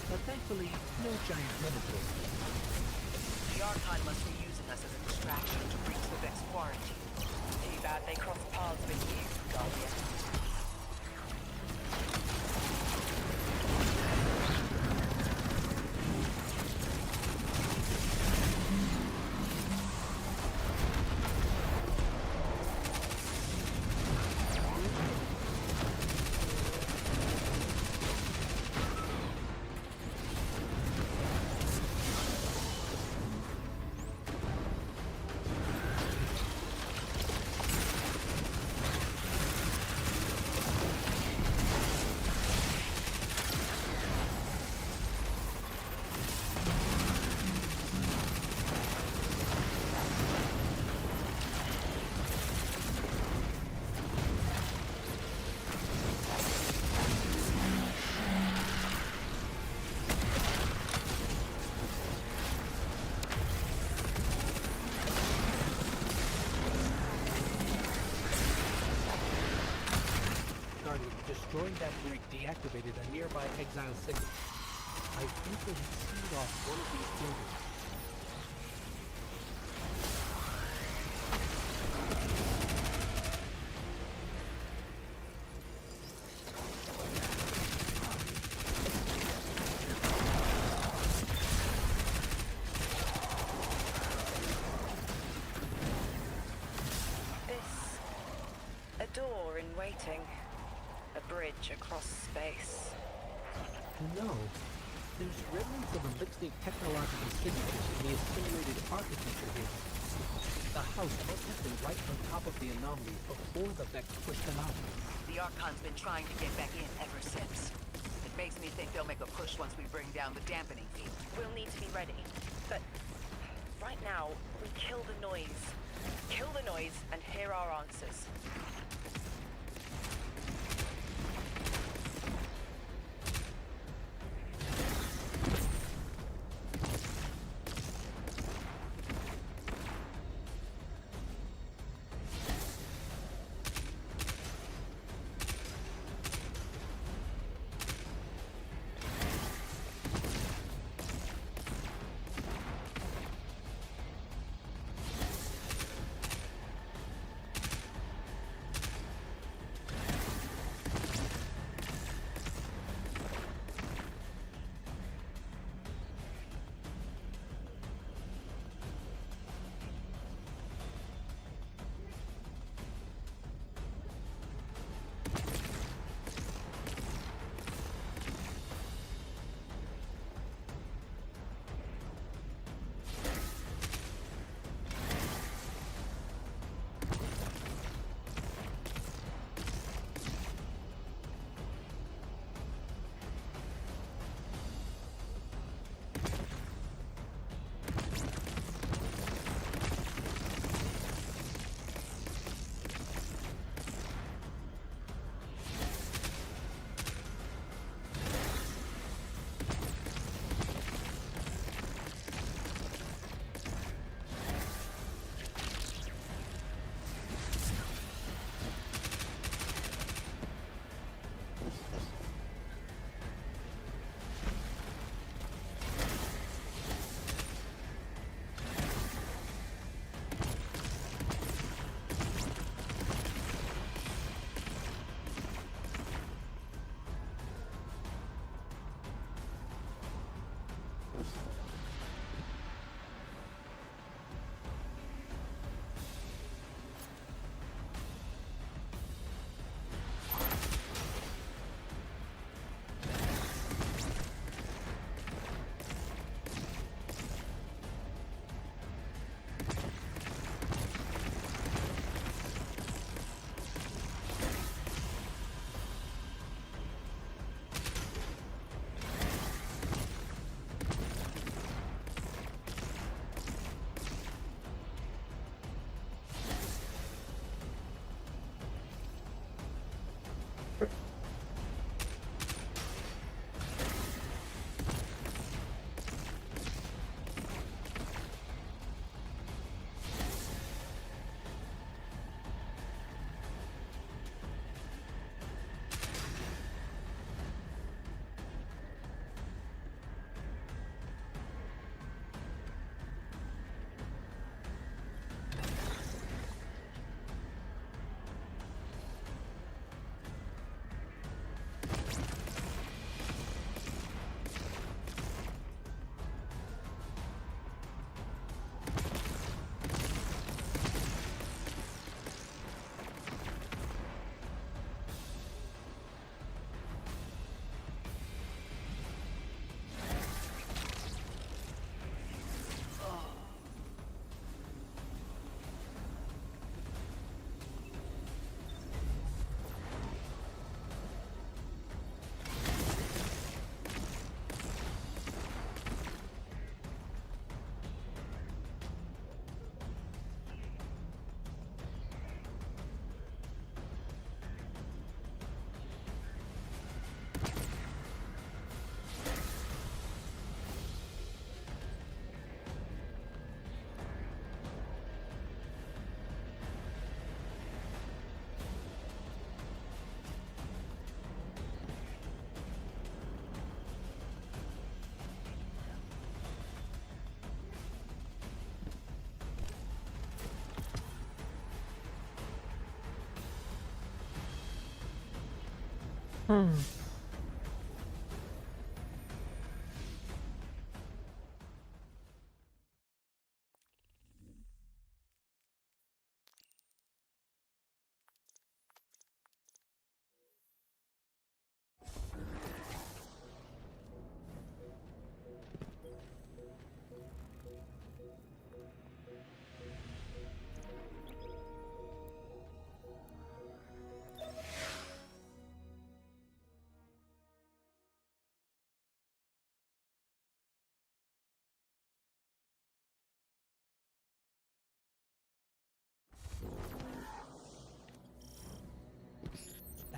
But thankfully, no giant minotaur. The Archon must be using us as a distraction to breach the Vex quarantine. Too bad they crossed paths with you, Guardian. Destroying that break deactivated a nearby exile signal. I think that he sealed off one of these buildings. A door in waiting. A bridge across space. No. There's remnants of a mixed technological signatures in the assimilated architecture here. The house must have been right on top of the anomaly before the Vex pushed them out. The Archon's been trying to get back in ever since. It makes me think they'll make a push once we bring down the dampening field. We'll need to be ready. But right now, we kill the noise. Kill the noise and hear our answers.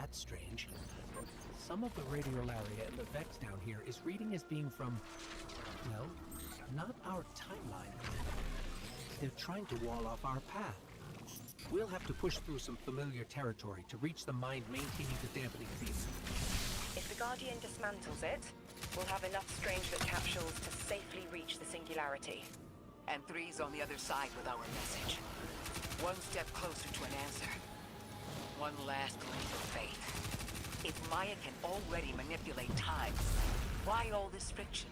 That's strange. Some of the radiolaria in the Vex down here is reading as being from, well, not our timeline. They're trying to wall off our path. We'll have to push through some familiar territory to reach the mind maintaining the dampening field. If the Guardian dismantles it, we'll have enough Strangelet capsules to safely reach the Singularity. And Three's on the other side with our message. One step closer to an answer. One last leap of faith. If Maya can already manipulate time, why all this friction?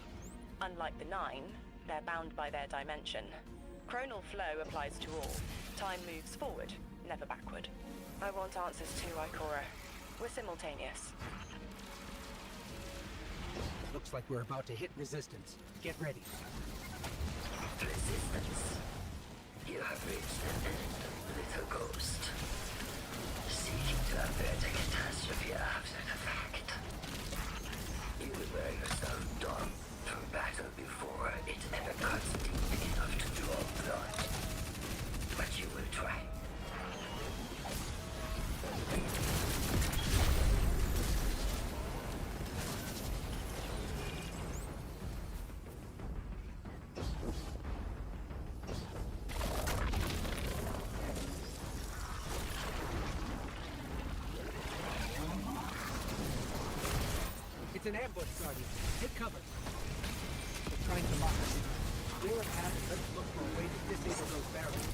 Unlike the Nine, they're bound by their dimension. Chronal flow applies to all. Time moves forward, never backward. I want answers too, Ikora. We're simultaneous. Looks like we're about to hit resistance. Get ready. Resistance. You have reached the end, little ghost. Seeking to avert a catastrophe after the fact. You will wear yourself down from battle before it ever cuts deep enough to draw blood. But you will try. It's an ambush, Guardian. Take cover. They're trying to lock us. Clear a path and let's look for a way to disable those barriers.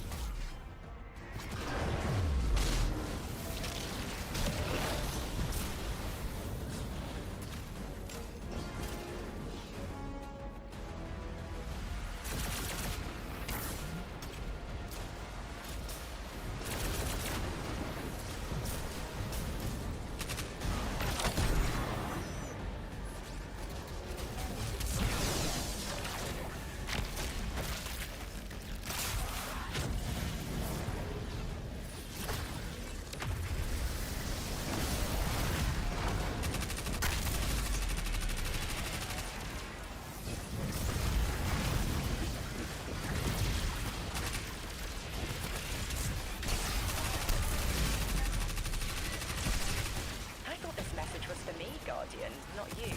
Guardian, not you.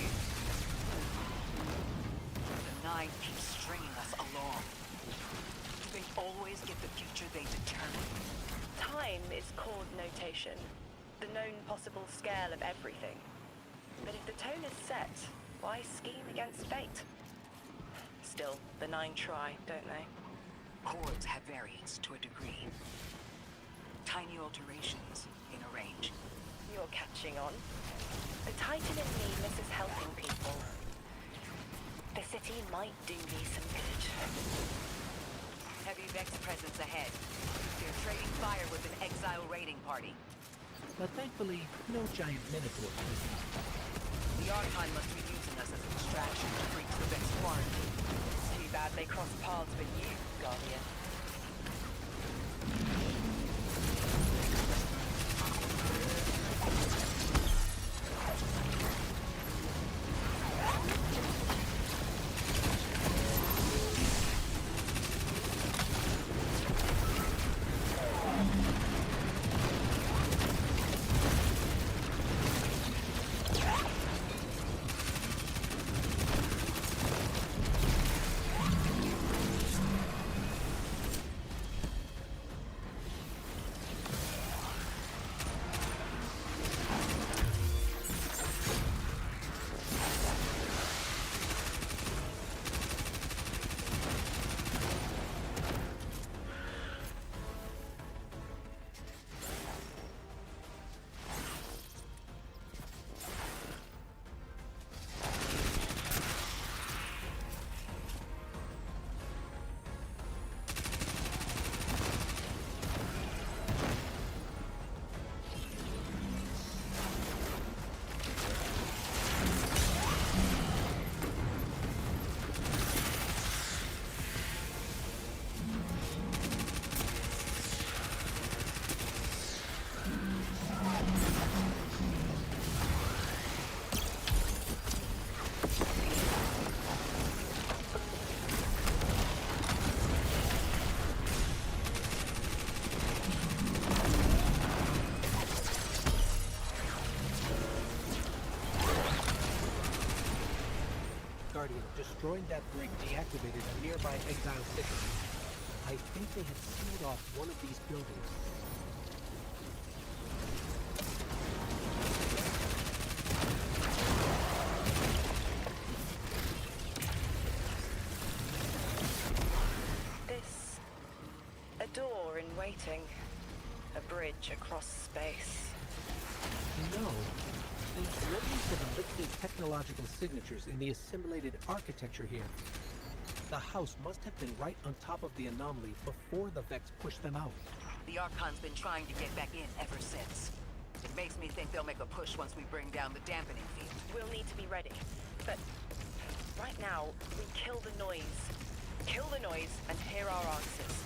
The Nine keeps stringing us along. Do they always get the future they determine? Time is chord notation, the known possible scale of everything. But if the tone is set, why scheme against fate? Still, the Nine try, don't they? Chords have variance to a degree. Tiny alterations in a range. You're catching on. The Titan in me misses helping people. The city might do me some good. Heavy Vex presence ahead. They're trading fire with an exile raiding party. But thankfully, no giant minotaur prisoners. The Archon must be using us as a distraction to breach the Vex quarantine. Too bad they crossed paths with you, Guardian. Guardian destroying that brig deactivated a nearby exile station. I think they had sealed off one of these buildings. This... a door in waiting. A bridge across space. No. There's remnants of elixir technological signatures in the assimilated architecture here. The house must have been right on top of the anomaly before the Vex pushed them out. The Archon's been trying to get back in ever since. It makes me think they'll make a push once we bring down the dampening field. We'll need to be ready. But right now, we kill the noise. Kill the noise and hear our answers.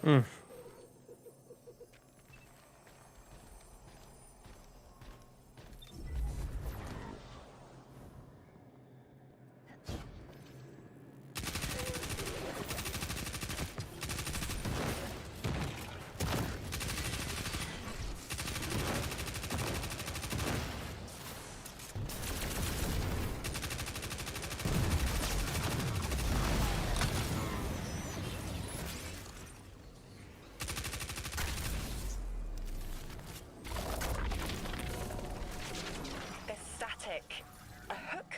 Hmm. A hook?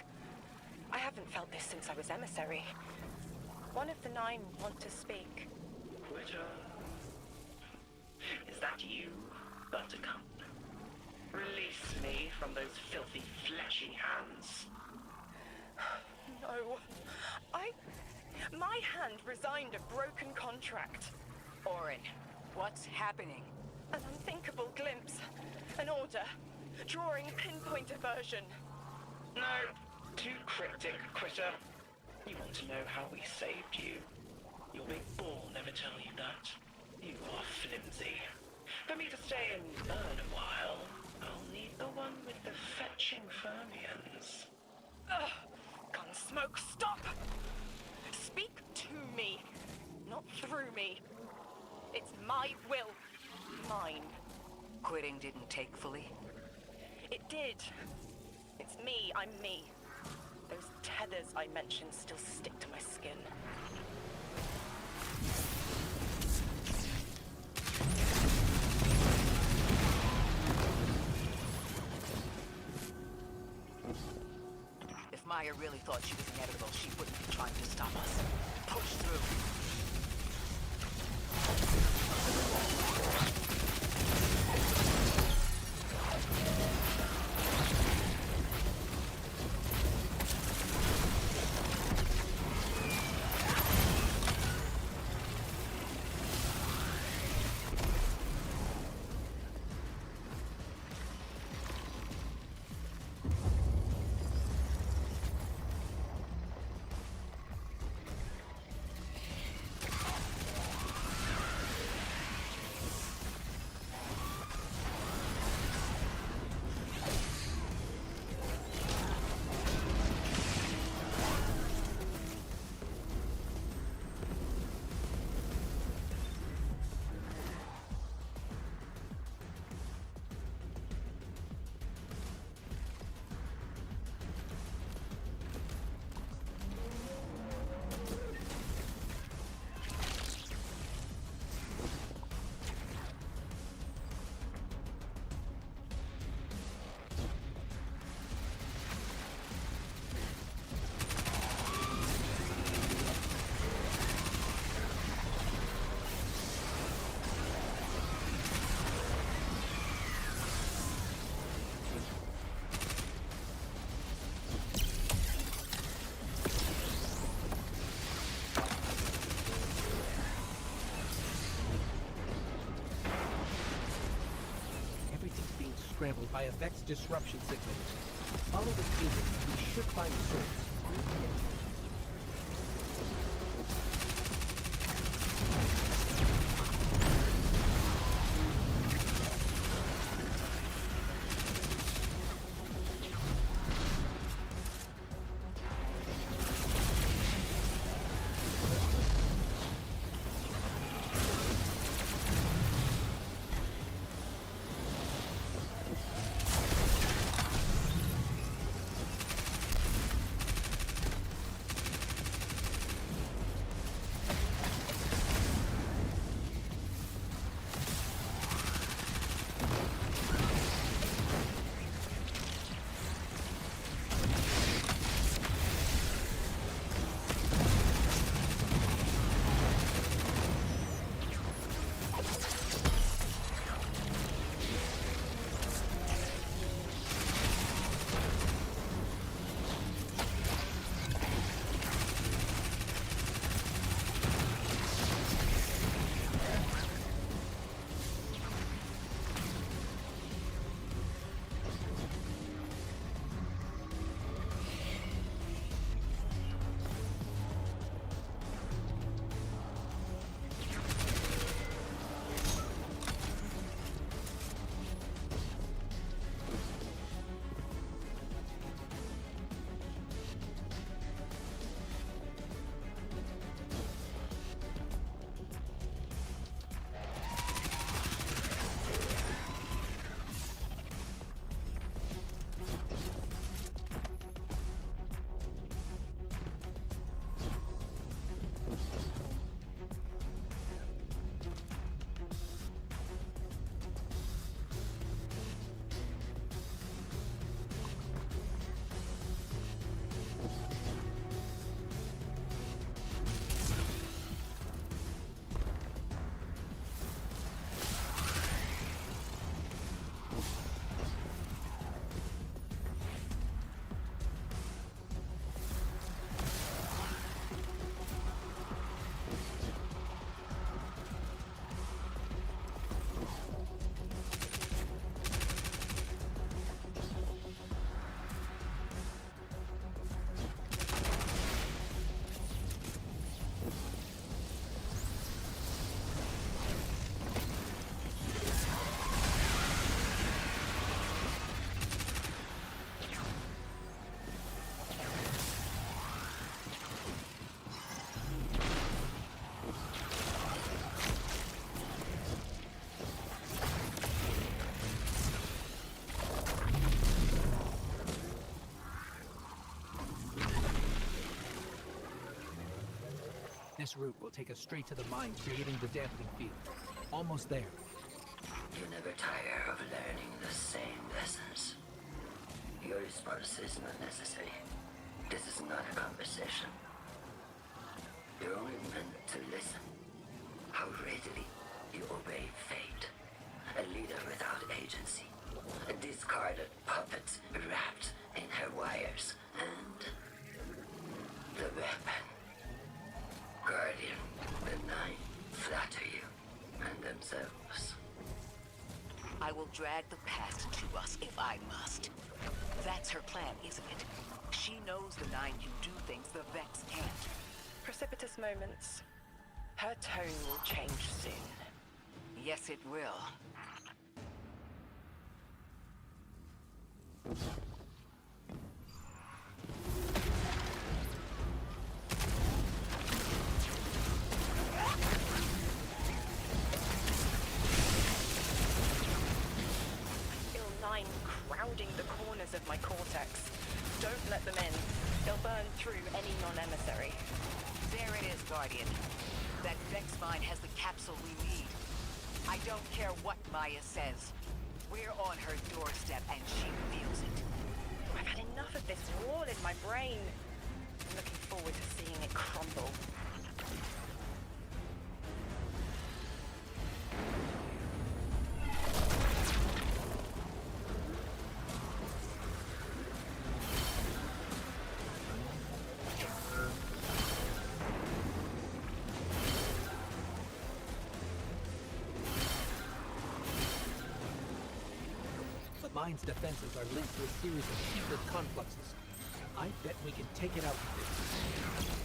I haven't felt this since I was emissary. One of the 9 want to speak. Quitter. Is that you, Buttercup? Release me from those filthy, fleshy hands. No. My hand resigned a broken contract. Orin, what's happening? An unthinkable glimpse. An order. Drawing pinpoint aversion. No, too cryptic, Quitter. You want to know how we saved you. Your big ball never tell you that. You are flimsy. For me to stay and burn a while, I'll need the one with the fetching fermions. Ugh! Gunsmoke, stop! Speak to me, not through me. It's my will. Mine. Quitting didn't take fully? It did. It's me, I'm me. Those tethers I mentioned still stick to my skin. If Maya really thought she was inevitable, she wouldn't be trying to stop us. Push through. scrambled by Effect's disruption signals. Follow the cable, and we should find the source. This route will take us straight to the mine, creating the dampening field. Almost there. You never tire of learning the same lessons. Your response is not necessary. This is not a conversation. You're only meant to listen. How readily you obey fate. A leader without agency. A discarded puppet wrapped in her wires. And the weapon. Guardian, the Nine flatter you and themselves. I will drag the past to us if I must. That's her plan, isn't it? She knows the Nine can do things the Vex can't. Precipitous moments. Her tone will change soon. Yes, it will. Il-9 crowding the corners of my cortex. Don't let them in. They'll burn through any non-emissary. There it is, Guardian. That Vex mine has the capsule we need. I don't care what Maya says. We're on her doorstep and she feels it. I've had enough of this wall in my brain. I'm looking forward to seeing it crumble. mine's defenses are linked to a series of secret confluxes. I bet we can take it out with this.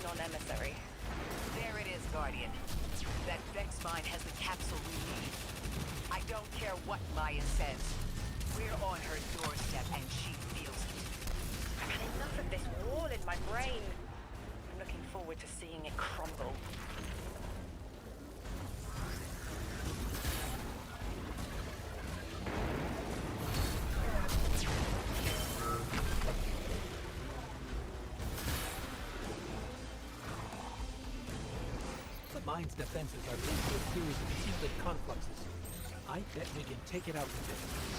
Non-emissary. There it is, Guardian. That Vex mine has the capsule we need. I don't care what Maya says. We're on her doorstep and she feels it. I've had enough of this wall in my brain. I'm looking forward to seeing it crumble. Mine's defenses are linked to a series of secret confluxes. I bet we can take it out with this.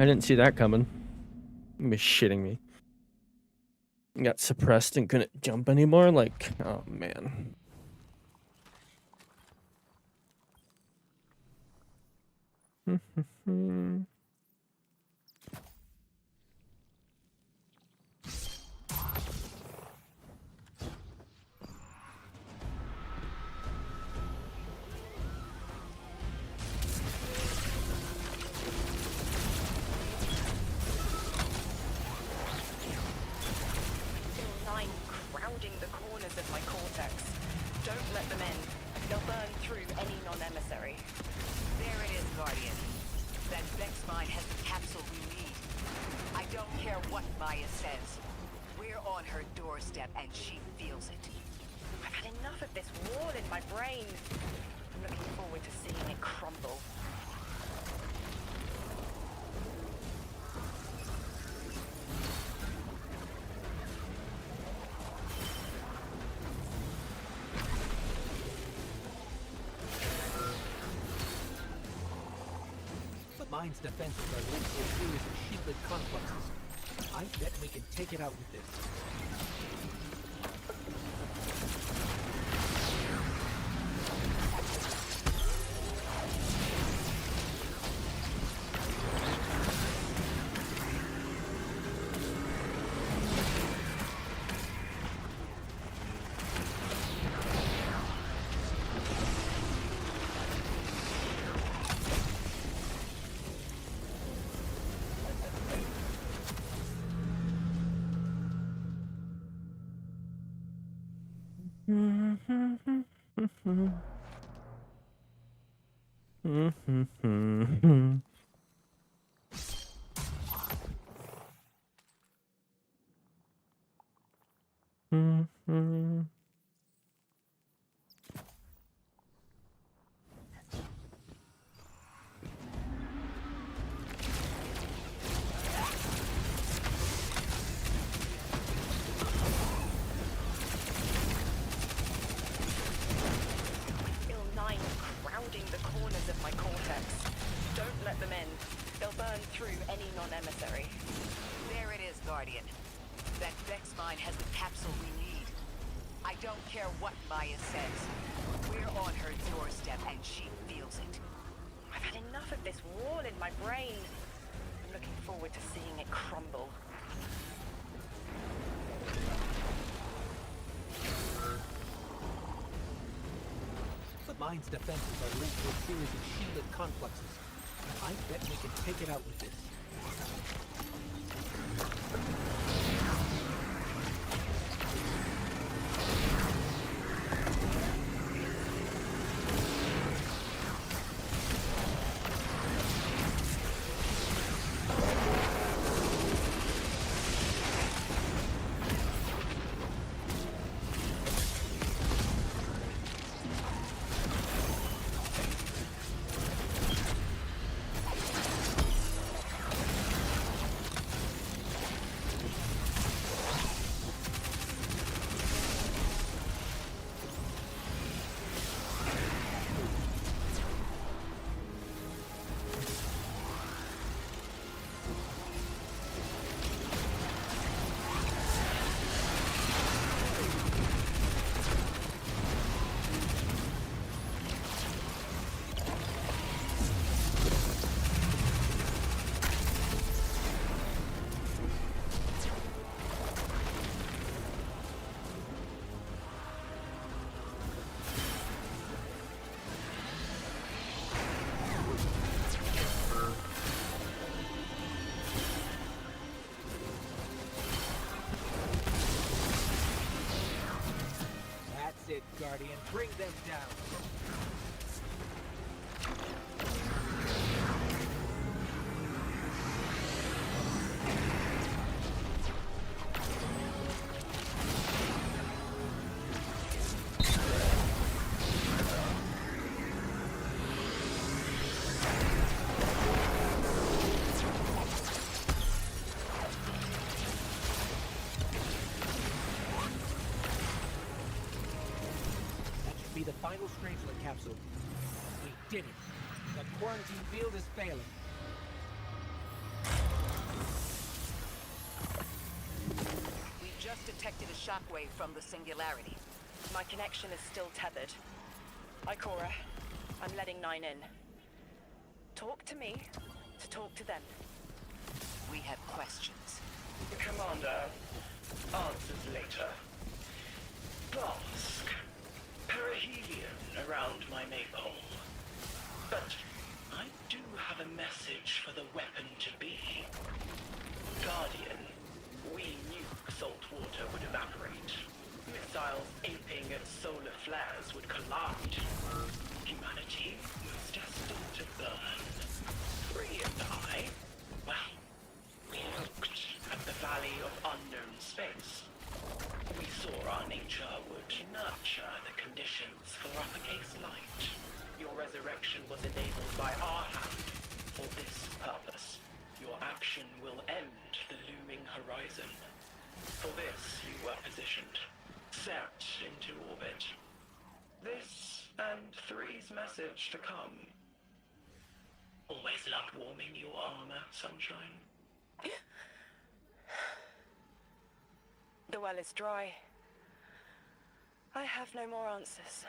I didn't see that coming. You be shitting me. Got suppressed and couldn't jump anymore? Like, oh man. of my cortex. Don't let them in. They'll burn through any non-emissary. There it is, Guardian. That Vex mine has the capsule we need. I don't care what Maya says. We're on her doorstep and she feels it. I've had enough of this wall in my brain. I'm looking forward to seeing it crumble. The mine's defenses are linked to a series of shielded complexes. I bet we can take it out with this. Feel 9 crowding the corners of my cortex. Don't let them in. They'll burn through any non-emissary. There it is, Guardian. That Vex mine has the capsule we need. I don't care what Maya says. We're on her doorstep and she feels it. I've had enough of this wall in my brain. I'm looking forward to seeing it crumble. The mine's defenses are linked to a series of shielded complexes. I bet we can take it out with this. That's it, Guardian. Bring them down. Be the final Strangelet capsule. We did it. The quarantine field is failing. We just detected a shockwave from the singularity. My connection is still tethered. Ikora, I'm letting 9 in. Talk to me to talk to them. We have questions. Commander, answers later. Bosk. Perihelion around my maypole. But I do have a message for the weapon to be. Guardian, we knew salt water would evaporate. Missiles aping at solar flares would collide. Humanity was destined to burn. Free and I, well, we looked at the valley of unknown space. We saw our nature would nurture by our hand for this purpose. Your action will end the looming horizon. For this, you were positioned, set into orbit. This and 3's message to come. Always loved warming your armor, Sunshine. The well is dry. I have no more answers.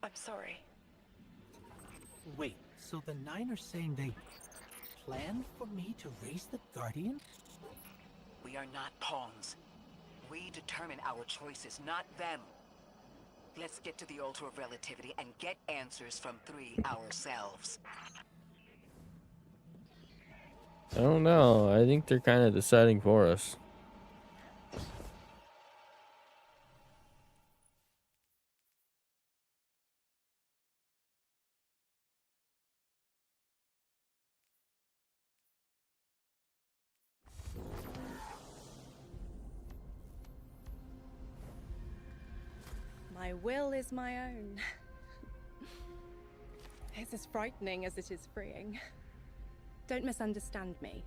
I'm sorry. Wait, so the Nine are saying they planned for me to raise the Guardian? We are not pawns. We determine our choices, not them. Let's get to the Altar of Relativity and get answers from 3 ourselves. I don't know. I think they're kind of deciding for us. My will is my own. It's as frightening as it is freeing. Don't misunderstand me.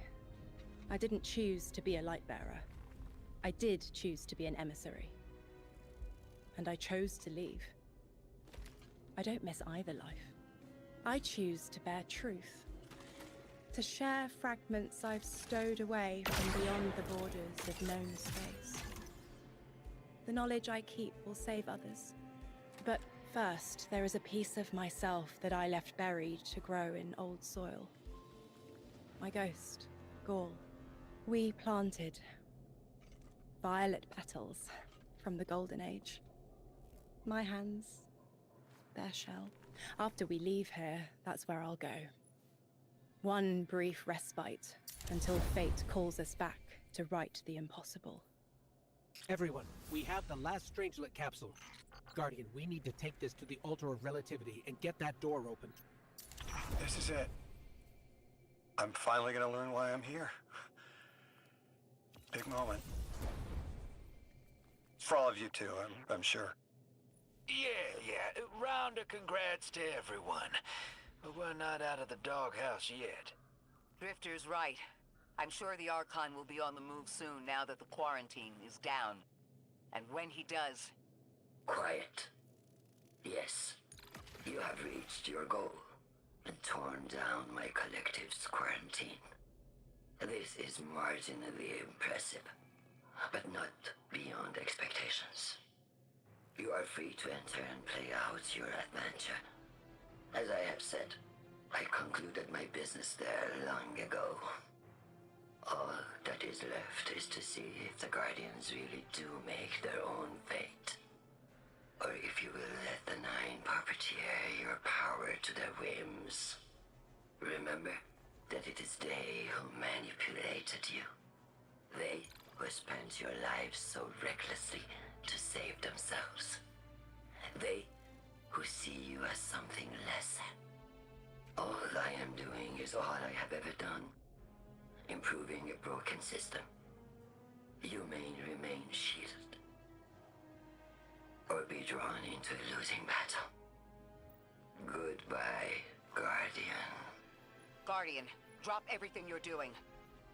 I didn't choose to be a light bearer. I did choose to be an emissary. And I chose to leave. I don't miss either life. I choose to bear truth. To share fragments I've stowed away from beyond the borders of known space. The knowledge I keep will save others. But first, there is a piece of myself that I left buried to grow in old soil. My ghost, Gaul. We planted violet petals from the Golden Age. My hands, their shell. After we leave here, that's where I'll go. One brief respite until fate calls us back to right the impossible. Everyone, we have the last Strangelet capsule. Guardian, we need to take this to the Altar of Relativity and get that door open. This is it. I'm finally gonna learn why I'm here. Big moment. It's for all of you too, I'm sure. Yeah. Round of congrats to everyone. But we're not out of the doghouse yet. Drifter's right. I'm sure the Archon will be on the move soon now that the quarantine is down. And when he does... Quiet. Yes, you have reached your goal and torn down my collective's quarantine. This is marginally impressive, but not beyond expectations. You are free to enter and play out your adventure. As I have said, I concluded my business there long ago. All that is left is to see if the Guardians really do make their own fate. Or if you will let the Nine puppeteer your power to their whims. Remember that it is they who manipulated you. They who spent your lives so recklessly to save themselves. They who see you as something less. All I am doing is all I have ever done. Improving a broken system. You may remain shielded. Or be drawn into a losing battle. Goodbye, Guardian. Guardian, drop everything you're doing.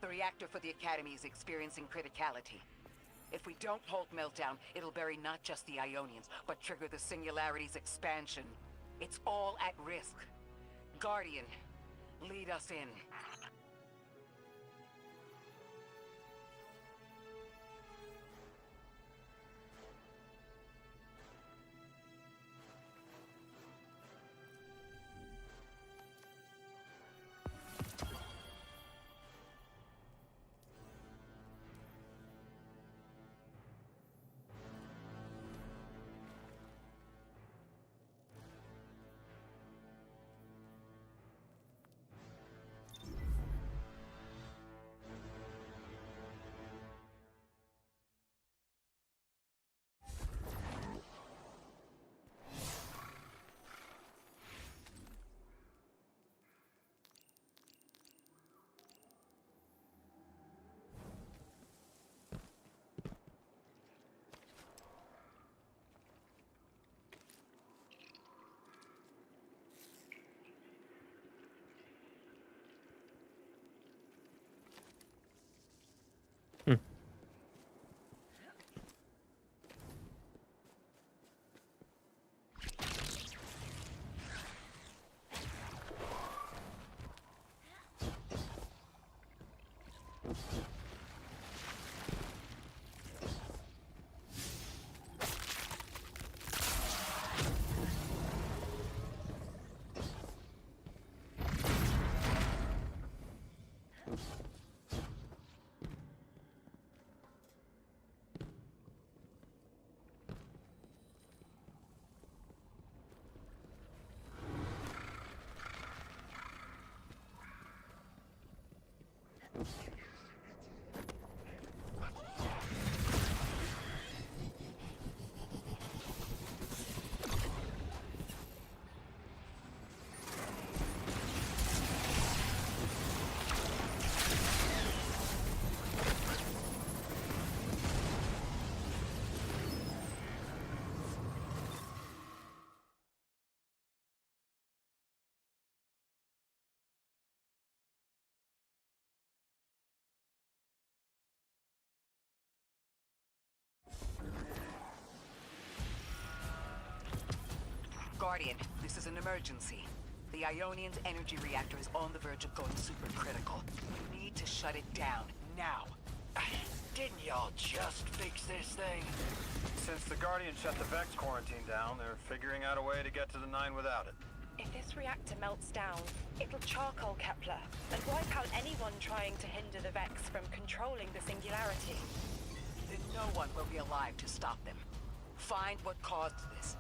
The reactor for the Academy is experiencing criticality. If we don't hold Meltdown, it'll bury not just the Ionians, but trigger the Singularity's expansion. It's all at risk. Guardian, lead us in. Guardian, this is an emergency. The Ionian's energy reactor is on the verge of going supercritical. You need to shut it down, now. Didn't y'all just fix this thing? Since the Guardian shut the Vex quarantine down, they're figuring out a way to get to the 9 without it. If this reactor melts down, it'll charcoal Kepler and wipe out anyone trying to hinder the Vex from controlling the singularity. Then no one will be alive to stop them. Find what caused this.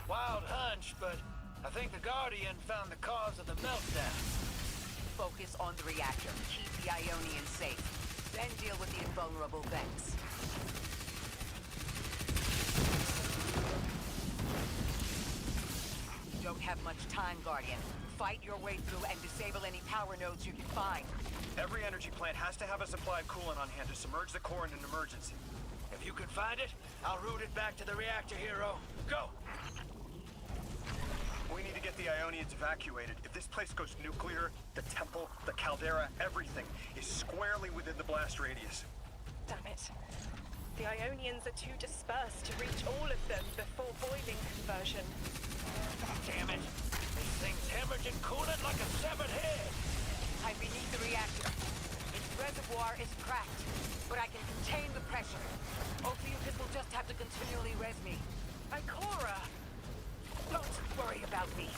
Wild hunch, but I think the Guardian found the cause of the meltdown. Focus on the reactor. Keep the Ionian safe. Then deal with the invulnerable Vex. You don't have much time, Guardian. Fight your way through and disable any power nodes you can find. Every energy plant has to have a supply of coolant on hand to submerge the core in an emergency. If you can find it, I'll route it back to the reactor, Hero. Go! We need to get the Ionians evacuated. If this place goes nuclear, the temple, the caldera, everything is squarely within the blast radius. Damn it. The Ionians are too dispersed to reach all of them before boiling conversion. Damn it! This thing's hemorrhaging coolant like a severed head! I'm beneath the reactor. Its reservoir is cracked, but I can contain the pressure. Ophiuchus will just have to continually res me. Ikora! Don't worry about me.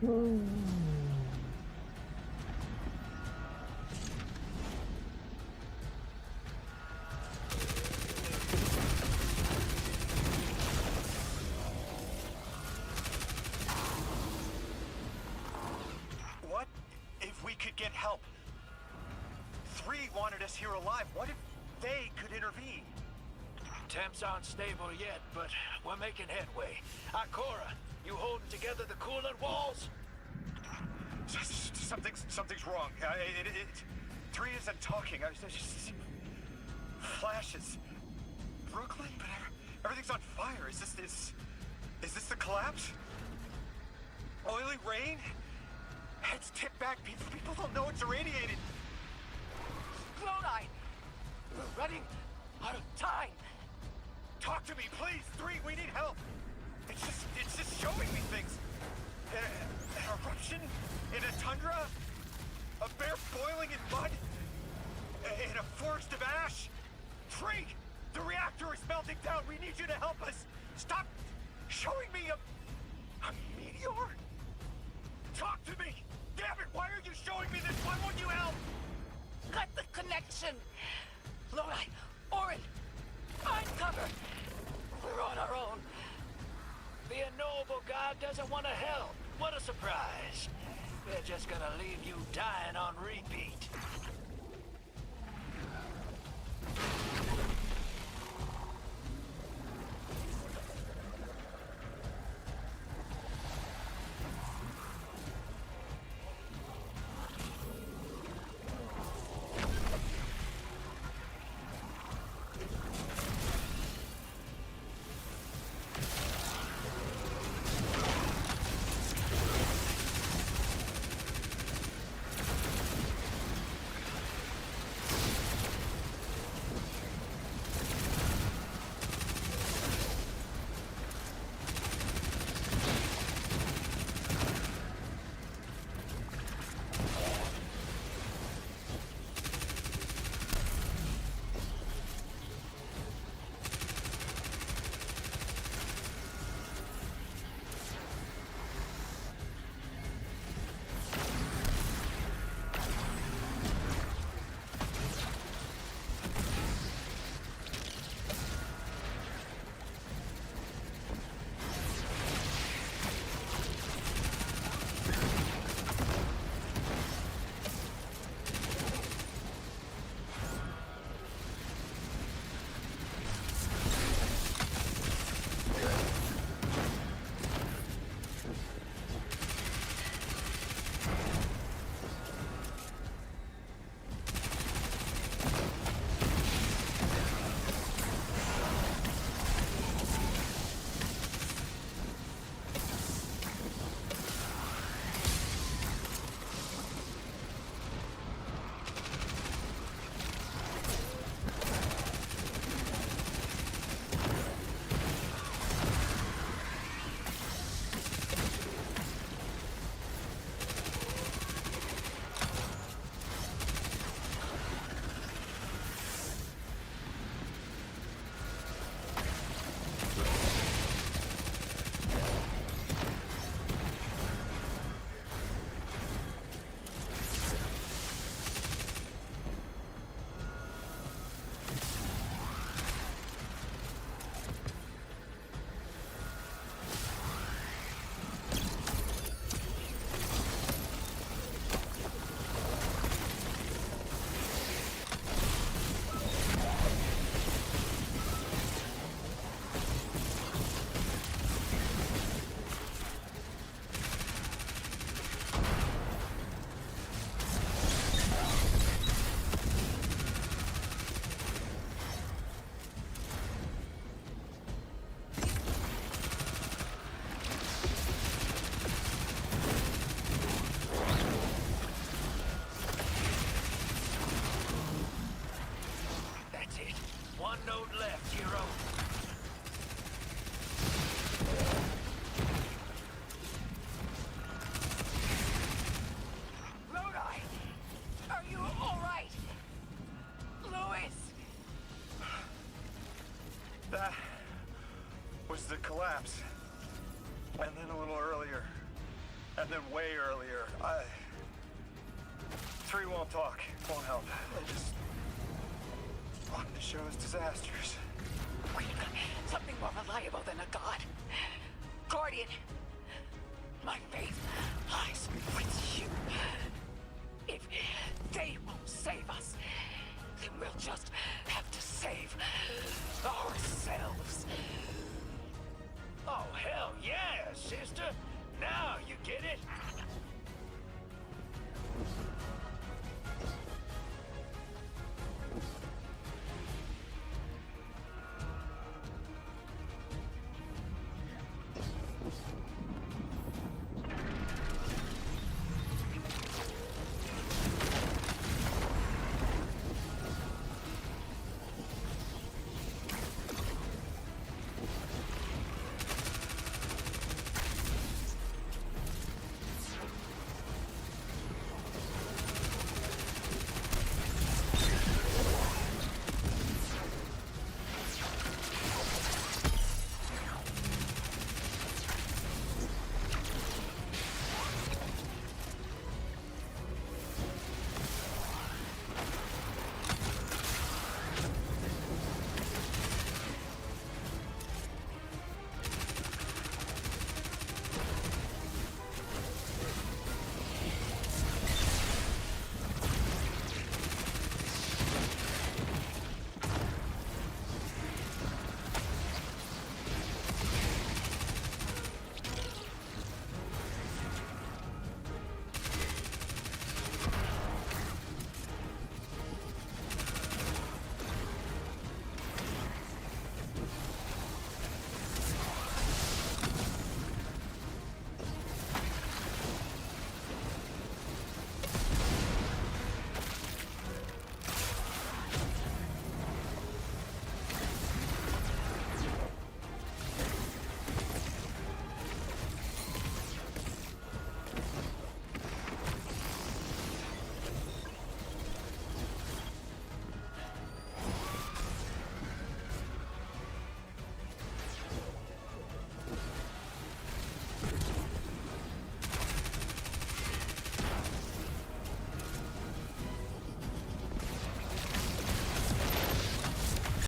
What if we could get help? 3 wanted us here alive. What if they could intervene? Temps aren't stable yet, but we're making headway. Ikora, you holding together the coolant walls? Something's wrong. 3 isn't talking. I just flashes. Brooklyn, but everything's on fire. Is this the collapse? Oily rain? Heads tipped back. People don't know it's irradiated. Lodi! We're running out of time. Talk to me, please. 3, we need help. It's just showing me things. An eruption in a tundra? A bear boiling in mud? In a forest of ash? 3, the reactor is melting down. We need you to help us. Stop showing me a meteor. Talk to me. Damn it, why are you showing me this? Why won't you help? Cut the connection. Lodi, Orin, find cover. We're on our own. The unknowable god doesn't want to help. What a surprise. They're just gonna leave you dying on repeat. The collapse. And then a little earlier, And then way earlier, Three won't talk, won't help. They just wanted to show us disasters. We've got something more reliable than a god. Guardian, my faith lies with you. If they won't save us, then we'll just have to save ourselves. Oh, hell yeah, sister. Now you get it.